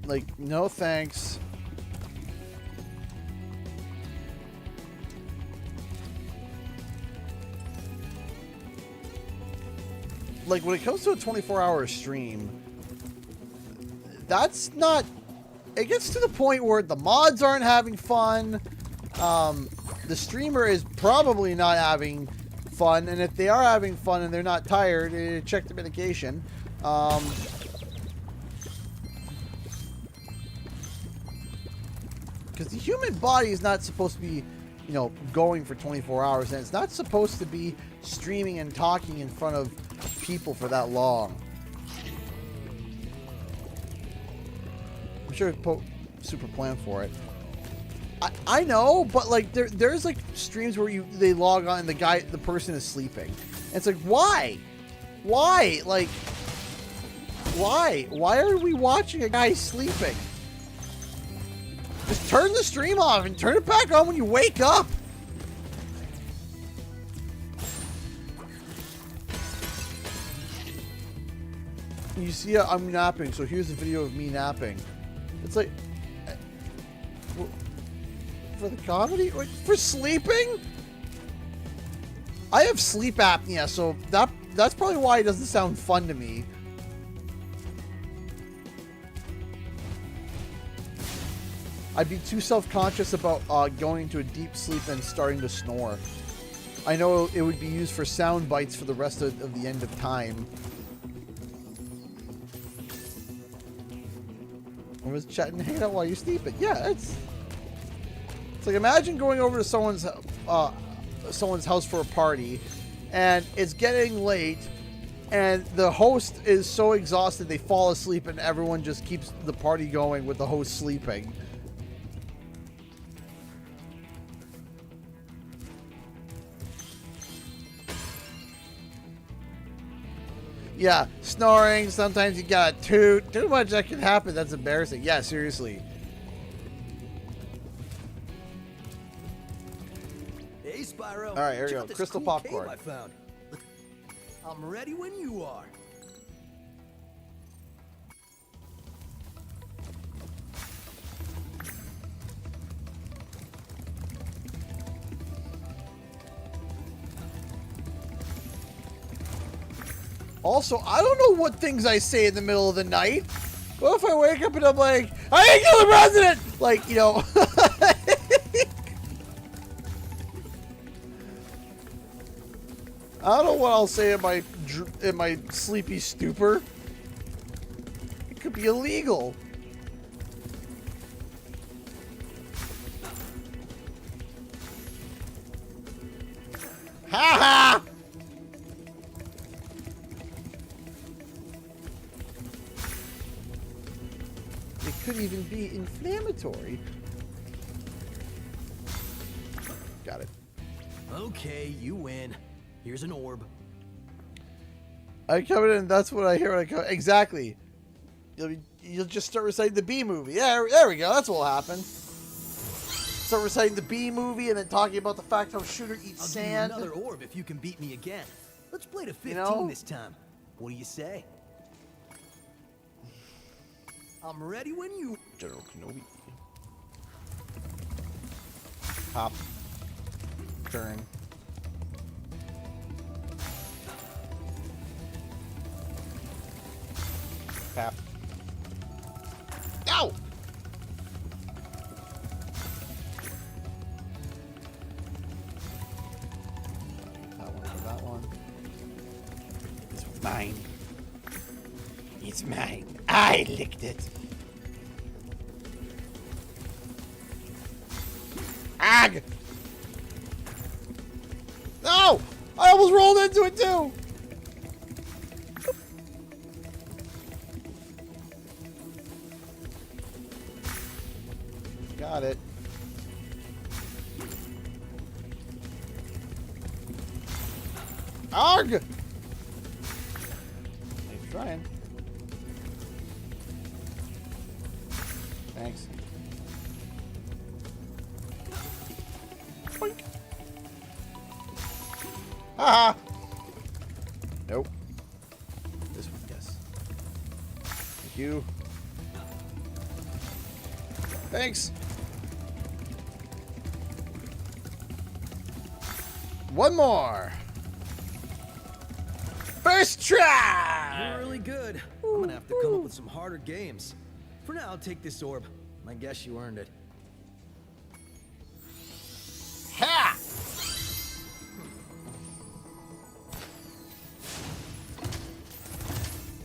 Like, no thanks. Like, when it comes to a 24-hour stream, that's not... It gets to the point where the mods aren't having fun. The streamer is probably not having fun. And if they are having fun and they're not tired, check the medication. Because the human body is not supposed to be, you know, going for 24 hours. And it's not supposed to be streaming and talking in front of people for that long. I'm sure super plan for it. I know, but like there's like streams where they log on and the person is sleeping. And it's like, why? Like, why are we watching a guy sleeping? Just turn the stream off and turn it back on when you wake up. You see, I'm napping, so here's a video of me napping. It's like, for the comedy? Like, for sleeping? I have sleep apnea, so that's probably why it doesn't sound fun to me. I'd be too self-conscious about going into a deep sleep and starting to snore. I know it would be used for sound bites for the rest of the end of time. I was chatting, hanging out while you're sleeping. Yeah, it's... It's like, imagine going over to someone's house for a party, and it's getting late, and the host is so exhausted they fall asleep, and everyone just keeps the party going with the host sleeping. Yeah, snoring, sometimes you gotta toot. Too much that can happen, that's embarrassing. Yeah, seriously. Hey, Spyro. All right, here we Check go. out this Crystal cool popcorn. cave I found. I'm ready when you are. Also, I don't know what things I say in the middle of the night. What if I wake up and I'm like, I ain't kill the president? Like, you know. I don't know what I'll say in my sleepy stupor. It could be illegal. Ha ha! It could even be inflammatory. Got it. Okay, you win. Here's an orb. I come in and that's what I hear when I come. Exactly. You'll just start reciting the B movie. Yeah, there we go. That's what will happen. Start reciting the B movie and then talking about the fact how Shooter eats sand. I'll give you another orb if you can beat me again. Let's play to 15 You know? this time. What do you say? I'm ready when you... General Kenobi. Hop. Turn. Tap. Ow! That one for that one. This one's mine. It's mine. I licked it. Ag! No! I almost rolled into it too! Got it. Arg! Thanks for trying. Thanks. Boink. Haha! Nope. This one, yes. Thank you. Thanks. One more. First try! You're really good. I'm gonna have to come up with some harder games. For now, I'll take this orb. I guess you earned it. Ha!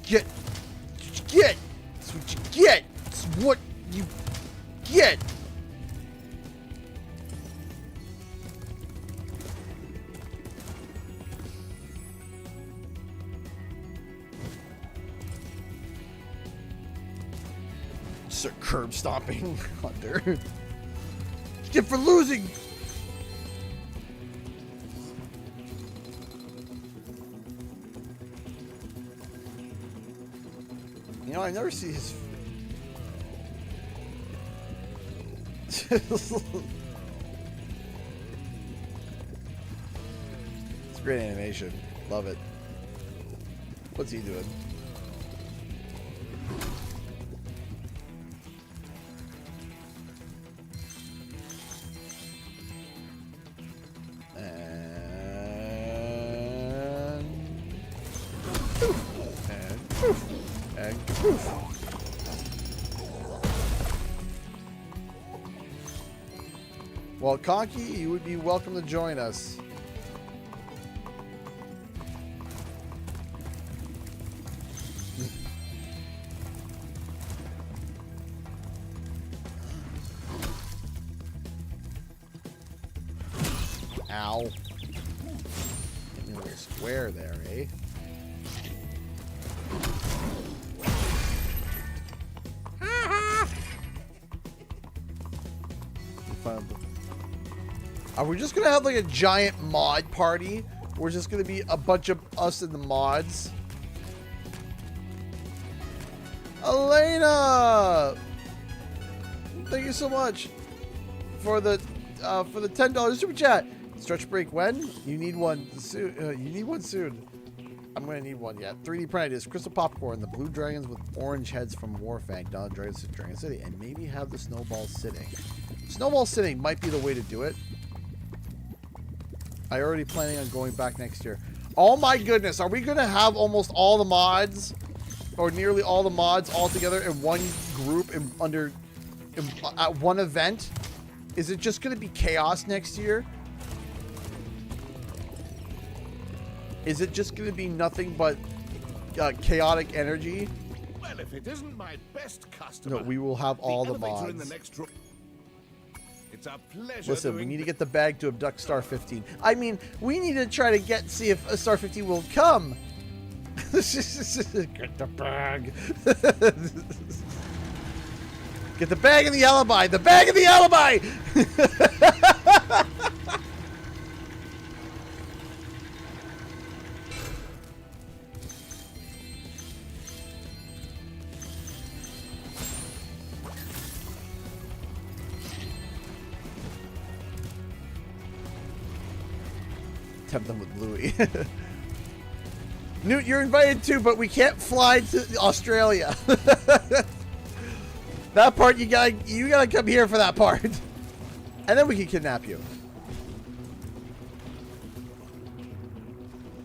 Get. That's what you get. It's what you get. Just a curb stomping Hunter. Get for losing. You know, I never see his. It's great animation. Love it. What's he doing? And poof. Well, Conky, you would be welcome to join us. square there, eh? Are we just gonna have like a giant mod party? We're just gonna be a bunch of us and the mods. Elena, thank you so much for the $10 super chat. Stretch break when? You need one soon. You need one soon. I'm gonna need one. Yeah. 3D print ideas. Crystal popcorn. The blue dragons with orange heads from Warfang. Dawn Dragons to Dragon City, and maybe have the snowball sitting. Snowball sitting might be the way to do it. I already planning on going back next year. Oh my goodness, are we gonna have almost all the mods, or nearly all the mods, all together in one group at one event? Is it just gonna be chaos next year? Is it just gonna be nothing but chaotic energy? Well, if it isn't my best customer. No, we will have all the mods. In the next room. It's a pleasure. Listen, we need to get the bag to abduct Star 15. I mean, we need to try to see if Star 15 will come. Get the bag. Get the bag and the alibi. The bag and the alibi. Tempt them with Louis. Newt, you're invited too, but we can't fly to Australia. That part you gotta come here for that part, and then we can kidnap you.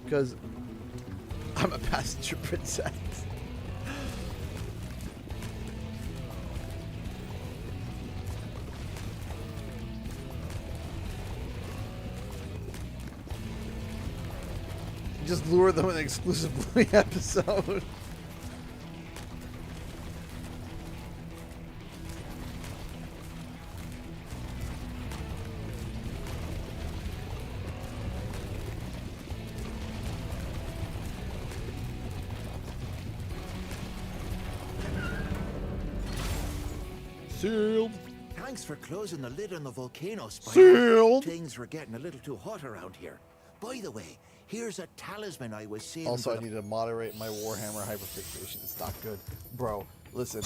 Because I'm a passenger princess. Just lure them in an exclusive Louis episode. Sealed. Thanks for closing the lid on the volcano, Spyro. Sealed. Things were getting a little too hot around here. By the way, here's a talisman I was seeing. Also, I need to moderate my Warhammer hyperfixation. It's not good. Bro, listen.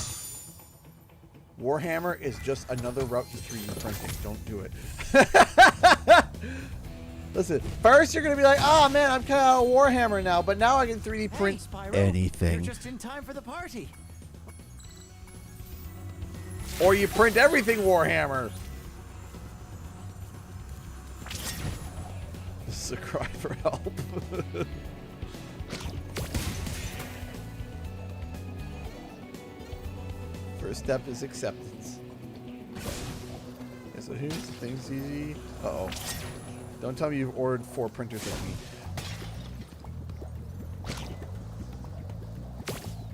Warhammer is just another route to 3D printing. Don't do it. Listen, first you're going to be like, oh man, I'm kind of out of Warhammer now, but now I can 3D print anything. You're just in time for the party. Or you print everything Warhammer. This is a cry for help. First step is acceptance. Okay, so here's things easy. Uh-oh. Don't tell me you've ordered 4 printers like me.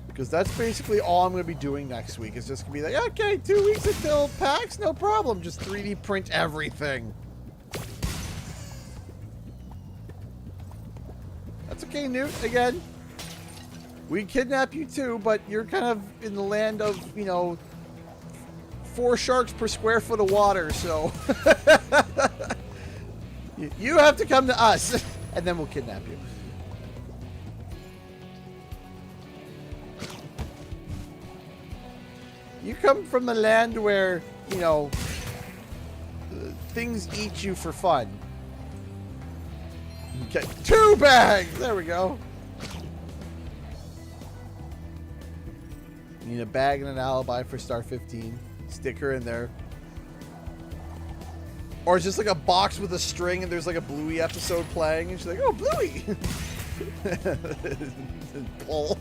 Because that's basically all I'm going to be doing next week. It's just going to be like, okay, 2 weeks until PAX, no problem. Just 3D print everything. That's okay, Newt. Again, we kidnap you too, but you're kind of in the land of, you know, 4 sharks per square foot of water, so you have to come to us, and then we'll kidnap you. You come from the land where, you know, things eat you for fun. Okay, 2 bags! There we go. You need a bag and an alibi for Star 15. Stick her in there. Or it's just like a box with a string and there's like a Bluey episode playing and she's like, oh, Bluey! Pull.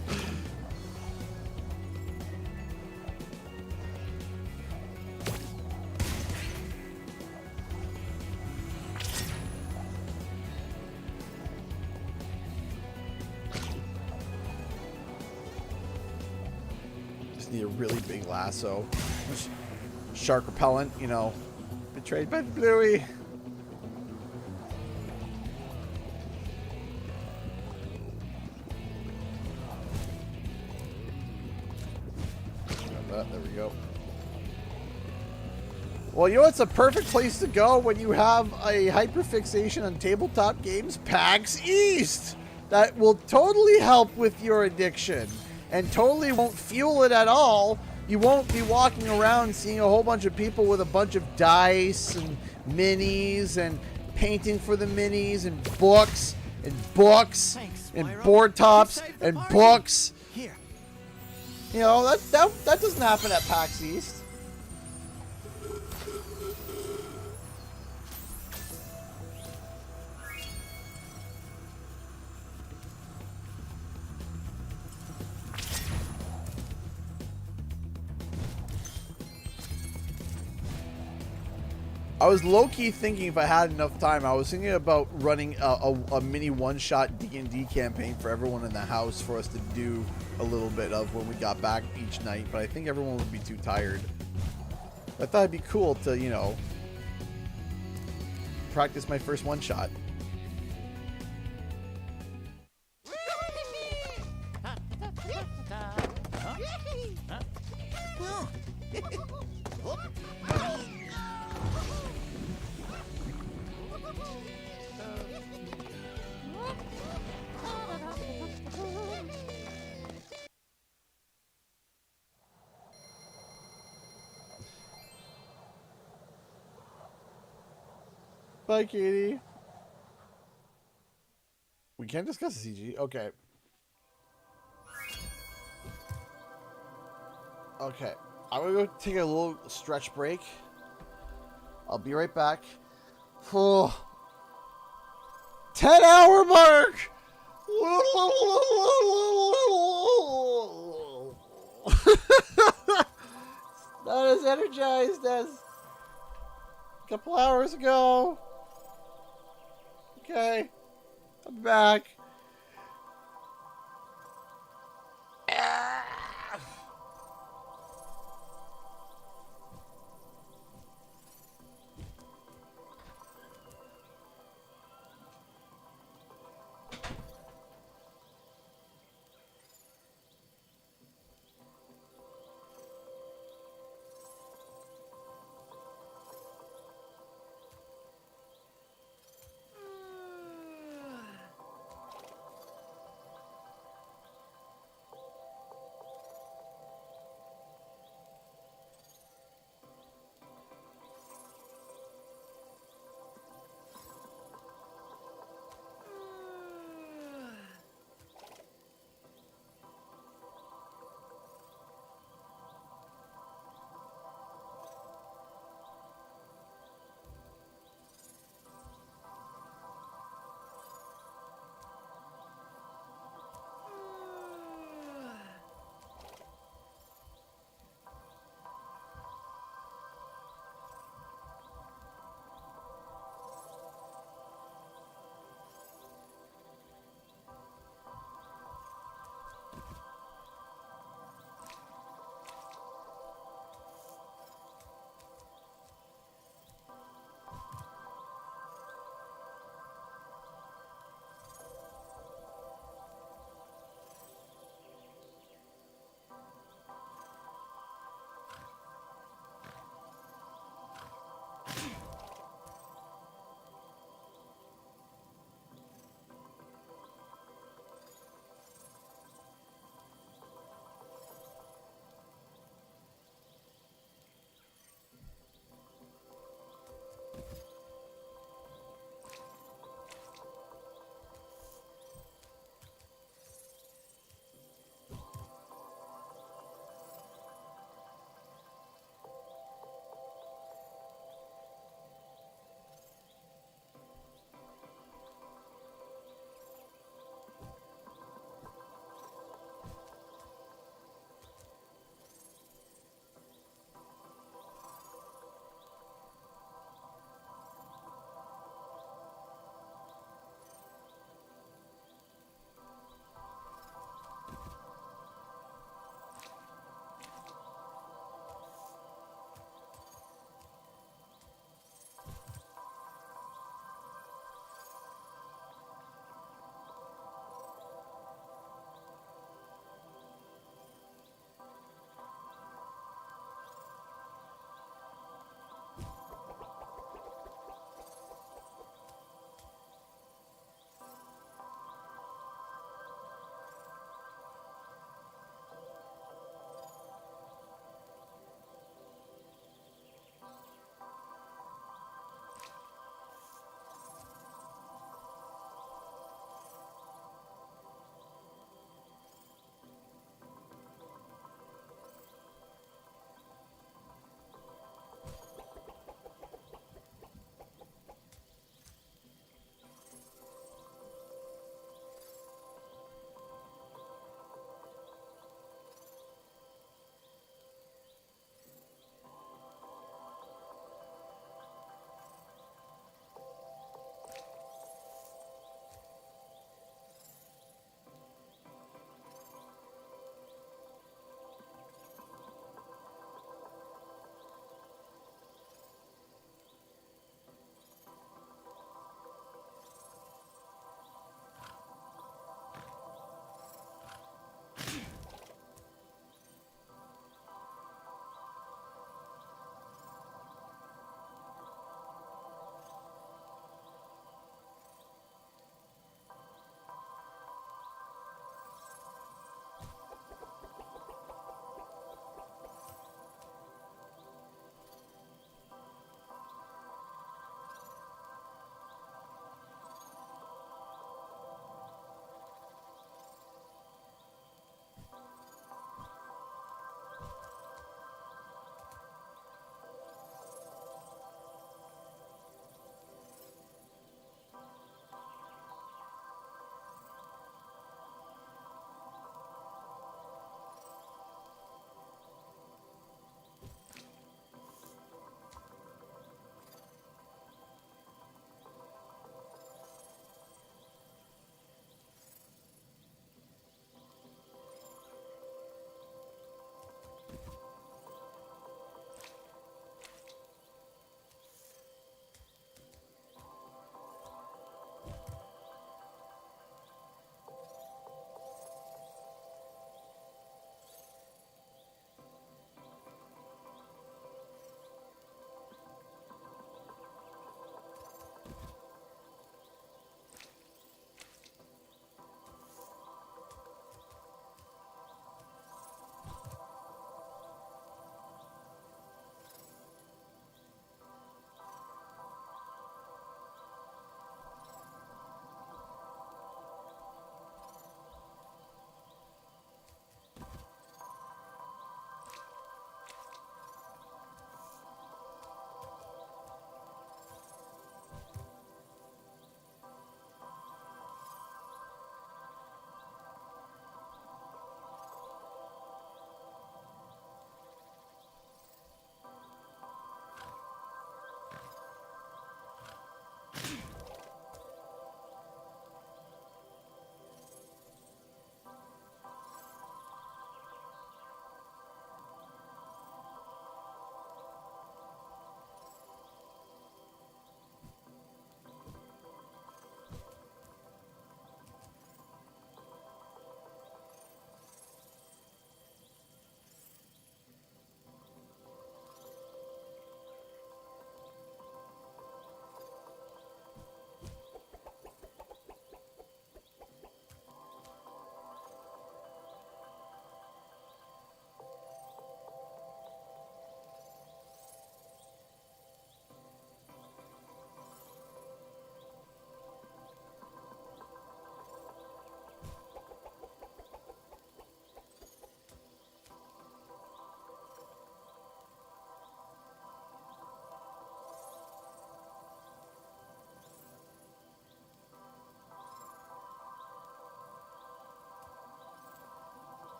Need a really big lasso. Shark repellent, you know. Betrayed by Bluey. There we go. Well, you know it's a perfect place to go when you have a hyperfixation on tabletop games? PAX East! That will totally help with your addiction and totally won't fuel it at all. You won't be walking around seeing a whole bunch of people with a bunch of dice and minis and painting for the minis and books and board tops and books. Here. You know, that doesn't happen at PAX East. I was low-key thinking if I had enough time, I was thinking about running a mini one-shot D&D campaign for everyone in the house for us to do a little bit of when we got back each night, but I think everyone would be too tired. I thought it'd be cool to, you know, practice my first one-shot. Bye, Katie. We can't discuss the CG. Okay. Okay. I'm gonna go take a little stretch break. I'll be right back. Oh. 10-hour mark! Not as energized as a couple hours ago. Okay, I'm back.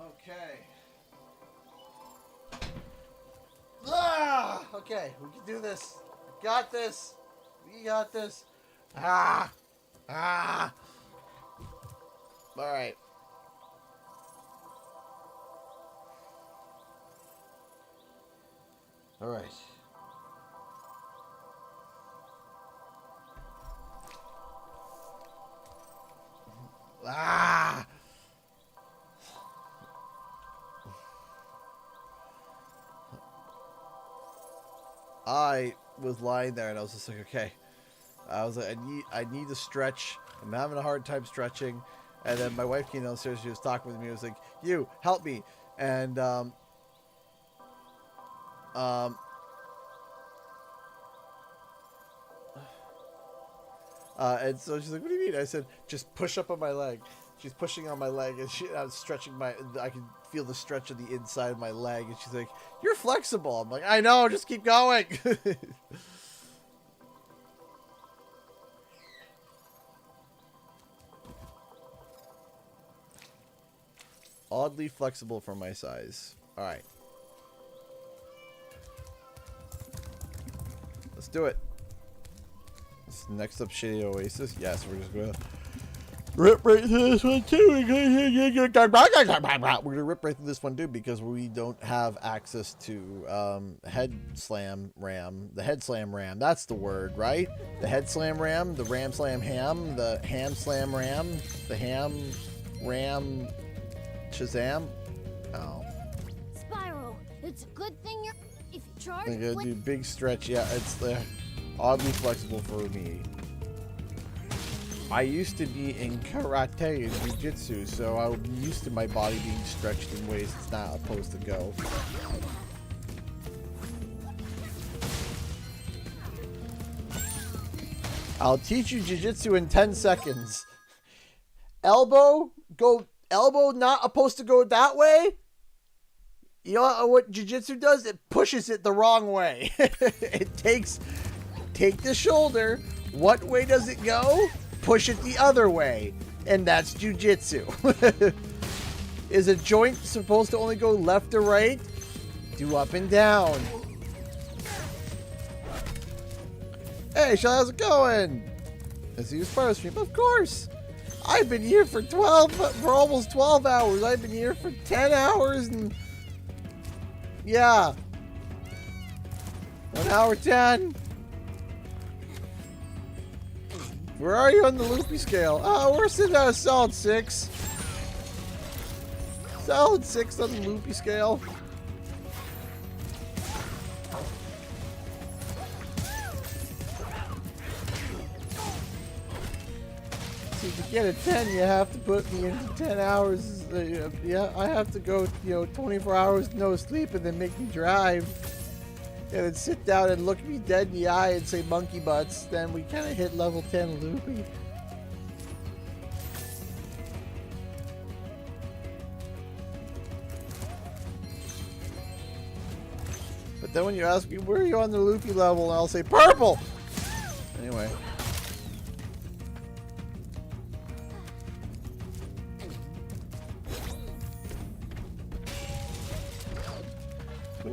Okay. Ah! Okay, we can do this. We got this. We got this. Ah! Ah! Alright. Alright. Ah! I was lying there and I was just like, okay. I was like, I need to stretch. I'm having a hard time stretching. And then my wife came downstairs. She was talking with me. I was like, you, help me. And, and so she's like, what do you mean? I said, just push up on my leg. She's pushing on my leg, and I was stretching I can feel the stretch of the inside of my leg. And she's like, you're flexible. I'm like, I know, just keep going. Oddly flexible for my size. All right. Let's do it. Next up, Shady Oasis. Yes, we're just gonna rip right through this one too. We're gonna rip right through this one too because we don't have access to head slam ram. The head slam ram. That's the word, right? The head slam ram. The ram slam ham. The ham slam ram. The ham ram Shazam. Oh. Spyro, it's a good thing you're if you charge. I'm gonna do big stretch. Yeah, it's there. Oddly flexible for me. I used to be in karate and jiu-jitsu, so I'm used to my body being stretched in ways it's not supposed to go. I'll teach you jiu-jitsu in 10 seconds. Elbow not supposed to go that way. You know what jiu-jitsu does? It pushes it the wrong way. Take the shoulder. What way does it go? Push it the other way. And that's jiu-jitsu. Is a joint supposed to only go left or right? Do up and down. Hey, Shelly, how's it going? Let's use Spyro stream. Of course. I've been here for almost 12 hours. I've been here for 10 hours and yeah. 1 hour 10. Where are you on the loopy scale? Oh, we're sitting at a solid 6. Solid 6 on the loopy scale. See, to get a 10, you have to put me into 10 hours. Yeah, I have to go, 24 hours no sleep and then make me drive. And then sit down and look me dead in the eye and say monkey butts. Then we kind of hit level 10 loopy. But then when you ask me, where are you on the loopy level? And I'll say purple! Anyway.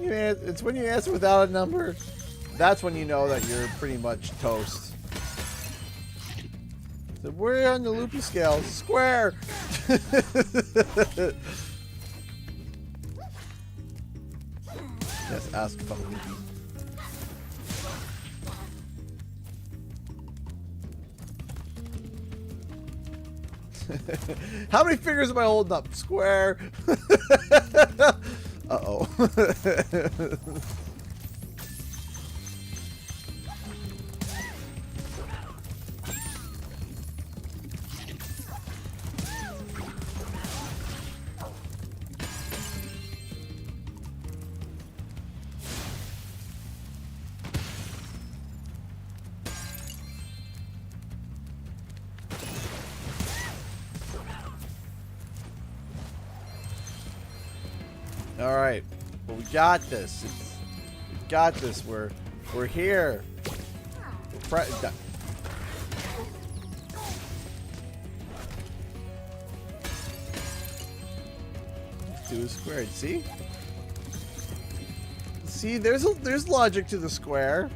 It's when you answer without a number. That's when you know that you're pretty much toast. So we're on the loopy scale. Square. Yes, ask about loopy. How many fingers am I holding up? Square. Uh-oh. All right, but we got this. We got this. We're here. 2 is squared. See? See, there's logic to the square.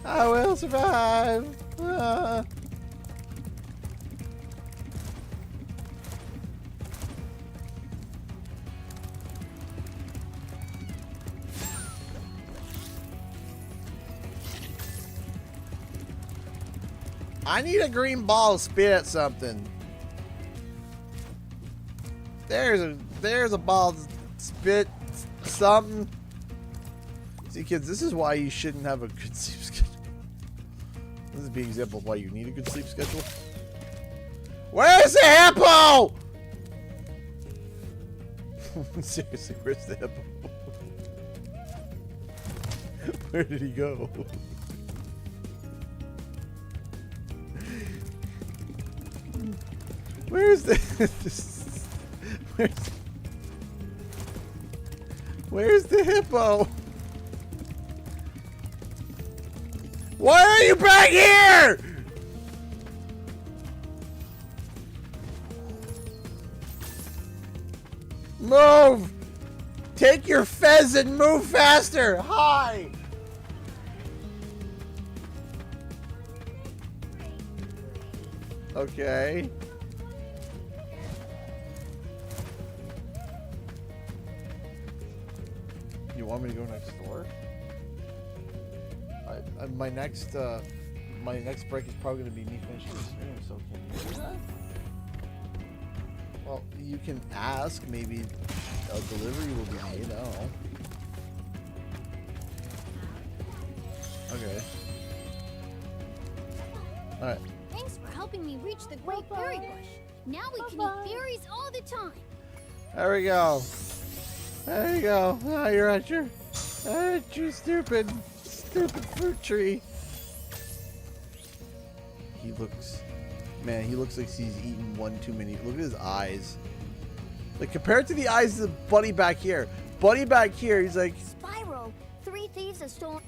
I will survive. I need a green ball to spit at something. There's a ball to spit something. See, kids, this is why you shouldn't have a good sleep schedule. This is the example of why you need a good sleep schedule. Where's the hippo? Seriously, where's the hippo? Where did he go? Where's the where's the hippo? Why are you back here? Move! Take your fez and move faster! Hi! Okay. You want me to go next door? My next break is probably going to be me finishing the stream, so can you do that? Well, you can ask. Maybe a delivery will be made. I don't know. Okay. Alright. Thanks for helping me reach the Great Berry Bush. Now we can eat berries all the time. There we go. There you go. Now you're at your stupid fruit tree. He looks like he's eaten one too many. Look at his eyes. Like, compared to the eyes of the buddy back here. Buddy back here, he's like... Spyro, 3 thieves have stolen...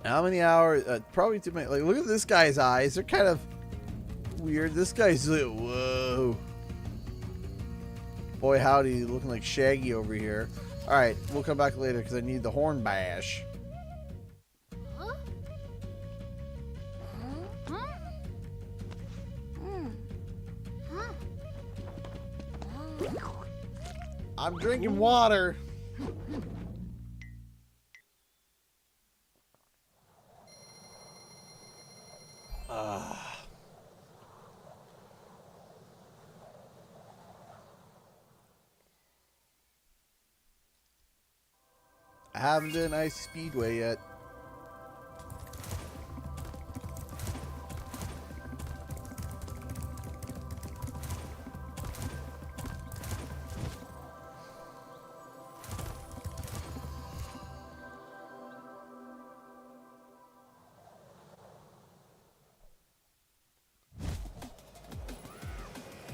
How many hours? Probably too many. Like, look at this guy's eyes. They're kind of weird. This guy's like, whoa. Boy, howdy, looking like Shaggy over here. All right, we'll come back later because I need the horn bash. Huh? Huh? Huh? I'm drinking water. I haven't done Ice Speedway yet.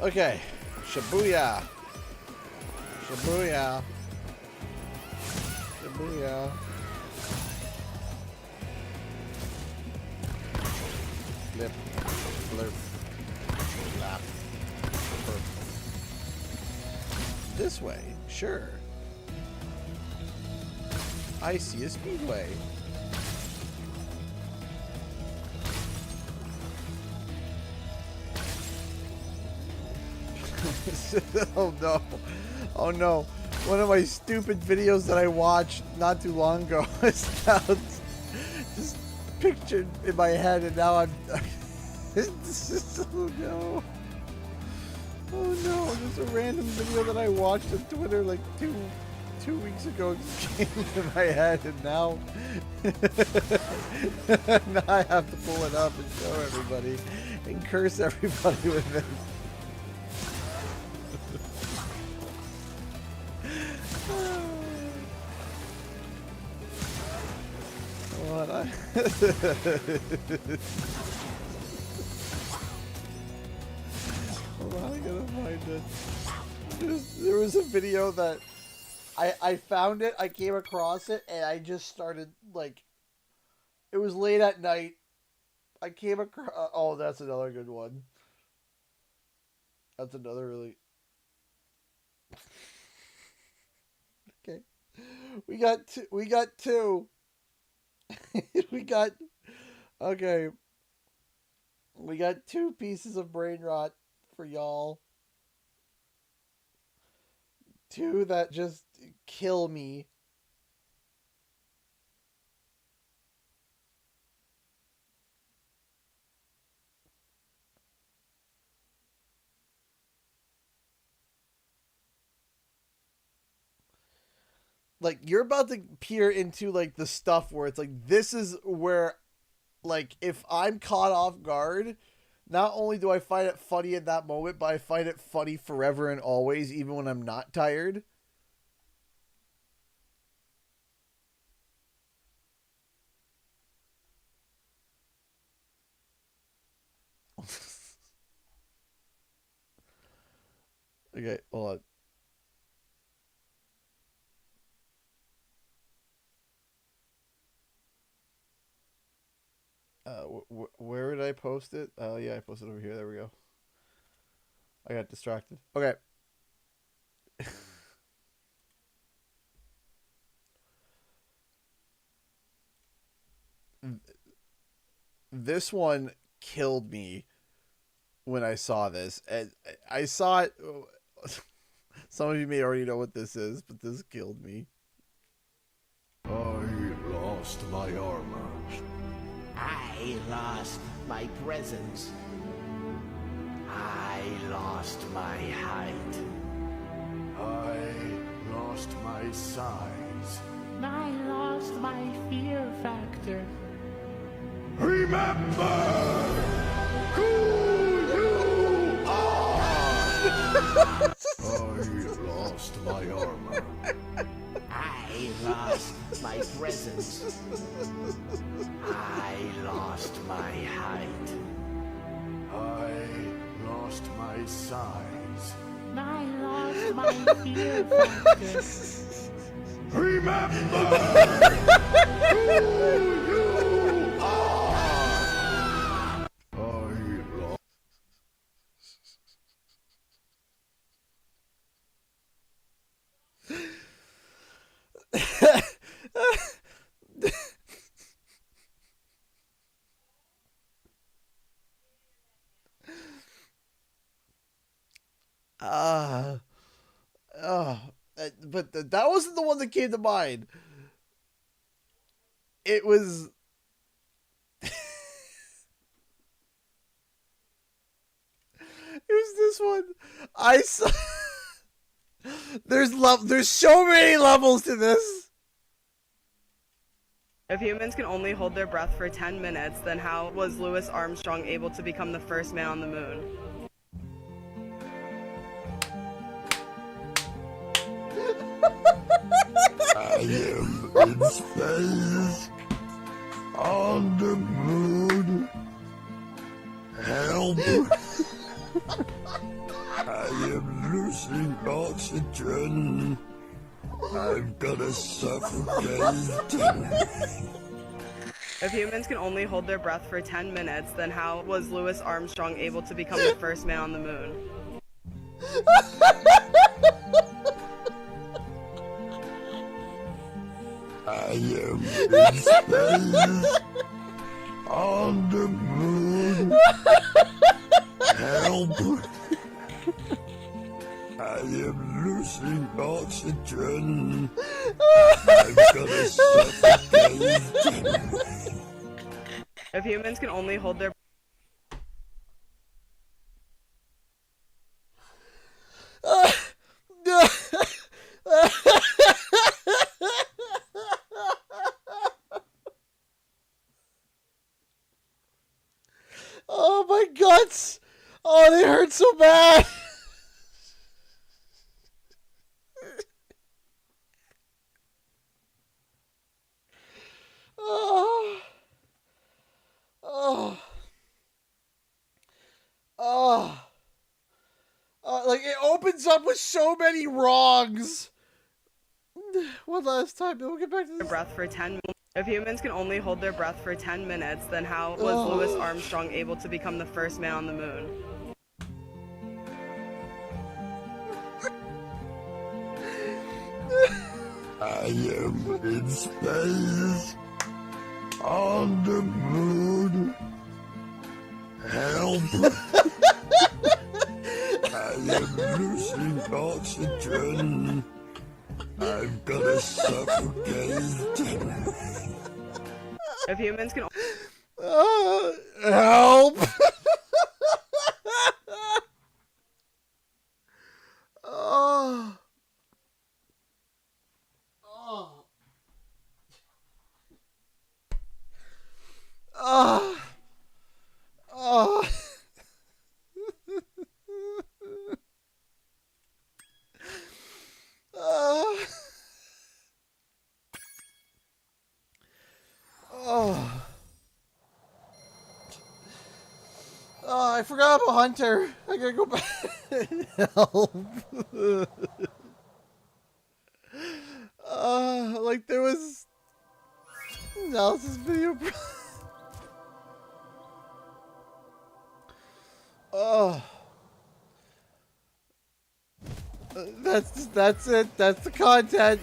Okay, Shibuya. Shibuya. Shibuya. Flip. Flip. Flap. Flip. This way, sure. I see a speedway. Oh no. Oh no. One of my stupid videos that I watched not too long ago is now just pictured in my head, and now I'm oh no. Oh no, there's a random video that I watched on Twitter like two weeks ago just came into my head, and now now I have to pull it up and show everybody and curse everybody with it. What I hold on, I gotta find it. There was a video that I found it, I came across it, and I just started, like, it was late at night. I came across, oh, that's another good one. That's another really... Okay. We got two. We got two. Okay. We got 2 pieces of brain rot for y'all. 2 that just kill me. Like, you're about to peer into, like, the stuff where it's like, this is where, like, if I'm caught off guard, not only do I find it funny in that moment, but I find it funny forever and always, even when I'm not tired. Okay, hold on. Where did I post it? Oh, yeah, I posted it over here. There we go. I got distracted. Okay. This one killed me when I saw this. And I saw it. Some of you may already know what this is, but this killed me. I lost my armor. I lost my presence. I lost my height. I lost my size. I lost my fear factor. Remember who you are! I lost my armor. I lost my presence. I lost my height. I lost my size. I lost my fear factor. Remember who you are! I lost. But that wasn't the one that came to mind. It was... It was this one. I saw... There's so many levels to this. If humans can only hold their breath for 10 minutes, then how was Louis Armstrong able to become the first man on the moon? I am in space, on the moon. Help! I am losing oxygen. I'm gonna suffocate. If humans can only hold their breath for 10 minutes, then how was Louis Armstrong able to become the first man on the moon? I am in space, on the moon. Help! I am losing oxygen. I'm gonna suffocate. If humans can only hold their Oh, my guts! Oh, they hurt so bad! Oh. Oh. Oh. Like, it opens up with so many wrongs. One last time, then we'll get back to this. Breath for 10 minutes. If humans can only hold their breath for 10 minutes, then how was Louis Armstrong able to become the first man on the moon? I am in space, on the moon. Help! I am losing oxygen. I'm gonna suffocate. If humans can help! Oh. Oh. Oh. Oh. Oh. Oh, I forgot about Hunter. I gotta go back. Help. Like there was analysis video. Oh. That's it. That's the content.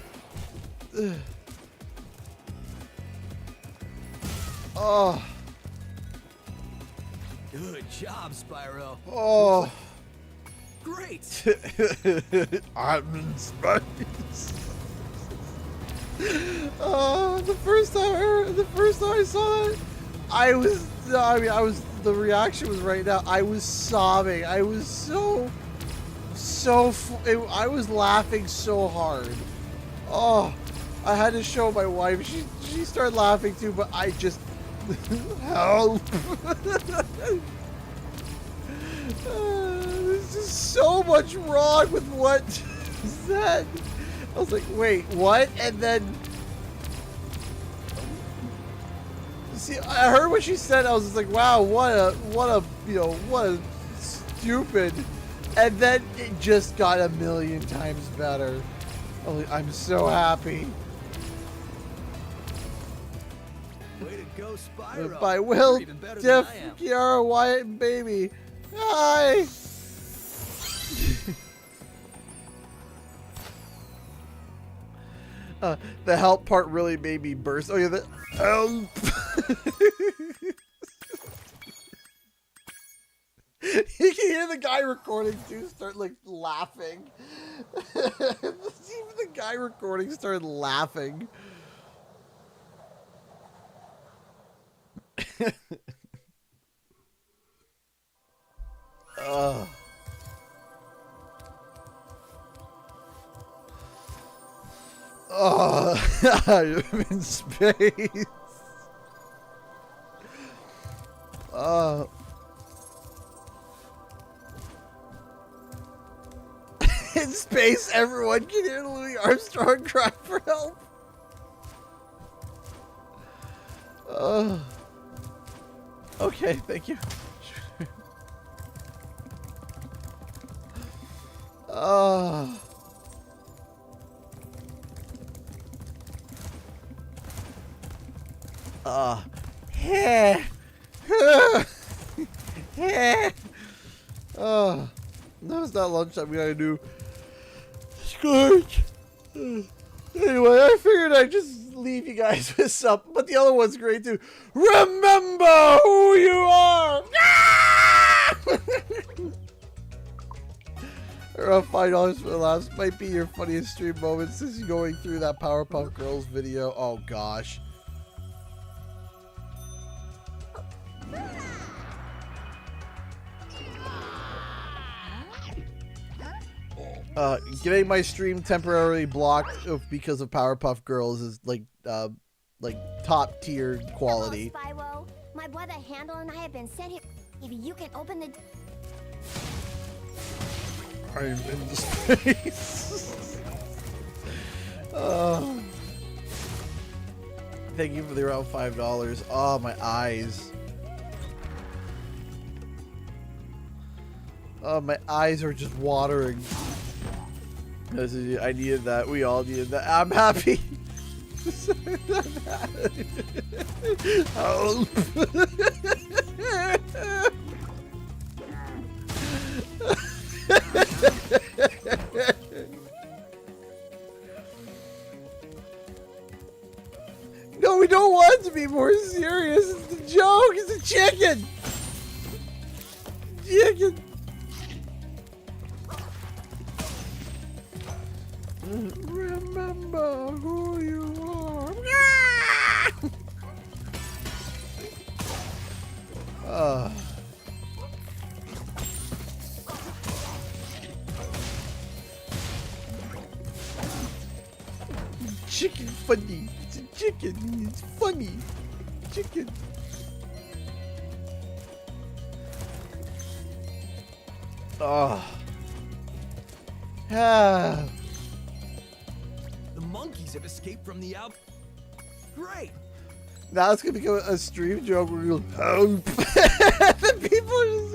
Oh. Good job, Spyro. Oh. Great. I'm in space. Oh, the first time I saw that, the reaction was right now. I was sobbing. I was I was laughing so hard. Oh, I had to show my wife. She started laughing too, but I just help. There's just so much wrong with what she said. I was like, wait, what? And then, see, I heard what she said. I was just like, wow, what a stupid. And then it just got a million times better. I'm so happy. Way to go, Spyro. By Will, You're even better Diff, than I am. Kiara, Wyatt, and Baby. Hi. The help part really made me burst. Oh yeah, the help. You can hear the guy recording too start like laughing. Even the guy recording started laughing. Oh, I'm in space. In space, everyone can hear Louis Armstrong cry for help. Okay, thank you. No, it's not lunchtime. We gotta do Scourge. Anyway, I figured I'd just leave you guys with something, but the other one's great too. Remember who you are! Around $5 for the laughs might be your funniest stream moment since you're going through that Powerpuff Girls video. Oh gosh. Getting my stream temporarily blocked because of Powerpuff Girls is like top tier quality. Hello, Spyro. My brother Handel and I have been sent here. If you can open the. I'm in space. Thank you for the around $5. Oh, my eyes. Oh, my eyes are just watering. I needed that. We all needed that. I'm happy. Help. No, we don't want to be more serious. It's a joke. It's a chicken. Chicken. Remember who you are. Chicken funny. It's a chicken. It's funny. Chicken. Oh. Ah. The monkeys have escaped from the out. Great. Now it's gonna become a stream joke where we go, help. The people are just,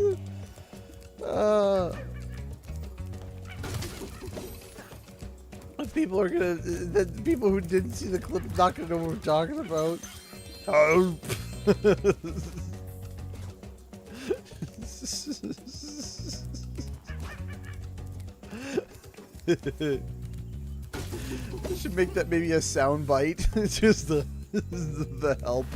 people are gonna, the people who didn't see the clip not gonna know what we're talking about. Help. Should make that maybe a sound bite. It's just the help.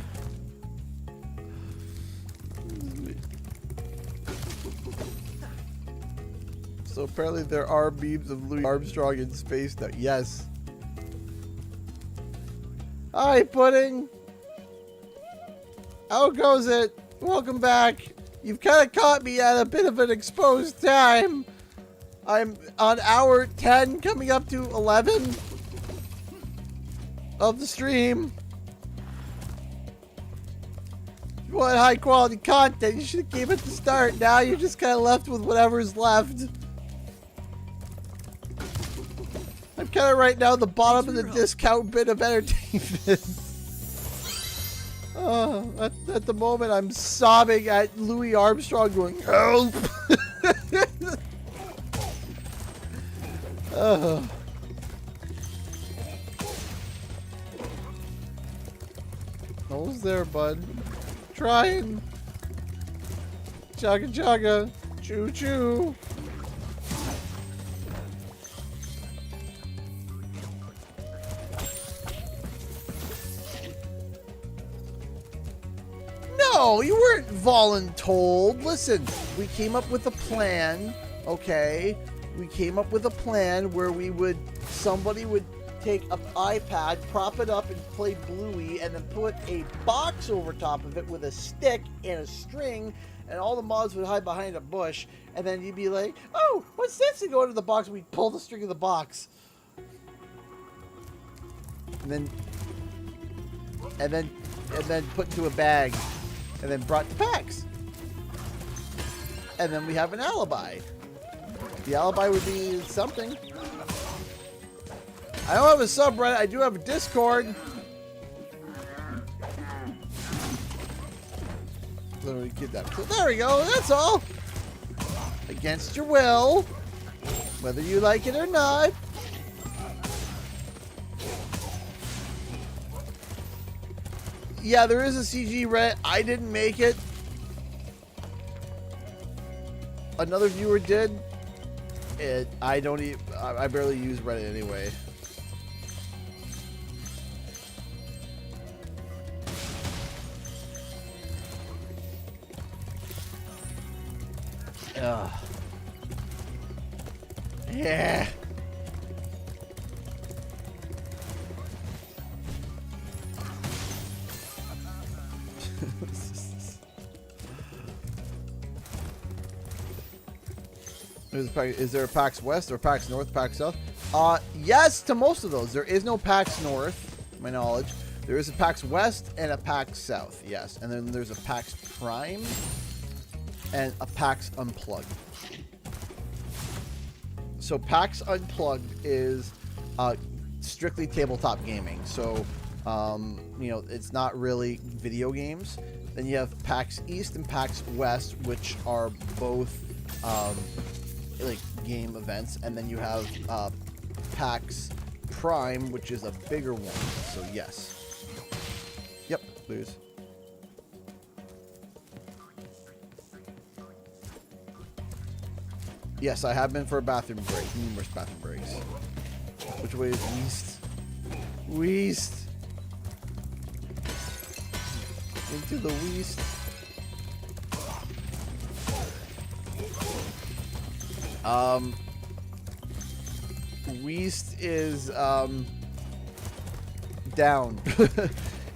So apparently there are memes of Louis Armstrong in space now. Yes. Hi, Pudding. How goes it? Welcome back. You've kind of caught me at a bit of an exposed time. I'm on hour 10, coming up to 11 of the stream. If you want high quality content, you should have came at the start. Now you're just kind of left with whatever's left. I'm kind of right now at the bottom of the discount bit of entertainment. At the moment, I'm sobbing at Louis Armstrong going, help! Almost there, bud. Trying. Chugga chugga. Choo choo. No, you weren't voluntold. Listen, we came up with a plan, okay? We came up with a plan where somebody would take an iPad, prop it up and play Bluey, and then put a box over top of it with a stick and a string, and all the mods would hide behind a bush, and then you'd be like, oh, what's this? And go into the box, and we'd pull the string of the box. And then put into a bag, and then brought to PAX. And then we have an alibi. The alibi would be something. I don't have a subreddit. I do have a Discord. Literally get that. So there we go. That's all. Against your will, whether you like it or not. Yeah, there is a CG Reddit. I didn't make it. Another viewer did. I barely use Reddit anyway. Yeah. Is there a PAX West or PAX North, PAX South? Yes to most of those. There is no PAX North, to my knowledge. There is a PAX West and a PAX South, yes. And then there's a PAX Prime and a PAX Unplugged. So PAX Unplugged is strictly tabletop gaming. So, you know, it's not really video games. Then you have PAX East and PAX West, which are both like game events, and then you have PAX Prime, which is a bigger one. So yes. Yep, lose. Yes, I have been for a bathroom break. Numerous bathroom breaks. Which way is east? West. Into the west. West is down.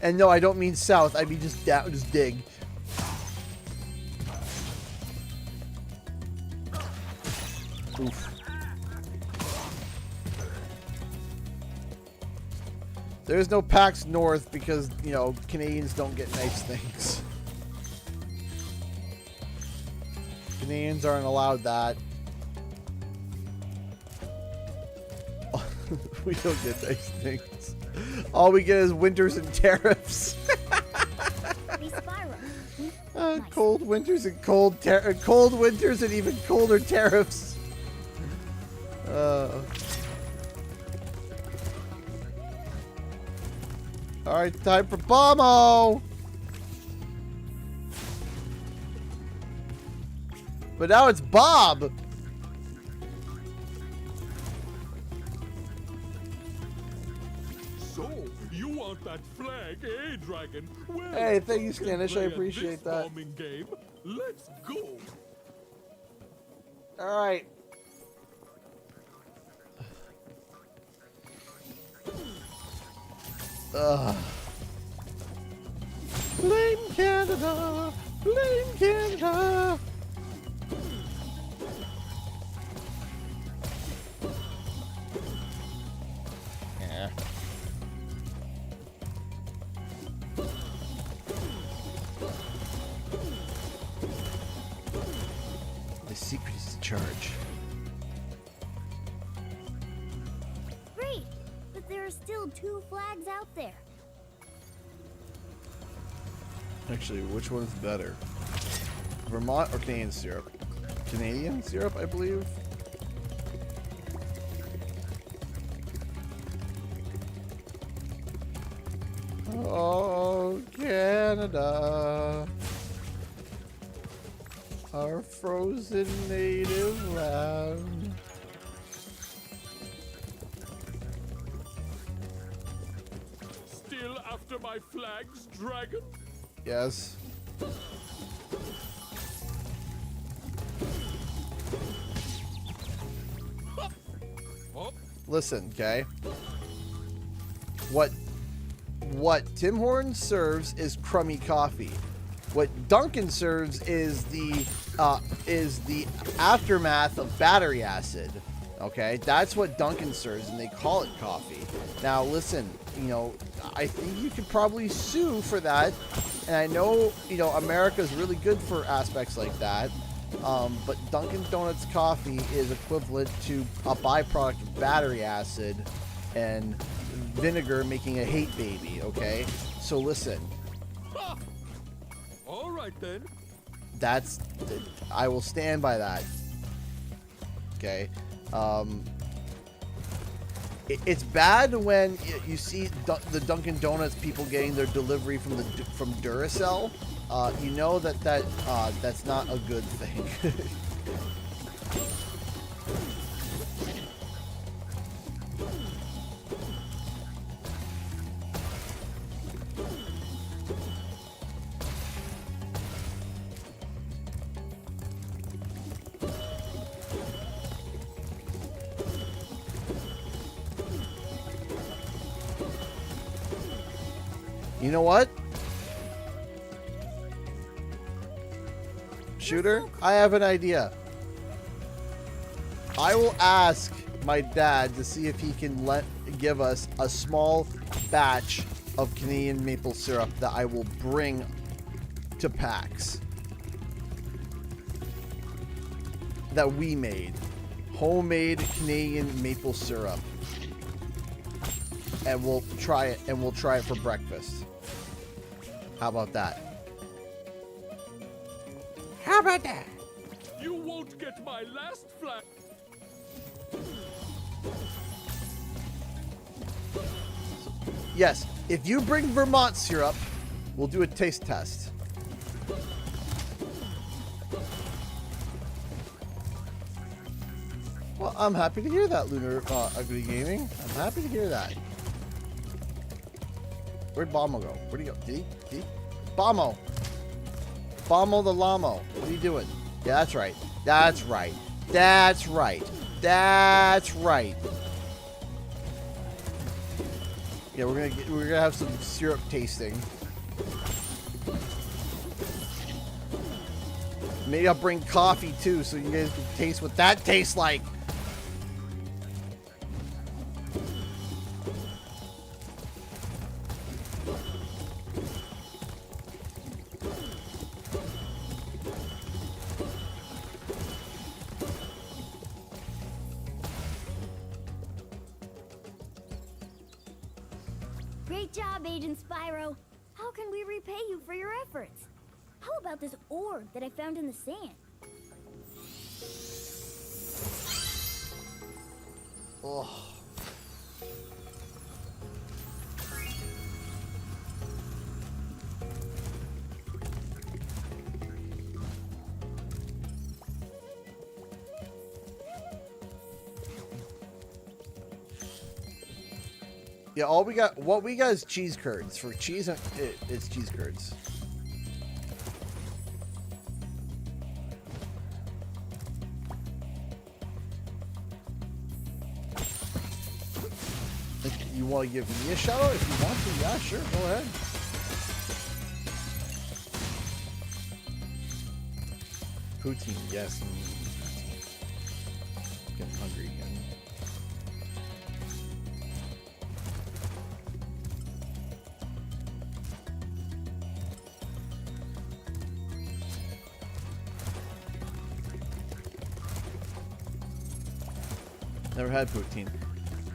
And no, I don't mean south. I mean just down. Just dig. Oof. There's no PAX North because, you know, Canadians don't get nice things. Canadians aren't allowed that. We don't get nice things. All we get is winters and tariffs. Cold winters and cold winters and even colder tariffs. Alright, time for Bombo! But now it's Bob! So, you want that flag, eh, Dragon? Well, Hey, thank you, Scanish. I appreciate that. bombing game. Let's go. Alright. Blame Canada! Blame Canada! Yeah. The secret is the charge. Great, but there are still 2 flags out there. Actually, which one's better? Vermont or Canadian syrup? Canadian syrup, I believe. Oh, Canada. Our frozen native land. Still after my flags, Dragon? Yes. Listen, okay? What Tim Hortons serves is crummy coffee. What Dunkin' serves is the aftermath of battery acid. Okay, that's what Dunkin' serves, and they call it coffee. Now, listen, you know, I think you could probably sue for that, and I know, you know, America's really good for aspects like that. But Dunkin' Donuts coffee is equivalent to a byproduct of battery acid and vinegar making a hate baby. Okay, so listen. All right then. I will stand by that. Okay. It's bad when you see the Dunkin' Donuts people getting their delivery from Duracell. You know that's not a good thing. You know what? Shooter, I have an idea. I will ask my dad to see if he can give us a small batch of Canadian maple syrup that I will bring to PAX. That we made. Homemade Canadian maple syrup. And we'll try it, and we'll try it for breakfast. How about that? How about that? You won't get my last flag. Yes, if you bring Vermont syrup, we'll do a taste test. Well, I'm happy to hear that, Lunar Ugly Gaming. I'm happy to hear that. Where'd Bommo go? Where'd he go? Did he? Bommo! Bommo the Lamo. What are you doing? Yeah, that's right. That's right. That's right. That's right. Yeah, we're gonna have some syrup tasting. Maybe I'll bring coffee too, so you guys can taste what that tastes like. Great job, Agent Spyro. How can we repay you for your efforts? How about this orb that I found in the sand? Oh. Yeah, what we got is cheese curds. For cheese, it's cheese curds. You want to give me a shout out if you want to? Yeah, sure, go ahead. Poutine, yes. Getting hungry again. Never had poutine.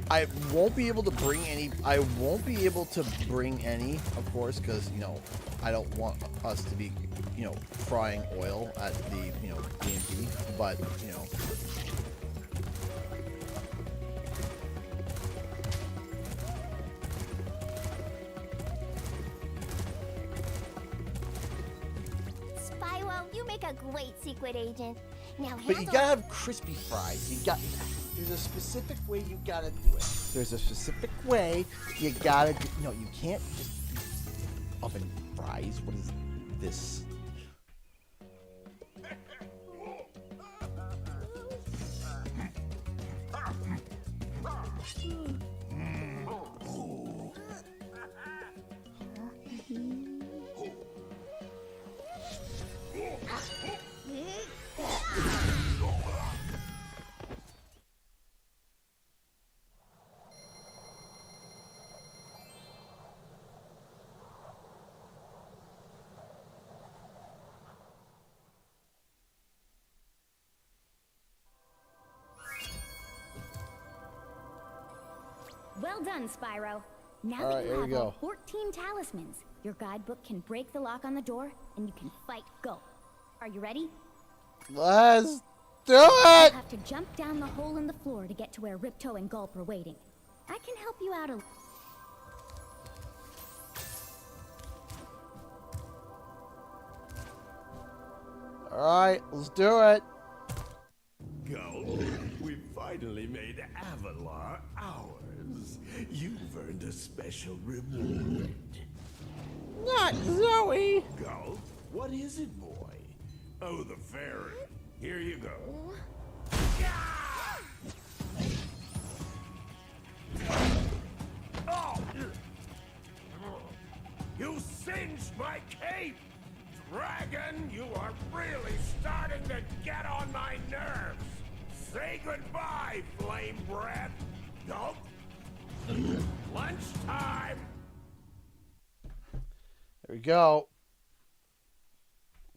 I won't be able to bring any. I won't be able to bring any, of course, because you know I don't want us to be, you know, frying oil at the D&D. But you know, Spyro, you make a great secret agent. Now, but you gotta have crispy fries. There's a specific way you gotta do it. There's a specific way you gotta do. No, you can't just oven fries. What is this? Well done, Spyro. Now All that right, you here we have go. all 14 talismans, your guidebook can break the lock on the door, and you can fight Go. Are you ready? Let's do You it! have to jump down the hole in the floor to get to where Ripto and Gulp are waiting. I can help you out a All right, let's do it. Go. We finally made Avalar ours. You've earned a special reward. Not Zoe. Go. What is it, boy? Oh, the fairy. Here you go. Oh! You singed my cape! Dragon, you are really starting to get on my nerves! Say goodbye, flame breath! Nope! Lunchtime! There we go.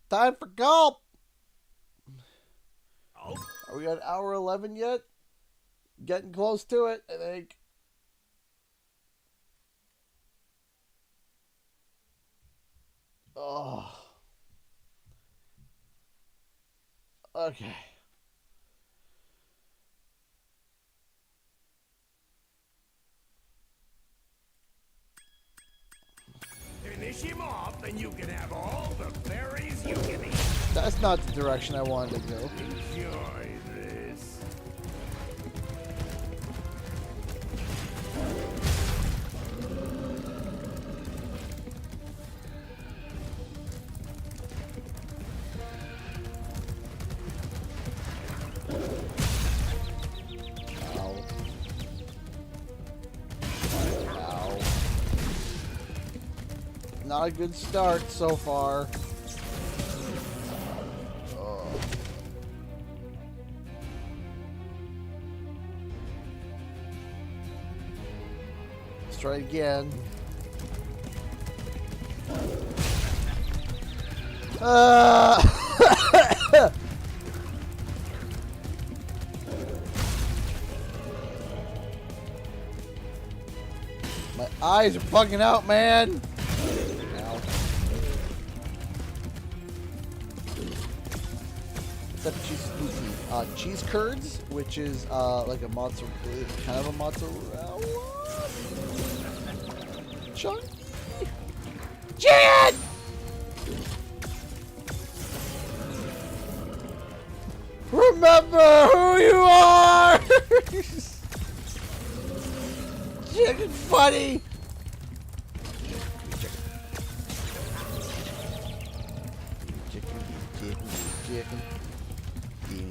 Time for Gulp. Are we at hour 11 yet? Getting close to it, I think. Oh. Okay. finish him off, and you can have all the berries you can eat. That's not the direction I wanted to go. Enjoy this. Ow. Ow. Not a good start so far. Let's try again. My eyes are bugging out, man. Ow. Except cheese curds, which is like a mozzarella, kind of a mozzarella. Chunky. Jan! Remember who you are! Chicken buddy!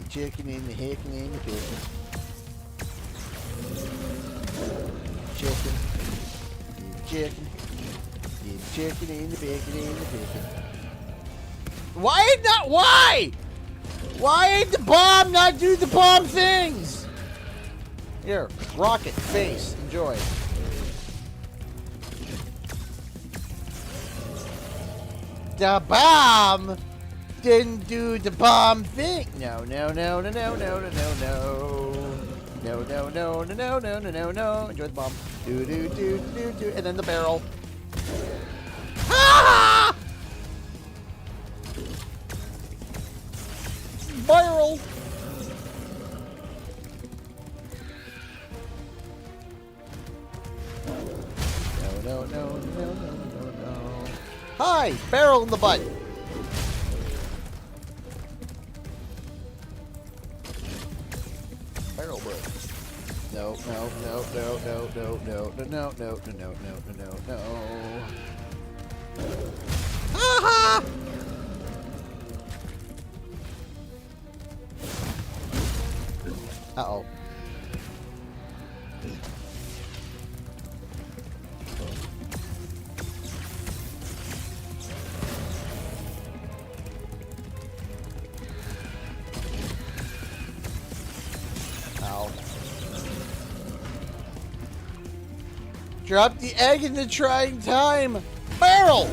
Chicken in the hickin' in the chicken. Chicken. Chicken. Chicken in the bacon in the bacon. Why not? Why? Why ain't the bomb not do the bomb things? Here, rocket face. Enjoy. The bomb didn't do the bomb thing. No, no, no, no, no, no, no, no, no. No, no, no, no, no, no, no, no, no. Enjoy the bomb. Do, do, do, do, do. And then the barrel. Ah! Viral. No, no, no, no, no, no, no. Hi! Barrel in the butt. Barrel butt. No, no, no, no, no, no, no, no, no, no, no, no, no, no, no. Aha! Uh-oh. Ow. Drop the egg in the trying time. Barrel!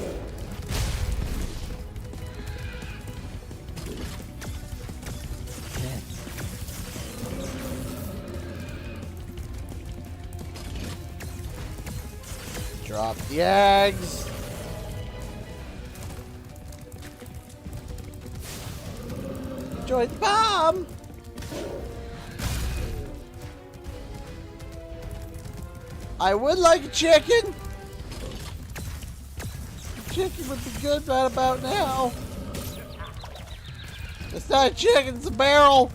Drop the eggs. Enjoy the bomb. I would like a chicken. Chicken would be good right about now. It's not a chicken, it's a barrel.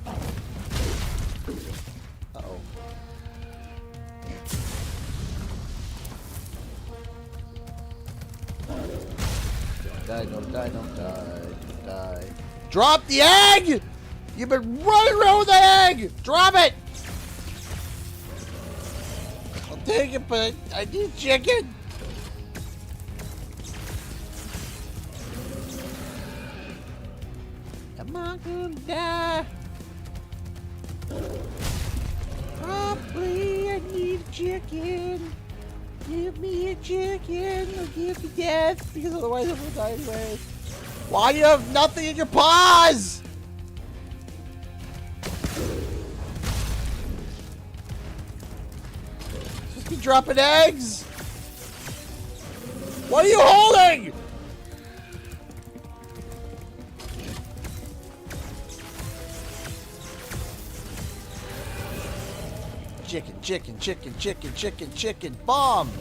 Uh-oh. Don't die, don't die, don't die, don't die. Drop the egg! You've been running around with the egg! Drop it! I'll take it, but I need chicken. Am I gonna die? Probably I need a chicken. Give me a chicken or give me death, because otherwise I will die anyway. Why do you have nothing in your paws? Just be dropping eggs. What are you holding? Chicken, chicken, chicken, chicken, chicken, chicken, bomb!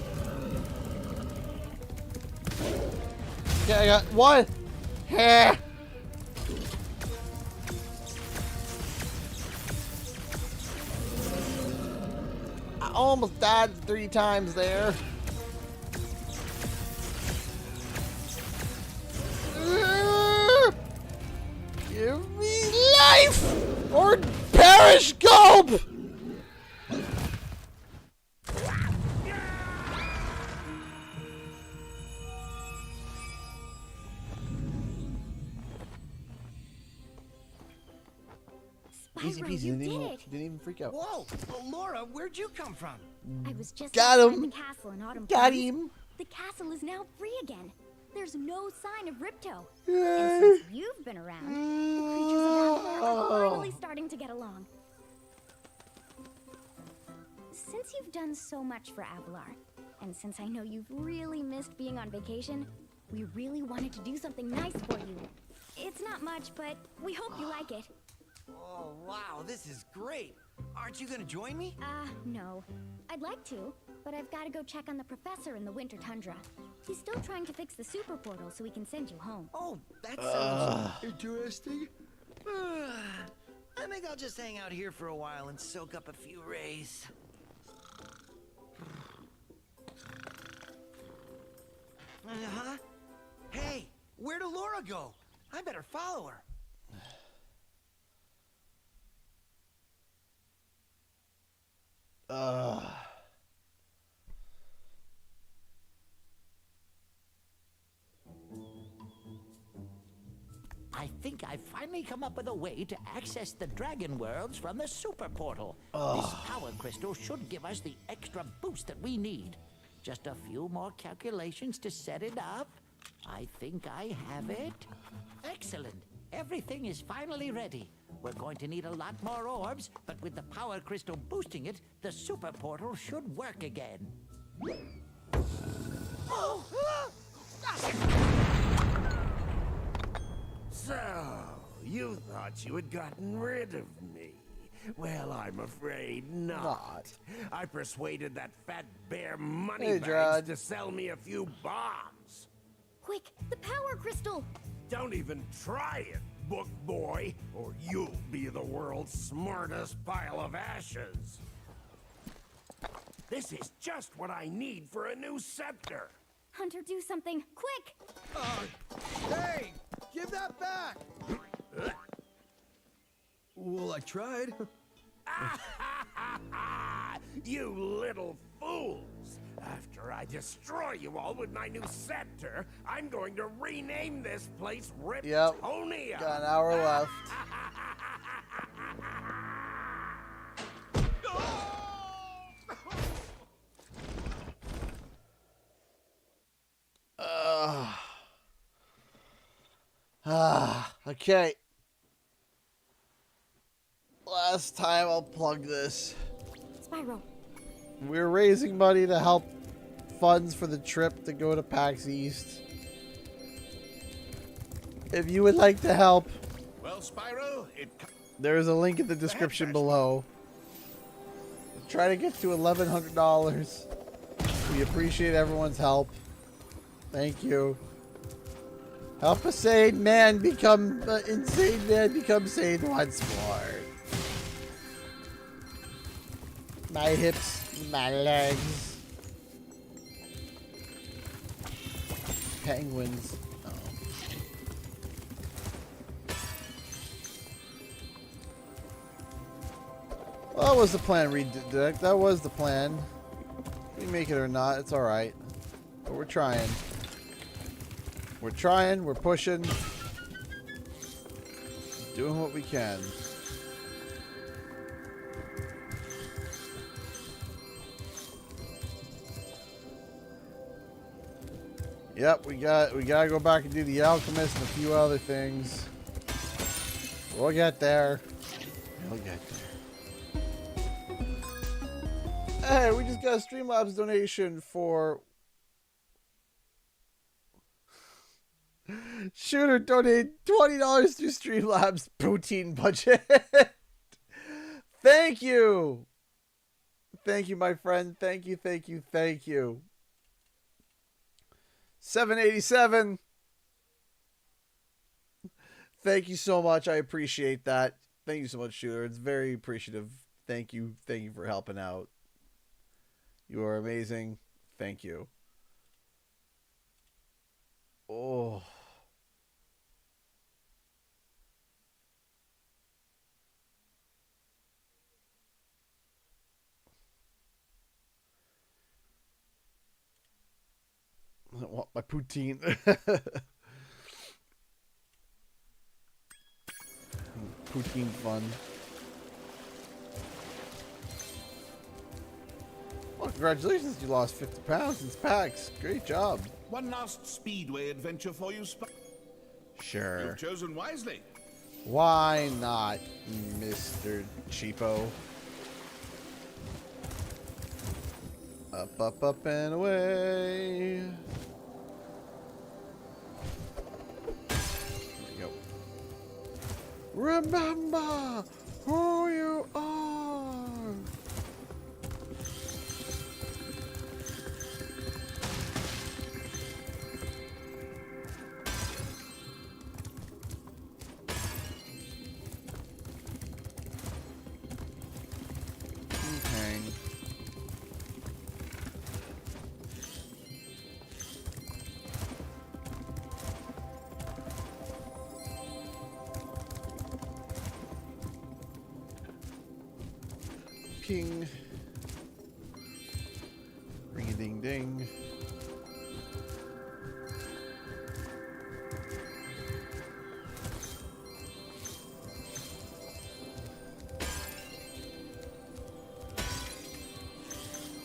Okay, I got one. I almost died 3 times there. Give me life or perish, Gulp! Easy peasy. Didn't even freak out. Whoa, Laura, where'd you come from? I was just Got outside him. the castle in Autumn Got Plains. him. The castle is now free again. There's no sign of Ripto. Yay. And since you've been around, the creatures of Avalar are finally starting to get along. Since you've done so much for Avalar, and since I know you've really missed being on vacation, we really wanted to do something nice for you. It's not much, but we hope you like it. Oh, wow, this is great. Aren't you gonna join me? No. I'd like to, but I've got to go check on the professor in the winter tundra. He's still trying to fix the super portal so we can send you home. Oh, that sounds interesting. I think I'll just hang out here for a while and soak up a few rays. Uh-huh. Hey, where'd Laura go? I better follow her. I think I've finally come up with a way to access the dragon worlds from the super portal. This power crystal should give us the extra boost that we need. Just a few more calculations to set it up. I think I have it. Excellent. Everything is finally ready. We're going to need a lot more orbs, but with the power crystal boosting it, the super portal should work again. So, you thought you had gotten rid of me. Well, I'm afraid not. I persuaded that fat bear Moneybags to sell me a few bombs. Quick, the power crystal! Don't even try it, book boy, or you'll be the world's smartest pile of ashes. This is just what I need for a new scepter. Hunter, do something, quick! Hey, give that back! Well, I tried. You little fools! After I destroy you all with my new scepter, I'm going to rename this place Riptonia. Got an hour left. Okay. Last time I'll plug this. Spyro. We're raising money to help funds for the trip to go to PAX East. If you would like to help, Well, Spyro, there's a link in the description below. Try to get to $1,100. We appreciate everyone's help. Thank you. Help a sane man become insane man become sane once more. My hips, my legs. Penguins. Oh. Well, that was the plan, Redirect. That was the plan. We make it or not, it's alright. But we're trying. We're trying, we're pushing. Doing what we can. Yep, we gotta go back and do the Alchemist and a few other things. We'll get there. We'll get there. Hey, we just got a Streamlabs donation for Shooter donated $20 to Streamlabs protein budget. Thank you. Thank you, my friend. Thank you, thank you, thank you. 787. Thank you so much. I appreciate that. Thank you so much, Shooter. It's very appreciative. Thank you. Thank you for helping out. You are amazing. Thank you. Oh. I want my poutine. Poutine fun. Well, congratulations, you lost 50 pounds since PAX. Great job. One last Speedway adventure for you, Sure. You've chosen wisely. Why not, Mr. Cheapo? Up, up, up, and away. There we go. Remember who you are. Okay. King. Ring a ding ding.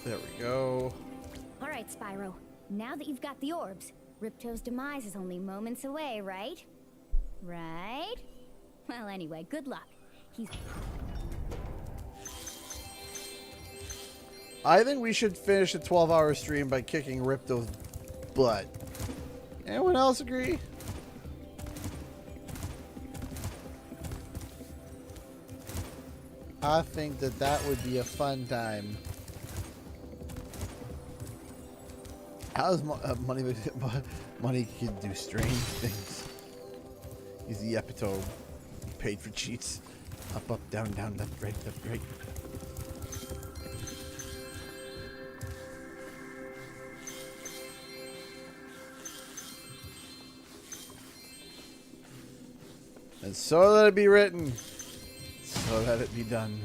There we go. All right, Spyro. Now that you've got the orbs, Ripto's demise is only moments away, right? Right? Well, anyway, good luck. He's... I think we should finish a 12-hour stream by kicking Ripto's butt. Anyone else agree? I think that that would be a fun time. How's money can do strange things? He's the epitome. Paid for cheats. Up, up, down, down, left, right, left, right. And so let it be written. So let it be done.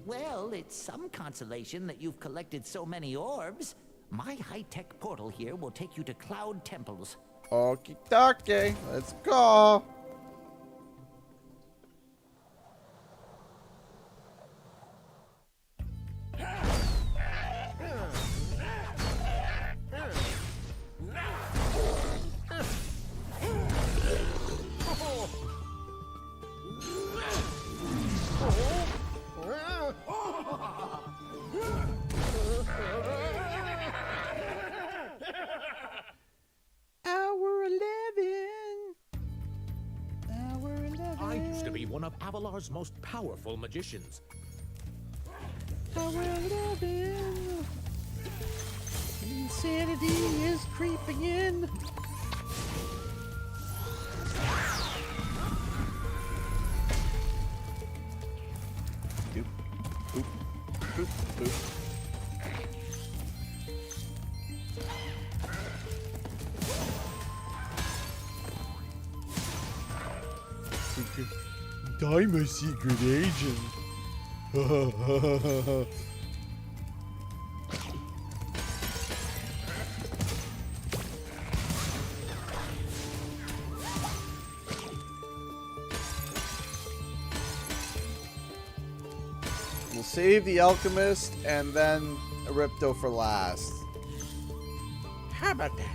Well, it's some consolation that you've collected so many orbs. My high-tech portal here will take you to Cloud Temples. Okie dokie, let's go. One of Avalar's most powerful magicians. Insanity is creeping in. Doop, boop, boop, boop. Secret. I'm a secret agent. We'll save the alchemist and then Ripto for last. How about that?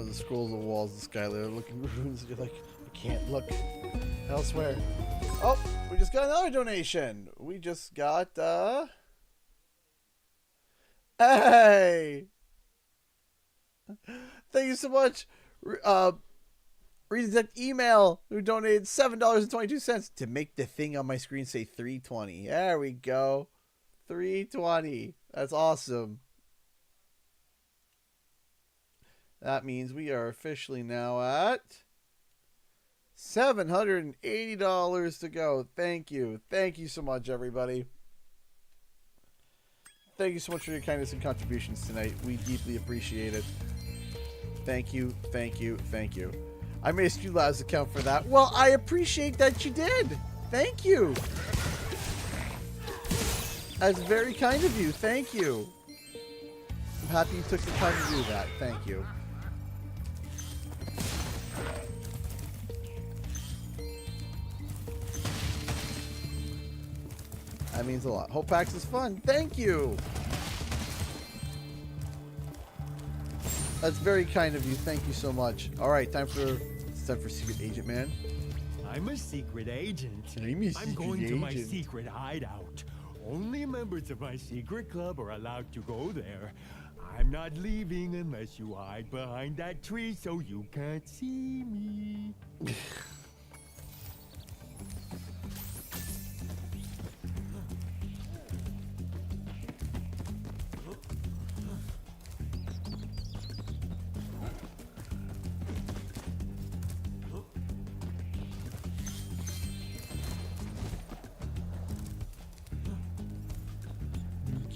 Under the scrolls of walls of Skylar, looking runes. You're like, I can't look elsewhere. Oh, we just got another donation. We just got, hey! Thank you so much. Read that email who donated $7.22 to make the thing on my screen say 320. There we go. 320. That's awesome. That means we are officially now at $780 to go. Thank you. Thank you so much, everybody. Thank you so much for your kindness and contributions tonight. We deeply appreciate it. Thank you. Thank you. Thank you. I made a Streamlabs account for that. Well, I appreciate that you did. Thank you. That's very kind of you. Thank you. I'm happy you took the time to do that. Thank you. That means a lot. Hope PAX is fun. Thank you. That's very kind of you. Thank you so much. All right, it's time for Secret Agent Man. I'm a secret agent. I'm going to my secret hideout. Only members of my secret club are allowed to go there. I'm not leaving unless you hide behind that tree so you can't see me.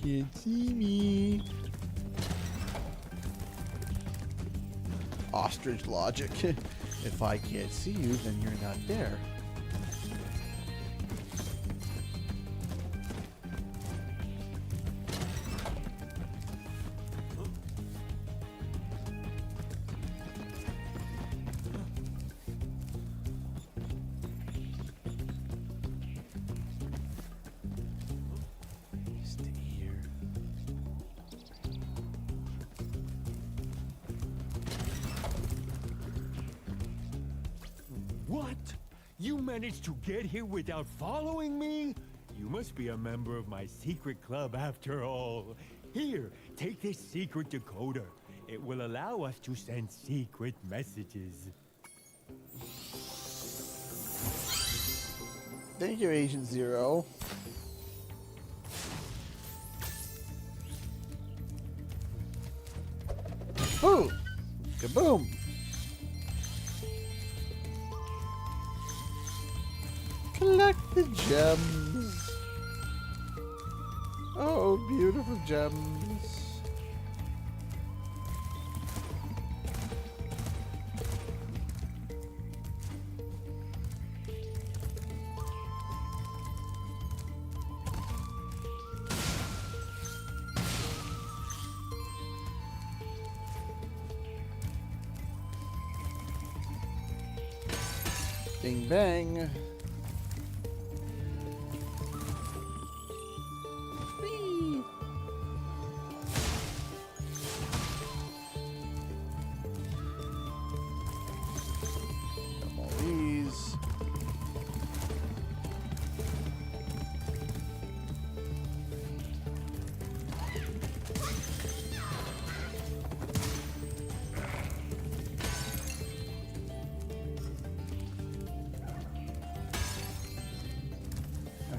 Can't see me. Ostrich logic. If I can't see you, then you're not there. What? You managed to get here without following me? You must be a member of my secret club after all. Here, take this secret decoder. It will allow us to send secret messages. Thank you, Agent Zero. Boom! Kaboom! Collect the gems. Oh, beautiful gems. Bing bang.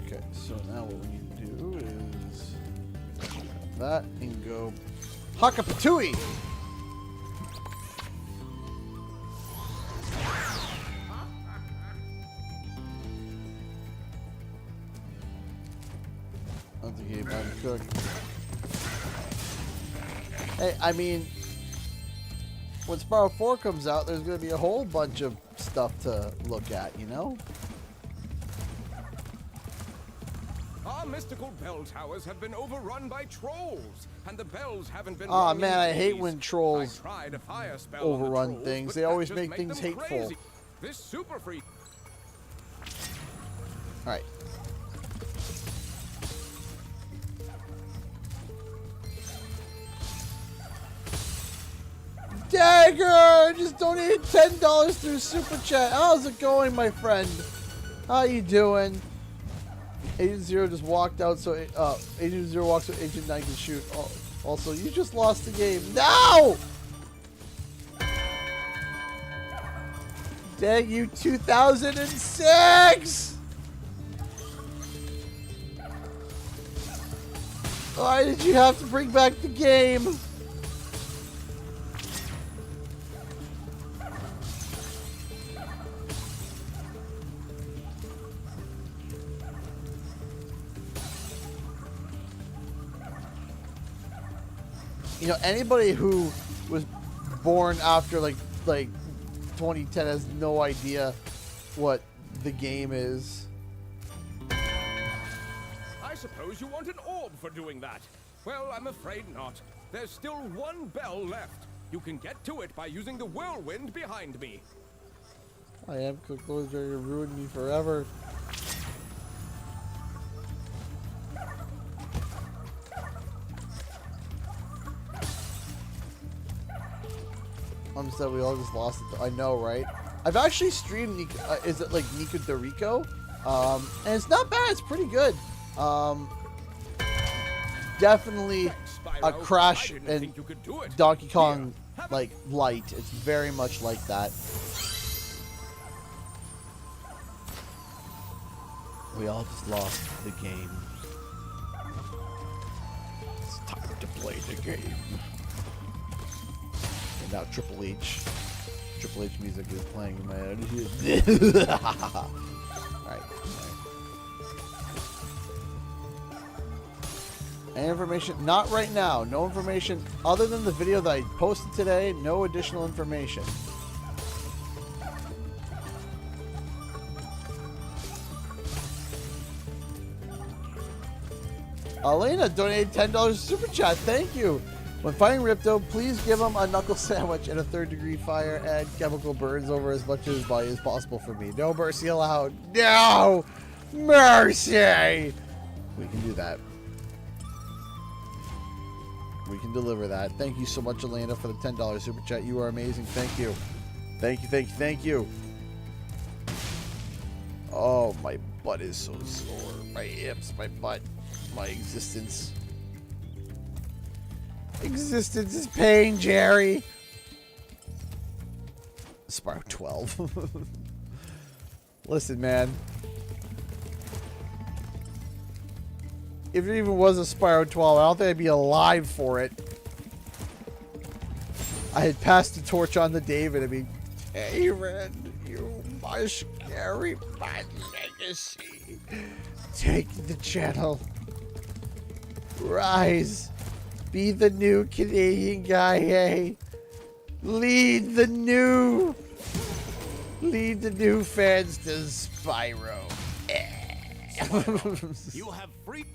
Okay, so now what we need to do is that and go Hakapatui! That's a game I'm cook. Hey, I mean, when Spyro 4 comes out, there's going to be a whole bunch of stuff to look at, you know? Our mystical bell towers have been overrun by trolls, and the bells haven't been. Oh man, I hate when trolls I tried a fire spell overrun on the trolls, things. but They that always just make made things them hateful. crazy. This super freak. All right. Dagger just donated $10 through Super Chat. How's it going, my friend? How you doing? Agent Zero just walked out, so Agent Zero walks so Agent 9 can shoot. Oh, also, you just lost the game. No! Dang you, 2006! Why did you have to bring back the game? You know, anybody who was born after like 2010 has no idea what the game is. I suppose you want an orb for doing that. Well, I'm afraid not. There's still one bell left. You can get to it by using the whirlwind behind me. I am Cookboys ready to ruin me forever. I'm sad we all just lost it. I know, right? I've actually streamed, is it like Nico Dorico? And it's not bad. It's pretty good. Definitely a Crash and Donkey Kong like light. It's very much like that. We all just lost the game. It's time to play the game. And now Triple H music is playing in my head. Alright. Any information? Not right now. No information other than the video that I posted today. No additional information. Elena donated $10 super chat. Thank you. When fighting Ripto, please give him a knuckle sandwich and a 3rd-degree fire and chemical burns over as much of his body as possible for me. No mercy allowed. No mercy. We can do that. We can deliver that. Thank you so much, Elena, for the $10 super chat. You are amazing. Thank you. Thank you, thank you, thank you. Oh, my butt is so sore. My hips, my butt, my existence. Existence is pain, Jerry. Spyro 12. Listen, man. If it even was a Spyro 12, I don't think I'd be alive for it. I had passed the torch on to David. I mean, David, you must carry my legacy. Take the channel. Rise. Be the new Canadian guy, hey. Lead the new fans to Spyro. Spyro, you have free.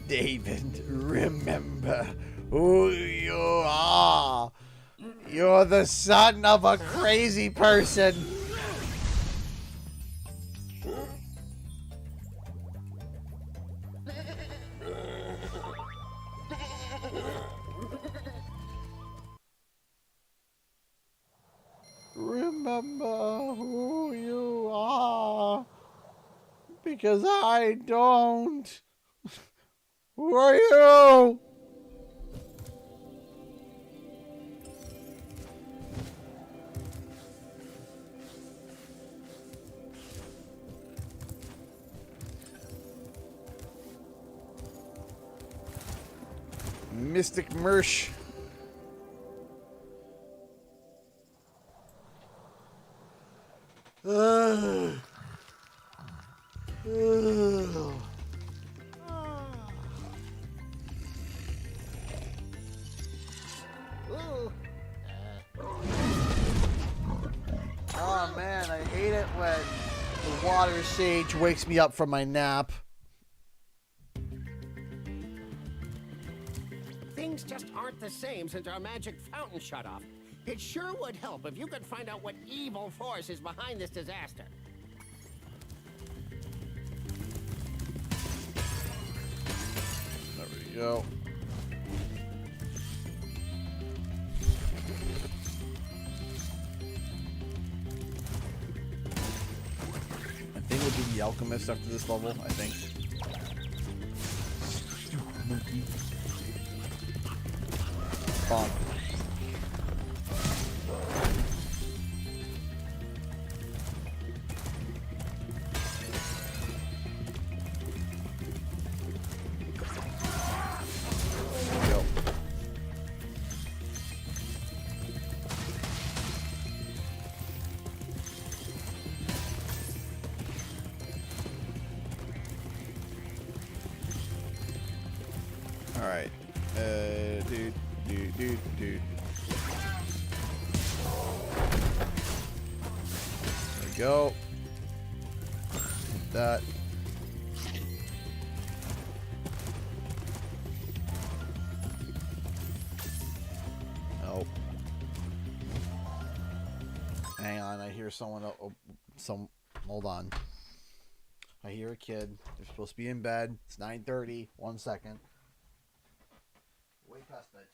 David, remember who you are. You're the son of a crazy person. Remember who you are. Because I don't. Who are you? Mystic Mersh. Oh man, I hate it when the water sage wakes me up from my nap. Things just aren't the same since our magic fountain shut off. It sure would help if you could find out what evil force is behind this disaster. There we go. I think we'll do the alchemist after this level, I think. Monkey. Bonk. Alright. Dude. There we go. That. Oh. Hang on, I hear someone. Oh, hold on. I hear a kid. They're supposed to be in bed. It's 9:30. 1 second. Way past bedtime.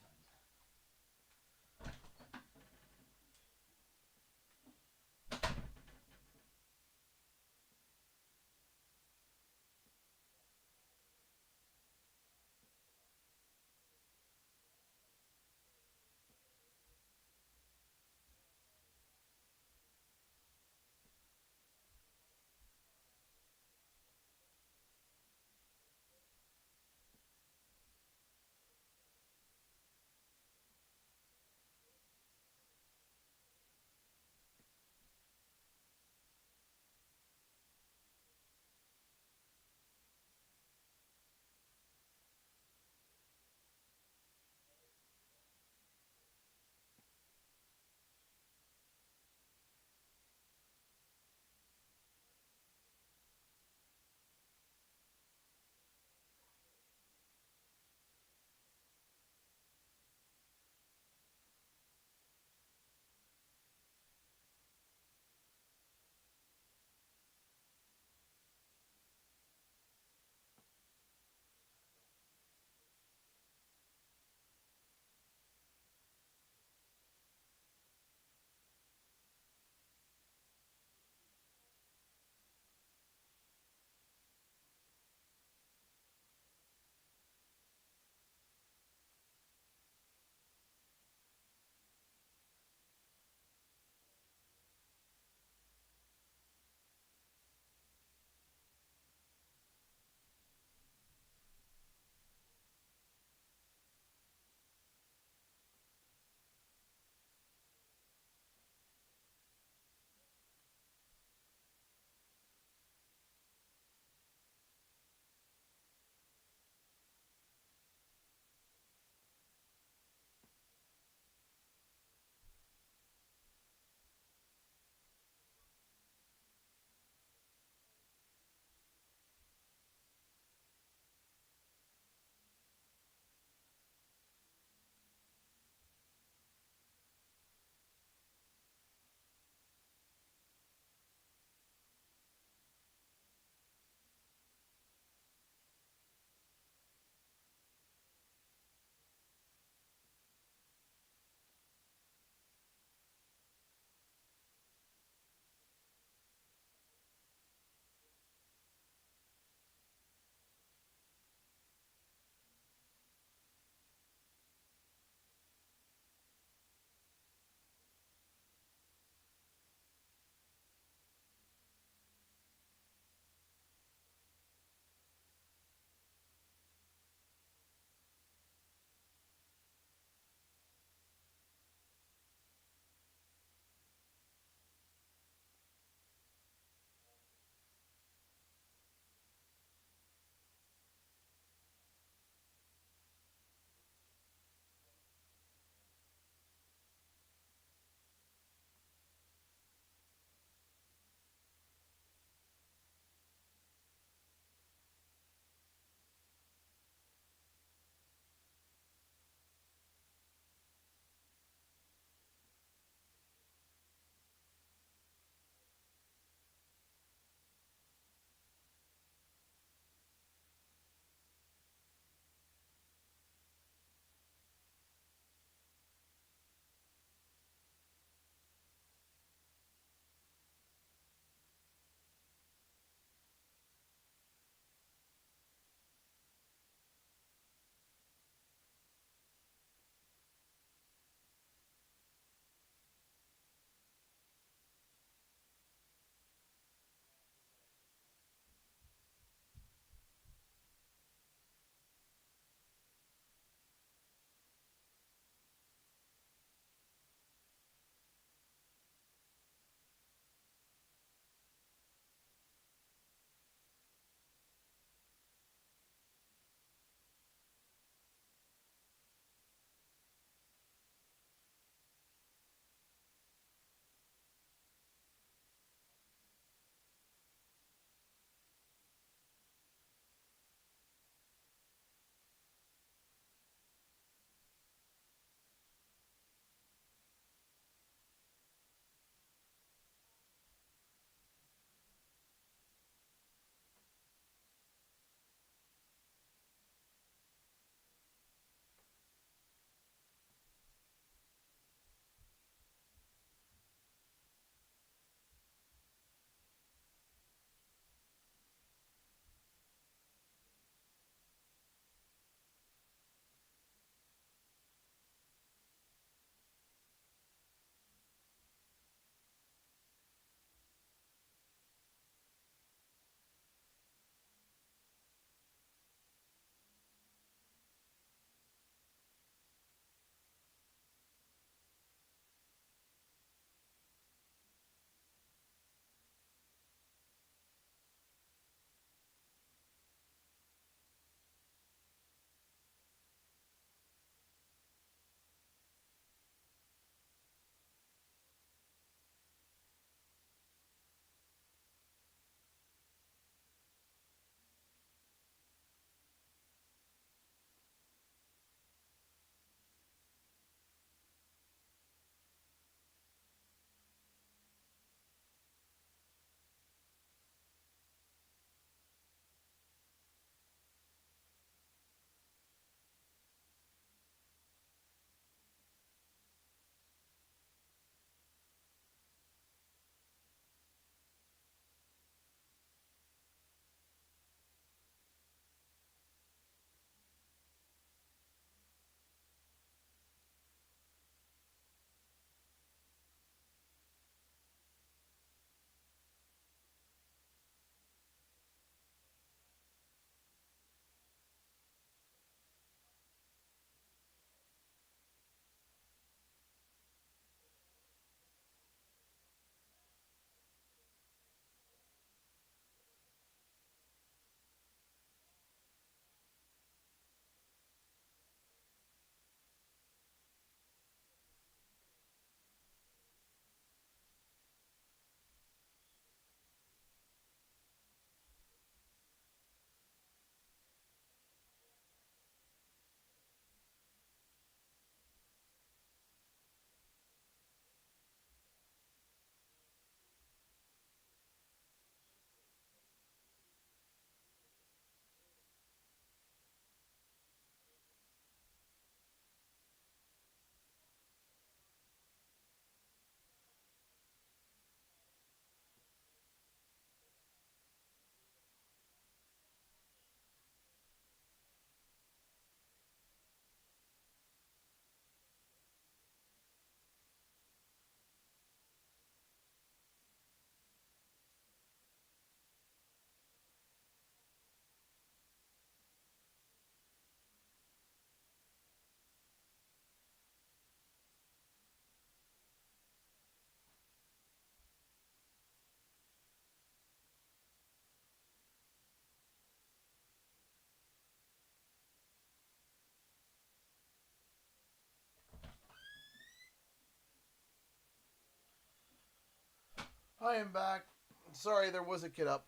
I am back. Sorry, there was a kid up.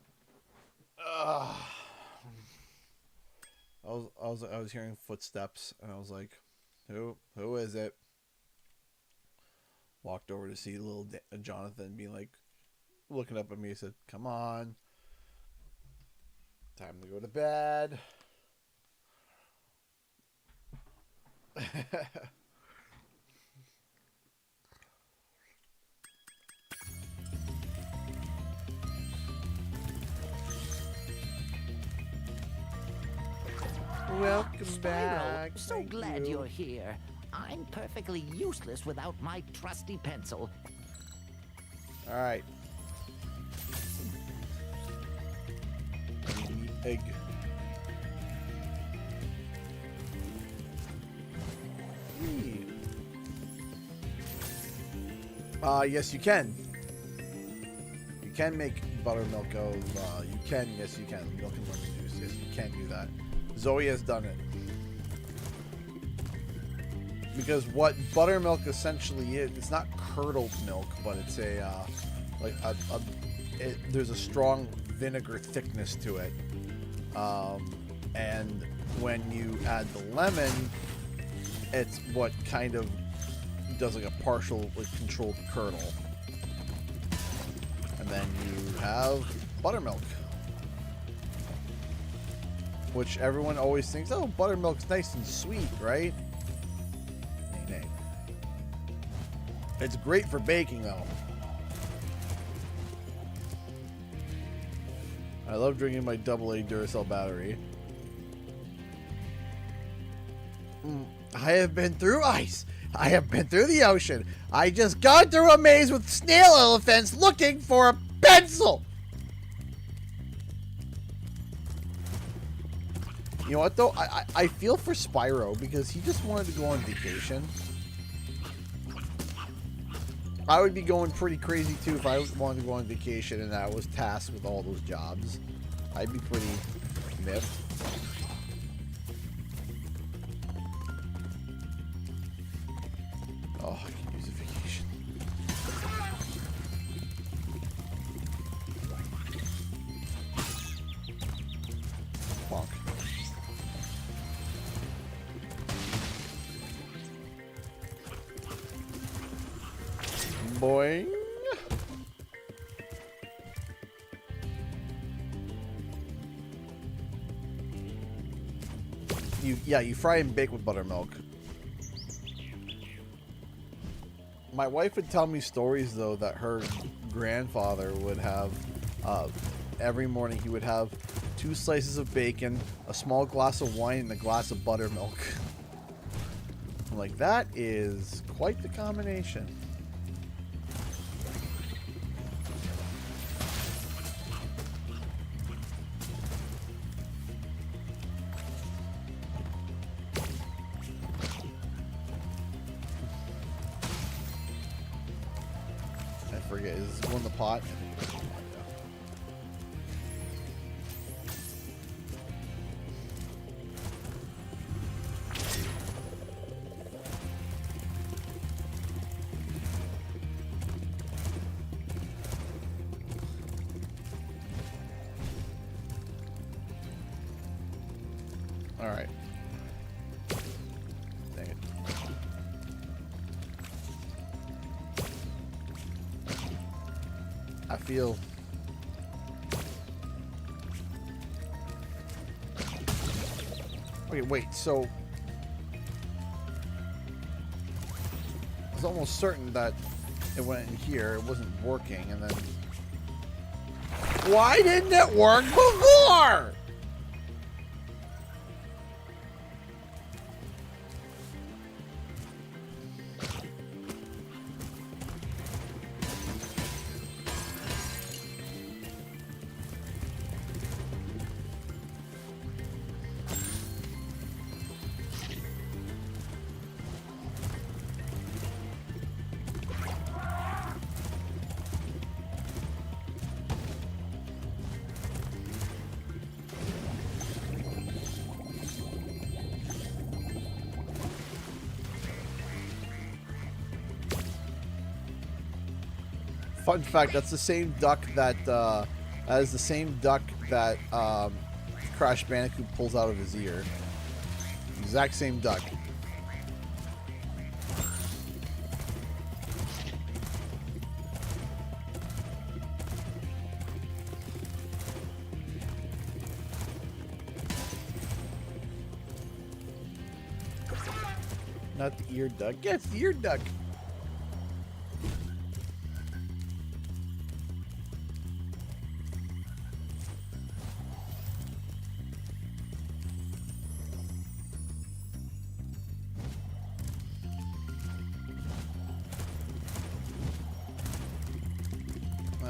I was hearing footsteps, and I was like, "Who is it?" Walked over to see little Jonathan, being like, looking up at me. Said, "Come on, time to go to bed." Welcome Spyro, back. So Thank glad you. you're here. I'm perfectly useless without my trusty pencil. All right. Egg. Yes, you can. You can make buttermilk of. You can. Yes, you can. Milk and lemon juice. Yes, you can do that. Zoe has done it. Because what buttermilk essentially is, it's not curdled milk, but it's there's a strong vinegar thickness to it. And when you add the lemon, it's what kind of does like a partial controlled curdle. And then you have buttermilk. Which everyone always thinks, oh, buttermilk's nice and sweet, right? Nay. It's great for baking, though. I love drinking my AA Duracell battery. I have been through ice. I have been through the ocean. I just got through a maze with snail elephants looking for a pencil. You know what, though? I feel for Spyro because he just wanted to go on vacation. I would be going pretty crazy, too, if I wanted to go on vacation and I was tasked with all those jobs. I'd be pretty miffed. Oh, I can use a vacation. Bonk. Boing. You fry and bake with buttermilk. My wife would tell me stories, though, that her grandfather would have, every morning he would have 2 slices of bacon, a small glass of wine, and a glass of buttermilk. I'm like, that is quite the combination. Is this one in the pot? All right. Dang it. I feel wait, so I was almost certain that it went in here, it wasn't working, and then why didn't it work before? Fun fact, that's the same duck that, Crash Bandicoot pulls out of his ear. Exact same duck. Not the ear duck. Yeah, it's the ear duck.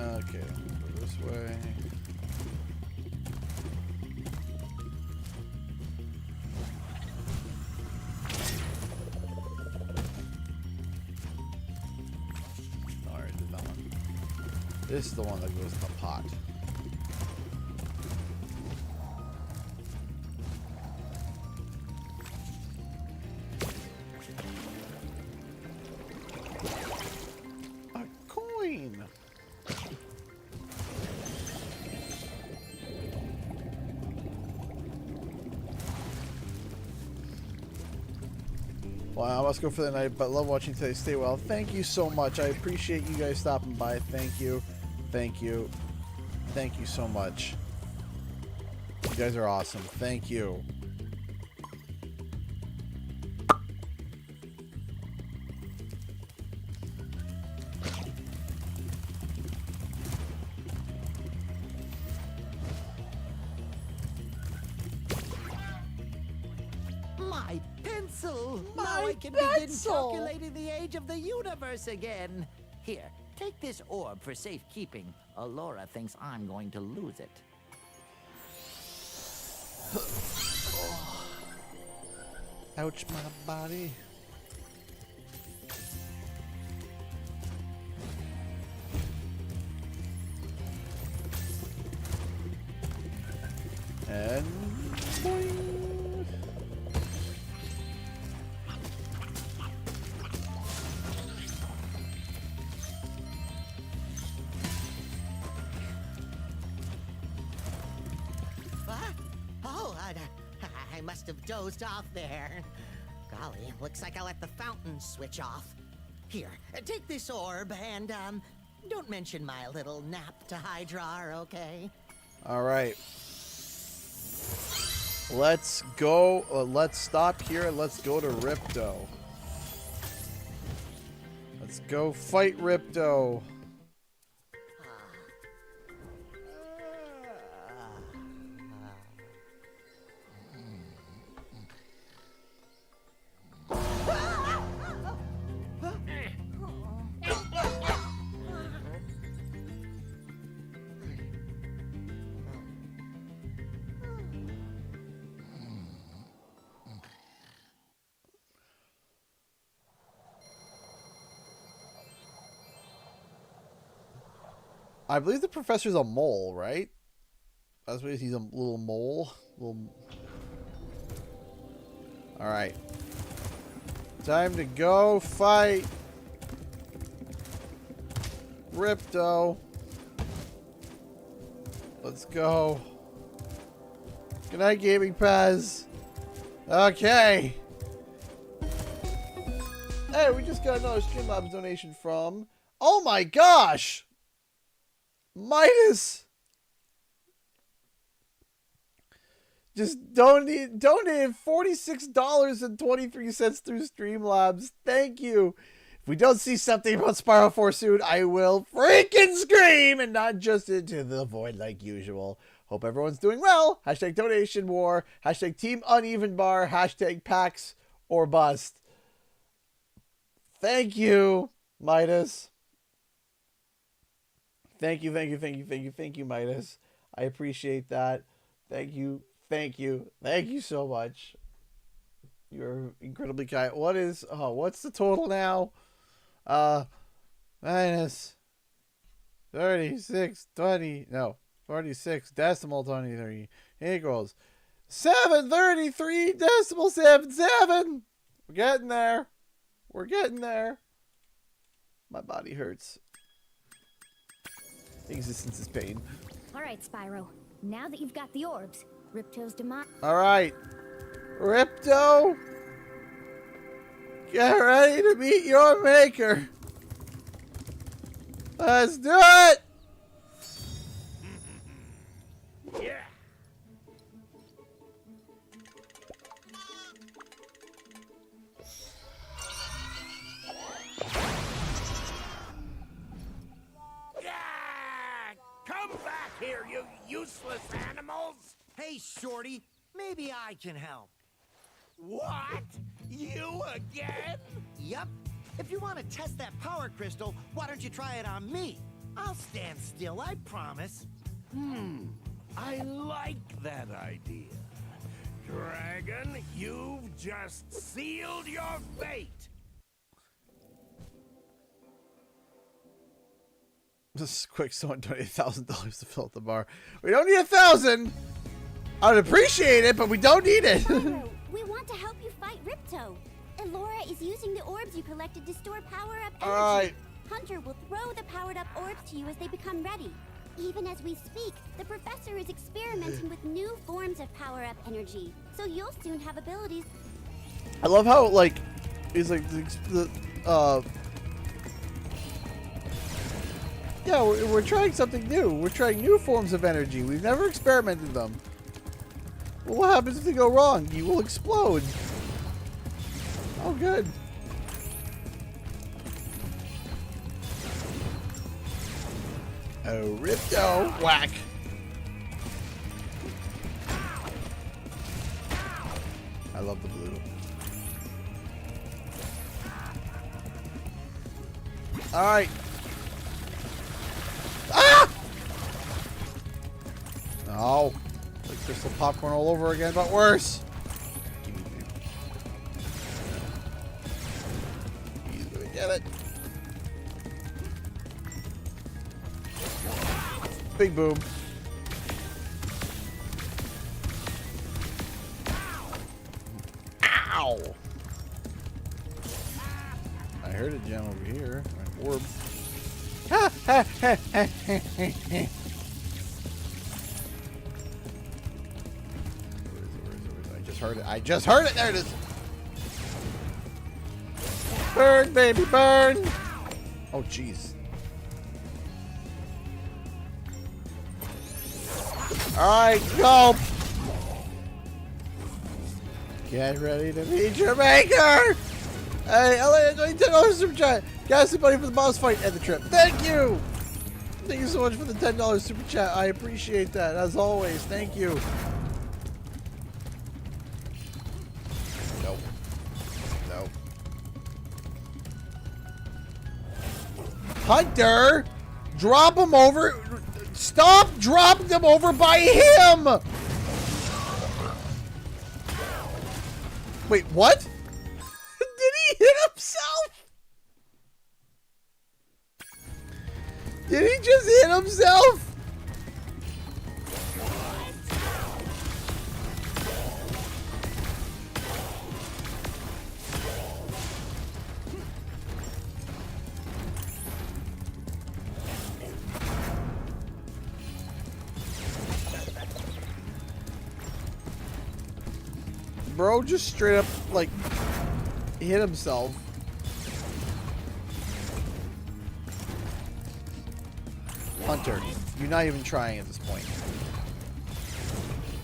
Okay, go this way. Alright, did that one. This is the one that goes in the pot. A coin! Wow, I must go for the night, but love watching today. Stay well. Thank you so much. I appreciate you guys stopping by. Thank you. Thank you. Thank you so much. You guys are awesome. Thank you. My pencil! My now I can pencil! begin calculating the age of the universe again. Here, take this orb for safekeeping. Allura thinks I'm going to lose it. Ouch, my body. And boing. What? Oh, I must have dozed off there. Golly, looks like I let the fountain switch off. Here, take this orb and, don't mention my little nap to Hydra, okay? All right. Let's go. Let's stop here and let's go to Ripto. Let's go fight Ripto. I believe the professor's a mole, right? That's what he's, a little mole. Alright. Time to go fight Ripto. Let's go. Good night, Gaming Pez. Okay. Hey, we just got another Streamlabs donation from... Oh my gosh! Midas just donated $46.23 through Streamlabs. Thank you. If we don't see something about Spyro 4 soon, I will freaking scream and not just into the void like usual. Hope everyone's doing well. Hashtag donation war. Hashtag team uneven bar. Hashtag PAX or bust. Thank you, Midas. Thank you, Midas. I appreciate that. Thank you so much. You're incredibly kind. What's the total now? Minus 46 decimal 23 equals 733.77. We're getting there. My body hurts. Existence is pain. All right, Spyro. Now that you've got the orbs, Ripto's demise. All right, Ripto, get ready to meet your maker. Let's do it. Yeah. Come back here, you useless animals! Hey, Shorty, maybe I can help. What? You again? Yup. If you want to test that power crystal, why don't you try it on me? I'll stand still, I promise. I like that idea. Dragon, you've just sealed your fate! Just quick, someone donate $1,000 to fill up the bar. We don't need 1,000. I would appreciate it, but we don't need it. Spyro, we want to help you fight Ripto. Elora is using the orbs you collected to store power-up energy. Alright. Hunter will throw the powered-up orbs to you as they become ready. Even as we speak, the professor is experimenting with new forms of power-up energy, so you'll soon have abilities. I love how, like, he's like, yeah, we're trying something new. We're trying new forms of energy. We've never experimented them. Well, what happens if they go wrong? You will explode. Oh, good. Oh, Ripto. Whack. I love the blue. All right. Ah! No. Like crystal popcorn all over again, but worse. He's gonna get it. Big boom. Ow! I heard a gem over here. An orb. Ha ha ha ha ha ha. I just heard it. I just heard it. There it is. Burn, baby, burn. Oh, jeez. All right, go. Get ready to meet your maker. Hey, Elliot, $10 super chat. Gas the buddy for the boss fight and the trip. Thank you. Thank you so much for the $10 super chat. I appreciate that as always. Thank you. Nope. Nope. Hunter, drop him over. Stop dropping them over by him. Wait, what? Did he hit himself? Did he just hit himself? Bro just straight up, like, hit himself. Hunter, you're not even trying at this point.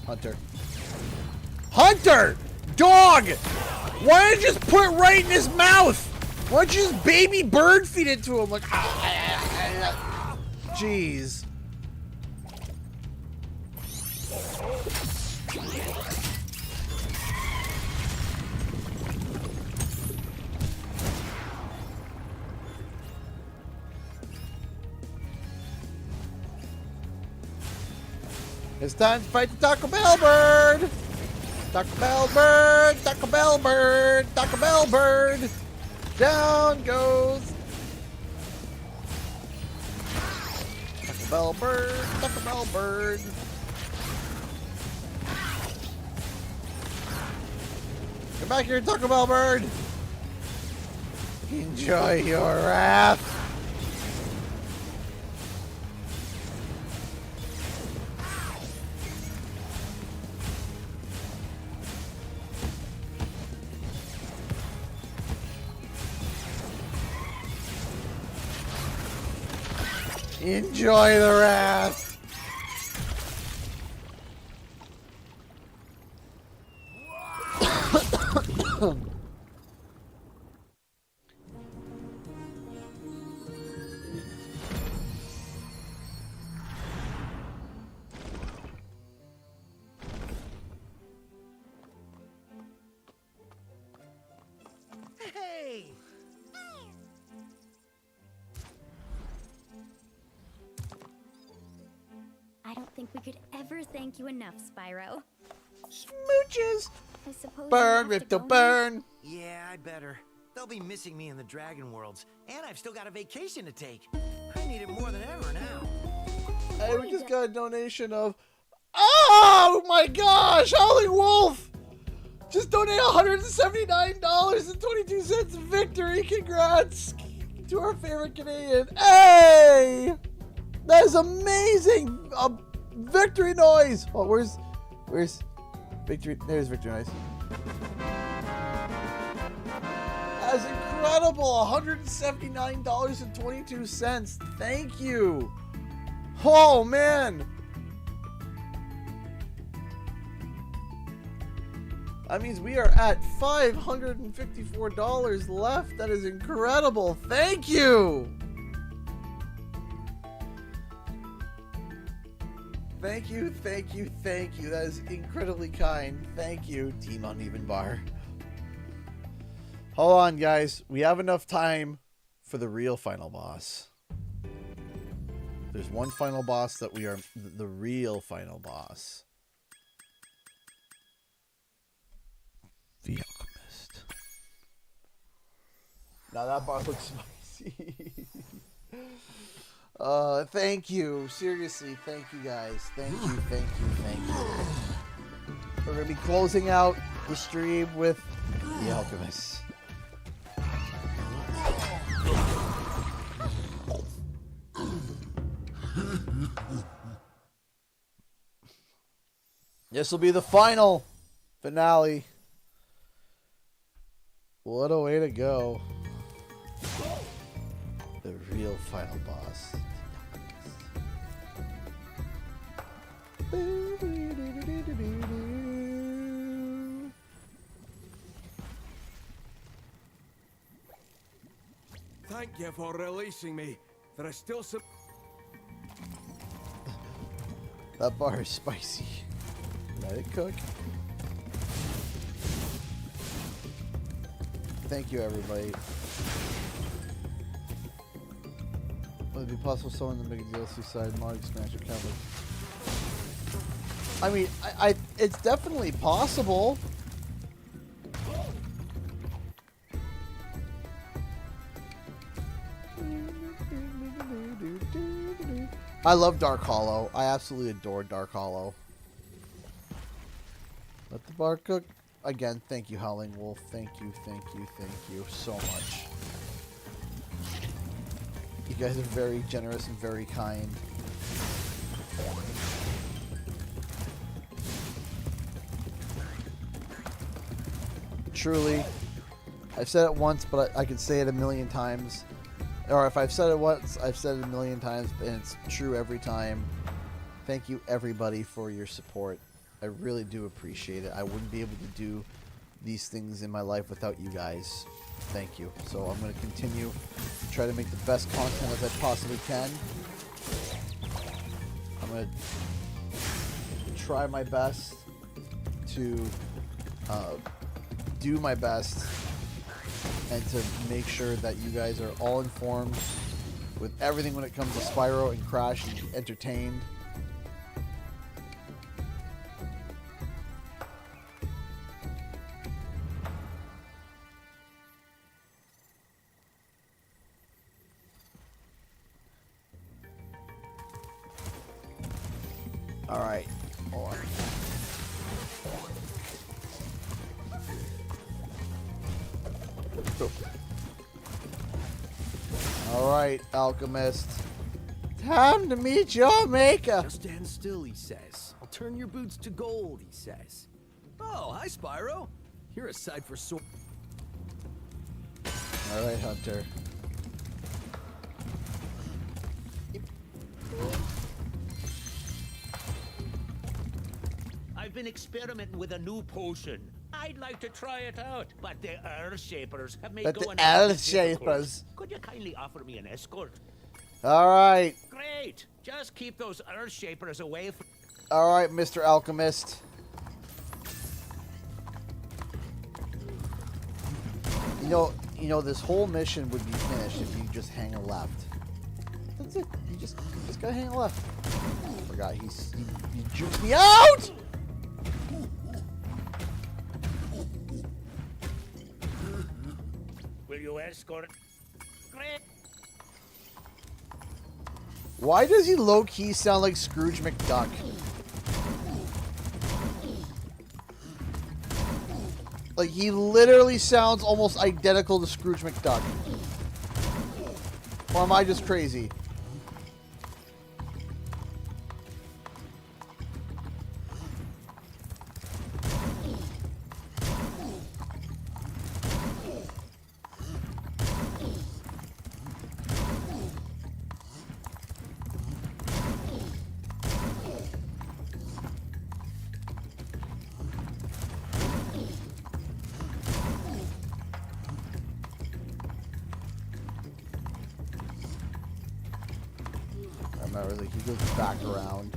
Hunter. Hunter! Dog! Why don't you just put it right in his mouth? Why don't you just baby bird feed it to him? Like, jeez. It's time to fight the Taco Bell bird! Taco Bell bird! Taco Bell bird! Taco Bell bird! Down goes! Taco Bell bird! Taco Bell bird! Come back here, Taco Bell bird! Enjoy your wrath! Enjoy the wrath. Hey! I don't think we could ever thank you enough, Spyro. Smooches. I suppose Burn, you have to Ripto, go burn. Yeah, I better. They'll be missing me in the Dragon Worlds, and I've still got a vacation to take. I need it more than ever now. Hey, we just got a donation of... Oh my gosh! Howling Wolf! Just donated $179.22. Victory! Congrats to our favorite Canadian. Hey! That is amazing! A victory noise! Oh, where's Victory? There's Victory noise. That's incredible! $179.22. Thank you! Oh, man! That means we are at $554 left. That is incredible. Thank you! Thank you, thank you, thank you. That is incredibly kind. Thank you, Team Uneven Bar. Hold on, guys. We have enough time for the real final boss. There's one final boss that we are... The real final boss. The Alchemist. Now that boss looks spicy. Thank you. Seriously, thank you guys. Thank you, thank you, thank you. We're going to be closing out the stream with The Alchemist. This will be the final finale. What a way to go. The real final boss. Thank you for releasing me. There are still some... That bar is spicy. Let it cook. Thank you, everybody. Would it be possible someone to make a DLC side mod expansion cover? I mean, it's definitely possible. I love Dark Hollow. I absolutely adore Dark Hollow. Let the bar cook. Again, thank you, Howling Wolf. Thank you, thank you, thank you so much. You guys are very generous and very kind. Truly, I've said it once, but I can say it a million times. Or if I've said it once, I've said it a million times, and it's true every time. Thank you, everybody, for your support. I really do appreciate it. I wouldn't be able to do these things in my life without you guys. Thank you. So I'm going to continue to try to make the best content as I possibly can. I'm going to try my best to do my best and to make sure that you guys are all informed with everything when it comes to Spyro and Crash and entertained. Alright, hold on. Alright, Alchemist. Time to meet your Meka. Just stand still, he says. I'll turn your boots to gold, he says. Oh, hi, Spyro. You're a sight for sore. Alright, Hunter. I've been experimenting with a new potion. I'd like to try it out, but the Earth Shapers have made going out difficult. Could you kindly offer me an escort? All right. Great. Just keep those Earth Shapers away from... All right, Mr. Alchemist. You know, this whole mission would be finished if you just hang a left. That's it. You just gotta hang a left. I forgot he juked me out. Will you escort? Great. Why does he low-key sound like Scrooge McDuck? Like, he literally sounds almost identical to Scrooge McDuck. Or am I just crazy? Like he goes back around.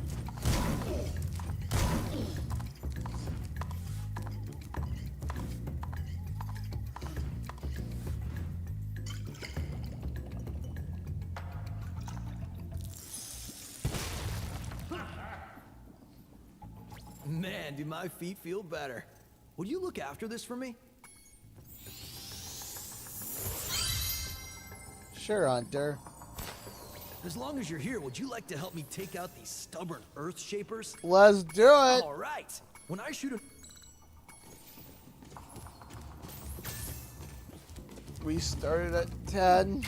Man, do my feet feel better. Would you look after this for me? Sure, Hunter. As long as you're here, would you like to help me take out these stubborn Earth Shapers? Let's do it. All right. When I shoot a... We started at 10.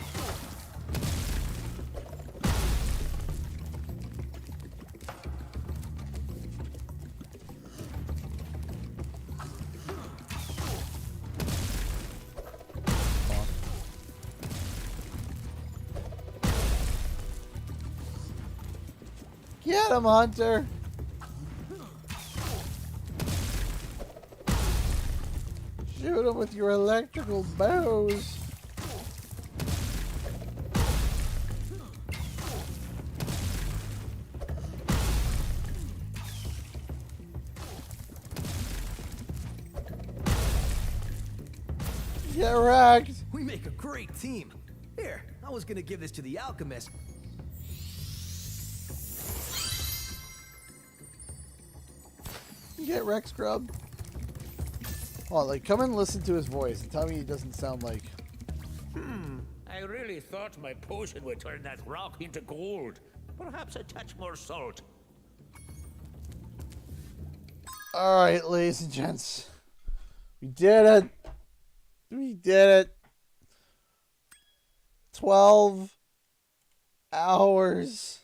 Get him, Hunter! Shoot him with your electrical bows! Get wrecked! We make a great team. Here, I was gonna give this to the alchemist. Get Rex Scrub. Oh, like, come and listen to his voice and tell me he doesn't sound like... I really thought my potion would turn that rock into gold. Perhaps a touch more salt. Alright, ladies and gents. We did it. We did it. 12 hours.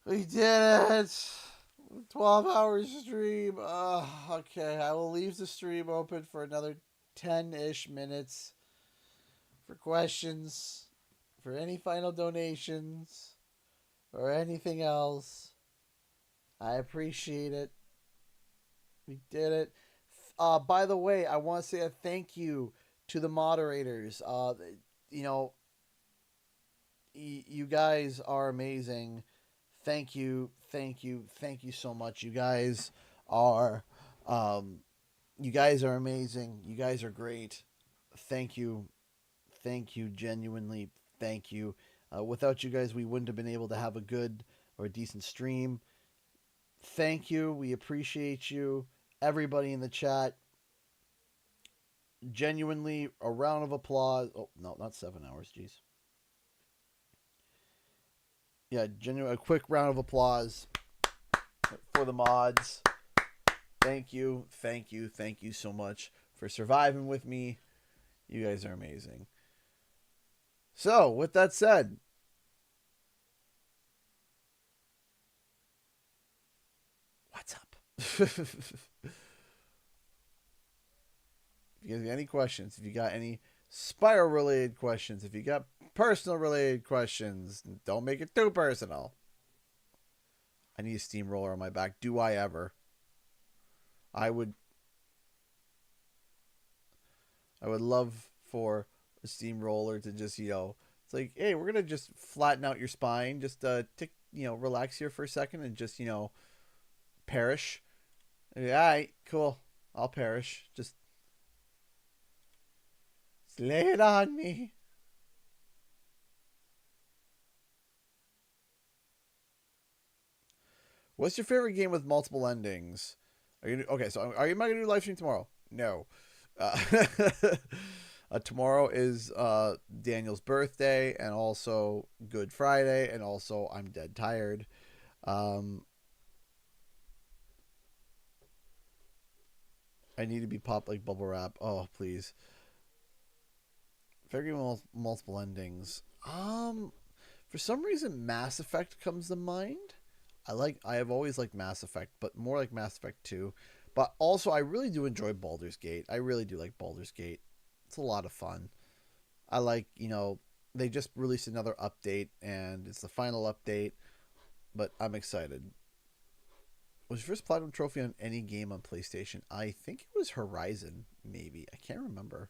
We did it. 12 hours stream. Okay, I will leave the stream open for another 10-ish minutes for questions, for any final donations, or anything else. I appreciate it. We did it. By the way, I want to say a thank you to the moderators. You know, you guys are amazing. Thank you, thank you, thank you so much. You guys are amazing. You guys are great. Thank you, genuinely, thank you. Without you guys, we wouldn't have been able to have a good or a decent stream. Thank you. We appreciate you. Everybody in the chat. Genuinely, a round of applause. Oh, no, not 7 hours, jeez. Yeah, a quick round of applause for the mods. Thank you, thank you, thank you so much for surviving with me. You guys are amazing. So, with that said, what's up? If you guys got any questions, if you got any Spyro related questions, if you got personal related questions, don't make it too personal. I need a steamroller on my back. Do I ever? I would love for a steamroller to just, it's like, hey, we're going to just flatten out your spine. Just, relax here for a second and just, perish. All right, cool. I'll perish. Just lay it on me. What's your favorite game with multiple endings? Are you gonna do live stream tomorrow? No. Tomorrow is Daniel's birthday and also Good Friday, and also I'm dead tired. I need to be popped like bubble wrap. Oh, please. Favorite game with multiple endings. For some reason, Mass Effect comes to mind. I have always liked Mass Effect, but more like Mass Effect 2. But also, I really do enjoy Baldur's Gate. I really do like Baldur's Gate. It's a lot of fun. I like, they just released another update, and it's the final update, but I'm excited. Was your first Platinum Trophy on any game on PlayStation? I think it was Horizon, maybe. I can't remember.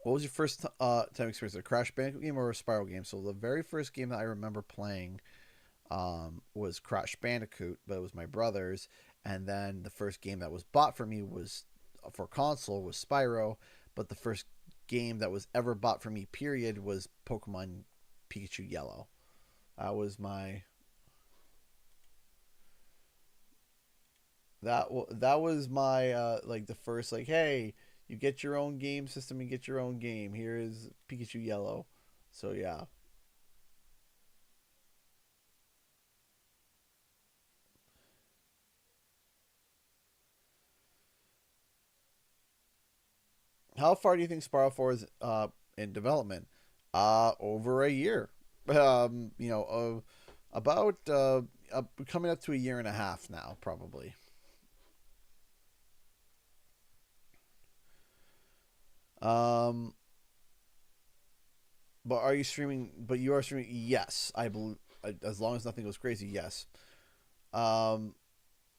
What was your first time experience? A Crash Bandicoot game or a Spyro game? So the very first game that I remember playing was Crash Bandicoot, but it was my brother's. And then the first game that was bought for me was for console was Spyro. But the first game that was ever bought for me, period, was Pokemon Pikachu Yellow. That was my... That was my the first, hey, you get your own game system and get your own game. Here is Pikachu Yellow. So yeah. How far do you think Spyro 4 is in development? Over a year. About coming up to a year and a half now, probably. But are you streaming? But you are streaming? Yes, I believe. As long as nothing goes crazy, yes.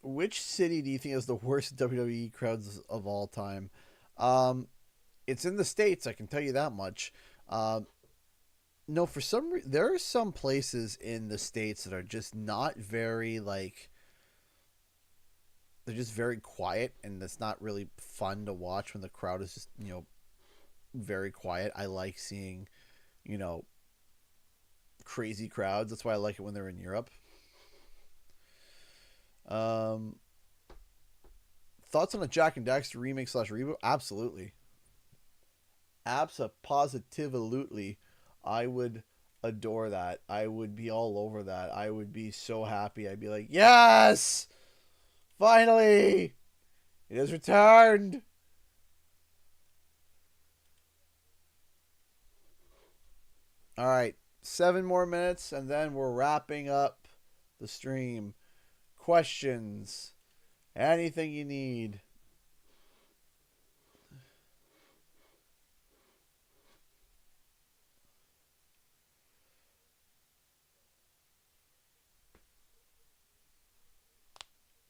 Which city do you think has the worst WWE crowds of all time? It's in the States, I can tell you that much. No, for some reason, there are some places in the States that are just not very, they're just very quiet, and it's not really fun to watch when the crowd is just, very quiet. I like seeing, crazy crowds. That's why I like it when they're in Europe. Thoughts on a Jack and Daxter remake / reboot? Absolutely. Abso-positively. I would adore that. I would be all over that. I would be so happy. I'd be like, yes! Finally! It has returned! All right, 7 more minutes, and then we're wrapping up the stream. Questions, anything you need.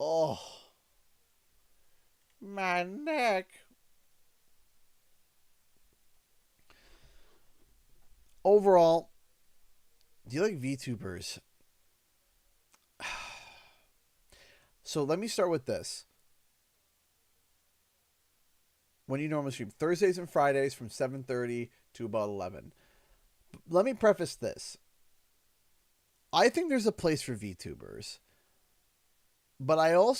Oh, my neck. Overall, do you like VTubers? So let me start with this. When do you normally stream? Thursdays and Fridays from 7:30 to about 11. Let me preface this. I think there's a place for VTubers. But I also